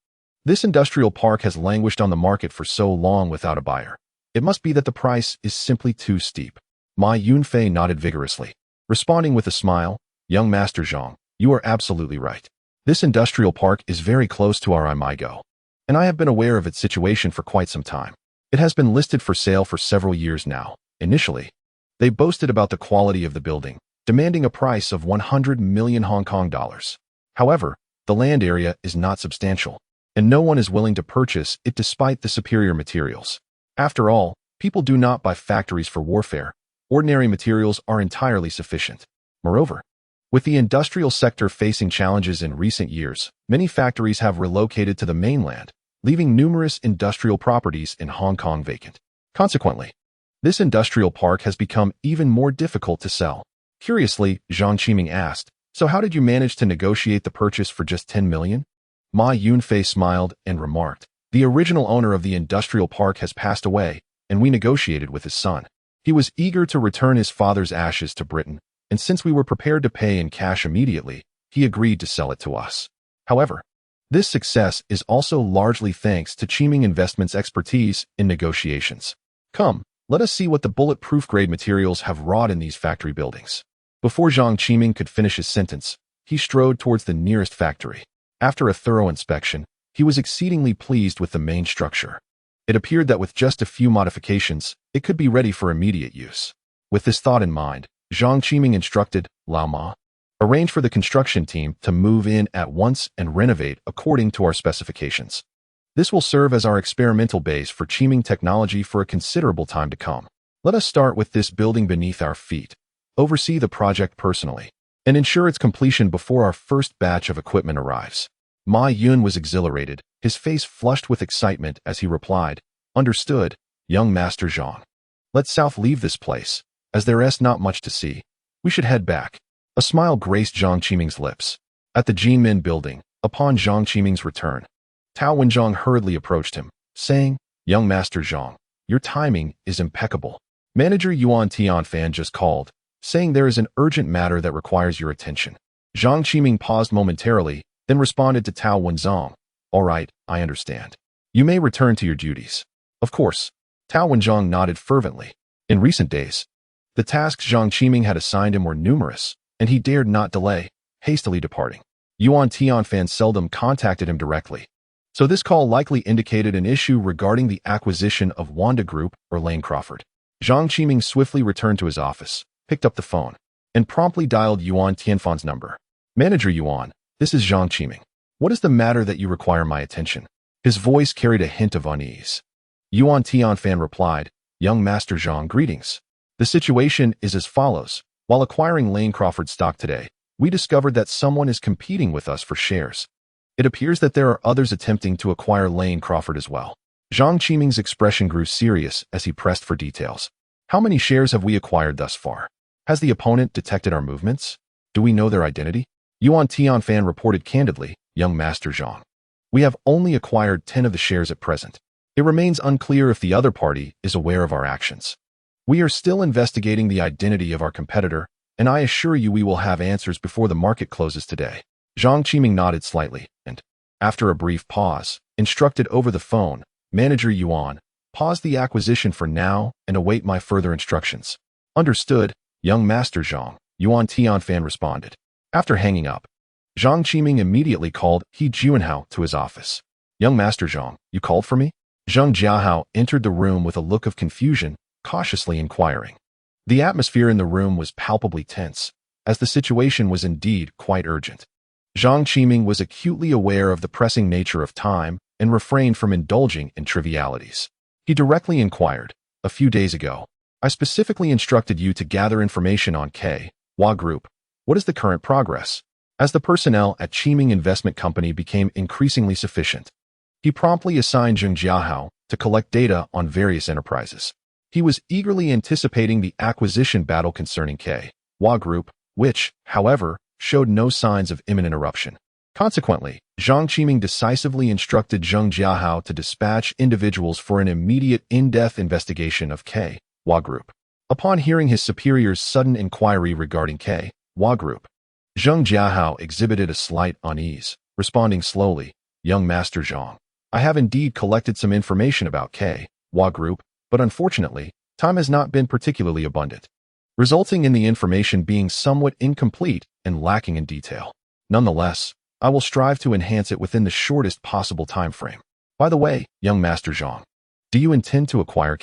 This industrial park has languished on the market for so long without a buyer. It must be that the price is simply too steep. Ma Yunfei nodded vigorously, responding with a smile, "Young Master Zhang, you are absolutely right. This industrial park is very close to our Aimigao, and I have been aware of its situation for quite some time. It has been listed for sale for several years now. Initially, they boasted about the quality of the building, demanding a price of 100 million Hong Kong dollars. However, the land area is not substantial, and no one is willing to purchase it despite the superior materials. After all, people do not buy factories for warfare. Ordinary materials are entirely sufficient. Moreover, with the industrial sector facing challenges in recent years, many factories have relocated to the mainland, leaving numerous industrial properties in Hong Kong vacant. Consequently, this industrial park has become even more difficult to sell." Curiously, Zhang Qiming asked, "So how did you manage to negotiate the purchase for just 10 million? Ma Yunfei smiled and remarked, "The original owner of the industrial park has passed away, and we negotiated with his son. He was eager to return his father's ashes to Britain, and since we were prepared to pay in cash immediately, he agreed to sell it to us. However, this success is also largely thanks to Qiming Investment's expertise in negotiations. Come, let us see what the bulletproof-grade materials have wrought in these factory buildings. Before Zhang Qiming could finish his sentence, he strode towards the nearest factory. After a thorough inspection, he was exceedingly pleased with the main structure. It appeared that with just a few modifications, it could be ready for immediate use. With this thought in mind, Zhang Qiming instructed Lao Ma, arrange for the construction team to move in at once and renovate according to our specifications. This will serve as our experimental base for Qiming technology for a considerable time to come. Let us start with this building beneath our feet, oversee the project personally, and ensure its completion before our first batch of equipment arrives. Ma Yun was exhilarated, his face flushed with excitement as he replied, Understood, young Master Zhang. Let's south leave this place, as there is not much to see. We should head back. A smile graced Zhang Qiming's lips. At the Jinmin building, upon Zhang Qiming's return, Tao Wenzhong hurriedly approached him, saying, Young Master Zhang, your timing is impeccable. Manager Yuan Tianfan just called, saying there is an urgent matter that requires your attention. Zhang Qiming paused momentarily, then responded to Tao Wenzhong, All right, I understand. You may return to your duties. Of course. Tao Wenzhong nodded fervently. In recent days, the tasks Zhang Qiming had assigned him were numerous, and he dared not delay, hastily departing. Yuan Tianfan seldom contacted him directly, so this call likely indicated an issue regarding the acquisition of Wanda Group or Lane Crawford. Zhang Qiming swiftly returned to his office, picked up the phone, and promptly dialed Yuan Tianfan's number. Manager Yuan, this is Zhang Qiming. What is the matter that you require my attention? His voice carried a hint of unease. Yuan Tianfan replied, Young Master Zhang, greetings. The situation is as follows. While acquiring Lane Crawford stock today, we discovered that someone is competing with us for shares. It appears that there are others attempting to acquire Lane Crawford as well. Zhang Qiming's expression grew serious as he pressed for details. How many shares have we acquired thus far? Has the opponent detected our movements? Do we know their identity? Yuan Tianfan reported candidly, Young Master Zhang. We have only acquired 10 of the shares at present. It remains unclear if the other party is aware of our actions. We are still investigating the identity of our competitor, and I assure you we will have answers before the market closes today. Zhang Qiming nodded slightly, and, after a brief pause, instructed over the phone, Manager Yuan, pause the acquisition for now and await my further instructions. Understood, Young Master Zhang, Yuan Tianfan responded. After hanging up, Zhang Qiming immediately called He Jianhao to his office. Young Master Zhang, you called for me? Zhang Jiahao entered the room with a look of confusion, cautiously inquiring. The atmosphere in the room was palpably tense, as the situation was indeed quite urgent. Zhang Qiming was acutely aware of the pressing nature of time and refrained from indulging in trivialities. He directly inquired, a few days ago, I specifically instructed you to gather information on Hua Group. What is the current progress? As the personnel at Qiming Investment Company became increasingly sufficient, he promptly assigned Zhang Jiahao to collect data on various enterprises. He was eagerly anticipating the acquisition battle concerning Hua Group, which, however, showed no signs of imminent eruption. Consequently, Zhang Qiming decisively instructed Zhang Jiahao to dispatch individuals for an immediate in-depth investigation of Hua Group. Upon hearing his superior's sudden inquiry regarding Hua Group, Zhang Jiahao exhibited a slight unease, responding slowly, Young Master Zhang, I have indeed collected some information about Hua Group, but unfortunately, time has not been particularly abundant, resulting in the information being somewhat incomplete and lacking in detail. Nonetheless, I will strive to enhance it within the shortest possible time frame. By the way, Young Master Zhang, do you intend to acquire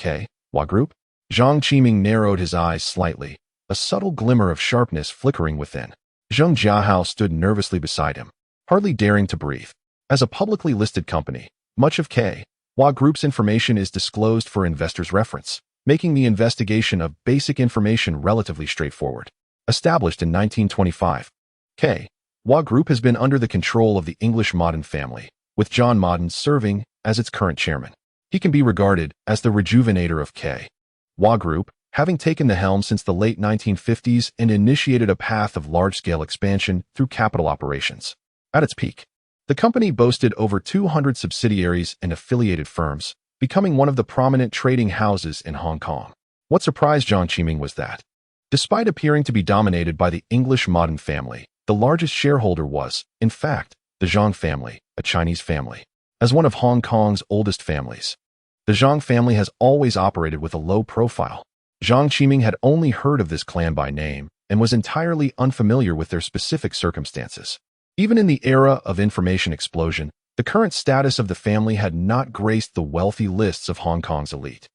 Hua Group? Zhang Qiming narrowed his eyes slightly, a subtle glimmer of sharpness flickering within. Zhang Jiahao stood nervously beside him, hardly daring to breathe. As a publicly listed company, much of Hua Group's information is disclosed for investors' reference, making the investigation of basic information relatively straightforward. Established in 1925, Hua Group has been under the control of the English Modern family, with John Modern serving as its current chairman. He can be regarded as the rejuvenator of Hua Group, having taken the helm since the late 1950s and initiated a path of large-scale expansion through capital operations. At its peak, the company boasted over 200 subsidiaries and affiliated firms, becoming one of the prominent trading houses in Hong Kong. What surprised Zhang Qiming was that, despite appearing to be dominated by the English Modern family, The largest shareholder was, in fact, the Zhang family, a Chinese family. As one of Hong Kong's oldest families, the Zhang family has always operated with a low profile. Zhang Qiming had only heard of this clan by name and was entirely unfamiliar with their specific circumstances. Even in the era of information explosion, the current status of the family had not graced the wealthy lists of Hong Kong's elite.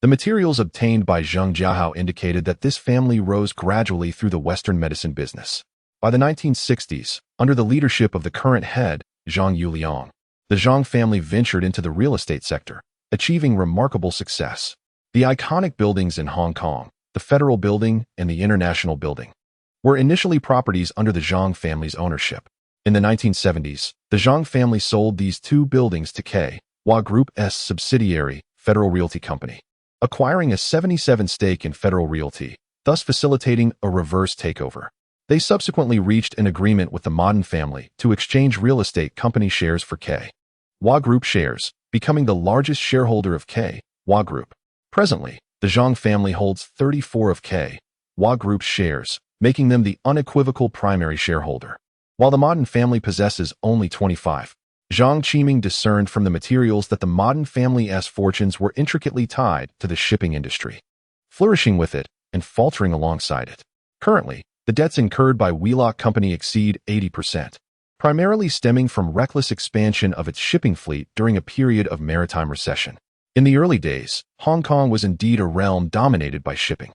The materials obtained by Zheng Jiahao indicated that this family rose gradually through the Western medicine business. By the 1960s, under the leadership of the current head, Zhang Yuliang, the Zhang family ventured into the real estate sector, achieving remarkable success. The iconic buildings in Hong Kong, the Federal Building and the International Building, were initially properties under the Zhang family's ownership. In the 1970s, the Zhang family sold these two buildings to Hua Group's subsidiary, Federal Realty Company, acquiring a 77% stake in Federal Realty, thus facilitating a reverse takeover. They subsequently reached an agreement with the Modern family to exchange real estate company shares for Hua Group shares, becoming the largest shareholder of Hua Group. Presently, the Zhang family holds 34% of Hua Group's shares, making them the unequivocal primary shareholder. While the Modern family possesses only 25%, Zhang Qiming discerned from the materials that the Modern family's fortunes were intricately tied to the shipping industry, flourishing with it and faltering alongside it. Currently, the debts incurred by Wheelock Company exceed 80%, primarily stemming from reckless expansion of its shipping fleet during a period of maritime recession. In the early days, Hong Kong was indeed a realm dominated by shipping.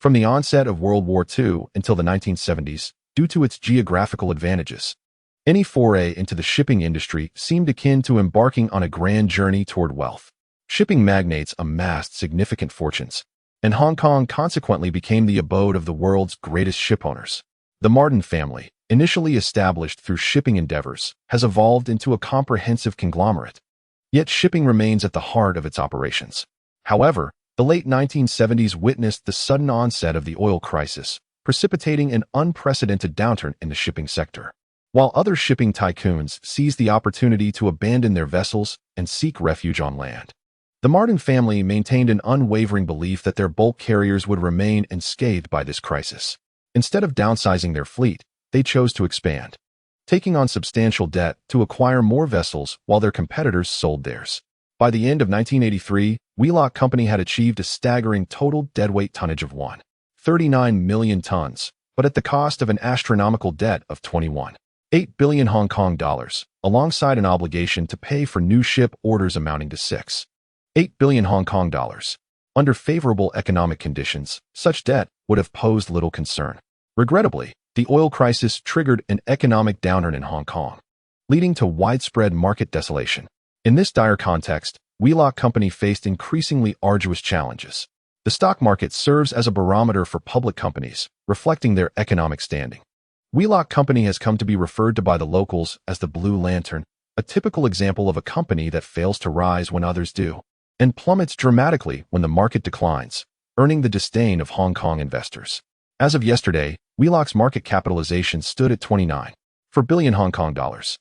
From the onset of World War II until the 1970s, due to its geographical advantages, any foray into the shipping industry seemed akin to embarking on a grand journey toward wealth. Shipping magnates amassed significant fortunes, and Hong Kong consequently became the abode of the world's greatest shipowners. The Martin family, initially established through shipping endeavors, has evolved into a comprehensive conglomerate. Yet shipping remains at the heart of its operations. However, the late 1970s witnessed the sudden onset of the oil crisis, precipitating an unprecedented downturn in the shipping sector. While other shipping tycoons seized the opportunity to abandon their vessels and seek refuge on land, the Martin family maintained an unwavering belief that their bulk carriers would remain unscathed by this crisis. Instead of downsizing their fleet, they chose to expand, taking on substantial debt to acquire more vessels while their competitors sold theirs. By the end of 1983, Wheelock Company had achieved a staggering total deadweight tonnage of 139 million tons, but at the cost of an astronomical debt of 21.8 billion Hong Kong dollars, alongside an obligation to pay for new ship orders amounting to 6.8 billion Hong Kong dollars. Under favorable economic conditions, such debt would have posed little concern. Regrettably, the oil crisis triggered an economic downturn in Hong Kong, leading to widespread market desolation. In this dire context, Wheelock Company faced increasingly arduous challenges. The stock market serves as a barometer for public companies, reflecting their economic standing. Wheelock Company has come to be referred to by the locals as the Blue Lantern, a typical example of a company that fails to rise when others do, and plummets dramatically when the market declines, earning the disdain of Hong Kong investors. As of yesterday, Wheelock's market capitalization stood at 29.4 billion Hong Kong dollars,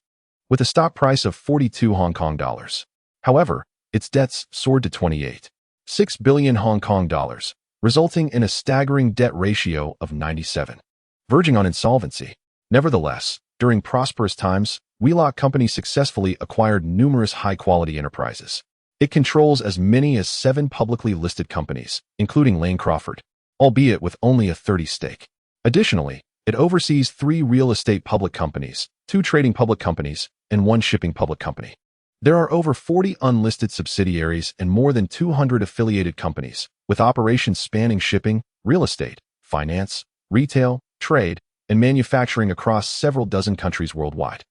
with a stock price of 42 Hong Kong dollars. However, its debts soared to 28.6 billion Hong Kong dollars, resulting in a staggering debt ratio of 97, verging on insolvency. Nevertheless, during prosperous times, Wheelock Company successfully acquired numerous high-quality enterprises. It controls as many as 7 publicly listed companies, including Lane Crawford, albeit with only a 30% stake. Additionally, it oversees 3 real estate public companies, 2 trading public companies, and 1 shipping public company. There are over 40 unlisted subsidiaries and more than 200 affiliated companies, with operations spanning shipping, real estate, finance, retail, trade, and manufacturing across several dozen countries worldwide.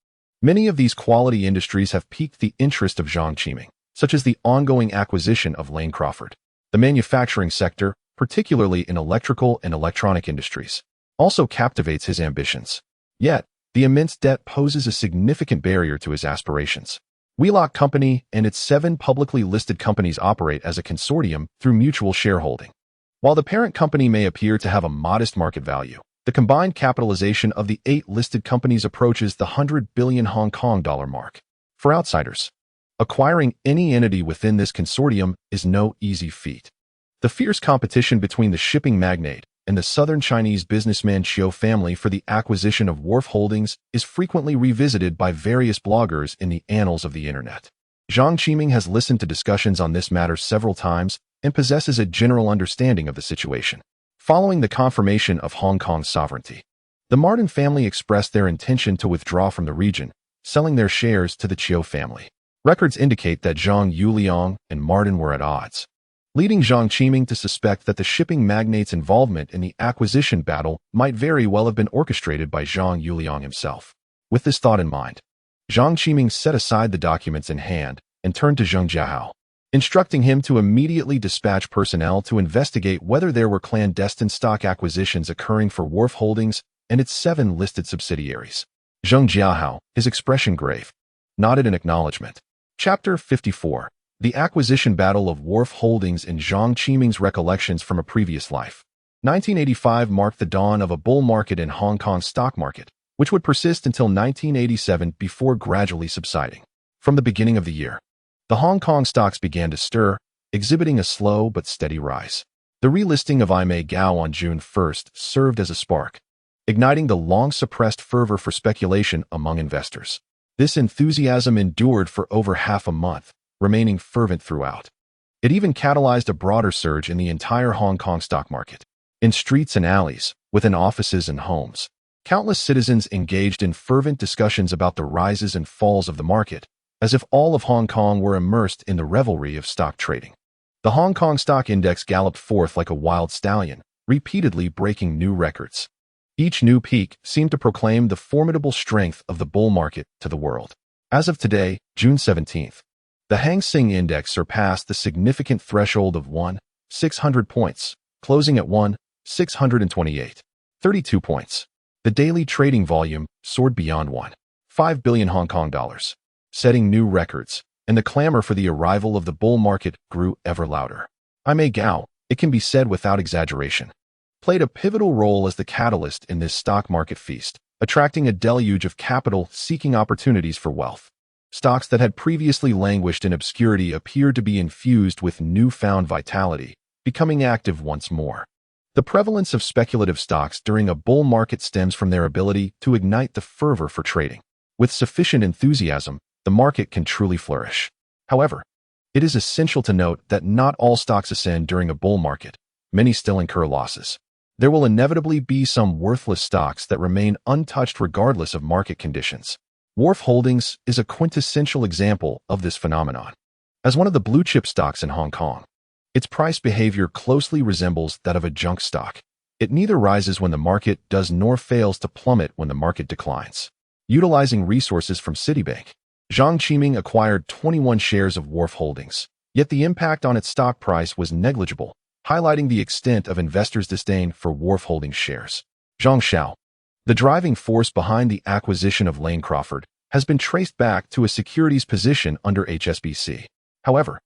Many of these quality industries have piqued the interest of Zhang Qiming, such as the ongoing acquisition of Lane Crawford. The manufacturing sector, particularly in electrical and electronic industries, also captivates his ambitions. Yet, the immense debt poses a significant barrier to his aspirations. Wheelock Company and its 7 publicly listed companies operate as a consortium through mutual shareholding. While the parent company may appear to have a modest market value, the combined capitalization of the 8 listed companies approaches the 100 billion Hong Kong dollar mark. For outsiders, acquiring any entity within this consortium is no easy feat. The fierce competition between the shipping magnate and the southern Chinese businessman Qiu family for the acquisition of wharf holdings is frequently revisited by various bloggers in the annals of the internet. Zhang Qiming has listened to discussions on this matter several times and possesses a general understanding of the situation. Following the confirmation of Hong Kong's sovereignty, the Martin family expressed their intention to withdraw from the region, selling their shares to the Qiu family. Records indicate that Zhang Yuliang and Martin were at odds, leading Zhang Qiming to suspect that the shipping magnate's involvement in the acquisition battle might very well have been orchestrated by Zhang Yuliang himself. With this thought in mind, Zhang Qiming set aside the documents in hand and turned to Zheng Jiahao, instructing him to immediately dispatch personnel to investigate whether there were clandestine stock acquisitions occurring for Wharf Holdings and its 7 listed subsidiaries. Zheng Jiahao, his expression grave, nodded in acknowledgement. Chapter 54. The Acquisition Battle of Wharf Holdings in Zhang Qiming's Recollections from a Previous Life. 1985 marked the dawn of a bull market in Hong Kong's stock market, which would persist until 1987 before gradually subsiding. From the beginning of the year, the Hong Kong stocks began to stir, exhibiting a slow but steady rise. The relisting of Aimigao on June 1st served as a spark, igniting the long-suppressed fervor for speculation among investors. This enthusiasm endured for over half a month, remaining fervent throughout. It even catalyzed a broader surge in the entire Hong Kong stock market. In streets and alleys, within offices and homes, countless citizens engaged in fervent discussions about the rises and falls of the market, as if all of Hong Kong were immersed in the revelry of stock trading. The Hong Kong Stock Index galloped forth like a wild stallion, repeatedly breaking new records. Each new peak seemed to proclaim the formidable strength of the bull market to the world. As of today, June 17th, the Hang Seng Index surpassed the significant threshold of 1,600 points, closing at 1,628.32 points. The daily trading volume soared beyond 1.5 billion Hong Kong dollars, setting new records, and the clamor for the arrival of the bull market grew ever louder. Aimigao, it can be said without exaggeration, played a pivotal role as the catalyst in this stock market feast, attracting a deluge of capital seeking opportunities for wealth. Stocks that had previously languished in obscurity appeared to be infused with newfound vitality, becoming active once more. The prevalence of speculative stocks during a bull market stems from their ability to ignite the fervor for trading. With sufficient enthusiasm, the market can truly flourish. However, it is essential to note that not all stocks ascend during a bull market. Many still incur losses. There will inevitably be some worthless stocks that remain untouched regardless of market conditions. Wharf Holdings is a quintessential example of this phenomenon. As one of the blue-chip stocks in Hong Kong, its price behavior closely resembles that of a junk stock. It neither rises when the market does nor fails to plummet when the market declines. Utilizing resources from Citibank, Zhang Qiming acquired 21 shares of Wharf Holdings, yet the impact on its stock price was negligible, highlighting the extent of investors' disdain for Wharf Holdings shares. Zhang Xiao, the driving force behind the acquisition of Lane Crawford, has been traced back to a securities position under HSBC. However,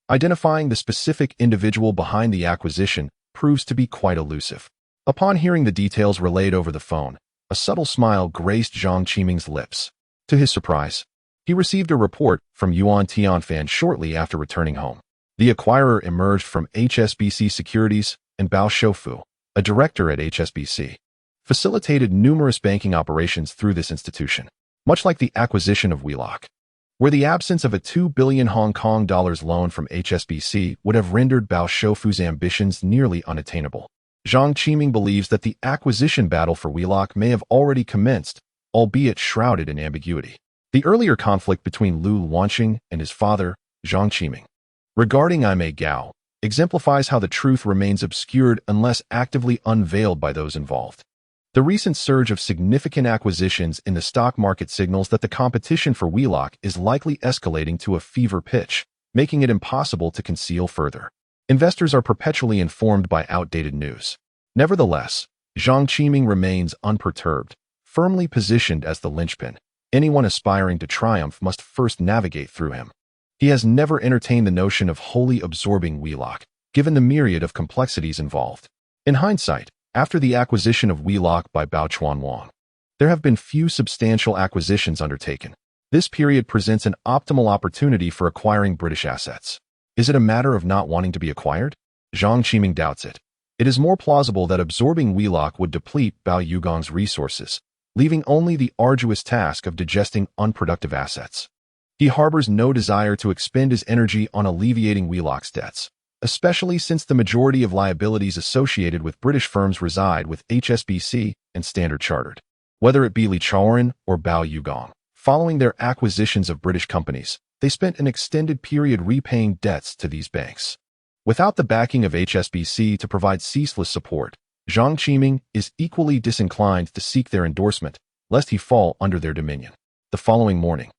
identifying the specific individual behind the acquisition proves to be quite elusive. Upon hearing the details relayed over the phone, a subtle smile graced Zhang Qiming's lips. To his surprise, he received a report from Yuan Tianfan shortly after returning home. The acquirer emerged from HSBC Securities, and Bao Shoufu, a director at HSBC, facilitated numerous banking operations through this institution. Much like the acquisition of Wheelock, where the absence of a 2 billion Hong Kong dollars loan from HSBC would have rendered Bao Shoufu's ambitions nearly unattainable. Zhang Qiming believes that the acquisition battle for Wheelock may have already commenced, albeit shrouded in ambiguity. The earlier conflict between Lau Lan Xiong and his father, Zhang Qiming, regarding Aimigao, exemplifies how the truth remains obscured unless actively unveiled by those involved. The recent surge of significant acquisitions in the stock market signals that the competition for Wheelock is likely escalating to a fever pitch, making it impossible to conceal further. Investors are perpetually informed by outdated news. Nevertheless, Zhang Qiming remains unperturbed, firmly positioned as the linchpin. Anyone aspiring to triumph must first navigate through him. He has never entertained the notion of wholly absorbing Wheelock, given the myriad of complexities involved. In hindsight, after the acquisition of Wheelock by Bao Chuanwang, there have been few substantial acquisitions undertaken. This period presents an optimal opportunity for acquiring British assets. Is it a matter of not wanting to be acquired? Zhang Qiming doubts it. It is more plausible that absorbing Wheelock would deplete Bao Yugong's resources, leaving only the arduous task of digesting unproductive assets. He harbors no desire to expend his energy on alleviating Wheelock's debts, especially since the majority of liabilities associated with British firms reside with HSBC and Standard Chartered. Whether it be Lau Lan Xiong or Bao Yugong, following their acquisitions of British companies, they spent an extended period repaying debts to these banks. Without the backing of HSBC to provide ceaseless support, Zhang Qiming is equally disinclined to seek their endorsement, lest he fall under their dominion. The following morning,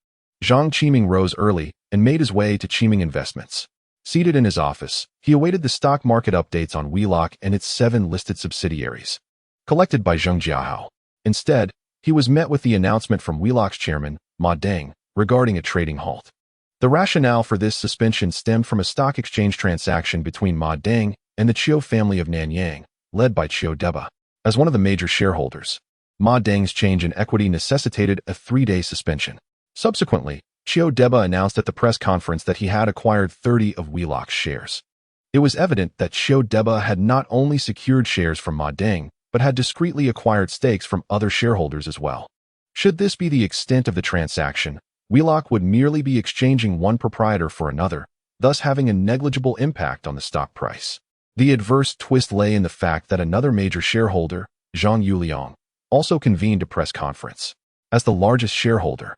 Zhang Qiming rose early and made his way to Qiming Investments. Seated in his office, he awaited the stock market updates on Wheelock and its 7 listed subsidiaries, collected by Zheng Jiahao. Instead, he was met with the announcement from Wheelock's chairman, Ma Deng, regarding a trading halt. The rationale for this suspension stemmed from a stock exchange transaction between Ma Deng and the Qiu family of Nanyang, led by Qiu Deba. As one of the major shareholders, Ma Deng's change in equity necessitated a 3-day suspension. Subsequently, Qiu Deba announced at the press conference that he had acquired 30 of Wheelock's shares. It was evident that Qiu Deba had not only secured shares from Ma Deng, but had discreetly acquired stakes from other shareholders as well. Should this be the extent of the transaction, Wheelock would merely be exchanging one proprietor for another, thus having a negligible impact on the stock price. The adverse twist lay in the fact that another major shareholder, Zhang Yuliang, also convened a press conference. As the largest shareholder,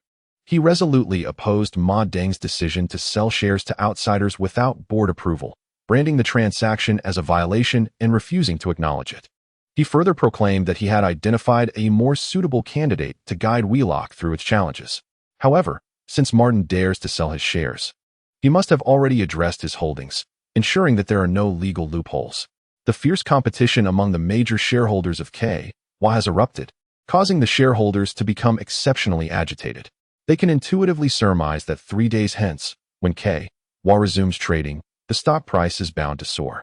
he resolutely opposed Ma Deng's decision to sell shares to outsiders without board approval, branding the transaction as a violation and refusing to acknowledge it. He further proclaimed that he had identified a more suitable candidate to guide Wheelock through its challenges. However, since Martin dares to sell his shares, he must have already addressed his holdings, ensuring that there are no legal loopholes. The fierce competition among the major shareholders of K has erupted, causing the shareholders to become exceptionally agitated. They can intuitively surmise that 3 days hence, when K resumes trading, the stock price is bound to soar.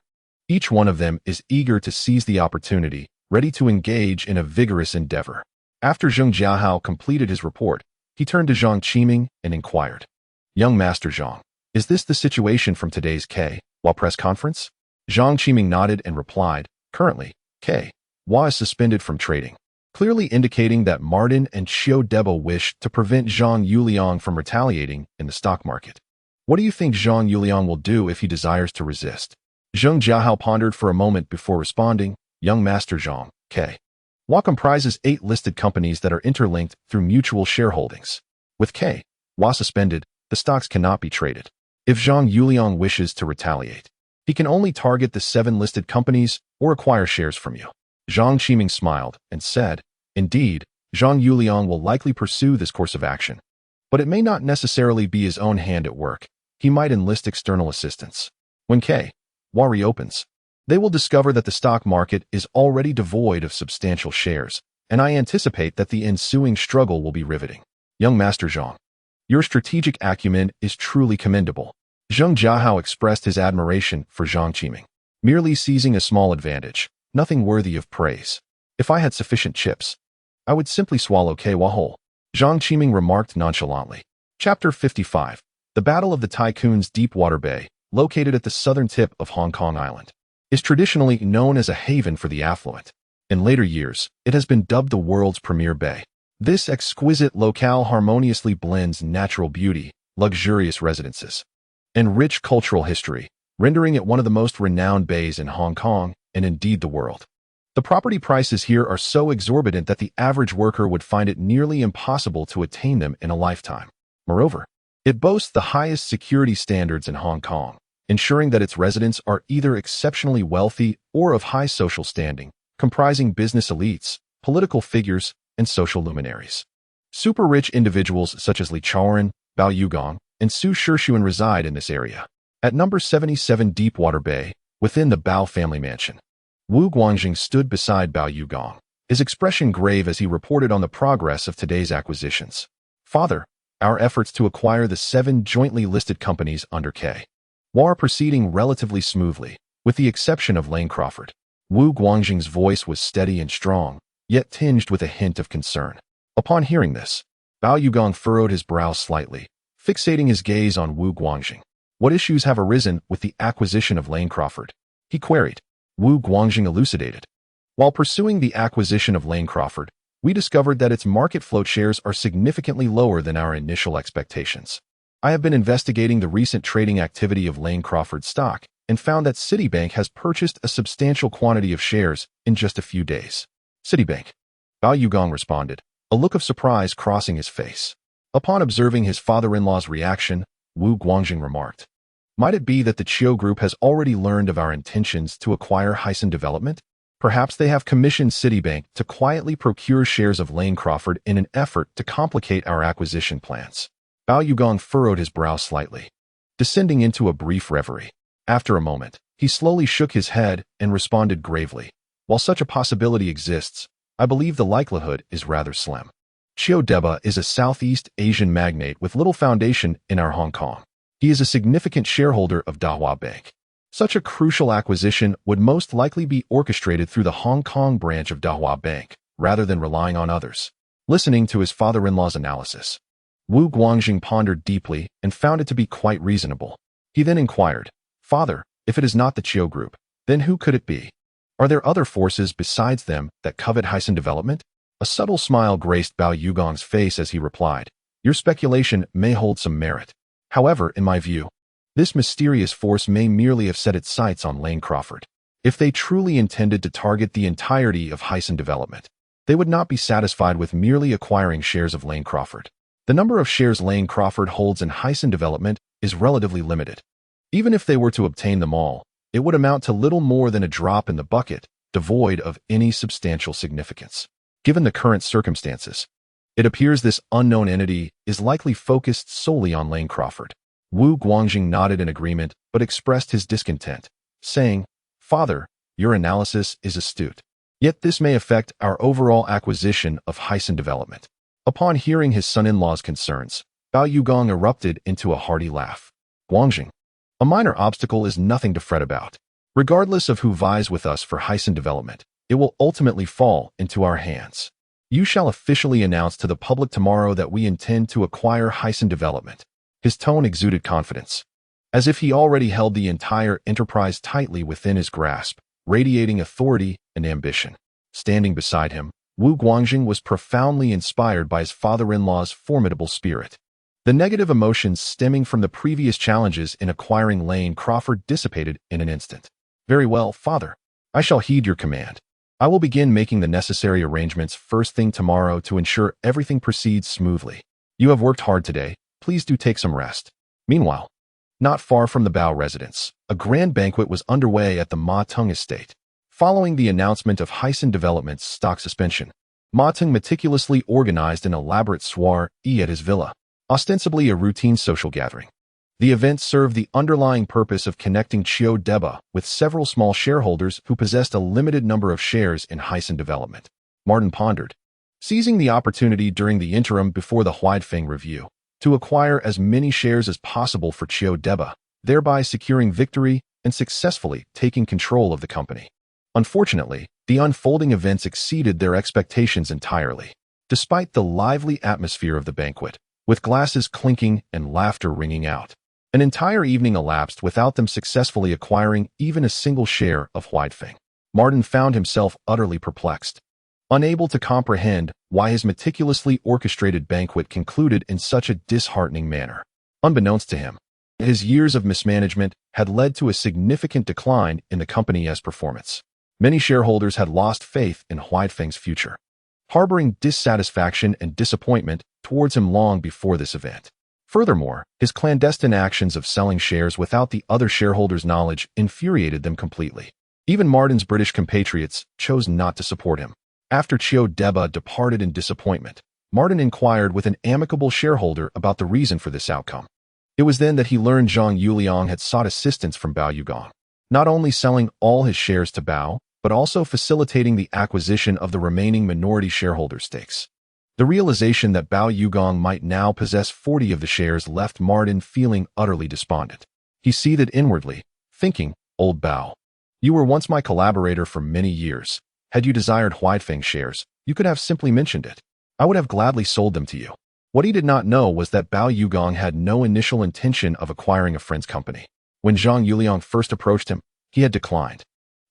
Each one of them is eager to seize the opportunity, ready to engage in a vigorous endeavor. After Zheng Jiahao completed his report, he turned to Zhang Qiming and inquired, "Young Master Zhang, is this the situation from today's K press conference?" Zhang Qiming nodded and replied, "Currently, K is suspended from trading," clearly indicating that Martin and Qiu Deba wished to prevent Zhang Yuliang from retaliating in the stock market. "What do you think Zhang Yuliang will do if he desires to resist?" Zheng Jiahao pondered for a moment before responding, "Young Master Zhang, K comprises 8 listed companies that are interlinked through mutual shareholdings. With K suspended, the stocks cannot be traded. If Zhang Yuliang wishes to retaliate, he can only target the 7 listed companies or acquire shares from you." Zhang Qiming smiled and said, "Indeed, Zhang Yuliang will likely pursue this course of action, but it may not necessarily be his own hand at work. He might enlist external assistance. When K reopens, they will discover that the stock market is already devoid of substantial shares, and I anticipate that the ensuing struggle will be riveting. Young Master Zhang, your strategic acumen is truly commendable." Zheng Jiahao expressed his admiration for Zhang Qiming. "Merely seizing a small advantage, nothing worthy of praise. If I had sufficient chips, I would simply swallow K whole," Zhang Qiming remarked nonchalantly. Chapter 55. The Battle of the Tycoons. Deepwater Bay, located at the southern tip of Hong Kong Island, is traditionally known as a haven for the affluent. In later years, it has been dubbed the world's premier bay. This exquisite locale harmoniously blends natural beauty, luxurious residences, and rich cultural history, rendering it one of the most renowned bays in Hong Kong and indeed the world. The property prices here are so exorbitant that the average worker would find it nearly impossible to attain them in a lifetime. Moreover, it boasts the highest security standards in Hong Kong, ensuring that its residents are either exceptionally wealthy or of high social standing, comprising business elites, political figures, and social luminaries. Super-rich individuals such as Lau Lan Xiong, Bao Yugong, and Su Shishuan reside in this area. At number 77 Deepwater Bay, within the Bao family mansion, Wu Guangjing stood beside Bao Yugong, his expression grave as he reported on the progress of today's acquisitions. "Father, our efforts to acquire the 7 jointly listed companies under K are proceeding relatively smoothly, with the exception of Lane Crawford." Wu Guangjing's voice was steady and strong, yet tinged with a hint of concern. Upon hearing this, Bao Yugong furrowed his brow slightly, fixating his gaze on Wu Guangjing. "What issues have arisen with the acquisition of Lane Crawford?" he queried. Wu Guangjing elucidated. While pursuing the acquisition of Lane Crawford, we discovered that its market float shares are significantly lower than our initial expectations. I have been investigating the recent trading activity of Lane Crawford stock and found that Citibank has purchased a substantial quantity of shares in just a few days. Citibank? Bao Yugong responded, a look of surprise crossing his face. Upon observing his father-in-law's reaction, Wu Guangjing remarked, might it be that the Chiu Group has already learned of our intentions to acquire Hysan Development? Perhaps they have commissioned Citibank to quietly procure shares of Lane Crawford in an effort to complicate our acquisition plans. Bao Yugong furrowed his brow slightly, descending into a brief reverie. After a moment, he slowly shook his head and responded gravely, while such a possibility exists, I believe the likelihood is rather slim. Chiu Deba is a Southeast Asian magnate with little foundation in our Hong Kong. He is a significant shareholder of Dahua Bank. Such a crucial acquisition would most likely be orchestrated through the Hong Kong branch of Dahua Bank, rather than relying on others. Listening to his father-in-law's analysis, Wu Guangjing pondered deeply and found it to be quite reasonable. He then inquired, Father, if it is not the Chiu Group, then who could it be? Are there other forces besides them that covet Hysan Development? A subtle smile graced Bao Yugong's face as he replied, your speculation may hold some merit. However, in my view, this mysterious force may merely have set its sights on Lane Crawford. If they truly intended to target the entirety of Hysan Development, they would not be satisfied with merely acquiring shares of Lane Crawford. The number of shares Lane Crawford holds in Hysan Development is relatively limited. Even if they were to obtain them all, it would amount to little more than a drop in the bucket, devoid of any substantial significance. Given the current circumstances, it appears this unknown entity is likely focused solely on Lane Crawford. Wu Guangjing nodded in agreement but expressed his discontent, saying, Father, your analysis is astute. Yet this may affect our overall acquisition of Hysan Development. Upon hearing his son-in-law's concerns, Bao Yugong erupted into a hearty laugh. Guangjing, a minor obstacle is nothing to fret about. Regardless of who vies with us for Hysan Development, it will ultimately fall into our hands. You shall officially announce to the public tomorrow that we intend to acquire Hysan Development. His tone exuded confidence, as if he already held the entire enterprise tightly within his grasp, radiating authority and ambition. Standing beside him, Wu Guangjing was profoundly inspired by his father-in-law's formidable spirit. The negative emotions stemming from the previous challenges in acquiring Lane Crawford dissipated in an instant. Very well, Father. I shall heed your command. I will begin making the necessary arrangements first thing tomorrow to ensure everything proceeds smoothly. You have worked hard today. Please do take some rest. Meanwhile, not far from the Bao residence, a grand banquet was underway at the Ma Tung estate. Following the announcement of Hysan Development's stock suspension, Ma Tung meticulously organized an elaborate soiree at his villa, ostensibly a routine social gathering. The event served the underlying purpose of connecting Chiu Deba with several small shareholders who possessed a limited number of shares in Hysan Development. Martin pondered, seizing the opportunity during the interim before the Huaifeng review, to acquire as many shares as possible for Chiu Deba, thereby securing victory and successfully taking control of the company. Unfortunately, the unfolding events exceeded their expectations entirely. Despite the lively atmosphere of the banquet, with glasses clinking and laughter ringing out, an entire evening elapsed without them successfully acquiring even a single share of Huaifeng. Martin found himself utterly perplexed, unable to comprehend why his meticulously orchestrated banquet concluded in such a disheartening manner. Unbeknownst to him, his years of mismanagement had led to a significant decline in the company's performance. Many shareholders had lost faith in Huaifeng's future, harboring dissatisfaction and disappointment towards him long before this event. Furthermore, his clandestine actions of selling shares without the other shareholders' knowledge infuriated them completely. Even Martin's British compatriots chose not to support him. After Chiu Deba departed in disappointment, Martin inquired with an amicable shareholder about the reason for this outcome. It was then that he learned Zhang Yuliang had sought assistance from Bao Yugong, not only selling all his shares to Bao, but also facilitating the acquisition of the remaining minority shareholder stakes. The realization that Bao Yugong might now possess 40 of the shares left Martin feeling utterly despondent. He seethed inwardly, thinking, Old Bao, you were once my collaborator for many years. Had you desired Huaifeng shares, you could have simply mentioned it. I would have gladly sold them to you. What he did not know was that Bao Yugong had no initial intention of acquiring a friend's company. When Zhang Yuliang first approached him, he had declined.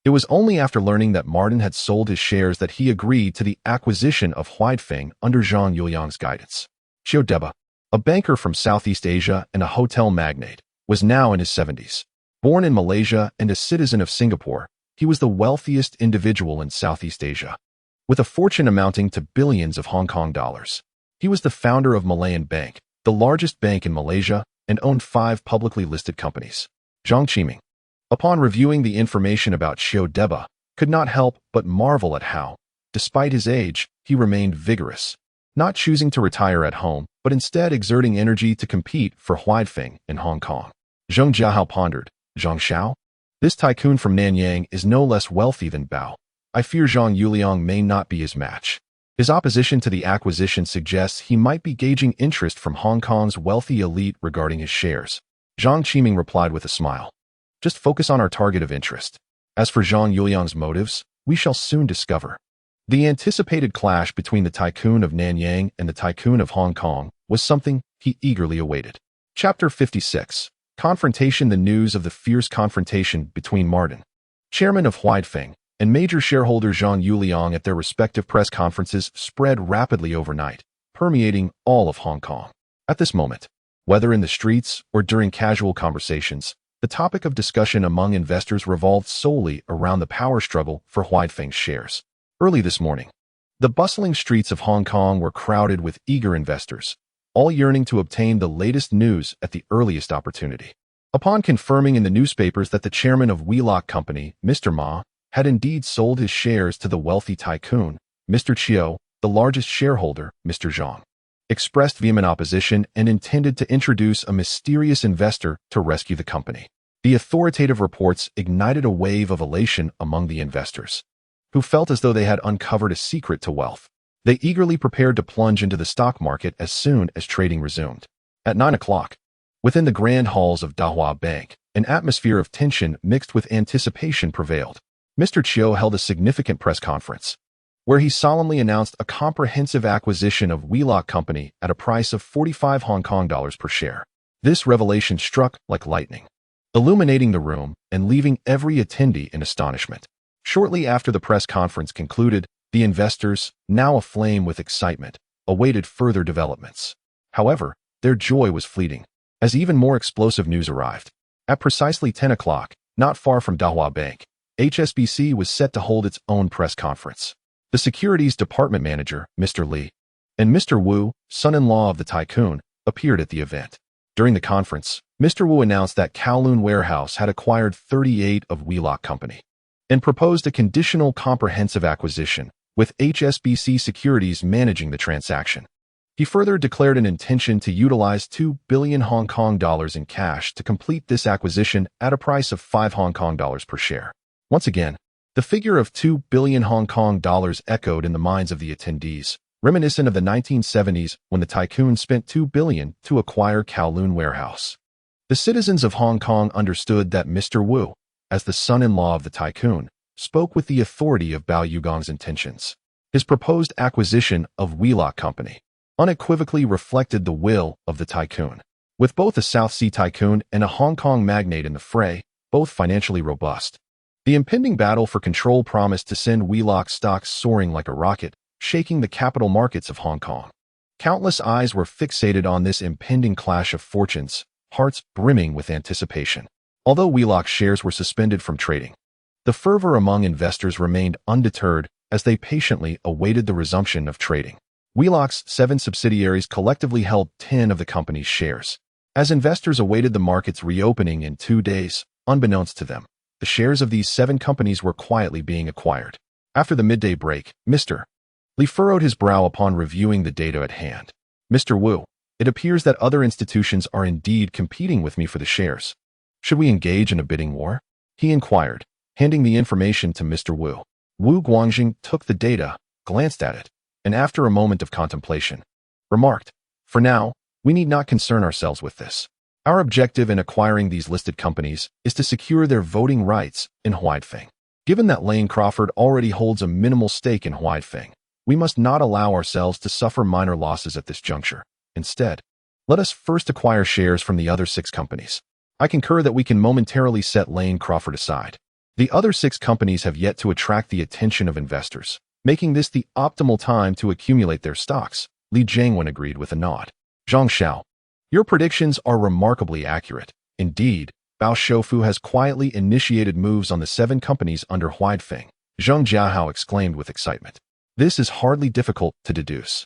It was only after learning that Martin had sold his shares that he agreed to the acquisition of Huaifeng under Zhang Yuliang's guidance. Xiao Deba, a banker from Southeast Asia and a hotel magnate, was now in his 70s. Born in Malaysia and a citizen of Singapore, he was the wealthiest individual in Southeast Asia, with a fortune amounting to billions of Hong Kong dollars. He was the founder of Malayan Bank, the largest bank in Malaysia, and owned 5 publicly listed companies. Zhang Qiming, upon reviewing the information about Xiao Deba, could not help but marvel at how, despite his age, he remained vigorous, not choosing to retire at home, but instead exerting energy to compete for Huaifeng in Hong Kong. Zheng Jiahao pondered, Zhang Xiao? This tycoon from Nanyang is no less wealthy than Bao. I fear Zhang Yuliang may not be his match. His opposition to the acquisition suggests he might be gauging interest from Hong Kong's wealthy elite regarding his shares. Zhang Qiming replied with a smile. Just focus on our target of interest. As for Zhang Yuliang's motives, we shall soon discover. The anticipated clash between the tycoon of Nanyang and the tycoon of Hong Kong was something he eagerly awaited. Chapter 56. Confrontation. The news of the fierce confrontation between Martin, chairman of Huaifeng, and major shareholder Zhang Yuliang at their respective press conferences spread rapidly overnight, permeating all of Hong Kong. At this moment, whether in the streets or during casual conversations, the topic of discussion among investors revolved solely around the power struggle for Huaifeng's shares. Early this morning, the bustling streets of Hong Kong were crowded with eager investors, all yearning to obtain the latest news at the earliest opportunity. Upon confirming in the newspapers that the chairman of Wheelock Co, Mr. Ma, had indeed sold his shares to the wealthy tycoon, Mr. Chiu, the largest shareholder, Mr. Zhang, expressed vehement opposition and intended to introduce a mysterious investor to rescue the company. The authoritative reports ignited a wave of elation among the investors, who felt as though they had uncovered a secret to wealth. They eagerly prepared to plunge into the stock market as soon as trading resumed. At 9 o'clock, within the grand halls of Dahua Bank, an atmosphere of tension mixed with anticipation prevailed. Mr. Chiu held a significant press conference, where he solemnly announced a comprehensive acquisition of Wheelock Co at a price of 45 Hong Kong dollars per share. This revelation struck like lightning, illuminating the room and leaving every attendee in astonishment. Shortly after the press conference concluded, the investors, now aflame with excitement, awaited further developments. However, their joy was fleeting, as even more explosive news arrived. At precisely 10 o'clock, not far from Dahua Bank, HSBC was set to hold its own press conference. The securities department manager, Mr. Li, and Mr. Wu, son-in-law of the tycoon, appeared at the event. During the conference, Mr. Wu announced that Kowloon Warehouse had acquired 38 of Wheelock Co and proposed a conditional comprehensive acquisition, with HSBC Securities managing the transaction. He further declared an intention to utilize 2 billion Hong Kong dollars in cash to complete this acquisition at a price of 5 Hong Kong dollars per share. Once again, the figure of 2 billion Hong Kong dollars echoed in the minds of the attendees, reminiscent of the 1970s when the tycoon spent 2 billion to acquire Kowloon Warehouse. The citizens of Hong Kong understood that Mr. Wu, as the son-in-law of the tycoon, spoke with the authority of Bao Yugong's intentions. His proposed acquisition of Wheelock Co unequivocally reflected the will of the tycoon. With both a South Sea tycoon and a Hong Kong magnate in the fray, both financially robust, the impending battle for control promised to send Wheelock stocks soaring like a rocket, shaking the capital markets of Hong Kong. Countless eyes were fixated on this impending clash of fortunes, hearts brimming with anticipation. Although Wheelock shares were suspended from trading, the fervor among investors remained undeterred as they patiently awaited the resumption of trading. Wheelock's 7 subsidiaries collectively held 10 of the company's shares. As investors awaited the market's reopening in 2 days, unbeknownst to them, the shares of these 7 companies were quietly being acquired. After the midday break, Mr. Li furrowed his brow upon reviewing the data at hand. Mr. Wu, it appears that other institutions are indeed competing with me for the shares. Should we engage in a bidding war? He inquired, handing the information to Mr. Wu. Wu Guangjing took the data, glanced at it, and after a moment of contemplation, remarked, "For now, we need not concern ourselves with this. Our objective in acquiring these listed companies is to secure their voting rights in Huaifeng. Given that Lane Crawford already holds a minimal stake in Huaifeng, we must not allow ourselves to suffer minor losses at this juncture. Instead, let us first acquire shares from the other 6 companies. I concur that we can momentarily set Lane Crawford aside." The other 6 companies have yet to attract the attention of investors, making this the optimal time to accumulate their stocks. Li Jiangwen agreed with a nod. Zhang Xiao, your predictions are remarkably accurate. Indeed, Bao Shoufu has quietly initiated moves on the 7 companies under Huaifeng. Zhang Jiahao exclaimed with excitement. This is hardly difficult to deduce.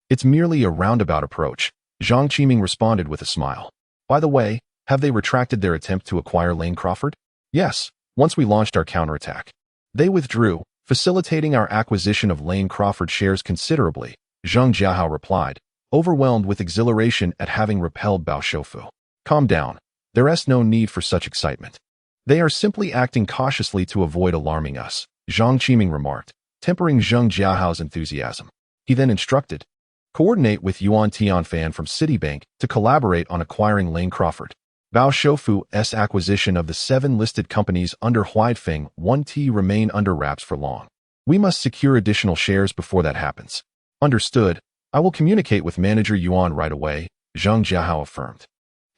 It's merely a roundabout approach. Zhang Qiming responded with a smile. By the way, have they retracted their attempt to acquire Lane Crawford? Yes, once we launched our counterattack. They withdrew, facilitating our acquisition of Lane Crawford shares considerably, Zhang Jiahao replied, overwhelmed with exhilaration at having repelled Bao Shoufu. Calm down. There is no need for such excitement. They are simply acting cautiously to avoid alarming us, Zhang Qiming remarked, tempering Zhang Jiahao's enthusiasm. He then instructed, coordinate with Yuan Tianfan from Citibank to collaborate on acquiring Lane Crawford. Bao Shoufu's acquisition of the 7 listed companies under Huaifeng 1T remain under wraps for long. We must secure additional shares before that happens. Understood. I will communicate with Manager Yuan right away, Zhang Jiahao affirmed.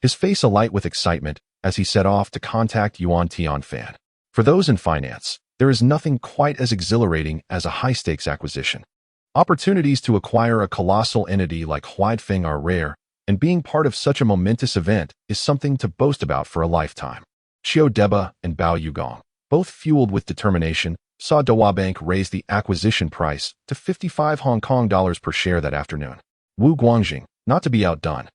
His face alight with excitement as he set off to contact Yuan Tianfan. For those in finance, there is nothing quite as exhilarating as a high-stakes acquisition. Opportunities to acquire a colossal entity like Huaifeng are rare, and being part of such a momentous event is something to boast about for a lifetime. Qiu Deba and Bao Yugong, both fueled with determination, saw Dawah Bank raise the acquisition price to 55 Hong Kong dollars per share that afternoon. Wu Guangjing, not to be outdone,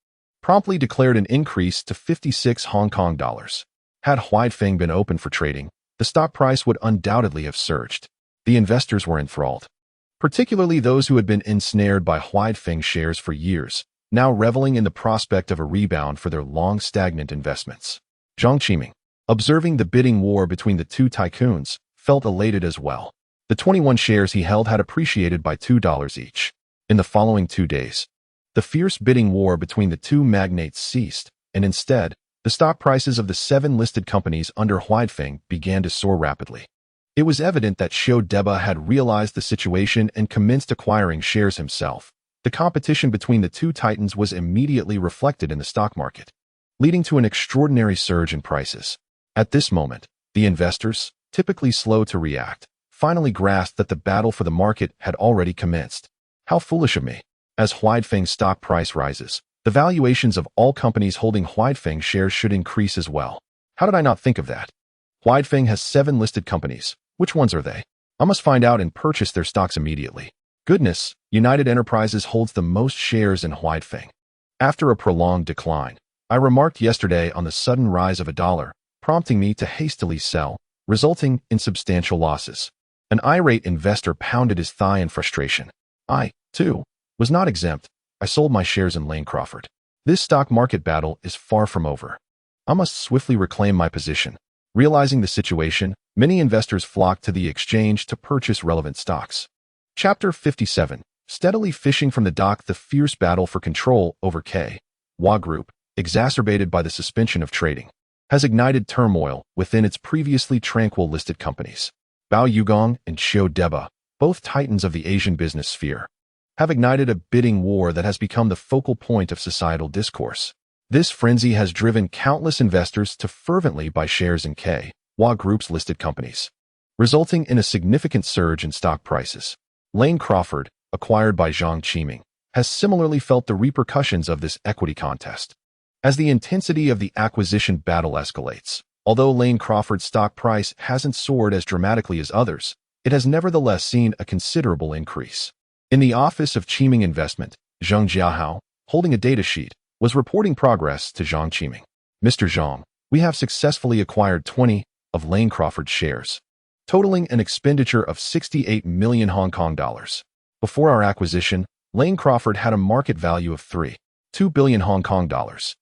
promptly declared an increase to 56 Hong Kong dollars. Had Huaifeng been open for trading, the stock price would undoubtedly have surged. The investors were enthralled, particularly those who had been ensnared by Huaifeng shares for years, now reveling in the prospect of a rebound for their long-stagnant investments. Zhang Qiming, observing the bidding war between the 2 tycoons, felt elated as well. The 21 shares he held had appreciated by $2 each. In the following 2 days, the fierce bidding war between the 2 magnates ceased, and instead, the stock prices of the 7 listed companies under Huaifeng began to soar rapidly. It was evident that Qiu Deba had realized the situation and commenced acquiring shares himself. The competition between the 2 titans was immediately reflected in the stock market, leading to an extraordinary surge in prices. At this moment, the investors, typically slow to react, finally grasped that the battle for the market had already commenced. How foolish of me. As Huaifeng's stock price rises, the valuations of all companies holding Huaifeng shares should increase as well. How did I not think of that? Huaifeng has 7 listed companies. Which ones are they? I must find out and purchase their stocks immediately. Goodness, United Enterprises holds the most shares in Huaifeng. After a prolonged decline, I remarked yesterday on the sudden rise of $1, prompting me to hastily sell, resulting in substantial losses. An irate investor pounded his thigh in frustration. I, too, was not exempt. I sold my shares in Lane Crawford. This stock market battle is far from over. I must swiftly reclaim my position. Realizing the situation, many investors flocked to the exchange to purchase relevant stocks. Chapter 57. Steadily fishing from the dock. The fierce battle for control over K.Wa Group, exacerbated by the suspension of trading, has ignited turmoil within its previously tranquil listed companies. Bao Yugong and Qiu Deba, both titans of the Asian business sphere, have ignited a bidding war that has become the focal point of societal discourse. This frenzy has driven countless investors to fervently buy shares in K.Wa Group's listed companies, resulting in a significant surge in stock prices. Lane Crawford, acquired by Zhang Qiming, has similarly felt the repercussions of this equity contest. As the intensity of the acquisition battle escalates, although Lane Crawford's stock price hasn't soared as dramatically as others, it has nevertheless seen a considerable increase. In the office of Qiming Investment, Zhang Jiahao, holding a data sheet, was reporting progress to Zhang Qiming. Mr. Zhang, we have successfully acquired 20 of Lane Crawford's shares, totaling an expenditure of 68 million Hong Kong dollars. Before our acquisition, Lane Crawford had a market value of 3.2 billion Hong Kong dollars.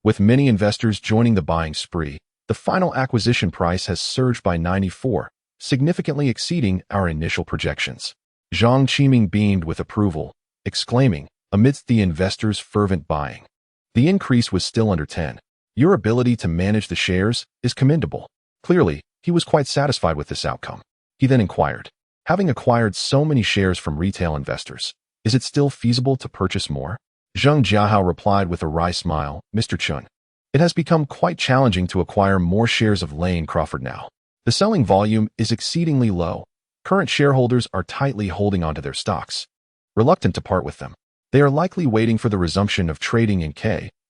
With many investors joining the buying spree, the final acquisition price has surged by 94%, significantly exceeding our initial projections. Zhang Qiming beamed with approval, exclaiming, amidst the investors' fervent buying, the increase was still under 10. Your ability to manage the shares is commendable. Clearly, he was quite satisfied with this outcome. He then inquired, having acquired so many shares from retail investors, is it still feasible to purchase more? Zhang Jiahao replied with a wry smile, Mr. Chung, it has become quite challenging to acquire more shares of Lane Crawford now. The selling volume is exceedingly low. Current shareholders are tightly holding onto their stocks, reluctant to part with them. They are likely waiting for the resumption of trading in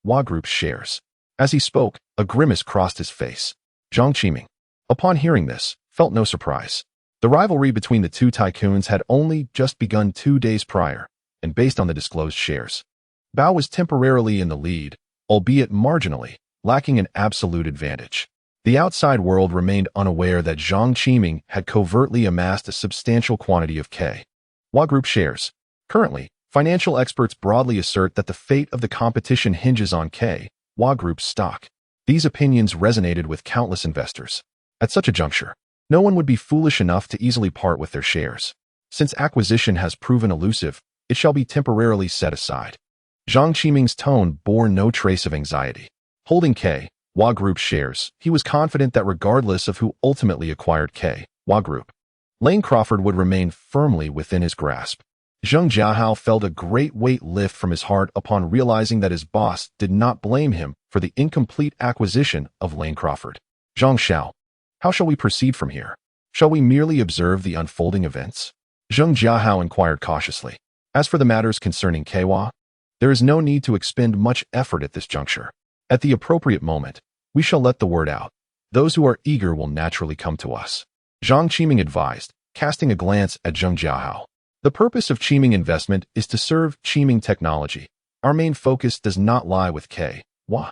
Hua Group's shares. As he spoke, a grimace crossed his face. Zhang Qiming, upon hearing this, felt no surprise. The rivalry between the two tycoons had only just begun 2 days prior, and based on the disclosed shares, Bao was temporarily in the lead, albeit marginally, lacking an absolute advantage. The outside world remained unaware that Zhang Qiming had covertly amassed a substantial quantity of Hua Group shares. Currently, financial experts broadly assert that the fate of the competition hinges on Hua Group's stock. These opinions resonated with countless investors. At such a juncture, no one would be foolish enough to easily part with their shares. Since acquisition has proven elusive, it shall be temporarily set aside. Zhang Qiming's tone bore no trace of anxiety. Holding Hua Group shares, he was confident that regardless of who ultimately acquired Hua Group, Lane Crawford would remain firmly within his grasp. Zheng Jiahao felt a great weight lift from his heart upon realizing that his boss did not blame him for the incomplete acquisition of Lane Crawford. Zhang Xiao, how shall we proceed from here? Shall we merely observe the unfolding events? Zheng Jiahao inquired cautiously. As for the matters concerning Hua, there is no need to expend much effort at this juncture. At the appropriate moment, we shall let the word out. Those who are eager will naturally come to us. Zhang Qiming advised, casting a glance at Zheng Jiahao. The purpose of Qiming Investment is to serve Qiming Technology. Our main focus does not lie with Hua.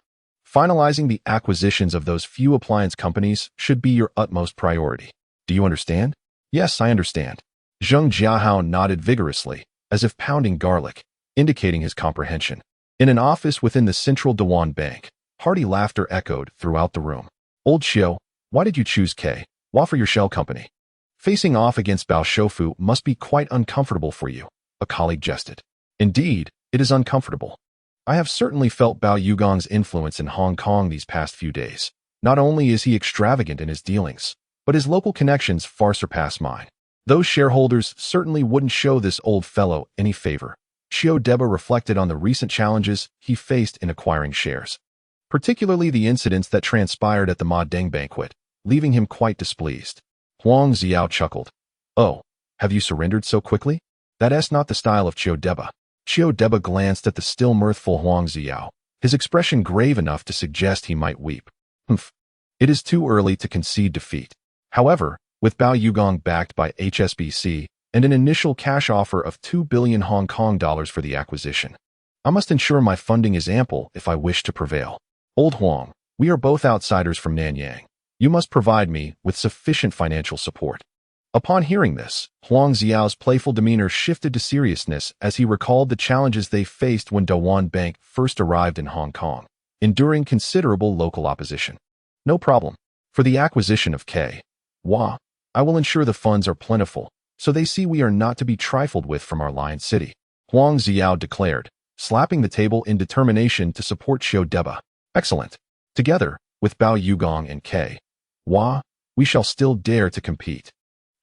Finalizing the acquisitions of those few appliance companies should be your utmost priority. Do you understand? Yes, I understand. Zheng Jiahao nodded vigorously, as if pounding garlic, indicating his comprehension. In an office within the Central Dewan Bank, hearty laughter echoed throughout the room. Old Xiao, why did you choose Hua for your shell company? Facing off against Bao Shoufu must be quite uncomfortable for you, a colleague jested. Indeed, it is uncomfortable. I have certainly felt Bao Yugong's influence in Hong Kong these past few days. Not only is he extravagant in his dealings, but his local connections far surpass mine. Those shareholders certainly wouldn't show this old fellow any favor. Xiao Deba reflected on the recent challenges he faced in acquiring shares, particularly the incidents that transpired at the Ma Deng banquet, leaving him quite displeased. Huang Xiao chuckled. Oh, have you surrendered so quickly? That's not the style of Xiao Deba. Xiao Deba glanced at the still mirthful Huang Xiao, his expression grave enough to suggest he might weep. Humph. It is too early to concede defeat. However, with Bao Yugong backed by HSBC and an initial cash offer of 2 billion Hong Kong dollars for the acquisition, I must ensure my funding is ample if I wish to prevail. Old Huang, we are both outsiders from Nanyang. You must provide me with sufficient financial support. Upon hearing this, Huang Xiao's playful demeanor shifted to seriousness as he recalled the challenges they faced when Dewan Bank first arrived in Hong Kong, enduring considerable local opposition. No problem. For the acquisition of Hua, I will ensure the funds are plentiful, so they see we are not to be trifled with from our Lion City, Huang Xiao declared, slapping the table in determination to support Xiao Deba. Excellent. Together, with Bao Yugong and Hua, we shall still dare to compete.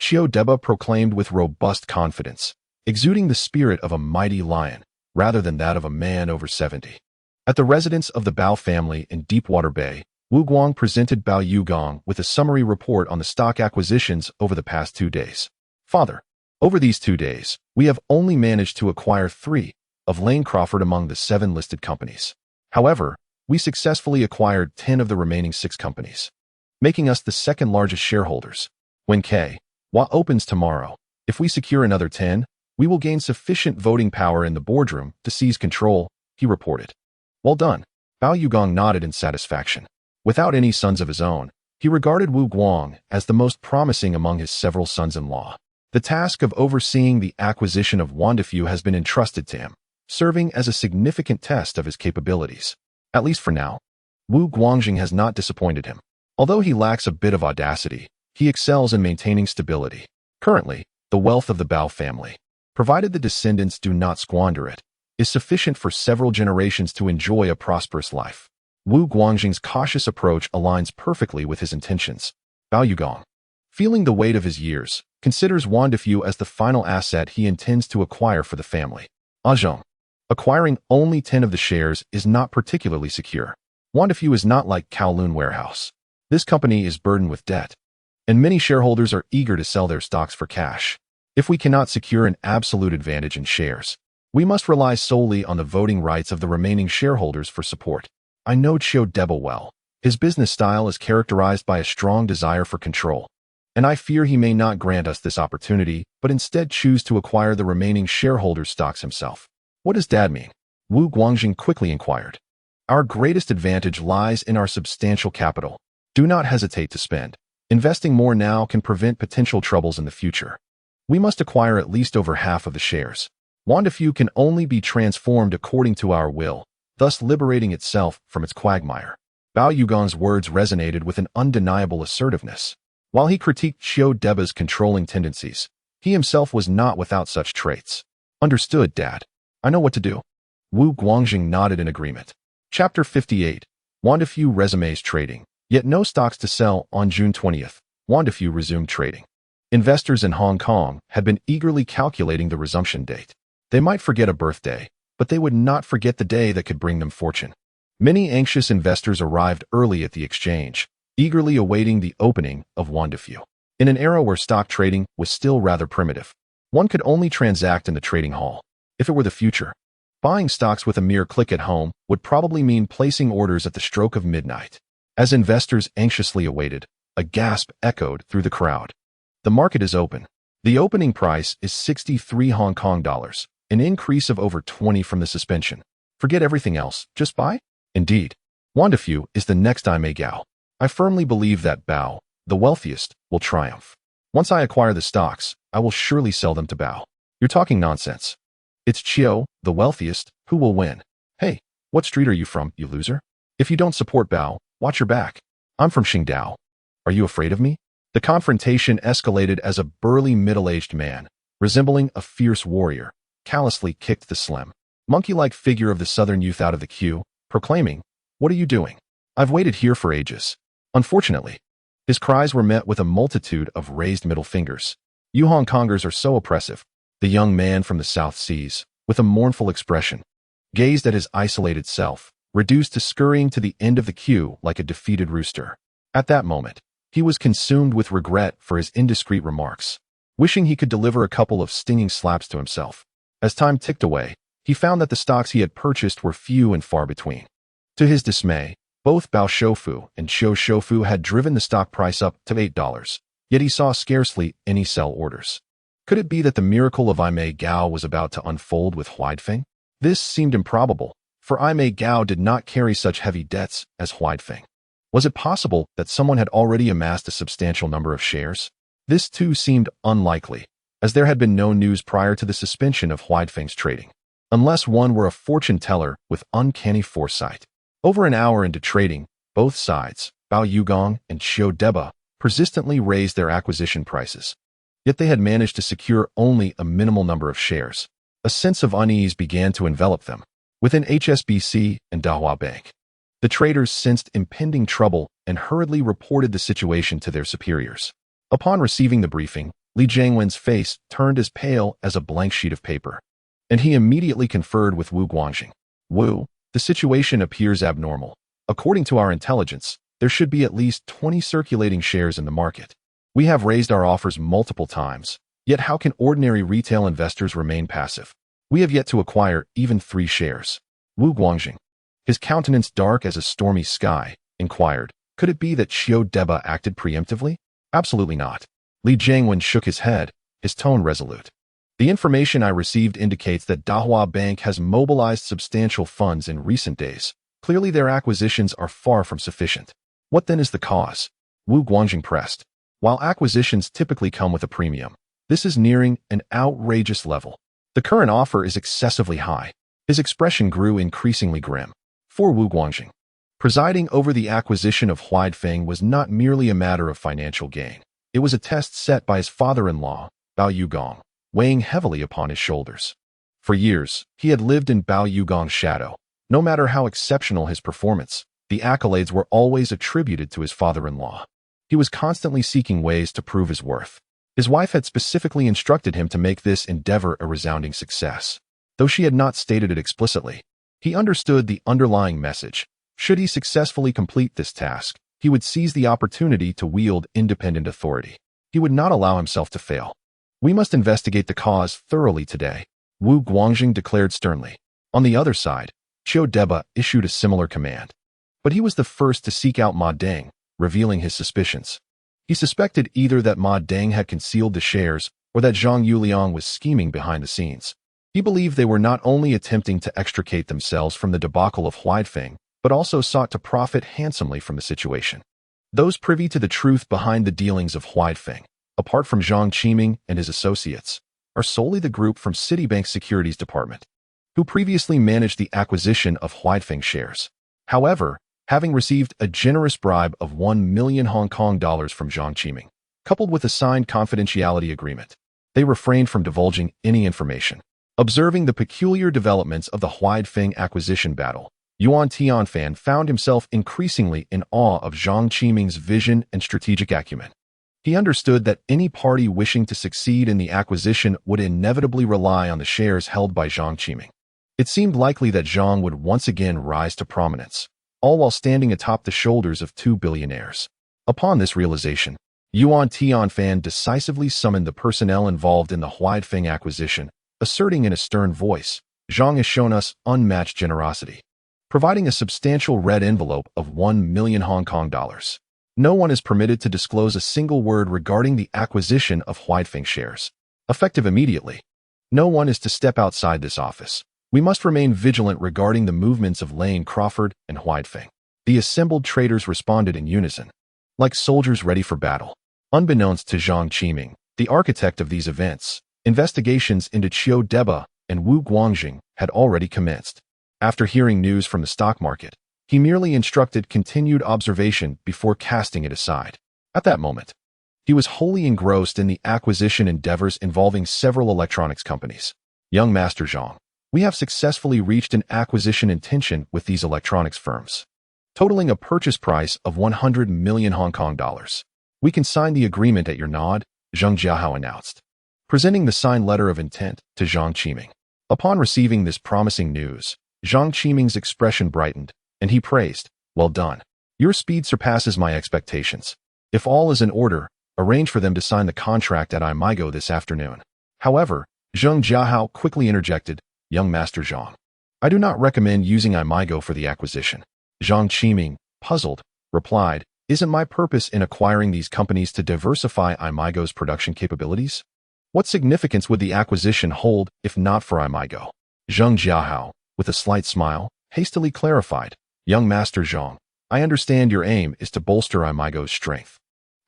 Xiao Deba proclaimed with robust confidence, exuding the spirit of a mighty lion, rather than that of a man over 70. At the residence of the Bao family in Deepwater Bay, Wu Guang presented Bao Yugong with a summary report on the stock acquisitions over the past 2 days. Father, over these 2 days, we have only managed to acquire 3 of Lane Crawford among the 7 listed companies. However, we successfully acquired 10 of the remaining 6 companies, making us the second largest shareholders. When Hua opens tomorrow, if we secure another 10, we will gain sufficient voting power in the boardroom to seize control, he reported. Well done. Bao Yugong nodded in satisfaction. Without any sons of his own, he regarded Wu Guang as the most promising among his several sons-in-law. The task of overseeing the acquisition of Wandafu has been entrusted to him, serving as a significant test of his capabilities. At least for now, Wu Guangjing has not disappointed him. Although he lacks a bit of audacity, he excels in maintaining stability. Currently, the wealth of the Bao family, provided the descendants do not squander it, is sufficient for several generations to enjoy a prosperous life. Wu Guangjing's cautious approach aligns perfectly with his intentions. Bao Yugong, feeling the weight of his years, considers Wandafu as the final asset he intends to acquire for the family. Zhang, acquiring only 10 of the shares is not particularly secure. Wandafu is not like Kowloon Warehouse. This company is burdened with debt. and many shareholders are eager to sell their stocks for cash. If we cannot secure an absolute advantage in shares, we must rely solely on the voting rights of the remaining shareholders for support. I know Chiu Deba well. His business style is characterized by a strong desire for control, and I fear he may not grant us this opportunity, but instead choose to acquire the remaining shareholders' stocks himself. What does Dad mean? Wu Guangjing quickly inquired. Our greatest advantage lies in our substantial capital. Do not hesitate to spend. Investing more now can prevent potential troubles in the future. We must acquire at least over half of the shares. Wandafu can only be transformed according to our will, thus liberating itself from its quagmire. Bao Yugong's words resonated with an undeniable assertiveness. While he critiqued Chiu Deba's controlling tendencies, he himself was not without such traits. Understood, Dad. I know what to do. Wu Guangjing nodded in agreement. Chapter 58. Wandafu resumes trading. Yet no stocks to sell. On June 20th, Wandafu resumed trading. Investors in Hong Kong had been eagerly calculating the resumption date. They might forget a birthday, but they would not forget the day that could bring them fortune. Many anxious investors arrived early at the exchange, eagerly awaiting the opening of Wandafu. In an era where stock trading was still rather primitive, one could only transact in the trading hall. If it were the future, buying stocks with a mere click at home would probably mean placing orders at the stroke of midnight. As investors anxiously awaited, a gasp echoed through the crowd. The market is open. The opening price is 63 Hong Kong dollars, an increase of over 20 from the suspension. Forget everything else, just buy? Indeed. Wandafu is the next Aimigao. I firmly believe that Bao, the wealthiest, will triumph. Once I acquire the stocks, I will surely sell them to Bao. You're talking nonsense. It's Chiu, the wealthiest, who will win. Hey, what street are you from, you loser? If you don't support Bao, watch your back. I'm from Qingdao. Are you afraid of me? The confrontation escalated as a burly middle-aged man, resembling a fierce warrior, callously kicked the slim, monkey-like figure of the southern youth out of the queue, proclaiming, "What are you doing? I've waited here for ages." Unfortunately, his cries were met with a multitude of raised middle fingers. You Hong Kongers are so oppressive. The young man from the South Seas, with a mournful expression, gazed at his isolated self, reduced to scurrying to the end of the queue like a defeated rooster. At that moment, he was consumed with regret for his indiscreet remarks, wishing he could deliver a couple of stinging slaps to himself. As time ticked away, he found that the stocks he had purchased were few and far between. To his dismay, both Bao Shoufu and Chiu Shoufu had driven the stock price up to $8, yet he saw scarcely any sell orders. Could it be that the miracle of Aimigao was about to unfold with Huaidfeng? This seemed improbable, for Aimigao did not carry such heavy debts as Huaidfeng. Was it possible that someone had already amassed a substantial number of shares? This too seemed unlikely, as there had been no news prior to the suspension of Huaidfeng's trading, unless one were a fortune teller with uncanny foresight. Over an hour into trading, both sides, Bao Yugong and Chiu Deba, persistently raised their acquisition prices. Yet they had managed to secure only a minimal number of shares. A sense of unease began to envelop them. Within HSBC and Dahua Bank, the traders sensed impending trouble and hurriedly reported the situation to their superiors. Upon receiving the briefing, Li Jiangwen's face turned as pale as a blank sheet of paper, and he immediately conferred with Wu Guangjing. Wu, the situation appears abnormal. According to our intelligence, there should be at least 20 circulating shares in the market. We have raised our offers multiple times, yet how can ordinary retail investors remain passive? We have yet to acquire even 3 shares. Wu Guangjing, his countenance dark as a stormy sky, inquired, could it be that Chiu Deba acted preemptively? Absolutely not. Li Jiangwen shook his head, his tone resolute. The information I received indicates that Dahua Bank has mobilized substantial funds in recent days. Clearly their acquisitions are far from sufficient. What then is the cause? Wu Guangjing pressed. While acquisitions typically come with a premium, this is nearing an outrageous level. The current offer is excessively high. His expression grew increasingly grim. For Wu Guangjing, presiding over the acquisition of Huaidfeng was not merely a matter of financial gain. It was a test set by his father-in-law, Bao Yugong, weighing heavily upon his shoulders. For years, he had lived in Bao Yugong's shadow. No matter how exceptional his performance, the accolades were always attributed to his father-in-law. He was constantly seeking ways to prove his worth. His wife had specifically instructed him to make this endeavor a resounding success. Though she had not stated it explicitly, he understood the underlying message. Should he successfully complete this task, He would seize the opportunity to wield independent authority. He would not allow himself to fail. We must investigate the cause thoroughly today, Wu Guangjing declared sternly. On the other side, Qiu Deba issued a similar command. But he was the first to seek out Ma Deng, revealing his suspicions. He suspected either that Ma Deng had concealed the shares or that Zhang Yuliang was scheming behind the scenes. He believed they were not only attempting to extricate themselves from the debacle of Huaifeng, but also sought to profit handsomely from the situation. Those privy to the truth behind the dealings of Huaifeng, apart from Zhang Qiming and his associates, are solely the group from Citibank Securities Department, who previously managed the acquisition of Huaifeng shares. However, having received a generous bribe of 1 million Hong Kong dollars from Zhang Qiming, coupled with a signed confidentiality agreement, they refrained from divulging any information. Observing the peculiar developments of the Huaifeng acquisition battle, Yuan Tianfan found himself increasingly in awe of Zhang Qiming's vision and strategic acumen. He understood that any party wishing to succeed in the acquisition would inevitably rely on the shares held by Zhang Qiming. It seemed likely that Zhang would once again rise to prominence, all while standing atop the shoulders of two billionaires. Upon this realization, Yuan Tianfan decisively summoned the personnel involved in the Huaifeng acquisition, asserting in a stern voice, "Zhang has shown us unmatched generosity," providing a substantial red envelope of 1 million Hong Kong dollars. No one is permitted to disclose a single word regarding the acquisition of Huaifeng shares. Effective immediately. No one is to step outside this office. We must remain vigilant regarding the movements of Lane Crawford and Huaifeng. The assembled traders responded in unison, like soldiers ready for battle. Unbeknownst to Zhang Qiming, the architect of these events, investigations into Qiu Deba and Wu Guangjing had already commenced. After hearing news from the stock market, he merely instructed continued observation before casting it aside. At that moment, he was wholly engrossed in the acquisition endeavors involving several electronics companies. Young Master Zhang, we have successfully reached an acquisition intention with these electronics firms, totaling a purchase price of 100 million Hong Kong dollars. We can sign the agreement at your nod, Zheng Jiahao announced, presenting the signed letter of intent to Zhang Qiming. Upon receiving this promising news, Zhang Qiming's expression brightened, and he praised, "Well done. Your speed surpasses my expectations. If all is in order, arrange for them to sign the contract at Aimigao this afternoon." However, Zheng Jiahao quickly interjected, "Young Master Zhang, I do not recommend using Aimigao for the acquisition." Zhang Qiming, puzzled, replied, "Isn't my purpose in acquiring these companies to diversify Aimigao's production capabilities? What significance would the acquisition hold if not for Aimigao?" Zheng Jiahao, with a slight smile, hastily clarified, "Young Master Zhang, I understand your aim is to bolster Aimigao's strength.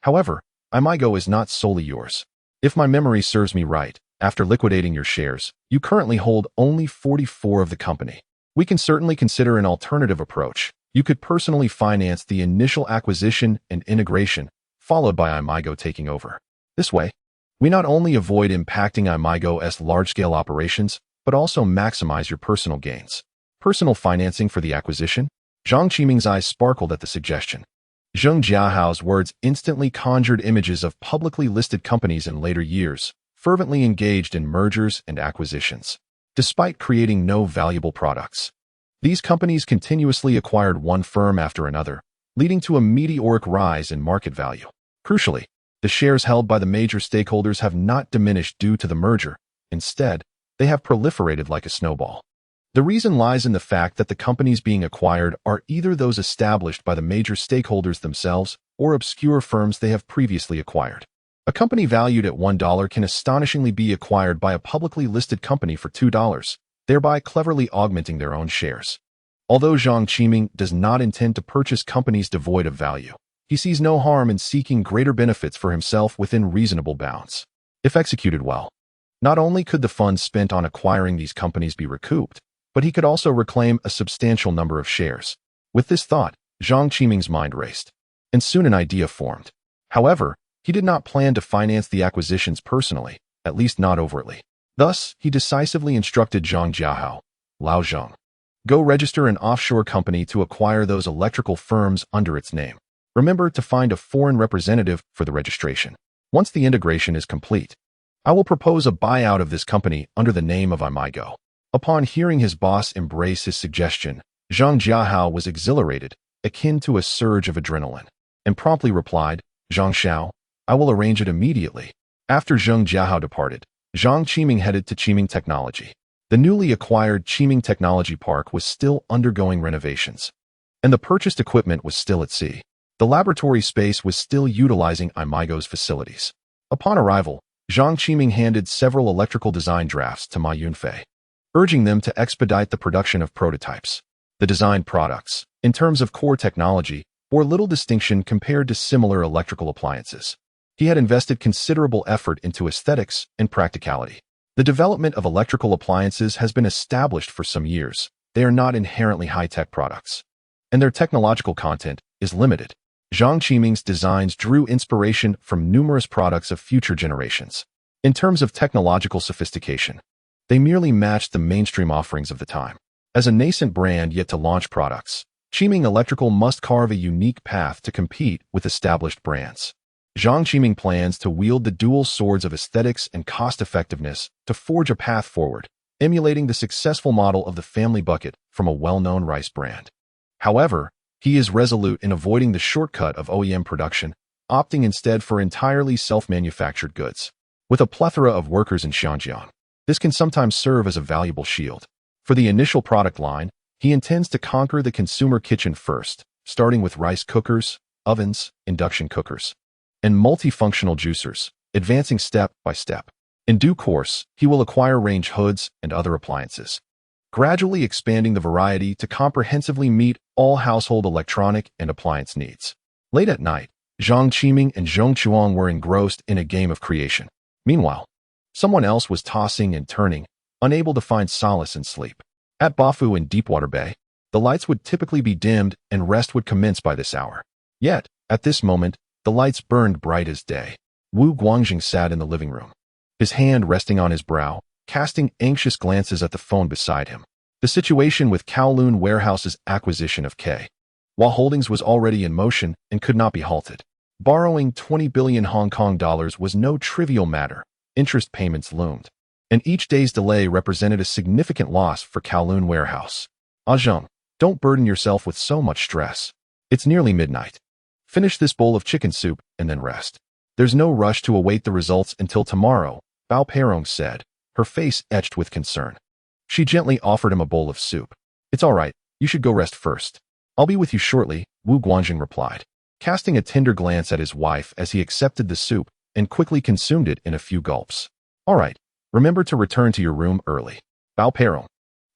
However, Aimigao is not solely yours. If my memory serves me right, after liquidating your shares, you currently hold only 44 of the company. We can certainly consider an alternative approach. You could personally finance the initial acquisition and integration, followed by Aimigao taking over. This way, we not only avoid impacting Aimigao's large-scale operations, but also maximize your personal gains." Personal financing for the acquisition? Zhang Qiming's eyes sparkled at the suggestion. Zheng Jiahao's words instantly conjured images of publicly listed companies in later years, fervently engaged in mergers and acquisitions. Despite creating no valuable products, these companies continuously acquired one firm after another, leading to a meteoric rise in market value. Crucially, the shares held by the major stakeholders have not diminished due to the merger. Instead, they have proliferated like a snowball. The reason lies in the fact that the companies being acquired are either those established by the major stakeholders themselves or obscure firms they have previously acquired. A company valued at $1 can astonishingly be acquired by a publicly listed company for $2, thereby cleverly augmenting their own shares. Although Zhang Qiming does not intend to purchase companies devoid of value, he sees no harm in seeking greater benefits for himself within reasonable bounds. If executed well, not only could the funds spent on acquiring these companies be recouped, but he could also reclaim a substantial number of shares. With this thought, Zhang Qiming's mind raced, and soon an idea formed. However, he did not plan to finance the acquisitions personally, at least not overtly. Thus, he decisively instructed Zhang Jiahao, "Lau Zhong, go register an offshore company to acquire those electrical firms under its name. Remember to find a foreign representative for the registration. Once the integration is complete, I will propose a buyout of this company under the name of Aimigao." Upon hearing his boss embrace his suggestion, Zhang Jiahao was exhilarated, akin to a surge of adrenaline. and promptly replied, Zhang Xiao, I will arrange it immediately. After Zheng Jiahao departed, Zhang Qiming headed to Qiming Technology. The newly acquired Qiming Technology Park was still undergoing renovations, and the purchased equipment was still at sea. The laboratory space was still utilizing Aimigao's facilities. Upon arrival, Zhang Qiming handed several electrical design drafts to Ma Yunfei, urging them to expedite the production of prototypes. The designed products, in terms of core technology, bore little distinction compared to similar electrical appliances. He had invested considerable effort into aesthetics and practicality. The development of electrical appliances has been established for some years. They are not inherently high-tech products, and their technological content is limited. Zhang Qiming's designs drew inspiration from numerous products of future generations. In terms of technological sophistication, they merely matched the mainstream offerings of the time. As a nascent brand yet to launch products, Qiming Electrical must carve a unique path to compete with established brands. Zhang Qiming plans to wield the dual swords of aesthetics and cost-effectiveness to forge a path forward, emulating the successful model of the family bucket from a well-known rice brand. However, he is resolute in avoiding the shortcut of OEM production, opting instead for entirely self-manufactured goods. With a plethora of workers in Xinjiang, this can sometimes serve as a valuable shield. For the initial product line, he intends to conquer the consumer kitchen first, starting with rice cookers, ovens, induction cookers, and multifunctional juicers, advancing step by step. In due course, he will acquire range hoods and other appliances, gradually expanding the variety to comprehensively meet all household electronic and appliance needs. Late at night, Zhang Qiming and Zhong Chuang were engrossed in a game of creation. Meanwhile, someone else was tossing and turning, unable to find solace in sleep. At Bafu in Deepwater Bay, the lights would typically be dimmed and rest would commence by this hour. Yet, at this moment, the lights burned bright as day. Wu Guangjing sat in the living room, his hand resting on his brow, casting anxious glances at the phone beside him. The situation with Kowloon Warehouse's acquisition of K. While Holdings was already in motion and could not be halted. Borrowing 20 billion Hong Kong dollars was no trivial matter. Interest payments loomed, and each day's delay represented a significant loss for Kowloon Warehouse. Zheng, don't burden yourself with so much stress. It's nearly midnight. Finish this bowl of chicken soup and then rest. There's no rush to await the results until tomorrow, Bao Peirong said, her face etched with concern. She gently offered him a bowl of soup. It's all right, you should go rest first. I'll be with you shortly, Wu Guangjing replied, casting a tender glance at his wife as he accepted the soup and quickly consumed it in a few gulps. All right, remember to return to your room early. Bao Peirong,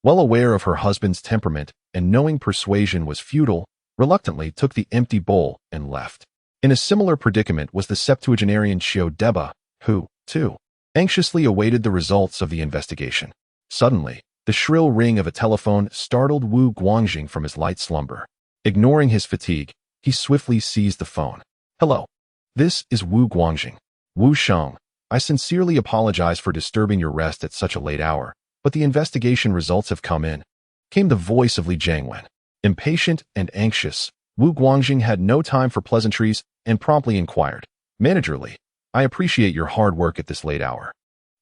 well aware of her husband's temperament and knowing persuasion was futile, reluctantly took the empty bowl and left. In a similar predicament was the septuagenarian Xiao Deba, who, too, anxiously awaited the results of the investigation. Suddenly, the shrill ring of a telephone startled Wu Guangjing from his light slumber. Ignoring his fatigue, he swiftly seized the phone. Hello. This is Wu Guangjing. Wu Xiong, I sincerely apologize for disturbing your rest at such a late hour, but the investigation results have come in. Came the voice of Li Jiangwen. Impatient and anxious, Wu Guangjing had no time for pleasantries and promptly inquired, Manager Li, I appreciate your hard work at this late hour.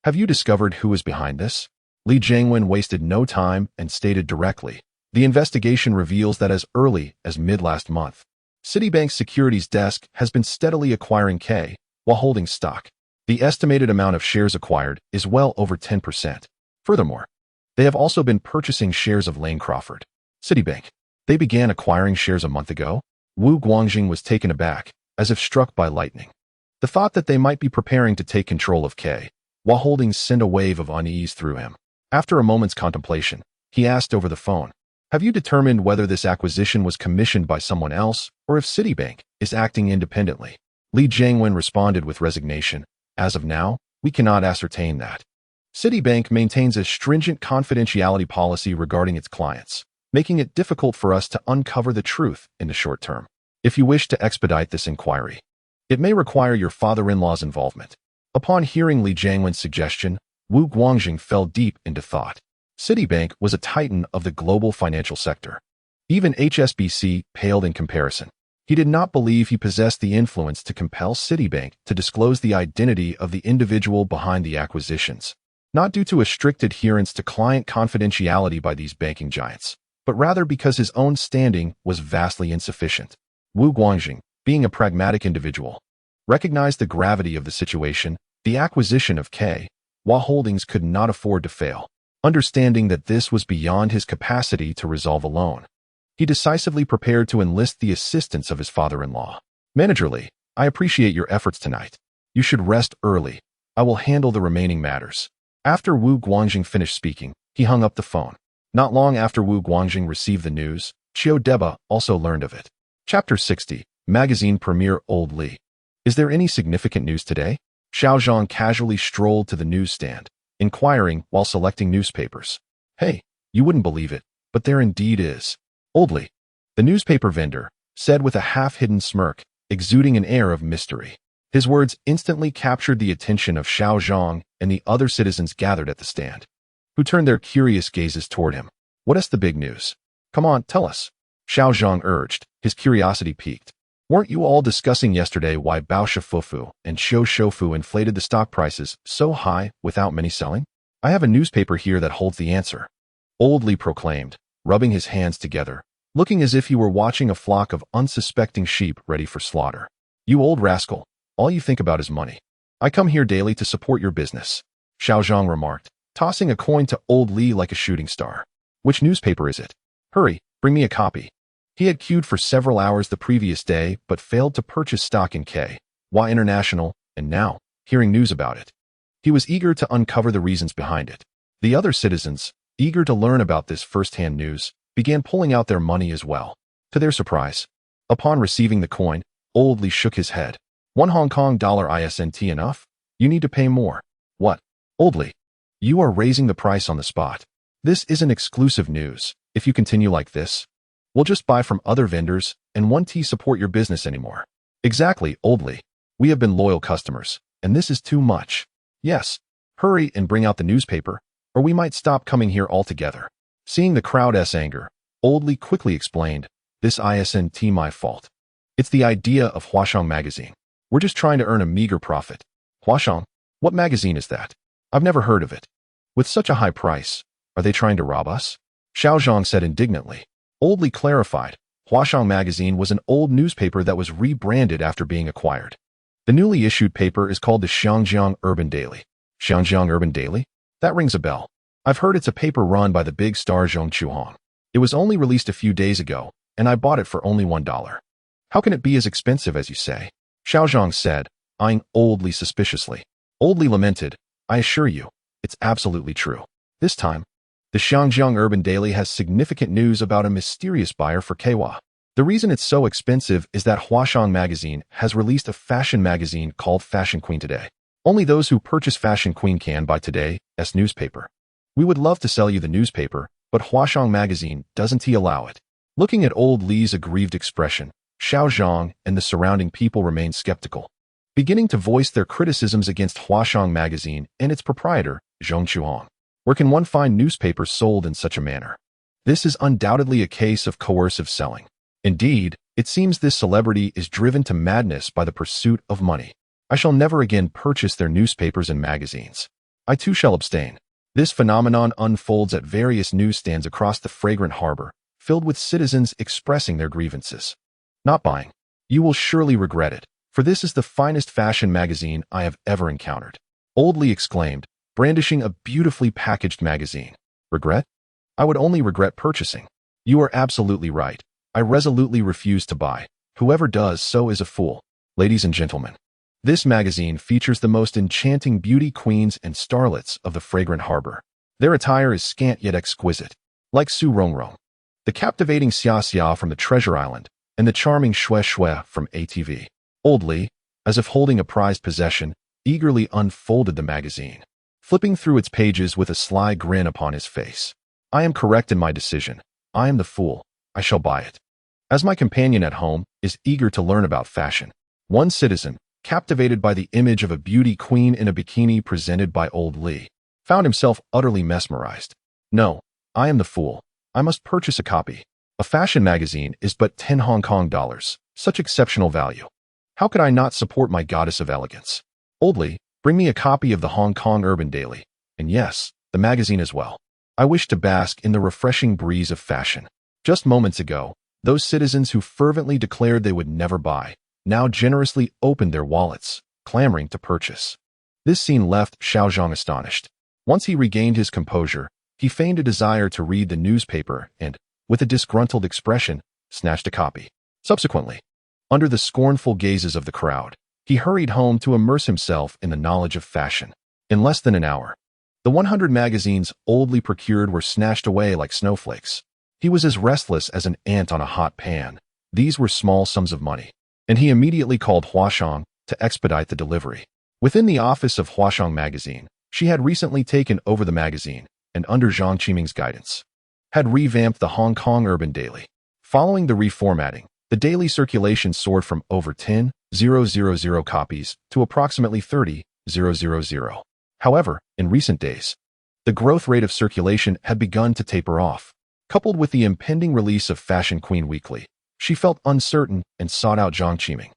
Have you discovered who is behind this? Li Jiangwen wasted no time and stated directly, the investigation reveals that as early as mid-last month, Citibank Securities desk has been steadily acquiring K while holding stock. The estimated amount of shares acquired is well over 10%. Furthermore, they have also been purchasing shares of Lane Crawford. Citibank. They began acquiring shares a month ago? Wu Guangjing was taken aback, as if struck by lightning. The thought that they might be preparing to take control of K while holding sent a wave of unease through him. After a moment's contemplation, he asked over the phone, have you determined whether this acquisition was commissioned by someone else or if Citibank is acting independently? Li Jiangwen responded with resignation, as of now, we cannot ascertain that. Citibank maintains a stringent confidentiality policy regarding its clients, making it difficult for us to uncover the truth in the short term. If you wish to expedite this inquiry, it may require your father-in-law's involvement. Upon hearing Li Jiangwen's suggestion, Wu Guangjing fell deep into thought. Citibank was a titan of the global financial sector. Even HSBC paled in comparison. He did not believe he possessed the influence to compel Citibank to disclose the identity of the individual behind the acquisitions, not due to a strict adherence to client confidentiality by these banking giants, but rather because his own standing was vastly insufficient. Wu Guangjing, being a pragmatic individual, recognized the gravity of the situation. The acquisition of Hua Holdings could not afford to fail. Understanding that this was beyond his capacity to resolve alone, he decisively prepared to enlist the assistance of his father-in-law. Manager Lee, I appreciate your efforts tonight. You should rest early. I will handle the remaining matters. After Wu Guangjing finished speaking, he hung up the phone. Not long after Wu Guangjing received the news, Qiu Deba also learned of it. Chapter 60, Magazine Premier Old Li. Is there any significant news today? Xiao Zhang casually strolled to the newsstand, inquiring while selecting newspapers. Hey, you wouldn't believe it, but there indeed is. Old Li, the newspaper vendor, said with a half-hidden smirk, exuding an air of mystery. His words instantly captured the attention of Xiao Zhang and the other citizens gathered at the stand, who turned their curious gazes toward him. What is the big news? Come on, tell us. Xiao Zhang urged, his curiosity piqued. Weren't you all discussing yesterday why Bao Shifufu and Xiu Shofu inflated the stock prices so high without many selling? I have a newspaper here that holds the answer. Old Li proclaimed, rubbing his hands together, looking as if he were watching a flock of unsuspecting sheep ready for slaughter. You old rascal, all you think about is money. I come here daily to support your business, Xiao Zhang remarked, tossing a coin to Old Li like a shooting star. Which newspaper is it? Hurry, bring me a copy. He had queued for several hours the previous day but failed to purchase stock in Hua International, and now, hearing news about it, he was eager to uncover the reasons behind it. The other citizens, eager to learn about this first-hand news, began pulling out their money as well. To their surprise, upon receiving the coin, Old Li shook his head. $1 Hong Kong isn't enough? You need to pay more. What? Old Li, you are raising the price on the spot. This isn't exclusive news. If you continue like this, we'll just buy from other vendors and won't support your business anymore. Exactly, Old Li. We have been loyal customers, and this is too much. Yes, hurry and bring out the newspaper, or we might stop coming here altogether. Seeing the crowd's anger, Old Li quickly explained, this isn't my fault. It's the idea of Huashang magazine. We're just trying to earn a meager profit. Huashang? What magazine is that? I've never heard of it. With such a high price, are they trying to rob us? Xiao Zhang said indignantly. Old Li clarified, Huashang magazine was an old newspaper that was rebranded after being acquired. The newly issued paper is called the Xiangjiang Urban Daily. Xiangjiang Urban Daily? That rings a bell. I've heard it's a paper run by the big star Zhong Chuhong. It was only released a few days ago, and I bought it for only $1. How can it be as expensive as you say? Xiao Zhang said, eyeing Old Li suspiciously. Old Li lamented, I assure you, it's absolutely true. This time, the Xiangjiang Urban Daily has significant news about a mysterious buyer for Hua. The reason it's so expensive is that Huashang magazine has released a fashion magazine called Fashion Queen Today. Only those who purchase Fashion Queen can buy Today's newspaper. We would love to sell you the newspaper, but Huashang magazine doesn't allow it. Looking at Old Li's aggrieved expression, Xiao Zhang and the surrounding people remained skeptical, beginning to voice their criticisms against Huashang magazine and its proprietor, Zhong Chuhong. Where can one find newspapers sold in such a manner? This is undoubtedly a case of coercive selling. Indeed, it seems this celebrity is driven to madness by the pursuit of money. I shall never again purchase their newspapers and magazines. I too shall abstain. This phenomenon unfolds at various newsstands across the fragrant harbor, filled with citizens expressing their grievances. Not buying. You will surely regret it, for this is the finest fashion magazine I have ever encountered. Old Li exclaimed, brandishing a beautifully packaged magazine. Regret? I would only regret purchasing. You are absolutely right. I resolutely refuse to buy. Whoever does so is a fool. Ladies and gentlemen, this magazine features the most enchanting beauty queens and starlets of the fragrant harbor. Their attire is scant yet exquisite, like Su Rongrong, the captivating Xia Xia from the Treasure Island, and the charming Xue Xue from ATV. Old Li, as if holding a prized possession, eagerly unfolded the magazine, flipping through its pages with a sly grin upon his face. I am correct in my decision. I am the fool. I shall buy it. As my companion at home is eager to learn about fashion, one citizen, captivated by the image of a beauty queen in a bikini presented by Old Li, found himself utterly mesmerized. No, I am the fool. I must purchase a copy. A fashion magazine is but 10 Hong Kong dollars, such exceptional value. How could I not support my goddess of elegance? Old Li, bring me a copy of the Hong Kong Urban Daily, and yes, the magazine as well. I wish to bask in the refreshing breeze of fashion. Just moments ago, those citizens who fervently declared they would never buy, now generously opened their wallets, clamoring to purchase. This scene left Xiaozhang astonished. Once he regained his composure, he feigned a desire to read the newspaper and, with a disgruntled expression, snatched a copy. Subsequently, under the scornful gazes of the crowd, he hurried home to immerse himself in the knowledge of fashion. In less than an hour, the 100 magazines oldly procured were snatched away like snowflakes. He was as restless as an ant on a hot pan. These were small sums of money, and he immediately called Huashang to expedite the delivery. Within the office of Huashang magazine, she had recently taken over the magazine and, under Zhang Qiming's guidance, had revamped the Hong Kong Urban Daily. Following the reformatting, the daily circulation soared from over 10,000 copies to approximately 30,000. However, in recent days, the growth rate of circulation had begun to taper off. Coupled with the impending release of Fashion Queen Weekly, she felt uncertain and sought out Zhang Qiming,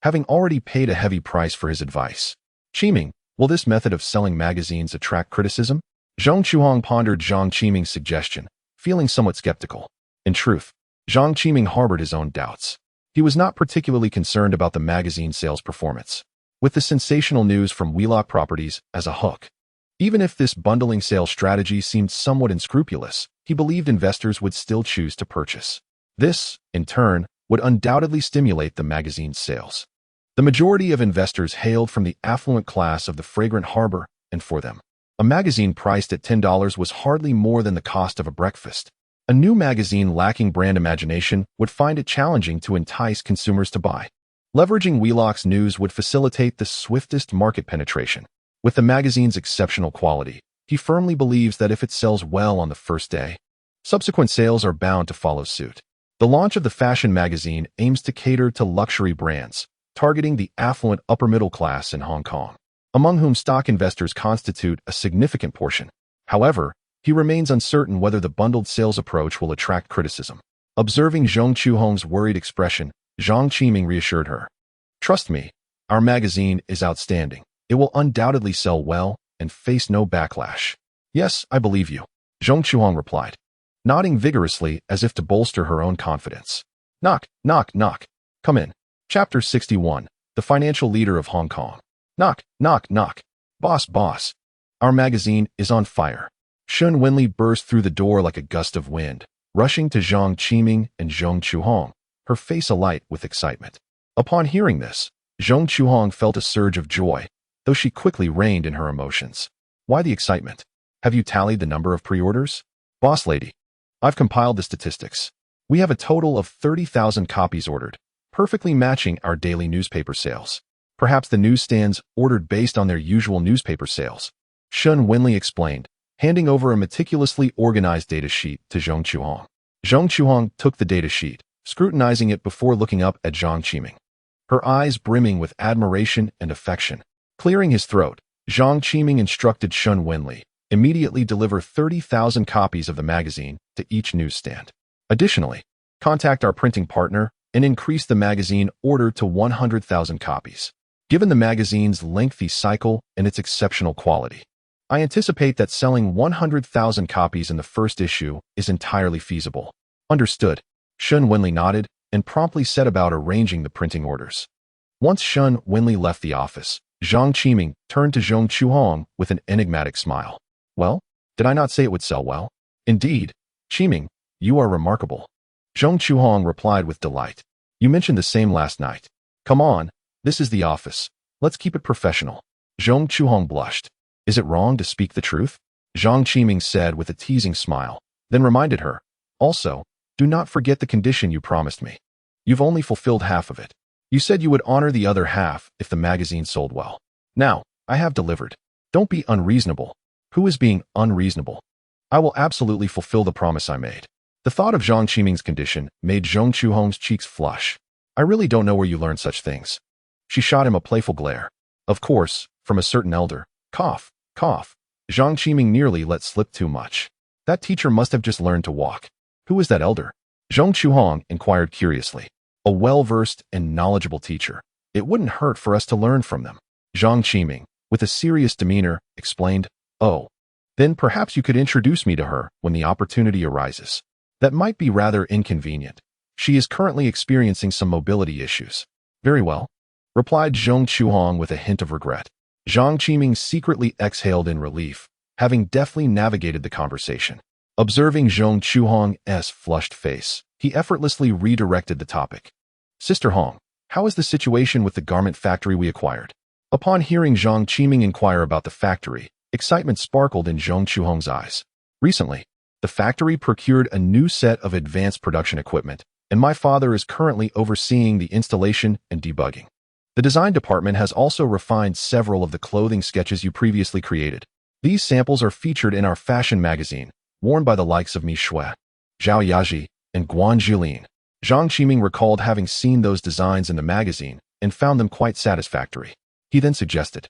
having already paid a heavy price for his advice. Qiming, will this method of selling magazines attract criticism? Zhang Chuhong pondered Zhang Qiming's suggestion, feeling somewhat skeptical. In truth, Zhang Qiming harbored his own doubts. He was not particularly concerned about the magazine sales performance, with the sensational news from Wheelock Properties as a hook. Even if this bundling sales strategy seemed somewhat unscrupulous, he believed investors would still choose to purchase. This, in turn, would undoubtedly stimulate the magazine's sales. The majority of investors hailed from the affluent class of the fragrant harbor, and for them, a magazine priced at $10 was hardly more than the cost of a breakfast. A new magazine lacking brand imagination would find it challenging to entice consumers to buy. Leveraging Wheelock's news would facilitate the swiftest market penetration. With the magazine's exceptional quality, he firmly believes that if it sells well on the first day, subsequent sales are bound to follow suit. The launch of the fashion magazine aims to cater to luxury brands, targeting the affluent upper middle class in Hong Kong, among whom stock investors constitute a significant portion. However, he remains uncertain whether the bundled sales approach will attract criticism. Observing Zhang Chuhong's worried expression, Zhang Qiming reassured her. "Trust me, our magazine is outstanding. It will undoubtedly sell well and face no backlash." "Yes, I believe you," Zhang Chuhong replied, nodding vigorously as if to bolster her own confidence. Knock, knock, knock. "Come in." Chapter 61, The Financial Leader of Hong Kong. Knock, knock, knock. "Boss, boss. Our magazine is on fire." Shun Wenli burst through the door like a gust of wind, rushing to Zhang Qiming and Zhang Chuhong, her face alight with excitement. Upon hearing this, Zhang Chuhong felt a surge of joy, though she quickly reined in her emotions. "Why the excitement? Have you tallied the number of pre-orders?" "Boss lady, I've compiled the statistics. We have a total of 30,000 copies ordered, perfectly matching our daily newspaper sales. Perhaps the newsstands ordered based on their usual newspaper sales," Shun Wenli explained, handing over a meticulously organized data sheet to Zhang Chuhong. Zhang Chuhong took the data sheet, scrutinizing it before looking up at Zhang Qiming, her eyes brimming with admiration and affection. Clearing his throat, Zhang Qiming instructed Shun Wenli, immediately deliver 30,000 copies of the magazine to each newsstand. Additionally, contact our printing partner and increase the magazine order to 100,000 copies. Given the magazine's lengthy cycle and its exceptional quality, I anticipate that selling 100,000 copies in the first issue is entirely feasible. Understood. Shun Wenli nodded and promptly set about arranging the printing orders. Once Shun Wenli left the office, Zhang Qiming turned to Zhang Chuhong with an enigmatic smile. "Well, did I not say it would sell well?" "Indeed, Qiming, you are remarkable." Zhang Chuhong replied with delight. "You mentioned the same last night. Come on, this is the office. Let's keep it professional." Zhang Chuhong blushed. "Is it wrong to speak the truth?" Zhang Qiming said with a teasing smile, then reminded her, "Also, do not forget the condition you promised me. You've only fulfilled half of it. You said you would honor the other half if the magazine sold well. Now, I have delivered. Don't be unreasonable." "Who is being unreasonable? I will absolutely fulfill the promise I made." The thought of Zhang Qiming's condition made Zhang Chuhong's cheeks flush. "I really don't know where you learned such things." She shot him a playful glare. "Of course, from a certain elder." Cough, cough. Zhang Qiming nearly let slip too much. That teacher must have just learned to walk. "Who is that elder?" Zhang Chuhong inquired curiously. "A well-versed and knowledgeable teacher. It wouldn't hurt for us to learn from them." Zhang Qiming, with a serious demeanor, explained, "Oh, then perhaps you could introduce me to her when the opportunity arises." "That might be rather inconvenient. She is currently experiencing some mobility issues." Very well, replied Zhang Qiming with a hint of regret. Zhang Qiming secretly exhaled in relief, having deftly navigated the conversation. Observing Zhang Qiming's flushed face, he effortlessly redirected the topic. Sister Hong, how is the situation with the garment factory we acquired? Upon hearing Zhang Qiming inquire about the factory, excitement sparkled in Zhang Qiming's eyes. Recently, the factory procured a new set of advanced production equipment, and my father is currently overseeing the installation and debugging. The design department has also refined several of the clothing sketches you previously created. These samples are featured in our fashion magazine, worn by the likes of Mi Shui, Zhao Yaji, and Guan Jilin. Zhang Qiming recalled having seen those designs in the magazine and found them quite satisfactory. He then suggested,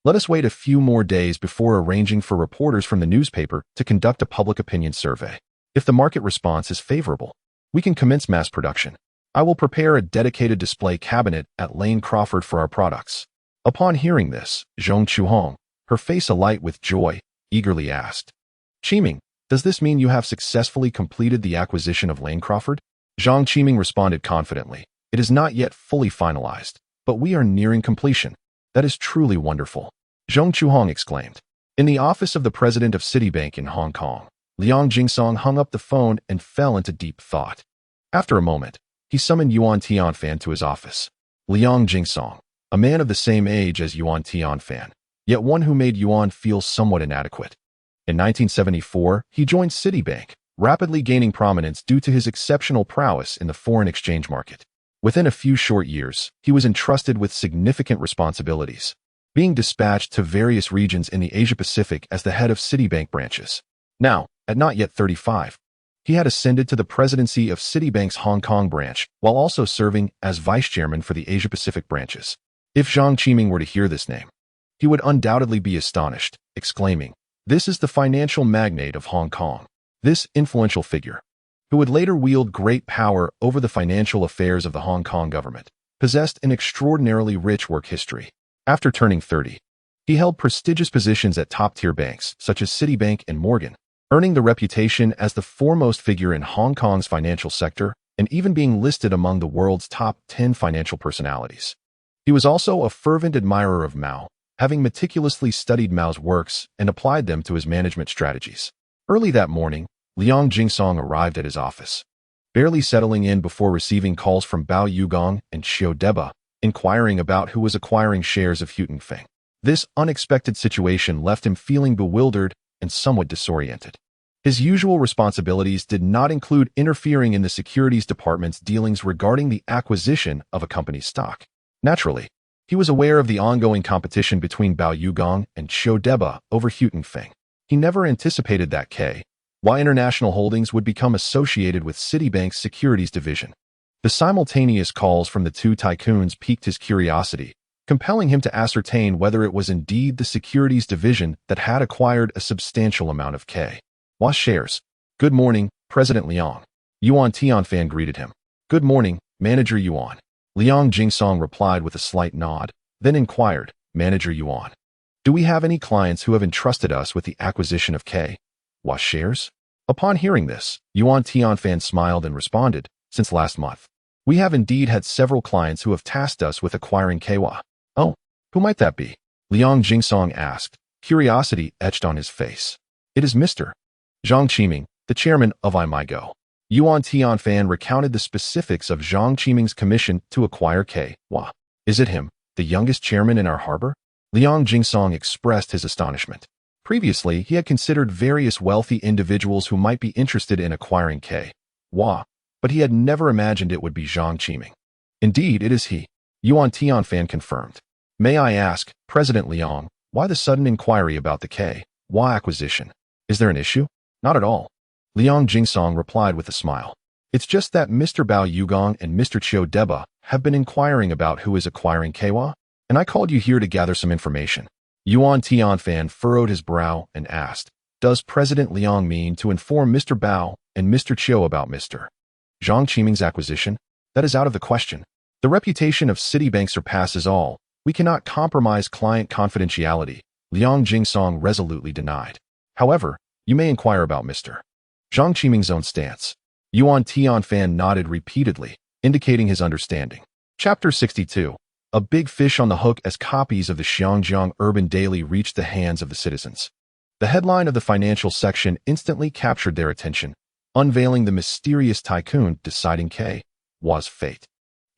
let us wait a few more days before arranging for reporters from the newspaper to conduct a public opinion survey. If the market response is favorable, we can commence mass production. I will prepare a dedicated display cabinet at Lane Crawford for our products. Upon hearing this, Zhang Qiming, her face alight with joy, eagerly asked, Qiming, does this mean you have successfully completed the acquisition of Lane Crawford? Zhang Qiming responded confidently, it is not yet fully finalized, but we are nearing completion. That is truly wonderful. Zhang Qiming exclaimed. In the office of the president of Citibank in Hong Kong, Liang Jingsong hung up the phone and fell into deep thought. After a moment, he summoned Yuan Tianfan to his office. Liang Jingsong, a man of the same age as Yuan Tianfan, yet one who made Yuan feel somewhat inadequate. In 1974, he joined Citibank, rapidly gaining prominence due to his exceptional prowess in the foreign exchange market. Within a few short years, he was entrusted with significant responsibilities, being dispatched to various regions in the Asia-Pacific as the head of Citibank branches. Now, at not yet 35, he had ascended to the presidency of Citibank's Hong Kong branch, while also serving as vice-chairman for the Asia-Pacific branches. If Zhang Qiming were to hear this name, he would undoubtedly be astonished, exclaiming, this is the financial magnate of Hong Kong. This influential figure, who would later wield great power over the financial affairs of the Hong Kong government, possessed an extraordinarily rich work history. After turning 30, he held prestigious positions at top-tier banks such as Citibank and Morgan, earning the reputation as the foremost figure in Hong Kong's financial sector and even being listed among the world's top 10 financial personalities. He was also a fervent admirer of Mao, having meticulously studied Mao's works and applied them to his management strategies. Early that morning, Liang Jingsong arrived at his office, barely settling in before receiving calls from Bao Yugong and Xiao Deba, inquiring about who was acquiring shares of Hutong Feng. This unexpected situation left him feeling bewildered and somewhat disoriented. His usual responsibilities did not include interfering in the securities department's dealings regarding the acquisition of a company's stock. Naturally, he was aware of the ongoing competition between Bao Yugong and Xiao Deba over Hutong Feng. He never anticipated that K.Y. International Holdings would become associated with Citibank's securities division. The simultaneous calls from the two tycoons piqued his curiosity, compelling him to ascertain whether it was indeed the securities division that had acquired a substantial amount of K.Y. shares. Good morning, President Liang. Yuan Tianfan greeted him. Good morning, Manager Yuan. Liang Jingsong replied with a slight nod, then inquired, Manager Yuan, do we have any clients who have entrusted us with the acquisition of K.Y. shares? Upon hearing this, Yuan Tianfan smiled and responded, since last month, we have indeed had several clients who have tasked us with acquiring K.Y. Oh, who might that be? Liang Jingsong asked, curiosity etched on his face. It is Mr. Zhang Qiming, the chairman of Aimigao. Yuan Tianfan recounted the specifics of Zhang Qiming's commission to acquire K.Y. Is it him, the youngest chairman in our harbor? Liang Jingsong expressed his astonishment. Previously, he had considered various wealthy individuals who might be interested in acquiring K.Y., but he had never imagined it would be Zhang Qiming. Indeed, it is he. Yuan Tianfan confirmed. May I ask, President Liang, why the sudden inquiry about the K.Y. acquisition? Is there an issue? Not at all. Liang Jingsong replied with a smile. It's just that Mr. Bao Yugong and Mr. Xiao Deba have been inquiring about who is acquiring K.Y., and I called you here to gather some information. Yuan Tianfan furrowed his brow and asked, does President Liang mean to inform Mr. Bao and Mr. Qiu about Mr. Zhang Qiming's acquisition? That is out of the question. The reputation of Citibank surpasses all. We cannot compromise client confidentiality, Liang Jingsong resolutely denied. However, you may inquire about Mr. Zhang Qiming's own stance. Yuan Tianfan nodded repeatedly, indicating his understanding. Chapter 62. A big fish on the hook as copies of the Xiangjiang Urban Daily reached the hands of the citizens. The headline of the financial section instantly captured their attention, unveiling the mysterious tycoon deciding K.'s fate.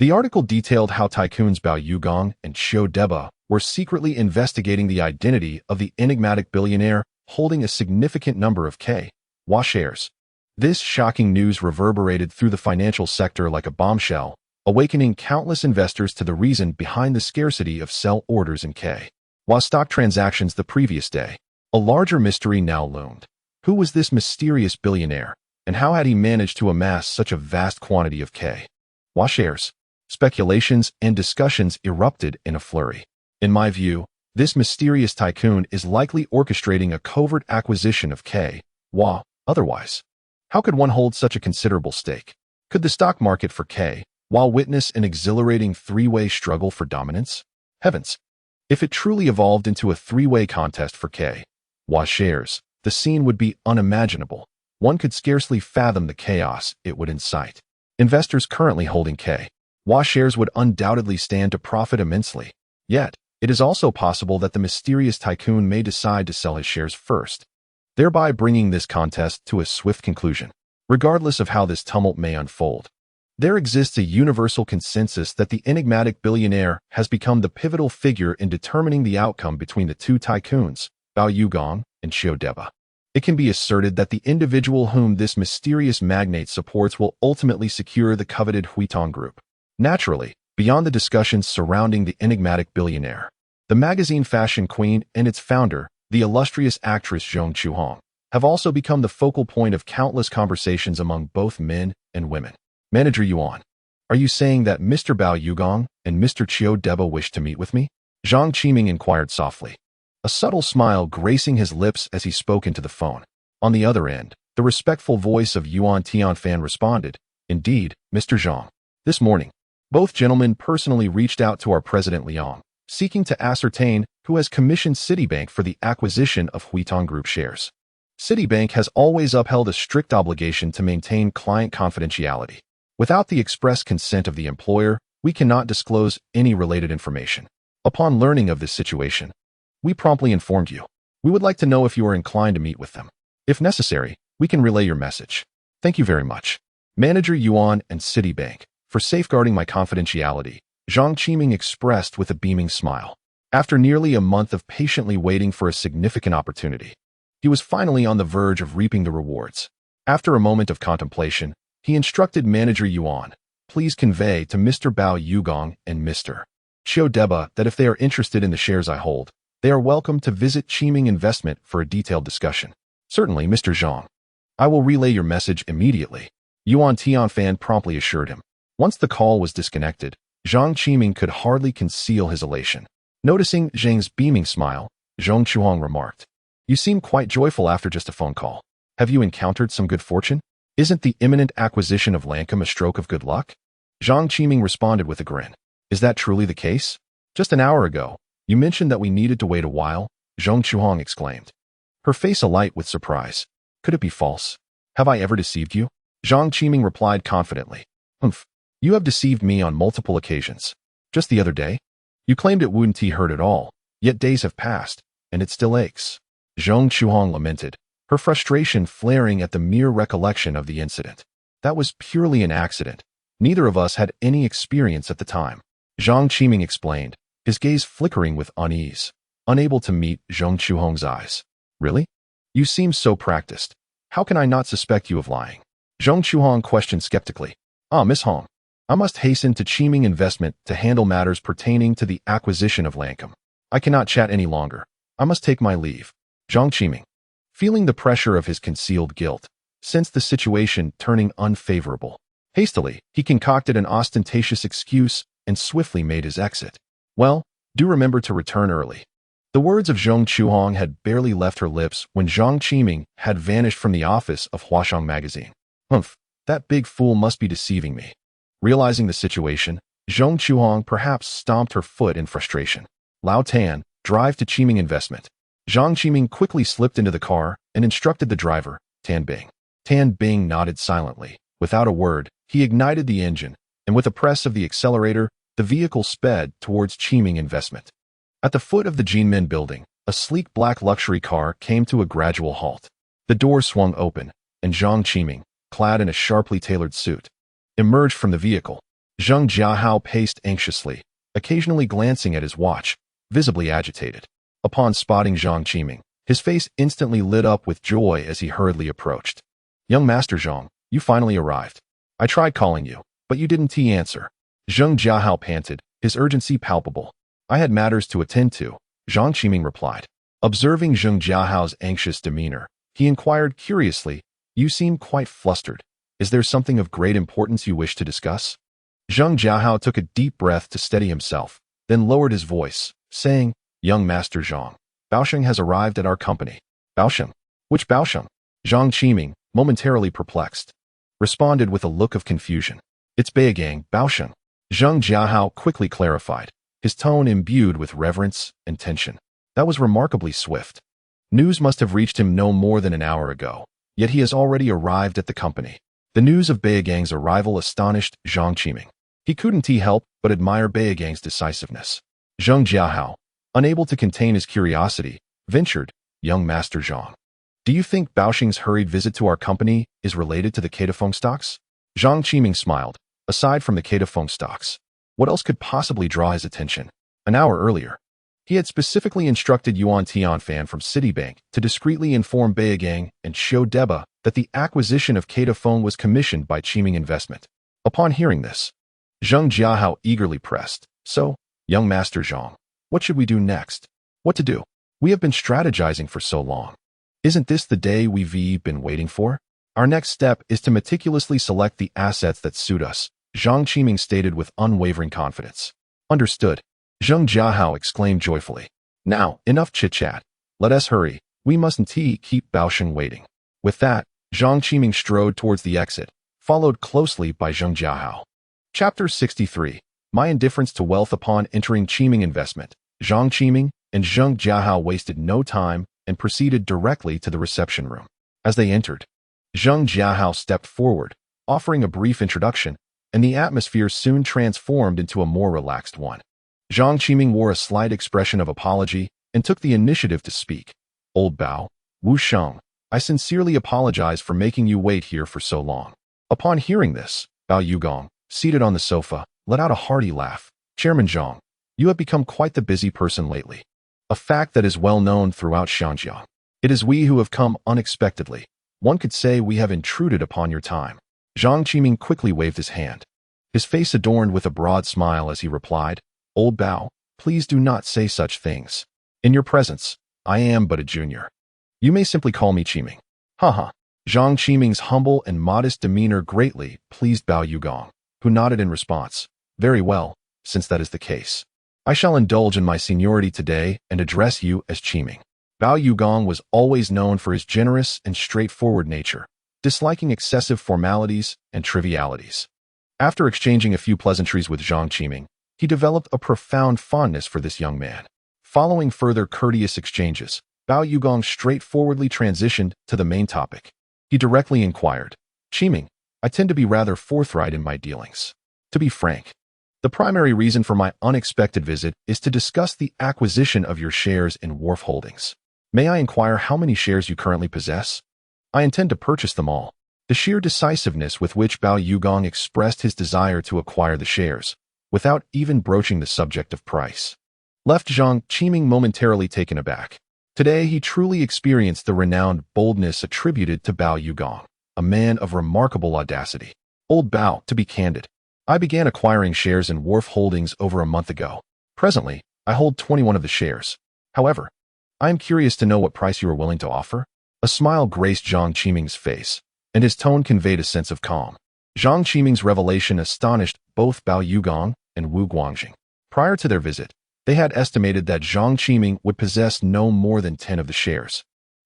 The article detailed how tycoons Bao Yugong and Xiu Deba were secretly investigating the identity of the enigmatic billionaire holding a significant number of K.'s shares. This shocking news reverberated through the financial sector like a bombshell, awakening countless investors to the reason behind the scarcity of sell orders in K.'s stock transactions the previous day. A larger mystery now loomed. Who was this mysterious billionaire, and how had he managed to amass such a vast quantity of K.'s shares? Speculations and discussions erupted in a flurry. In my view, this mysterious tycoon is likely orchestrating a covert acquisition of K.'s. Otherwise, how could one hold such a considerable stake? Could the stock market for K.'s witness an exhilarating three-way struggle for dominance? Heavens! If it truly evolved into a three-way contest for K.'s shares, the scene would be unimaginable. One could scarcely fathom the chaos it would incite. Investors currently holding K.'s shares would undoubtedly stand to profit immensely. Yet, it is also possible that the mysterious tycoon may decide to sell his shares first, thereby bringing this contest to a swift conclusion. Regardless of how this tumult may unfold, there exists a universal consensus that the enigmatic billionaire has become the pivotal figure in determining the outcome between the two tycoons, Bao Yugong and Xiu Deba. It can be asserted that the individual whom this mysterious magnate supports will ultimately secure the coveted Huitong Group. Naturally, beyond the discussions surrounding the enigmatic billionaire, the magazine Fashion Queen and its founder, the illustrious actress Zhang Qiming, have also become the focal point of countless conversations among both men and women. Manager Yuan, are you saying that Mr. Bao Yugong and Mr. Xiu Deba wish to meet with me? Zhang Qiming inquired softly, a subtle smile gracing his lips as he spoke into the phone. On the other end, the respectful voice of Yuan Tianfan responded, Indeed, Mr. Zhang. This morning, both gentlemen personally reached out to our President Liang, seeking to ascertain who has commissioned Citibank for the acquisition of Huitong Group shares. Citibank has always upheld a strict obligation to maintain client confidentiality. Without the express consent of the employer, we cannot disclose any related information. Upon learning of this situation, we promptly informed you. We would like to know if you are inclined to meet with them. If necessary, we can relay your message. Thank you very much, Manager Yuan and Citibank, for safeguarding my confidentiality, Zhang Qiming expressed with a beaming smile. After nearly a month of patiently waiting for a significant opportunity, he was finally on the verge of reaping the rewards. After a moment of contemplation, he instructed Manager Yuan, Please convey to Mr. Bao Yugong and Mr. Xiu Deba that if they are interested in the shares I hold, they are welcome to visit Qiming Investment for a detailed discussion. Certainly, Mr. Zhang. I will relay your message immediately, Yuan Tianfan promptly assured him. Once the call was disconnected, Zhang Qiming could hardly conceal his elation. Noticing Zhang's beaming smile, Zhong Chuang remarked, You seem quite joyful after just a phone call. Have you encountered some good fortune? Isn't the imminent acquisition of Lancome a stroke of good luck? Zhang Qiming responded with a grin. Is that truly the case? Just an hour ago, you mentioned that we needed to wait a while, Zhong Chuang exclaimed, her face alight with surprise. Could it be false? Have I ever deceived you? Zhang Qiming replied confidently. You have deceived me on multiple occasions. Just the other day, you claimed it wouldn't hurt at all, yet days have passed, and it still aches. Zhong Chuang lamented, her frustration flaring at the mere recollection of the incident. That was purely an accident. Neither of us had any experience at the time. Zhang Qiming explained, his gaze flickering with unease, unable to meet Zhong Chuang's eyes. Really? You seem so practiced. How can I not suspect you of lying? Zhong Chuang questioned skeptically. Miss Hong, I must hasten to Qiming Investment to handle matters pertaining to the acquisition of Lancome. I cannot chat any longer. I must take my leave. Zhang Qiming, feeling the pressure of his concealed guilt, sensed the situation turning unfavorable. Hastily, he concocted an ostentatious excuse and swiftly made his exit. Well, do remember to return early. The words of Zhong Chuang had barely left her lips when Zhang Qiming had vanished from the office of Huashang Magazine. That big fool must be deceiving me. Realizing the situation, Zhong Chuang perhaps stomped her foot in frustration. Lao Tan, drive to Qiming Investment. Zhang Qiming quickly slipped into the car and instructed the driver, Tan Bing. Tan Bing nodded silently. Without a word, he ignited the engine, and with a press of the accelerator, the vehicle sped towards Qiming Investment. At the foot of the Jinmen building, a sleek black luxury car came to a gradual halt. The door swung open, and Zhang Qiming, clad in a sharply tailored suit, emerged from the vehicle. Zhang Jiahao paced anxiously, occasionally glancing at his watch, visibly agitated. Upon spotting Zhang Qiming, his face instantly lit up with joy as he hurriedly approached. "Young Master Zhang, you finally arrived. I tried calling you, but you didn't answer." Zhang Jiahao panted, his urgency palpable. "I had matters to attend to," Zhang Qiming replied. Observing Zhang Jiahao's anxious demeanor, he inquired curiously, "You seem quite flustered. Is there something of great importance you wish to discuss?" Zhang Jiahao took a deep breath to steady himself, then lowered his voice, saying, "Young Master Zhang, Baosheng has arrived at our company." "Baosheng? Which Baosheng?" Zhang Qiming, momentarily perplexed, responded with a look of confusion. "It's Beiyang Baosheng." Zhang Jiahao quickly clarified, his tone imbued with reverence and tension. That was remarkably swift. News must have reached him no more than an hour ago, yet he has already arrived at the company. The news of Beiyang's arrival astonished Zhang Qiming. He couldn't help but admire Beiyang's decisiveness. Zhang Jiahao, unable to contain his curiosity, ventured, "Young Master Zhang, do you think Baosheng's hurried visit to our company is related to the Catafeng stocks?" Zhang Qiming smiled. Aside from the Catafeng stocks, what else could possibly draw his attention? An hour earlier, he had specifically instructed Yuan Tianfan from Citibank to discreetly inform Beiyang and Xiu Deba that the acquisition of Catafeng was commissioned by Qiming Investment. Upon hearing this, Zhang Jiahao eagerly pressed, "So, young Master Zhang, what should we do next?" "What to do? We have been strategizing for so long. Isn't this the day we've been waiting for? Our next step is to meticulously select the assets that suit us," Zhang Qiming stated with unwavering confidence. "Understood," Zhang Jiahao exclaimed joyfully. "Now, enough chit-chat. Let us hurry. We mustn't keep Baosheng waiting." With that, Zhang Qiming strode towards the exit, followed closely by Zhang Jiahao. Chapter 63. My indifference to wealth. Upon entering Qiming Investment, Zhang Qiming and Zhang Jiahao wasted no time and proceeded directly to the reception room. As they entered, Zhang Jiahao stepped forward, offering a brief introduction, and the atmosphere soon transformed into a more relaxed one. Zhang Qiming wore a slight expression of apology and took the initiative to speak. "Old Bao, Wu Sheng, I sincerely apologize for making you wait here for so long." Upon hearing this, Bao Yugong, seated on the sofa, let out a hearty laugh. "Chairman Zhang, you have become quite the busy person lately, a fact that is well known throughout Xinjiang. It is we who have come unexpectedly. One could say we have intruded upon your time." Zhang Qiming quickly waved his hand, his face adorned with a broad smile as he replied, "Old Bao, please do not say such things. In your presence, I am but a junior. You may simply call me Qiming." Haha. Zhang Qiming's humble and modest demeanor greatly pleased Bao Yugong, who nodded in response. "Very well, since that is the case. I shall indulge in my seniority today and address you as Qiming." Bao Yugong was always known for his generous and straightforward nature, disliking excessive formalities and trivialities. After exchanging a few pleasantries with Zhang Qiming, he developed a profound fondness for this young man. Following further courteous exchanges, Bao Yugong straightforwardly transitioned to the main topic. He directly inquired, "Qiming, I tend to be rather forthright in my dealings. To be frank, the primary reason for my unexpected visit is to discuss the acquisition of your shares in Wharf Holdings. May I inquire how many shares you currently possess?" "I intend to purchase them all." The sheer decisiveness with which Bao Yugong expressed his desire to acquire the shares, without even broaching the subject of price, left Zhang Qiming momentarily taken aback. Today he truly experienced the renowned boldness attributed to Bao Yugong, a man of remarkable audacity. "Old Bao, to be candid, I began acquiring shares in Wharf Holdings over a month ago. Presently, I hold 21 of the shares. However, I am curious to know what price you are willing to offer." A smile graced Zhang Qiming's face, and his tone conveyed a sense of calm. Zhang Qiming's revelation astonished both Bao Yugong and Wu Guangjing. Prior to their visit, they had estimated that Zhang Qiming would possess no more than 10 of the shares.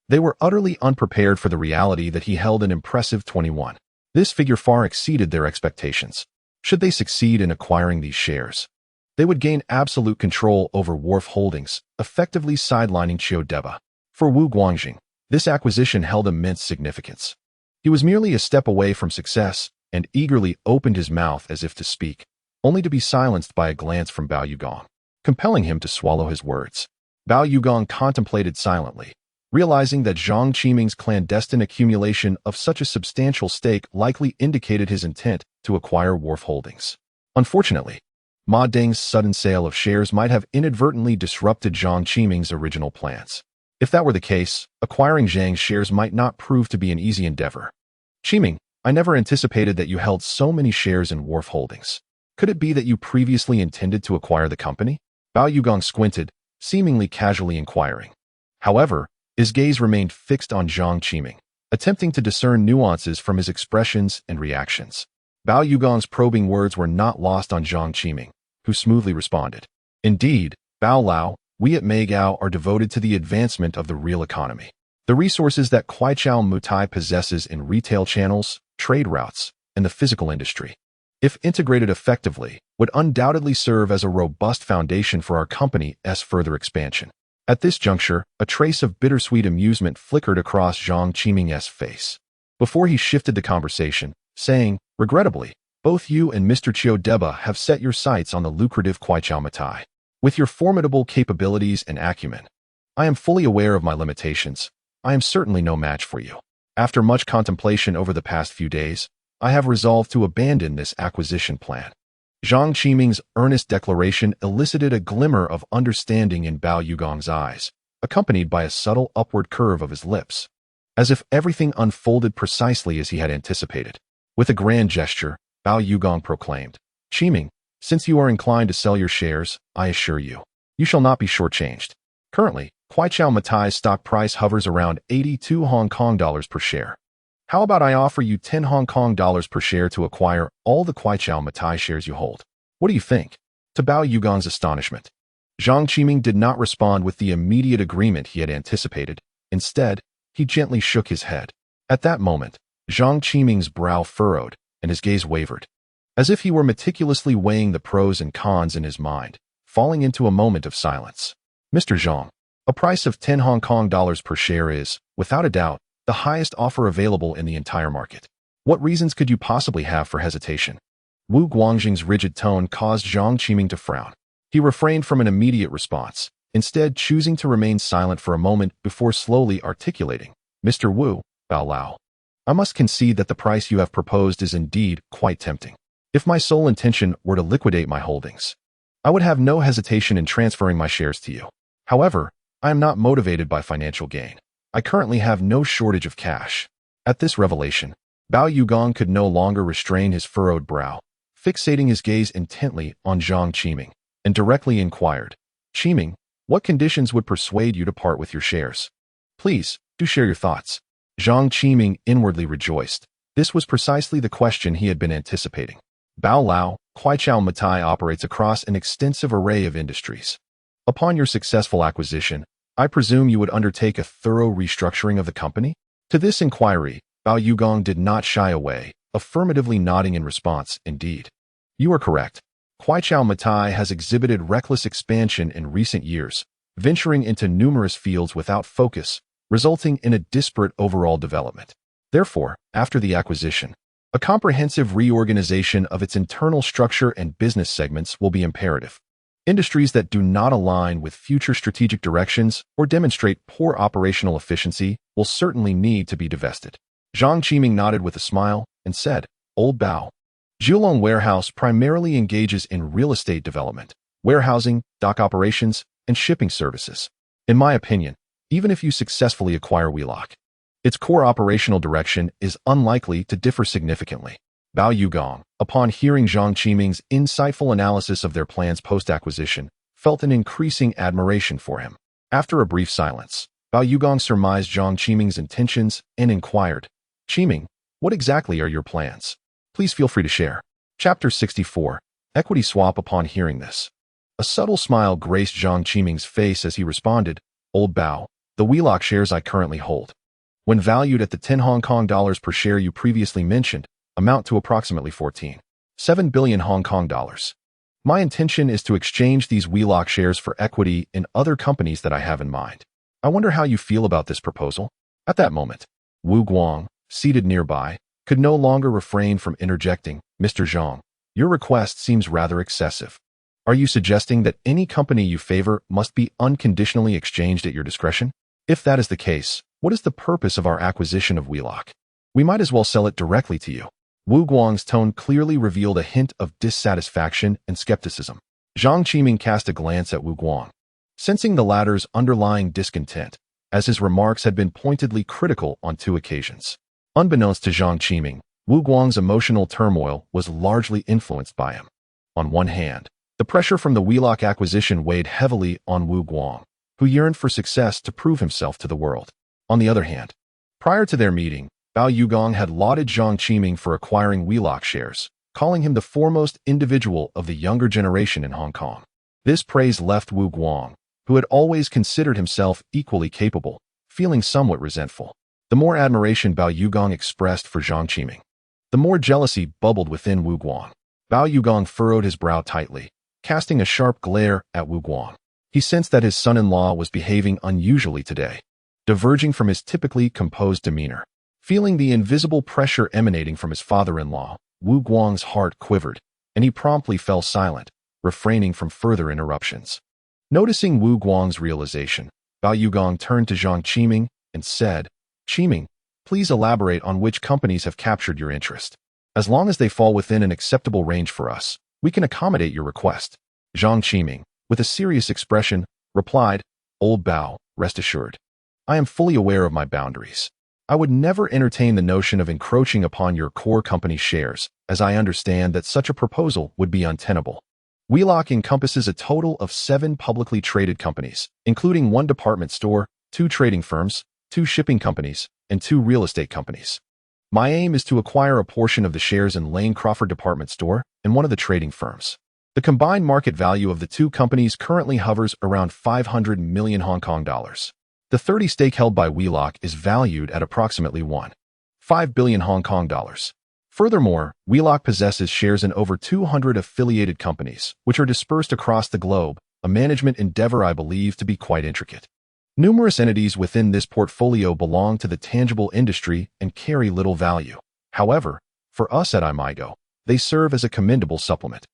They were utterly unprepared for the reality that he held an impressive 21. This figure far exceeded their expectations. Should they succeed in acquiring these shares, they would gain absolute control over Wharf Holdings, effectively sidelining Xiu Deba. For Wu Guangjing, this acquisition held immense significance. He was merely a step away from success and eagerly opened his mouth as if to speak, only to be silenced by a glance from Bao Yugong, compelling him to swallow his words. Bao Yugong contemplated silently, realizing that Zhang Qiming's clandestine accumulation of such a substantial stake likely indicated his intent to acquire Wharf Holdings. Unfortunately, Ma Deng's sudden sale of shares might have inadvertently disrupted Zhang Qiming's original plans. If that were the case, acquiring Zhang's shares might not prove to be an easy endeavor. Qiming, I never anticipated that you held so many shares in Wharf Holdings. Could it be that you previously intended to acquire the company? Bao Yugong squinted, seemingly casually inquiring. However, his gaze remained fixed on Zhang Qiming, attempting to discern nuances from his expressions and reactions. Bao Yugong's probing words were not lost on Zhang Qiming, who smoothly responded. Indeed, Bao Lao, we at Aimigao are devoted to the advancement of the real economy. The resources that Kuaichao Mutai possesses in retail channels, trade routes, and the physical industry, if integrated effectively, would undoubtedly serve as a robust foundation for our company's further expansion. At this juncture, a trace of bittersweet amusement flickered across Zhang Qiming's face, before he shifted the conversation, saying, regrettably, both you and Mr. Chiu Deba have set your sights on the lucrative Kuaichao Mutai. With your formidable capabilities and acumen, I am fully aware of my limitations. I am certainly no match for you. After much contemplation over the past few days, I have resolved to abandon this acquisition plan. Zhang Qiming's earnest declaration elicited a glimmer of understanding in Bao Yugong's eyes, accompanied by a subtle upward curve of his lips, as if everything unfolded precisely as he had anticipated. With a grand gesture, Bao Yugong proclaimed, Qiming, since you are inclined to sell your shares, I assure you, you shall not be shortchanged. Currently, Kuaichao Matai's stock price hovers around 82 Hong Kong dollars per share. How about I offer you 10 Hong Kong dollars per share to acquire all the Kuaichao Matai shares you hold? What do you think? To Bao Yugong's astonishment, Zhang Qiming did not respond with the immediate agreement he had anticipated. Instead, he gently shook his head. At that moment, Zhang Qiming's brow furrowed and his gaze wavered, as if he were meticulously weighing the pros and cons in his mind, falling into a moment of silence. Mr. Zhang, a price of 10 Hong Kong dollars per share is, without a doubt, the highest offer available in the entire market. What reasons could you possibly have for hesitation? Wu Guangjing's rigid tone caused Zhang Qiming to frown. He refrained from an immediate response, instead choosing to remain silent for a moment before slowly articulating, Mr. Wu, Bao Lao, I must concede that the price you have proposed is indeed quite tempting. If my sole intention were to liquidate my holdings, I would have no hesitation in transferring my shares to you. However, I am not motivated by financial gain. I currently have no shortage of cash. At this revelation, Bao Yugong could no longer restrain his furrowed brow, fixating his gaze intently on Zhang Qiming, and directly inquired, Qiming, what conditions would persuade you to part with your shares? Please, do share your thoughts. Zhang Qiming inwardly rejoiced. This was precisely the question he had been anticipating. Bao Lao, Kuaichao Matai operates across an extensive array of industries. Upon your successful acquisition, I presume you would undertake a thorough restructuring of the company? To this inquiry, Bao Yugong did not shy away, affirmatively nodding in response, indeed. You are correct. Kuaichao Matai has exhibited reckless expansion in recent years, venturing into numerous fields without focus, resulting in a disparate overall development. Therefore, after the acquisition, a comprehensive reorganization of its internal structure and business segments will be imperative. Industries that do not align with future strategic directions or demonstrate poor operational efficiency will certainly need to be divested. Zhang Qiming nodded with a smile and said, Old Bao, Zhulong Warehouse primarily engages in real estate development, warehousing, dock operations, and shipping services. In my opinion, even if you successfully acquire Wheelock, its core operational direction is unlikely to differ significantly. Bao Yugong, upon hearing Zhang Qiming's insightful analysis of their plans post-acquisition, felt an increasing admiration for him. After a brief silence, Bao Yugong surmised Zhang Qiming's intentions and inquired, Qiming, what exactly are your plans? Please feel free to share. Chapter 64, Equity Swap. Upon hearing this, a subtle smile graced Zhang Qiming's face as he responded, Old Bao, the Wheelock shares I currently hold, when valued at the 10 Hong Kong dollars per share you previously mentioned, amount to approximately 14.7 billion Hong Kong dollars. My intention is to exchange these Wheelock shares for equity in other companies that I have in mind. I wonder how you feel about this proposal? At that moment, Wu Guang, seated nearby, could no longer refrain from interjecting, Mr. Zhang, Your request seems rather excessive. Are you suggesting that any company you favor must be unconditionally exchanged at your discretion? If that is the case, what is the purpose of our acquisition of Wheelock? We might as well sell it directly to you. Wu Guang's tone clearly revealed a hint of dissatisfaction and skepticism. Zhang Qiming cast a glance at Wu Guang, sensing the latter's underlying discontent, as his remarks had been pointedly critical on 2 occasions. Unbeknownst to Zhang Qiming, Wu Guang's emotional turmoil was largely influenced by him. On one hand, the pressure from the Wheelock acquisition weighed heavily on Wu Guang, who yearned for success to prove himself to the world. On the other hand, prior to their meeting, Bao Yugong had lauded Zhang Qiming for acquiring Wheelock shares, calling him the foremost individual of the younger generation in Hong Kong. This praise left Wu Guang, who had always considered himself equally capable, feeling somewhat resentful. The more admiration Bao Yugong expressed for Zhang Qiming, the more jealousy bubbled within Wu Guang. Bao Yugong furrowed his brow tightly, casting a sharp glare at Wu Guang. He sensed that his son-in-law was behaving unusually today, diverging from his typically composed demeanor. Feeling the invisible pressure emanating from his father-in-law, Wu Guang's heart quivered, and he promptly fell silent, refraining from further interruptions. Noticing Wu Guang's realization, Bao Yugong turned to Zhang Qiming and said, "Qiming, please elaborate on which companies have captured your interest. As long as they fall within an acceptable range for us, we can accommodate your request." Zhang Qiming, with a serious expression, replied, "Old Bao, rest assured. I am fully aware of my boundaries. I would never entertain the notion of encroaching upon your core company shares, as I understand that such a proposal would be untenable. Wheelock encompasses a total of 7 publicly traded companies, including 1 department store, 2 trading firms, 2 shipping companies, and 2 real estate companies. My aim is to acquire a portion of the shares in Lane Crawford Department Store and one of the trading firms. The combined market value of the 2 companies currently hovers around 500 million Hong Kong dollars. The 30 stake held by Wheelock is valued at approximately 1.5 billion Hong Kong dollars. Furthermore, Wheelock possesses shares in over 200 affiliated companies, which are dispersed across the globe, a management endeavor I believe to be quite intricate. Numerous entities within this portfolio belong to the tangible industry and carry little value. However, for us at Aimigao, they serve as a commendable supplement.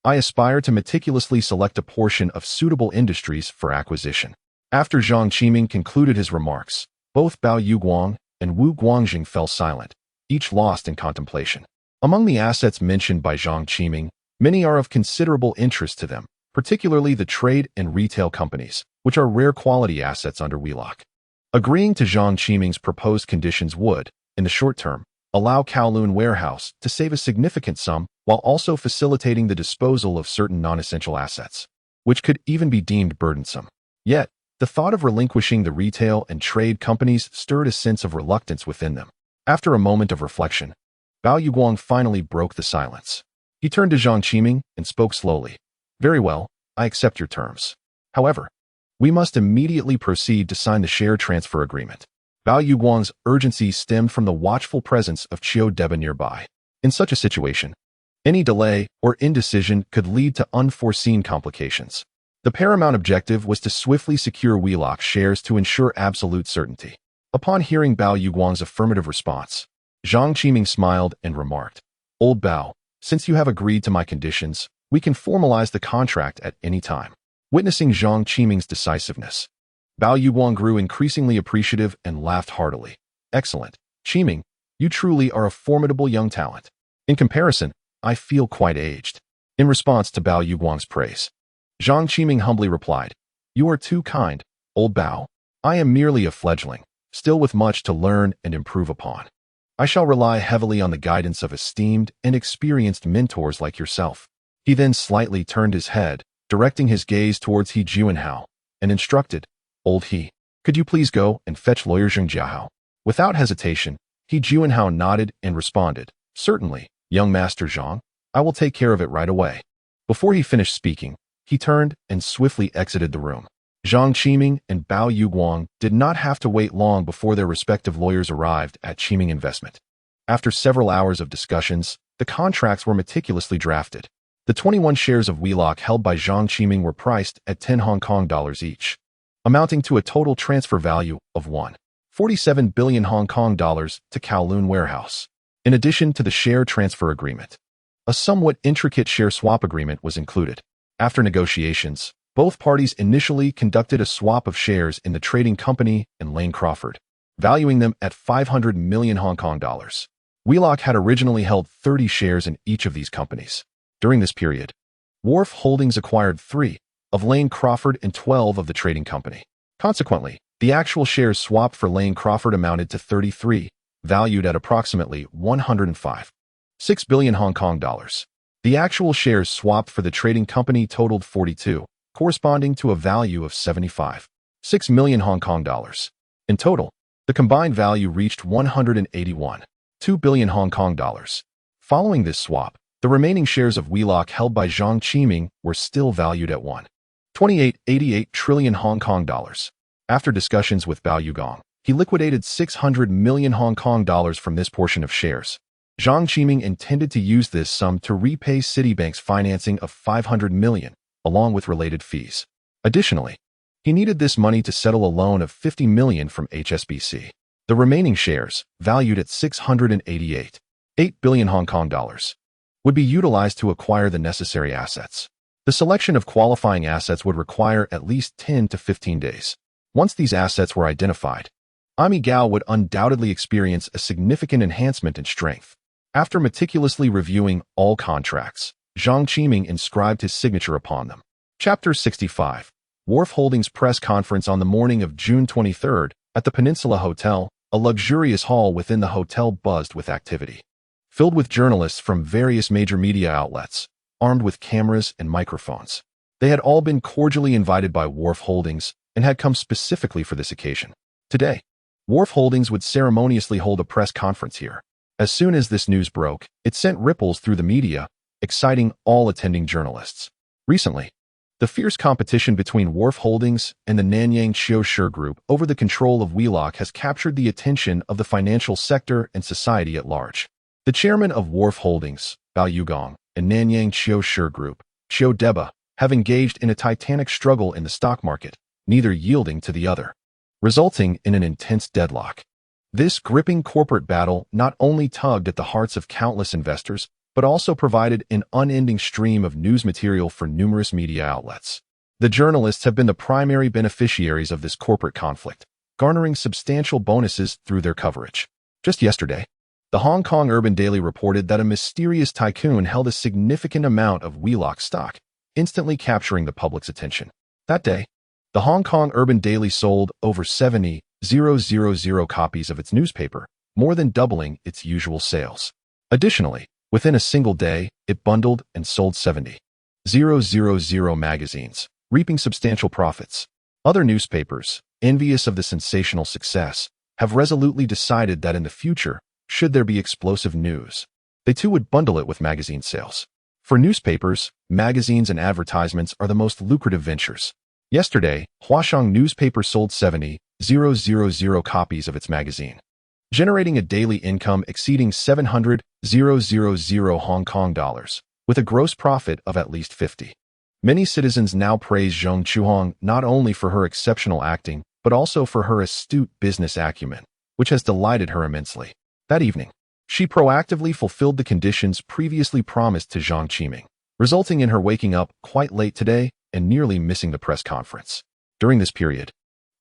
I aspire to meticulously select a portion of suitable industries for acquisition." After Zhang Qiming concluded his remarks, both Bao Yugong and Wu Guangjing fell silent, each lost in contemplation. Among the assets mentioned by Zhang Qiming, many are of considerable interest to them, particularly the trade and retail companies, which are rare quality assets under Wheelock. Agreeing to Zhang Qiming's proposed conditions would, in the short term, allow Kowloon Warehouse to save a significant sum while also facilitating the disposal of certain non-essential assets, which could even be deemed burdensome. Yet, the thought of relinquishing the retail and trade companies stirred a sense of reluctance within them. After a moment of reflection, Bao Yugong finally broke the silence. He turned to Zhang Qiming and spoke slowly. "Very well, I accept your terms. However, we must immediately proceed to sign the share transfer agreement." Bao Yugong's urgency stemmed from the watchful presence of Chiu Deba nearby. In such a situation, any delay or indecision could lead to unforeseen complications. The paramount objective was to swiftly secure Wheelock shares to ensure absolute certainty. Upon hearing Bao Yugong's affirmative response, Zhang Qiming smiled and remarked, "Old Bao, since you have agreed to my conditions, we can formalize the contract at any time." Witnessing Zhang Qiming's decisiveness, Bao Yugong grew increasingly appreciative and laughed heartily. "Excellent, Qiming, you truly are a formidable young talent. In comparison, I feel quite aged." In response to Bao Yugong's praise, Zhang Qiming humbly replied, "You are too kind, Old Bao. I am merely a fledgling, still with much to learn and improve upon. I shall rely heavily on the guidance of esteemed and experienced mentors like yourself." He then slightly turned his head, directing his gaze towards He Juanhao, and instructed, "Old He, could you please go and fetch lawyer Zheng Jiahao?" Without hesitation, He Juanhao nodded and responded, "Certainly, young Master Zhang, I will take care of it right away." Before he finished speaking, he turned and swiftly exited the room. Zhang Qiming and Bao Yugong did not have to wait long before their respective lawyers arrived at Qiming Investment. After several hours of discussions, the contracts were meticulously drafted. The 21 shares of Wheelock held by Zhang Qiming were priced at 10 Hong Kong dollars each, amounting to a total transfer value of 1.47 billion Hong Kong dollars to Kowloon Warehouse. In addition to the share transfer agreement, A somewhat intricate share swap agreement was included. After negotiations, both parties initially conducted a swap of shares in the trading company and Lane Crawford, valuing them at 500 million Hong Kong dollars. Wheelock had originally held 30 shares in each of these companies. During this period, Wharf Holdings acquired 3 of Lane Crawford and 12 of the trading company. Consequently, the actual shares swapped for Lane Crawford amounted to 33, valued at approximately 105.6 billion Hong Kong dollars. The actual shares swapped for the trading company totaled 42, corresponding to a value of 75.6 million Hong Kong dollars. In total, the combined value reached 181.2 billion Hong Kong dollars. Following this swap, the remaining shares of Wheelock held by Zhang Qiming were still valued at 1.2888 trillion Hong Kong dollars. After discussions with Bao Yugong, he liquidated 600 million Hong Kong dollars from this portion of shares. Zhang Qiming intended to use this sum to repay Citibank's financing of 500 million, along with related fees. Additionally, he needed this money to settle a loan of 50 million from HSBC. The remaining shares, valued at 688.8 billion Hong Kong dollars, would be utilized to acquire the necessary assets. The selection of qualifying assets would require at least 10 to 15 days. Once these assets were identified, Aimigao would undoubtedly experience a significant enhancement in strength. After meticulously reviewing all contracts, Zhang Qiming inscribed his signature upon them. Chapter 65. Wharf Holdings press conference on the morning of June 23rd at the Peninsula Hotel, a luxurious hall within the hotel buzzed with activity. Filled with journalists from various major media outlets, armed with cameras and microphones. They had all been cordially invited by Wharf Holdings and had come specifically for this occasion. Today, Wharf Holdings would ceremoniously hold a press conference here. As soon as this news broke, it sent ripples through the media, exciting all attending journalists. Recently, the fierce competition between Wharf Holdings and the Nanyang Xiao Group over the control of Wheelock has captured the attention of the financial sector and society at large. The chairman of Wharf Holdings, Bao Yugong, and Nanyang Xiao Group, Xiao Deba, have engaged in a titanic struggle in the stock market, neither yielding to the other, resulting in an intense deadlock. This gripping corporate battle not only tugged at the hearts of countless investors, but also provided an unending stream of news material for numerous media outlets. The journalists have been the primary beneficiaries of this corporate conflict, garnering substantial bonuses through their coverage. Just yesterday, the Hong Kong Urban Daily reported that a mysterious tycoon held a significant amount of Wheelock stock, instantly capturing the public's attention. That day, the Hong Kong Urban Daily sold over 70,000 copies of its newspaper, more than doubling its usual sales. Additionally, within a single day, it bundled and sold 70,000 magazines, reaping substantial profits. Other newspapers, envious of the sensational success, have resolutely decided that in the future, should there be explosive news, they too would bundle it with magazine sales. For newspapers, magazines and advertisements are the most lucrative ventures. Yesterday, Huasheng newspaper sold 70,000 copies of its magazine, generating a daily income exceeding 700,000 Hong Kong dollars, with a gross profit of at least 50. Many citizens now praise Zhang Qiming not only for her exceptional acting, but also for her astute business acumen, which has delighted her immensely. That evening, she proactively fulfilled the conditions previously promised to Zhang Qiming, resulting in her waking up quite late today and nearly missing the press conference. During this period,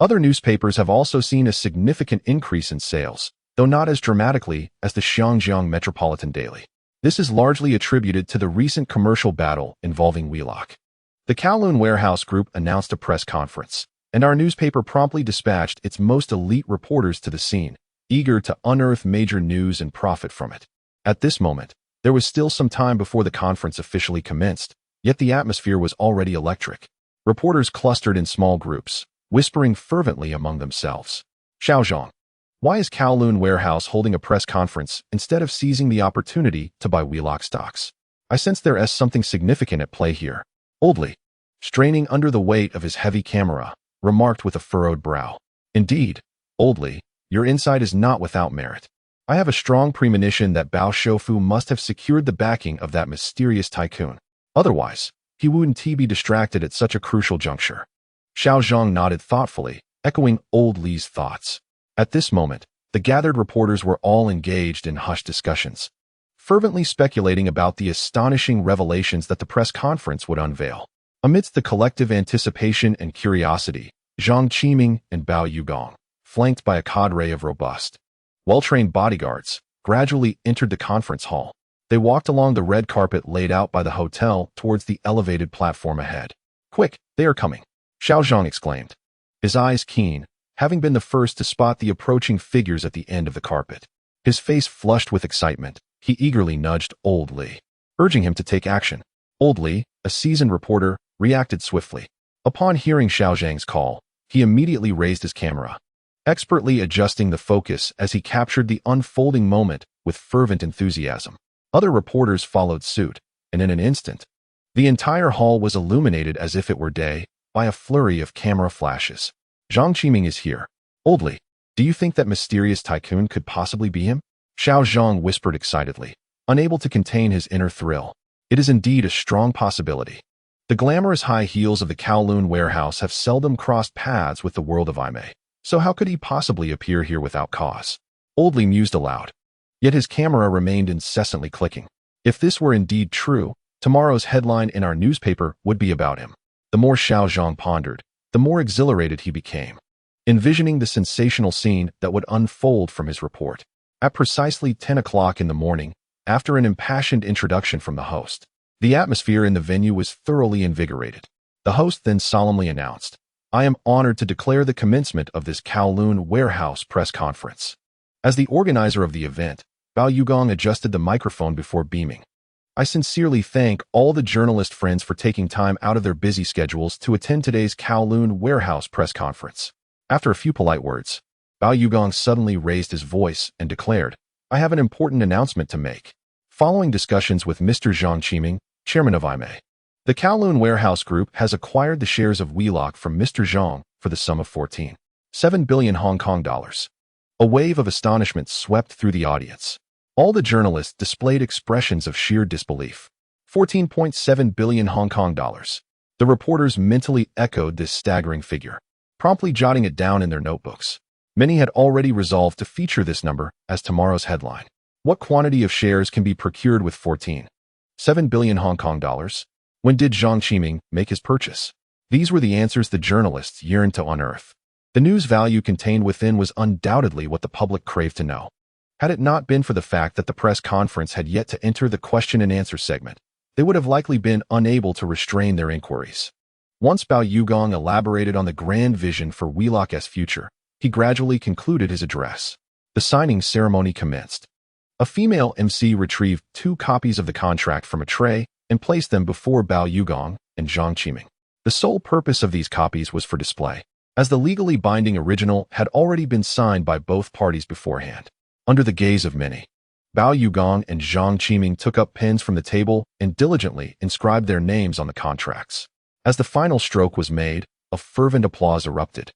other newspapers have also seen a significant increase in sales, though not as dramatically as the Xiangjiang Metropolitan Daily. This is largely attributed to the recent commercial battle involving Wheelock. The Kowloon Warehouse Group announced a press conference, and our newspaper promptly dispatched its most elite reporters to the scene, eager to unearth major news and profit from it. At this moment, there was still some time before the conference officially commenced, yet the atmosphere was already electric. Reporters clustered in small groups, whispering fervently among themselves. Xiaozhong, why is Kowloon Warehouse holding a press conference instead of seizing the opportunity to buy Wheelock stocks? I sense there is something significant at play here. Oldley, straining under the weight of his heavy camera, remarked with a furrowed brow. Indeed, Oldley, your insight is not without merit. I have a strong premonition that Bao Shofu must have secured the backing of that mysterious tycoon. Otherwise, he wouldn't be distracted at such a crucial juncture. Xiaozhong nodded thoughtfully, echoing Old Li's thoughts. At this moment, the gathered reporters were all engaged in hushed discussions. fervently speculating about the astonishing revelations that the press conference would unveil. Amidst the collective anticipation and curiosity, Zhang Qiming and Bao Yugong, flanked by a cadre of robust, well-trained bodyguards, gradually entered the conference hall. They walked along the red carpet laid out by the hotel towards the elevated platform ahead. "Quick, they are coming," Xiao Zhang exclaimed, his eyes keen, having been the first to spot the approaching figures at the end of the carpet. His face flushed with excitement, he eagerly nudged Old Li, urging him to take action. Old Li, a seasoned reporter, reacted swiftly. Upon hearing Xiao Zhang's call, he immediately raised his camera, expertly adjusting the focus as he captured the unfolding moment with fervent enthusiasm. Other reporters followed suit, and in an instant, the entire hall was illuminated as if it were day by a flurry of camera flashes. "Zhang Qiming is here. Old Li, do you think that mysterious tycoon could possibly be him?" Xiao Zhang whispered excitedly, unable to contain his inner thrill. "It is indeed a strong possibility. The glamorous high heels of the Kowloon warehouse have seldom crossed paths with the world of Aimigao, so how could he possibly appear here without cause?" Old Li mused aloud. Yet his camera remained incessantly clicking. If this were indeed true, tomorrow's headline in our newspaper would be about him. The more Xiao Zhang pondered, the more exhilarated he became, envisioning the sensational scene that would unfold from his report. At precisely 10 o'clock in the morning, after an impassioned introduction from the host, the atmosphere in the venue was thoroughly invigorated. The host then solemnly announced, "I am honored to declare the commencement of this Kowloon warehouse press conference." As the organizer of the event, Bao Yugong adjusted the microphone before beaming. "I sincerely thank all the journalist friends for taking time out of their busy schedules to attend today's Kowloon warehouse press conference." After a few polite words, Bao Yugong suddenly raised his voice and declared, "I have an important announcement to make." Following discussions with Mr. Zhang Qiming, chairman of Aimigao, the Kowloon Warehouse Group has acquired the shares of Wheelock from Mr. Zhang for the sum of 14.7 billion Hong Kong dollars. A wave of astonishment swept through the audience. All the journalists displayed expressions of sheer disbelief. 14.7 billion Hong Kong dollars. The reporters mentally echoed this staggering figure, promptly jotting it down in their notebooks. Many had already resolved to feature this number as tomorrow's headline. What quantity of shares can be procured with 14.7 billion Hong Kong dollars? When did Zhang Qiming make his purchase? These were the answers the journalists yearned to unearth. The news value contained within was undoubtedly what the public craved to know. Had it not been for the fact that the press conference had yet to enter the question and answer segment, they would have likely been unable to restrain their inquiries. Once Bao Yugong elaborated on the grand vision for Wheelock's future, he gradually concluded his address. The signing ceremony commenced. A female MC retrieved 2 copies of the contract from a tray and placed them before Bao Yugong and Zhang Qiming. The sole purpose of these copies was for display, as the legally binding original had already been signed by both parties beforehand. Under the gaze of many, Bao Yugong and Zhang Qiming took up pens from the table and diligently inscribed their names on the contracts. As the final stroke was made, a fervent applause erupted,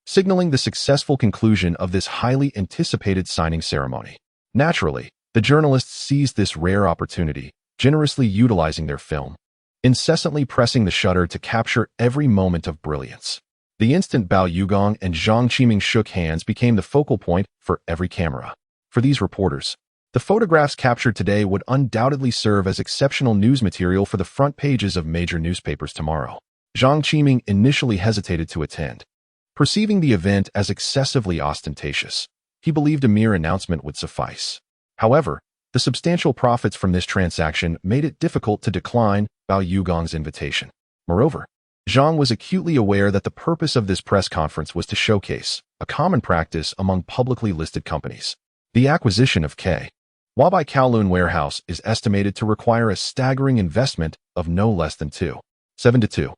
signaling the successful conclusion of this highly anticipated signing ceremony. Naturally, the journalists seized this rare opportunity, generously utilizing their film, incessantly pressing the shutter to capture every moment of brilliance. The instant Bao Yugong and Zhang Qiming shook hands became the focal point for every camera. For these reporters, the photographs captured today would undoubtedly serve as exceptional news material for the front pages of major newspapers tomorrow. Zhang Qiming initially hesitated to attend, perceiving the event as excessively ostentatious. He believed a mere announcement would suffice. However, the substantial profits from this transaction made it difficult to decline Bao Yugong's invitation. Moreover, Zhang was acutely aware that the purpose of this press conference was to showcase a common practice among publicly listed companies. The acquisition of Wabai Kowloon Warehouse is estimated to require a staggering investment of no less than 2.7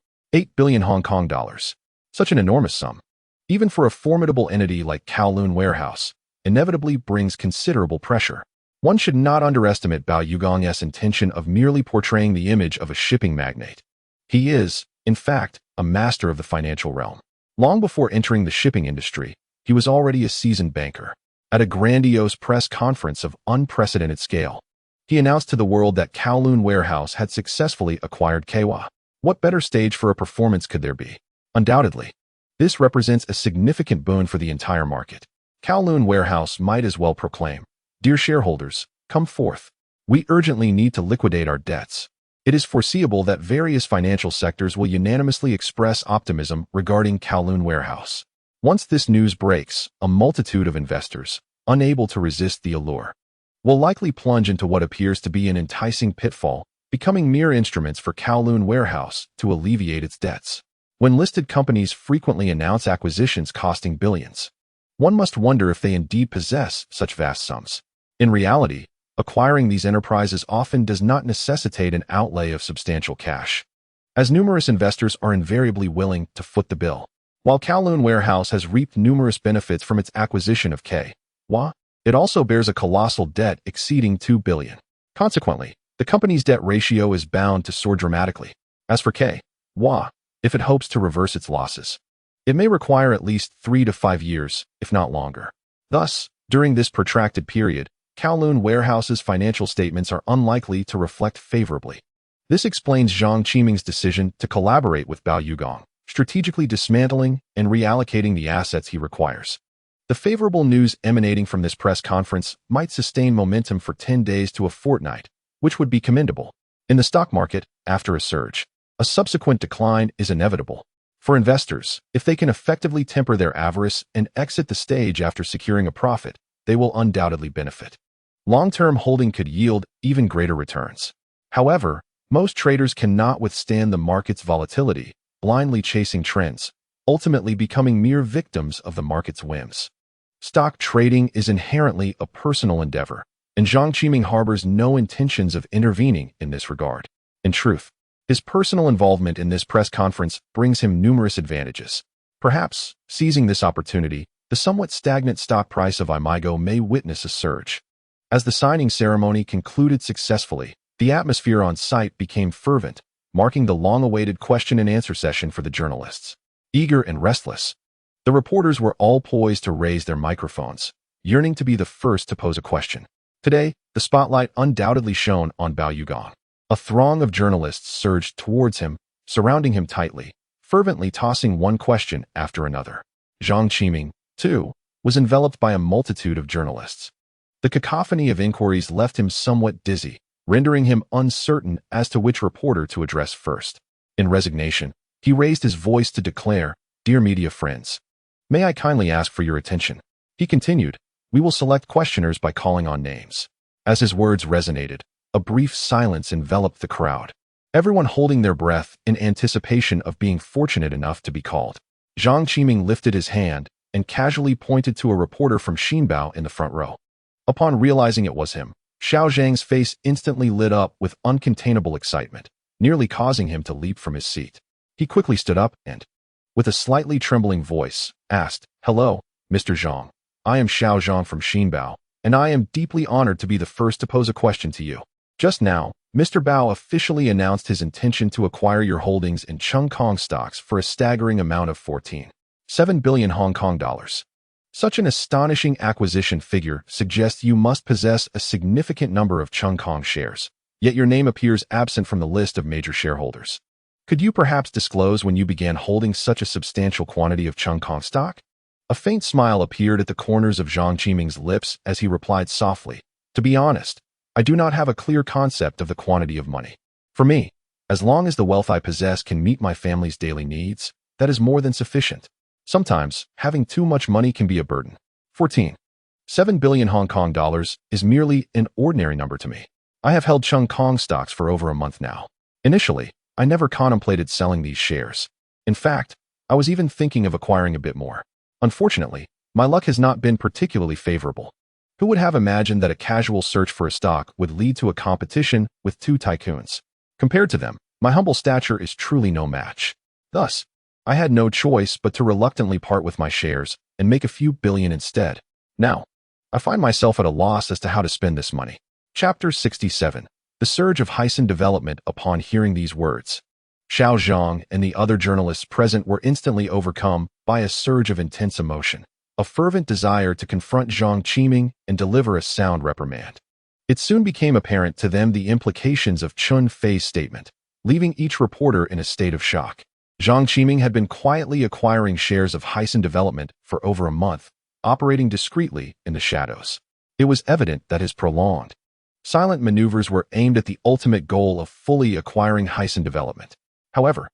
billion Hong Kong dollars. Such an enormous sum, even for a formidable entity like Kowloon Warehouse, inevitably brings considerable pressure. One should not underestimate Bao Yugong's intention of merely portraying the image of a shipping magnate. He is, in fact, a master of the financial realm. Long before entering the shipping industry, he was already a seasoned banker. At a grandiose press conference of unprecedented scale, he announced to the world that Kowloon Warehouse had successfully acquired Kawa. What better stage for a performance could there be? Undoubtedly, this represents a significant boon for the entire market. Kowloon Warehouse might as well proclaim, "Dear shareholders, come forth. We urgently need to liquidate our debts. It is foreseeable that various financial sectors will unanimously express optimism regarding Kowloon Warehouse. Once this news breaks, a multitude of investors, unable to resist the allure, will likely plunge into what appears to be an enticing pitfall, becoming mere instruments for Kowloon Warehouse to alleviate its debts. When listed companies frequently announce acquisitions costing billions, one must wonder if they indeed possess such vast sums. In reality, acquiring these enterprises often does not necessitate an outlay of substantial cash, as numerous investors are invariably willing to foot the bill. While Kowloon Warehouse has reaped numerous benefits from its acquisition of K.W., it also bears a colossal debt exceeding $2 billion. Consequently, the company's debt ratio is bound to soar dramatically. As for K.W., if it hopes to reverse its losses, it may require at least 3 to 5 years, if not longer. Thus, during this protracted period, Kowloon Warehouse's financial statements are unlikely to reflect favorably. This explains Zhang Qiming's decision to collaborate with Bao Yugong, strategically dismantling and reallocating the assets he requires. The favorable news emanating from this press conference might sustain momentum for 10 days to a fortnight, which would be commendable. In the stock market, after a surge, a subsequent decline is inevitable. For investors, if they can effectively temper their avarice and exit the stage after securing a profit, they will undoubtedly benefit. Long-term holding could yield even greater returns. However, most traders cannot withstand the market's volatility, blindly chasing trends, ultimately becoming mere victims of the market's whims. Stock trading is inherently a personal endeavor, and Zhang Qiming harbors no intentions of intervening in this regard. In truth, his personal involvement in this press conference brings him numerous advantages. Perhaps, seizing this opportunity, the somewhat stagnant stock price of Aimigao may witness a surge. As the signing ceremony concluded successfully, the atmosphere on site became fervent, marking the long-awaited question-and-answer session for the journalists. Eager and restless, the reporters were all poised to raise their microphones, yearning to be the first to pose a question. Today, the spotlight undoubtedly shone on Bao Yugong. A throng of journalists surged towards him, surrounding him tightly, fervently tossing one question after another. Zhang Qiming, too, was enveloped by a multitude of journalists. The cacophony of inquiries left him somewhat dizzy, rendering him uncertain as to which reporter to address first. In resignation, he raised his voice to declare, "Dear media friends, may I kindly ask for your attention?" He continued, "We will select questioners by calling on names." As his words resonated, a brief silence enveloped the crowd, everyone holding their breath in anticipation of being fortunate enough to be called. Zhang Qiming lifted his hand and casually pointed to a reporter from Xinbao in the front row. Upon realizing it was him, Xiao Zhang's face instantly lit up with uncontainable excitement, nearly causing him to leap from his seat. He quickly stood up and, with a slightly trembling voice, asked, "Hello, Mr. Zhang. I am Xiao Zhang from Xinbao, and I am deeply honored to be the first to pose a question to you. Just now, Mr. Bao officially announced his intention to acquire your holdings in Chung stocks for a staggering amount of 14.7 billion Hong Kong dollars. Such an astonishing acquisition figure suggests you must possess a significant number of Chung shares, yet your name appears absent from the list of major shareholders. Could you perhaps disclose when you began holding such a substantial quantity of Chung stock?" A faint smile appeared at the corners of Zhang Qiming's lips as he replied softly, "To be honest, I do not have a clear concept of the quantity of money. For me, as long as the wealth I possess can meet my family's daily needs, that is more than sufficient. Sometimes, having too much money can be a burden. 14.7 billion Hong Kong dollars is merely an ordinary number to me. I have held Chung stocks for over a month now. Initially, I never contemplated selling these shares. In fact, I was even thinking of acquiring a bit more. Unfortunately, my luck has not been particularly favorable. Who would have imagined that a casual search for a stock would lead to a competition with two tycoons? Compared to them, my humble stature is truly no match. Thus, I had no choice but to reluctantly part with my shares and make a few billion instead. Now, I find myself at a loss as to how to spend this money." Chapter 67. The surge of Hysan development. Upon hearing these words, Xiao Zhang and the other journalists present were instantly overcome by a surge of intense emotion, a fervent desire to confront Zhang Qiming and deliver a sound reprimand. It soon became apparent to them the implications of Chun Fei's statement, leaving each reporter in a state of shock. Zhang Qiming had been quietly acquiring shares of Hysan Development for over a month, operating discreetly in the shadows. It was evident that his prolonged Silent maneuvers were aimed at the ultimate goal of fully acquiring Hysan Development. However,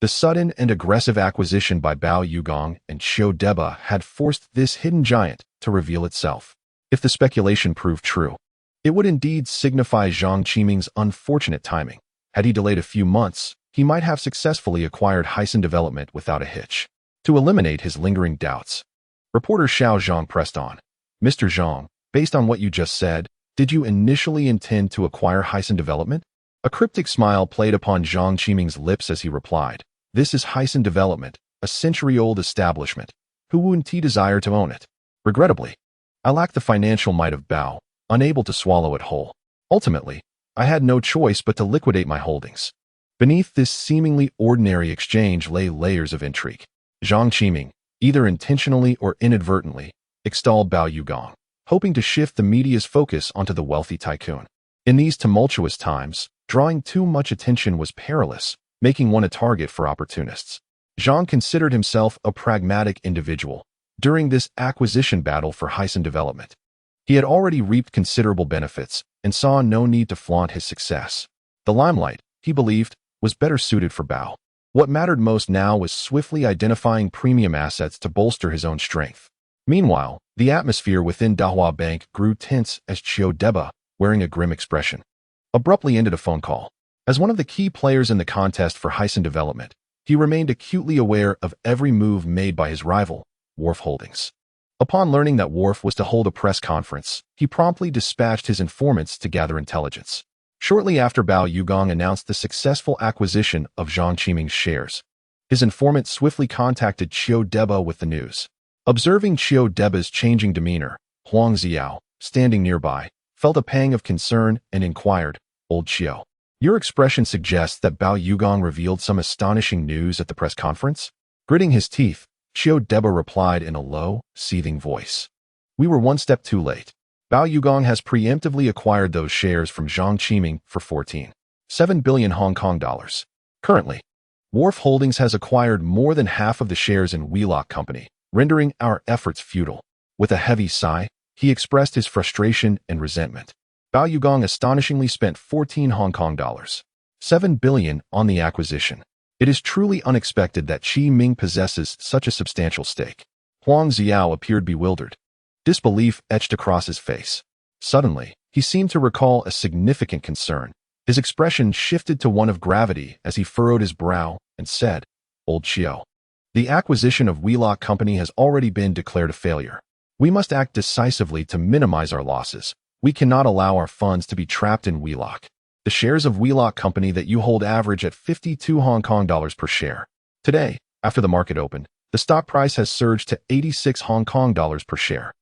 the sudden and aggressive acquisition by Bao Yugong and Qiu Deba had forced this hidden giant to reveal itself. If the speculation proved true, it would indeed signify Zhang Qiming's unfortunate timing. Had he delayed a few months, he might have successfully acquired Hysan Development without a hitch. To eliminate his lingering doubts, reporter Xiao Zhang pressed on. Mr. Zhang, based on what you just said, did you initially intend to acquire Hysan Development? A cryptic smile played upon Zhang Qiming's lips as he replied. This is Hysan Development, a century-old establishment. Who wouldn't desire to own it? Regrettably, I lack the financial might of Bao, unable to swallow it whole. Ultimately, I had no choice but to liquidate my holdings. Beneath this seemingly ordinary exchange lay layers of intrigue. Zhang Qiming, either intentionally or inadvertently, extolled Bao Yugong, hoping to shift the media's focus onto the wealthy tycoon. In these tumultuous times, drawing too much attention was perilous, making one a target for opportunists. Zhang considered himself a pragmatic individual. During this acquisition battle for Hysan Development, he had already reaped considerable benefits and saw no need to flaunt his success. The limelight, he believed, was better suited for Bao. What mattered most now was swiftly identifying premium assets to bolster his own strength. Meanwhile, the atmosphere within Dahua Bank grew tense as Qiu Deba, wearing a grim expression, abruptly ended a phone call. As one of the key players in the contest for Hysan Development, he remained acutely aware of every move made by his rival, Wharf Holdings. Upon learning that Wharf was to hold a press conference, he promptly dispatched his informants to gather intelligence. Shortly after Bao Yugong announced the successful acquisition of Zhang Qiming's shares, his informant swiftly contacted Qiu Deba with the news. Observing Qiu Deba's changing demeanor, Huang Xiao, standing nearby, felt a pang of concern and inquired, "Old Qiu, your expression suggests that Bao Yugong revealed some astonishing news at the press conference?" Gritting his teeth, Qiu Deba replied in a low, seething voice. "We were one step too late. Bao Yugong has preemptively acquired those shares from Zhang Qiming for 14.7 billion Hong Kong dollars. Currently, Wharf Holdings has acquired more than half of the shares in Wheelock Co, rendering our efforts futile." With a heavy sigh, he expressed his frustration and resentment. Bao Yugong astonishingly spent 14 Hong Kong dollars, 7 billion on the acquisition. It is truly unexpected that Qiming possesses such a substantial stake. Huang Xiao appeared bewildered. Disbelief etched across his face. Suddenly, he seemed to recall a significant concern. His expression shifted to one of gravity as he furrowed his brow and said, "Old Qiu, the acquisition of Wheelock Company has already been declared a failure. We must act decisively to minimize our losses. We cannot allow our funds to be trapped in Wheelock. The shares of Wheelock Company that you hold average at 52 Hong Kong dollars per share. Today, after the market opened, the stock price has surged to 86 Hong Kong dollars per share.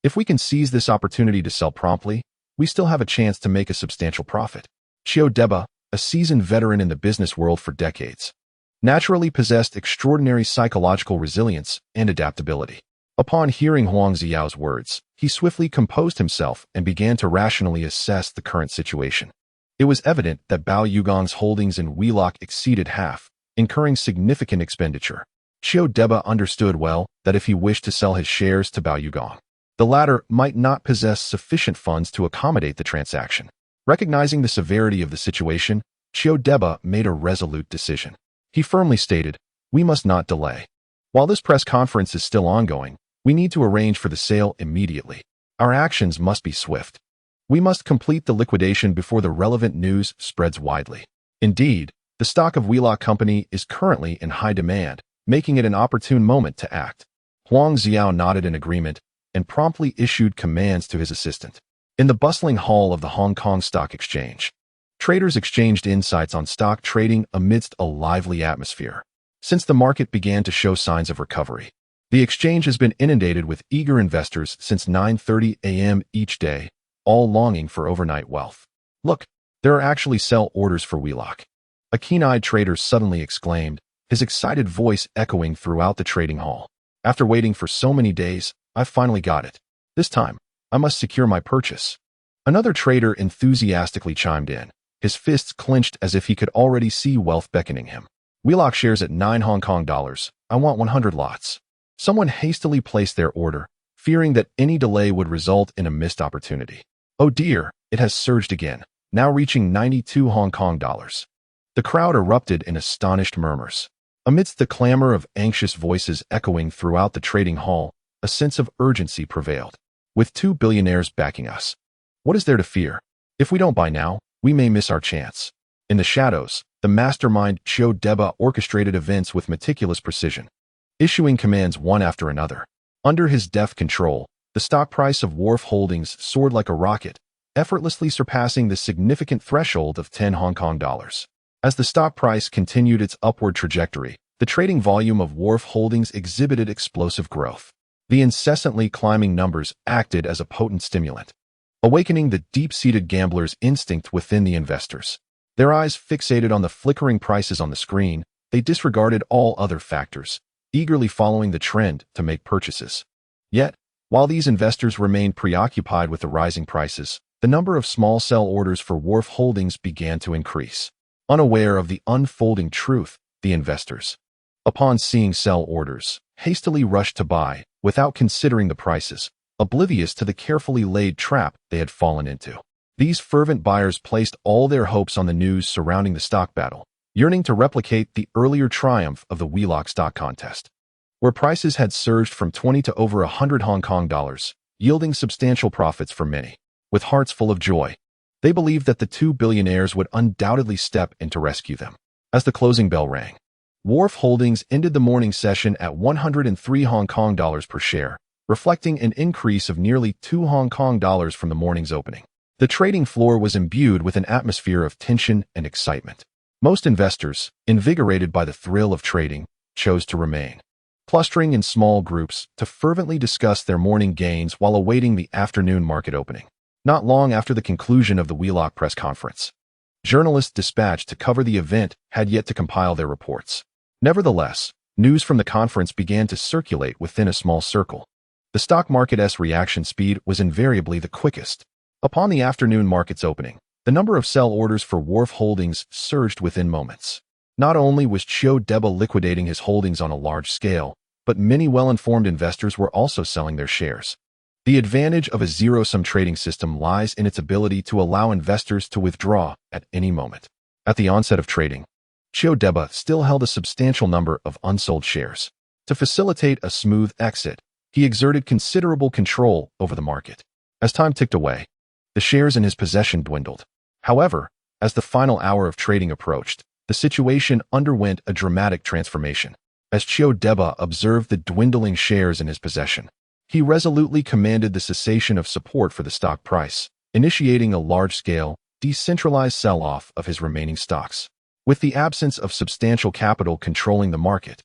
If we can seize this opportunity to sell promptly, we still have a chance to make a substantial profit." Qiu Deba, a seasoned veteran in the business world for decades, naturally possessed extraordinary psychological resilience and adaptability. Upon hearing Huang Xiao's words, he swiftly composed himself and began to rationally assess the current situation. It was evident that Bao Yugong's holdings in Wheelock exceeded half, incurring significant expenditure. Qiu Deba understood well that if he wished to sell his shares to Bao Yugong, the latter might not possess sufficient funds to accommodate the transaction. Recognizing the severity of the situation, Qiu Deba made a resolute decision. He firmly stated, "We must not delay. While this press conference is still ongoing, we need to arrange for the sale immediately. Our actions must be swift. We must complete the liquidation before the relevant news spreads widely." Indeed, the stock of Wheelock Company is currently in high demand, making it an opportune moment to act. Huang Xiao nodded in agreement and promptly issued commands to his assistant. In the bustling hall of the Hong Kong Stock Exchange, traders exchanged insights on stock trading amidst a lively atmosphere. Since the market began to show signs of recovery, the exchange has been inundated with eager investors since 9:30 a.m. each day, all longing for overnight wealth. "Look, there are actually sell orders for Wheelock," a keen-eyed trader suddenly exclaimed, his excited voice echoing throughout the trading hall. "After waiting for so many days, I've finally got it. This time, I must secure my purchase." Another trader enthusiastically chimed in, his fists clenched as if he could already see wealth beckoning him. "Wheelock shares at 9 Hong Kong dollars. I want 100 lots." Someone hastily placed their order, fearing that any delay would result in a missed opportunity. "Oh dear," it has surged again, now reaching 92 Hong Kong dollars. The crowd erupted in astonished murmurs. Amidst the clamor of anxious voices echoing throughout the trading hall, a sense of urgency prevailed. With 2 billionaires backing us, what is there to fear? If we don't buy now, we may miss our chance. In the shadows, the mastermind Chiu Deba orchestrated events with meticulous precision, issuing commands one after another. Under his deft control, the stock price of Wharf Holdings soared like a rocket, effortlessly surpassing the significant threshold of 10 Hong Kong dollars. As the stock price continued its upward trajectory, the trading volume of Wharf Holdings exhibited explosive growth. The incessantly climbing numbers acted as a potent stimulant, awakening the deep-seated gambler's instinct within the investors. Their eyes fixated on the flickering prices on the screen, they disregarded all other factors, eagerly following the trend to make purchases. Yet, while these investors remained preoccupied with the rising prices, the number of small sell orders for Wharf Holdings began to increase. Unaware of the unfolding truth, the investors, upon seeing sell orders, hastily rushed to buy, without considering the prices, oblivious to the carefully laid trap they had fallen into. These fervent buyers placed all their hopes on the news surrounding the stock battle, yearning to replicate the earlier triumph of the Wheelock stock contest, where prices had surged from 20 to over 100 Hong Kong dollars, yielding substantial profits for many. With hearts full of joy, they believed that the 2 billionaires would undoubtedly step in to rescue them. As the closing bell rang, Wharf Holdings ended the morning session at 103 Hong Kong dollars per share, reflecting an increase of nearly 2 Hong Kong dollars from the morning's opening. The trading floor was imbued with an atmosphere of tension and excitement. Most investors, invigorated by the thrill of trading, chose to remain, clustering in small groups to fervently discuss their morning gains while awaiting the afternoon market opening. Not long after the conclusion of the Wheelock press conference, journalists dispatched to cover the event had yet to compile their reports. Nevertheless, news from the conference began to circulate within a small circle. The stock market's reaction speed was invariably the quickest. Upon the afternoon market's opening, the number of sell orders for Wharf Holdings surged within moments. Not only was Chiu Deba liquidating his holdings on a large scale, but many well-informed investors were also selling their shares. The advantage of a zero-sum trading system lies in its ability to allow investors to withdraw at any moment. At the onset of trading, Chiu Deba still held a substantial number of unsold shares. To facilitate a smooth exit, he exerted considerable control over the market. As time ticked away, the shares in his possession dwindled. However, as the final hour of trading approached, the situation underwent a dramatic transformation. As Chiu Deba observed the dwindling shares in his possession, he resolutely commanded the cessation of support for the stock price, initiating a large-scale, decentralized sell-off of his remaining stocks. With the absence of substantial capital controlling the market,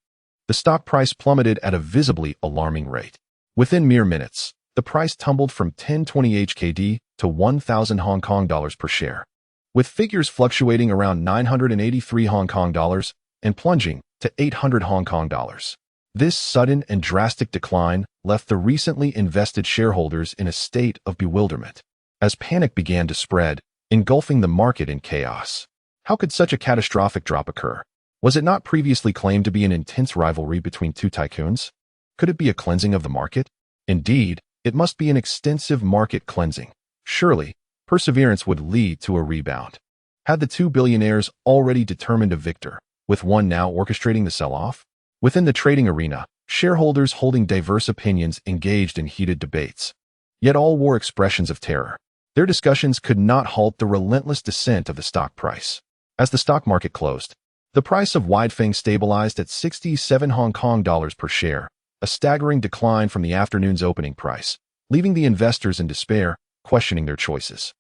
the stock price plummeted at a visibly alarming rate. Within mere minutes, the price tumbled from 1020 HKD to 1,000 Hong Kong dollars per share, with figures fluctuating around 983 Hong Kong dollars and plunging to 800 Hong Kong dollars. This sudden and drastic decline left the recently invested shareholders in a state of bewilderment, as panic began to spread, engulfing the market in chaos. How could such a catastrophic drop occur? Was it not previously claimed to be an intense rivalry between two tycoons? Could it be a cleansing of the market? Indeed, it must be an extensive market cleansing. Surely, perseverance would lead to a rebound. Had the 2 billionaires already determined a victor, with one now orchestrating the sell-off? Within the trading arena, shareholders holding diverse opinions engaged in heated debates. Yet all wore expressions of terror. Their discussions could not halt the relentless descent of the stock price. As the stock market closed, the price of Widefeng stabilized at 67 Hong Kong dollars per share, a staggering decline from the afternoon's opening price, leaving the investors in despair, questioning their choices.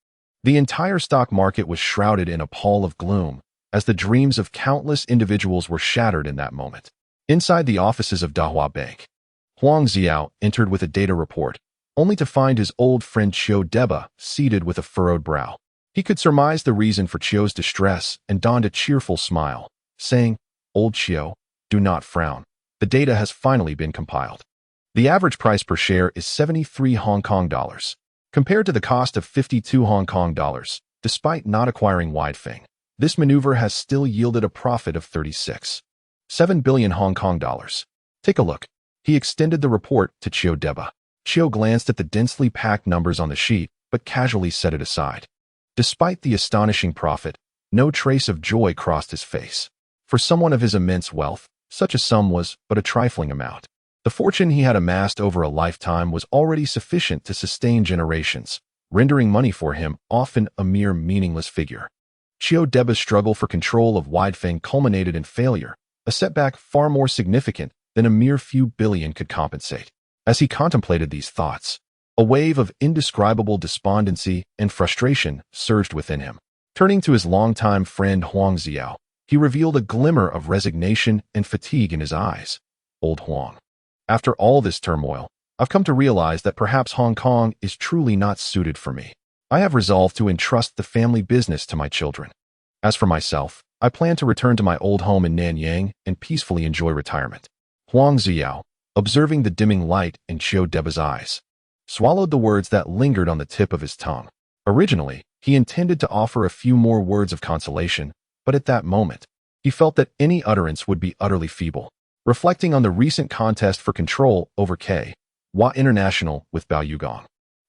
The entire stock market was shrouded in a pall of gloom, as the dreams of countless individuals were shattered in that moment. Inside the offices of Dahua Bank, Huang Xiao entered with a data report, only to find his old friend Chiu Deba seated with a furrowed brow. He could surmise the reason for Chiu's distress and donned a cheerful smile, saying, "Old Chiu, do not frown. The data has finally been compiled. The average price per share is 73 Hong Kong dollars, compared to the cost of 52 Hong Kong dollars. Despite not acquiring Widefeng, this maneuver has still yielded a profit of 36.7 billion Hong Kong dollars. Take a look." He extended the report to Chiu Deba. Chiu glanced at the densely packed numbers on the sheet, but casually set it aside. Despite the astonishing profit, no trace of joy crossed his face. For someone of his immense wealth, such a sum was but a trifling amount. The fortune he had amassed over a lifetime was already sufficient to sustain generations, rendering money for him often a mere meaningless figure. Qiu Deba's struggle for control of Widefang culminated in failure, a setback far more significant than a mere few billion could compensate. As he contemplated these thoughts, a wave of indescribable despondency and frustration surged within him. Turning to his longtime friend Huang Xiao, he revealed a glimmer of resignation and fatigue in his eyes. Old Huang. After all this turmoil, I've come to realize that perhaps Hong Kong is truly not suited for me. I have resolved to entrust the family business to my children. As for myself, I plan to return to my old home in Nanyang and peacefully enjoy retirement. Huang Xiao, observing the dimming light in Qiu Deba's eyes, swallowed the words that lingered on the tip of his tongue. Originally, he intended to offer a few more words of consolation, but at that moment, he felt that any utterance would be utterly feeble. Reflecting on the recent contest for control over Hua International with Bao Yugong,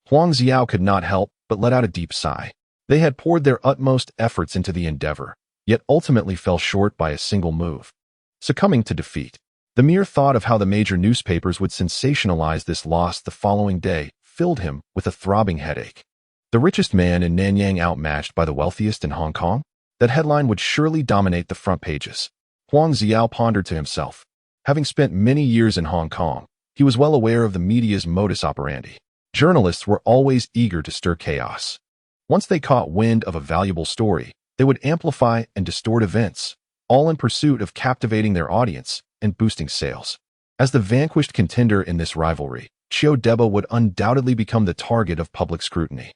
Huang Xiao could not help but let out a deep sigh. They had poured their utmost efforts into the endeavor, yet ultimately fell short by a single move, succumbing to defeat. The mere thought of how the major newspapers would sensationalize this loss the following day filled him with a throbbing headache. The richest man in Nanyang outmatched by the wealthiest in Hong Kong? That headline would surely dominate the front pages. Huang Xiao pondered to himself. Having spent many years in Hong Kong, he was well aware of the media's modus operandi. Journalists were always eager to stir chaos. Once they caught wind of a valuable story, they would amplify and distort events, all in pursuit of captivating their audience and boosting sales. As the vanquished contender in this rivalry, Qiu Deba would undoubtedly become the target of public scrutiny.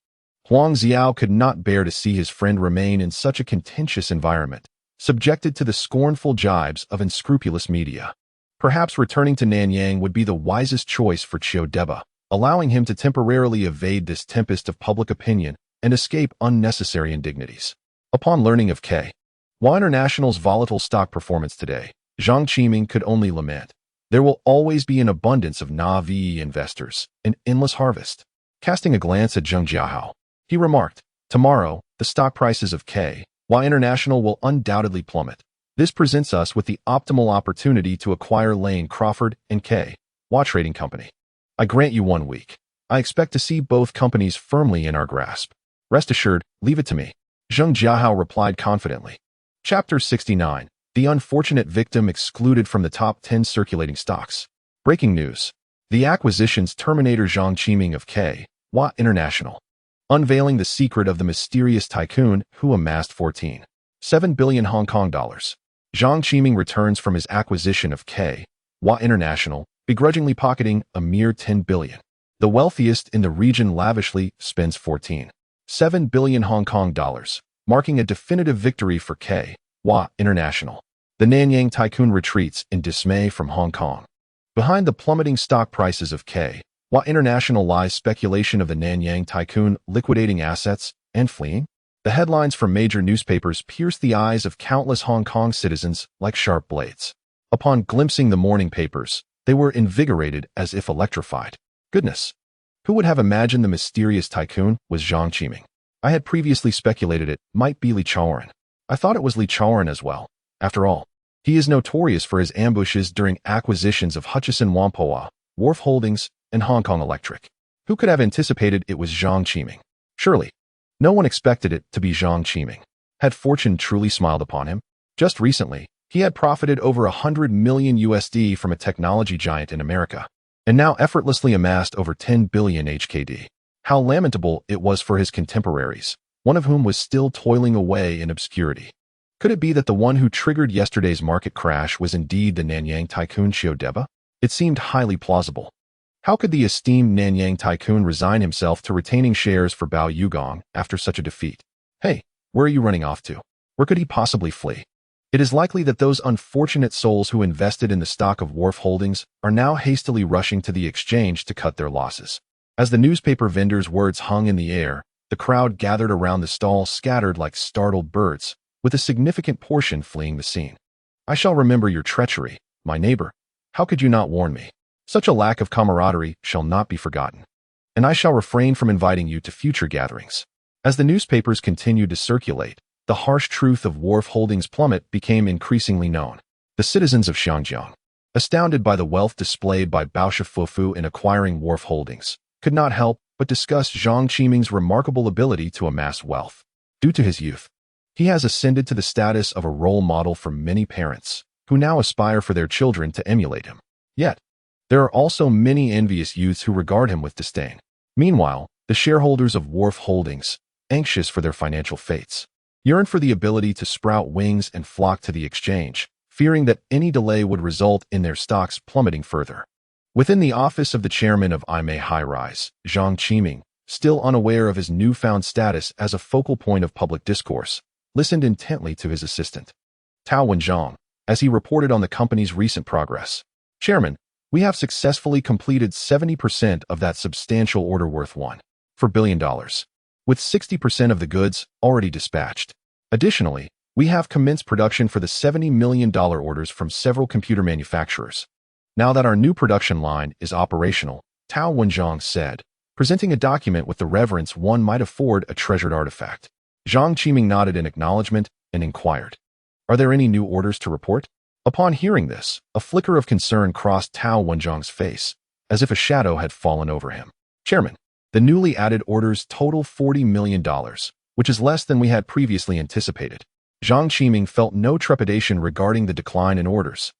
Huang Xiao could not bear to see his friend remain in such a contentious environment, subjected to the scornful jibes of unscrupulous media. Perhaps returning to Nanyang would be the wisest choice for Qiu Deba, allowing him to temporarily evade this tempest of public opinion and escape unnecessary indignities. Upon learning of Hua International's volatile stock performance today, Zhang Qiming could only lament. There will always be an abundance of naive investors, an endless harvest. Casting a glance at Zheng Jiahao, he remarked, tomorrow, the stock prices of Hua International will undoubtedly plummet. This presents us with the optimal opportunity to acquire Lane Crawford and Hua Trading Company. I grant you 1 week. I expect to see both companies firmly in our grasp. Rest assured, leave it to me. Zheng Jiahao replied confidently. Chapter 69. The unfortunate victim excluded from the top 10 circulating stocks. Breaking news. The acquisition's terminator Zhang Qiming of Hua International, unveiling the secret of the mysterious tycoon who amassed 14.7 billion Hong Kong dollars. Zhang Qiming returns from his acquisition of Hua International, begrudgingly pocketing a mere 10 billion. The wealthiest in the region lavishly spends 14.7 billion Hong Kong dollars, marking a definitive victory for Hua International. The Nanyang tycoon retreats in dismay from Hong Kong. Behind the plummeting stock prices of Hua International lies speculation of the Nanyang tycoon liquidating assets and fleeing. The headlines from major newspapers pierced the eyes of countless Hong Kong citizens like sharp blades. Upon glimpsing the morning papers, they were invigorated as if electrified. Goodness! Who would have imagined the mysterious tycoon was Zhang Qiming? I had previously speculated it might be Li Chaoran. I thought it was Li Chaoran as well. After all, he is notorious for his ambushes during acquisitions of Hutchison Whampoa, Wharf Holdings, and Hong Kong Electric. Who could have anticipated it was Zhang Qiming? Surely, no one expected it to be Zhang Qiming. Had fortune truly smiled upon him? Just recently, he had profited over $100 million from a technology giant in America, and now effortlessly amassed over 10 billion HKD. How lamentable it was for his contemporaries, one of whom was still toiling away in obscurity. Could it be that the one who triggered yesterday's market crash was indeed the Nanyang tycoon Qiu Deba? It seemed highly plausible. How could the esteemed Nanyang tycoon resign himself to retaining shares for Bao Yugong after such a defeat? Hey, where are you running off to? Where could he possibly flee? It is likely that those unfortunate souls who invested in the stock of Wharf Holdings are now hastily rushing to the exchange to cut their losses. As the newspaper vendors' words hung in the air, the crowd gathered around the stall scattered like startled birds, with a significant portion fleeing the scene. I shall remember your treachery, my neighbor. How could you not warn me? Such a lack of camaraderie shall not be forgotten, and I shall refrain from inviting you to future gatherings. As the newspapers continued to circulate, the harsh truth of Wharf Holdings' plummet became increasingly known. The citizens of Shanjiang, astounded by the wealth displayed by Baosha Fufu in acquiring Wharf Holdings, could not help but discuss Zhang Qiming's remarkable ability to amass wealth. Due to his youth, he has ascended to the status of a role model for many parents, who now aspire for their children to emulate him. Yet, there are also many envious youths who regard him with disdain. Meanwhile, the shareholders of Wharf Holdings, anxious for their financial fates, yearn for the ability to sprout wings and flock to the exchange, fearing that any delay would result in their stocks plummeting further. Within the office of the chairman of Aimigao High-Rise, Zhang Qiming, still unaware of his newfound status as a focal point of public discourse, listened intently to his assistant, Tao Wenzhong, as he reported on the company's recent progress. Chairman, we have successfully completed 70% of that substantial order worth $1.4 billion, with 60% of the goods already dispatched. Additionally, we have commenced production for the $70 million orders from several computer manufacturers. Now that our new production line is operational, Tao Wenzhong said, presenting a document with the reverence one might afford a treasured artifact. Zhang Qiming nodded in acknowledgement and inquired, "Are there any new orders to report?" Upon hearing this, a flicker of concern crossed Tao Wenzhong's face, as if a shadow had fallen over him. Chairman, the newly added orders total $40 million, which is less than we had previously anticipated. Zhang Qiming felt no trepidation regarding the decline in orders.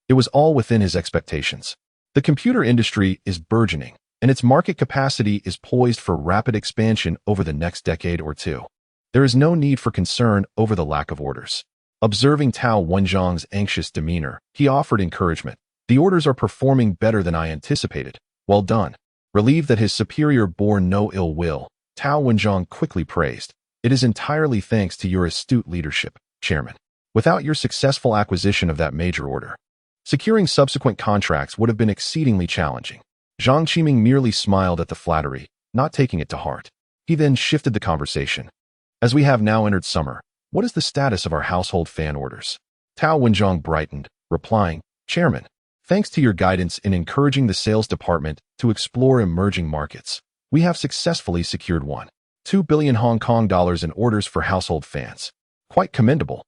It was all within his expectations. The computer industry is burgeoning, and its market capacity is poised for rapid expansion over the next decade or two. There is no need for concern over the lack of orders. Observing Tao Wenzhong's anxious demeanor, he offered encouragement. "The orders are performing better than I anticipated. Well done." Relieved that his superior bore no ill will, Tao Wenzhong quickly praised, "It is entirely thanks to your astute leadership, Chairman. Without your successful acquisition of that major order, securing subsequent contracts would have been exceedingly challenging." Zhang Qiming merely smiled at the flattery, not taking it to heart. He then shifted the conversation. "As we have now entered summer, what is the status of our household fan orders?" Tao Wenzhong brightened, replying, "Chairman, thanks to your guidance in encouraging the sales department to explore emerging markets, we have successfully secured $1.2 billion Hong Kong dollars in orders for household fans. Quite commendable."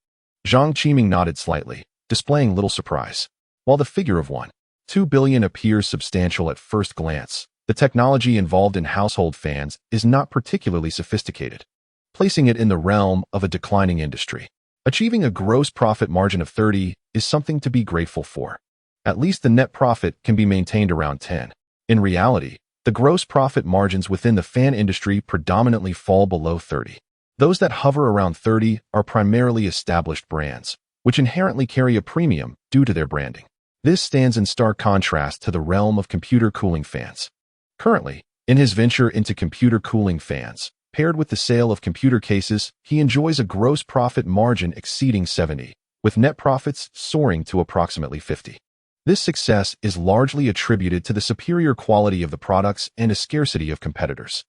Zhang Qiming nodded slightly, displaying little surprise. While the figure of $1.2 billion appears substantial at first glance, the technology involved in household fans is not particularly sophisticated, placing it in the realm of a declining industry. Achieving a gross profit margin of 30% is something to be grateful for. At least the net profit can be maintained around 10%. In reality, the gross profit margins within the fan industry predominantly fall below 30%. Those that hover around 30% are primarily established brands, which inherently carry a premium due to their branding. This stands in stark contrast to the realm of computer cooling fans. Currently, in his venture into computer cooling fans, paired with the sale of computer cases, he enjoys a gross profit margin exceeding 70%, with net profits soaring to approximately 50%. This success is largely attributed to the superior quality of the products and a scarcity of competitors.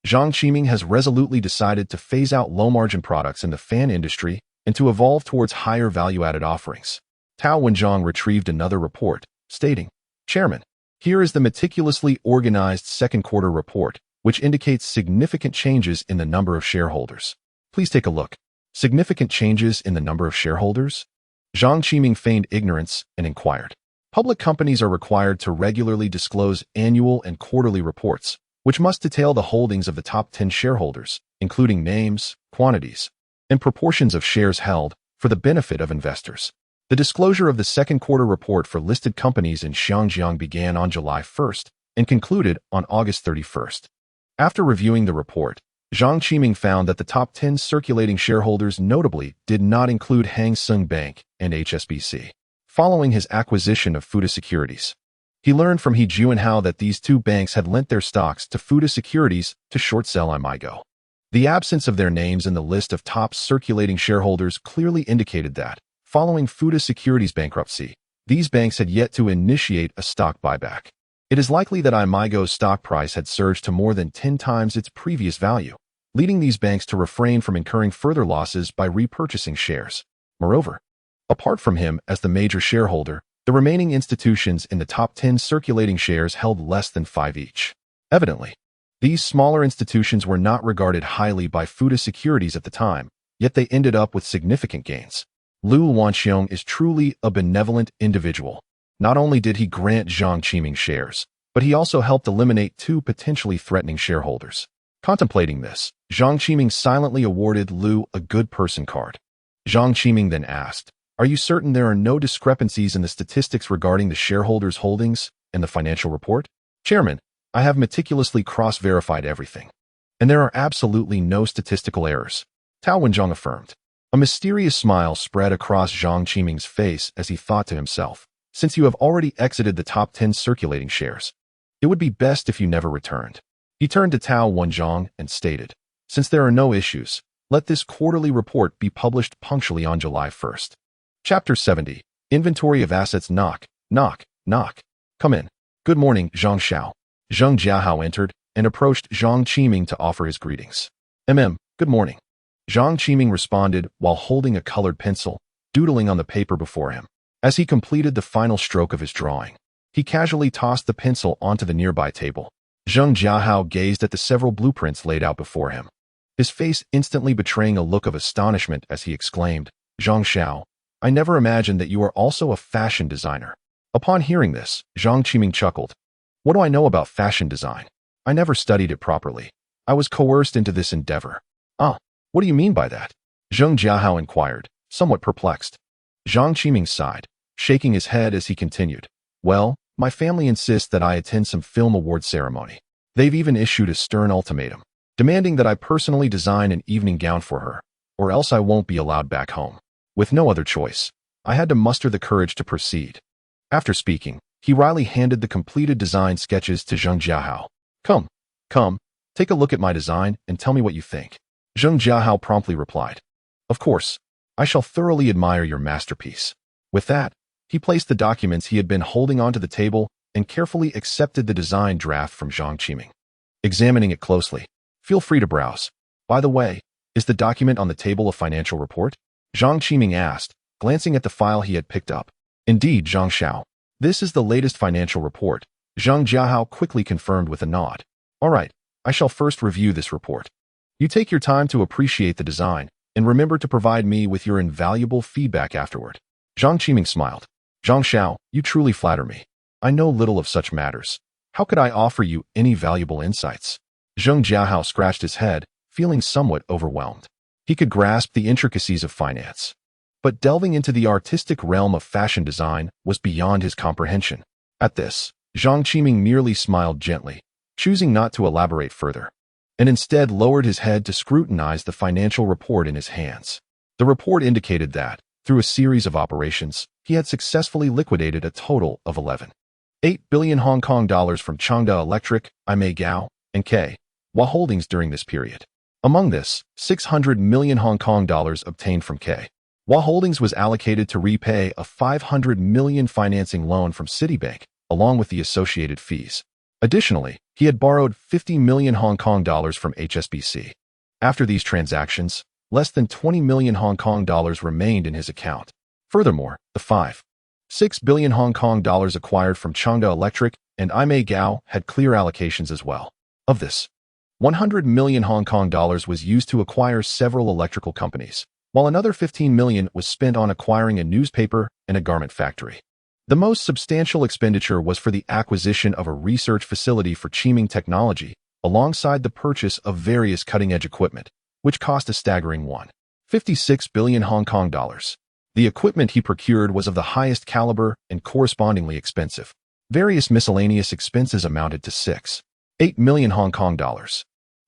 Zhang Qiming has resolutely decided to phase out low-margin products in the fan industry and to evolve towards higher value-added offerings. Tao Wenzhong retrieved another report, stating, "Chairman, here is the meticulously organized second quarter report, which indicates significant changes in the number of shareholders. Please take a look." Significant changes in the number of shareholders? Zhang Qiming feigned ignorance and inquired. Public companies are required to regularly disclose annual and quarterly reports, which must detail the holdings of the top 10 shareholders, including names, quantities, and proportions of shares held, for the benefit of investors. The disclosure of the second quarter report for listed companies in Xinjiang began on July 1st and concluded on August 31st. After reviewing the report, Zhang Qiming found that the top 10 circulating shareholders notably did not include Hang Seng Bank and HSBC. Following his acquisition of Fukda Securities, he learned from He Juanhao that these two banks had lent their stocks to Fukda Securities to short sell Aimigao. The absence of their names in the list of top circulating shareholders clearly indicated that, following Fukda Securities' bankruptcy, these banks had yet to initiate a stock buyback. It is likely that Aimigao's stock price had surged to more than 10 times its previous value, leading these banks to refrain from incurring further losses by repurchasing shares. Moreover, apart from him as the major shareholder, the remaining institutions in the top 10 circulating shares held less than 5 each. Evidently, These smaller institutions were not regarded highly by Fukda Securities at the time, yet they ended up with significant gains. Lau Lan Xiong is truly a benevolent individual. Not only did he grant Zhang Qiming shares, but he also helped eliminate two potentially threatening shareholders. Contemplating this, Zhang Qiming silently awarded Lau a good person card. Zhang Qiming then asked, "Are you certain there are no discrepancies in the statistics regarding the shareholders' holdings and the financial report?" "Chairman, I have meticulously cross-verified everything, and there are absolutely no statistical errors," Tao Wenzhong affirmed. A mysterious smile spread across Zhang Qiming's face as he thought to himself, "Since you have already exited the top 10 circulating shares, it would be best if you never returned." He turned to Tao Wenzhong and stated, "Since there are no issues, let this quarterly report be published punctually on July 1st. Chapter 70. Inventory of Assets. Knock, knock, knock. Come in. Good morning, Zhang Xiao." Zhang Jiahao entered and approached Zhang Qiming to offer his greetings. Good morning." Zhang Qiming responded while holding a colored pencil, doodling on the paper before him. As he completed the final stroke of his drawing, he casually tossed the pencil onto the nearby table. Zhang Jiahao gazed at the several blueprints laid out before him, his face instantly betraying a look of astonishment as he exclaimed, "Zhang Xiao, I never imagined that you are also a fashion designer." Upon hearing this, Zhang Qiming chuckled. "What do I know about fashion design? I never studied it properly. I was coerced into this endeavor." "Ah, what do you mean by that?" Zhang Jiahao inquired, somewhat perplexed. Zhang Qiming sighed, shaking his head as he continued. "Well, my family insists that I attend some film award ceremony. They've even issued a stern ultimatum, demanding that I personally design an evening gown for her, or else I won't be allowed back home." With no other choice, I had to muster the courage to proceed. After speaking, he wryly handed the completed design sketches to Zhang Jiahao. Come, take a look at my design and tell me what you think." Zhang Jiahao promptly replied, "Of course, I shall thoroughly admire your masterpiece." With that, he placed the documents he had been holding onto the table and carefully accepted the design draft from Zhang Qiming. Examining it closely, "Feel free to browse. By the way, is the document on the table a financial report?" Zhang Qiming asked, glancing at the file he had picked up. "Indeed, Zhang Xiao. This is the latest financial report," Zhang Jiahao quickly confirmed with a nod. "All right, I shall first review this report. You take your time to appreciate the design, and remember to provide me with your invaluable feedback afterward." Zhang Qiming smiled. "Zhang Xiao, you truly flatter me. I know little of such matters. How could I offer you any valuable insights?" Zhang Jiahao scratched his head, feeling somewhat overwhelmed. He could grasp the intricacies of finance, but delving into the artistic realm of fashion design was beyond his comprehension. At this, Zhang Qiming merely smiled gently, choosing not to elaborate further, and instead lowered his head to scrutinize the financial report in his hands. The report indicated that, through a series of operations, he had successfully liquidated a total of 11.8 billion Hong Kong dollars from Fukda Electric, Aimigao, and K. Hua Holdings during this period. Among this, 600 million Hong Kong dollars obtained from K. Hua Holdings was allocated to repay a 500 million financing loan from Citibank, along with the associated fees. Additionally, he had borrowed 50 million Hong Kong dollars from HSBC. After these transactions, less than 20 million Hong Kong dollars remained in his account. Furthermore, the 5.6 billion Hong Kong dollars acquired from Fukda Electric and Aimigao had clear allocations as well. Of this, 100 million Hong Kong dollars was used to acquire several electrical companies, while another 15 million was spent on acquiring a newspaper and a garment factory. The most substantial expenditure was for the acquisition of a research facility for Qiming technology, alongside the purchase of various cutting-edge equipment, which cost a staggering 1.56 billion Hong Kong dollars. The equipment he procured was of the highest caliber and correspondingly expensive. Various miscellaneous expenses amounted to 6.8 million Hong Kong dollars.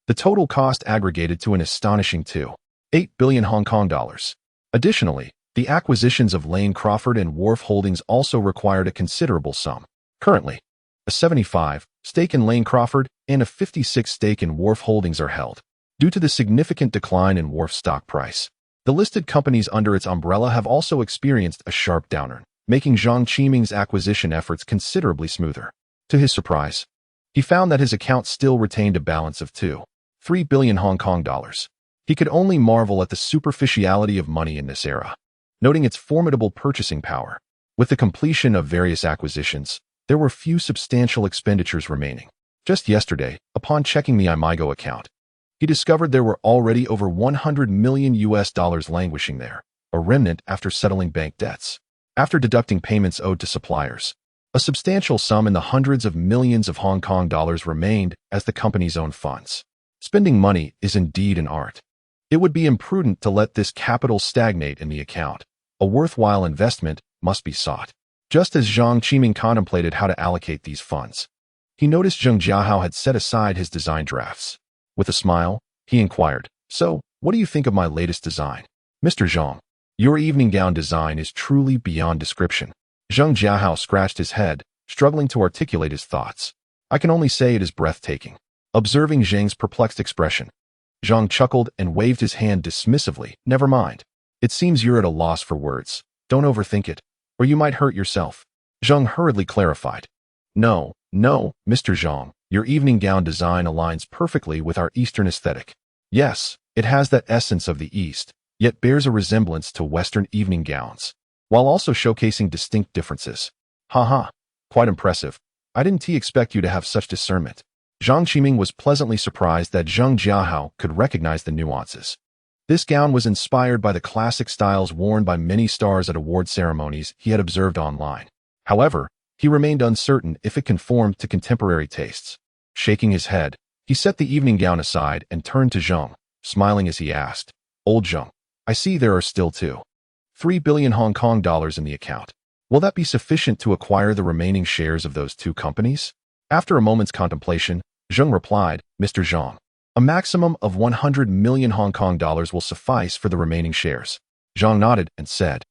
The total cost aggregated to an astonishing 2.8 billion Hong Kong dollars. Additionally, the acquisitions of Lane Crawford and Wharf Holdings also required a considerable sum. Currently, a 75 stake in Lane Crawford and a 56 stake in Wharf Holdings are held. Due to the significant decline in Wharf's stock price, the listed companies under its umbrella have also experienced a sharp downturn, making Zhang Qiming's acquisition efforts considerably smoother. To his surprise, he found that his account still retained a balance of 2.3 billion Hong Kong dollars. He could only marvel at the superficiality of money in this era, noting its formidable purchasing power. With the completion of various acquisitions, there were few substantial expenditures remaining. Just yesterday, upon checking the Aimigao account, he discovered there were already over 100 million US dollars languishing there, a remnant after settling bank debts. After deducting payments owed to suppliers, a substantial sum in the hundreds of millions of Hong Kong dollars remained as the company's own funds. Spending money is indeed an art. It would be imprudent to let this capital stagnate in the account. A worthwhile investment must be sought. Just as Zhang Qiming contemplated how to allocate these funds, he noticed Zheng Jiahao had set aside his design drafts. With a smile, he inquired, "So, what do you think of my latest design?" "Mr. Zhang, your evening gown design is truly beyond description." Zheng Jiahao scratched his head, struggling to articulate his thoughts. "I can only say it is breathtaking." Observing Zheng's perplexed expression, Zhang chuckled and waved his hand dismissively. "Never mind. It seems you're at a loss for words. Don't overthink it, or you might hurt yourself." Zheng hurriedly clarified. No, Mr. Zhang, your evening gown design aligns perfectly with our Eastern aesthetic. Yes, it has that essence of the East, yet bears a resemblance to Western evening gowns, while also showcasing distinct differences. Haha, quite impressive. I didn't expect you to have such discernment. Zhang Qiming was pleasantly surprised that Zheng Jiahao could recognize the nuances. This gown was inspired by the classic styles worn by many stars at award ceremonies he had observed online. However, he remained uncertain if it conformed to contemporary tastes. Shaking his head, he set the evening gown aside and turned to Zheng, smiling as he asked, "Old Zheng, I see there are still 3 billion Hong Kong dollars in the account. Will that be sufficient to acquire the remaining shares of those two companies?" After a moment's contemplation, Zheng replied, "Mr. Zhang, a maximum of 100 million Hong Kong dollars will suffice for the remaining shares." Zhang nodded and said,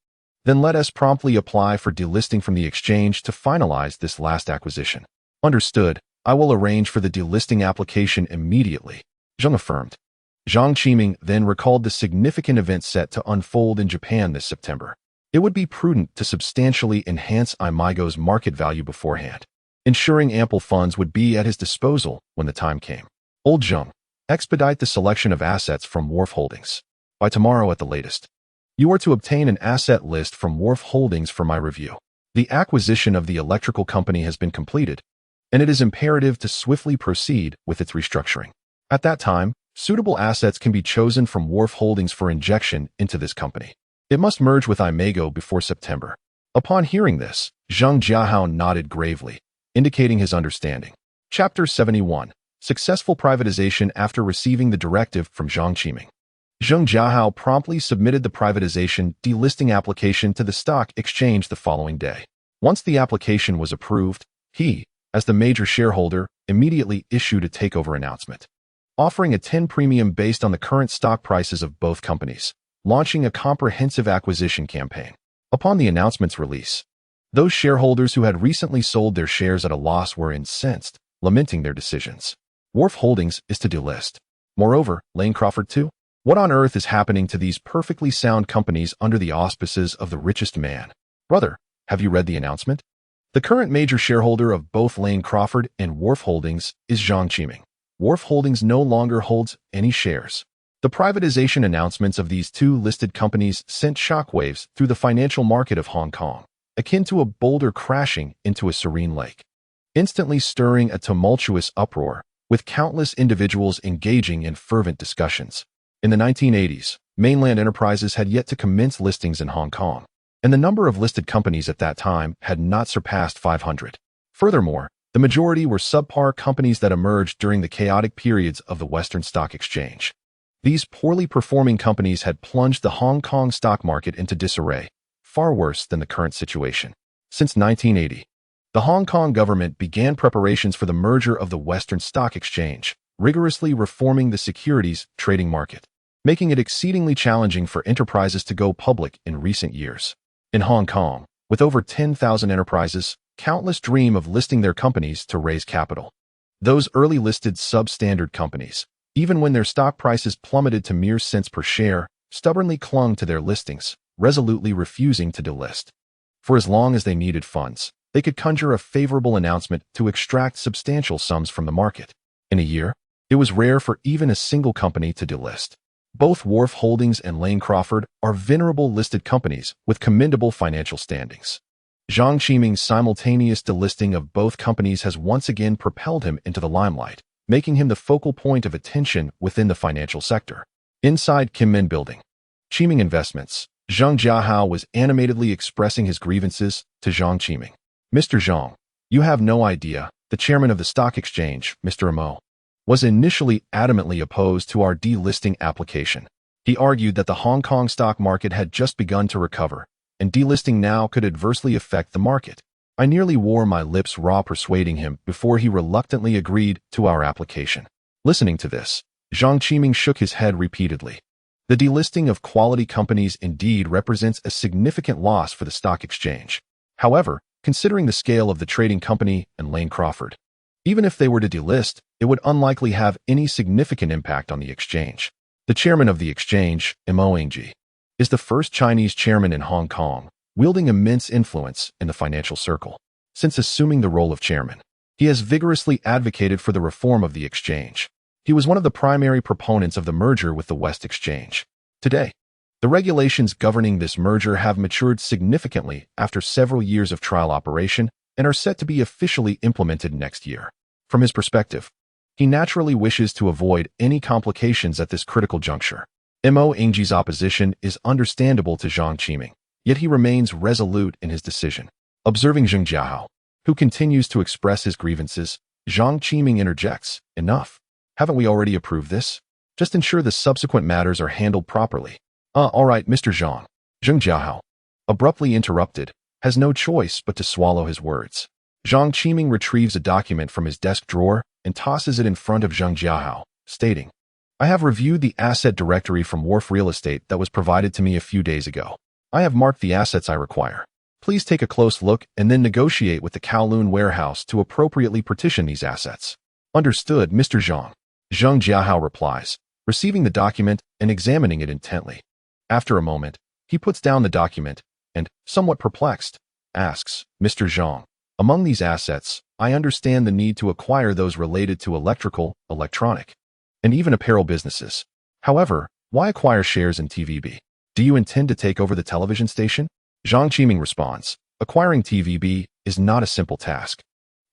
"Then let us promptly apply for delisting from the exchange to finalize this last acquisition." "Understood. I will arrange for the delisting application immediately," Zheng affirmed. Zhang Qiming then recalled the significant event set to unfold in Japan this September. It would be prudent to substantially enhance Aimigao's market value beforehand, ensuring ample funds would be at his disposal when the time came. "Old Zheng, expedite the selection of assets from Wharf Holdings. By tomorrow at the latest. You are to obtain an asset list from Wharf Holdings for my review. The acquisition of the electrical company has been completed, and it is imperative to swiftly proceed with its restructuring. At that time, suitable assets can be chosen from Wharf Holdings for injection into this company. It must merge with Aimigao before September." Upon hearing this, Zheng Jiahao nodded gravely, indicating his understanding. Chapter 71. Successful privatization after receiving the directive from Zhang Qiming. Zheng Jiahao promptly submitted the privatization delisting application to the stock exchange the following day. Once the application was approved, he, as the major shareholder, immediately issued a takeover announcement, offering a 10 premium based on the current stock prices of both companies, launching a comprehensive acquisition campaign. Upon the announcement's release, those shareholders who had recently sold their shares at a loss were incensed, lamenting their decisions. Wharf Holdings is to delist. Moreover, Lane Crawford too? What on earth is happening to these perfectly sound companies under the auspices of the richest man? Brother, have you read the announcement? The current major shareholder of both Lane Crawford and Wharf Holdings is Zhang Qiming. Wharf Holdings no longer holds any shares. The privatization announcements of these two listed companies sent shockwaves through the financial market of Hong Kong, akin to a boulder crashing into a serene lake, instantly stirring a tumultuous uproar, with countless individuals engaging in fervent discussions. In the 1980s, mainland enterprises had yet to commence listings in Hong Kong, and the number of listed companies at that time had not surpassed 500. Furthermore, the majority were subpar companies that emerged during the chaotic periods of the Western Stock Exchange. These poorly performing companies had plunged the Hong Kong stock market into disarray, far worse than the current situation. Since 1980, the Hong Kong government began preparations for the merger of the Western Stock Exchange, rigorously reforming the securities trading market, making it exceedingly challenging for enterprises to go public in recent years. In Hong Kong, with over 10,000 enterprises, countless dream of listing their companies to raise capital. Those early listed substandard companies, even when their stock prices plummeted to mere cents per share, stubbornly clung to their listings, resolutely refusing to delist. For as long as they needed funds, they could conjure a favorable announcement to extract substantial sums from the market. In a year, it was rare for even a single company to delist. Both Wharf Holdings and Lane Crawford are venerable listed companies with commendable financial standings. Zhang Qiming's simultaneous delisting of both companies has once again propelled him into the limelight, making him the focal point of attention within the financial sector. Inside Kinmen Building, Qiming Investments, Zhang Jiahao was animatedly expressing his grievances to Zhang Qiming. Mr. Zhang, you have no idea. The chairman of the stock exchange, Mr. Mo, was initially adamantly opposed to our delisting application. He argued that the Hong Kong stock market had just begun to recover, and delisting now could adversely affect the market. I nearly wore my lips raw persuading him before he reluctantly agreed to our application. Listening to this, Zhang Qiming shook his head repeatedly. The delisting of quality companies indeed represents a significant loss for the stock exchange. However, considering the scale of the trading company and Lane Crawford, even if they were to delist, it would unlikely have any significant impact on the exchange. The chairman of the exchange, Mo Engji, is the first Chinese chairman in Hong Kong, wielding immense influence in the financial circle. Since assuming the role of chairman, he has vigorously advocated for the reform of the exchange. He was one of the primary proponents of the merger with the West Exchange. Today, the regulations governing this merger have matured significantly after several years of trial operation and are set to be officially implemented next year. From his perspective, he naturally wishes to avoid any complications at this critical juncture. Mo Engji's opposition is understandable to Zhang Qiming, yet he remains resolute in his decision. Observing Zhang Jiahao, who continues to express his grievances, Zhang Qiming interjects, "Enough. Haven't we already approved this? Just ensure the subsequent matters are handled properly." All right, Mr. Zhang. Zhang Jiahao, abruptly interrupted, has no choice but to swallow his words. Zhang Qiming retrieves a document from his desk drawer and tosses it in front of Zhang Jiahao, stating, "I have reviewed the asset directory from Wharf Real Estate that was provided to me a few days ago. I have marked the assets I require. Please take a close look and then negotiate with the Kowloon warehouse to appropriately partition these assets." "Understood, Mr. Zhang," Zhang Jiahao replies, receiving the document and examining it intently. After a moment, he puts down the document and, somewhat perplexed, asks, "Mr. Zhang, among these assets, I understand the need to acquire those related to electrical, electronic, and even apparel businesses. However, why acquire shares in TVB? Do you intend to take over the television station?" Zhang Qiming responds, "Acquiring TVB is not a simple task.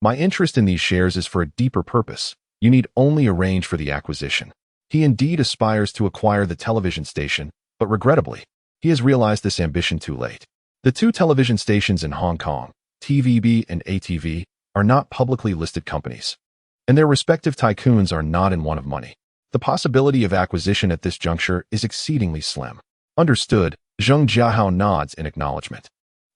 My interest in these shares is for a deeper purpose. You need only arrange for the acquisition." He indeed aspires to acquire the television station, but regrettably, he has realized this ambition too late. The two television stations in Hong Kong, TVB and ATV, are not publicly listed companies, and their respective tycoons are not in want of money. The possibility of acquisition at this juncture is exceedingly slim. Understood, Zhang Jiahao nods in acknowledgement.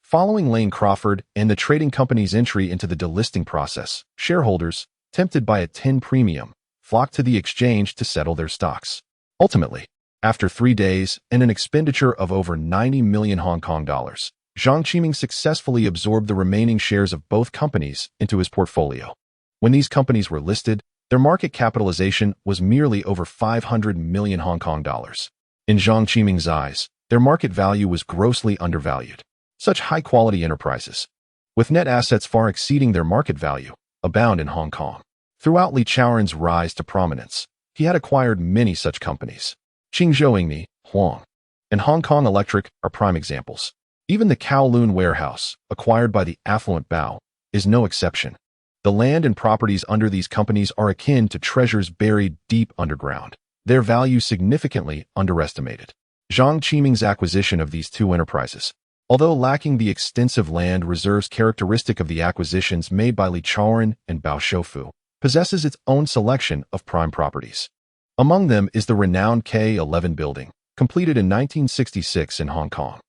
Following Lane Crawford and the trading company's entry into the delisting process, shareholders, tempted by a 10 premium, flocked to the exchange to settle their stocks. Ultimately, after 3 days and an expenditure of over 90 million Hong Kong dollars, Zhang Qiming successfully absorbed the remaining shares of both companies into his portfolio. When these companies were listed, their market capitalization was merely over 500 million Hong Kong dollars. In Zhang Qiming's eyes, their market value was grossly undervalued. Such high-quality enterprises, with net assets far exceeding their market value, abound in Hong Kong. Throughout Li Chaoren's rise to prominence, he had acquired many such companies. Qingzhouingni, Huang, and Hong Kong Electric are prime examples. Even the Kowloon warehouse, acquired by the affluent Bao, is no exception. The land and properties under these companies are akin to treasures buried deep underground, their value significantly underestimated. Zhang Qiming's acquisition of these two enterprises, although lacking the extensive land reserves characteristic of the acquisitions made by Li Chaoren and Bao Shoufu, possesses its own selection of prime properties. Among them is the renowned K11 building, completed in 1966 in Hong Kong.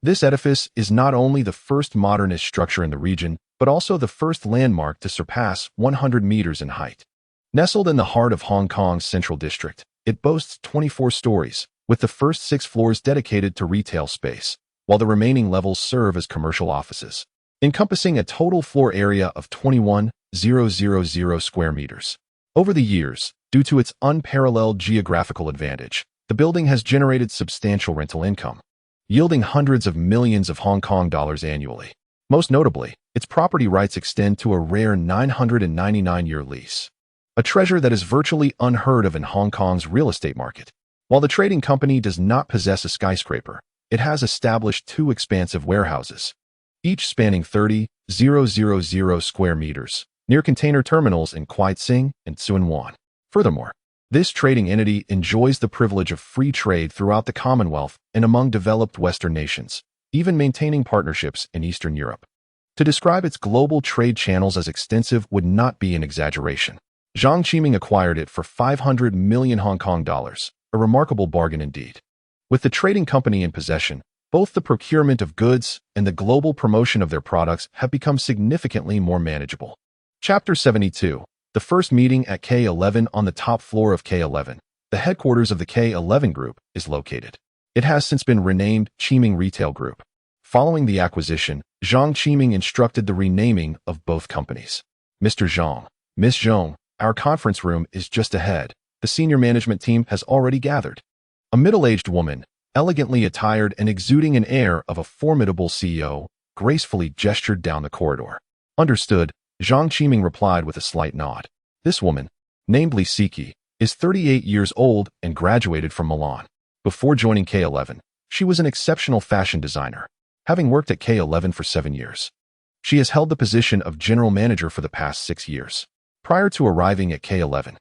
This edifice is not only the first modernist structure in the region, but also the first landmark to surpass 100 meters in height. Nestled in the heart of Hong Kong's Central District, it boasts 24 stories, with the first 6 floors dedicated to retail space, while the remaining levels serve as commercial offices, encompassing a total floor area of 21,000 square meters. Over the years, due to its unparalleled geographical advantage, the building has generated substantial rental income, yielding hundreds of millions of Hong Kong dollars annually. Most notably, its property rights extend to a rare 999-year lease, a treasure that is virtually unheard of in Hong Kong's real estate market. While the trading company does not possess a skyscraper, it has established 2 expansive warehouses, each spanning 30,000 square meters, near container terminals in Kuaitsing and Tsuanwan. Furthermore, this trading entity enjoys the privilege of free trade throughout the Commonwealth and among developed Western nations, even maintaining partnerships in Eastern Europe. To describe its global trade channels as extensive would not be an exaggeration. Zhang Qiming acquired it for 500 million Hong Kong dollars, a remarkable bargain indeed. With the trading company in possession, both the procurement of goods and the global promotion of their products have become significantly more manageable. Chapter 72. The first meeting at K11 on the top floor of K11. The headquarters of the K11 Group is located. It has since been renamed Qiming Retail Group. Following the acquisition, Zhang Qiming instructed the renaming of both companies. Mr. Zhang, Miss Zhang, our conference room is just ahead. The senior management team has already gathered. A middle-aged woman, elegantly attired and exuding an air of a formidable CEO, gracefully gestured down the corridor. Understood, Zhang Qiming replied with a slight nod. This woman, named Li Siki, is 38 years old and graduated from Milan. Before joining K11, she was an exceptional fashion designer, having worked at K11 for 7 years. She has held the position of general manager for the past 6 years. Prior to arriving at K11,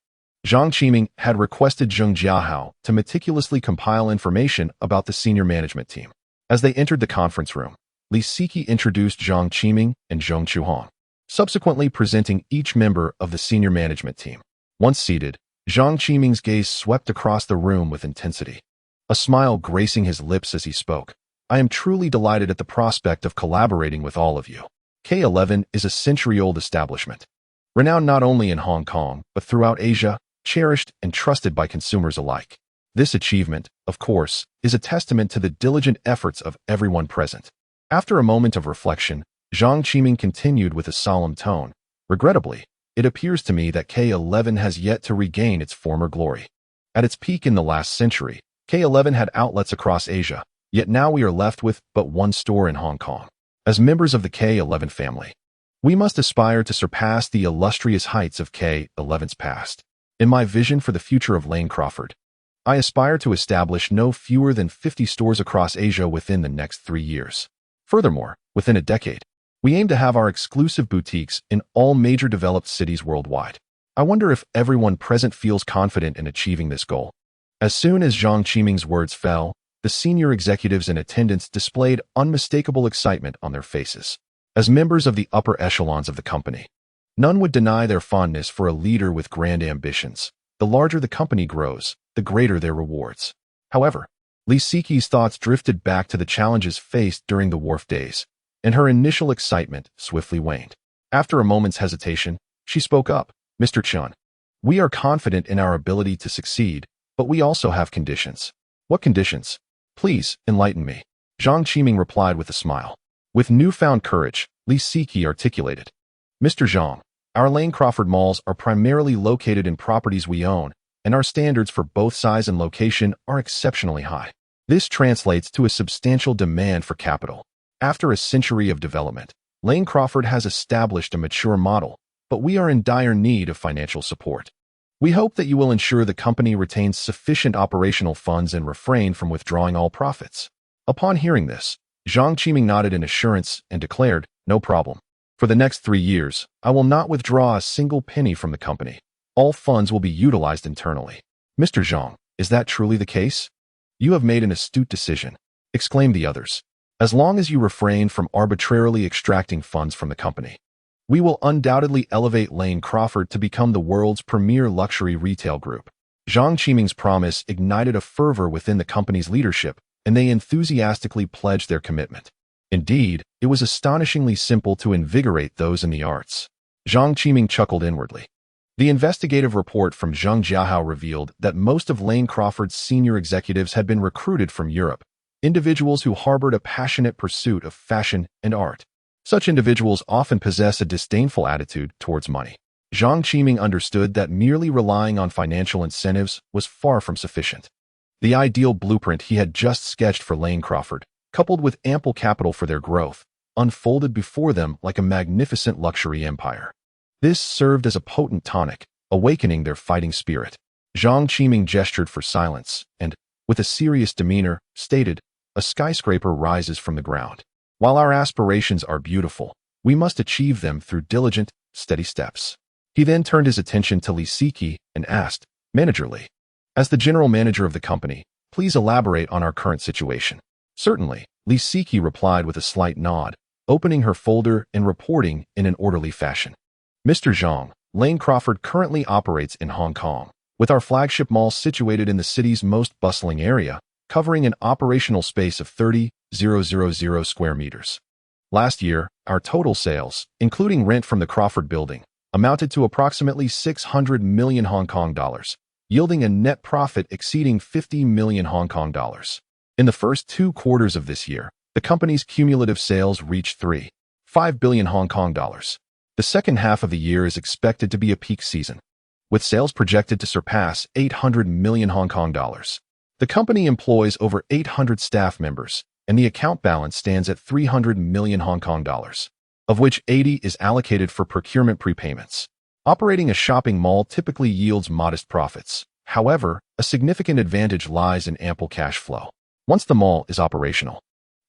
Zhang Qiming had requested Zheng Jiahao to meticulously compile information about the senior management team. As they entered the conference room, Li Siki introduced Zhang Qiming and Zheng Chuhong, subsequently presenting each member of the senior management team. Once seated, Zhang Qiming's gaze swept across the room with intensity, a smile gracing his lips as he spoke. I am truly delighted at the prospect of collaborating with all of you. K11 is a century-old establishment, renowned not only in Hong Kong but throughout Asia, cherished and trusted by consumers alike. This achievement, of course, is a testament to the diligent efforts of everyone present. After a moment of reflection, Zhang Qiming continued with a solemn tone. Regrettably, it appears to me that K11 has yet to regain its former glory. At its peak in the last century, K11 had outlets across Asia, yet now we are left with but one store in Hong Kong. As members of the K11 family, we must aspire to surpass the illustrious heights of K11's past. In my vision for the future of Lane Crawford, I aspire to establish no fewer than 50 stores across Asia within the next 3 years. Furthermore, within a decade, we aim to have our exclusive boutiques in all major developed cities worldwide. I wonder if everyone present feels confident in achieving this goal. As soon as Zhang Qiming's words fell, the senior executives in attendance displayed unmistakable excitement on their faces. As members of the upper echelons of the company, none would deny their fondness for a leader with grand ambitions. The larger the company grows, the greater their rewards. However, Li Siki's thoughts drifted back to the challenges faced during the wharf days, and her initial excitement swiftly waned. After a moment's hesitation, she spoke up. Mr. Chun, we are confident in our ability to succeed, but we also have conditions. What conditions? Please, enlighten me. Zhang Qiming replied with a smile. With newfound courage, Li Siki articulated. Mr. Zhang, our Lane Crawford malls are primarily located in properties we own, and our standards for both size and location are exceptionally high. This translates to a substantial demand for capital. After a century of development, Lane Crawford has established a mature model, but we are in dire need of financial support. We hope that you will ensure the company retains sufficient operational funds and refrain from withdrawing all profits. Upon hearing this, Zhang Qiming nodded in assurance and declared, no problem. For the next 3 years, I will not withdraw a single penny from the company. All funds will be utilized internally. Mr. Zhang, is that truly the case? You have made an astute decision, exclaimed the others. As long as you refrain from arbitrarily extracting funds from the company, we will undoubtedly elevate Lane Crawford to become the world's premier luxury retail group. Zhang Qiming's promise ignited a fervor within the company's leadership, and they enthusiastically pledged their commitment. Indeed, it was astonishingly simple to invigorate those in the arts. Zhang Qiming chuckled inwardly. The investigative report from Zheng Jiahao revealed that most of Lane Crawford's senior executives had been recruited from Europe, individuals who harbored a passionate pursuit of fashion and art. Such individuals often possess a disdainful attitude towards money. Zhang Qiming understood that merely relying on financial incentives was far from sufficient. The ideal blueprint he had just sketched for Lane Crawford, coupled with ample capital for their growth, unfolded before them like a magnificent luxury empire. This served as a potent tonic, awakening their fighting spirit. Zhang Qiming gestured for silence and, with a serious demeanor, stated, a skyscraper rises from the ground. While our aspirations are beautiful, we must achieve them through diligent, steady steps. He then turned his attention to Li Siki and asked, Manager Li, as the general manager of the company, please elaborate on our current situation. Certainly, Li Siki replied with a slight nod, opening her folder and reporting in an orderly fashion. Mr. Zhang, Lane Crawford currently operates in Hong Kong, with our flagship mall situated in the city's most bustling area, covering an operational space of 30,000 square meters. Last year, our total sales, including rent from the Crawford building, amounted to approximately 600 million Hong Kong dollars, yielding a net profit exceeding 50 million Hong Kong dollars. In the first 2 quarters of this year, the company's cumulative sales reached 3.5 billion Hong Kong dollars. The second half of the year is expected to be a peak season, with sales projected to surpass 800 million Hong Kong dollars. The company employs over 800 staff members, and the account balance stands at 300 million Hong Kong dollars, of which 80 is allocated for procurement prepayments. Operating a shopping mall typically yields modest profits. However, a significant advantage lies in ample cash flow. Once the mall is operational,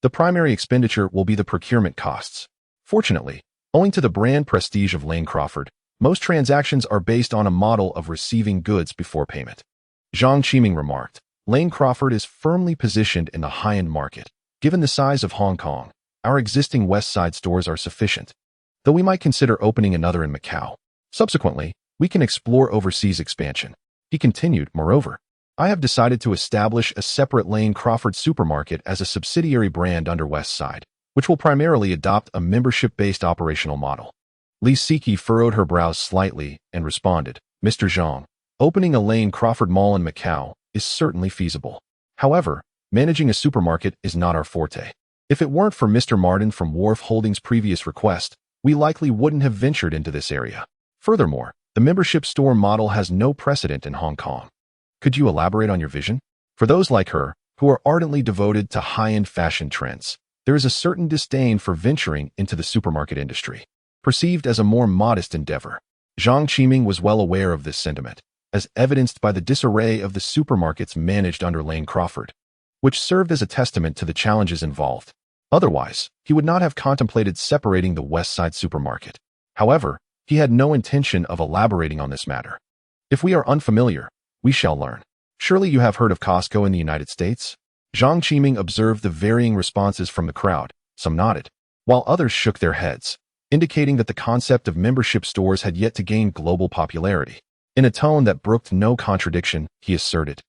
the primary expenditure will be the procurement costs. Fortunately, owing to the brand prestige of Lane Crawford, most transactions are based on a model of receiving goods before payment. Zhang Qiming remarked, Lane Crawford is firmly positioned in the high-end market. Given the size of Hong Kong, our existing West Side stores are sufficient, though we might consider opening another in Macau. Subsequently, we can explore overseas expansion. He continued, moreover, I have decided to establish a separate Lane Crawford supermarket as a subsidiary brand under West Side, which will primarily adopt a membership-based operational model. Li Siki furrowed her brows slightly and responded, Mr. Zhang, opening a Lane Crawford mall in Macau is certainly feasible. However, managing a supermarket is not our forte. If it weren't for Mr. Martin from Wharf Holdings' previous request, we likely wouldn't have ventured into this area. Furthermore, the membership store model has no precedent in Hong Kong. Could you elaborate on your vision? For those like her, who are ardently devoted to high-end fashion trends, there is a certain disdain for venturing into the supermarket industry, perceived as a more modest endeavor. Zhang Qiming was well aware of this sentiment, as evidenced by the disarray of the supermarkets managed under Lane Crawford, which served as a testament to the challenges involved. Otherwise, he would not have contemplated separating the West Side supermarket. However, he had no intention of elaborating on this matter. If we are unfamiliar, we shall learn. Surely you have heard of Costco in the United States? Zhang Qiming observed the varying responses from the crowd. Some nodded, while others shook their heads, indicating that the concept of membership stores had yet to gain global popularity. In a tone that brooked no contradiction, he asserted,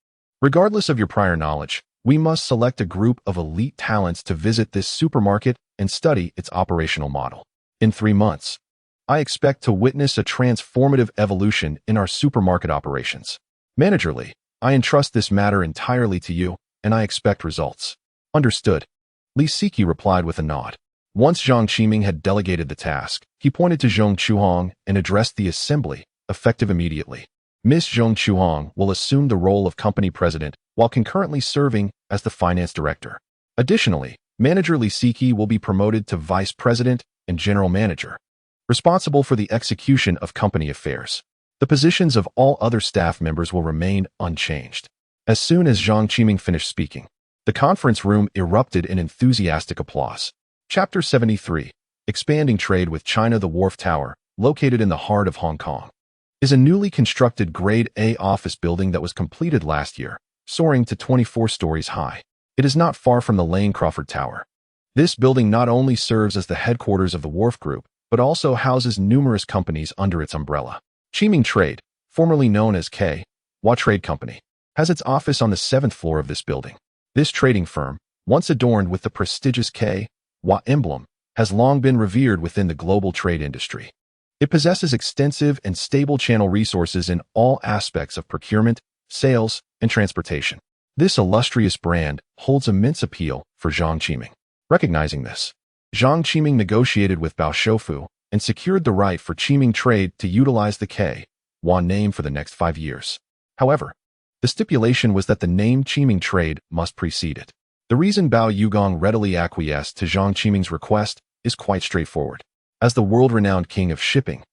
regardless of your prior knowledge, we must select a group of elite talents to visit this supermarket and study its operational model. In 3 months, I expect to witness a transformative evolution in our supermarket operations. Manager Li, I entrust this matter entirely to you, and I expect results. Understood. Li Siki replied with a nod. Once Zhang Qiming had delegated the task, he pointed to Zhong Chuhong and addressed the assembly, effective immediately. Miss Zhong Chuhong will assume the role of company president while concurrently serving as the finance director. Additionally, Manager Li Siki will be promoted to vice president and general manager, responsible for the execution of company affairs. The positions of all other staff members will remain unchanged. As soon as Zhang Qiming finished speaking, the conference room erupted in enthusiastic applause. Chapter 73, Expanding Trade with China. The Wharf Tower, located in the heart of Hong Kong, is a newly constructed Grade A office building that was completed last year, soaring to 24 stories high. It is not far from the Lane Crawford Tower. This building not only serves as the headquarters of the Wharf Group, but also houses numerous companies under its umbrella. Qiming Trade, formerly known as K.Wa Trade Company, has its office on the 7th floor of this building. This trading firm, once adorned with the prestigious K.Wa emblem, has long been revered within the global trade industry. It possesses extensive and stable channel resources in all aspects of procurement, sales, and transportation. This illustrious brand holds immense appeal for Zhang Qiming. Recognizing this, Zhang Qiming negotiated with Bao Shoufu and secured the right for Qiming Trade to utilize the K.Wa name for the next 5 years. However, the stipulation was that the name Qiming Trade must precede it. The reason Bao Yugong readily acquiesced to Zhang Qiming's request is quite straightforward. As the world-renowned king of shipping,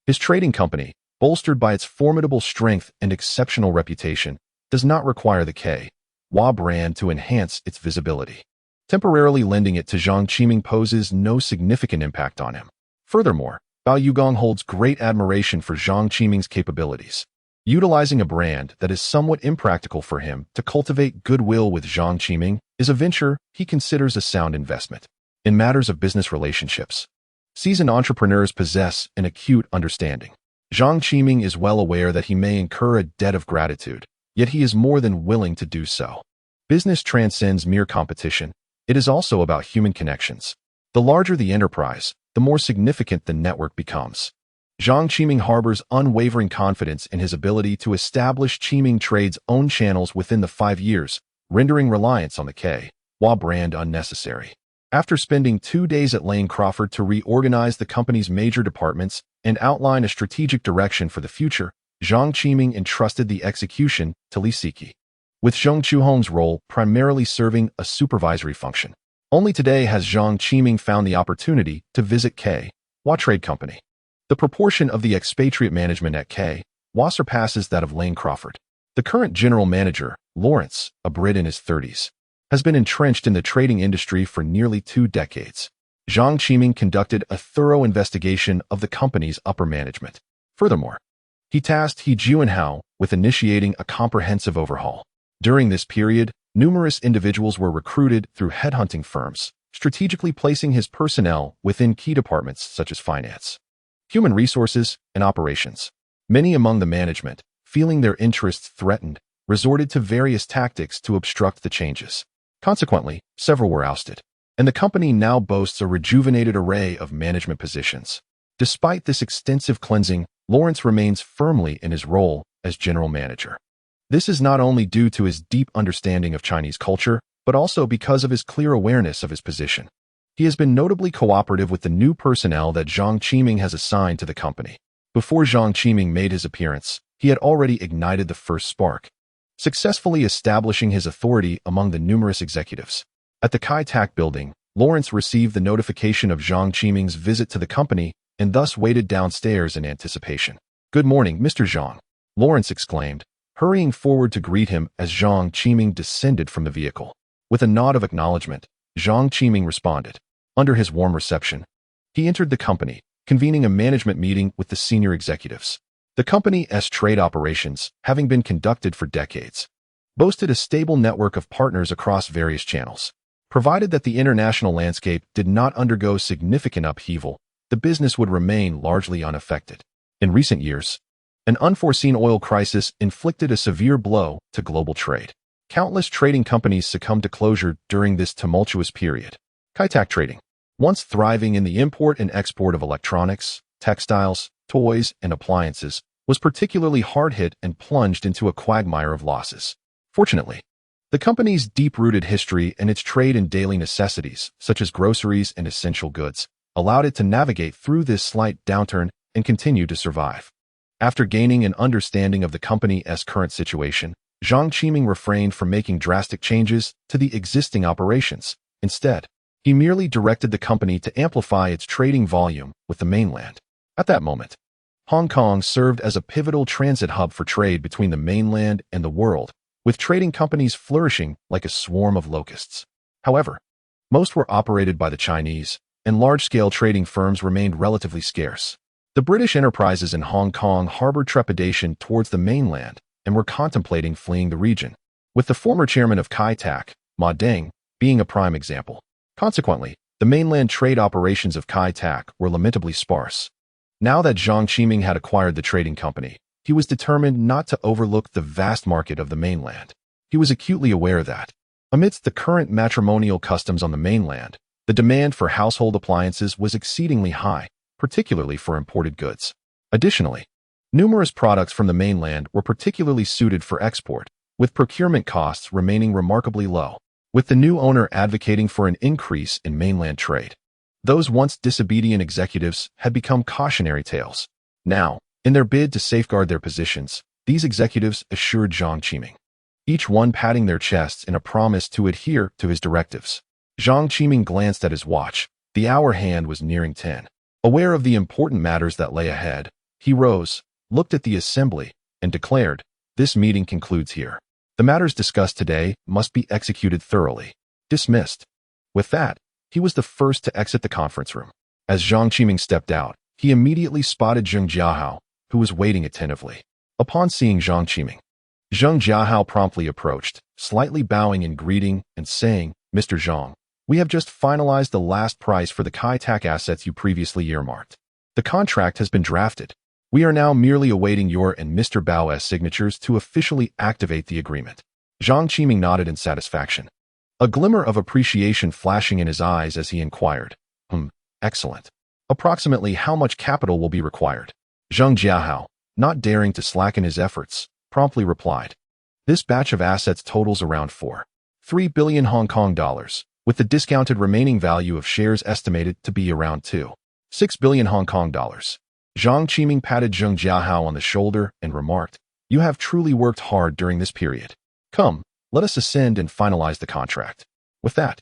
his trading company, bolstered by its formidable strength and exceptional reputation, does not require the K.Wa brand to enhance its visibility. Temporarily lending it to Zhang Qiming poses no significant impact on him. Furthermore, Bao Yugong holds great admiration for Zhang Qiming's capabilities. Utilizing a brand that is somewhat impractical for him to cultivate goodwill with Zhang Qiming is a venture he considers a sound investment. In matters of business relationships, seasoned entrepreneurs possess an acute understanding. Zhang Qiming is well aware that he may incur a debt of gratitude, yet he is more than willing to do so. Business transcends mere competition. It is also about human connections. The larger the enterprise, the more significant the network becomes. Zhang Qiming harbors unwavering confidence in his ability to establish Qiming Trade's own channels within the 5 years, rendering reliance on the K.Wa brand unnecessary. After spending 2 days at Lane Crawford to reorganize the company's major departments and outline a strategic direction for the future, Zhang Qiming entrusted the execution to Li Siki, with Zhong Chuhong's role primarily serving a supervisory function. Only today has Zhang Qiming found the opportunity to visit K.Wa Trade Company. The proportion of the expatriate management at K.Wa surpasses that of Lane Crawford. The current general manager, Lawrence, a Brit in his 30s, has been entrenched in the trading industry for nearly 2 decades. Zhang Qiming conducted a thorough investigation of the company's upper management. Furthermore, he tasked He Juanhao with initiating a comprehensive overhaul. During this period, numerous individuals were recruited through headhunting firms, strategically placing his personnel within key departments such as finance, human resources, and operations. Many among the management, feeling their interests threatened, resorted to various tactics to obstruct the changes. Consequently, several were ousted, and the company now boasts a rejuvenated array of management positions. Despite this extensive cleansing, Lawrence remains firmly in his role as general manager. This is not only due to his deep understanding of Chinese culture, but also because of his clear awareness of his position. He has been notably cooperative with the new personnel that Zhang Qiming has assigned to the company. Before Zhang Qiming made his appearance, he had already ignited the first spark, successfully establishing his authority among the numerous executives. At the Kai Tak building, Lawrence received the notification of Zhang Qiming's visit to the company and thus waited downstairs in anticipation. "Good morning, Mr. Zhang," Lawrence exclaimed, hurrying forward to greet him as Zhang Qiming descended from the vehicle. With a nod of acknowledgement, Zhang Qiming responded. Under his warm reception, he entered the company, convening a management meeting with the senior executives. The company's trade operations, having been conducted for decades, boasted a stable network of partners across various channels. Provided that the international landscape did not undergo significant upheaval, the business would remain largely unaffected. In recent years, an unforeseen oil crisis inflicted a severe blow to global trade. Countless trading companies succumbed to closure during this tumultuous period. Kai Tak Trading, once thriving in the import and export of electronics, textiles, toys, and appliances, was particularly hard hit and plunged into a quagmire of losses. Fortunately, the company's deep-rooted history and its trade in daily necessities, such as groceries and essential goods, allowed it to navigate through this slight downturn and continue to survive. After gaining an understanding of the company's current situation, Zhang Qiming refrained from making drastic changes to the existing operations. Instead, he merely directed the company to amplify its trading volume with the mainland. At that moment, Hong Kong served as a pivotal transit hub for trade between the mainland and the world, with trading companies flourishing like a swarm of locusts. However, most were operated by the Chinese, and large-scale trading firms remained relatively scarce. The British enterprises in Hong Kong harbored trepidation towards the mainland and were contemplating fleeing the region, with the former chairman of Kai Tak, Ma Deng, being a prime example. Consequently, the mainland trade operations of Kai Tak were lamentably sparse. Now that Zhang Qiming had acquired the trading company, he was determined not to overlook the vast market of the mainland. He was acutely aware that, amidst the current matrimonial customs on the mainland, the demand for household appliances was exceedingly high, particularly for imported goods. Additionally, numerous products from the mainland were particularly suited for export, with procurement costs remaining remarkably low, with the new owner advocating for an increase in mainland trade. Those once disobedient executives had become cautionary tales. Now, in their bid to safeguard their positions, these executives assured Zhang Qiming, each one patting their chests in a promise to adhere to his directives. Zhang Qiming glanced at his watch. The hour hand was nearing 10. Aware of the important matters that lay ahead, he rose, looked at the assembly, and declared, "This meeting concludes here. The matters discussed today must be executed thoroughly." Dismissed. With that, he was the first to exit the conference room. As Zhang Qiming stepped out, he immediately spotted Zheng Jiahao, who was waiting attentively. Upon seeing Zhang Qiming, Zheng Jiahao promptly approached, slightly bowing in greeting and saying, "Mr. Zhang, we have just finalized the last price for the Kai-Tak assets you previously earmarked. The contract has been drafted. We are now merely awaiting your and Mr. Bao's signatures to officially activate the agreement." Zhang Qiming nodded in satisfaction, a glimmer of appreciation flashing in his eyes as he inquired, excellent. Approximately how much capital will be required? Zheng Jiahao, not daring to slacken his efforts, promptly replied, "This batch of assets totals around 4.3 billion Hong Kong dollars, with the discounted remaining value of shares estimated to be around 2.6 billion Hong Kong dollars. Zhang Qiming patted Zheng Jiahao on the shoulder and remarked, "You have truly worked hard during this period. Come, let us ascend and finalize the contract." With that,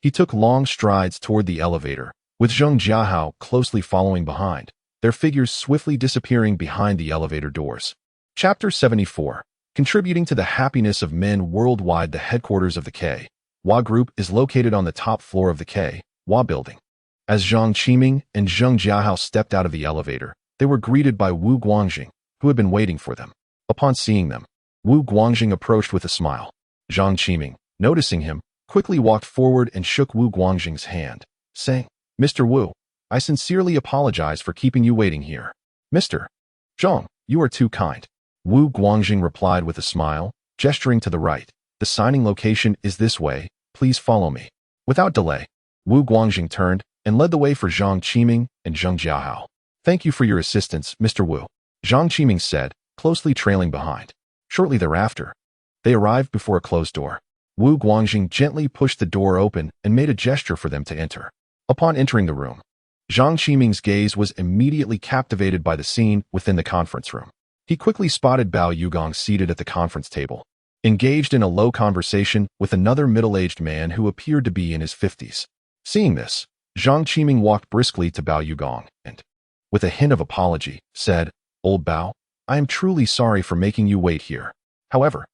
he took long strides toward the elevator, with Zheng Jiahao closely following behind, their figures swiftly disappearing behind the elevator doors. Chapter 74. Contributing to the happiness of men worldwide. The headquarters of the K.Wa Group is located on the top floor of the K.Wa building. As Zhang Qiming and Zheng Jiahao stepped out of the elevator, they were greeted by Wu Guangjing, who had been waiting for them. Upon seeing them, Wu Guangjing approached with a smile. Zhang Qiming, noticing him, quickly walked forward and shook Wu Guangjing's hand, saying, "Mr. Wu, I sincerely apologize for keeping you waiting here. Mr. Zhang, you are too kind." Wu Guangjing replied with a smile, gesturing to the right. "The signing location is this way, please follow me." Without delay, Wu Guangjing turned and led the way for Zhang Qiming and Zheng Jiahao. "Thank you for your assistance, Mr. Wu," Zhang Qiming said, closely trailing behind. Shortly thereafter, they arrived before a closed door. Wu Guangjing gently pushed the door open and made a gesture for them to enter. Upon entering the room, Zhang Qiming's gaze was immediately captivated by the scene within the conference room. He quickly spotted Bao Yugong seated at the conference table, engaged in a low conversation with another middle-aged man who appeared to be in his 50s. Seeing this, Zhang Qiming walked briskly to Bao Yugong and, with a hint of apology, said, "Old Bao, I am truly sorry for making you wait here." However,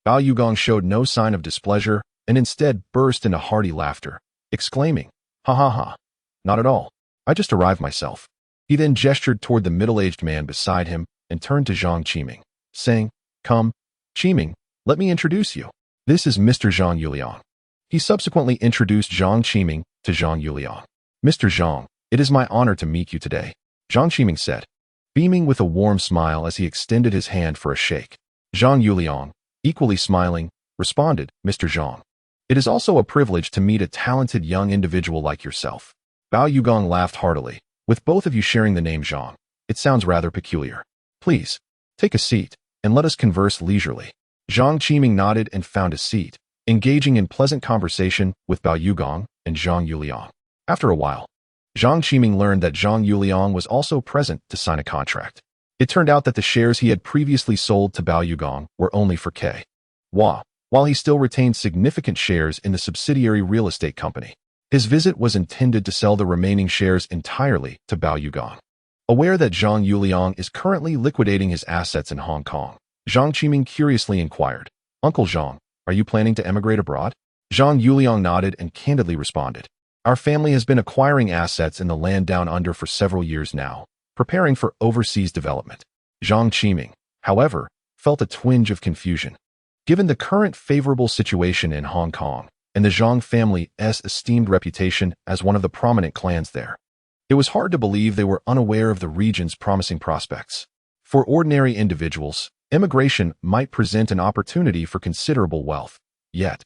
Bao Yugong showed no sign of displeasure and instead burst into hearty laughter, exclaiming, "Ha ha ha, not at all. I just arrived myself." He then gestured toward the middle-aged man beside him and turned to Zhang Qiming, saying, "Come, Qiming, let me introduce you. This is Mr. Zhang Yuliang." He subsequently introduced Zhang Qiming to Zhang Yuliang. "Mr. Zhang, it is my honor to meet you today," Zhang Qiming said, beaming with a warm smile as he extended his hand for a shake. Zhang Yuliang, equally smiling, responded, "Mr. Zhang, it is also a privilege to meet a talented young individual like yourself." Bao Yugong laughed heartily. "With both of you sharing the name Zhang, it sounds rather peculiar. Please, take a seat, and let us converse leisurely." Zhang Qiming nodded and found a seat, engaging in pleasant conversation with Bao Yugong and Zhang Yuliang. After a while, Zhang Qiming learned that Zhang Yuliang was also present to sign a contract. It turned out that the shares he had previously sold to Bao Yugong were only for K.Wa, while he still retained significant shares in the subsidiary real estate company. His visit was intended to sell the remaining shares entirely to Bao Yugong. Aware that Zhang Yuliang is currently liquidating his assets in Hong Kong, Zhang Qiming curiously inquired, "Uncle Zhang, are you planning to emigrate abroad?" Zhang Yuliang nodded and candidly responded, "Our family has been acquiring assets in the land down under for several years now, preparing for overseas development." Zhang Qiming, however, felt a twinge of confusion. Given the current favorable situation in Hong Kong and the Zhang family's esteemed reputation as one of the prominent clans there, it was hard to believe they were unaware of the region's promising prospects. For ordinary individuals, immigration might present an opportunity for considerable wealth. Yet,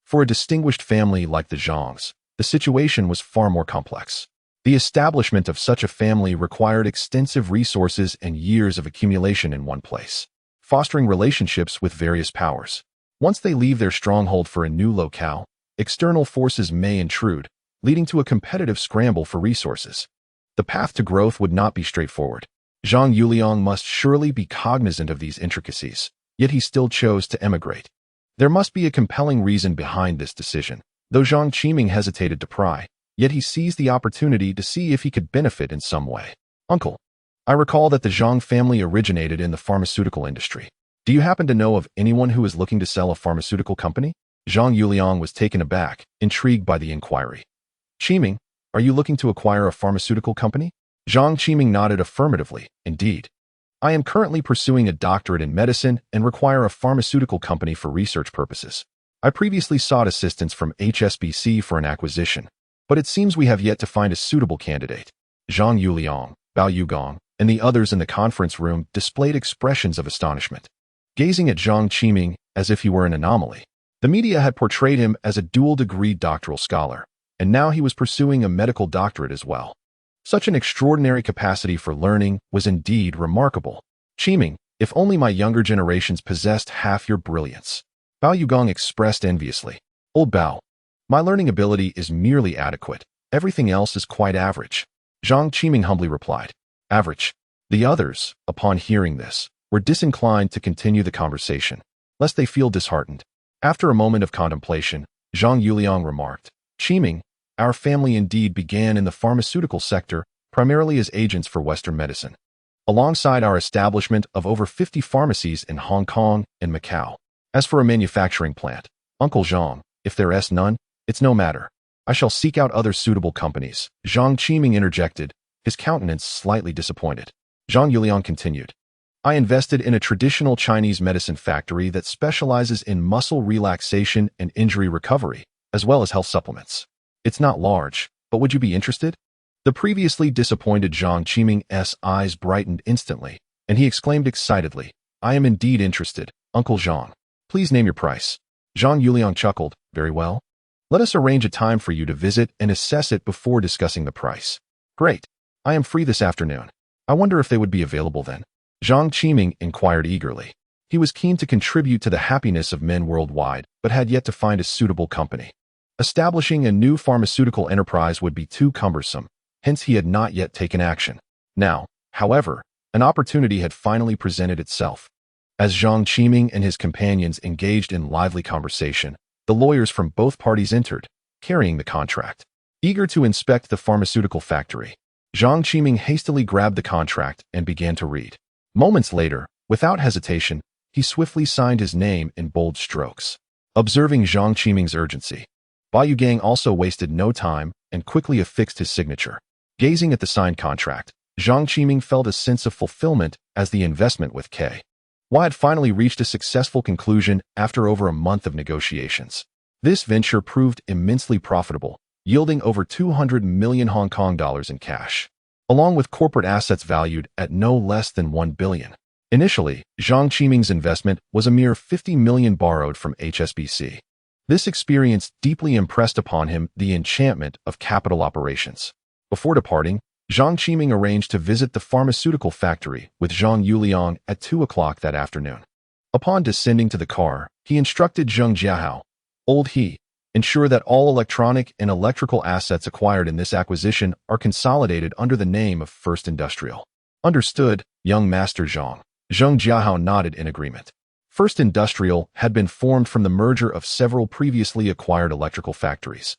for a distinguished family like the Zhangs, the situation was far more complex. The establishment of such a family required extensive resources and years of accumulation in one place, fostering relationships with various powers. Once they leave their stronghold for a new locale, external forces may intrude, leading to a competitive scramble for resources. The path to growth would not be straightforward. Zhang Yuliang must surely be cognizant of these intricacies, yet he still chose to emigrate. There must be a compelling reason behind this decision. Though Zhang Qiming hesitated to pry, yet he seized the opportunity to see if he could benefit in some way. "Uncle, I recall that the Zhang family originated in the pharmaceutical industry. Do you happen to know of anyone who is looking to sell a pharmaceutical company?" Zhang Yuliang was taken aback, intrigued by the inquiry. Qiming, are you looking to acquire a pharmaceutical company? Zhang Qiming nodded affirmatively. Indeed. I am currently pursuing a doctorate in medicine and require a pharmaceutical company for research purposes. I previously sought assistance from HSBC for an acquisition, but it seems we have yet to find a suitable candidate. Zhang Yuliang, Bao Yugong, and the others in the conference room displayed expressions of astonishment, gazing at Zhang Qiming as if he were an anomaly. The media had portrayed him as a dual-degree doctoral scholar, and now he was pursuing a medical doctorate as well. Such an extraordinary capacity for learning was indeed remarkable. Qiming, if only my younger generations possessed half your brilliance. Bao Yugong expressed enviously. Old Bao, my learning ability is merely adequate. Everything else is quite average. Zhang Qiming humbly replied. Average. The others, upon hearing this, were disinclined to continue the conversation, lest they feel disheartened. After a moment of contemplation, Zhang Yuliang remarked, Qiming, our family indeed began in the pharmaceutical sector, primarily as agents for Western medicine, alongside our establishment of over 50 pharmacies in Hong Kong and Macau. As for a manufacturing plant, Uncle Zhang, if there's none, it's no matter. I shall seek out other suitable companies. Zhang Qiming interjected, his countenance slightly disappointed. Zhang Yuliang continued. I invested in a traditional Chinese medicine factory that specializes in muscle relaxation and injury recovery, as well as health supplements. It's not large, but would you be interested? The previously disappointed Zhang Qiming's eyes brightened instantly, and he exclaimed excitedly, I am indeed interested, Uncle Zhang. Please name your price. Zhang Yuliang chuckled, very well. Let us arrange a time for you to visit and assess it before discussing the price. Great. I am free this afternoon. I wonder if they would be available then. Zhang Qiming inquired eagerly. He was keen to contribute to the happiness of men worldwide, but had yet to find a suitable company. Establishing a new pharmaceutical enterprise would be too cumbersome, hence he had not yet taken action. Now, however, an opportunity had finally presented itself. As Zhang Qiming and his companions engaged in lively conversation, the lawyers from both parties entered, carrying the contract. Eager to inspect the pharmaceutical factory, Zhang Qiming hastily grabbed the contract and began to read. Moments later, without hesitation, he swiftly signed his name in bold strokes. Observing Zhang Qiming's urgency, Bao Yugong also wasted no time and quickly affixed his signature. Gazing at the signed contract, Zhang Qiming felt a sense of fulfillment as the investment with K. Y had finally reached a successful conclusion after over a month of negotiations. This venture proved immensely profitable, yielding over 200 million Hong Kong dollars in cash, along with corporate assets valued at no less than 1 billion. Initially, Zhang Qiming's investment was a mere 50 million borrowed from HSBC. This experience deeply impressed upon him the enchantment of capital operations. Before departing, Zhang Qiming arranged to visit the pharmaceutical factory with Zhang Yuliang at 2 o'clock that afternoon. Upon descending to the car, he instructed Zheng Jiahao, Old He, ensure that all electronic and electrical assets acquired in this acquisition are consolidated under the name of First Industrial. Understood, young Master Zhang. Zheng Jiahao nodded in agreement. First Industrial had been formed from the merger of several previously acquired electrical factories,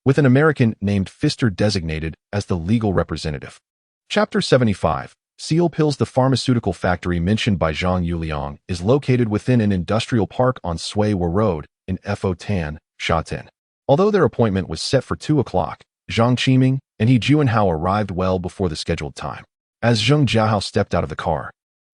with an American named Pfister designated as the legal representative. Chapter 75. Seal Pills. The pharmaceutical factory mentioned by Zhang Yuliang is located within an industrial park on Sui Wa Road in Fo Tan, Shatin. Although their appointment was set for 2 o'clock, Zhang Qiming and He Juanhao arrived well before the scheduled time. As Zheng Jiahao stepped out of the car,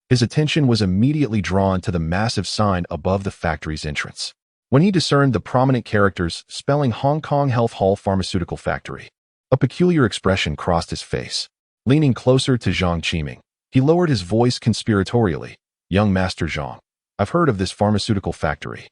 his attention was immediately drawn to the massive sign above the factory's entrance. When he discerned the prominent characters spelling Hong Kong Health Hall Pharmaceutical Factory, a peculiar expression crossed his face. Leaning closer to Zhang Qiming, he lowered his voice conspiratorially. Young Master Zhang, I've heard of this pharmaceutical factory.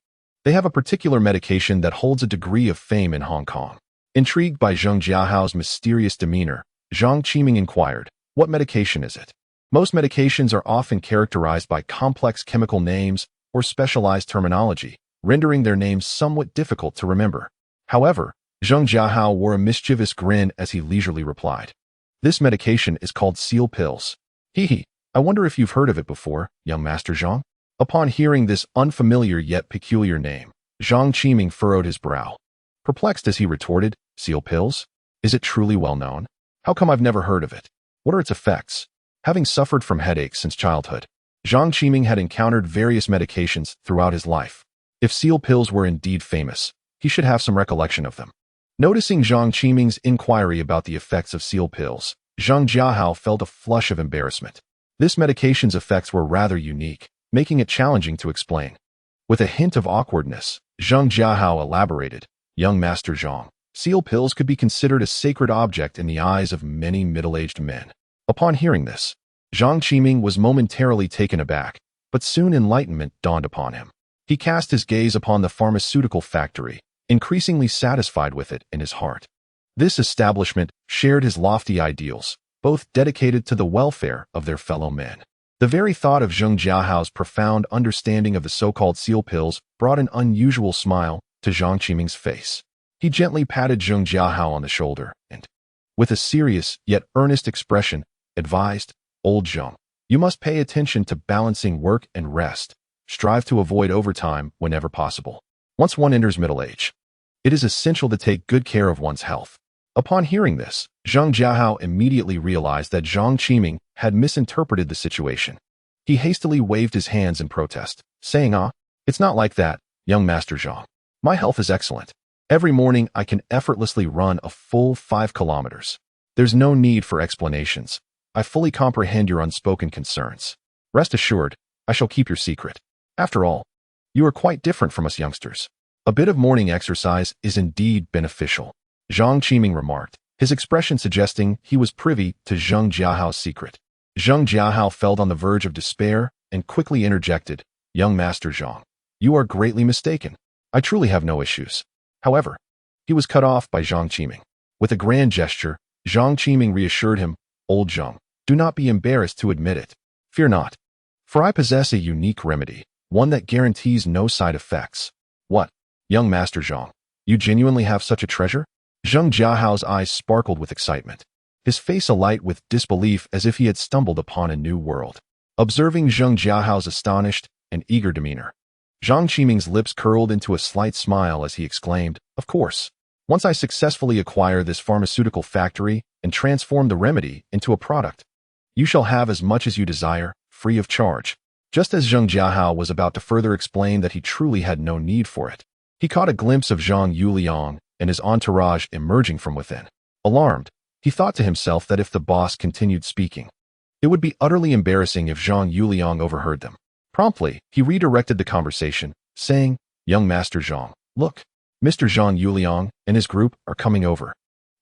They have a particular medication that holds a degree of fame in Hong Kong. Intrigued by Zheng Jiahao's mysterious demeanor, Zhang Qiming inquired, what medication is it? Most medications are often characterized by complex chemical names or specialized terminology, rendering their names somewhat difficult to remember. However, Zheng Jiahao wore a mischievous grin as he leisurely replied. This medication is called Seal Pills. Hee, I wonder if you've heard of it before, young Master Zhang? Upon hearing this unfamiliar yet peculiar name, Zhang Qiming furrowed his brow. Perplexed as he retorted, Seal Pills? Is it truly well known? How come I've never heard of it? What are its effects? Having suffered from headaches since childhood, Zhang Qiming had encountered various medications throughout his life. If seal pills were indeed famous, he should have some recollection of them. Noticing Zhang Qiming's inquiry about the effects of seal pills, Zhang Jiahao felt a flush of embarrassment. This medication's effects were rather unique, making it challenging to explain. With a hint of awkwardness, Zhang Jiahao elaborated, "Young Master Zhang, seal pills could be considered a sacred object in the eyes of many middle-aged men." Upon hearing this, Zhang Qiming was momentarily taken aback, but soon enlightenment dawned upon him. He cast his gaze upon the pharmaceutical factory, increasingly satisfied with it in his heart. This establishment shared his lofty ideals, both dedicated to the welfare of their fellow men. The very thought of Zhang Jiahao's profound understanding of the so-called seal pills brought an unusual smile to Zhang Qiming's face. He gently patted Zhang Jiahao on the shoulder and, with a serious yet earnest expression, advised, "Old Zhang, you must pay attention to balancing work and rest. Strive to avoid overtime whenever possible. Once one enters middle age, it is essential to take good care of one's health." Upon hearing this, Zhang Jiahao immediately realized that Zhang Qiming had misinterpreted the situation. He hastily waved his hands in protest, saying, "It's not like that, young Master Zhang. My health is excellent. Every morning I can effortlessly run a full 5 kilometers. There's no need for explanations. I fully comprehend your unspoken concerns. Rest assured, I shall keep your secret. After all, you are quite different from us youngsters. A bit of morning exercise is indeed beneficial," Zhang Qiming remarked, his expression suggesting he was privy to Zhang Jiahao's secret. Zhang Jiahao felt on the verge of despair and quickly interjected, "Young Master Zhang, you are greatly mistaken. I truly have no issues." However, he was cut off by Zhang Qiming. With a grand gesture, Zhang Qiming reassured him, "Old Zhang, do not be embarrassed to admit it. Fear not, for I possess a unique remedy, one that guarantees no side effects." "What, young Master Zhang, you genuinely have such a treasure?" Zhang Jiahao's eyes sparkled with excitement, his face alight with disbelief as if he had stumbled upon a new world. Observing Zhang Jiahao's astonished and eager demeanor, Zhang Qiming's lips curled into a slight smile as he exclaimed, "Of course. Once I successfully acquire this pharmaceutical factory and transform the remedy into a product, you shall have as much as you desire, free of charge." Just as Zhang Jiahao was about to further explain that he truly had no need for it, he caught a glimpse of Zhang Yuliang and his entourage emerging from within. Alarmed, he thought to himself that if the boss continued speaking, it would be utterly embarrassing if Zhang Yuliang overheard them. Promptly, he redirected the conversation, saying, "Young Master Zhang, look, Mr. Zhang Yuliang and his group are coming over."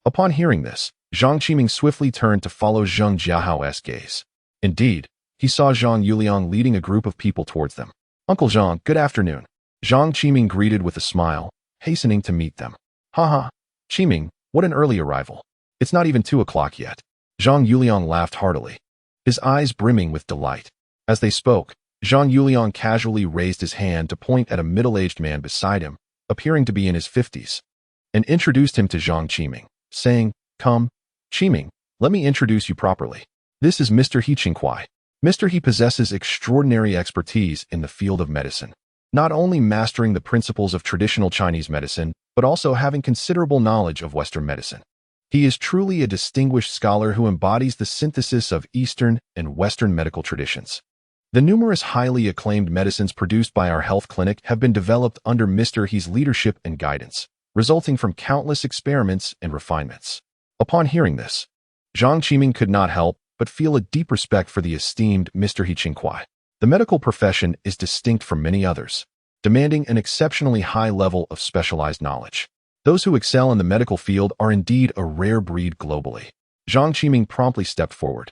Upon hearing this, Zhang Qiming swiftly turned to follow Zhang Jiahao's gaze. Indeed, he saw Zhang Yuliang leading a group of people towards them. "Uncle Zhang, good afternoon." Zhang Qiming greeted with a smile, hastening to meet them. "Haha, Qiming, what an early arrival. It's not even 2 o'clock yet." Zhang Yuliang laughed heartily, his eyes brimming with delight. As they spoke, Zhang Yuliang casually raised his hand to point at a middle-aged man beside him, appearing to be in his 50s, and introduced him to Zhang Qiming, saying, "Come, Qiming, let me introduce you properly. This is Mr. He Qingkuai. Mr. He possesses extraordinary expertise in the field of medicine, not only mastering the principles of traditional Chinese medicine, but also having considerable knowledge of Western medicine. He is truly a distinguished scholar who embodies the synthesis of Eastern and Western medical traditions. The numerous highly acclaimed medicines produced by our health clinic have been developed under Mr. He's leadership and guidance, resulting from countless experiments and refinements." Upon hearing this, Zhang Qiming could not help but feel a deep respect for the esteemed Mr. He Qingkuai. The medical profession is distinct from many others, demanding an exceptionally high level of specialized knowledge. Those who excel in the medical field are indeed a rare breed globally. Zhang Qiming promptly stepped forward,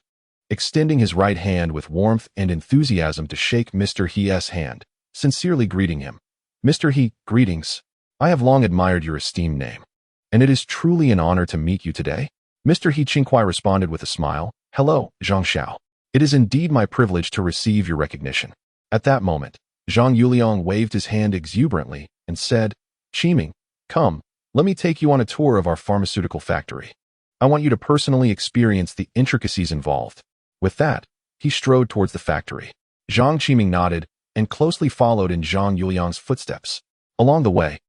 extending his right hand with warmth and enthusiasm to shake Mr. He's hand, sincerely greeting him. "Mr. He, greetings. I have long admired your esteemed name, and it is truly an honor to meet you today." Mr. He Qingkuai responded with a smile, "Hello, Zhang Xiao. It is indeed my privilege to receive your recognition." At that moment, Zhang Yuliang waved his hand exuberantly and said, "Qiming, come, let me take you on a tour of our pharmaceutical factory. I want you to personally experience the intricacies involved." With that, he strode towards the factory. Zhang Qiming nodded and closely followed in Zhang Yuliang's footsteps. Along the way,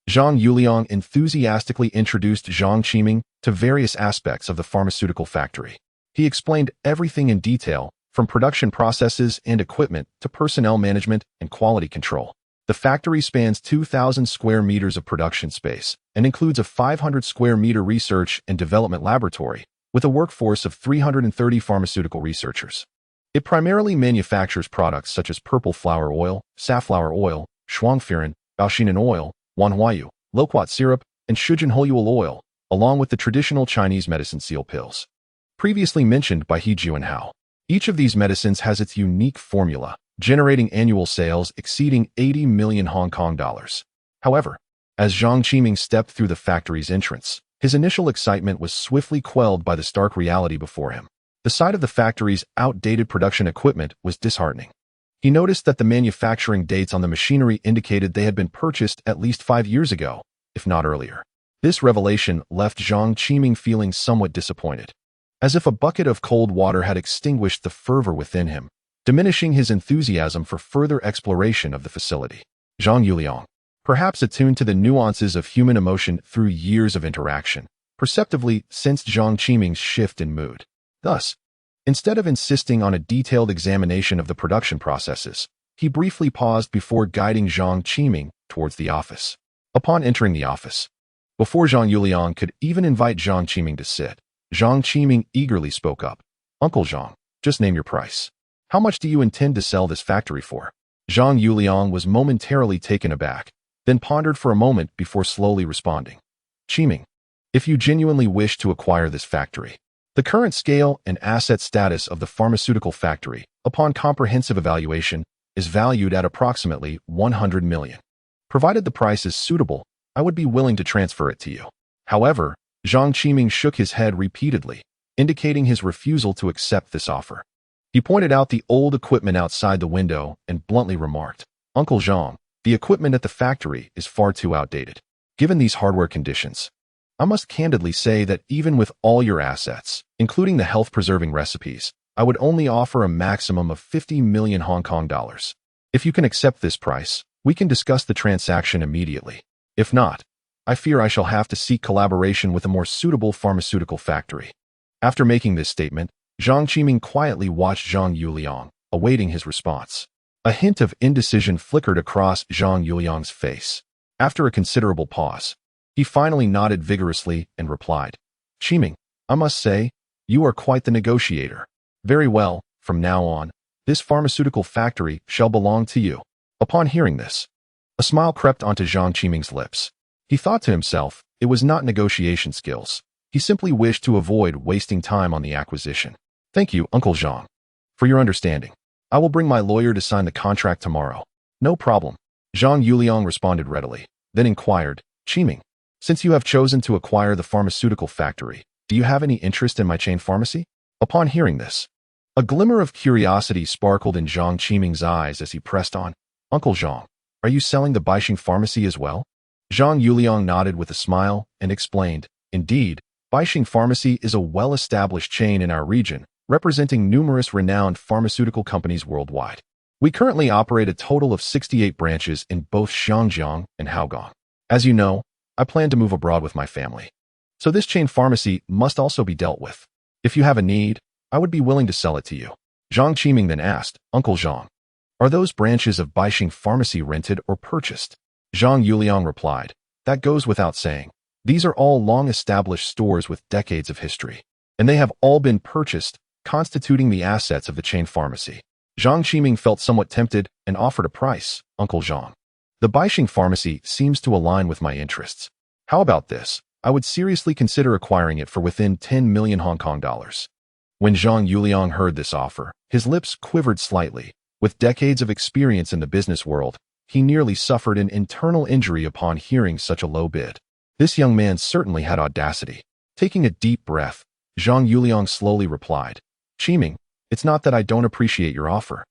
Zhang Yuliang enthusiastically introduced Zhang Qiming to various aspects of the pharmaceutical factory. He explained everything in detail, from production processes and equipment to personnel management and quality control. The factory spans 2,000 square meters of production space and includes a 500 square meter research and development laboratory with a workforce of 330 pharmaceutical researchers. It primarily manufactures products such as purple flower oil, safflower oil, shuangfiran, baoxinan oil, wanhuayu, loquat syrup, and shujinhuoyuol oil, along with the traditional Chinese medicine seal pills. Previously mentioned by He Juanhao, each of these medicines has its unique formula, generating annual sales exceeding 80 million Hong Kong dollars. However, as Zhang Qiming stepped through the factory's entrance, his initial excitement was swiftly quelled by the stark reality before him. The sight of the factory's outdated production equipment was disheartening. He noticed that the manufacturing dates on the machinery indicated they had been purchased at least 5 years ago, if not earlier. This revelation left Zhang Qiming feeling somewhat disappointed, as if a bucket of cold water had extinguished the fervor within him, diminishing his enthusiasm for further exploration of the facility. Zhang Yuliang, perhaps attuned to the nuances of human emotion through years of interaction, perceptively sensed Zhang Qiming's shift in mood. Thus, instead of insisting on a detailed examination of the production processes, he briefly paused before guiding Zhang Qiming towards the office. Upon entering the office, before Zhang Yuliang could even invite Zhang Qiming to sit, Zhang Qiming eagerly spoke up. "Uncle Zhang, just name your price. How much do you intend to sell this factory for?" Zhang Yuliang was momentarily taken aback, then pondered for a moment before slowly responding. "Qiming, if you genuinely wish to acquire this factory, the current scale and asset status of the pharmaceutical factory, upon comprehensive evaluation, is valued at approximately 100 million. Provided the price is suitable, I would be willing to transfer it to you." However, Zhang Qiming shook his head repeatedly, indicating his refusal to accept this offer. He pointed out the old equipment outside the window and bluntly remarked, "Uncle Zhang, the equipment at the factory is far too outdated. Given these hardware conditions, I must candidly say that even with all your assets, including the health-preserving recipes, I would only offer a maximum of 50 million Hong Kong dollars. If you can accept this price, we can discuss the transaction immediately. If not, I fear I shall have to seek collaboration with a more suitable pharmaceutical factory." After making this statement, Zhang Qiming quietly watched Zhang Yuliang, awaiting his response. A hint of indecision flickered across Zhang Yuliang's face. After a considerable pause, he finally nodded vigorously and replied, "Qiming, I must say, you are quite the negotiator. Very well, from now on, this pharmaceutical factory shall belong to you." Upon hearing this, a smile crept onto Zhang Qiming's lips. He thought to himself, it was not negotiation skills. He simply wished to avoid wasting time on the acquisition. "Thank you, Uncle Zhang, for your understanding. I will bring my lawyer to sign the contract tomorrow." "No problem," Zhang Yuliang responded readily, then inquired, "Qiming, since you have chosen to acquire the pharmaceutical factory, do you have any interest in my chain pharmacy?" Upon hearing this, a glimmer of curiosity sparkled in Zhang Qiming's eyes as he pressed on, "Uncle Zhang, are you selling the Baixing pharmacy as well?" Zhang Yuliang nodded with a smile and explained, "Indeed, Baixing Pharmacy is a well-established chain in our region, representing numerous renowned pharmaceutical companies worldwide. We currently operate a total of 68 branches in both Xiangjiang and Haogang. As you know, I plan to move abroad with my family, so this chain pharmacy must also be dealt with. If you have a need, I would be willing to sell it to you." Zhang Qiming then asked, "Uncle Zhang, are those branches of Baixing Pharmacy rented or purchased?" Zhang Yuliang replied, "That goes without saying. These are all long-established stores with decades of history, and they have all been purchased, constituting the assets of the chain pharmacy." Zhang Qiming felt somewhat tempted and offered a price. "Uncle Zhang, the Baixing Pharmacy seems to align with my interests. How about this? I would seriously consider acquiring it for within 10 million Hong Kong dollars." When Zhang Yuliang heard this offer, his lips quivered slightly. With decades of experience in the business world, he nearly suffered an internal injury upon hearing such a low bid. This young man certainly had audacity. Taking a deep breath, Zhang Yuliang slowly replied, "Qiming, it's not that I don't appreciate your offer,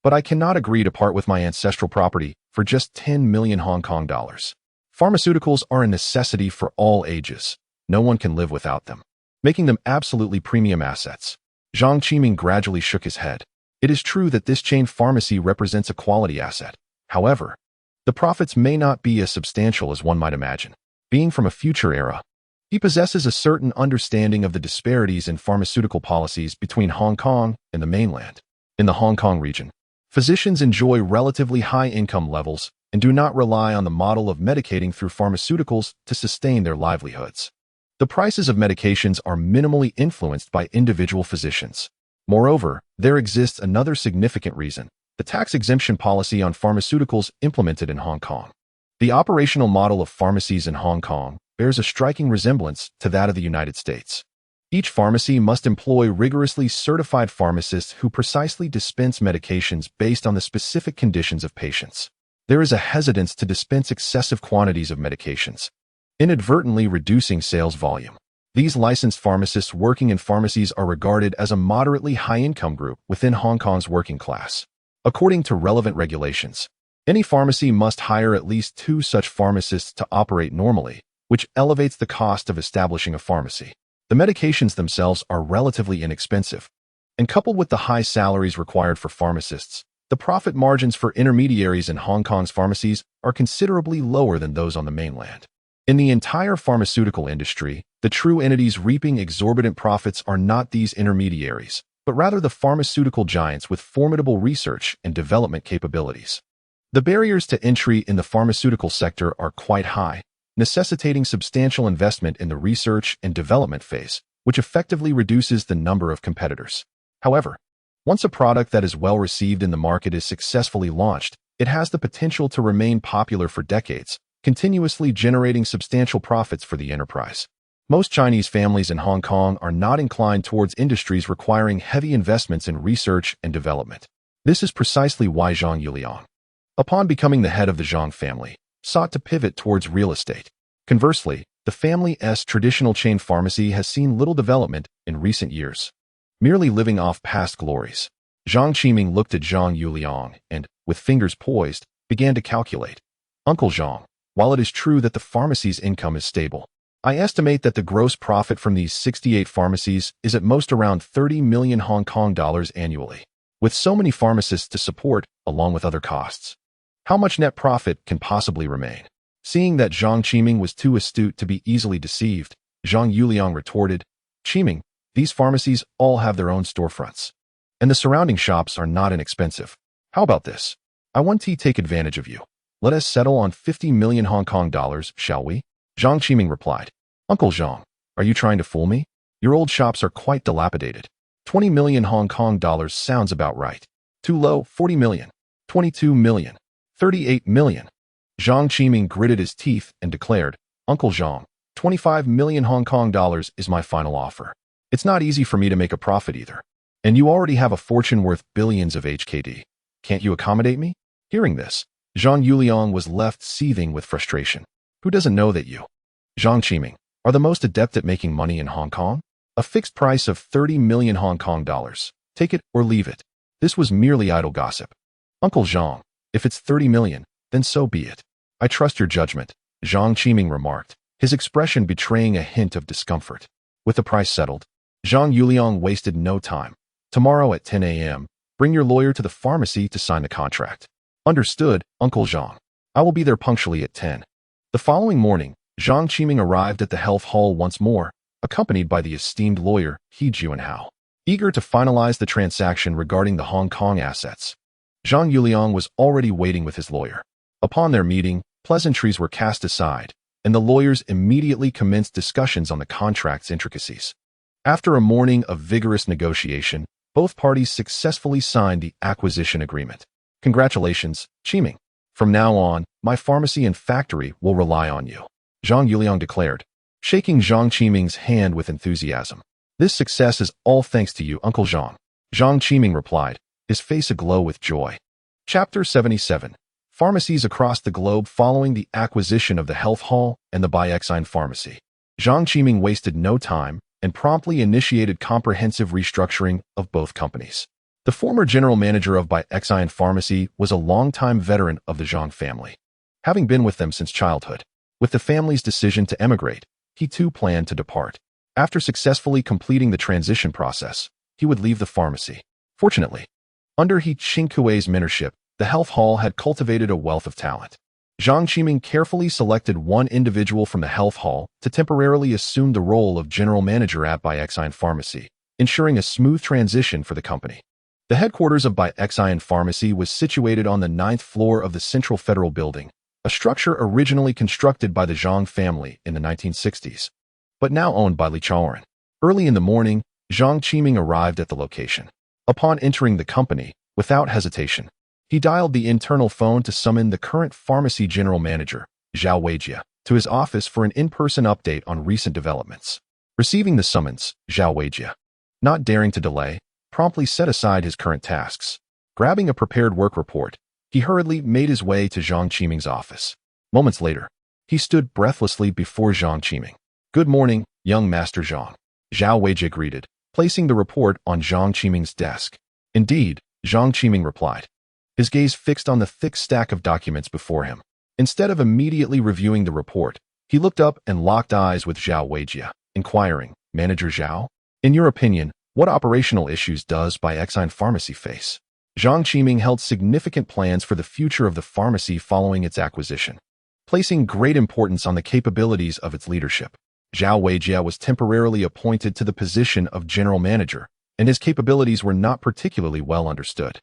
but I cannot agree to part with my ancestral property for just 10 million Hong Kong dollars. Pharmaceuticals are a necessity for all ages. No one can live without them, making them absolutely premium assets." Zhang Qiming gradually shook his head. It is true that this chain pharmacy represents a quality asset. However, the profits may not be as substantial as one might imagine. Being from a future era, he possesses a certain understanding of the disparities in pharmaceutical policies between Hong Kong and the mainland. In the Hong Kong region, physicians enjoy relatively high income levels, and do not rely on the model of medicating through pharmaceuticals to sustain their livelihoods. The prices of medications are minimally influenced by individual physicians. Moreover, there exists another significant reason: the tax exemption policy on pharmaceuticals implemented in Hong Kong. The operational model of pharmacies in Hong Kong bears a striking resemblance to that of the United States. Each pharmacy must employ rigorously certified pharmacists who precisely dispense medications based on the specific conditions of patients. There is a hesitance to dispense excessive quantities of medications, inadvertently reducing sales volume. These licensed pharmacists working in pharmacies are regarded as a moderately high-income group within Hong Kong's working class. According to relevant regulations, any pharmacy must hire at least 2 such pharmacists to operate normally, which elevates the cost of establishing a pharmacy. The medications themselves are relatively inexpensive, and coupled with the high salaries required for pharmacists, the profit margins for intermediaries in Hong Kong's pharmacies are considerably lower than those on the mainland. In the entire pharmaceutical industry, the true entities reaping exorbitant profits are not these intermediaries, but rather the pharmaceutical giants with formidable research and development capabilities. The barriers to entry in the pharmaceutical sector are quite high, necessitating substantial investment in the research and development phase, which effectively reduces the number of competitors. However, once a product that is well received in the market is successfully launched, it has the potential to remain popular for decades, continuously generating substantial profits for the enterprise. Most Chinese families in Hong Kong are not inclined towards industries requiring heavy investments in research and development. This is precisely why Zhang Yuliang, upon becoming the head of the Zhang family, sought to pivot towards real estate. Conversely, the family's traditional chain pharmacy has seen little development in recent years, merely living off past glories. Zhang Qiming looked at Zhang Yuliang and, with fingers poised, began to calculate. Uncle Zhang, while it is true that the pharmacy's income is stable, I estimate that the gross profit from these 68 pharmacies is at most around 30 million Hong Kong dollars annually. With so many pharmacists to support, along with other costs, how much net profit can possibly remain? Seeing that Zhang Qiming was too astute to be easily deceived, Zhang Yuliang retorted, Qiming, these pharmacies all have their own storefronts, and the surrounding shops are not inexpensive. How about this? I want to take advantage of you. Let us settle on 50 million Hong Kong dollars, shall we? Zhang Qiming replied, Uncle Zhang, are you trying to fool me? Your old shops are quite dilapidated. 20 million Hong Kong dollars sounds about right. Too low, 40 million. 22 million. 38 million. Zhang Qiming gritted his teeth and declared, Uncle Zhang, 25 million Hong Kong dollars is my final offer. It's not easy for me to make a profit either. And you already have a fortune worth billions of HKD. Can't you accommodate me? Hearing this, Zhang Yuliang was left seething with frustration. Who doesn't know that you, Zhang Qiming, are the most adept at making money in Hong Kong? A fixed price of 30 million Hong Kong dollars. Take it or leave it. This was merely idle gossip. Uncle Zhang, if it's 30 million, then so be it. I trust your judgment, Zhang Qiming remarked, his expression betraying a hint of discomfort. With the price settled, Zhang Yuliang wasted no time. Tomorrow at 10 a.m., bring your lawyer to the pharmacy to sign the contract. Understood, Uncle Zhang. I will be there punctually at 10. The following morning, Zhang Qiming arrived at the health hall once more, accompanied by the esteemed lawyer, He Juanhao, eager to finalize the transaction regarding the Hong Kong assets. Zhang Yuliang was already waiting with his lawyer. Upon their meeting, pleasantries were cast aside, and the lawyers immediately commenced discussions on the contract's intricacies. After a morning of vigorous negotiation, both parties successfully signed the acquisition agreement. Congratulations, Qiming. From now on, my pharmacy and factory will rely on you, Zhang Yuliang declared, shaking Zhang Qiming's hand with enthusiasm. This success is all thanks to you, Uncle Zhang. Zhang Qiming replied, his face aglow with joy. Chapter 77. Pharmacies across the globe following the acquisition of the health hall and the Biexine pharmacy. Zhang Qiming wasted no time and promptly initiated comprehensive restructuring of both companies. The former general manager of Biexine Pharmacy was a longtime veteran of the Zhang family, having been with them since childhood. With the family's decision to emigrate, he too planned to depart. After successfully completing the transition process, he would leave the pharmacy. Fortunately, under He Qingkui's mentorship, the health hall had cultivated a wealth of talent. Zhang Qiming carefully selected one individual from the health hall to temporarily assume the role of general manager at Biexine Pharmacy, ensuring a smooth transition for the company. The headquarters of Baixian Pharmacy was situated on the 9th floor of the Central Federal Building, a structure originally constructed by the Zhang family in the 1960s, but now owned by Li Chaoren. Early in the morning, Zhang Qiming arrived at the location. Upon entering the company, without hesitation, he dialed the internal phone to summon the current pharmacy general manager, Zhao Weijia, to his office for an in-person update on recent developments. Receiving the summons, Zhao Weijia, not daring to delay, promptly set aside his current tasks. Grabbing a prepared work report, he hurriedly made his way to Zhang Qiming's office. Moments later, he stood breathlessly before Zhang Qiming. "Good morning, young Master Zhang," Zhao Weijia greeted, placing the report on Zhang Qiming's desk. "Indeed," Zhang Qiming replied, his gaze fixed on the thick stack of documents before him. Instead of immediately reviewing the report, he looked up and locked eyes with Zhao Weijia, inquiring, "Manager Zhao, in your opinion, what operational issues does Baixian Pharmacy face?" Zhang Qiming held significant plans for the future of the pharmacy following its acquisition, placing great importance on the capabilities of its leadership. Zhao Weijia was temporarily appointed to the position of general manager, and his capabilities were not particularly well understood.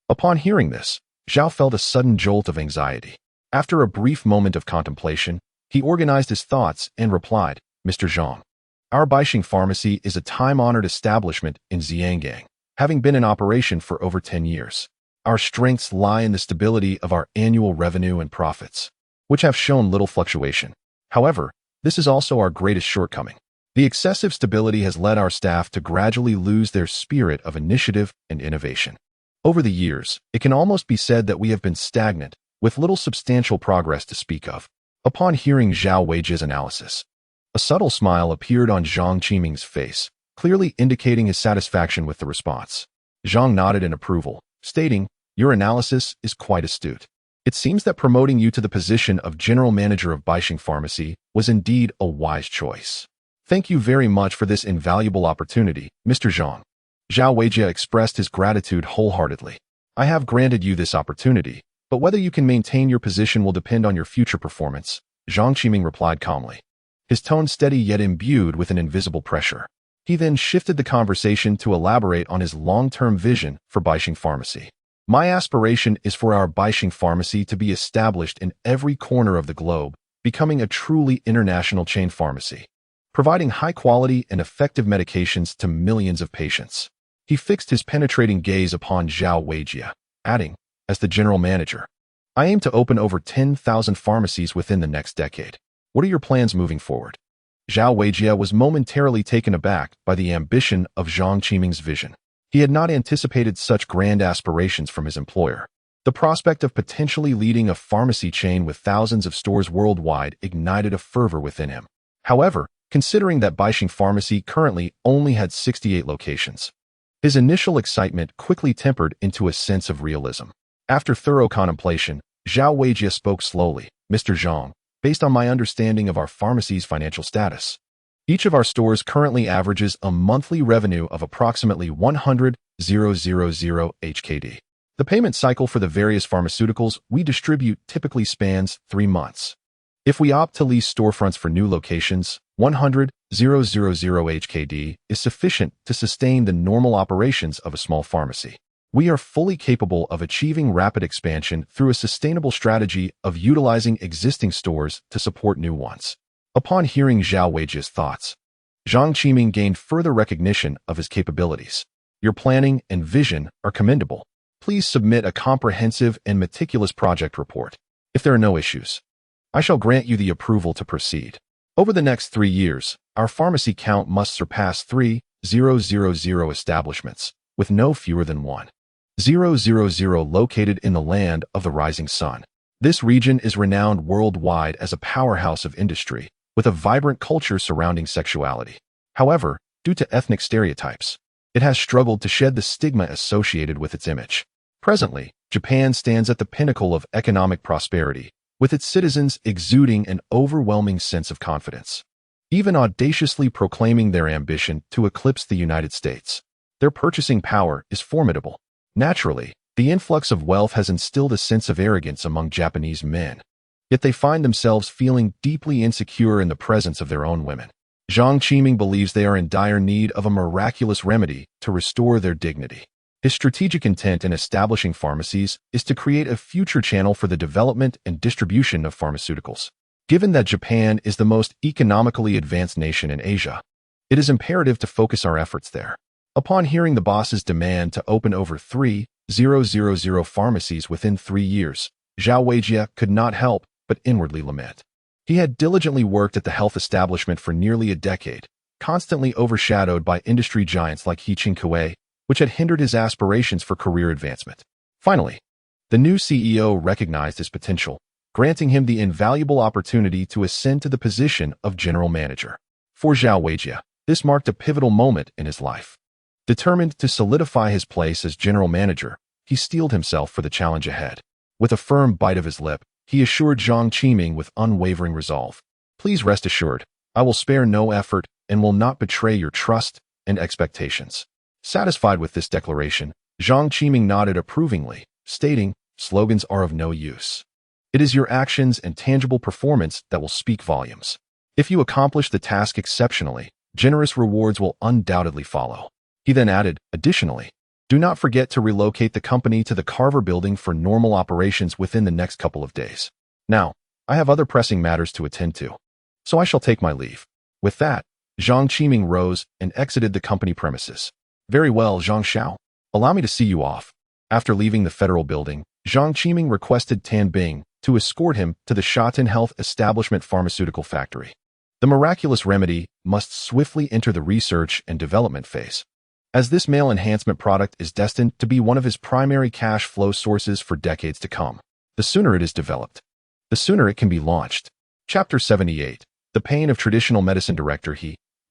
Upon hearing this, Zhao felt a sudden jolt of anxiety. After a brief moment of contemplation, he organized his thoughts and replied, "Mr. Zhang, our Baixing Pharmacy is a time-honored establishment in Xiangang, having been in operation for over 10 years. Our strengths lie in the stability of our annual revenue and profits, which have shown little fluctuation. However, this is also our greatest shortcoming. The excessive stability has led our staff to gradually lose their spirit of initiative and innovation. Over the years, it can almost be said that we have been stagnant, with little substantial progress to speak of." Upon hearing Zhao Weijia's analysis, a subtle smile appeared on Zhang Qiming's face, clearly indicating his satisfaction with the response. Zhang nodded in approval, stating, "Your analysis is quite astute. It seems that promoting you to the position of general manager of Baixing Pharmacy was indeed a wise choice. Thank you very much for this invaluable opportunity, Mr. Zhang." Zhao Weijia expressed his gratitude wholeheartedly. "I have granted you this opportunity, but whether you can maintain your position will depend on your future performance," Zhang Qiming replied calmly, his tone steady yet imbued with an invisible pressure. He then shifted the conversation to elaborate on his long-term vision for Baixing Pharmacy. "My aspiration is for our Baixing Pharmacy to be established in every corner of the globe, becoming a truly international chain pharmacy, providing high-quality and effective medications to millions of patients." He fixed his penetrating gaze upon Zhao Weijia, adding, "As the general manager, I aim to open over 10,000 pharmacies within the next decade. What are your plans moving forward?" Zhao Weijia was momentarily taken aback by the ambition of Zhang Qiming's vision. He had not anticipated such grand aspirations from his employer. The prospect of potentially leading a pharmacy chain with thousands of stores worldwide ignited a fervor within him. However, considering that Baixing Pharmacy currently only had 68 locations, his initial excitement quickly tempered into a sense of realism. After thorough contemplation, Zhao Weijia spoke slowly, "Mr. Zhang, based on my understanding of our pharmacy's financial status, each of our stores currently averages a monthly revenue of approximately 100,000 HKD. The payment cycle for the various pharmaceuticals we distribute typically spans 3 months. If we opt to lease storefronts for new locations, 100,000 HKD is sufficient to sustain the normal operations of a small pharmacy. We are fully capable of achieving rapid expansion through a sustainable strategy of utilizing existing stores to support new ones." Upon hearing Zhao Weijia's thoughts, Zhang Qiming gained further recognition of his capabilities. "Your planning and vision are commendable. Please submit a comprehensive and meticulous project report. If there are no issues, I shall grant you the approval to proceed. Over the next 3 years, our pharmacy count must surpass 3,000 establishments, with no fewer than 1,000 located in the land of the rising sun. This region is renowned worldwide as a powerhouse of industry, with a vibrant culture surrounding sexuality. However, due to ethnic stereotypes, it has struggled to shed the stigma associated with its image. Presently, Japan stands at the pinnacle of economic prosperity, with its citizens exuding an overwhelming sense of confidence, even audaciously proclaiming their ambition to eclipse the United States. Their purchasing power is formidable. Naturally, the influx of wealth has instilled a sense of arrogance among Japanese men, yet they find themselves feeling deeply insecure in the presence of their own women. Zhang Qiming believes they are in dire need of a miraculous remedy to restore their dignity. His strategic intent in establishing pharmacies is to create a future channel for the development and distribution of pharmaceuticals. Given that Japan is the most economically advanced nation in Asia, it is imperative to focus our efforts there. Upon hearing the boss's demand to open over 3,000 pharmacies within 3 years, Zhao Weijia could not help but inwardly lament. He had diligently worked at the health establishment for nearly a decade, constantly overshadowed by industry giants like He Qingkui, which had hindered his aspirations for career advancement. Finally, the new CEO recognized his potential, granting him the invaluable opportunity to ascend to the position of general manager. For Zhao Weijia, this marked a pivotal moment in his life. Determined to solidify his place as general manager, he steeled himself for the challenge ahead. With a firm bite of his lip, he assured Zhang Qiming with unwavering resolve, "Please rest assured, I will spare no effort and will not betray your trust and expectations." Satisfied with this declaration, Zhang Qiming nodded approvingly, stating, "Slogans are of no use. It is your actions and tangible performance that will speak volumes. If you accomplish the task exceptionally, generous rewards will undoubtedly follow." He then added, "Additionally, do not forget to relocate the company to the Carver building for normal operations within the next couple of days. Now, I have other pressing matters to attend to, so I shall take my leave." With that, Zhang Qiming rose and exited the company premises. "Very well, Zhang Xiao. Allow me to see you off." After leaving the federal building, Zhang Qiming requested Tan Bing to escort him to the Shatin Health Establishment pharmaceutical factory. The miraculous remedy must swiftly enter the research and development phase, as this male enhancement product is destined to be one of his primary cash flow sources for decades to come. The sooner it is developed, the sooner it can be launched. Chapter 78. The Pain of Traditional Medicine. Director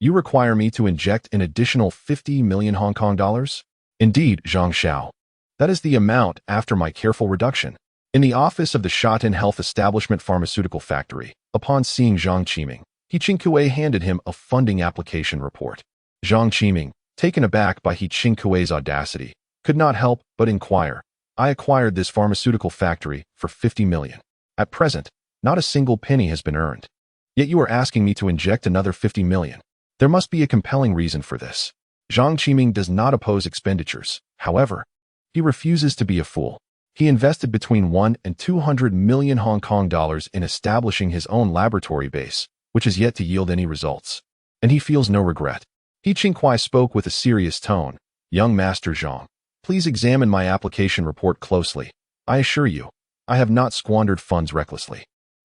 You require me to inject an additional 50 million Hong Kong dollars? Indeed, Zhang Xiao. That is the amount after my careful reduction. In the office of the Shatin Health Establishment pharmaceutical factory, upon seeing Zhang Qiming, He Qingkui handed him a funding application report. Zhang Qiming, taken aback by He Qingkui's audacity, could not help but inquire, "I acquired this pharmaceutical factory for 50 million. At present, not a single penny has been earned. Yet you are asking me to inject another 50 million. There must be a compelling reason for this." Zhang Qiming does not oppose expenditures. However, he refuses to be a fool. He invested between 1 and 200 million Hong Kong dollars in establishing his own laboratory base, which has yet to yield any results. And he feels no regret. He Qingkui spoke with a serious tone. "Young Master Zhang, please examine my application report closely. I assure you, I have not squandered funds recklessly.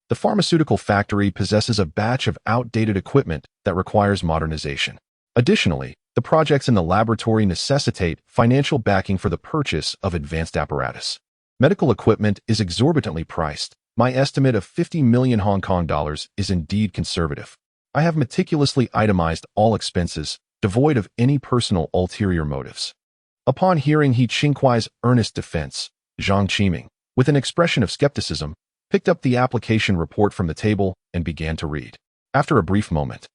The pharmaceutical factory possesses a batch of outdated equipment that requires modernization. Additionally, the projects in the laboratory necessitate financial backing for the purchase of advanced apparatus. Medical equipment is exorbitantly priced. My estimate of 50 million Hong Kong dollars is indeed conservative. I have meticulously itemized all expenses, devoid of any personal ulterior motives." Upon hearing He Qingkui's earnest defense, Zhang Qiming, with an expression of skepticism, picked up the application report from the table and began to read. After a brief moment,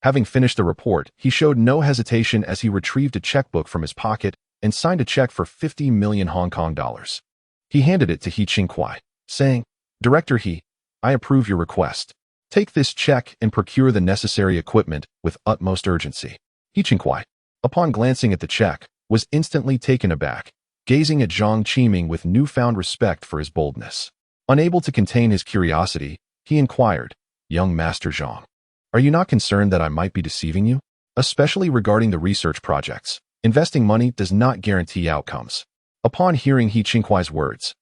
having finished the report, he showed no hesitation as he retrieved a checkbook from his pocket and signed a check for 50 million Hong Kong dollars. He handed it to He Qingkui, saying, "Director He, I approve your request. Take this check and procure the necessary equipment with utmost urgency." He Qingkui, upon glancing at the check, was instantly taken aback, gazing at Zhang Qiming with newfound respect for his boldness. Unable to contain his curiosity, he inquired, "Young Master Zhang, are you not concerned that I might be deceiving you? Especially regarding the research projects, investing money does not guarantee outcomes." Upon hearing He Qingkui's words,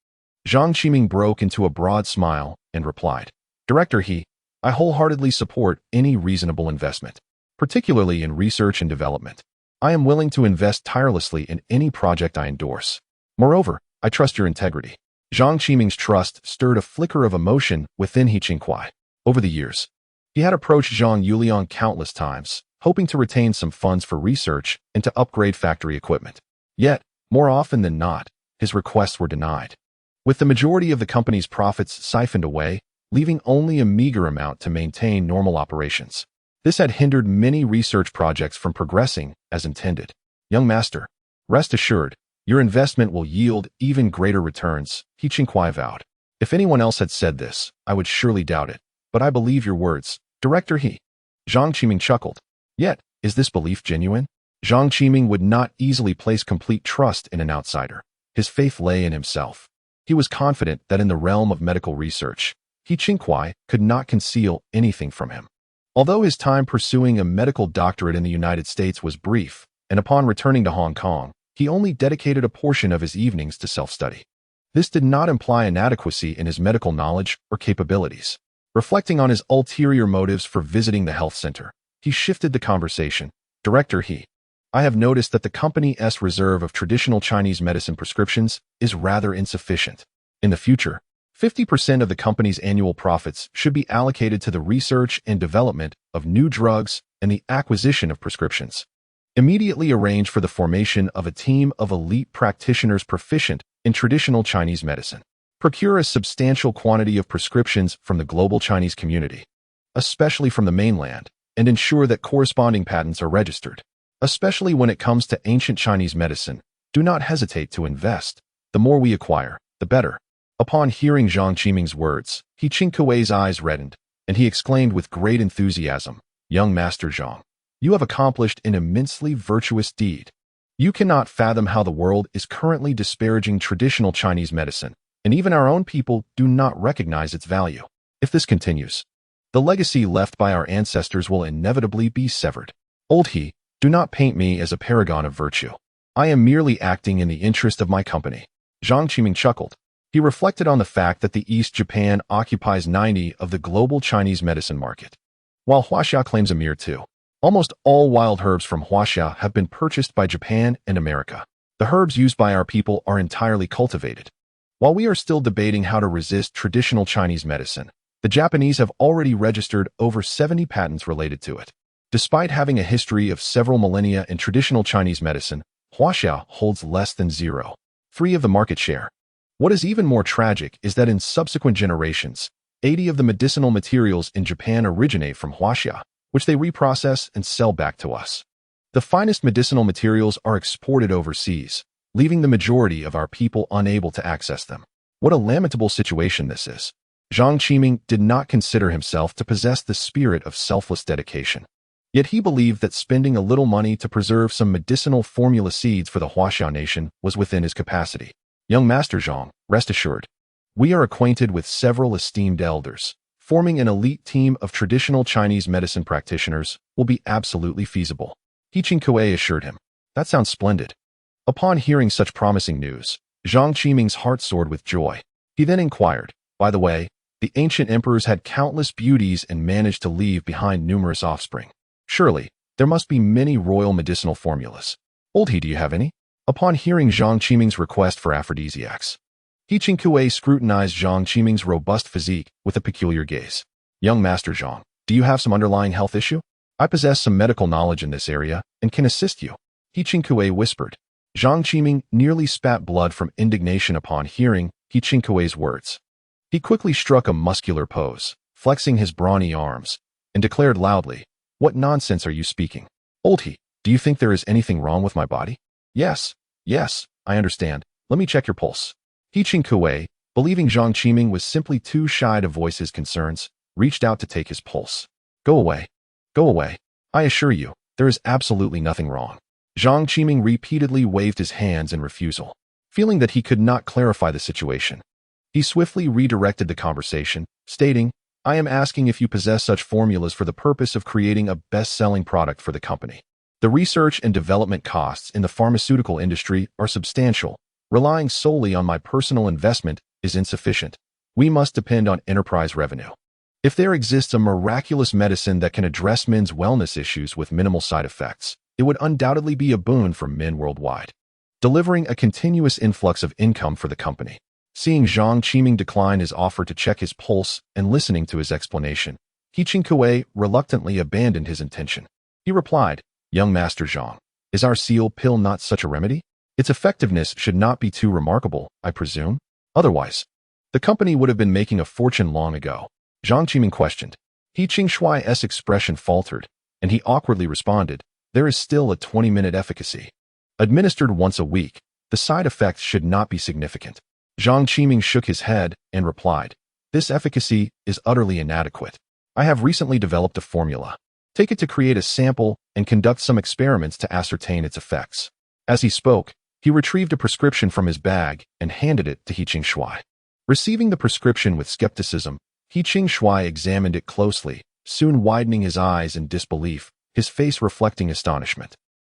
Zhang Qiming broke into a broad smile and replied, "Director He, I wholeheartedly support any reasonable investment, particularly in research and development. I am willing to invest tirelessly in any project I endorse. Moreover, I trust your integrity." Zhang Qiming's trust stirred a flicker of emotion within He Qingkui. Over the years, he had approached Zhang Yuliang countless times, hoping to retain some funds for research and to upgrade factory equipment. Yet, more often than not, his requests were denied. With the majority of the company's profits siphoned away, leaving only a meager amount to maintain normal operations. This had hindered many research projects from progressing as intended. "Young Master, rest assured, your investment will yield even greater returns," He Qingkui vowed. "If anyone else had said this, I would surely doubt it, but I believe your words, Director He." Zhang Qiming chuckled. "Yet, is this belief genuine?" Zhang Qiming would not easily place complete trust in an outsider. His faith lay in himself. He was confident that in the realm of medical research, He Qinghuai could not conceal anything from him. Although his time pursuing a medical doctorate in the United States was brief, and upon returning to Hong Kong, he only dedicated a portion of his evenings to self-study. This did not imply inadequacy in his medical knowledge or capabilities. Reflecting on his ulterior motives for visiting the health center, he shifted the conversation. Director I have noticed that the company's reserve of traditional Chinese medicine prescriptions is rather insufficient. In the future, 50% of the company's annual profits should be allocated to the research and development of new drugs and the acquisition of prescriptions. Immediately arrange for the formation of a team of elite practitioners proficient in traditional Chinese medicine. Procure a substantial quantity of prescriptions from the global Chinese community, especially from the mainland, and ensure that corresponding patents are registered. Especially when it comes to ancient Chinese medicine, do not hesitate to invest. The more we acquire, the better. Upon hearing Zhang Qiming's words, He Qinghuai's eyes reddened, and he exclaimed with great enthusiasm, "Young Master Zhang, you have accomplished an immensely virtuous deed. You cannot fathom how the world is currently disparaging traditional Chinese medicine, and even our own people do not recognize its value. If this continues, the legacy left by our ancestors will inevitably be severed. Old He, do not paint me as a paragon of virtue. I am merely acting in the interest of my company." Zhang Qiming chuckled. He reflected on the fact that the East Japan occupies 90% of the global Chinese medicine market, while Huaxia claims a mere 2%. Almost all wild herbs from Huaxia have been purchased by Japan and America. The herbs used by our people are entirely cultivated. While we are still debating how to resist traditional Chinese medicine, the Japanese have already registered over 70 patents related to it. Despite having a history of several millennia in traditional Chinese medicine, Huaxia holds less than 0.3% of the market share. What is even more tragic is that in subsequent generations, 80% of the medicinal materials in Japan originate from Huaxia, which they reprocess and sell back to us. The finest medicinal materials are exported overseas, leaving the majority of our people unable to access them. What a lamentable situation this is. Zhang Qiming did not consider himself to possess the spirit of selfless dedication. Yet he believed that spending a little money to preserve some medicinal formula seeds for the Huaxia nation was within his capacity. Young Master Zhang, rest assured, we are acquainted with several esteemed elders. Forming an elite team of traditional Chinese medicine practitioners will be absolutely feasible. He Qinghuai assured him. That sounds splendid. Upon hearing such promising news, Zhang Qiming's heart soared with joy. He then inquired, by the way, the ancient emperors had countless beauties and managed to leave behind numerous offspring. Surely, there must be many royal medicinal formulas. Old He, do you have any? Upon hearing Zhang Qiming's request for aphrodisiacs, He Qinghuai scrutinized Zhang Qiming's robust physique with a peculiar gaze. Young Master Zhang, do you have some underlying health issue? I possess some medical knowledge in this area and can assist you. He Qinghuai whispered. Zhang Qiming nearly spat blood from indignation upon hearing He Qinghuai's words. He quickly struck a muscular pose, flexing his brawny arms, and declared loudly, "What nonsense are you speaking? Old He, do you think there is anything wrong with my body?" Yes, I understand. Let me check your pulse." He Qinghuai, believing Zhang Qiming was simply too shy to voice his concerns, reached out to take his pulse. Go away. I assure you, there is absolutely nothing wrong." Zhang Qiming repeatedly waved his hands in refusal. Feeling that he could not clarify the situation, he swiftly redirected the conversation, stating, "I am asking if you possess such formulas for the purpose of creating a best-selling product for the company. The research and development costs in the pharmaceutical industry are substantial. Relying solely on my personal investment is insufficient. We must depend on enterprise revenue. If there exists a miraculous medicine that can address men's wellness issues with minimal side effects, it would undoubtedly be a boon for men worldwide, delivering a continuous influx of income for the company." Seeing Zhang Qiming decline his offer to check his pulse and listening to his explanation, He Qinghuai reluctantly abandoned his intention. He replied, "Young Master Zhang, is our seal pill not such a remedy? Its effectiveness should not be too remarkable, I presume. Otherwise, the company would have been making a fortune long ago." Zhang Qiming questioned. He Qinghuai's expression faltered, and he awkwardly responded, "There is still a 20-minute efficacy. Administered once a week, the side effects should not be significant." Zhang Qiming shook his head and replied, "This efficacy is utterly inadequate. I have recently developed a formula. Take it to create a sample and conduct some experiments to ascertain its effects. As he spoke, he retrieved a prescription from his bag and handed it to He Shui. Receiving the prescription with skepticism, He Shui examined it closely, soon widening his eyes in disbelief, his face reflecting astonishment.